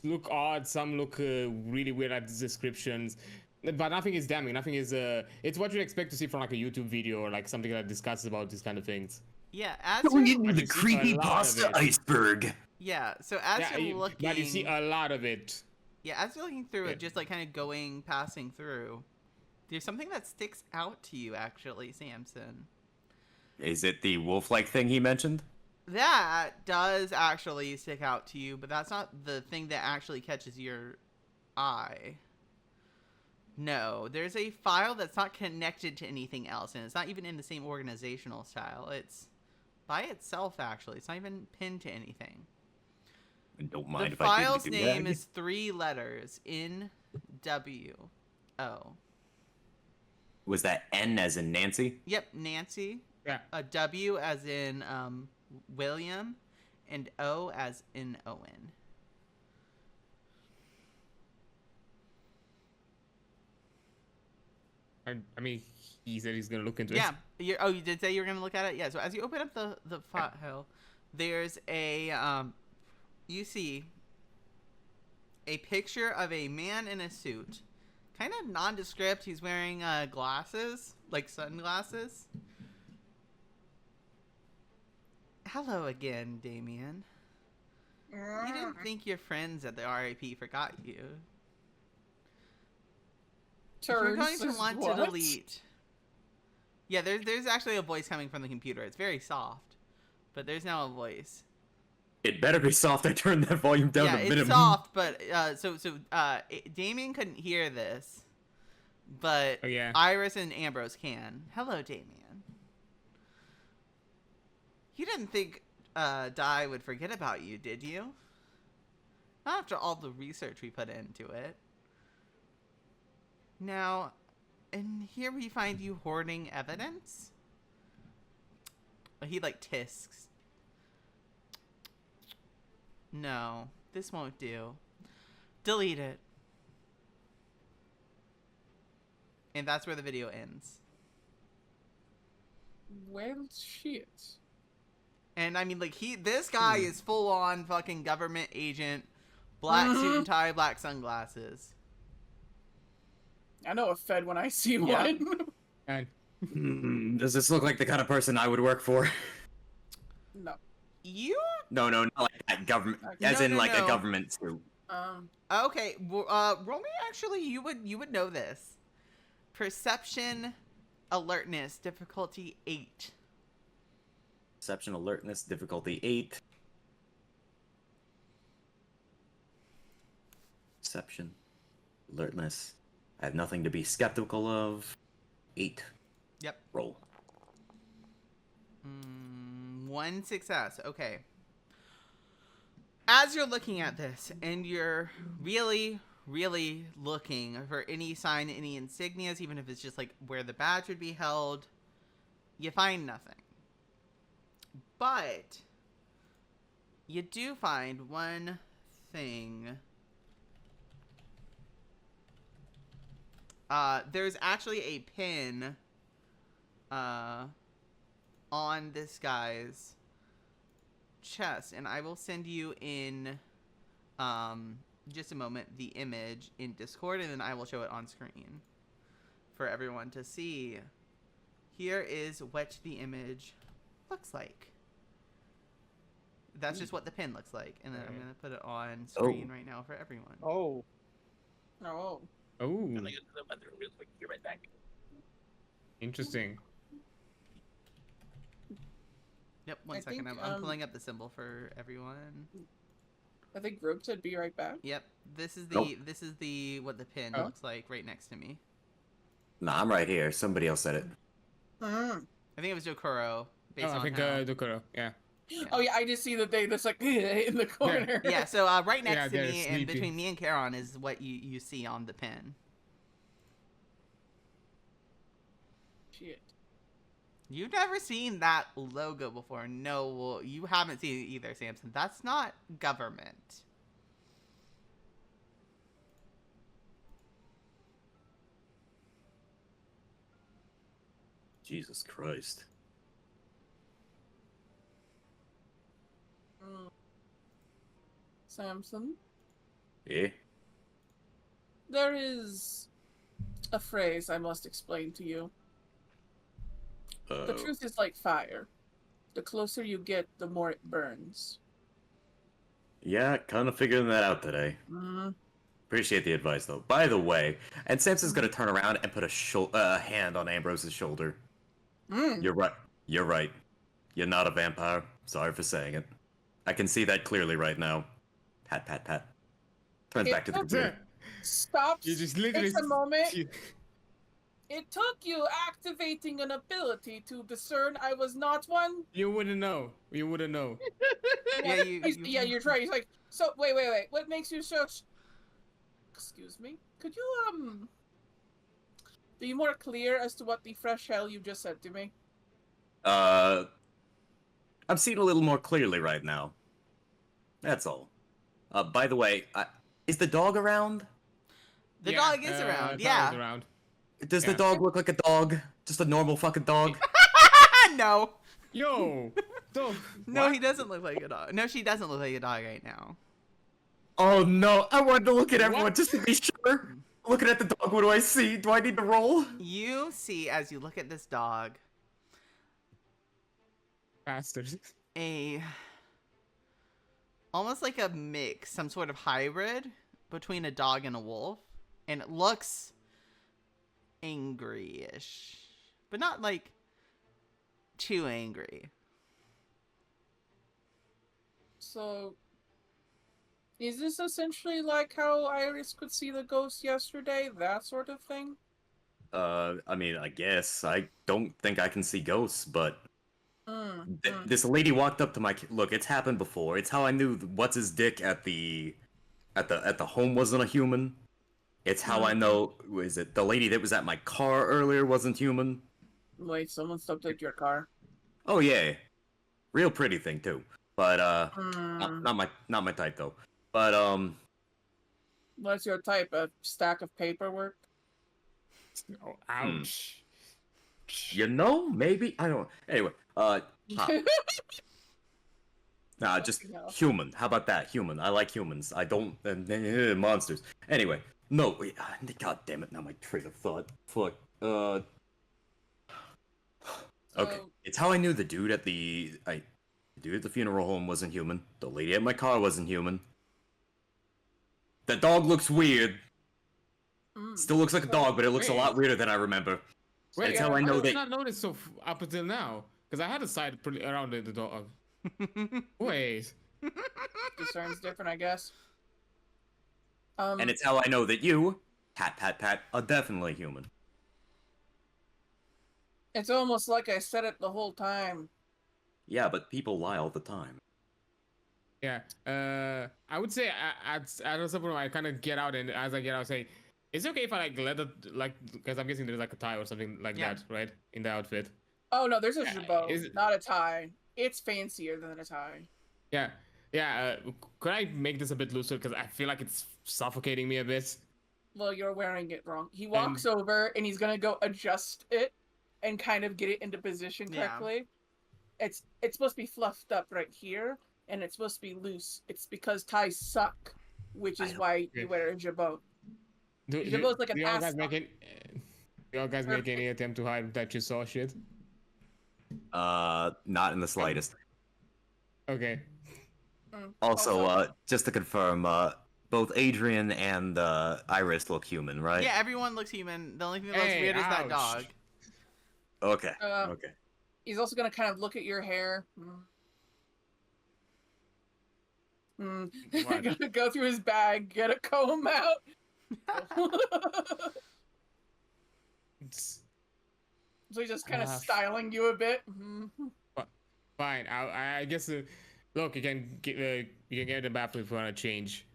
look odd, some look really weird at the descriptions, but nothing is damning. Nothing is it's what you expect to see from like a YouTube video or like something that discusses about these kind of things. Yeah, as Going you're, into the you see a creepy lot of pasta it. iceberg. yeah, so as you're looking, but you see a lot of it. yeah, as you're looking through Yeah. it, just like kind of passing through, there's something that sticks out to you, actually, Samson. Is it the wolf-like thing he mentioned? That does actually stick out to you, but that's not the thing that actually catches your eye. No, there's a file that's not connected to anything else, and it's not even in the same organizational style. It's by itself, actually. It's not even pinned to anything. Don't mind The if I file's do name that. is 3 letters, N-W-O. Was that N as in Nancy? Yep, Nancy. Yeah. A W as in William, and O as in Owen. I mean, he said he's gonna look into Yeah. it. You did say you were going to look at it? Yeah, so as you open up the file, there's a, you see a picture of a man in a suit. Kind of nondescript. He's wearing glasses, like sunglasses. Hello again, Damian. You didn't think your friends at the RAP forgot you. You're going to want to delete. Yeah, there's actually a voice coming from the computer. It's very soft, but there's now a voice. It better be soft. I turned that volume down Yeah, to it's minimum. soft, but Damien couldn't hear this, but Oh, yeah. Iris and Ambrose can. Hello, Damien. You didn't think Di would forget about you, did you? Not after all the research we put into it. Now, and here we find you hoarding evidence. He like tisks. No, this won't do. Delete it. And that's where the video ends. Well, shit. And I mean, like, this guy is full on fucking government agent, black suit and tie, black sunglasses. I know a Fed when I see Yeah. one. And Does this look like the kind of person I would work for? No. You No, not like that government, Okay. as No, in no, like no. a government suit. okay? Roll me actually. You would know this. Perception, alertness, difficulty 8. Perception, alertness, difficulty 8. Perception, alertness. I have nothing to be skeptical of. 8. Yep. Roll. 1 success. Okay. As you're looking at this, and you're really, really looking for any sign, any insignias, even if it's just like where the badge would be held, you find nothing. But you do find one thing. There's actually a pin on this guy's chest, and I will send you in just a moment the image in Discord, and then I will show it on screen for everyone to see. Here is what the image looks like. That's just what the pin looks like, and then I'm gonna put it on screen right now for everyone. Oh. Oh. oh, I'm gonna go to the bathroom real quick. Be right back. interesting. Yep, one I second. think, I'm pulling up the symbol for everyone. I think Robe said be right back. Yep, this is the Nope. what the pin Oh. looks like right next to me. Nah, I'm right here. Somebody else said it. I think it was Jokuro based I on think how. the girl. Yeah. Oh yeah, I just see that they just like in the corner. Yeah, so right next Yeah, to they're me and sleepy. between me and Charon is what you see on the pin. Shit. You've never seen that logo before. No, well, you haven't seen it either, Samson. That's not government. Jesus Christ. Samson, Eh? there is a phrase I must explain to you. The truth is like fire. The closer you get, the more it burns. Yeah, kind of figuring that out today. Appreciate the advice, though. By the way, and Samson's gonna turn around and put a hand on Ambrose's shoulder. You're right. You're right. You're not a vampire. Sorry for saying it. I can see that clearly right now. Pat, pat, pat. Turns back to the computer. Stops. You just literally. Takes a moment. It took you activating an ability to discern I was not one. You wouldn't know. You wouldn't know. Yeah, Yeah, you're right. He's like, so wait. What makes you so? Excuse me. Could you be more clear as to what the fresh hell you just said to me? I'm seeing a little more clearly right now. That's all. By the way, is the dog around? The dog is around, yeah. Is around. Does the dog look like a dog? Just a normal fucking dog? No. Yo! Dog. No, he doesn't look like a dog. No, she doesn't look like a dog right now. Oh no, I wanted to look at everyone What? just to be sure. Looking at the dog, what do I see? Do I need to roll? You see, as you look at this dog, Bastard. almost like a mix, some sort of hybrid between a dog and a wolf. And it looks angry-ish, but not like too angry. So, is this essentially like how Iris could see the ghost yesterday? That sort of thing? I mean, I guess. I don't think I can see ghosts, but... This lady walked up to my... Look, it's happened before. It's how I knew what's his dick at the home wasn't a human. It's how I know... Is it the lady that was at my car earlier wasn't human? Wait, someone stopped at your car. Oh, yeah. Real pretty thing, too. But, not my type, though. But, What's your type? A stack of paperwork? Oh, ouch. you know, maybe? I don't... Anyway, Nah, just No. human. How about that? Human. I like humans. I don't... monsters. Anyway, no, wait. God damn it, now my train of thought. Fuck. Okay. So- It's how I knew the dude at the funeral home wasn't human. The lady at my car wasn't human. The dog looks weird. Still looks like a dog, but it looks a lot weirder than I remember. Wait, That's how I know did that... not notice so up until now. Because I had a side pretty around the dog. Wait. Discern's different, I guess. And it's how I know that you, pat, pat, pat, are definitely human. It's almost like I said it the whole time. Yeah, but people lie all the time. Yeah. I would say at some point I kind of get out, and as I get out, I say, is it okay if I let it, because I'm guessing there's like a tie or something like that, right? In the outfit. Oh no, there's a jabot, is it- not a tie. It's fancier than a tie. Yeah. Yeah. Could I make this a bit looser? Because I feel like it's suffocating me a bit. Well, you're wearing it wrong. He walks over and he's gonna go adjust it and kind of get it into position correctly. It's supposed to be fluffed up right here, and it's supposed to be loose. It's because ties suck, which is why you wear a jabot. Jabot's like an do y'all guys ass. do y'all guys make any attempt to hide that you saw shit? Not in the slightest. Okay. Also, just to confirm, both Adrian and Iris look human, right? Yeah, everyone looks human. The only thing that looks Hey, weird is that ouch. dog. Okay. Okay. He's also gonna kind of look at your hair. Gonna go through his bag, get a comb out. So he's just kind of styling you a bit. fine. I guess. Look, you can get the bathroom if you want to change.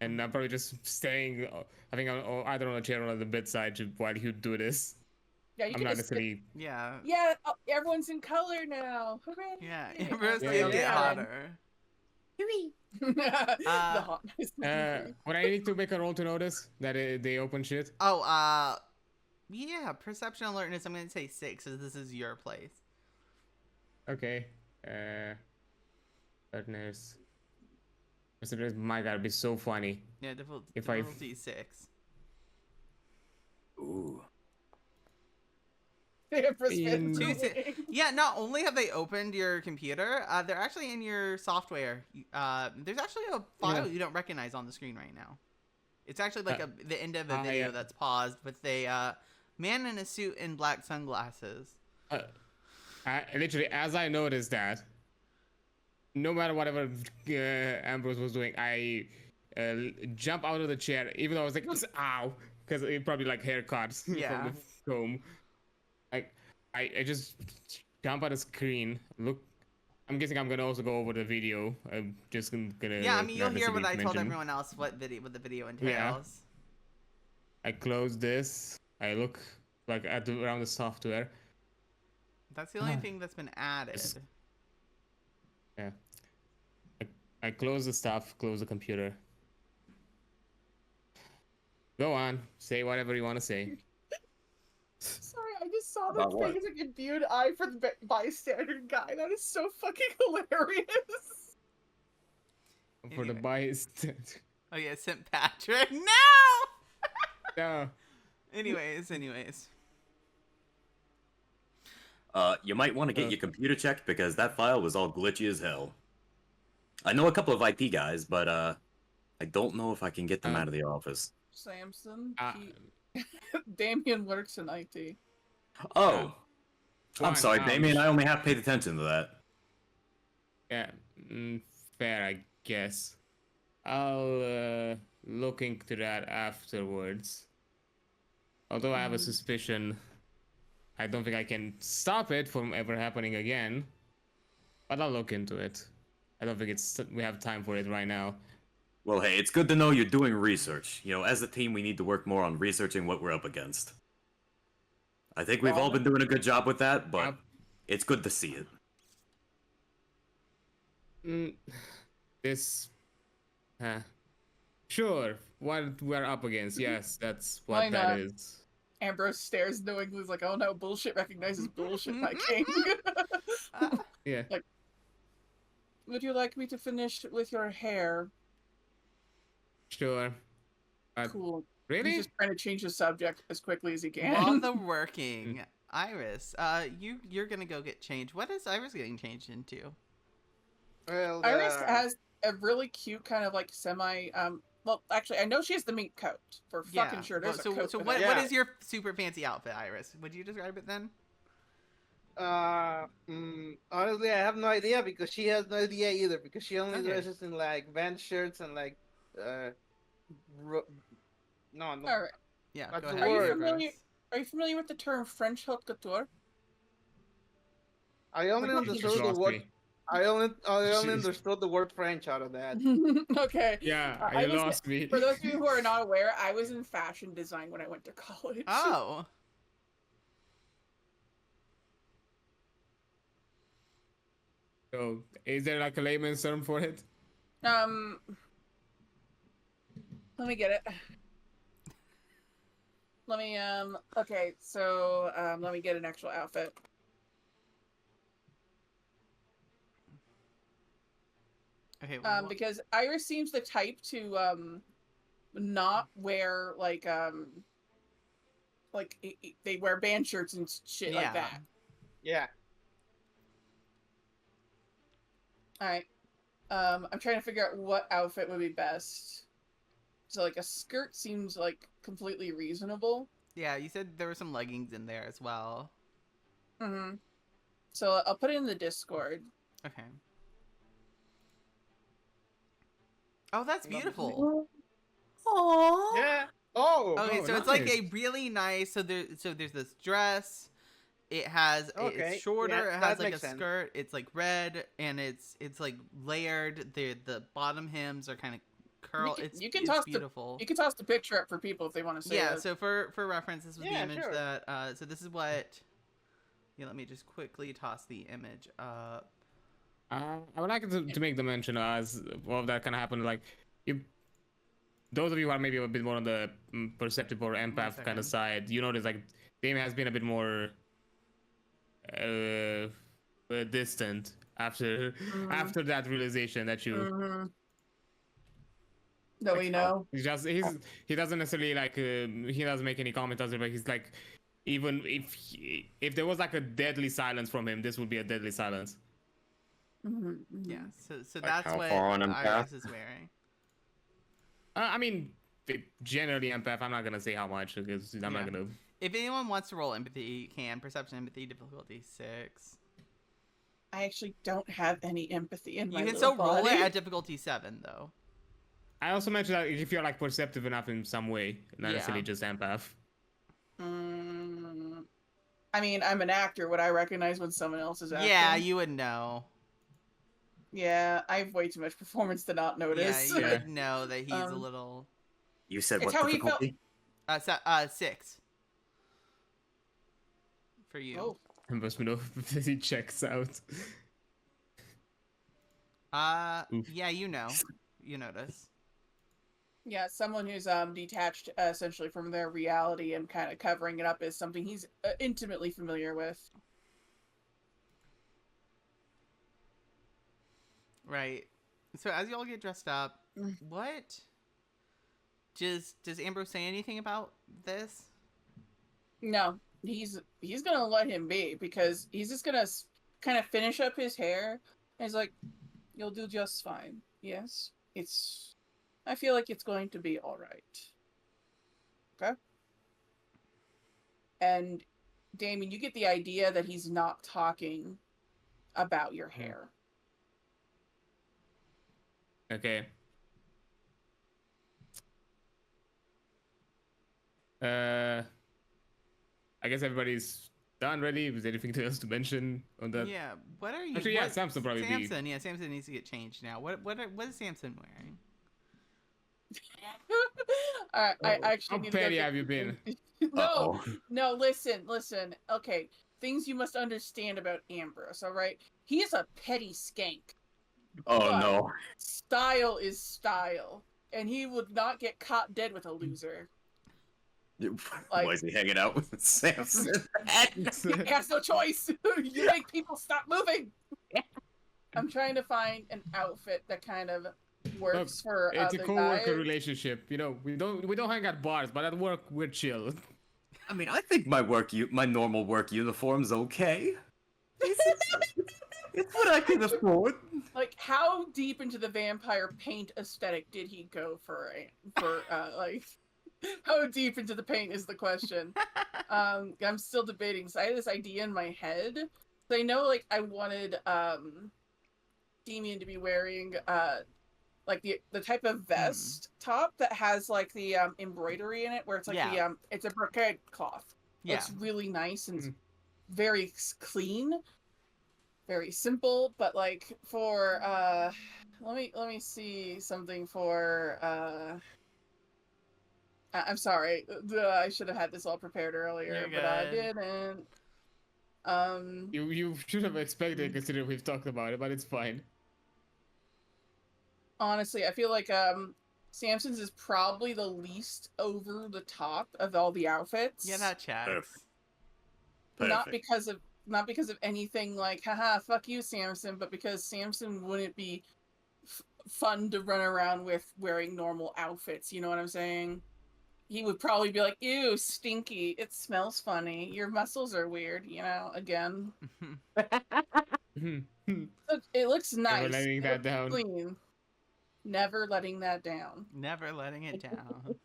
And I'm probably just staying. I think either on a chair or on the bedside while you do this. Yeah, you I'm can not just skip. necessarily. Yeah. Yeah, everyone's in color now. Hooray! Yeah. And Ambrose Yeah, did yeah, get yeah. hotter. Hurry. the hotness. Would I need to make a roll to notice that they open shit? Oh, yeah, perception alertness. I'm gonna say 6, as this is your place. Okay. Alertness. My God, it'd be so funny. Yeah, If I- difficulty 6. Ooh. Empress In- fans are Two si- winning. Yeah, not only have they opened your computer, they're actually in your software. There's actually a file Yeah. you don't recognize on the screen right now. It's actually like the end of a yeah. video that's paused with a man in a suit and black sunglasses. Literally, as I noticed that, no matter whatever Ambrose was doing, I jump out of the chair, even though I was like, ow, because it probably like hair cuts Yeah. from the comb. Like, I just jump at the screen, look. I'm guessing I'm gonna also go over the video. I'm just gonna. Yeah, I mean, you'll not hear what I necessarily told mention. everyone else what the video entails. I close this. I look like around the software. That's the only thing that's been added. Yeah. I close the stuff, close the computer. Go on, say whatever you want to say. Sorry, I just saw the About what? thing as a imbued eye for the bystander guy. That is so fucking hilarious. For the Anyway. bystander. Oh yeah, St. Patrick. No. No. Anyways. You might want to get your computer checked because that file was all glitchy as hell. I know a couple of IT guys, but I don't know if I can get them out of the office. Samson, Uh, Damian works in IT. Oh, I'm Fine, sorry, ouch. Damien. I only half paid attention to that. Yeah, fair, I guess. I'll look into that afterwards. Although I have a suspicion, I don't think I can stop it from ever happening again. But I'll look into it. I don't think we have time for it right now. Well, hey, it's good to know you're doing research. You know, as a team, we need to work more on researching what we're up against. I think we've all been doing a good job with that, but Yep. it's good to see it. This, sure. What we're up against, yes, that's Why what that not? is. Ambrose stares knowingly, like, oh no, bullshit recognizes bullshit, my king. Yeah. Would you like me to finish with your hair? Sure. Cool. Really? He's just trying to change the subject as quickly as he While can. they're working, Iris, you're gonna go get changed. What is Iris getting changed into? Well, Iris has a really cute kind of like semi well actually I know she has the mink coat for fucking sure. There's So a coat for what that. what is your super fancy outfit, Iris? Would you describe it then? Honestly, I have no idea because she has no idea either because she only Okay. dresses in like band shirts and like no. Alright. Yeah, That's go the ahead. Are you word. familiar are you familiar with the term French haute couture? I only Like, You understood just the lost word. me. I only Jeez. understood the word French out of that. Okay. Yeah, I you was- lost me. For those of you who are not aware, I was in fashion design when I went to college. Oh. So, is there like a layman's term for it? Let me get it. Let me okay, so let me get an actual outfit. Okay. Because Iris seems the type to not wear like they wear band shirts and shit like that. Yeah. All right. I'm trying to figure out what outfit would be best. So like a skirt seems like completely reasonable. Yeah, you said there were some leggings in there as well. Mm-hmm. So I'll put it in the Discord. Okay. Oh, that's beautiful. Aww. Yeah. Oh. Okay, Oh, so it's like nice. a really nice. So there's this dress, it's Okay, shorter. yeah, It has that like a makes sense. skirt. It's like red, and it's like layered. The bottom hems are kind of curl. It's beautiful. You can toss the picture up for people if they want to see Yeah. it. So for reference, this was the Yeah, image sure. that. So this is what. Yeah. Let me just quickly toss the image up. I would like to make the mention as of that kind of happened. Like, you, those of you who are maybe a bit more on the perceptive or empath kind second. of side, you notice like Damien has been a bit more distant after after that realization that you. That we know. He doesn't necessarily like he doesn't make any comment on it, but he's like, even if there was like a deadly silence from him, this would be a deadly silence. Yeah. So Like that's how what far on empath? Iris is wearing. I mean, generally empath. I'm not gonna say how much because I'm not gonna. If anyone wants to roll empathy, you can. Perception empathy difficulty 6. I actually don't have any empathy in my You can little still roll it body. at difficulty 7 though. I also mentioned that if you're like perceptive enough in some way, not necessarily just empath. I mean, I'm an actor. Would I recognize when someone else is acting? Yeah, you would know. Yeah, I have way too much performance to not notice. Yeah, you would know that he's a little. You said It's what how he felt. difficulty? 6. For you. Oh. Must know if he checks out. Yeah, you know. You notice. Yeah, someone who's detached essentially from their reality and kind of covering it up is something he's intimately familiar with. Right. So as you all get dressed up, what? Does Ambrose say anything about this? No, he's gonna let him be because he's just gonna kind of finish up his hair. And he's like, "You'll do just fine. Yes, I feel like it's going to be all right." Okay. And Damien, you get the idea that he's not talking about your hair. Okay. I guess everybody's done, ready. Is there anything else to mention on that? Yeah. What are you? Actually, yeah, Samson probably. Samson. Yeah, Samson needs to get changed now. What is Samson wearing? I actually How need to petty go have you been? No, listen. Okay, things you must understand about Ambrose, all right? He is a petty skank. Oh but no. Style is style, and he would not get caught dead with a loser. Why is he hanging out with Samson? He has no choice. You make people stop moving. I'm trying to find an outfit that kind of works for it's other a co-worker guys. relationship. You know, we don't hang at bars, but at work we're chill. I mean, I think my normal work uniform's okay. It's what I can afford. Like, how deep into the vampire paint aesthetic did he go for like? How deep into the paint is the question. I'm still debating. So I had this idea in my head. So I know, like, I wanted Damian to be wearing like the type of vest top that has like the embroidery in it, where it's like it's a brocade cloth. Yeah. It's really nice and very clean, very simple. But like for let me see something for I'm sorry, I should have had this all prepared earlier, but I didn't. You should have expected, considering we've talked about it, but it's fine. Honestly, I feel like Samson's is probably the least over the top of all the outfits. Yeah, that checks. Not because of anything like, haha, fuck you, Samson, but because Samson wouldn't be fun to run around with wearing normal outfits. You know what I'm saying? He would probably be like, ew, stinky. It smells funny. Your muscles are weird, you know, again. It looks nice. Never letting that down. Clean. Never letting that down. Never letting it down.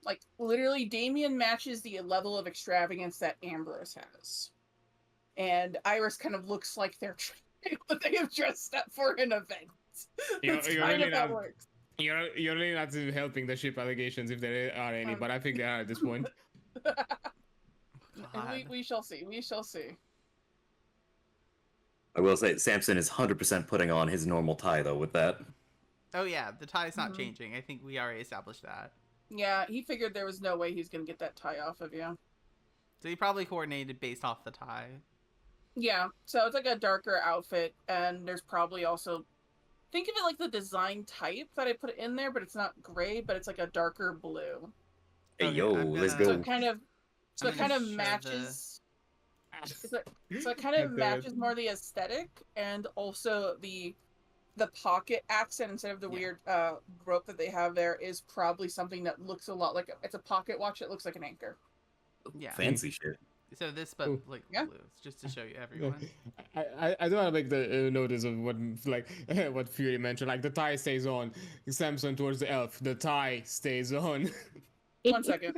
Like, literally, Damian matches the level of extravagance that Ambrose has. And Iris kind of looks like they're trying what they have dressed up for an event. That's kind of how it works. You're really not helping the ship allegations if there are any, but I think there are at this point. God. We shall see. We shall see. I will say, Samson is 100% putting on his normal tie, though, with that. Oh yeah, the tie's not Mhm. changing. I think we already established that. Yeah, he figured there was no way he's gonna get that tie off of you. So he probably coordinated based off the tie. Yeah, so it's like a darker outfit, and there's probably also think of it like the design type that I put in there, but it's not gray, but it's like a darker blue. Hey, Okay, yo, I'm let's gonna- So go. it kind of so I'm it gonna kind of show matches. So it kind of matches more the aesthetic and also the pocket accent instead of the Yeah. weird rope that they have there is probably something that looks a lot like it's a pocket watch that looks like an anchor. Yeah. Fancy shit. So this, but Ooh. like Yeah. blues, just to show you everyone. I do want to make the notice of what like what Fury mentioned. Like the tie stays on. Samson towards the elf. The tie stays on. 1 second.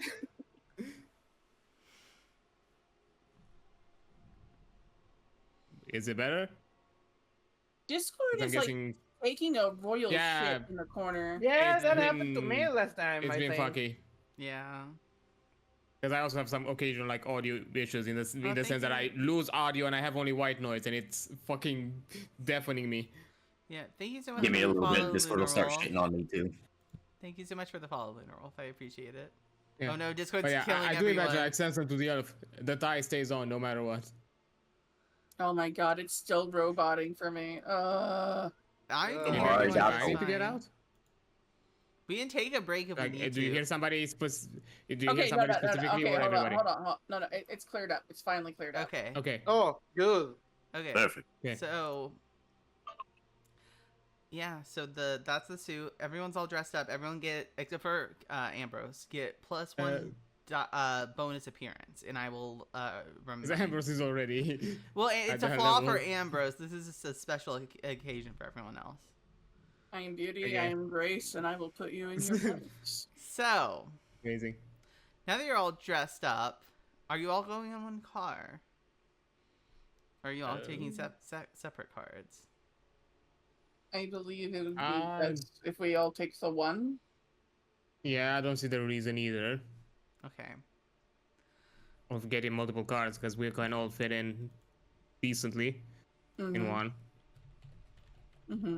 Is it better? Discord 'Cause I'm is like guessing taking a royal Yeah. shit in the corner. Yeah, It's that happened to been- me last time. it's I been think. fucky. Yeah. Because I also have some occasional like audio issues in the thank sense that I you. lose audio and I have only white noise and it's fucking deafening me. Yeah. Thank you so much Give me for a the little follow, bit. Discord will start Lunar shitting Wolf. on me, too. Thank you so much for the follow, Lunar Wolf. I appreciate it. Yeah. Oh no, Discord's But yeah, killing I do everyone. imagine like Samson to the elf. The tie stays on no matter what. Oh my god, it's still roboting for me. I Oh, can hear I everyone got just I need to get fine. out. We can take a break if Like, we need do you to. hear somebody? Do you hear Okay, no, somebody no, no, no. specifically Okay, or hold on, everybody? hold on. No, no, it's cleared up. It's finally cleared up. Okay. Okay. Oh, good. Okay. Perfect. Okay. So yeah, so that's the suit. Everyone's all dressed up. Everyone get except for Ambrose get +1 bonus appearance, and I will Because Ambrose is already. Well, it's a that flaw for level. Ambrose. This is just a special occasion for everyone else. I am beauty, Okay. I am grace, and I will put you in your place. So Amazing. now that you're all dressed up, are you all going in one car? Or are you all taking separate cards? I believe it would be Uh, best if we all take the one. Yeah, I don't see the reason either Okay. of getting multiple cards because we can all fit in decently in one. Mm-hmm.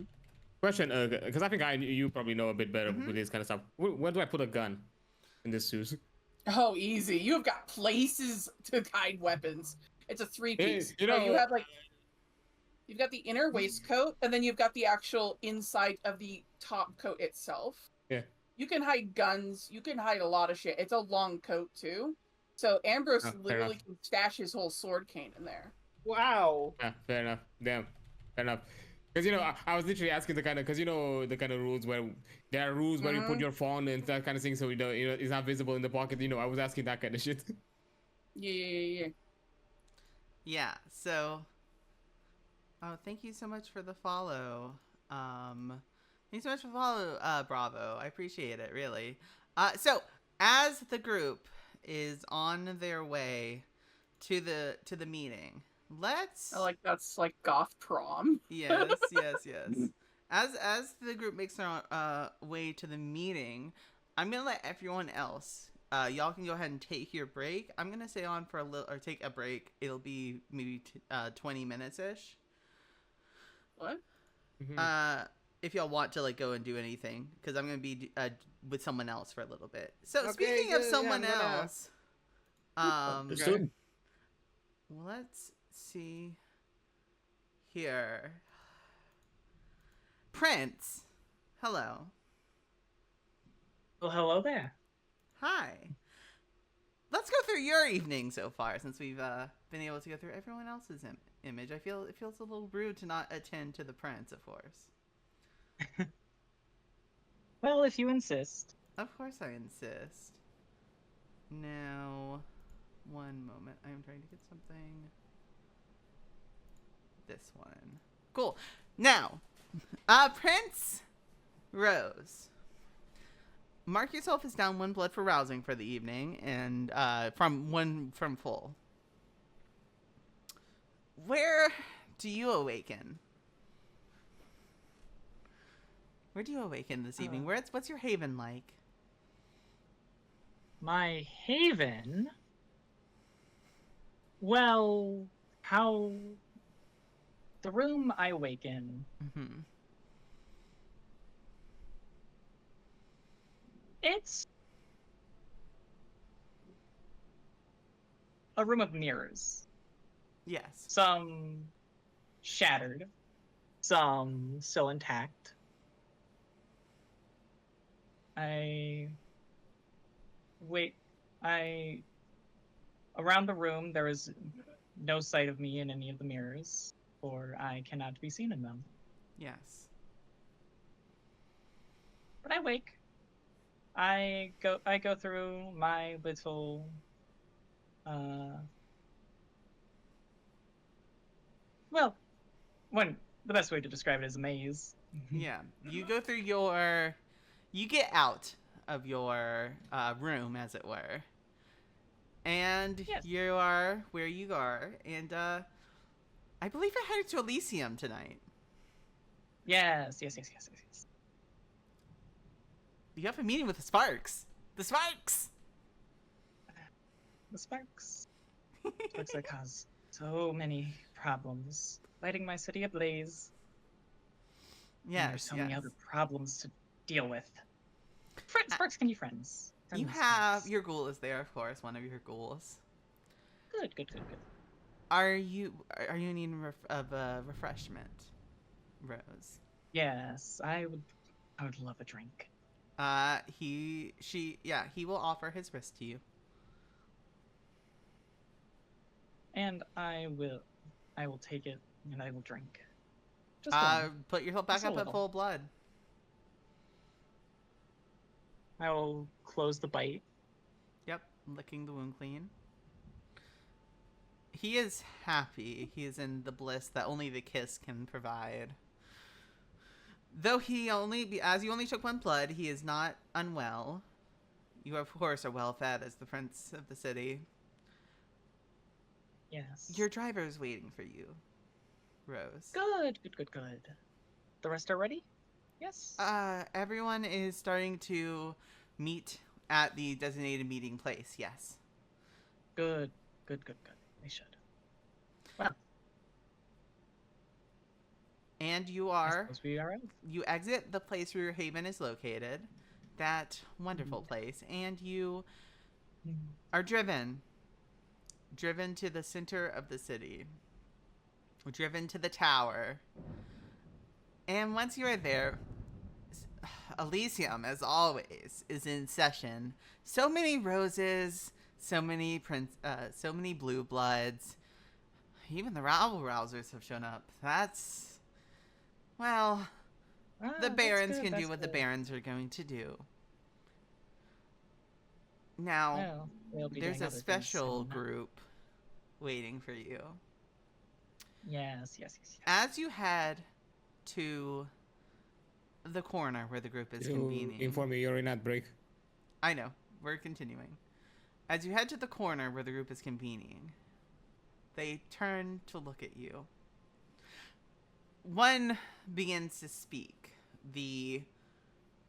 Question, because I think you probably know a bit better Mhm. with this kind of stuff. Where do I put a gun in this suit? Oh, easy. You have got places to hide weapons. It's a three-piece. you So you know- have like you've got the inner waistcoat, and then you've got the actual inside of the top coat itself. Yeah. You can hide guns. You can hide a lot of shit. It's a long coat too. So Ambrose Oh, fair literally enough. can stash his whole sword cane in there. Wow. Yeah, fair enough. Damn, fair enough. Because I was literally asking the kind of the kind of rules where there are rules where you put your phone and that kind of thing, so it's not visible in the pocket. I was asking that kind of shit. Yeah. Yeah, so thank you so much for the follow. Thanks so much for the follow, Bravo. I appreciate it, really. So as the group is on their way to the meeting, let's I like that's like goth prom. yes. As the group makes their way to the meeting, I'm gonna let everyone else. Y'all can go ahead and take your break. I'm gonna stay on for a little, or take a break. It'll be maybe 20 minutes ish. What? If y'all want to go and do anything, because I'm gonna be with someone else for a little bit. So Okay, speaking of good, yeah, someone I'm gonna- else, Understood. let's see here. Prince, hello. Well, hello there. Hi. Let's go through your evening so far, since we've been able to go through everyone else's image. I feel it feels a little rude to not attend to the prince, of course. Well, if you insist. Of course I insist. Now, one moment. I am trying to get something. This one. Cool. Now, Prince Rose. Mark yourself as down 1 blood for rousing for the evening, and from full. Where do you awaken? Where do you awaken this evening? What's your haven like? My haven Well, how the room I wake in, Mm-hmm. it's a room of mirrors. Yes. Some shattered, some still intact. I wait. I Around the room there is no sight of me in any of the mirrors, for I cannot be seen in them. Yes. But I wake. I go through my little uh well, the best way to describe it is a maze. Yeah. You go through your. You get out of your room, as it were, and Yes. you are where you are, and I believe you're headed to Elysium tonight. Yes. You have a meeting with the Sparks. The Sparks. The sparks. Sparks that cause so many problems. Lighting my city ablaze. And there's Yes. so Yes. many other problems to deal with. Sparks can be friends. You Friendly have sparks. your ghoul is there, of course. One of your ghouls. Good. Are you in need of a refreshment, Rose? Yes, I would love a drink. He will offer his wrist to you. And I will take it and I will drink. Just one. Put yourself back Just a up at little. full blood. I will close the bite. Yep, licking the wound clean. He is happy. He is in the bliss that only the kiss can provide. Though as you only took one blood, he is not unwell. You, of course, are well fed as the prince of the city. Yes. Your driver is waiting for you, Rose. Good. The rest are ready? Yes. Everyone is starting to meet at the designated meeting place, yes. Good. They should. Well. And We are out. you exit the place where your haven is located, that wonderful place, and you are driven to the center of the city, driven to the tower. And once you are there, Elysium, as always, is in session. So many roses, so many blue bloods. Even the rabble rousers have shown up. That's, well, the barons can do what the barons are going to do. Now, Well, there's a special group waiting for you. Yes. As you head to the corner where the group is convening. Inform me you're in ad break. I know. We're continuing. As you head to the corner where the group is convening, they turn to look at you. One begins to speak. You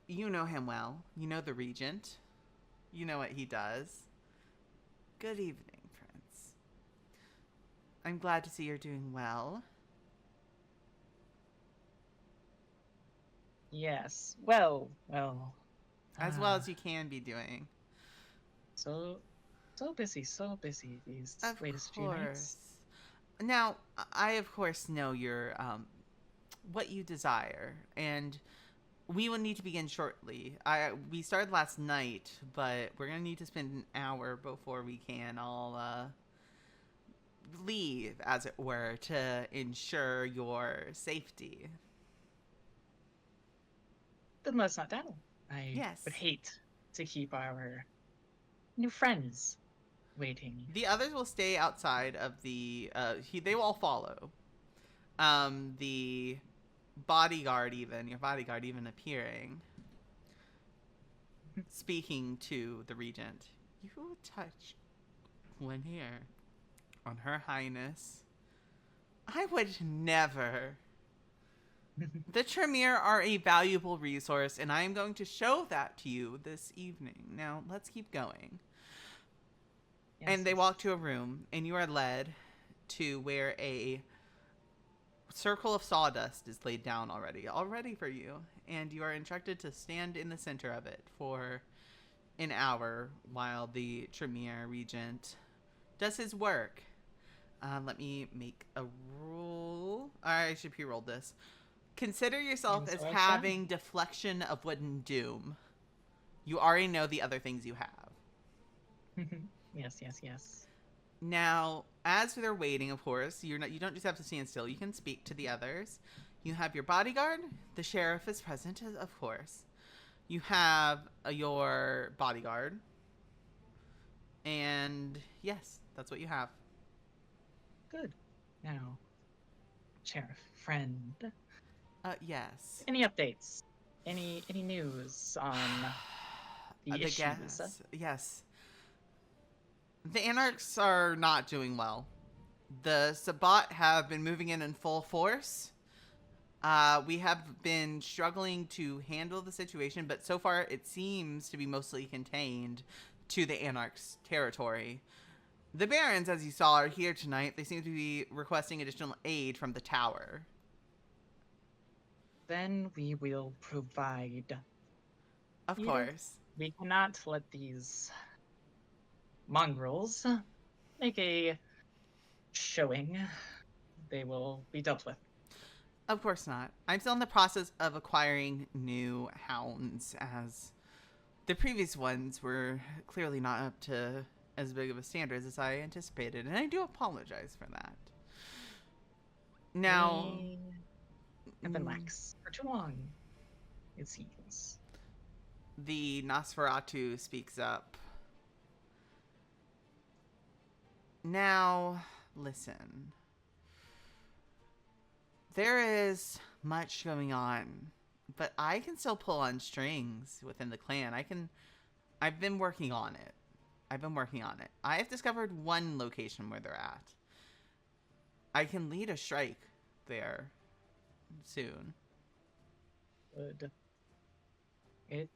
know him well. You know the regent. You know what he does. Good evening, Prince. I'm glad to see you're doing well. Yes. Well. As well as you can be doing. So busy these Of latest few nights. Now, I of course know your what you desire, and we will need to begin shortly. We started last night, but we're gonna need to spend an hour before we can all leave, as it were, to ensure your safety. Then let's not dawdle. I Yes. would hate to keep our new friends waiting. The others will stay outside of the. They will all follow. The bodyguard, your bodyguard, even appearing, speaking to the regent. You would touch one here on Her Highness. I would never. The Tremere are a valuable resource, and I am going to show that to you this evening. Now, let's keep going. Yes, And they yes. walk to a room, and you are led to where a circle of sawdust is laid down all ready for you. And you are instructed to stand in the center of it for an hour while the Tremere Regent does his work. Let me make a roll. I should pre-roll this. Consider yourself And as so I shall. having deflection of wooden doom. You already know the other things you have. Yes, yes, yes. Now, as they're waiting, of course, you don't just have to stand still. You can speak to the others. You have your bodyguard. The sheriff is present, of course. You have your bodyguard. And yes, that's what you have. Good. Now, sheriff friend, Yes. any updates? Any news on the issues? gas. Yes. The Anarchs are not doing well. The Sabbat have been moving in full force. We have been struggling to handle the situation, but so far it seems to be mostly contained to the Anarchs' territory. The Barons, as you saw, are here tonight. They seem to be requesting additional aid from the tower. Then we will provide. Of Edith, course. we cannot let these mongrels make a showing. They will be dealt with. Of course not. I'm still in the process of acquiring new hounds, as the previous ones were clearly not up to as big of a standards as I anticipated, and I do apologize for that. Now, We have been lax for too long, it seems. the Nosferatu speaks up. Now, listen. There is much going on, but I can still pull on strings within the clan. I've been working on it. I have discovered one location where they're at. I can lead a strike there soon. Good. It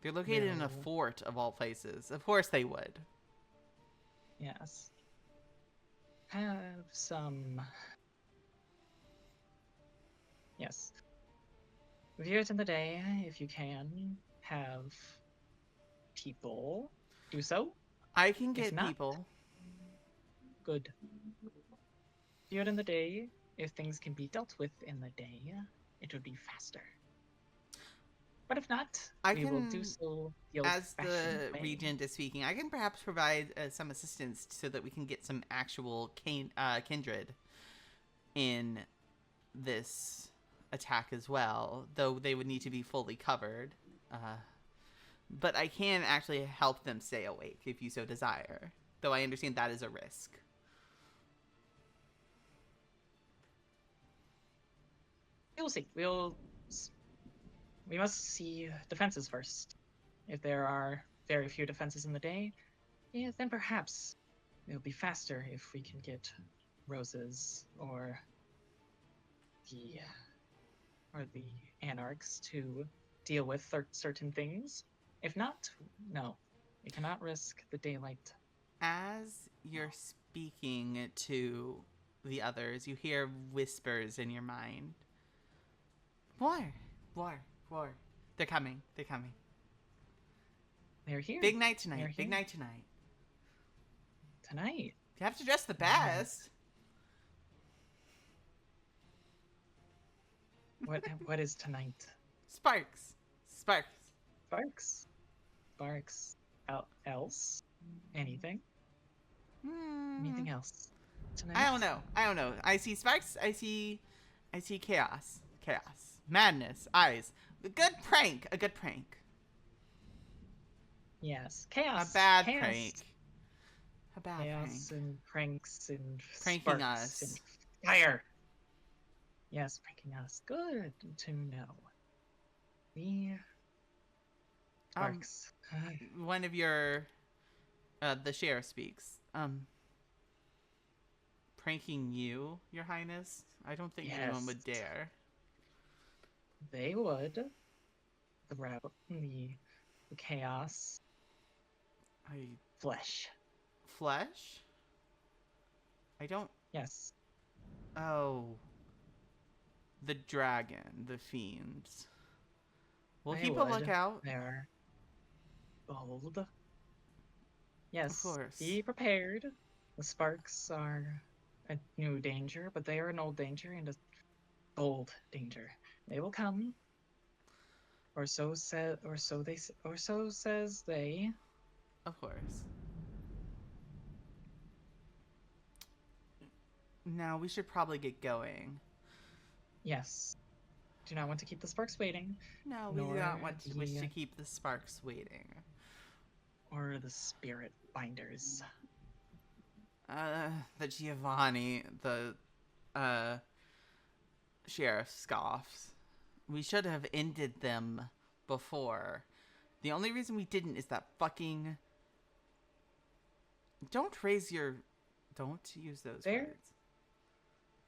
They're located in a No. fort of all places. Of course they would. Yes. Have some. Yes. View it in the day if you can. Have people do so. I can If get not- people. Good. View it in the day. If things can be dealt with in the day, it would be faster. But if not, I we will can- do so the As the old-fashioned way. regent is speaking, I can perhaps provide some assistance so that we can get some actual kindred in this attack as well, though they would need to be fully covered. But I can actually help them stay awake if you so desire, though I understand that is a risk. We'll see. We must see defenses first. If there are very few defenses in the day, yeah, then perhaps it'll be faster if we can get roses or the anarchs to deal with certain things. If not, no, we cannot risk the daylight. As you're speaking to the others, you hear whispers in your mind. War. They're coming. They're here Big night tonight. They're Big here. night tonight. tonight. You have to dress the best. What is tonight? Sparks. Sparks. Else? Anything? Anything else? Tonight? I don't know. I see sparks. I see chaos. Madness. Eyes. A good prank. Yes. Chaos. A bad Chaos. prank. A bad Chaos prank. and pranks and Pranking sparks us. and fire. Yes, pranking us. Good to know. The sparks. One of your the sheriff speaks. Pranking you, Your Highness? I don't think anyone would Yes. dare. They would. The chaos I flesh. flesh? I don't... Yes. Oh. The dragon, the fiends. We'll I keep a would. lookout. They're bold. Yes. course. Be prepared. The sparks are a new danger, but they are an old danger and a bold danger. They will come. Or so says they. Of course. Now, we should probably get going. Yes. Do not want to keep the sparks waiting. No, we do Nor not want to wish the- to keep the sparks waiting. Or the spirit binders. The Giovanni, the, sheriff scoffs. We should have ended them before. The only reason we didn't is that fucking... Don't use those There- words.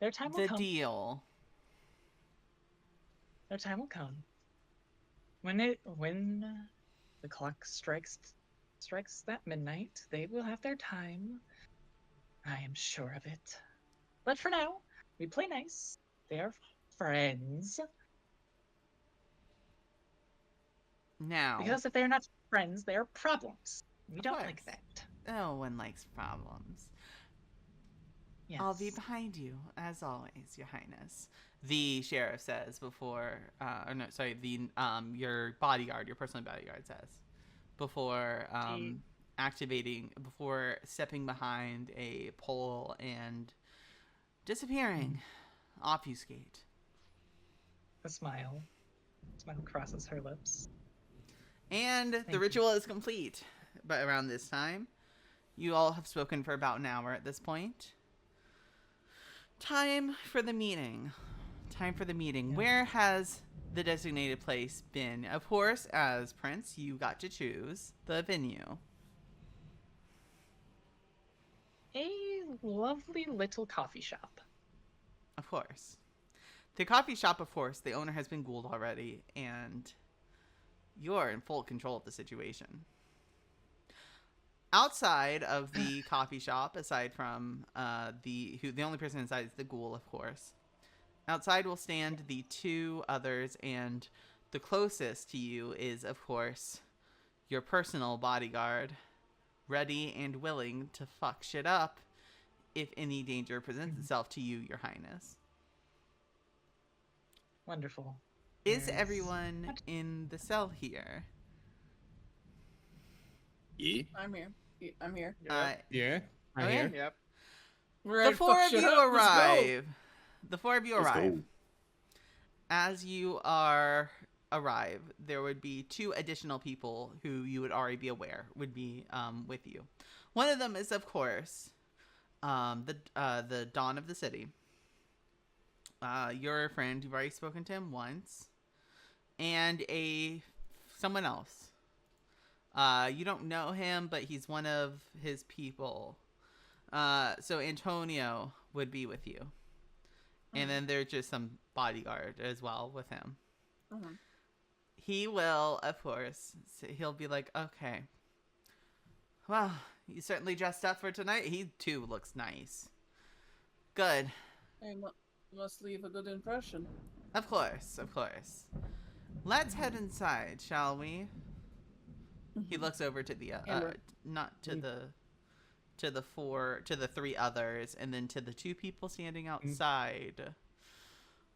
Their time will The come. deal. Their time will come. When the clock strikes that midnight, they will have their time. I am sure of it. But for now, we play nice. They are friends. Now, Because if they are not friends, they are problems. We Of don't course. like that. no one likes problems. Yes. I'll be behind you, as always, Your Highness. The sheriff says before, your bodyguard, your personal bodyguard says, before before stepping behind a pole and disappearing, obfuscate. A smile. Smile crosses her lips. And the you. ritual is complete. But around this time, you all have spoken for about an hour at this point. Time for the meeting. Yeah. Where has the designated place been? Of course, as Prince, you got to choose the venue. A lovely little coffee shop. Of course. The coffee shop, of course, the owner has been ghouled already, and you're in full control of the situation. Outside of the coffee shop, aside from the only person inside is the ghoul, of course. Outside will stand the two others, and the closest to you is, of course, your personal bodyguard, ready and willing to fuck shit up if any danger presents itself to you, Your Highness. Wonderful. Is Yes. everyone in the cell here? Yeah. I'm here. I'm here. Yeah. I'm Okay. here. Yep. We're ready The to four fuck of shit you up. Let's go. arrive. The four of you Let's arrive. go. As you arrive, there would be two additional people who you would already be aware would be with you. One of them is, of course, the Dawn of the City. Your friend, you've already spoken to him once, and someone else. You don't know him, but he's one of his people. So Antonio would be with you. And then there's just some bodyguard as well with him. Mhm. He will, of course, he'll be like, okay. Well, you certainly dressed up for tonight. He, too, looks nice. Good. I must leave a good impression. Of course, of course. Let's head inside, shall we? He looks over to the Amber. not to the three others, and then to the two people standing outside.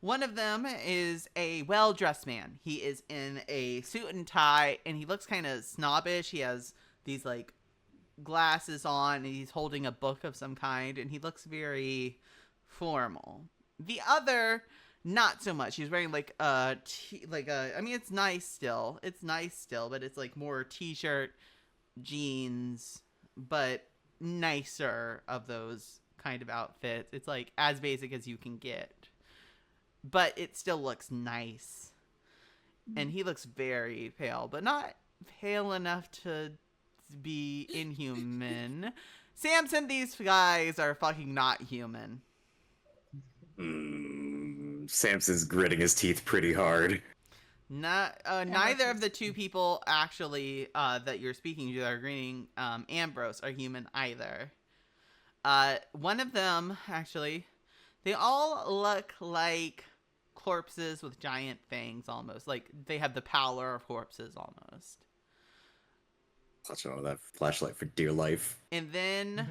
One of them is a well-dressed man. He is in a suit and tie, and he looks kind of snobbish. He has these like glasses on, and he's holding a book of some kind, and he looks very formal. The other, not so much. He's wearing like I mean, it's nice still, but it's like more t-shirt, jeans, but nicer of those kind of outfits. It's like as basic as you can get, but it still looks nice. And he looks very pale, but not pale enough to be inhuman. Samson, these guys are fucking not human. Samson's gritting his teeth pretty hard. Neither of the two people actually that you're speaking to that are greeting Ambrose are human either. One of them, actually, they all look like corpses with giant fangs almost. Like they have the pallor of corpses almost. Clutching on that flashlight for dear life. And then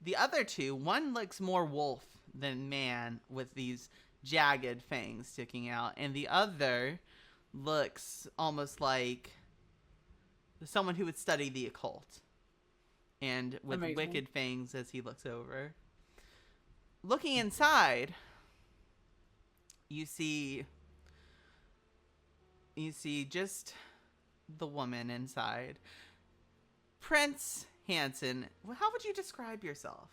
the other two, one looks more wolf than man with these jagged fangs sticking out, and the other looks almost like someone who would study the occult and with Amazing. wicked fangs as he looks over. Looking inside, you see just the woman inside. Prince Hansen, how would you describe yourself?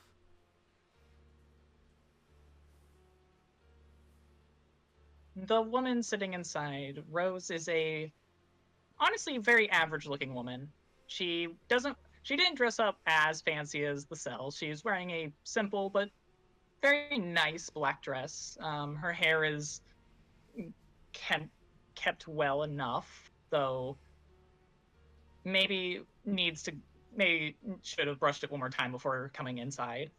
The woman sitting inside, Rose, is a honestly very average looking woman. She didn't dress up as fancy as the cell. She's wearing a simple but very nice black dress. Her hair is kept well enough, though maybe should have brushed it one more time before coming inside.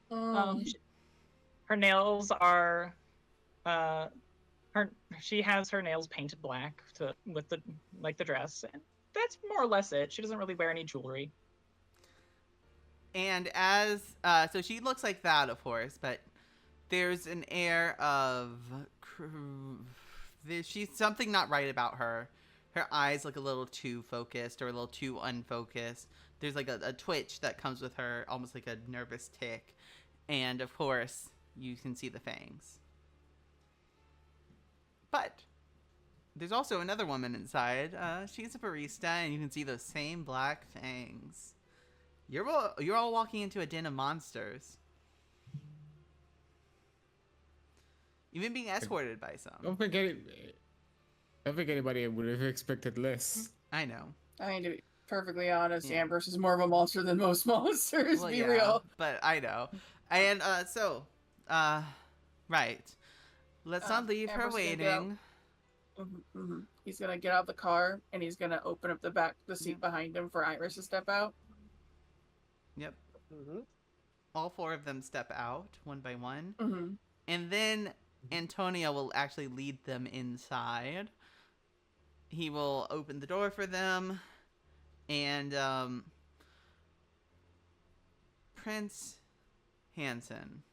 Her nails are she has her nails painted black with the dress, and that's more or less it. She doesn't really wear any jewelry. And as so she looks like that, of course, but there's an air of she's something not right about her. Her eyes look a little too focused or a little too unfocused. There's like a twitch that comes with her, almost like a nervous tick. And of course, you can see the fangs. But there's also another woman inside. She's a barista, and you can see those same black fangs. You're all walking into a den of monsters. Even being escorted by some. I don't think anybody would have expected less. I know. I mean, to be perfectly honest, Yeah. Ambrose is more of a monster than most monsters, Well, be yeah, real. but I know. And right. Let's not leave her Amber's gonna go. waiting. He's gonna get out of the car, and he's gonna open up the seat behind him for Iris to step out. Yep. Mm-hmm. All four of them step out one by one. Mm-hmm. And then Antonio will actually lead them inside. He will open the door for them. And Prince Hansen.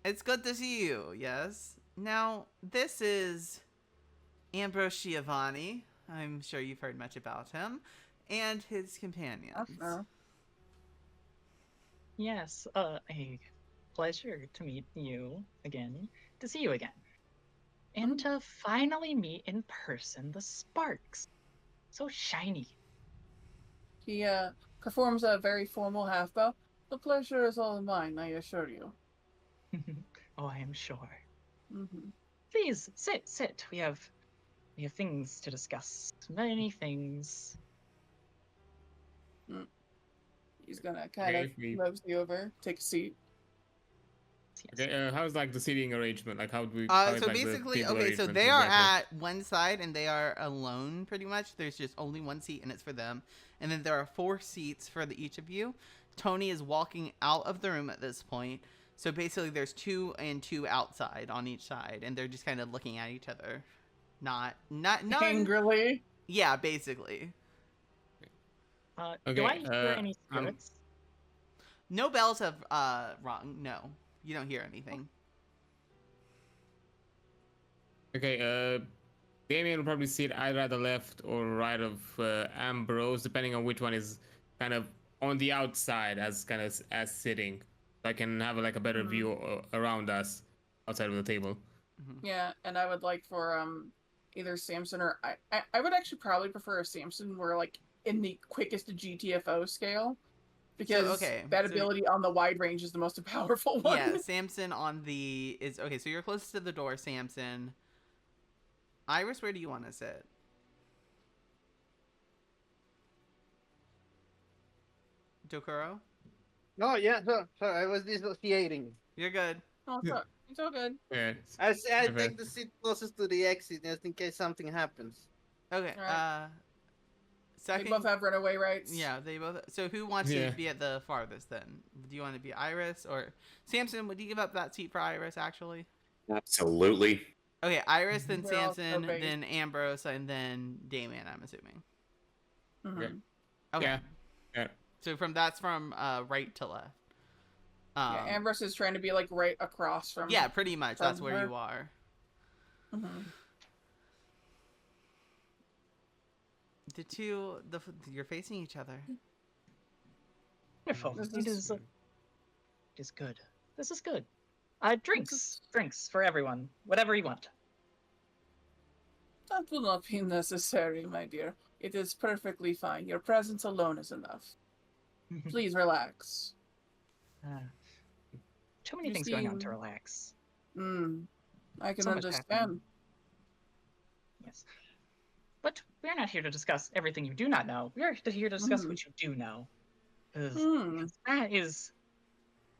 It's good to see you, yes? Now, this is Ambrose Giovanni. I'm sure you've heard much about him. And his companions. Yes, a pleasure to meet you again, to see you again. And to finally meet in person the sparks. So shiny. He performs a very formal half bow. The pleasure is all mine, I assure you. Oh, I am sure. Mm-hmm. Please, sit. We have things to discuss. Many things. He's gonna kind of mosey over, take a seat. Yes. Okay, how's like the seating arrangement? Like how do we? So basically, okay, so they are at one side and they are alone pretty much. There's just only one seat and it's for them. And then there are 4 seats for each of you. Tony is walking out of the room at this point. So basically there's 2 and 2 outside on each side, and they're just kind of looking at each other. Not Angrily. Yeah, basically. Do I hear any spirits? No bells have rung. No. You don't hear anything. Okay, Damian will probably sit either at the left or right of Ambrose, depending on which one is kind of on the outside as sitting. So I can have a better view around us outside of the table. Yeah, and I would like for either Samson or I would actually probably prefer a Samson where like in the quickest GTFO scale. Because that ability on the wide range is the most powerful one. Yeah, Samson on the is okay. So you're closest to the door, Samson. Iris, where do you want to sit? Dokuro? No, yeah, sorry, I was dissociating. You're good. Oh, It's all good. Yeah. I say I Okay. take the seat closest to the exit just in case something happens. Okay. Alright. They Second. both have runaway rights. Yeah, they both. So who wants Yeah. to be at the farthest then? Do you want to be Iris or Samson? Would you give up that seat for Iris actually? Absolutely. Okay, Iris, then They're all so Samson, big. then Ambrose, and then Damian. I'm assuming. Mhm. Okay. Okay. Yeah. Yeah. So that's from right to left. Yeah, Ambrose is trying to be like right across from. Yeah, pretty much. That's from where her. you are. Mhm. The two, you're facing each other. Wonderful. This It is- is good. This is good. Drinks for everyone. Whatever you want. That will not be necessary, my dear. It is perfectly fine. Your presence alone is enough. Please relax. Too many You things going on to seem- relax. I can So much understand. happening. Yes. But we're not here to discuss everything you do not know. We're here to discuss what you do know. Because that is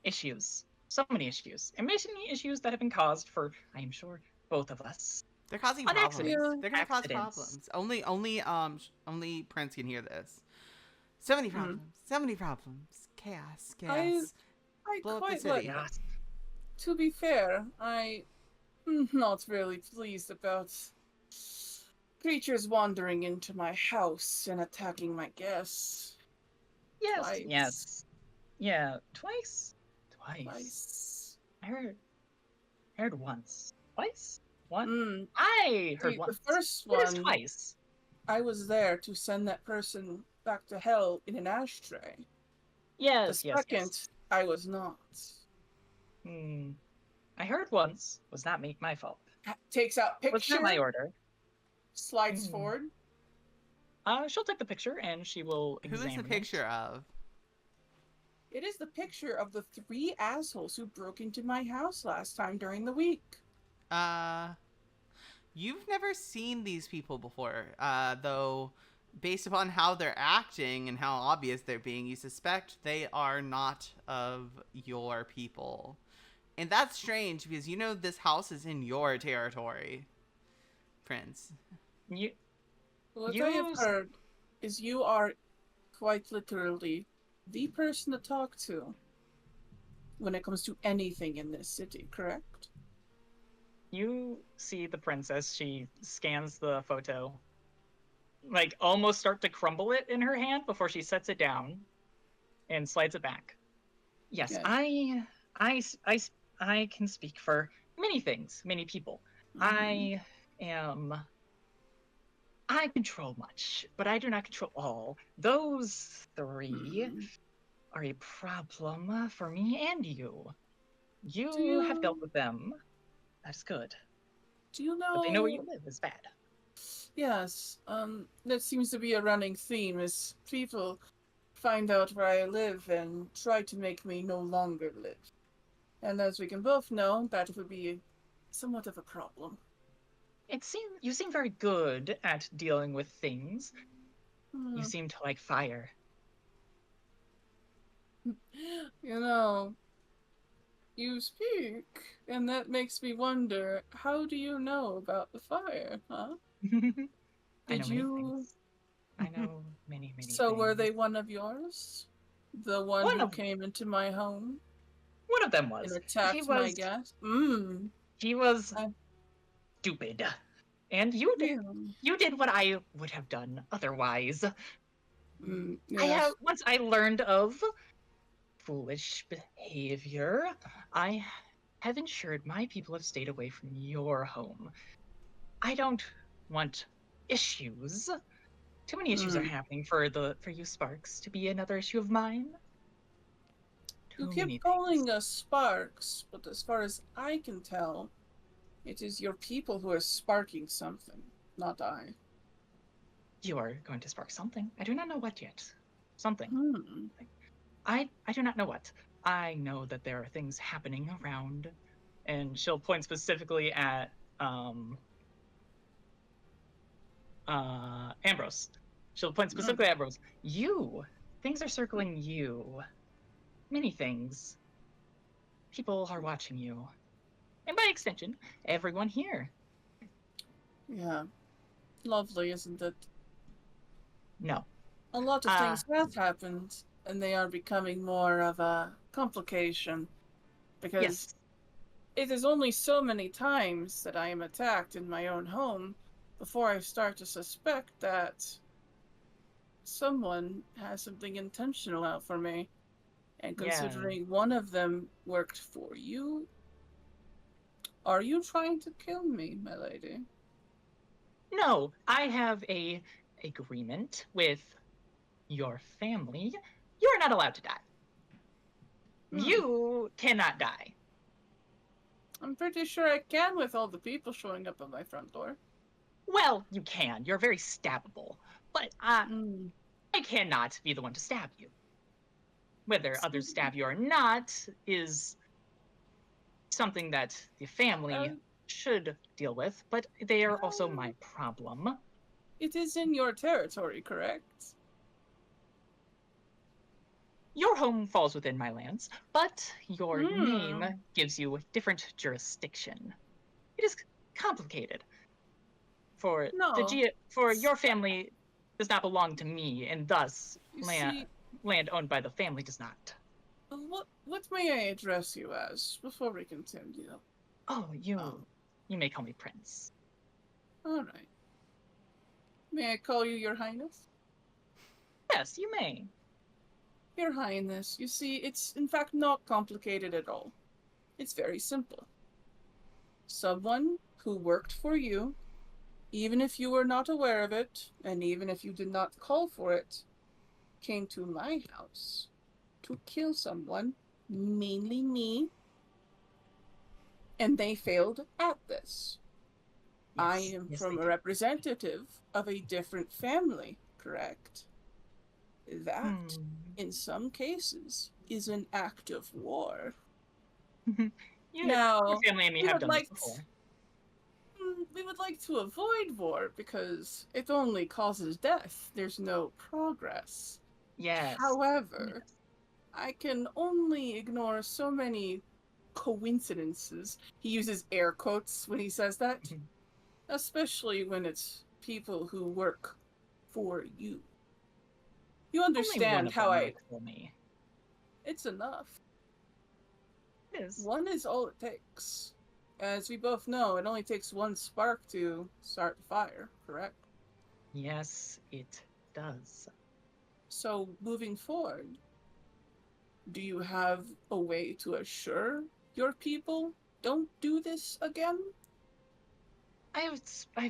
issues. So many issues. And many issues that have been caused for, I am sure, both of us. They're causing On problems. accidents. They're gonna cause Accidents. problems. Only Prince can hear this. So many problems. So many problems. Chaos. Chaos. I Blow up the quite city. like. Yes. To be fair, I'm not really pleased about creatures wandering into my house and attacking my guests. Yes. Twice. Yes. Yeah. Twice. Twice. I heard once. Twice? One? Mm, I heard the once. first It is one, twice. I was there to send that person back to hell in an ashtray. Yes, The yes, second, yes. I was not. I heard once. Was not me. My fault. Takes out Was picture, not my order. slides Mm. forward. She'll take the picture and she will Who examine is the picture of? It is the picture of the 3 assholes who broke into my house last time during the week. You've never seen these people before, though. Based upon how they're acting and how obvious they're being, you suspect they are not of your people. And that's strange because you know this house is in your territory, Prince. You, What I have Use- heard is you are quite literally the person to talk to when it comes to anything in this city, correct? you see the princess. She scans the photo, like almost start to crumble it in her hand before she sets it down and slides it back. Yes, Okay. I can speak for many things, many people. Mhm. I control much, but I do not control all. Those 3 Mhm. are a problem for me and you. You Do have dealt you- with them. That's good. Do you know? But they know where you live is bad. Yes. That seems to be a running theme. Is people find out where I live and try to make me no longer live. And as we can both know, that would be somewhat of a problem. You seem very good at dealing with things. Hmm. You seem to like fire. You know, you speak, and that makes me wonder, how do you know about the fire, huh? I know Did many you... things. I know many So things. were they one of yours? The one One who of- came into my home One of them and was. attacked my guest? He was I- stupid. And you did what I would have done otherwise. Yes. Once I learned of foolish behavior, I have ensured my people have stayed away from your home. I don't want issues. Too many issues are happening for you Sparks to be another issue of mine. You Too many keep calling things. us Sparks, but as far as I can tell, it is your people who are sparking something, not I. You are going to spark something. I do not know what yet. Something. Hmm. I do not know what. I know that there are things happening around, and she'll point specifically at Ambrose. She'll point specifically at Ambrose. Things are circling you. Many things. People are watching you. and by extension, everyone here. Yeah. Lovely, isn't it? No. A lot of Ah. things have happened, and they are becoming more of a complication. Because Yes. it is only so many times that I am attacked in my own home before I start to suspect that someone has something intentional out for me. And Yeah. considering one of them worked for you, are you trying to kill me, my lady? No, I have a agreement with your family. You're not allowed to die. You cannot die. I'm pretty sure I can with all the people showing up at my front door. Well, you can. You're very stabbable. But I cannot be the one to stab you. Whether others stab you or not is something that the family should deal with, but they are also my problem. It is in your territory, correct? Your home falls within my lands, but your name gives you different jurisdiction. It is complicated. For your family does not belong to me, and thus land owned by the family does not. What may I address you as before we continue? Oh, you may call me Prince. All right. May I call you Your Highness? Yes, you may. Your Highness, you see, it's in fact not complicated at all. It's very simple. Someone who worked for you, even if you were not aware of it, and even if you did not call for it, came to my house to kill someone, mainly me, and they failed at this. Yes, I am from a representative of a different family, correct? That, in some cases, is an act of war. Now, your family and me have done this before. We would like to avoid war because it only causes death. There's no progress. Yes. However, I can only ignore so many coincidences. He uses air quotes when he says that. Especially when it's people who work for you. You understand how It's enough. It is. One is all it takes. As we both know, it only takes one spark to start the fire, correct? Yes, it does. So, moving forward, do you have a way to assure your people don't do this again? I've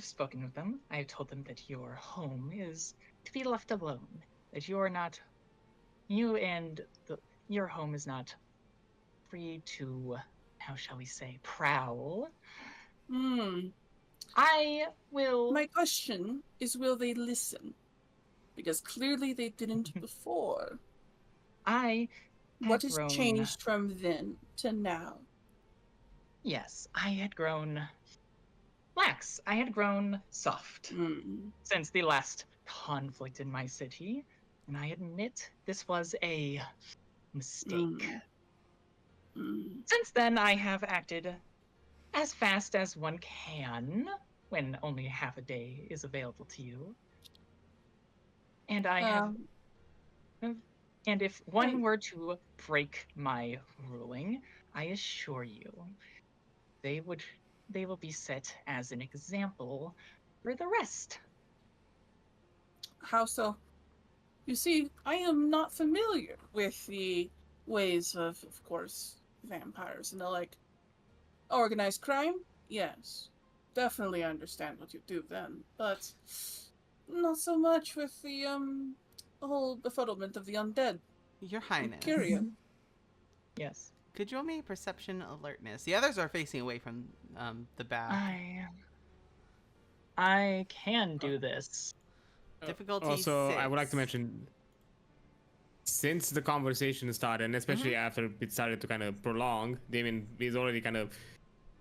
spoken with them. I have told them that your home is to be left alone. That you and your home is not free to, how shall we say, prowl. I will... My question is, will they listen? Because clearly they didn't before. What has changed from then to now? Yes, I had grown lax. I had grown soft since the last conflict in my city, and I admit this was a mistake. Since then, I have acted as fast as one can when only half a day is available to you. And I have... And if one were to break my ruling, I assure you, they will be set as an example for the rest. How so? You see, I am not familiar with the ways of course, vampires and the like. Organized crime? Yes. Definitely understand what you do then, but not so much with the whole befuddlement of the undead. Your Highness. I'm curious. Yes. Could you roll me perception alertness? The others are facing away from the back. I can do this. Difficulty Also, 6. I would like to mention, since the conversation started, and especially after it started to kind of prolong, Damian is already kind of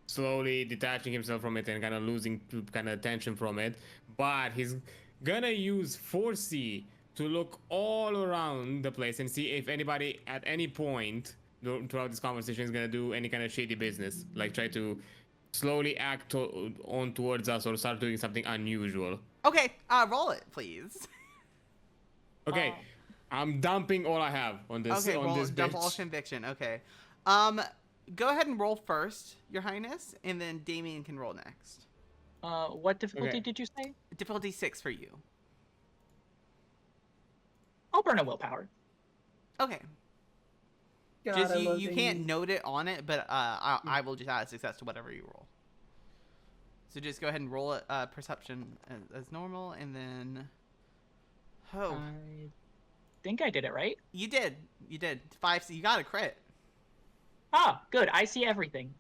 slowly detaching himself from it and kind of losing kind of attention from it. But he's gonna use 4C to look all around the place and see if anybody at any point throughout this conversation is gonna do any kind of shady business, like try to slowly act on towards us or start doing something unusual. Okay, roll it, please. Okay, I'm dumping all I have on this Okay, on roll this dump all bitch. conviction. Okay. Go ahead and roll first, Your Highness, and then Damien can roll next. What difficulty Okay. did you say? Difficulty 6 for you. I'll burn a willpower. Okay. God, Just I love you can't Damien. note it on it, but I will just add a success to whatever you roll. So just go ahead and roll it perception as normal, and then I think I did it right. you did 5. So you got a crit. Ah, good. I see everything.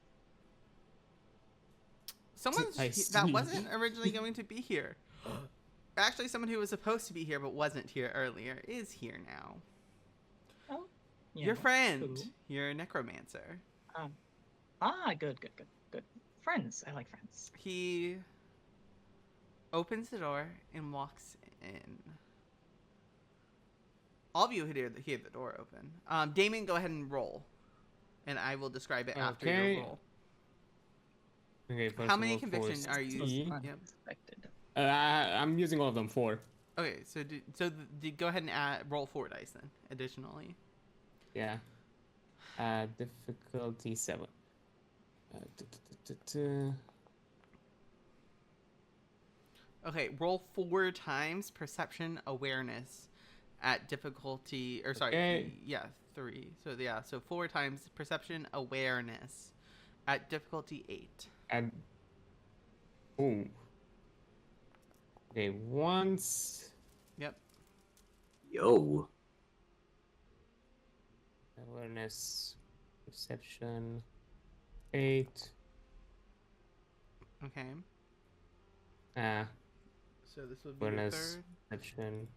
Someone I that see. wasn't originally going to be here. Actually, someone who was supposed to be here but wasn't here earlier is here now. Oh, Your friend, Who? your necromancer. Good. Friends. I like friends. He opens the door and walks in. All of you hear the door open. Damien, go ahead and roll, and I will describe it after Okay. your roll. Okay, first How of many all, convictions for are you? C. Yep. Unexpected. I'm using all of them. 4. Okay, so go ahead and roll 4 dice then. Additionally. Yeah. Difficulty 7. Okay, roll 4 times perception awareness at difficulty, or sorry, Okay. yeah, 3. So 4 times perception awareness at difficulty 8. And ooh. Okay, once Yep. Yo. awareness, perception, 8. Okay. So this would be your Awareness, third, perception.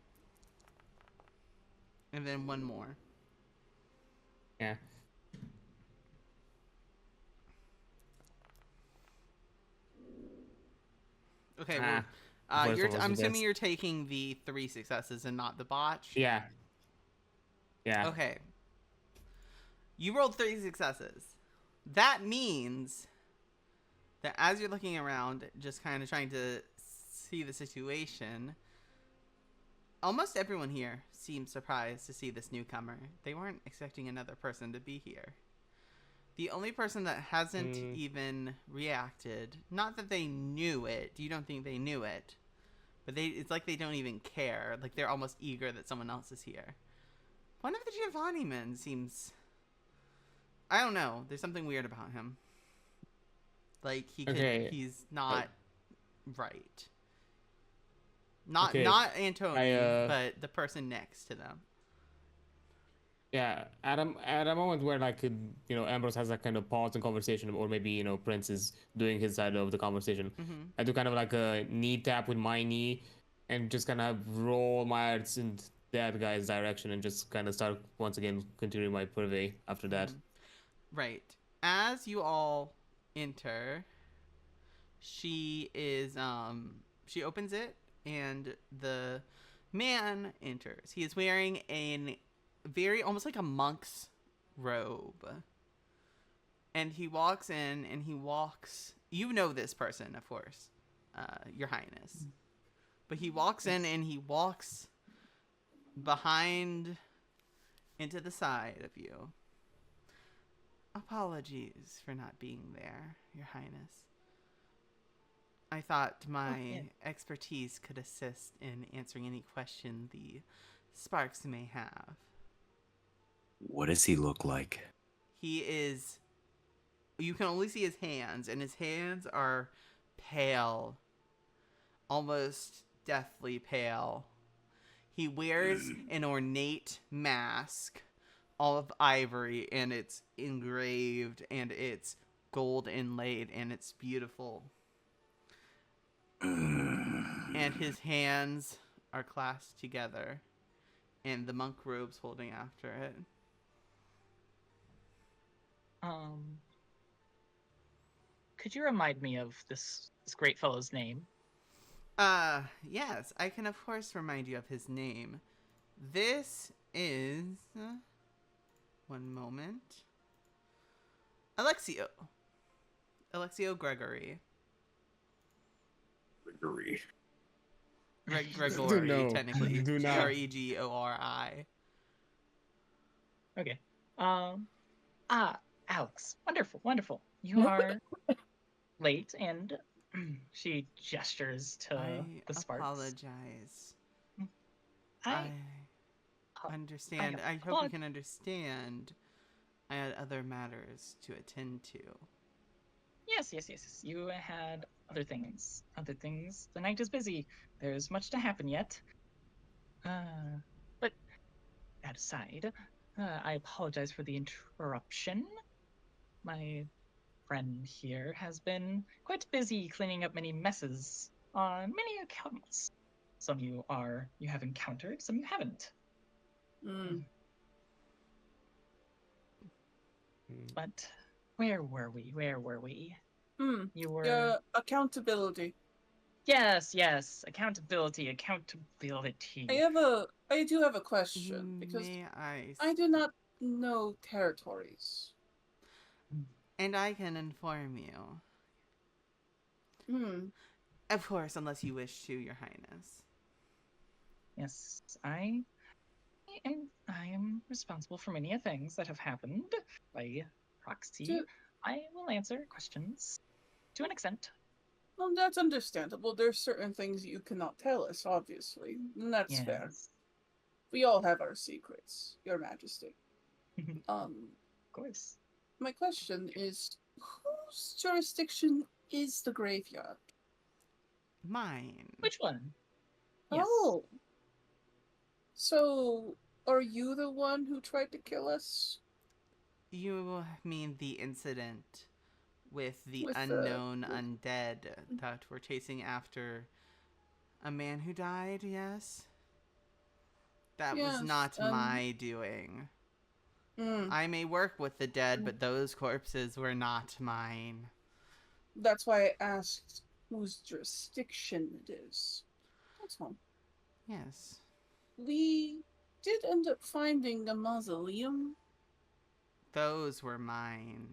and then one more. Yeah. Okay. Well, first one was I'm the assuming best. you're taking the 3 successes and not the botch. Yeah. Yeah. Okay. You rolled 3 successes. That means that as you're looking around, just kind of trying to see the situation, almost everyone here seems surprised to see this newcomer. They weren't expecting another person to be here. The only person that hasn't even reacted, not that they knew it, you don't think they knew it, but it's like they don't even care. Like they're almost eager that someone else is here. One of the Giovanni men seems, I don't know, there's something weird about him. Like he's not right. Not Antoni, but the person next to them. Yeah, at a moment where like Ambrose has that kind of pause in conversation, or maybe Prince is doing his side of the conversation. Mm-hmm. I do kind of like a knee tap with my knee, and just kind of roll my eyes in that guy's direction, and just kind of start once again continuing my purvey after that. Right. As you all enter, she opens it, and the man enters. He is wearing a very almost like a monk's robe, and he walks in, and you know this person, of course, Your Highness, but he walks in, and he walks behind into the side of you. Apologies for not being there, Your Highness. I thought my expertise could assist in answering any question the Sparks may have. What does he look like? You can only see his hands, and his hands are pale, almost deathly pale. He wears an ornate mask, all of ivory, and it's engraved, and it's gold inlaid, and it's beautiful. And his hands are clasped together, and the monk robe's holding after it. Could you remind me of this great fellow's name? Yes, I can of course remind you of his name. This is... one moment. Alexio. Alexio Gregory. Gregory. Gregory, No, technically. do not. Gregori. Okay. Alex. Wonderful, wonderful. You are late, and she gestures to I the Sparks. apologize. I understand. I hope you apologize. can understand. I had other matters to attend to. Yes. You had other things. Other things. The night is busy. There's much to happen yet. But that aside, I apologize for the interruption. My friend here has been quite busy cleaning up many messes on many accounts. Some you have encountered, some you haven't. Mm. But where were we? Hmm. You were Accountability. Yes, accountability. I do have a question because May I? I do not know territories. And I can inform you. Hmm. Of course, unless you wish to, Your Highness. Yes, I am responsible for many things that have happened by proxy. Do, I will answer questions to an extent. well, that's understandable. There's certain things you cannot tell us, obviously. And that's fair. Yes. We all have our secrets, Your Majesty. Of course. My question is, whose jurisdiction is the graveyard? Mine. Which one? Yes. Oh. So, are you the one who tried to kill us? You mean the incident with the With unknown undead that were chasing after a man who died, yes? That was Yes, not my doing. Mm, I may work with the dead, but those corpses were not mine. that's why I asked whose jurisdiction it is. That's all. Yes. We did end up finding a mausoleum. Those were mine.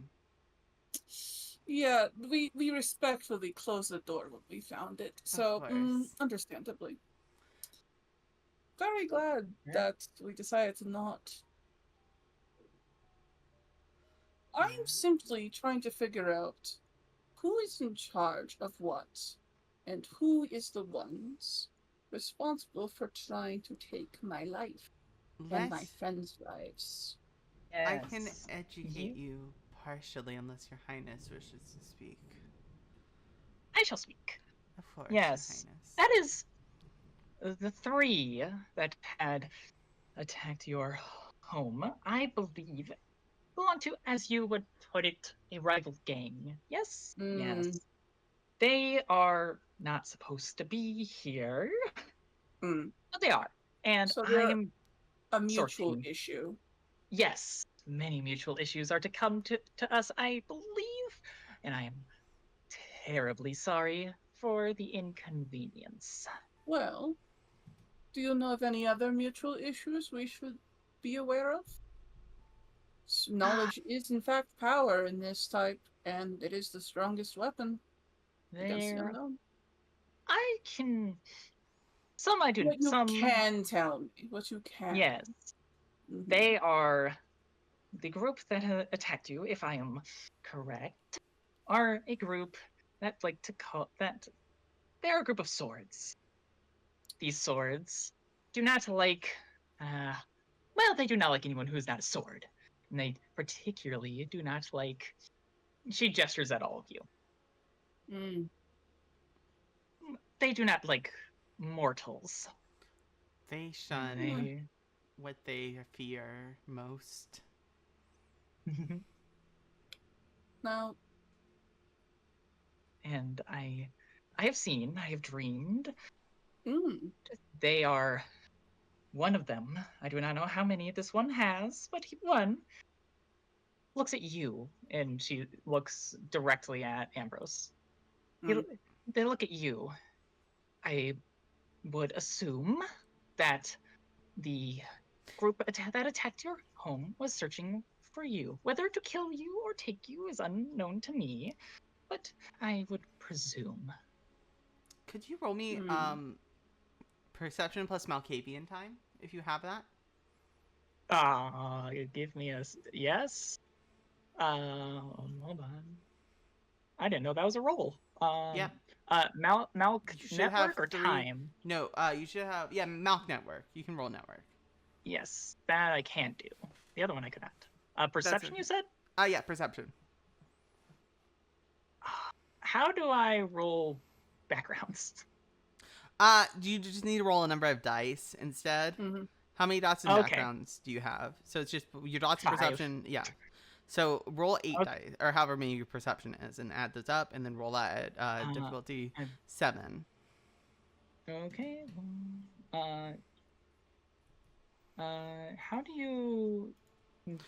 Yeah, we respectfully closed the door when we found it. So, course. understandably. Very glad that we decided to not. I'm simply trying to figure out who is in charge of what, and who is the ones responsible for trying to take my life and my friends' lives. Yes. I can educate you partially unless Your Highness wishes to speak. I shall speak. Of course, Yes. Your Highness. That is the three that had attacked your home, I believe, belong to, as you would put it, a rival gang. Yes? Yes. They are not supposed to be here, but they are. And So I they're am a mutual sorting. issue. Yes, many mutual issues are to come to us, I believe, and I am terribly sorry for the inconvenience. Well, do you know of any other mutual issues we should be aware of? Knowledge is, in fact, power in this type, and it is the strongest weapon against the There, unknown. I can. Some I do. What you Some can tell me. What you can. yes. They are the group that attacked you, if I am correct, are a group that like to call that they're a group of swords. These swords do not like well, they do not like anyone who is not a sword. And they particularly do not like she gestures at all of you. They do not like mortals. They shun what they fear most. Now, and I have seen, I have dreamed. They are one of them. I do not know how many this one has, but one looks at you, and she looks directly at Ambrose. They look at you. I would assume that the group that attacked your home was searching for you. Whether to kill you or take you is unknown to me, but I would presume. Could you roll me perception plus Malkavian time if you have that? Give me a yes. Hold on. I didn't know that was a roll. Yep. Malk You should network have or 3. time? No, you should have Malk network. You can roll network. Yes, that I can't do. The other one I could not. Perception, okay. you said? Yeah, perception. How do I roll backgrounds? You just need to roll a number of dice instead. How many dots and backgrounds do you have? So it's just your dots and 5. perception. Yeah. So roll 8 Okay. dice, or however many your perception is, and add those up, and then roll that at difficulty 7. Okay. How do you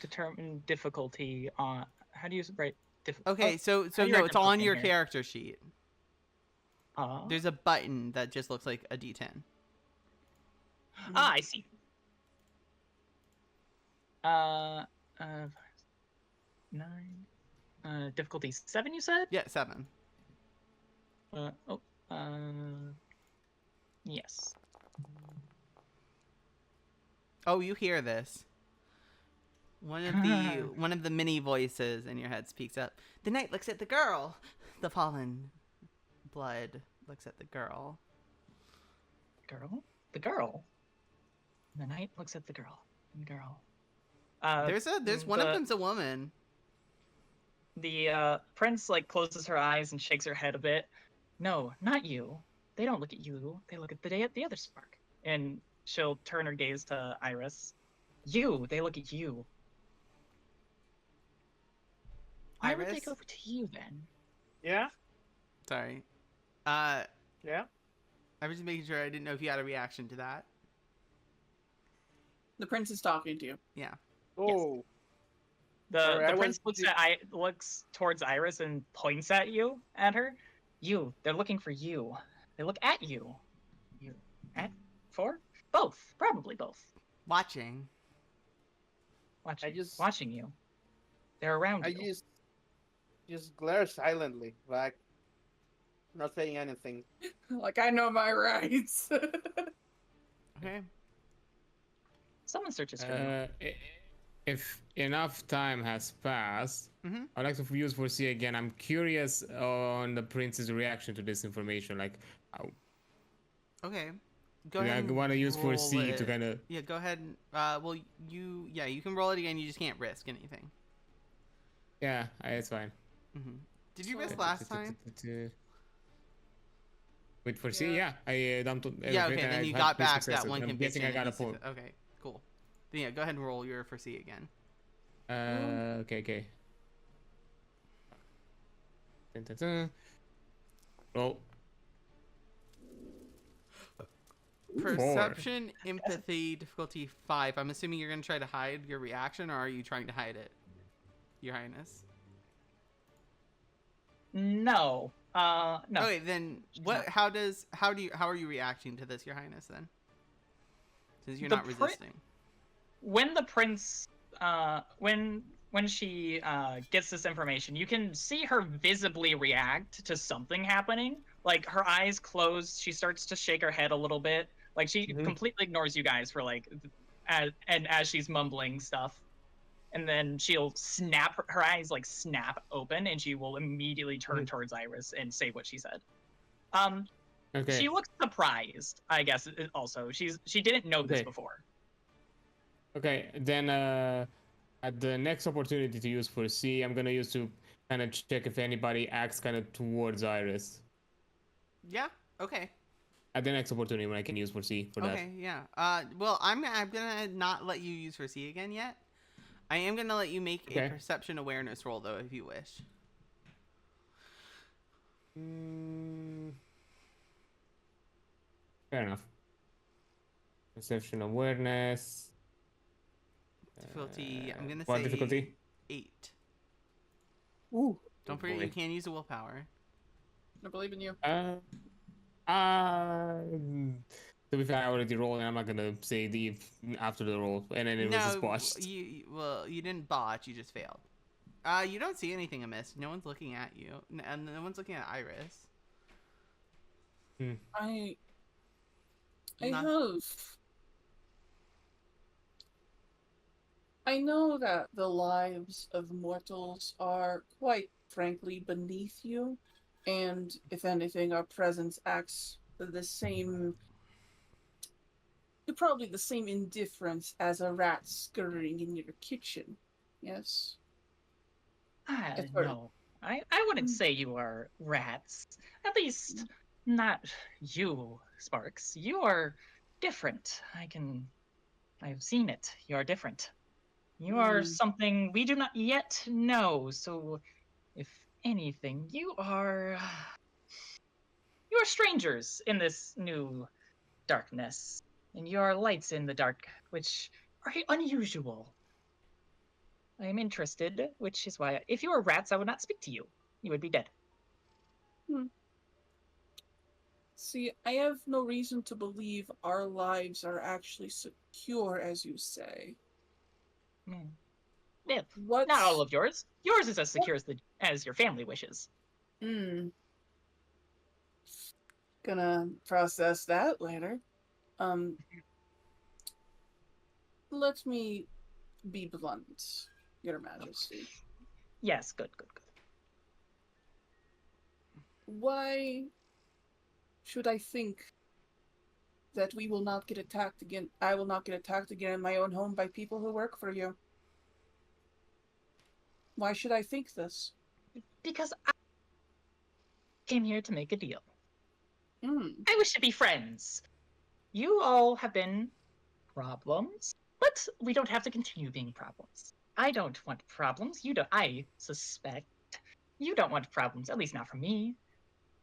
determine difficulty on? How do you write difficulty? Okay, so no, it's on your character sheet. There's a button that just looks like a D10. I see. 9. Difficulty 7, you said? Yeah, 7. Yes. Oh, you hear this. One of the many voices in your head speaks up. The knight looks at the girl. The fallen blood looks at the girl. Girl? The girl? The knight looks at the girl. Girl. There's one of them's a woman. The prince closes her eyes and shakes her head a bit. No, not you. They don't look at you. They look at the other spark. And she'll turn her gaze to Iris. You. They look at you. Why would they go to you then? Yeah. Sorry. Yeah. I was just making sure. I didn't know if you had a reaction to that. The prince is talking to you. Yeah. Oh. The prince looks towards Iris and points at her. You. They're looking for you. They look at you. You. For? Both. Probably both. Watching. Watching you. They're around you. I just glare silently, like not saying anything. Like I know my rights. Okay. Someone searches for you. If enough time has passed, I'd like to use foresee again. I'm curious on the prince's reaction to this information. Like, okay, go ahead. I want to use foresee to kind of. Yeah, go ahead. You can roll it again. You just can't risk anything. Yeah, it's fine. Did you risk last time? With foresee, yeah. I dumped. Yeah, okay. Then you got back that one I'm conviction. guessing I got a 4. Okay, cool. Then yeah, go ahead and roll your foresee again. Okay. Roll. Perception, empathy, difficulty 5. I'm assuming you're gonna try to hide your reaction, or are you trying to hide it, Your Highness? No. No. Okay, then what? How are you reacting to this, Your Highness? Then, since you're not resisting. When the prince, when she gets this information, you can see her visibly react to something happening. Like her eyes close, she starts to shake her head a little bit. Like she completely ignores you guys for as she's mumbling stuff. And then she'll snap her eyes snap open, and she will immediately turn towards Iris and say what she said. Okay. She looks surprised, I guess. Also, she didn't know this before. Okay, then at the next opportunity to use foresee, I'm gonna use to kind of check if anybody acts kind of towards Iris. Yeah. Okay. At the next opportunity when I can use foresee for that. Okay. Yeah. Well, I'm gonna not let you use foresee again yet. I am gonna let you make a perception awareness roll though, if you wish. Fair enough. Perception awareness. Difficulty. I'm gonna what say difficulty? 8. Ooh. Don't forget you can't use a willpower. I believe in you. To be fair, I already rolled, and I'm not gonna say the after the roll, and then it was just No, botched. you didn't botch. You just failed. You don't see anything amiss. No one's looking at you, and no one's looking at Iris. I Not- have. I know that the lives of mortals are quite frankly beneath you, and if anything, our presence acts the same, probably the same indifference as a rat scurrying in your kitchen. Yes? It's sort of- No. I wouldn't say you are rats. At least not you, Sparks. You are different. I've seen it. You are different. You are something we do not yet know. So if anything, you are strangers in this new darkness. And you are lights in the dark, which are unusual. I am interested, which is why if you were rats, I would not speak to you. You would be dead. See, I have no reason to believe our lives are actually secure, as you say. Yeah, What's... not all of yours. Yours is as secure as your family wishes. Gonna process that later. Let me be blunt, Your Majesty. Yes, good. Why should I think that we will not get attacked again? I will not get attacked again in my own home by people who work for you. Why should I think this? Because I came here to make a deal. Hmm. I wish to be friends. You all have been problems, but we don't have to continue being problems. I don't want problems. You don't. I suspect you don't want problems, at least not from me.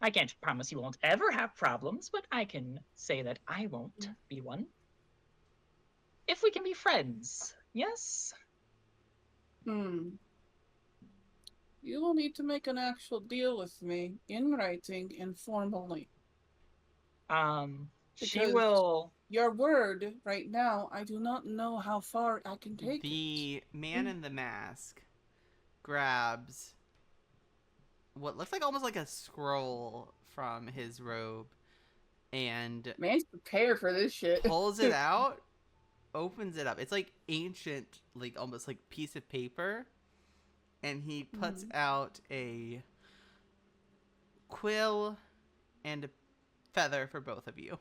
I can't promise you won't ever have problems, but I can say that I won't be one. If we can be friends, yes? You will need to make an actual deal with me in writing and formally. She Because will. your word right now, I do not know how far I can take it. The man in the mask grabs what looks like almost like a scroll from his robe and Man's prepared for this shit. pulls it out, opens it up. It's like ancient, like almost like piece of paper, and he puts out a quill and a feather for both of you.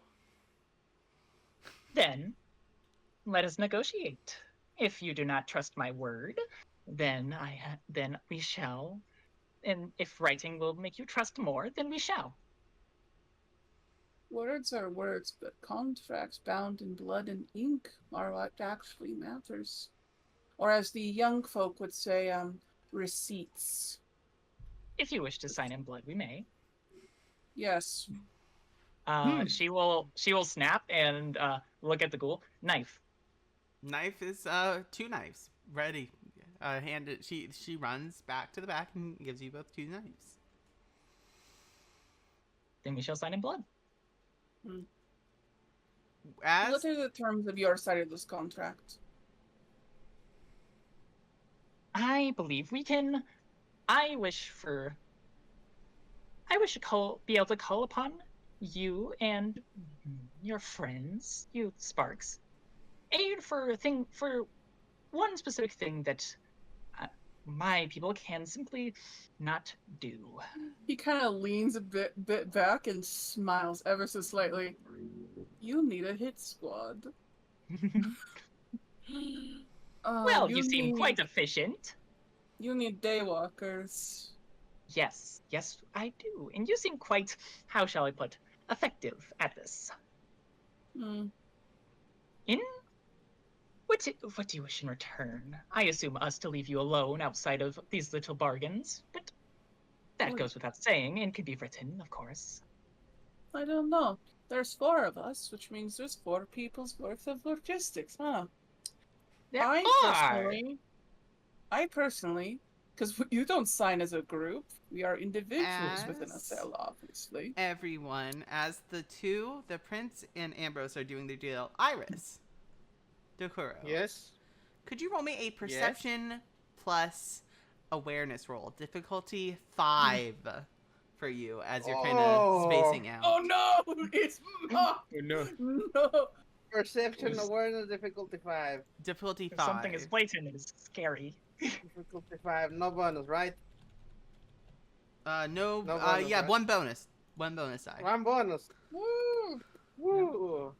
Then, let us negotiate. If you do not trust my word, then then we shall. And if writing will make you trust more, then we shall. Words are words, but contracts bound in blood and ink are what actually matters. Or as the young folk would say, receipts. If you wish to sign in blood, we may. Yes. She will snap and look at the ghoul. Knife. Knife is 2 knives ready. Handed. She runs back to the back and gives you both 2 knives. Then we shall sign in blood. What are the terms of your side of this contract? I believe we can. I wish to be able to call upon you and your friends, you Sparks, aid for one specific thing that my people can simply not do. He kind of leans a bit back and smiles ever so slightly. You need a hit squad. Well, you seem quite efficient. You need daywalkers. Yes, I do. And you seem quite, how shall I put, effective at this. What do you wish in return? I assume us to leave you alone outside of these little bargains, but that goes without saying and could be written, of course. I don't know. There's 4 of us, which means there's 4 people's worth of logistics, huh? I personally Because you don't sign as a group. We are individuals within a As- cell, obviously. Everyone, as the prince and Ambrose are doing their deal, Iris, Dokuro, Yes. could you roll me a perception plus awareness roll? Difficulty 5 for you as you're kind of spacing out. Oh no! It's Oh no. no. Perception, Yes. awareness, difficulty 5. Difficulty If 5. something is blatant, it is scary. Difficulty 5, no bonus, right? No, No bonus, yeah, right? one bonus. One bonus die. One bonus. Woo! Woo!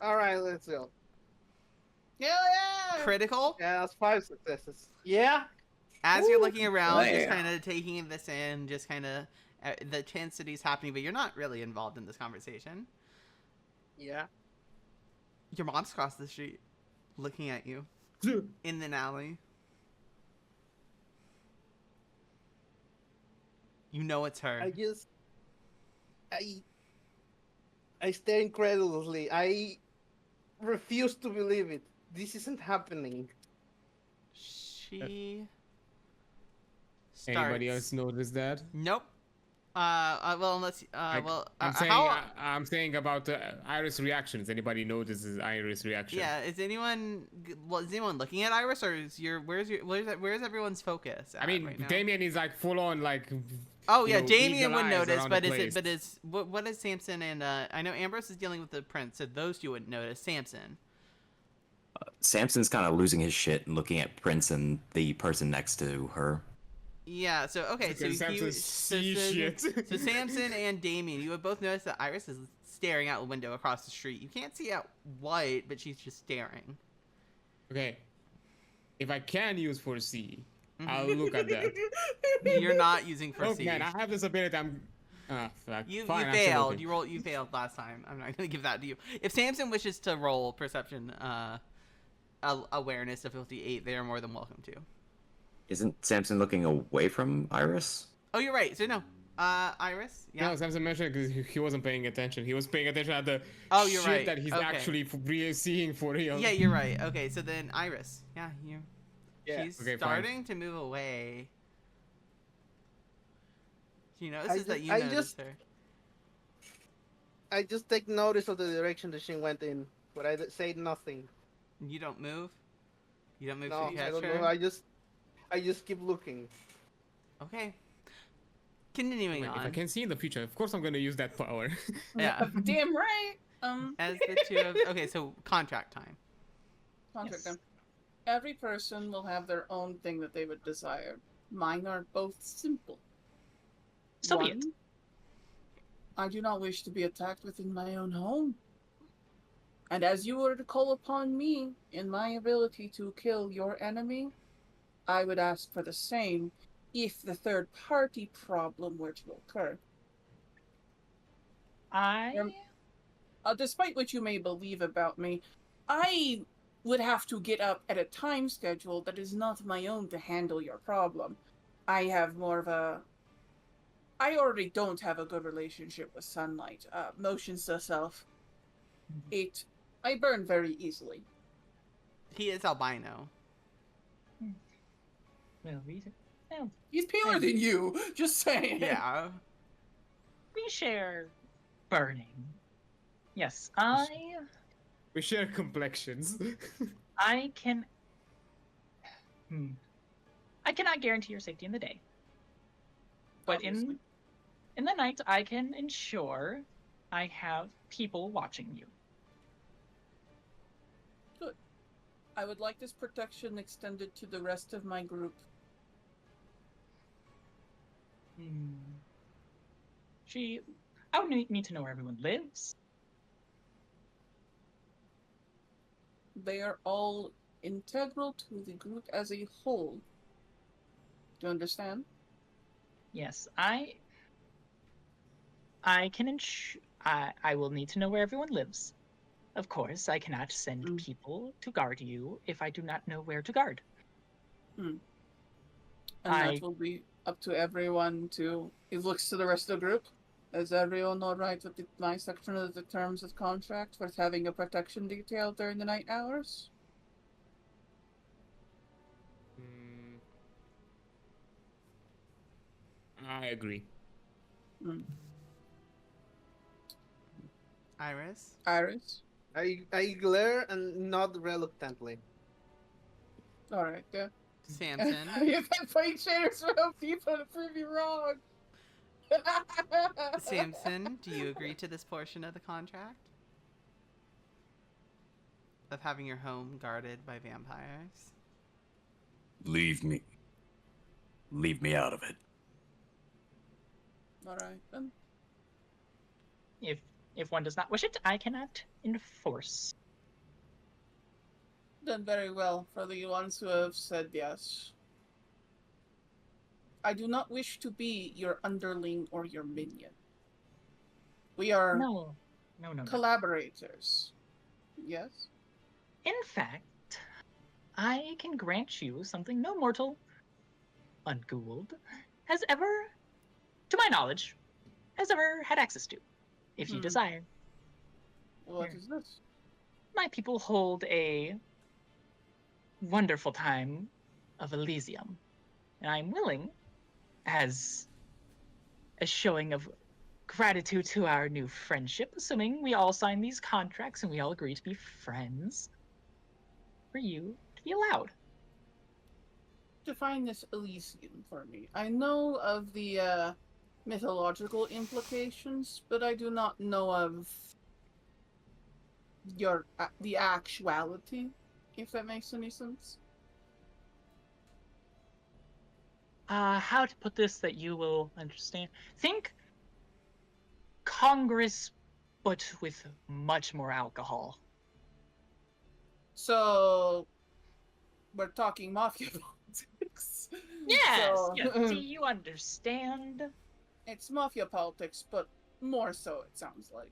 Alright, let's go. Yeah, yeah. Critical? Yeah, that's 5 successes. Yeah? As you're looking around, just Yeah. kind of taking this in, just kind of the chance that he's happening, but you're not really involved in this conversation. Yeah. Your mom's across the street, looking at you in an alley. You know it's her. I stare incredulously. I refuse to believe it. This isn't happening. She Anybody starts- else notice that? Nope. Well, unless I'm saying about Iris' reactions. Anybody notices Iris' reaction? Yeah, is anyone looking at Iris, or where's everyone's focus? I mean, right now? Damien is like full on like. Oh yeah, you know, Damien eagle would eyes notice, around but the is place. what is Samson and I know Ambrose is dealing with the prince, so those two wouldn't notice. Samson. Samson's kind of losing his shit and looking at Prince and the person next to her. Yeah. So okay. So Because Samson sees shit. So Samson and Damien, you would both notice that Iris is staring out the window across the street. You can't see out what, but she's just staring. Okay. If I can use foresee, I'll look at that. You're not using Oh foresee. man, I have this ability. Fuck. You Fine, I'm still failed. looking. You failed last time. I'm not gonna give that to you. If Samson wishes to roll perception, awareness difficulty 8, they are more than welcome to. Isn't Samson looking away from Iris? Oh, you're right. So no, Iris. Yeah. No, Samson mentioned because he wasn't paying attention. He was paying attention at the Oh, you're shit right. that he's Okay. actually seeing for real. Yeah, you're right. Okay, so then Iris. Yeah, you. Yeah. She's Okay, fine. starting to move away. She notices that you I noticed just- her. I just take notice of the direction that she went in, but I say nothing. You don't move. You don't move No, to I catch don't her. know. I just keep looking. Okay. Continuing Wait, on. if I can see in the future, of course I'm gonna use that power. Yeah. Damn right. As the two of okay, so contract time. Contract Yes. them. Every person will have their own thing that they would desire. Mine are both simple. So be it. One, I do not wish to be attacked within my own home. And as you were to call upon me in my ability to kill your enemy, I would ask for the same if the third party problem were to occur. Despite what you may believe about me, I would have to get up at a time schedule that is not my own to handle your problem. I already don't have a good relationship with sunlight. Motions to self. I burn very easily. He is albino. Well, He's paler than you, just saying. Yeah. we share burning. Yes, We share complexions. I can. I cannot guarantee your safety in the day, but Obviously. in the night, I can ensure I have people watching you. I would like this protection extended to the rest of my group. I would need to know where everyone lives. They are all integral to the group as a whole. Do you understand? Yes, I can ensure. I will need to know where everyone lives. Of course, I cannot send people to guard you if I do not know where to guard. And I- that will be up to everyone to. He looks to the rest of the group. Is everyone all right with my section of the terms of contract for having a protection detail during the night hours? I agree. Mm. Iris? Iris? I glare and nod reluctantly. Alright, yeah. Samson? You can play chairs around people to prove you wrong. Samson, do you agree to this portion of the contract? Of having your home guarded by vampires? Leave me. Leave me out of it. Alright, then. If one does not wish it, I cannot enforce. Done very well for the ones who have said yes. I do not wish to be your underling or your minion. We are No. collaborators. Yes? In fact, I can grant you something no mortal, unghouled, has ever, to my knowledge, has ever had access to, if you desire. What Here. is this? My people hold a wonderful time of Elysium, and I'm willing, as a showing of gratitude to our new friendship, assuming we all sign these contracts and we all agree to be friends, for you to be allowed. Define this Elysium for me. I know of the mythological implications, but I do not know of the actuality, if that makes any sense. How to put this that you will understand? Think Congress, but with much more alcohol. So, we're talking mafia politics. Yes, So, yes. Do you understand? it's mafia politics, but more so, it sounds like.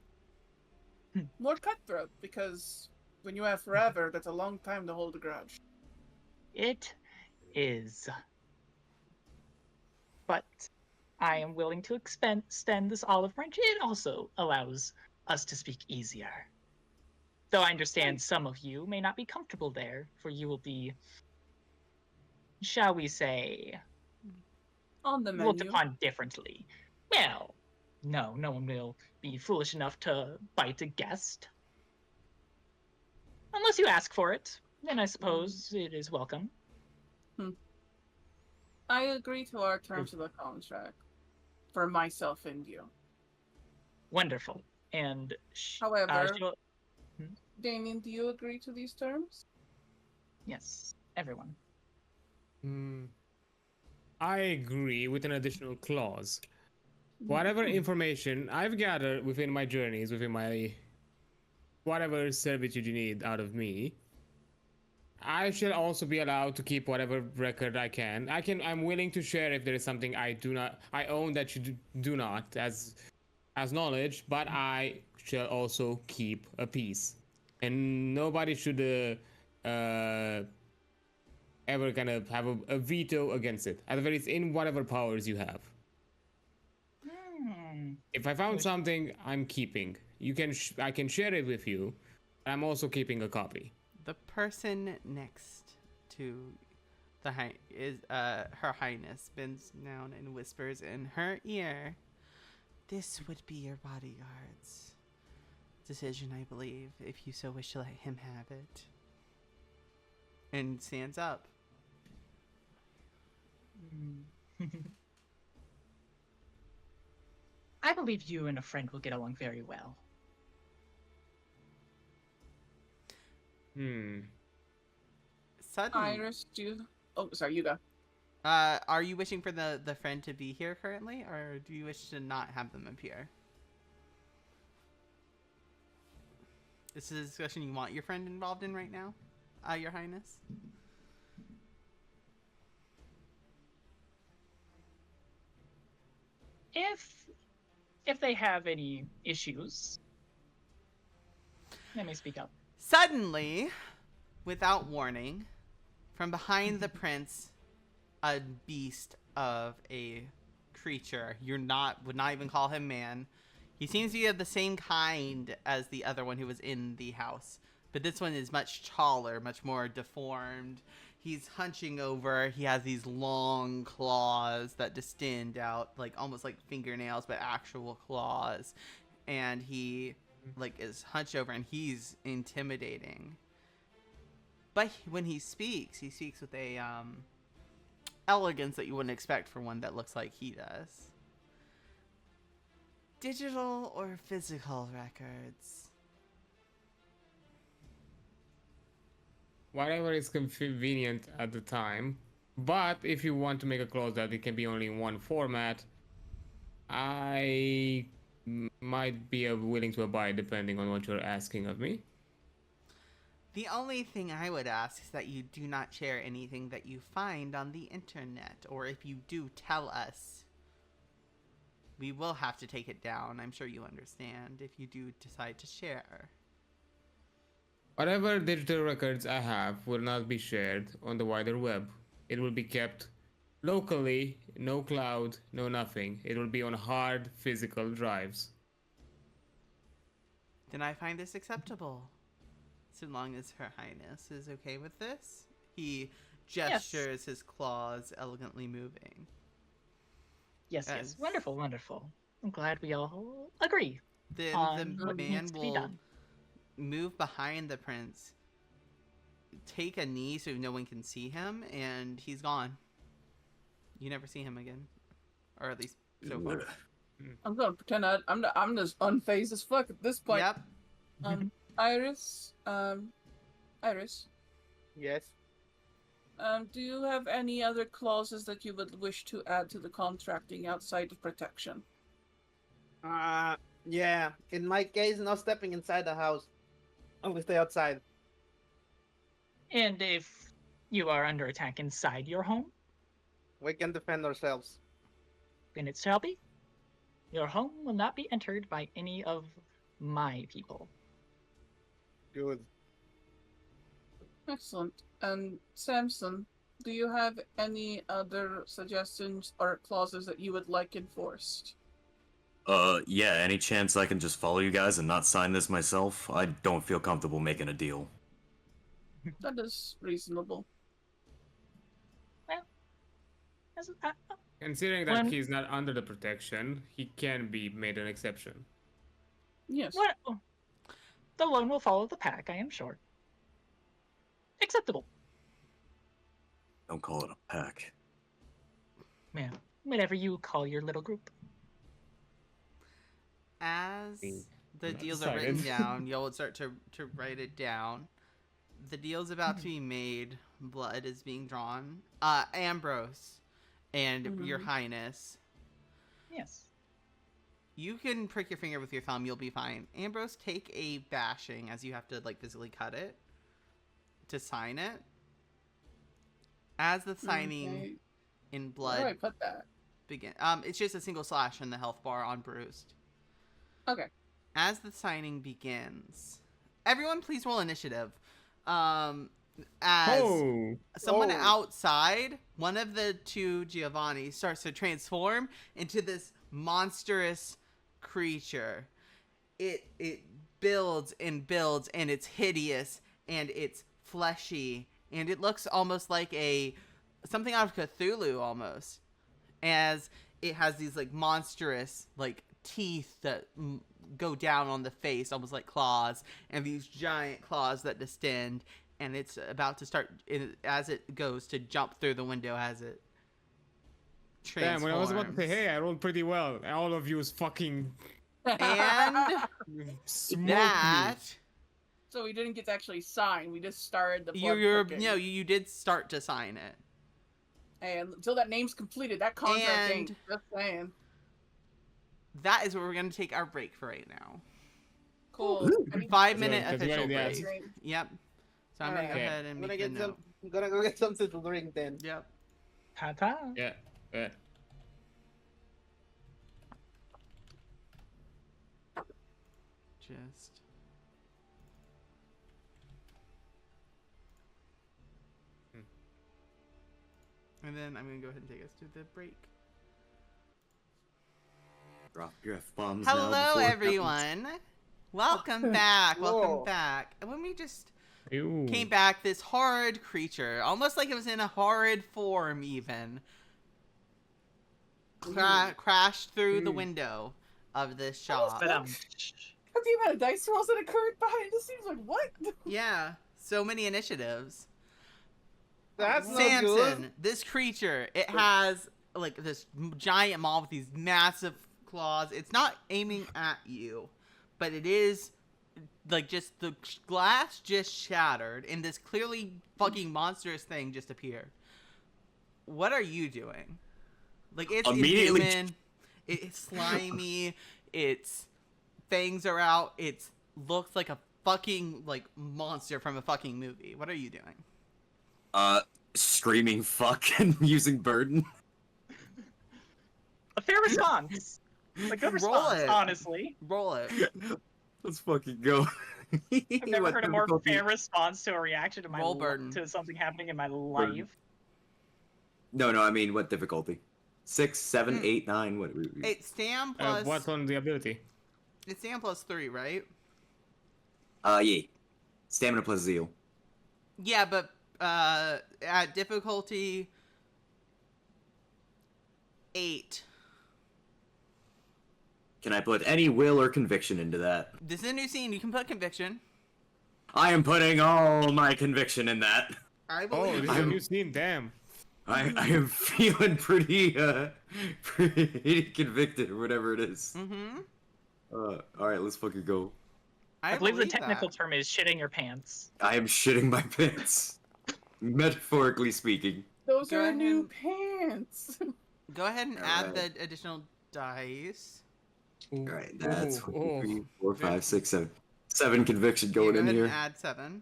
Hmm. More cutthroat, because when you have forever, that's a long time to hold a grudge. It is. But I am willing to extend this olive branch. It also allows us to speak easier. Though I understand some of you may not be comfortable there, for you will be, shall we say, On the looked menu. upon differently. Well, no one will be foolish enough to bite a guest. Unless you ask for it, then I suppose it is welcome. I agree to our terms of the contract. For myself and you. Wonderful. And However, she'll- Damian, do you agree to these terms? yes, everyone. I agree with an additional clause. Whatever information I've gathered within my journeys, within my whatever servitude you need out of me, I shall also be allowed to keep whatever record I can. I'm willing to share if there is something I own that you do not as knowledge, but I shall also keep a piece. And nobody should ever kind of have a veto against it. At the very least, in whatever powers you have. If I found something, I'm keeping. I can share it with you. I'm also keeping a copy. The person next to Her Highness bends down and whispers in her ear, "This would be your bodyguard's decision, I believe, if you so wish to let him have it." And stands up. I believe you and a friend will get along very well. Suddenly, Iris, do you... Oh, sorry, you go. are you wishing for the friend to be here currently, or do you wish to not have them appear? This is a discussion you want your friend involved in right now, Your Highness? If they have any issues, they may speak up. Suddenly, without warning, from behind the prince, a beast of a creature. Would not even call him man. He seems to be of the same kind as the other one who was in the house, but this one is much taller, much more deformed. He's hunching over. He has these long claws that distend out, like almost like fingernails, but actual claws. And he like is hunched over, and he's intimidating. But when he speaks with a elegance that you wouldn't expect for one that looks like he does. Digital or physical records? Whatever is convenient at the time. But if you want to make a clause that it can be only in one format, I might be willing to abide depending on what you're asking of me. The only thing I would ask is that you do not share anything that you find on the internet, or if you do, tell us. We will have to take it down. I'm sure you understand if you do decide to share. Whatever digital records I have will not be shared on the wider web. It will be kept locally, no cloud, no nothing. It will be on hard physical drives. Then I find this acceptable. So long as Her Highness is okay with this. He gestures his claws, elegantly moving. Yes, yes. Wonderful, wonderful. I'm glad we all agree. Then on the what man needs to be will done. move behind the prince, take a knee so no one can see him, and he's gone. You never see him again. Or at least so far. I'm gonna pretend I'm just unfazed as fuck at this point. Yep. Iris, Iris, Yes. do you have any other clauses that you would wish to add to the contracting outside of protection? Yeah. In my case, no stepping inside the house. Only stay outside. And if you are under attack inside your home, We can defend ourselves. then it shall be. Your home will not be entered by any of my people. Good. Excellent. And Samson, do you have any other suggestions or clauses that you would like enforced? Yeah, any chance I can just follow you guys and not sign this myself? I don't feel comfortable making a deal. That is reasonable. Considering that he's not under the protection, he can be made an exception. Yes. Well, the one will follow the pack, I am sure. Acceptable. Don't call it a pack. Yeah, whatever you call your little group. As the Not deals are written decided. down, you'll start to write it down. The deal's about to be made. Blood is being drawn. Ambrose and Your Highness. Yes. You can prick your finger with your thumb. You'll be fine. Ambrose, take a bashing as you have to like physically cut it to sign it. As the signing in blood Where do I put that? begin. It's just a single slash in the health bar on bruised. Okay. As the signing begins, everyone please roll initiative. As someone outside, one of the two Giovanni starts to transform into this monstrous creature. It builds and builds, and it's hideous, and it's fleshy, and it looks almost like something out of Cthulhu almost, as it has these like monstrous like teeth that go down on the face almost like claws, and these giant claws that distend, and it's about to start as it goes to jump through the window as it transforms. Damn, when I was about to say, hey, I rolled pretty well. All of you is fucking And smoked that me. So we didn't get to actually sign. We just started the blood you're cooking. no, you did start to sign it. And until that name's completed, that contract ain't. And- Just saying. That is where we're going to take our break for right now. Cool. 5-minute That's official right, yes. break. Yep. So I'm going to go Alright. ahead and I'm make gonna the get note. I'm gonna go get something to drink then. Yep. Ta-ta. Yeah. Just. And then I'm going to go ahead and take us to the break. Drop your F-bombs now Hello, before it happens. everyone. Welcome back. Welcome Whoa. back. Let me just Ew. came back this horrid creature, almost like it was in a horrid form even. Crashed through the window of this shop. But The amount of dice rolls that occurred behind the scenes, like, what? Yeah, so many initiatives. That's not Samson, good. this creature, it has like this giant maw with these massive claws. It's not aiming at you, but it is like just the glass just shattered and this clearly fucking monstrous thing just appeared. What are you doing? Like, it's Immediately- inhuman, it's slimy, its fangs are out, it looks like a fucking like monster from a fucking movie. What are you doing? Screaming fuck and using burden. a fair response. A good Roll response, it. honestly. Roll it. Let's fucking go. I've never heard a more fair response to a reaction to my Roll burden. to something happening in my Burden. life. No, I mean, what difficulty? 6, 7, 8, 9. What? It's Stam plus. What's on the ability? It's Stam plus 3, right? Yeah. Stamina plus zeal. Yeah, but at difficulty 8. Can I put any will or conviction into that? This is a new scene. You can put conviction. I am putting all my conviction in that. I Oh, believe. this is a new scene. Damn. I am feeling pretty convicted or whatever it is. Mm-hmm. All right, let's fucking go. I believe the that. technical term is shitting your pants. I am shitting my pants. Metaphorically speaking. Those Go are ahead. new pants. Go ahead and add Alright. the additional dice. Ooh, Alright, that's ooh, 1, 2, 3, ooh. 4, 5, 6, 7. 7 conviction Yeah, going go in ahead here. and add 7.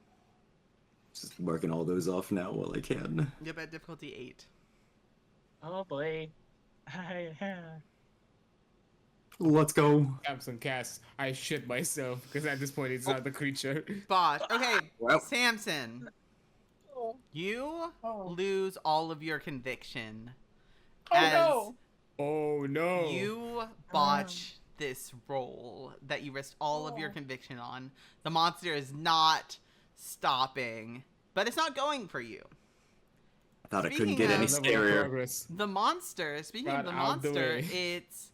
Just marking all those off now while I can. Yep, at difficulty 8. Oh boy. Let's go. Samson cast. I shit myself because at this point it's not the creature. Bosh. Okay, Well. Samson. You Oh. lose all of your conviction. Oh as no! Oh no. you botch this roll that you risked all of your Oh. conviction on. The monster is not stopping, but it's not going for you. I thought it Speaking couldn't get any of- Level of scarier. progress. The monster, speaking of Got the out the monster, way. it's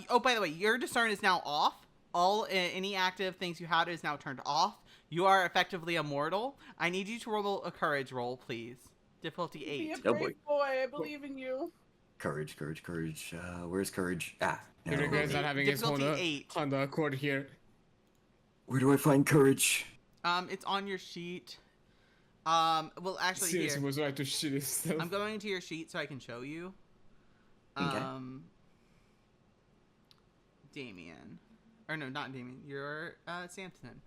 oh, by the way, your discern is now off. All any active things you had is now turned off. You are effectively immortal. I need you to roll a courage roll, please. Difficulty Be 8. a Oh, brave boy. I believe in you. Courage. Where's courage? He No. regrets not having his Difficulty Honda 8. on the Accord here. Where do I find courage? It's on your sheet. Well, actually, Seriously here. was right to shit himself. I'm going into your sheet so I can show you. Okay. Damian. Or no, not Damian. You're Samson.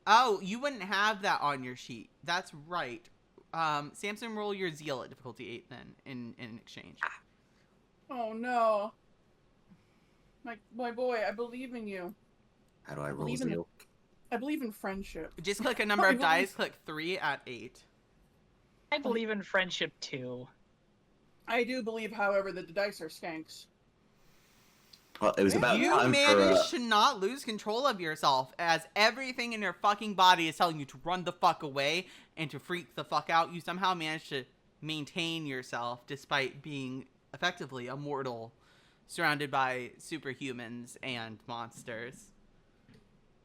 Oh, you wouldn't have that on your sheet. That's right. Samson, roll your zeal at difficulty 8 then in exchange. Oh no. My boy, I believe in you. How do I roll Believe in zeal? I believe in friendship. Just click a number of dice. Click 3 at 8. I believe in friendship too. I do believe, however, that the dice are skanks. Well, it was about You time for. managed to not lose control of yourself, as everything in your fucking body is telling you to run the fuck away and to freak the fuck out. You somehow managed to maintain yourself despite being effectively immortal, surrounded by superhumans and monsters.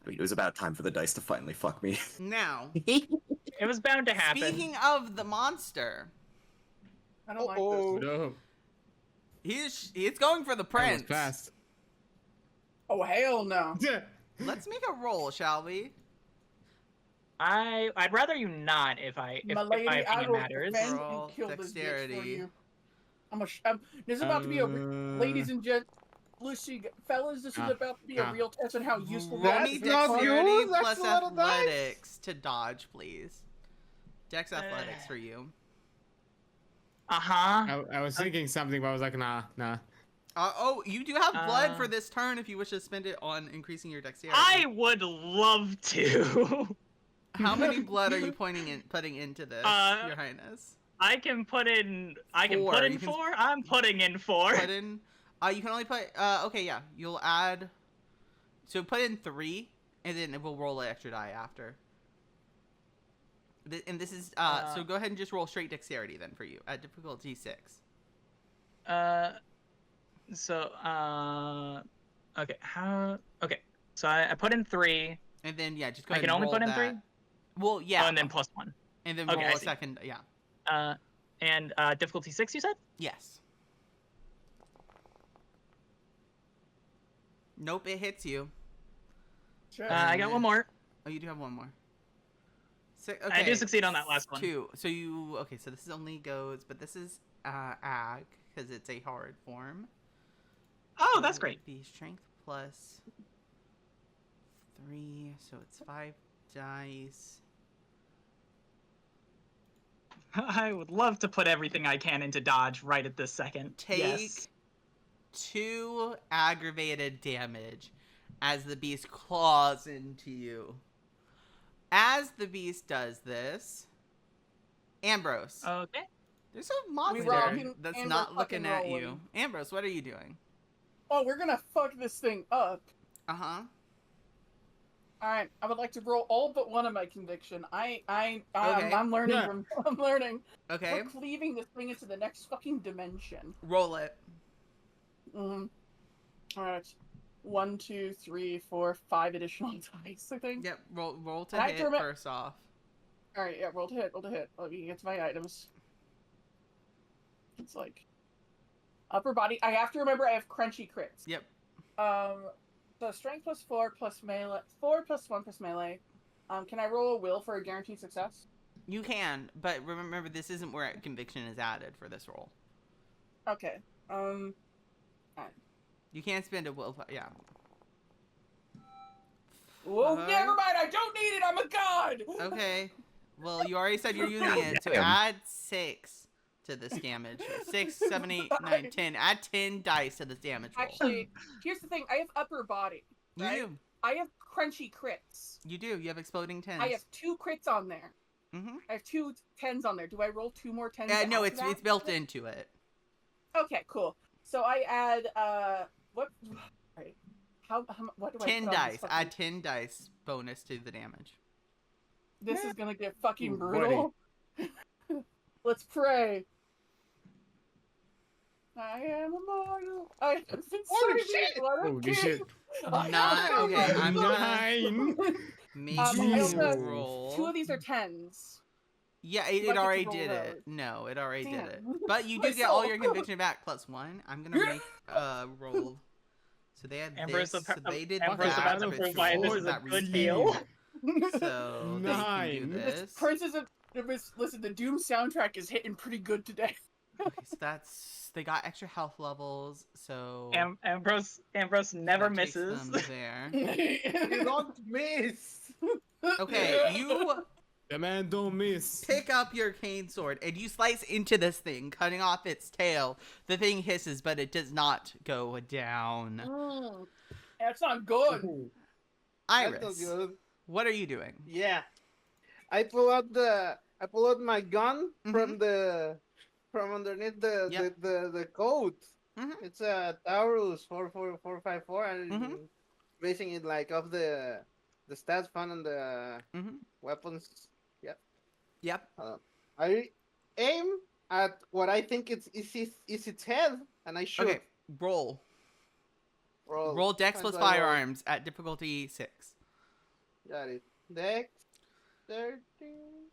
I mean, it was about time for the dice to finally fuck me. Now, It was bound to happen. speaking of the monster, I don't like No, he's going for the that was prince. fast. this. Oh hell no. Let's make a roll, shall we? I'd rather you not if My my lady, I opinion will matters. defend Roll and kill this bitch for dexterity. you. This is about to be a ladies and gent, Lucy, fellas. This is about to be a real test on how useful Roll that me is. not dexterity use plus extra little dice. athletics to dodge, please. Dex athletics for you. Uh-huh. I was thinking something, but I was like, nah. Oh, you do have blood for this turn if you wish to spend it on increasing your dexterity. I would love to. How many blood are you putting into this, Your Highness? I can put in. I can 4. put in You can 4. I'm putting in 4. Put in. You can only put. Okay, yeah. You'll add. So put in 3, and then we'll roll an extra die after. And this is so go ahead and just roll straight dexterity then for you at difficulty 6. Okay, okay, so I put in 3. And then yeah, just go I ahead can and only roll put in that. 3. Well, yeah. Oh, and then plus 1. And then Okay, roll I a see. second, yeah. And difficulty 6, you said? Yes. Nope, it hits you. Sure. I got one more. Oh, you do have one more. So, okay. I do succeed on that last one. 2. So you okay? So this is only goes, but this is ag because it's a hard form. Oh, So that's it would great. be strength plus 3, so it's 5 dice. I would love to put everything I can into dodge right at this second. Take Yes. 2 aggravated damage as the beast claws into you. As the beast does this, Ambrose, Okay. there's a monster rocking that's and not we're looking fucking at you. rolling. Ambrose, what are you doing? Oh, we're gonna fuck this thing up. Uh-huh. All right, I would like to roll all but one of my conviction. Okay. I'm learning Yeah. from. I'm learning. Okay, We're cleaving this thing into the next fucking dimension. roll it. All right, 1, 2, 3, 4, 5 additional dice. I think. Yep, roll to I have to hit remem- first off. All right, yeah, roll to hit. Let me get to my items. It's like upper body. I have to remember I have crunchy crits. Yep. So strength plus 4 plus melee. 4 plus 1 plus melee. Can I roll a will for a guaranteed success? You can, but remember this isn't where conviction is added for this roll. Okay. You can't spend a will. Yeah. Well, Fuck. never mind. I don't need it. I'm a god. Okay. Well, you already said you're using it, so Damn. add 6 to this damage. 6, 7, 8, 9, 10. Add 10 dice to this damage roll. Actually, here's the thing. I have upper body. you right? do. I have crunchy crits. You do. You have exploding 10s. I have 2 crits on there. Mm-hmm. I have 2 10s on there. Do I roll 2 more 10s? No, after that? it's built into it. Okay, cool. So I add what? Right. What do I 10 put on dice. this fucking- Add 10 dice bonus to the damage. This is gonna get fucking Ooh, brutal. Let's pray. I am immortal. I have been Holy saved shit! by the Holy king. shit. I Not- am okay, I'm immortal. Nine. Make I you also have roll. 2 of these are 10s. Yeah, Do I it get to already roll did those? it. No, it already did it. Damn. But you do get all your Myself. conviction back plus 1. I'm gonna make roll. So they had Ambrose, this. So they did Ambrose that. about to which prove why this rolled is a that good received. deal. So they can Nine. do This this. Princess of listen, the Doom soundtrack is hitting pretty good today. Okay, so they got extra health levels. So Ambrose never that takes misses. them there. You don't miss. Okay, you The man don't miss. pick up your cane sword and you slice into this thing, cutting off its tail. The thing hisses, but it does not go down. That's not good. That's Iris, not good. what are you doing? Yeah, I pull out my gun from underneath Yep. the coat. Mhm. It's a Taurus 44454, and Mhm. basing it like off the stats found on the Mhm. weapons. Yep. I aim at what I think is its head, and I shoot. Okay. Roll. Roll. Roll Dex How plus do I roll? firearms at difficulty 6. Got it. Dex 13.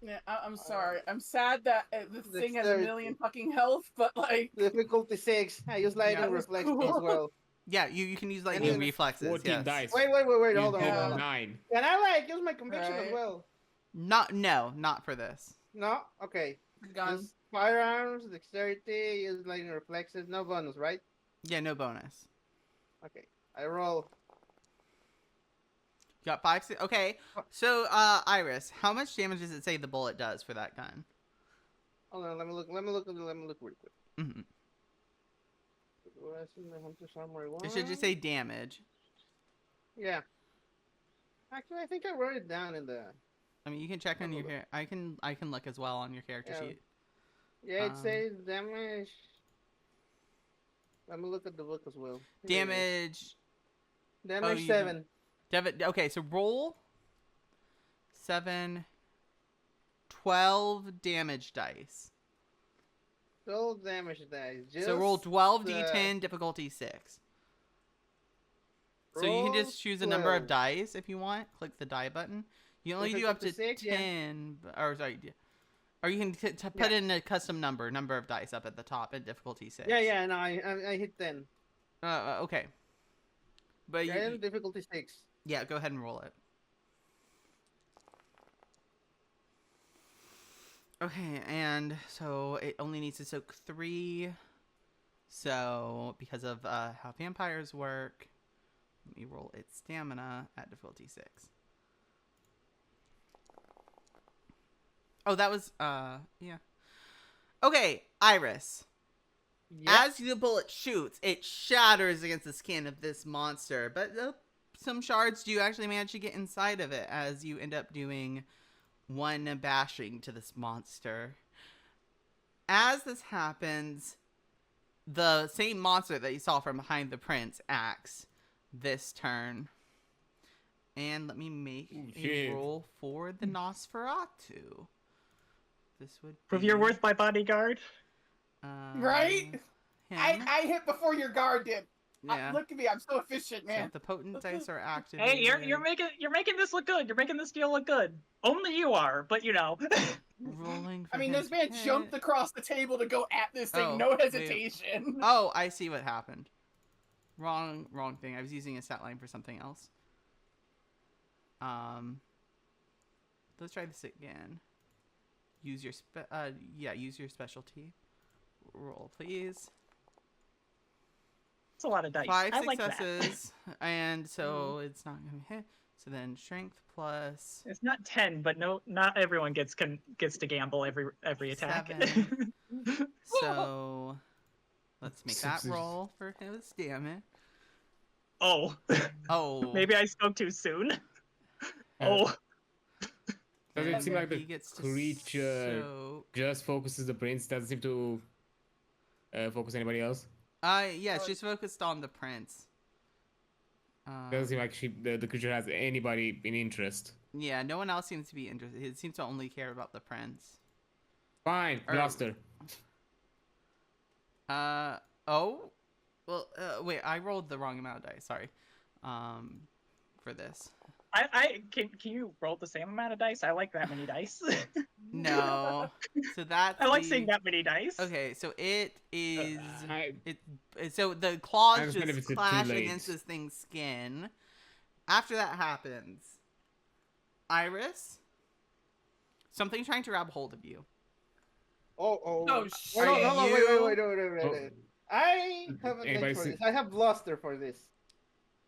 Yeah, I'm sorry. I'm sad that this thing has a Dexterity. million fucking health, but like, Difficulty 6. I use lightning Yeah. reflex Cool. as well. Yeah, you can use like And then reflexes. 14 Yes. dice. Wait, hold on. You Yeah. did Hold on. 9. Can I use my conviction as Right. well? Not for this. No? Okay. gun. Just firearms, dexterity, use lightning reflexes, no bonus, right? Yeah, no bonus. Okay. I roll. You got 5. Okay. So, Iris, how much damage does it say the bullet does for that gun? Hold on, let me look real quick. Mhm. Where's in the Hunter's Armory It should just say damage. Yeah. Actually, I think I wrote it down in the. I mean, you can check on your Probably. I can look as well on your character Yeah. sheet. Yeah, it Um, says damage. Let me look at the book as well. Here it is. Damage. Damage you 7. Okay, so roll 7, 12 damage dice. 12 damage dice. So roll Just, 12d10, difficulty 6. So you can roll just choose a number of 12. dice if you want. Click the die button. You only do up to Difficulty 6, yeah. 10, or sorry, or you can put in a custom number of dice up at the top at difficulty 6. Yeah, no, I hit 10. Okay. But 10, difficulty 6. yeah, go ahead and roll it. Okay, and so it only needs to soak 3. So because of how vampires work, let me roll its stamina at difficulty 6. Oh, that was yeah. Okay, Iris. Yep. As the bullet shoots, it shatters against the skin of this monster, but some shards do actually manage to get inside of it as you end up doing 1 bashing to this monster. As this happens, the same monster that you saw from behind the prince acts this turn. And let me make a roll for the Nosferatu. This would Prove be, your worth, my bodyguard. Right? Him. I hit before your guard did. Yeah. Look at me, I'm so efficient, So man. the potent dice are activated. Hey, you're making this look good. You're making this deal look good. Only you are, but you know. Rolling for I mean, him this to man hit. jumped across the table to go at this thing, Oh, no wait. hesitation. Oh, I see what happened. Wrong thing. I was using a stat line for something else. Let's try this again. Use your use your specialty. Roll, please. It's a lot of dice. 5 I like that. successes, and so it's not gonna hit. So then strength plus It's not 10, but not everyone gets to gamble every attack. 7. So let's make that roll for his damage. Oh. Oh. Maybe I spoke too soon. Oh. Does it And seem like he the gets to creature soak. just focuses the prince? Doesn't seem to focus anybody else? Yeah, she's focused on the prince. Doesn't seem like the creature has anybody in interest. Yeah, no one else seems to be interested. It seems to only care about the prince. Fine, Blaster. Oh? Well, wait, I rolled the wrong amount of dice, sorry. For this. Can you roll the same amount of dice? I like that many dice. No. So that's I like seeing that many dice. Okay, so it is so the claws just clash against this thing's skin. After that happens, Iris, something's trying to grab hold of you. Oh, shit. Hold on, wait. Oh. I have an Anybody edge for see- this. I have bluster for this.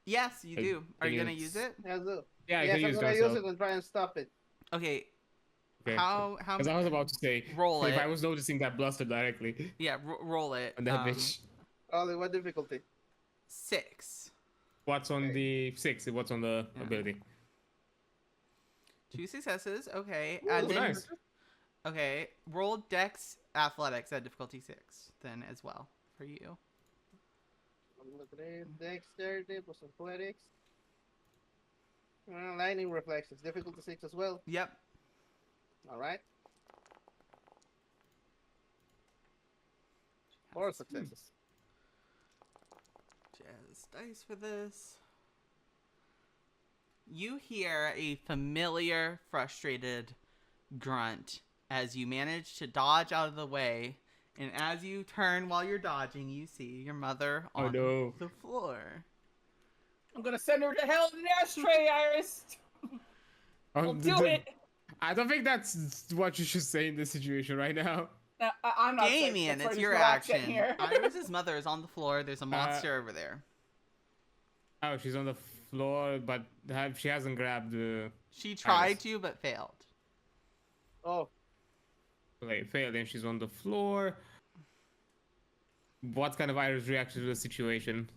Yes, you do. Are can you you gonna use it? Yes, Yeah, yes, you I'm can gonna use use it. it and try and stop it. Okay. Okay. How Because I was about to say, roll if it. I was noticing that Blaster directly Yeah, roll it. on that bitch. Ollie, what difficulty? 6. What's on the 6? What's on the Yeah. ability? 2 successes. Okay. Ooh, And then nice. okay, roll Dex Athletics at difficulty 6 then as well for you. Dexterity plus athletics. Lightning reflexes, difficulty 6 as well. Yep. All right. 4 successes. Jazz dice for this. You hear a familiar, frustrated grunt as you manage to dodge out of the way. And as you turn while you're dodging, you see your mother Oh, on no. the floor. I'm gonna send her to hell in an ashtray, Iris. I'll do it. I don't think that's what you should say in this situation right now. I'm not saying Damian, that's it's right, your there's no accent action. here. Iris's mother is on the floor. There's a monster over there. Oh, she's on the floor, but she hasn't grabbed the... She tried Iris. to, but failed. Oh, Wait, failed, and she's on the floor. What kind of Iris reaction to the situation?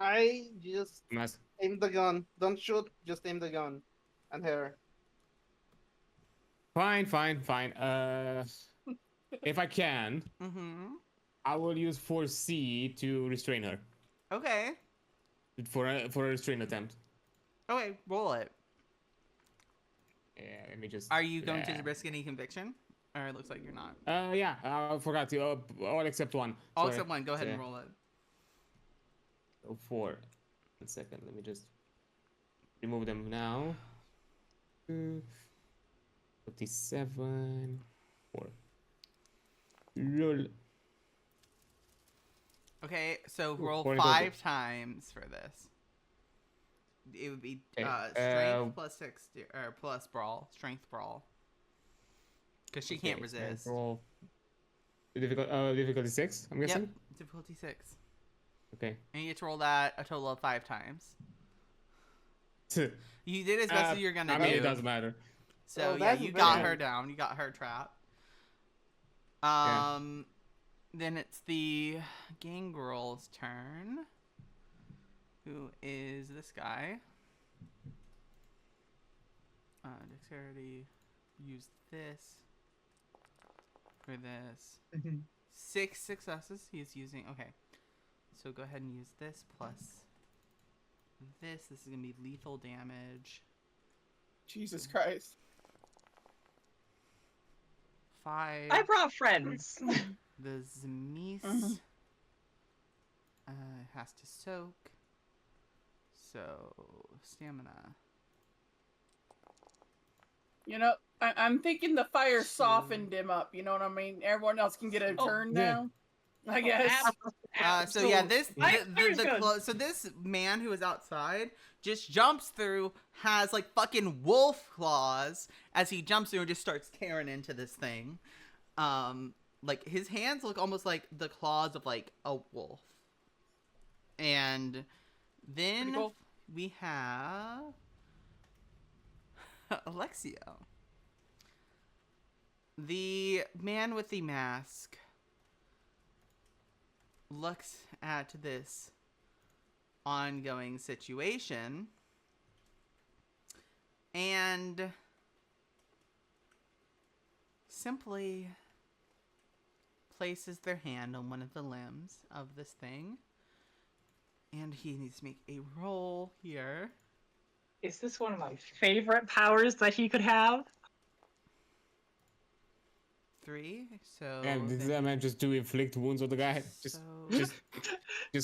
I just Mas- aim the gun. Don't shoot, just aim the gun. And her. Fine. If I can, Mm-hmm. I will use 4C to restrain her. Okay. For a restrain attempt. Okay, roll it. Yeah, let me just. Are you going to risk any conviction? Or it looks like you're not. Yeah, I forgot to. All except one. All Sorry. except one. Go ahead and roll it. So 4. 1 second. Let me just remove them now. 47. 4. Roll. Okay, so roll 4 in 5 times for this. It would be strength plus 6 or plus brawl, strength brawl. Because she can't resist. Roll. Difficulty 6, I'm guessing? Yep, difficulty 6. Okay. And you get to roll that a total of 5 times. You did as best as you're gonna do. I mean, it doesn't matter. So yeah, you got her down. You got her trapped. Then it's the gangrel's turn. Who is this guy? Dexterity. Use this. For this. 6 successes. He's using. Okay. So go ahead and use this plus this. This is going to be lethal damage. Jesus Christ. 5. I brought friends. The Zemis has to soak. So, stamina. You know, I'm thinking the fire softened him up. You know what I mean? Everyone else can get a turn now. I guess. So yeah, so this man who is outside just jumps through, has like fucking wolf claws as he jumps through and just starts tearing into this thing. Like his hands look almost like the claws of like a wolf. And then cool. we have Alexio. The man with the mask looks at this ongoing situation and simply places their hand on one of the limbs of this thing, and he needs to make a roll here. Is this one of my favorite powers that he could have? 3. So And did that man just do inflict wounds on the guy? Just If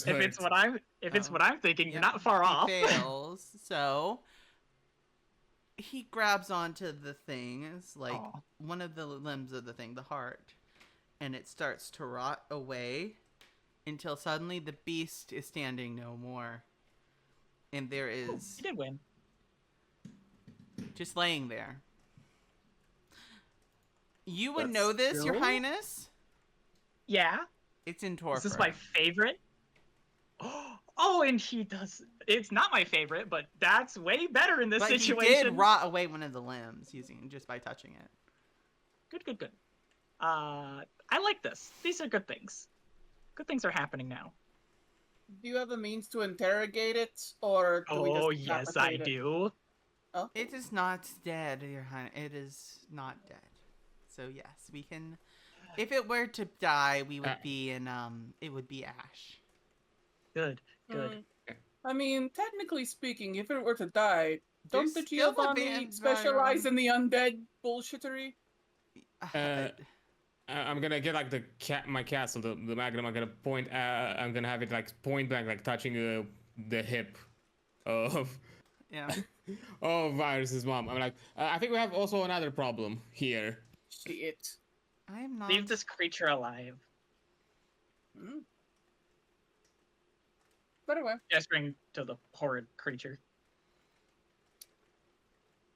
hurt. it's what I'm thinking, you're not far off. He fails. So he grabs onto the thing. It's like one of the limbs of the thing, the heart, and it starts to rot away until suddenly the beast is standing no more, and there is He did win. just laying there. You would That's know this, Your still- Highness. Yeah. It's in torpor. Is this my favorite? Oh, and he does. It's not my favorite, but that's way better in this But situation. he did rot away one of the limbs using just by touching it. Good. I like this. These are good things. Good things are happening now. Do you have a means to interrogate it, or do we just Oh, yes, I decapitate it? do. Oh. It is not dead, Your Highness. It is not dead. So yes, we can. If it were to die, we would be in. It would be ash. Good. I mean, technically speaking, if it were to die, don't the There's still a Giovanni band specialize in the undead bullshittery? I'm gonna get like my castle, the magnum. I'm gonna point. I'm gonna have it like point blank, like touching the hip of Yeah. of Virus's mom. I'm like, I think we have also another problem here. Shit. I am not. Leave this creature alive. But anyway, Gesturing to the horrid creature.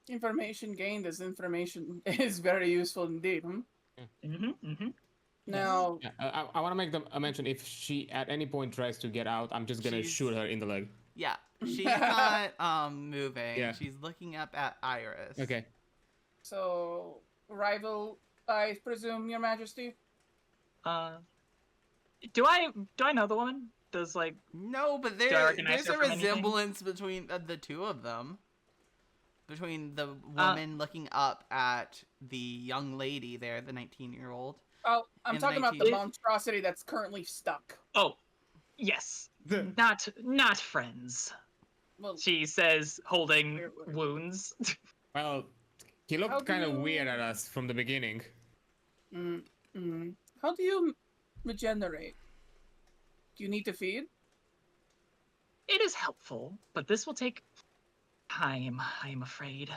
information gained as information is very useful indeed. Now, I want to make them mention if she at any point tries to get out, I'm just gonna shoot her in the leg. Yeah, she's not moving. Yeah. She's looking up at Iris. Okay. so rival, I presume, Your Majesty. Do I know the woman? Does like No, but I recognize there's her a from anything? resemblance between the two of them. Between the woman looking up at the young lady there, the 19-year-old. Oh, I'm In talking about the 19 monstrosity that's currently stuck. Oh, yes. Not friends. Well, She says, holding wounds. Well, He How looked do kind of you- weird at us from the beginning. How do you regenerate? Do you need to feed? It is helpful, but this will take time, I am afraid.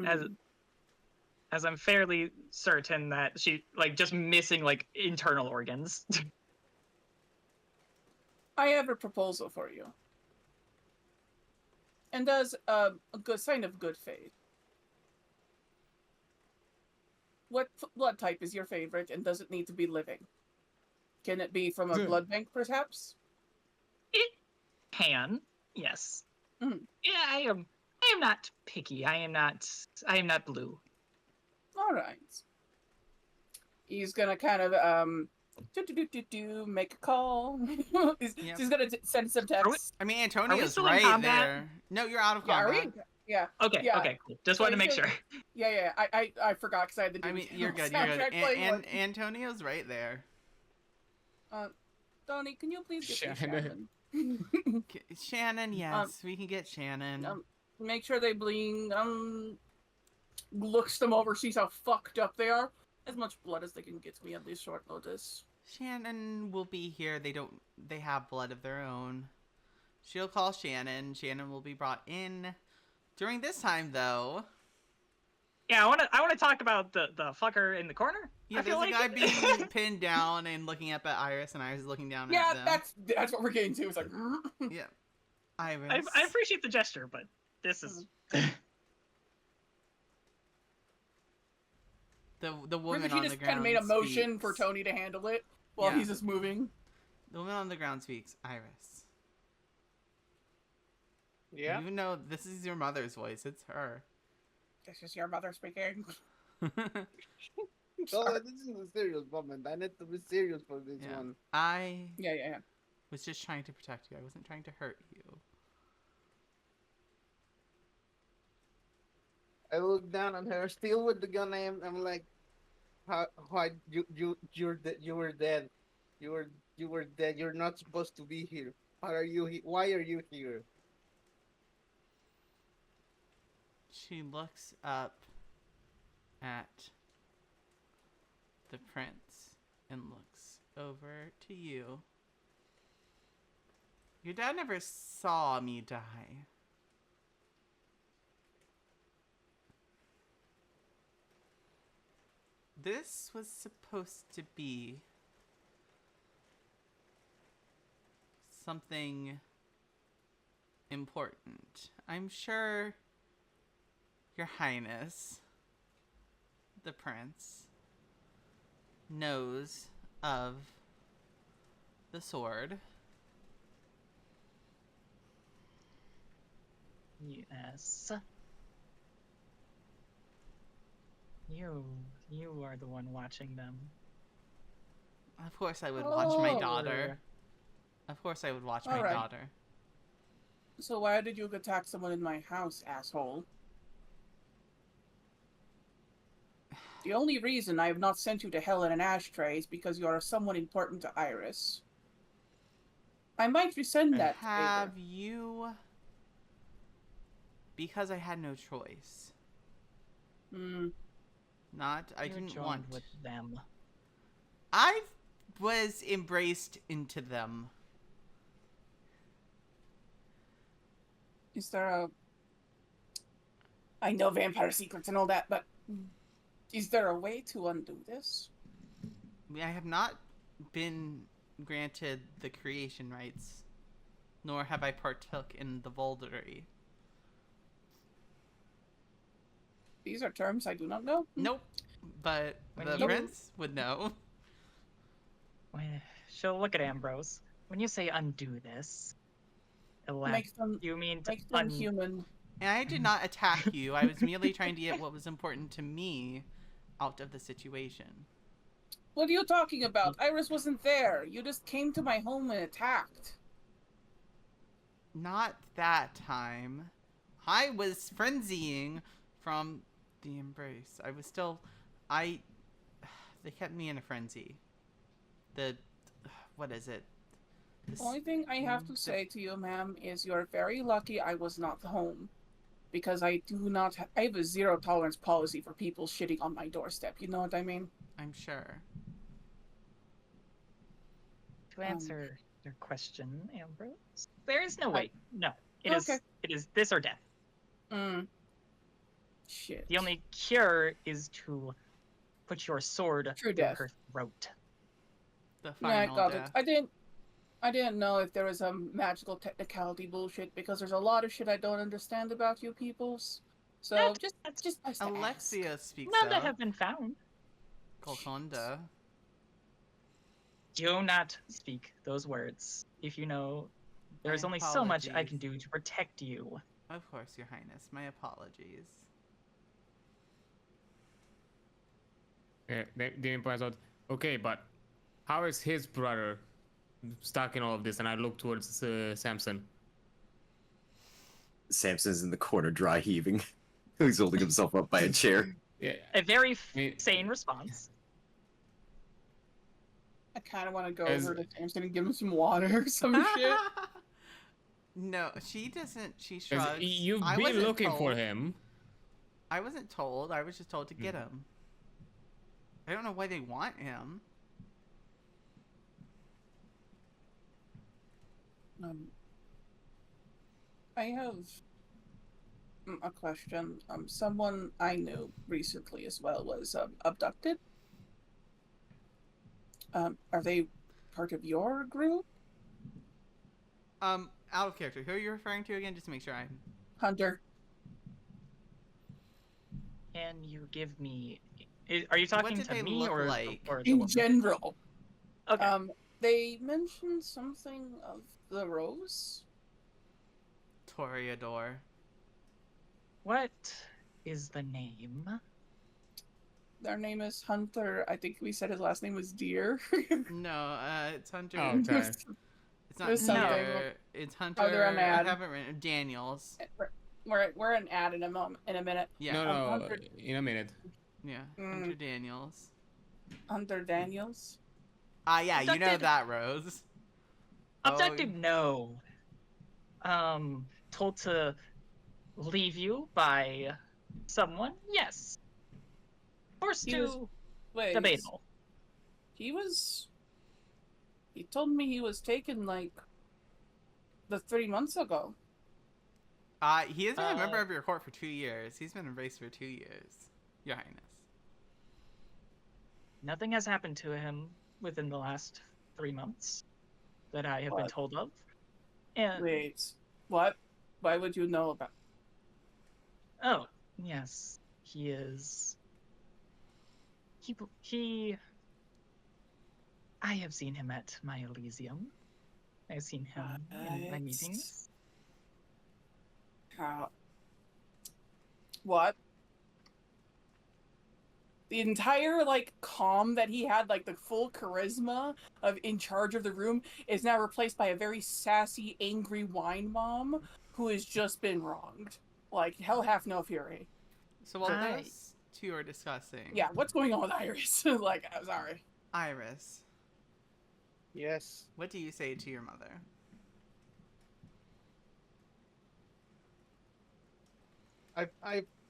As Hmm. as I'm fairly certain that she just missing internal organs. I have a proposal for you. And as a good sign of good faith. What blood type is your favorite, and does it need to be living? Can it be from a blood bank, perhaps? It can, yes. Mm. Yeah, I am not picky. I am not blue. All right. He's gonna kind of make a call. Yep. He's gonna send some texts. I mean, Antonio's still in right combat? there. No, you're out of Yeah, are combat. we? Yeah. Okay, Yeah. okay, cool. Just So wanted to make he's sure. Yeah. I forgot because I had the. I mean, you're good. soundtrack playing And one. Antonio's right there. Donnie, can you please get me Shannon. Shannon? Shannon, yes, we can get Shannon. Make sure they bling. Looks them over, sees how fucked up they are. As much blood as they can get me at least short notice. Shannon will be here. They have blood of their own. She'll call Shannon. Shannon will be brought in. During this time, though. Yeah, I wanna talk about the fucker in the corner. Yeah, I feel there's a like. guy being pinned down and looking up at Iris, and Iris is looking down at them. That's what we're getting to. It's like Yeah. Iris. I appreciate the gesture, but this is. The woman She on the just ground kind of made a motion speaks. for Tony to handle it while Yeah. he's just moving. The woman on the ground speaks. Iris. Yeah. Even though this is your mother's voice, it's her. This is your mother speaking. Oh, this is a serious moment. I need to be serious for this Yeah. one. I Yeah. was just trying to protect you. I wasn't trying to hurt you. I look down on her, still with the gun. I'm like, why you were dead. You were dead. You're not supposed to be here. Why are you here? She looks up at the prince and looks over to you. Your dad never saw me die. This was supposed to be something important. I'm sure Your Highness, the prince, knows of the sword. Yes. You are the one watching them. Of course I would watch my Oh. daughter. Of course I would watch my Alright. daughter. So why did you attack someone in my house, asshole? The only reason I have not sent you to hell in an ashtray is because you are someone important to Iris. I might rescind that Have favor. you... Because I had no choice. Hmm. I You're didn't joined want... with them. I was embraced into them. Is there a... I know vampire secrets and all that, but... Is there a way to undo this? I have not been granted the creation rights, nor have I partook in the Voldery. These are terms I do not know. Nope. But When the you- prince would know. She'll look at Ambrose. When you say undo this, Makes them, you mean to makes them human. And I did not attack you. I was merely trying to get what was important to me out of the situation. What are you talking about? Iris wasn't there. You just came to my home and attacked. Not that time. I was frenzying from the embrace. I was still... They kept me in a frenzy. What is it? The only thing I have to say to you, ma'am, is you're very lucky I was not home. because I do not. I have a zero tolerance policy for people shitting on my doorstep. You know what I mean? I'm sure. To answer your question, Ambrose, there is no way. No, it is. Okay. It is this or death. Shit. The only cure is to put your sword True through death. her throat. The Yeah, I final got death. it. I didn't know if there was some magical technicality bullshit because there's a lot of shit I don't understand about you peoples. So That's- just nice to ask. Alexia speaks None that up. have been found. Golconda. Do not speak those words. If you know, there is My only so much I apologies. can do to protect you. Of course, Your Highness. My apologies. Yeah, Damian points out, okay, but how is his brother stuck in all of this? And I look towards Samson. Samson's in the corner, dry heaving. He's holding himself up by a chair. Yeah, A very Me- sane response. I kind of want to go As- over to Samson and give him some water or some shit. No, she doesn't. She 'cause shrugs. you've I been wasn't looking for told. him. I wasn't told. I was just told to get him. I don't know why they want him. I have a question. Someone I knew recently as well was abducted. Are they part of your group? Out of character. Who are you referring to again? Just to make sure I'm. Hunter. Can you give me? Are you talking did to they me look or like? or the In woman? general. Okay. They mentioned something of the rose. Toreador. What is the name? Their name is Hunter. I think we said his last name was Deer. No, it's Hunter. Oh, sorry. It's not There's something. Deer. It's Hunter. Oh, they're on I ad. haven't written Daniels. We're an ad in a minute. Yeah. No, Hunter- in a minute. Yeah. Mm. Hunter Daniels. Hunter Daniels. Ah, yeah. You know Abducted. that, Rose. Abducted? No. Told to leave you by someone? Yes. Forced He was- to. Wait. Debatable. He told me he was taken like 3 months ago. He has been a member Uh, of your court for 2 years. He's been erased for 2 years, Your Highness. Nothing has happened to him within the last 3 months that I have been What? told of. And Wait. What? Why would you know about? oh, yes, he is. He. I have seen him at my Elysium. I've seen him in my What? meetings. How? What? The entire calm that he had, the full charisma of in charge of the room, is now replaced by a very sassy, angry wine mom who has just been wronged. Hell hath no fury. So while I- those two are discussing, Yeah, what's going on with Iris? I'm sorry. Iris, Yes. what do you say to your mother?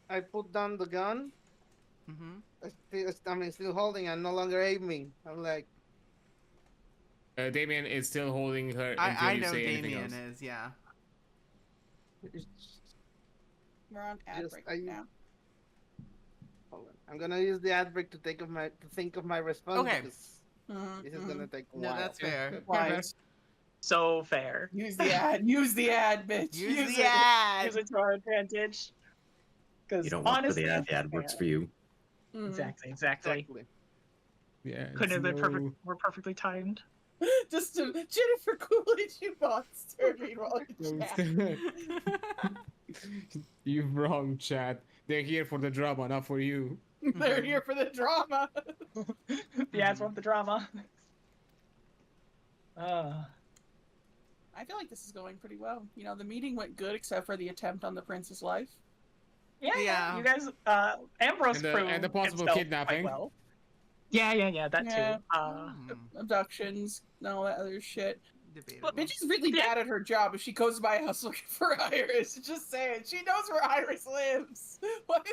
I put down the gun. Mm-hmm. I'm still holding. I'm no longer aiming. I'm like, Damien is still holding her until I you know say anything Damian else. is, yeah. We're on ad Just- break I- now. hold on. I'm gonna use the ad break to think of my response. Okay. Because Mhm, this is mhm. gonna take a No, while. that's fair. Wise. So fair. Use the ad. Use the ad, bitch. Use the it. ad. Use it to our advantage. Because You don't want for honestly, the ad works for you. Mhm. Exactly. Exactly. Yeah. Couldn't have been it's perfect. no- We're perfectly timed. Just to Jennifer Coolidge, you monster. Meanwhile, no, in chat. it's- You've wrong, chat. They're here for the drama, not for you. They're here for the drama. The ads want the drama. I feel like this is going pretty well. The meeting went good except for the attempt on the prince's life. Yeah. Yeah. You guys, Ambrose proved and the possible himself quite kidnapping. well. Yeah. That Yeah. too. Hmm. Abductions and all that other shit. Debatable. Bitch is really bad at her job if she goes to my house looking for Iris. Just saying. She knows where Iris lives. What?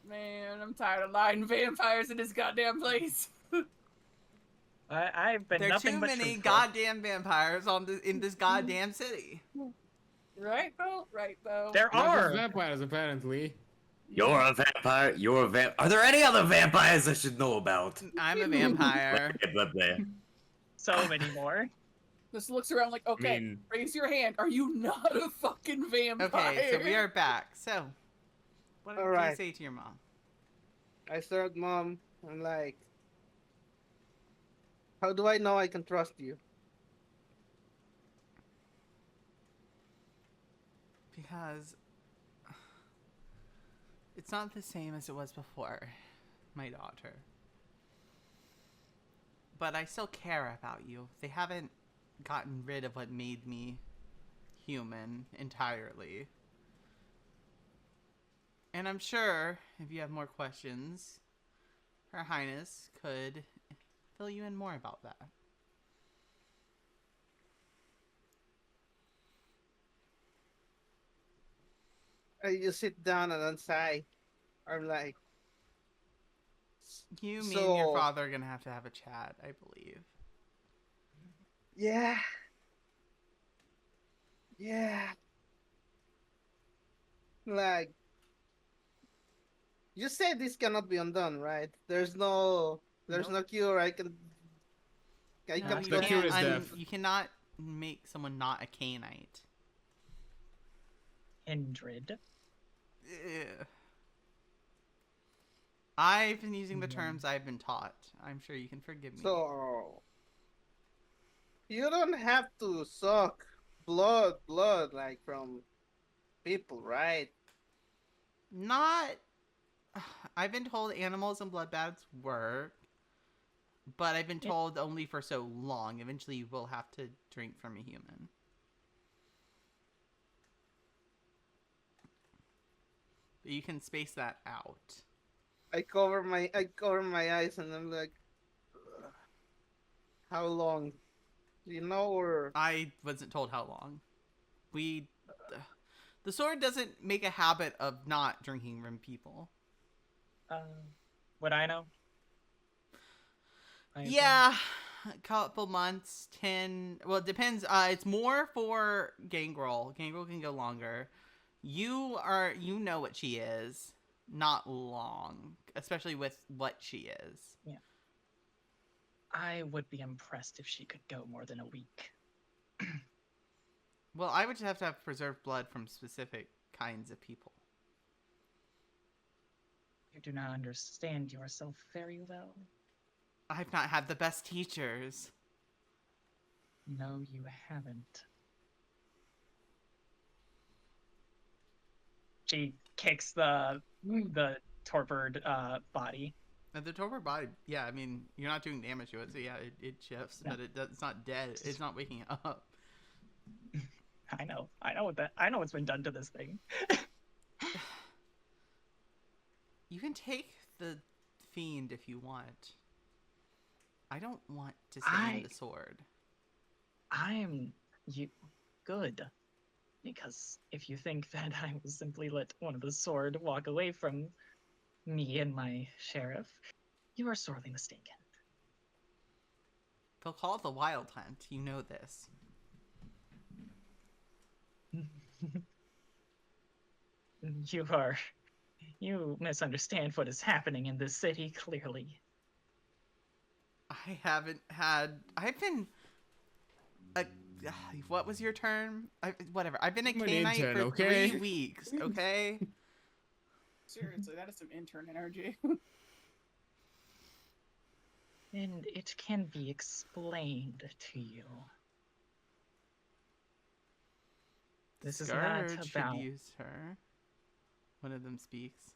Man, I'm tired of lying vampires in this goddamn place. I've been There are nothing too but many truthful. goddamn vampires in this goddamn city. Right, Bo? Right, Bo? There Not just are. vampires, apparently. You're a vampire. You're a vamp. Are there any other vampires I should know about? I'm a vampire. Get up there. So many more. Just looks around like, okay, mean- raise your hand. Are you not a fucking vampire? Okay, so we are back. So, what do you Alright. say to your mom? I start, Mom. I'm like, how do I know I can trust you? Because it's not the same as it was before, my daughter. But I still care about you. They haven't gotten rid of what made me human entirely. And I'm sure if you have more questions, Her Highness could fill you in more about that. I just sit down and then sigh. I'm like, You, me, and your So- father are gonna have to have a chat, I believe. yeah. Yeah. Like, you said this cannot be undone, right? There's no cure. I can No, can you The cure can't is death. You cannot make someone not a Canaanite. Kindred. Ugh. I've been using the terms I've been taught. I'm sure you can forgive me. So you don't have to suck blood like from people, right? Not. I've been told animals and bloodbaths work, but I've been told only for so long. Eventually, you will have to drink from a human. But you can space that out. I cover my eyes and I'm like, "Ugh. How long? Do you know, or I wasn't told how long. The sword doesn't make a habit of not drinking from people. Would I know? I assume. Yeah, a couple months, 10. Well, it depends. It's more for Gangrel. Gangrel can go longer. You know what she is. Not long, especially with what she is. I would be impressed if she could go more than a week. Well, I would just have to have preserved blood from specific kinds of people. You do not understand yourself very well. I've not had the best teachers. No, you haven't. She kicks the torpid body. And the torpor body, yeah, I mean, you're not doing damage to it, so yeah, it shifts, No. but it's not dead. It's not waking up. I know what's been done to this thing. You can take the fiend if you want. I don't want to stay in the sword. I'm good. Because if you think that I will simply let one of the sword walk away from me and my sheriff, you are sorely mistaken. They'll call it the Wild Hunt. You know this. You misunderstand what is happening in this city, clearly. I've been what was your term? Whatever. I've been a I'm an Canaanite intern, for okay? 3 weeks, okay? Seriously, that is some intern energy. And it can be explained to you. This is not Scourge about... should use her. One of them speaks.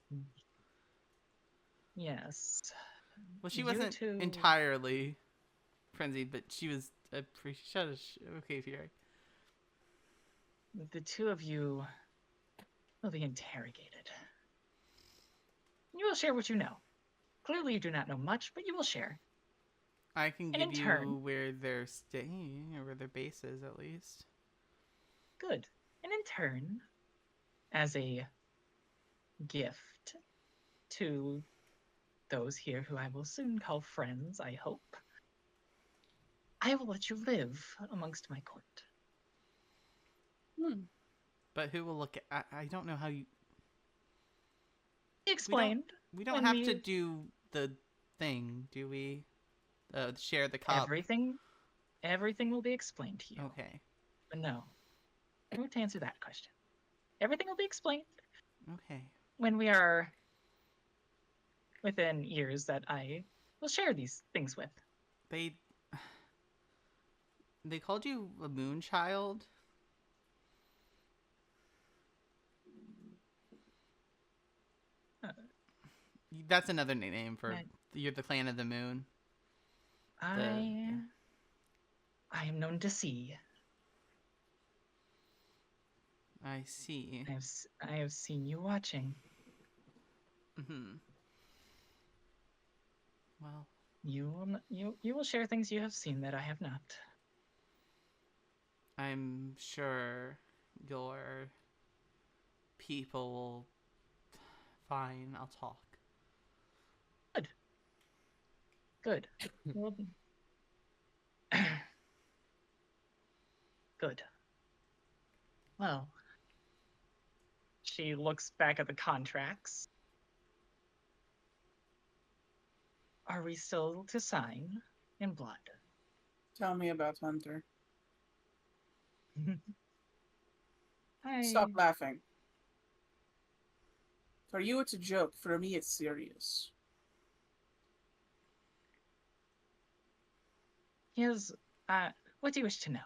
Yes. Well, she You wasn't two- entirely frenzied, but she was okay, Fury. The two of you will be interrogated. You will share what you know. Clearly you do not know much, but you will share. I can And in give turn, you where they're staying, or where their base is, at least. good. And in turn, as a gift to those here who I will soon call friends, I hope, I will let you live amongst my court. But who will look at... I don't know how you... Explained. We don't when have we- to do the thing, do we? Share the cup. Everything will be explained to you. Okay. But no, I won't answer that question. Everything will be explained Okay. when we are within ears that I will share these things with. They called you a moon child? That's another nickname for... You're the clan of the moon. I am known to see. I see. I have seen you watching. Well, you will share things you have seen that I have not. I'm sure your people will... Fine, I'll talk. Good. Well, good. Well, she looks back at the contracts. Are we still to sign in blood? Tell me about Hunter. I... Stop laughing. For you, it's a joke. For me, it's serious. Yes. What do you wish to know?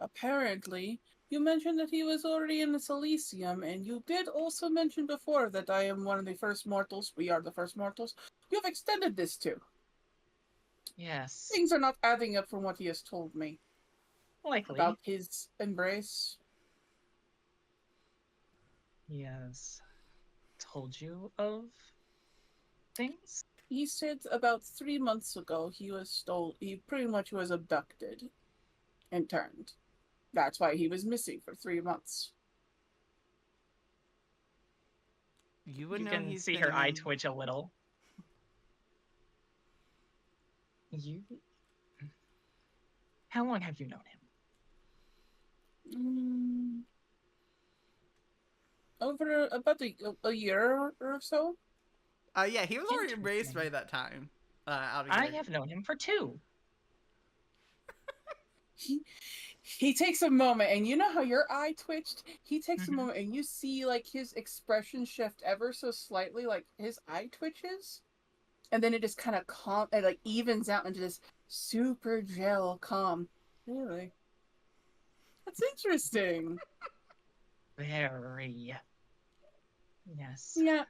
Apparently, you mentioned that he was already in the Silesium, and you did also mention before that I am one of the first mortals. We are the first mortals. You have extended this to. Yes. Things are not adding up from what he has told me. Likely. About his embrace. He has told you of things? He said about 3 months ago he pretty much was abducted and turned. That's why he was missing for 3 months. You would You know can he's see been her eye in- twitch a little. How long have you known him? Over about a year or so. Yeah, he was already embraced by that time. I have known him for 2. He takes a moment, and you know how your eye twitched? He takes a moment, and you see like his expression shift ever so slightly, like his eye twitches, and then it just kind of it like evens out into this super gel calm. Really, that's interesting. Very. Yes. Yeah.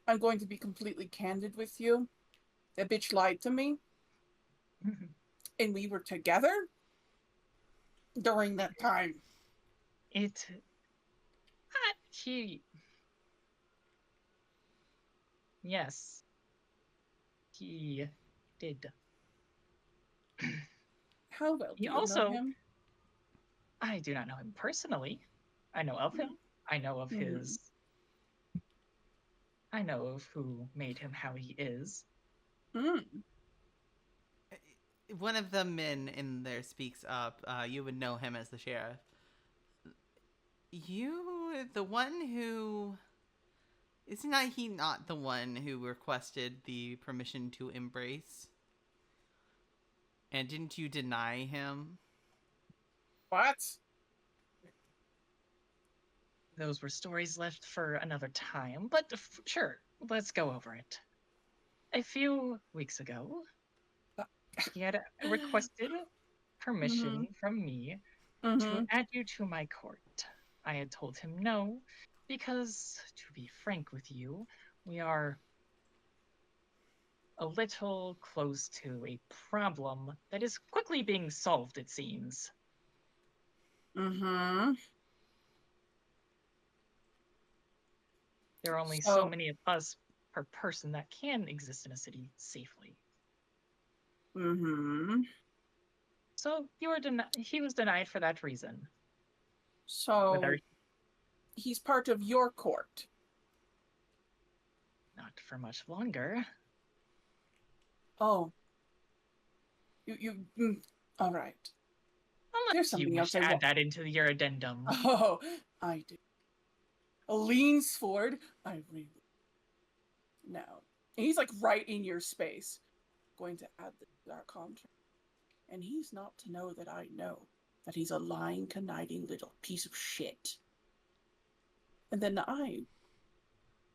I'm going to be completely candid with you. That bitch lied to me. And we were together during that time. Yes. He did. How well do He you also... know him? I do not know him personally. I know of him. I know of his... I know of who made him how he is. One of the men in there speaks up. You would know him as the sheriff. The one who... Isn't he not the one who requested the permission to embrace? And didn't you deny him? What? Those were stories left for another time, but sure, let's go over it. A few weeks ago, he had requested permission from me to add you to my court. I had told him no, because, to be frank with you, we are a little close to a problem that is quickly being solved, it seems. There are only so many of us per person that can exist in a city safely. Mm-hmm. So he was denied for that reason. So Whether he's part of your court. not for much longer. Oh. All right. There's Unless you something wish else to I add want. that into your addendum. Oh, I do. Leans forward. I really. No. And he's like right in your space. Going to add our contract. And he's not to know that I know that he's a lying, conniving little piece of shit. And then I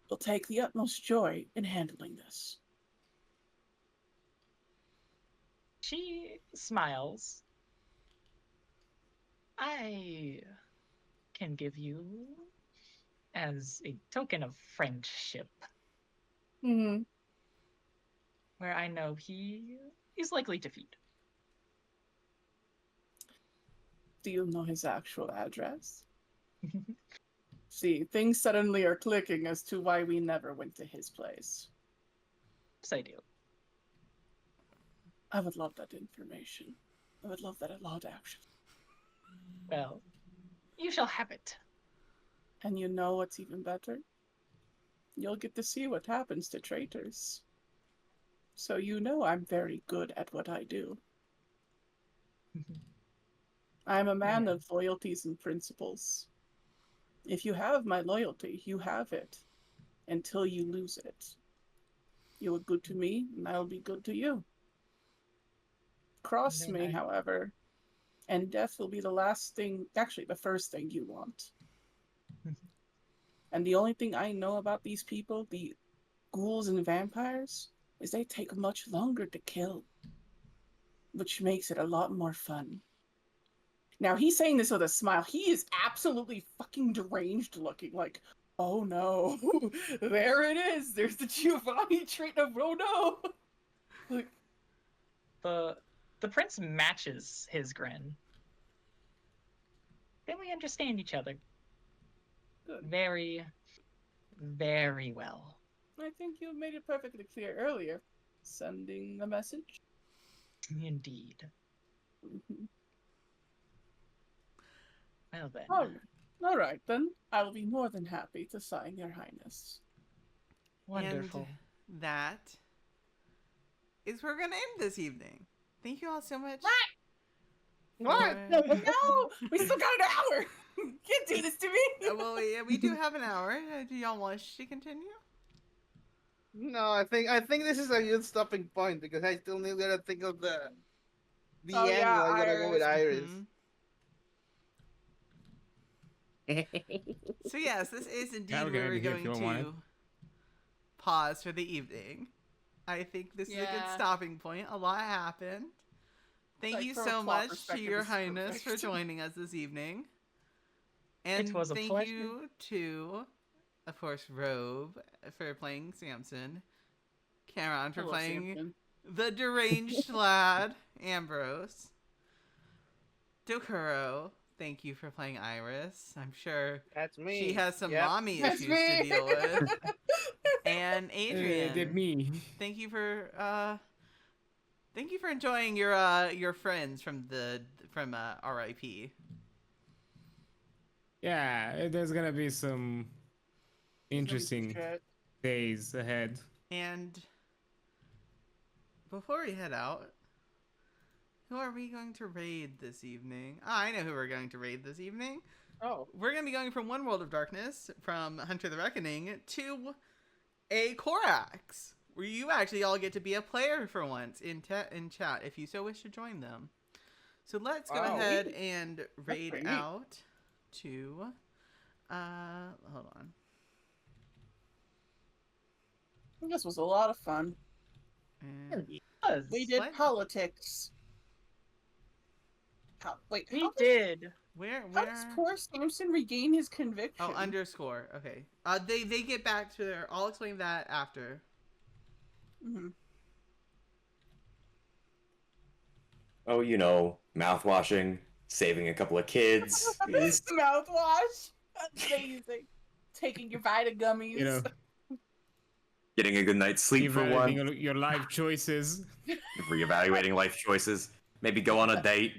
will take the utmost joy in handling this. She smiles. I can give you as a token of friendship, Mm-hmm. where I know he is likely to feed. Do you know his actual address? See, things suddenly are clicking as to why we never went to his place. Yes, I do. I would love that information. I would love that a lot, actually. Well, you shall have it. And you know what's even better? You'll get to see what happens to traitors. So you know I'm very good at what I do. I'm a man Yeah. of loyalties and principles. If you have my loyalty, you have it. Until you lose it. You are good to me, and I'll be good to you. Cross Then me, I- however, and death will be the last thing, actually the first thing you want. And the only thing I know about these people, the ghouls and vampires, is they take much longer to kill, which makes it a lot more fun. Now, he's saying this with a smile. He is absolutely fucking deranged looking, like, oh no, there it is. There's the Giovanni trait of, oh no. Like, The prince matches his grin. Then we understand each other good. very, very well. I think you made it perfectly clear earlier. Sending the message. Indeed. Mhm. Well then. All right, then. I will be more than happy to sign, Your Highness. Wonderful. And that is where we're going to end this evening. Thank you all so much. What? No, we still got an hour. You can't do this to me. Well, we do have an hour. Do y'all want to continue? No, I think this is a good stopping point because I still need to think of the Oh, end. yeah, I gotta go with Iris. So yes, this is indeed Yeah, we where can we're end here if going you don't want to pause for the evening. I think this is a good Yeah. stopping point. A lot happened. Thank Like, you from a so plot much to perspective, Your this is Highness for perfect. joining us this evening. And It was a thank pleasure. you to, of course, Robe for playing Samson, Charon for Hello, playing Samson. the deranged lad, Ambrose, Dokuro, thank you for playing Iris. I'm sure That's me. she has some Yep. mommy That's issues me. to deal with. And Adrian, Did me. thank you for enjoying your friends from RIP. Yeah, there's gonna be some interesting Shit. days ahead. And before we head out, who are we going to raid this evening? Oh, I know who we're going to raid this evening. Oh. We're going to be going from one world of darkness, from Hunter the Reckoning, to a Korax, where you actually all get to be a player for once in chat, if you so wish to join them. So let's go Wow. ahead and raid pretty neat. out to, hold on. This was a lot of fun. And We did What? politics. We how did. how does poor Samson regain his conviction? Oh, underscore. Okay. They get back to their. I'll explain that after. Mhm. Oh, you know, mouthwashing, saving a couple of kids. Mouthwash. That's amazing. Taking your Vita gummies. You know, Getting a good night's sleep for Evaluating one. your life choices. Reevaluating life choices. Maybe go on a date.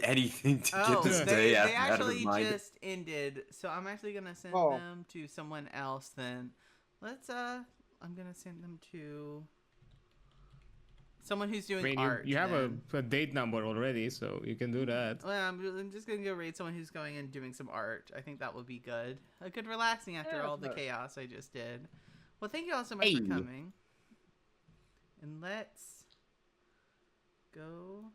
Anything to get Oh, this they day they out of his actually mind. just ended, so I'm actually gonna send Oh. them to someone else. Then let's I'm gonna send them to someone who's I doing mean, art. you have then. a date number already, so you can do that. Well, I'm just gonna go raid someone who's going and doing some art. I think that would be good. A good relaxing after Yeah, all the sure. chaos I just did. Well, thank you all so much for coming. And let's go